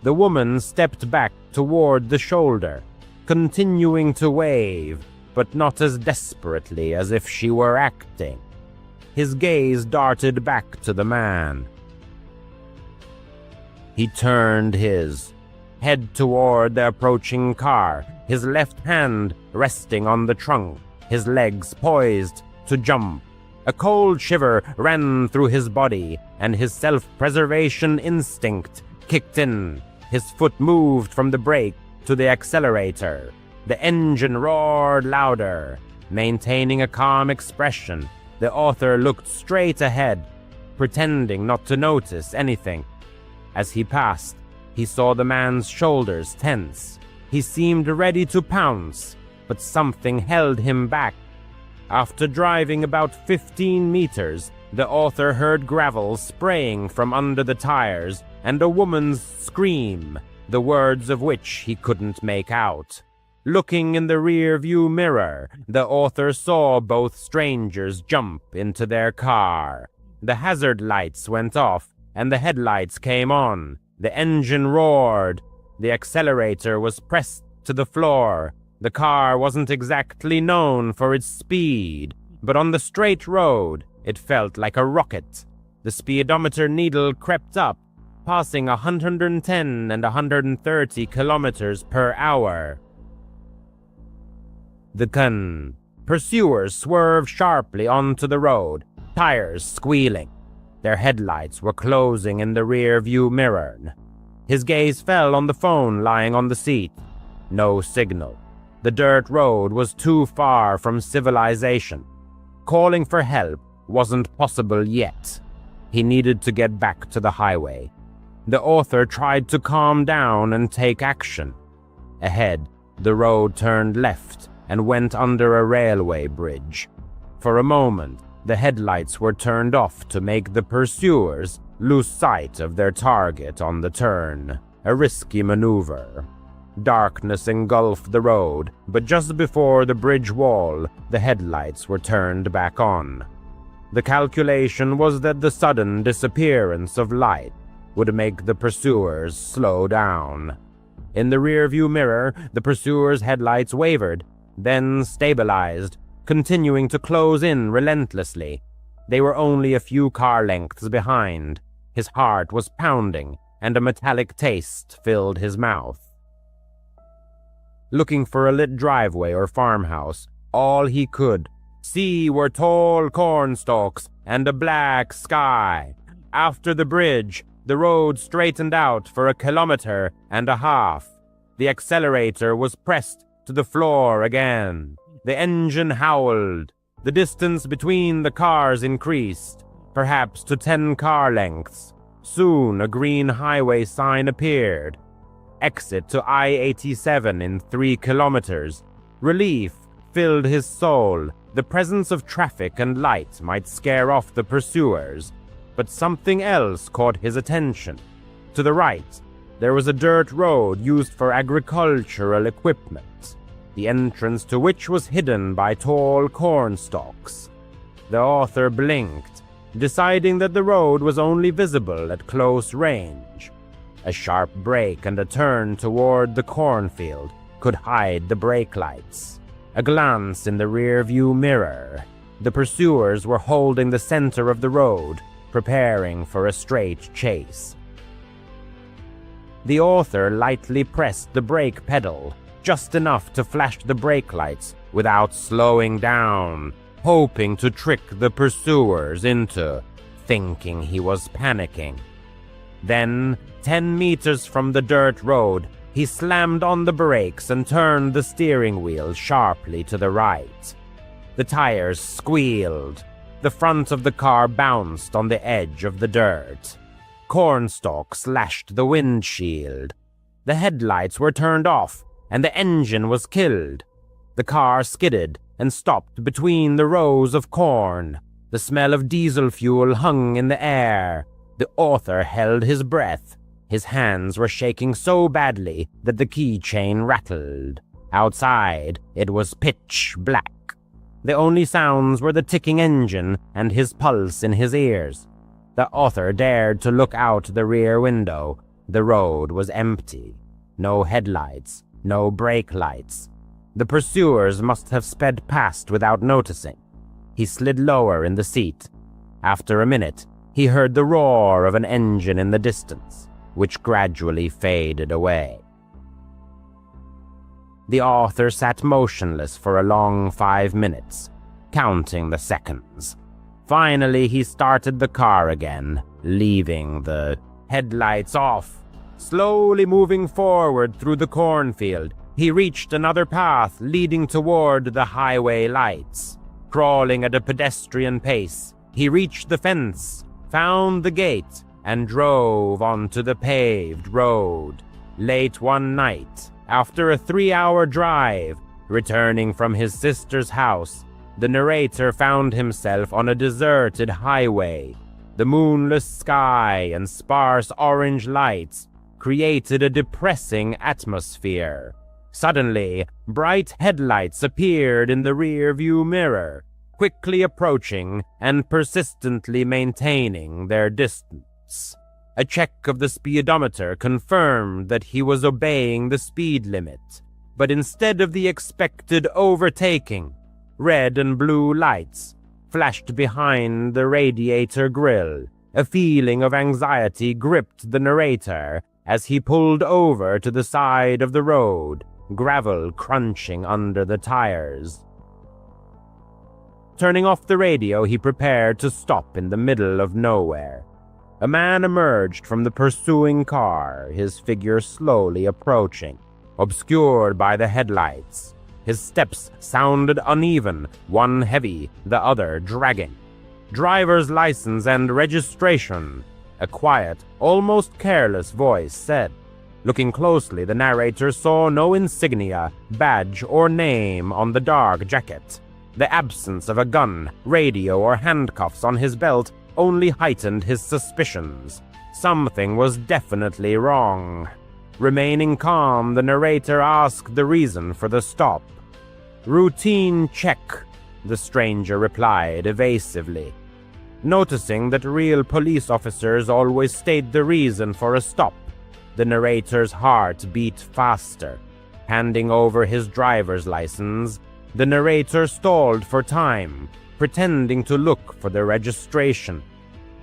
Speaker 3: The woman stepped back toward the shoulder, continuing to wave, but not as desperately as if she were acting. His gaze darted back to the man. He turned his head toward the approaching car, his left hand resting on the trunk, his legs poised to jump. A cold shiver ran through his body, and his self-preservation instinct kicked in. His foot moved from the brake to the accelerator. The engine roared louder. Maintaining a calm expression, the author looked straight ahead, pretending not to notice anything. As he passed, he saw the man's shoulders tense. He seemed ready to pounce, but something held him back. After driving about 15 meters, the author heard gravel spraying from under the tires and a woman's scream, the words of which he couldn't make out. Looking in the rear-view mirror, the author saw both strangers jump into their car. The hazard lights went off, and the headlights came on. The engine roared. The accelerator was pressed to the floor. The car wasn't exactly known for its speed, but on the straight road, it felt like a rocket. The speedometer needle crept up, passing 110 and 130 kilometers per hour. The pursuers swerved sharply onto the road, tires squealing. Their headlights were closing in the rear-view mirror. His gaze fell on the phone lying on the seat. No signal. The dirt road was too far from civilization. Calling for help wasn't possible yet. He needed to get back to the highway. The author tried to calm down and take action. Ahead, the road turned left and went under a railway bridge. For a moment, the headlights were turned off to make the pursuers lose sight of their target on the turn, a risky maneuver. Darkness engulfed the road, but just before the bridge wall, the headlights were turned back on. The calculation was that the sudden disappearance of light would make the pursuers slow down. In the rearview mirror, the pursuers' headlights wavered, then stabilized, continuing to close in relentlessly. They were only a few car lengths behind. His heart was pounding, and a metallic taste filled his mouth. Looking for a lit driveway or farmhouse, all he could see were tall cornstalks and a black sky. After the bridge, the road straightened out for 1.5 kilometers. The accelerator was pressed to the floor again. The engine howled. The distance between the cars increased, perhaps to 10 car lengths. Soon a green highway sign appeared. Exit to I-87 in 3 kilometers. Relief filled his soul. The presence of traffic and light might scare off the pursuers, but something else caught his attention. To the right, there was a dirt road used for agricultural equipment, the entrance to which was hidden by tall cornstalks. The author blinked, deciding that the road was only visible at close range. A sharp brake and a turn toward the cornfield could hide the brake lights. A glance in the rear-view mirror. The pursuers were holding the center of the road, preparing for a straight chase. The author lightly pressed the brake pedal, just enough to flash the brake lights without slowing down, hoping to trick the pursuers into thinking he was panicking. Then, 10 meters from the dirt road, he slammed on the brakes and turned the steering wheel sharply to the right. The tires squealed. The front of the car bounced on the edge of the dirt. Cornstalks slashed the windshield. The headlights were turned off, and the engine was killed. The car skidded and stopped between the rows of corn. The smell of diesel fuel hung in the air. The author held his breath. His hands were shaking so badly that the keychain rattled. Outside, it was pitch black. The only sounds were the ticking engine and his pulse in his ears. The author dared to look out the rear window. The road was empty. No headlights, no brake lights. The pursuers must have sped past without noticing. He slid lower in the seat. After a minute, he heard the roar of an engine in the distance, which gradually faded away. The author sat motionless for a long 5 minutes, counting the seconds. Finally, he started the car again, leaving the headlights off. Slowly moving forward through the cornfield, he reached another path leading toward the highway lights. Crawling at a pedestrian pace, he reached the fence, found the gate, and drove onto the paved road. Late one night, after a 3-hour drive, returning from his sister's house, the narrator found himself on a deserted highway. The moonless sky and sparse orange lights created a depressing atmosphere. Suddenly, bright headlights appeared in the rear-view mirror, quickly approaching and persistently maintaining their distance. A check of the speedometer confirmed that he was obeying the speed limit, but instead of the expected overtaking, red and blue lights flashed behind the radiator grille. A feeling of anxiety gripped the narrator as he pulled over to the side of the road, gravel crunching under the tires. Turning off the radio, he prepared to stop in the middle of nowhere. A man emerged from the pursuing car, his figure slowly approaching, obscured by the headlights. His steps sounded uneven, one heavy, the other dragging. "Driver's license and registration," a quiet, almost careless voice said. Looking closely, the narrator saw no insignia, badge, or name on the dark jacket. The absence of a gun, radio, or handcuffs on his belt only heightened his suspicions. Something was definitely wrong. Remaining calm, the narrator asked the reason for the stop. "Routine check," the stranger replied evasively. Noticing that real police officers always state the reason for a stop, the narrator's heart beat faster. Handing over his driver's license, the narrator stalled for time, pretending to look for the registration.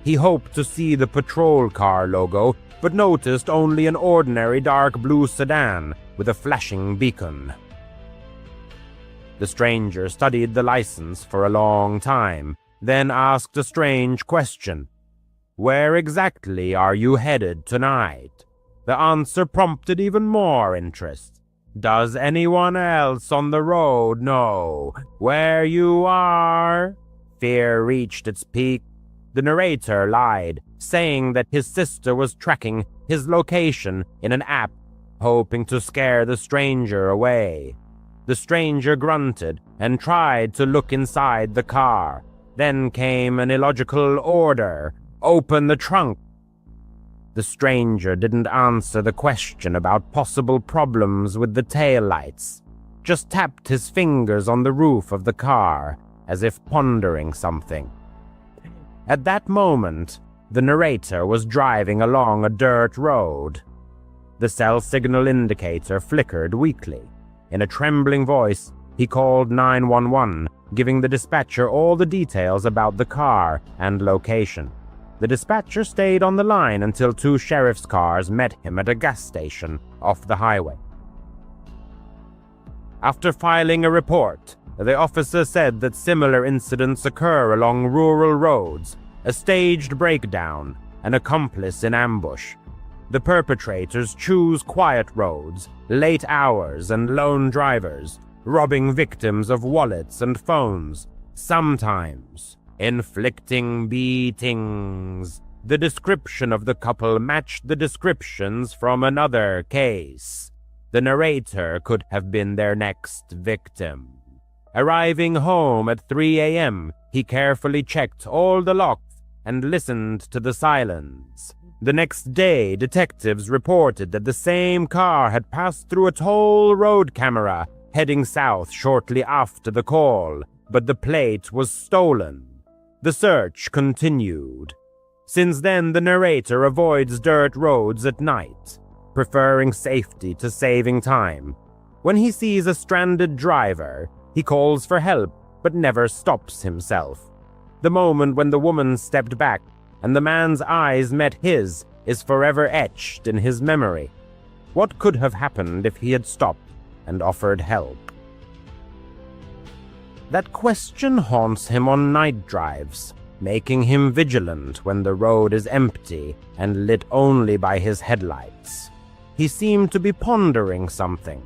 Speaker 3: He hoped to see the patrol car logo, but noticed only an ordinary dark blue sedan with a flashing beacon. The stranger studied the license for a long time, then asked a strange question. "Where exactly are you headed tonight?" The answer prompted even more interest. "Does anyone else on the road know where you are?" Fear reached its peak. The narrator lied, saying that his sister was tracking his location in an app, hoping to scare the stranger away. The stranger grunted and tried to look inside the car. Then came an illogical order: "Open the trunk." The stranger didn't answer the question about possible problems with the taillights, just tapped his fingers on the roof of the car, as if pondering something. At that moment, the narrator was driving along a dirt road. The cell signal indicator flickered weakly. In a trembling voice, he called 911, giving the dispatcher all the details about the car and location. The dispatcher stayed on the line until 2 sheriff's cars met him at a gas station off the highway. After filing a report, the officer said that similar incidents occur along rural roads, a staged breakdown, an accomplice in ambush. The perpetrators choose quiet roads, late hours, and lone drivers, robbing victims of wallets and phones, sometimes inflicting beatings. The description of the couple matched the descriptions from another case. The narrator could have been their next victim. Arriving home at 3 a.m., he carefully checked all the locks and listened to the silence. The next day, detectives reported that the same car had passed through a toll road camera heading south shortly after the call, but the plate was stolen. The search continued. Since then, the narrator avoids dirt roads at night, preferring safety to saving time. When he sees a stranded driver, he calls for help, but never stops himself. The moment when the woman stepped back and the man's eyes met his is forever etched in his memory. What could have happened if he had stopped and offered help? That question haunts him on night drives, making him vigilant when the road is empty and lit only by his headlights. He seemed to be pondering something.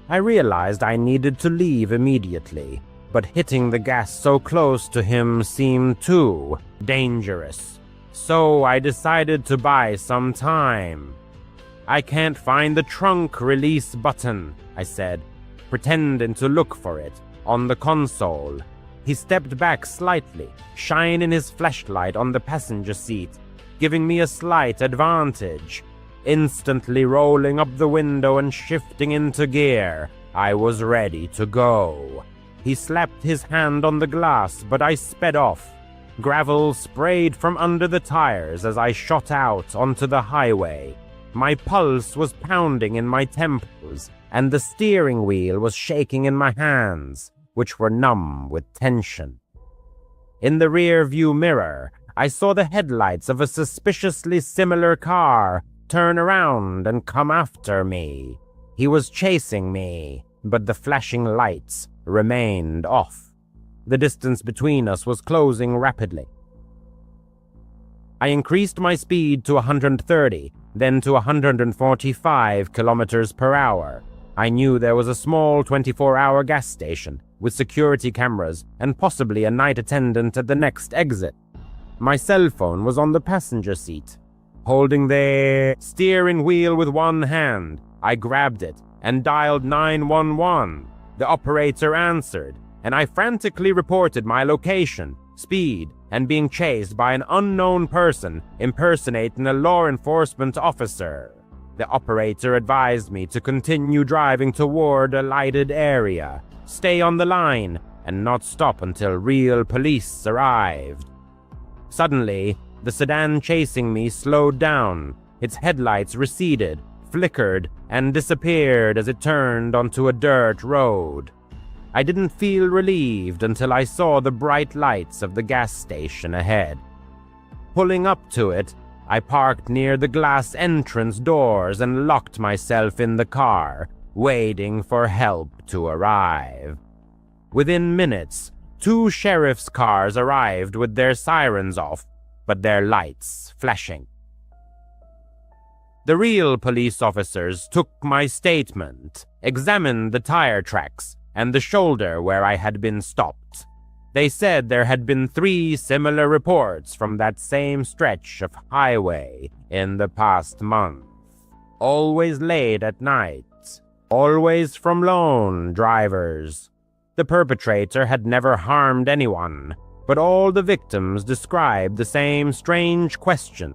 Speaker 3: I realized I needed to leave immediately, but hitting the gas so close to him seemed too dangerous. So I decided to buy some time. "I can't find the trunk release button," I said, pretending to look for it on the console. He stepped back slightly, shining his flashlight on the passenger seat, giving me a slight advantage. Instantly rolling up the window and shifting into gear, I was ready to go. He slapped his hand on the glass, but I sped off. Gravel sprayed from under the tires as I shot out onto the highway. My pulse was pounding in my temples, and the steering wheel was shaking in my hands, which were numb with tension. In the rear-view mirror, I saw the headlights of a suspiciously similar car turn around and come after me. He was chasing me, but the flashing lights remained off. The distance between us was closing rapidly. I increased my speed to 130, then to 145 kilometers per hour. I knew there was a small 24-hour gas station with security cameras and possibly a night attendant at the next exit. My cell phone was on the passenger seat. Holding the steering wheel with one hand, I grabbed it and dialed 911. The operator answered, and I frantically reported my location, speed, and being chased by an unknown person impersonating a law enforcement officer. The operator advised me to continue driving toward a lighted area, stay on the line, and not stop until real police arrived. Suddenly, the sedan chasing me slowed down. Its headlights receded, flickered, and disappeared as it turned onto a dirt road. I didn't feel relieved until I saw the bright lights of the gas station ahead. Pulling up to it, I parked near the glass entrance doors and locked myself in the car, waiting for help to arrive. Within minutes, 2 sheriff's cars arrived with their sirens off, but their lights flashing. The real police officers took my statement, examined the tire tracks, and the shoulder where I had been stopped. They said there had been 3 similar reports from that same stretch of highway in the past month. Always late at night, always from lone drivers. The perpetrator had never harmed anyone, but all the victims described the same strange questions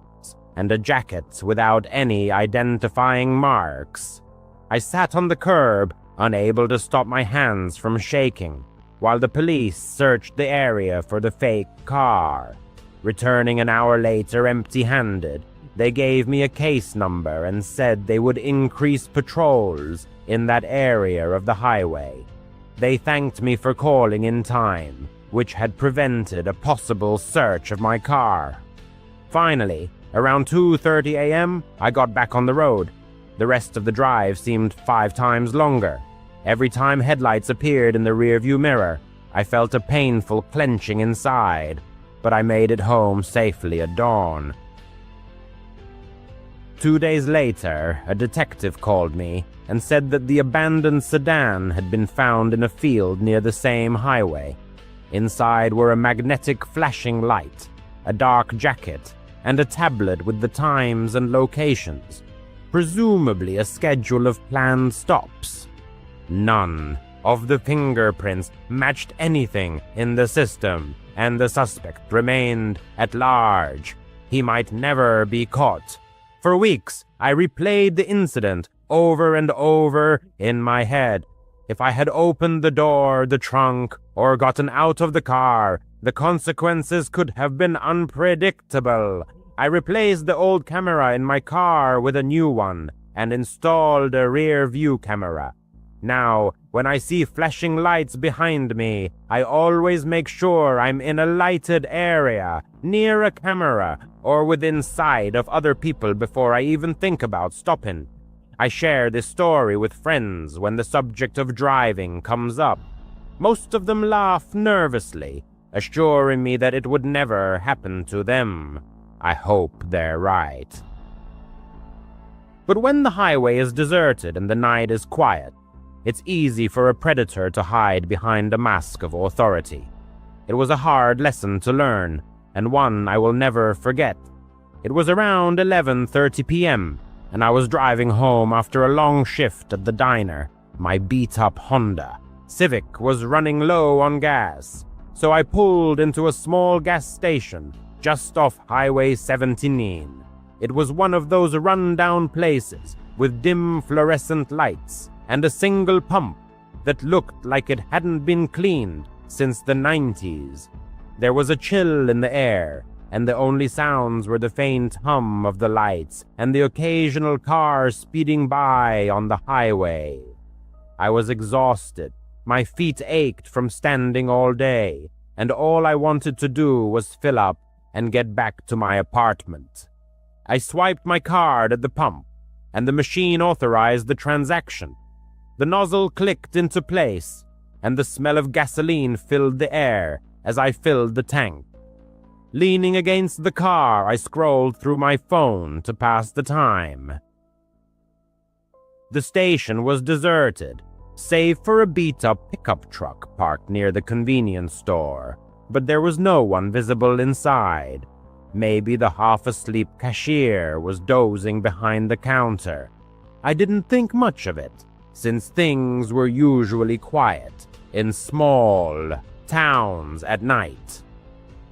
Speaker 3: and a jacket without any identifying marks. I sat on the curb, unable to stop my hands from shaking, while the police searched the area for the fake car. Returning an hour later empty-handed, they gave me a case number and said they would increase patrols in that area of the highway. They thanked me for calling in time, which had prevented a possible search of my car. Finally, around 2:30 a.m., I got back on the road. The rest of the drive seemed 5 times longer. Every time headlights appeared in the rearview mirror, I felt a painful clenching inside, but I made it home safely at dawn. 2 days later, a detective called me and said that the abandoned sedan had been found in a field near the same highway. Inside were a magnetic flashing light, a dark jacket, and a tablet with the times and locations, presumably a schedule of planned stops. None of the fingerprints matched anything in the system, and the suspect remained at large. He might never be caught. For weeks, I replayed the incident over and over in my head. If I had opened the door, the trunk, or gotten out of the car, the consequences could have been unpredictable. I replaced the old camera in my car with a new one and installed a rear-view camera. Now, when I see flashing lights behind me, I always make sure I'm in a lighted area, near a camera, or within sight of other people before I even think about stopping. I share this story with friends when the subject of driving comes up. Most of them laugh nervously, assuring me that it would never happen to them. I hope they're right. But when the highway is deserted and the night is quiet, it's easy for a predator to hide behind a mask of authority. It was a hard lesson to learn, and one I will never forget. It was around 11:30 p.m., and I was driving home after a long shift at the diner. My beat-up Honda Civic was running low on gas, so I pulled into a small gas station just off Highway 17. It was one of those run-down places with dim fluorescent lights and a single pump that looked like it hadn't been cleaned since the 90s. There was a chill in the air, and the only sounds were the faint hum of the lights and the occasional car speeding by on the highway. I was exhausted. My feet ached from standing all day, and all I wanted to do was fill up and get back to my apartment. I swiped my card at the pump, and the machine authorized the transaction. The nozzle clicked into place, and the smell of gasoline filled the air as I filled the tank. Leaning against the car, I scrolled through my phone to pass the time. The station was deserted, save for a beat-up pickup truck parked near the convenience store, but there was no one visible inside. Maybe the half-asleep cashier was dozing behind the counter. I didn't think much of it, since things were usually quiet in small towns at night.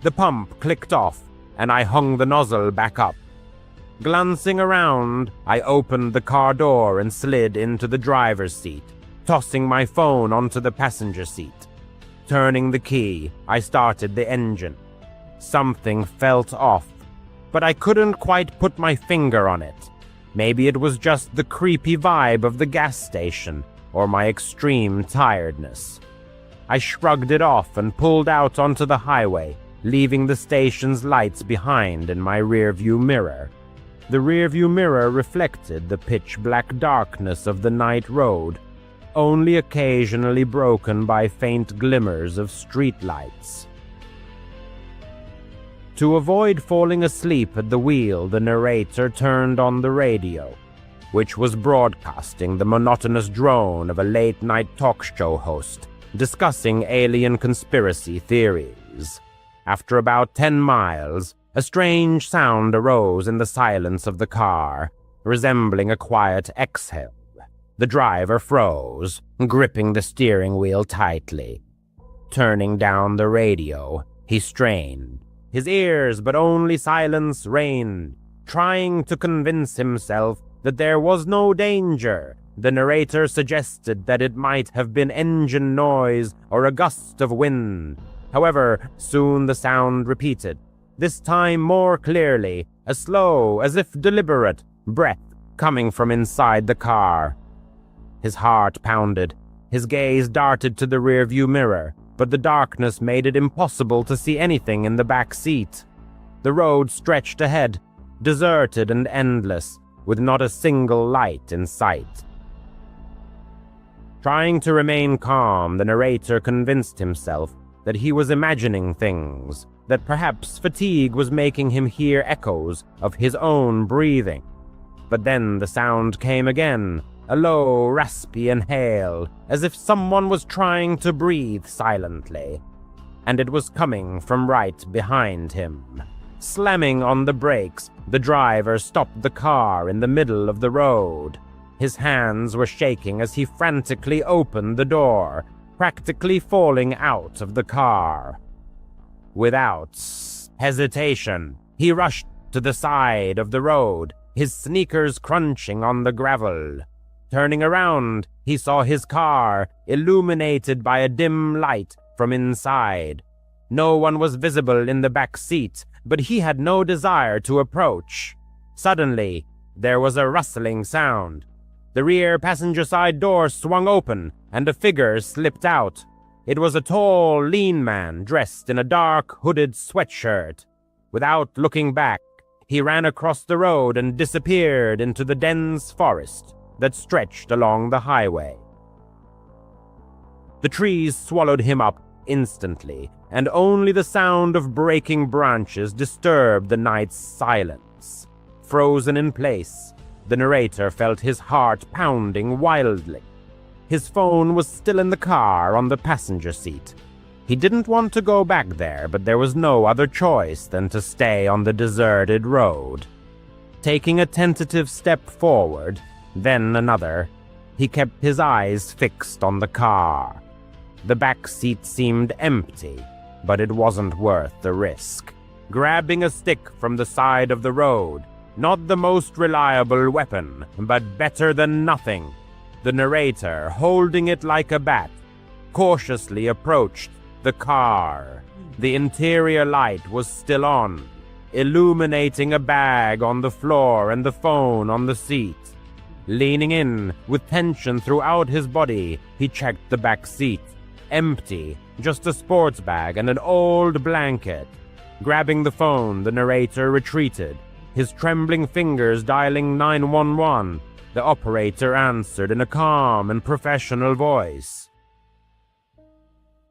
Speaker 3: The pump clicked off, and I hung the nozzle back up. Glancing around, I opened the car door and slid into the driver's seat, tossing my phone onto the passenger seat. Turning the key, I started the engine. Something felt off, but I couldn't quite put my finger on it. Maybe it was just the creepy vibe of the gas station, or my extreme tiredness. I shrugged it off and pulled out onto the highway, leaving the station's lights behind in my rearview mirror. The rearview mirror reflected the pitch-black darkness of the night road, only occasionally broken by faint glimmers of streetlights. To avoid falling asleep at the wheel, the narrator turned on the radio, which was broadcasting the monotonous drone of a late-night talk show host discussing alien conspiracy theories. After about 10 miles, a strange sound arose in the silence of the car, resembling a quiet exhale. The driver froze, gripping the steering wheel tightly. Turning down the radio, he strained his ears, but only silence reigned. Trying to convince himself that there was no danger, the narrator suggested that it might have been engine noise or a gust of wind. However, soon the sound repeated, this time more clearly, a slow, as if deliberate, breath coming from inside the car. His heart pounded. His gaze darted to the rearview mirror, but the darkness made it impossible to see anything in the back seat. The road stretched ahead, deserted and endless, with not a single light in sight. Trying to remain calm, the narrator convinced himself that he was imagining things, that perhaps fatigue was making him hear echoes of his own breathing. But then the sound came again, a low, raspy inhale, as if someone was trying to breathe silently, and it was coming from right behind him. Slamming on the brakes, the driver stopped the car in the middle of the road. His hands were shaking as he frantically opened the door, practically falling out of the car. Without hesitation, he rushed to the side of the road, his sneakers crunching on the gravel. Turning around, he saw his car illuminated by a dim light from inside. No one was visible in the back seat, but he had no desire to approach. Suddenly, there was a rustling sound. The rear passenger side door swung open, and a figure slipped out. It was a tall, lean man dressed in a dark, hooded sweatshirt. Without looking back, he ran across the road and disappeared into the dense forest that stretched along the highway. The trees swallowed him up instantly, and only the sound of breaking branches disturbed the night's silence. Frozen in place, the narrator felt his heart pounding wildly. His phone was still in the car on the passenger seat. He didn't want to go back there, but there was no other choice than to stay on the deserted road. Taking a tentative step forward, then another, he kept his eyes fixed on the car. The back seat seemed empty, but it wasn't worth the risk. Grabbing a stick from the side of the road, not the most reliable weapon, but better than nothing, the narrator, holding it like a bat, cautiously approached the car. The interior light was still on, illuminating a bag on the floor and the phone on the seat. Leaning in, with tension throughout his body, he checked the back seat. Empty, just a sports bag and an old blanket. Grabbing the phone, the narrator retreated, his trembling fingers dialing 911. The operator answered in a calm and professional voice.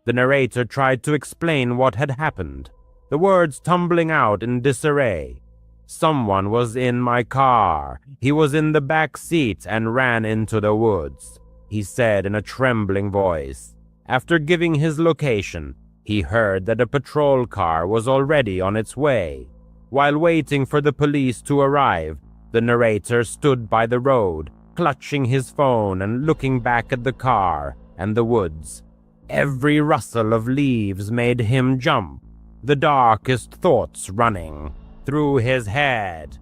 Speaker 3: The narrator tried to explain what had happened, the words tumbling out in disarray. Someone was in my car. He was in the back seat and ran into the woods, he said in a trembling voice. After giving his location, he heard that a patrol car was already on its way. While waiting for the police to arrive, the narrator stood by the road, clutching his phone and looking back at the car and the woods. Every rustle of leaves made him jump, the darkest thoughts running through his head.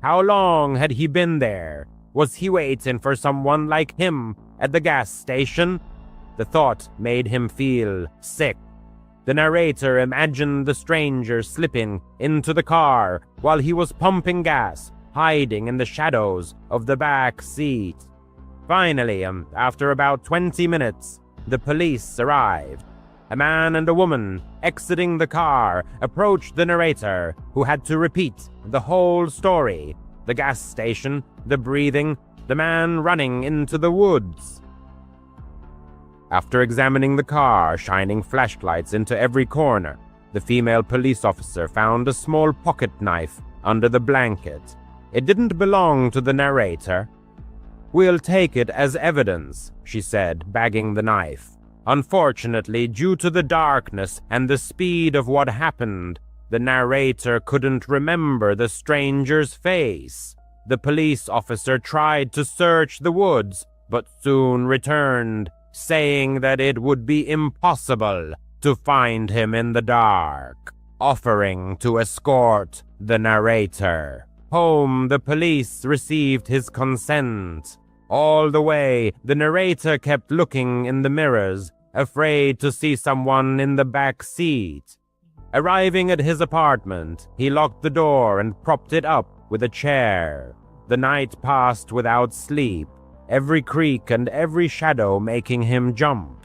Speaker 3: How long had he been there? Was he waiting for someone like him at the gas station? The thought made him feel sick. The narrator imagined the stranger slipping into the car while he was pumping gas, hiding in the shadows of the back seat. Finally, after about 20 minutes, the police arrived. A man and a woman, exiting the car, approached the narrator, who had to repeat the whole story. The gas station, the breathing, the man running into the woods. After examining the car, shining flashlights into every corner, the female police officer found a small pocket knife under the blanket. It didn't belong to the narrator. "We'll take it as evidence," she said, bagging the knife. Unfortunately, due to the darkness and the speed of what happened, the narrator couldn't remember the stranger's face. The police officer tried to search the woods, but soon returned, saying that it would be impossible to find him in the dark, offering to escort the narrator home. The police received his consent. All the way, the narrator kept looking in the mirrors, afraid to see someone in the back seat. Arriving at his apartment, he locked the door and propped it up with a chair. The night passed without sleep, every creak and every shadow making him jump.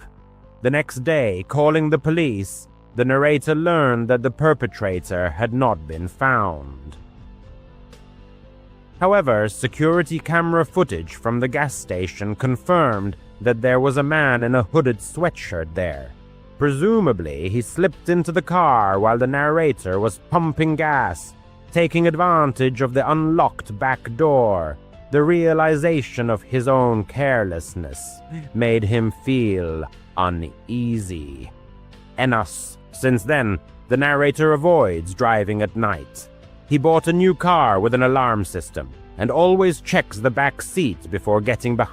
Speaker 3: The next day, calling the police, the narrator learned that the perpetrator had not been found. However, security camera footage from the gas station confirmed that there was a man in a hooded sweatshirt there. Presumably, he slipped into the car while the narrator was pumping gas, taking advantage of the unlocked back door. The realization of his own carelessness made him feel uneasy. Since then, The narrator avoids driving at night. He bought a new car with an alarm system and always checks the back seat before getting behind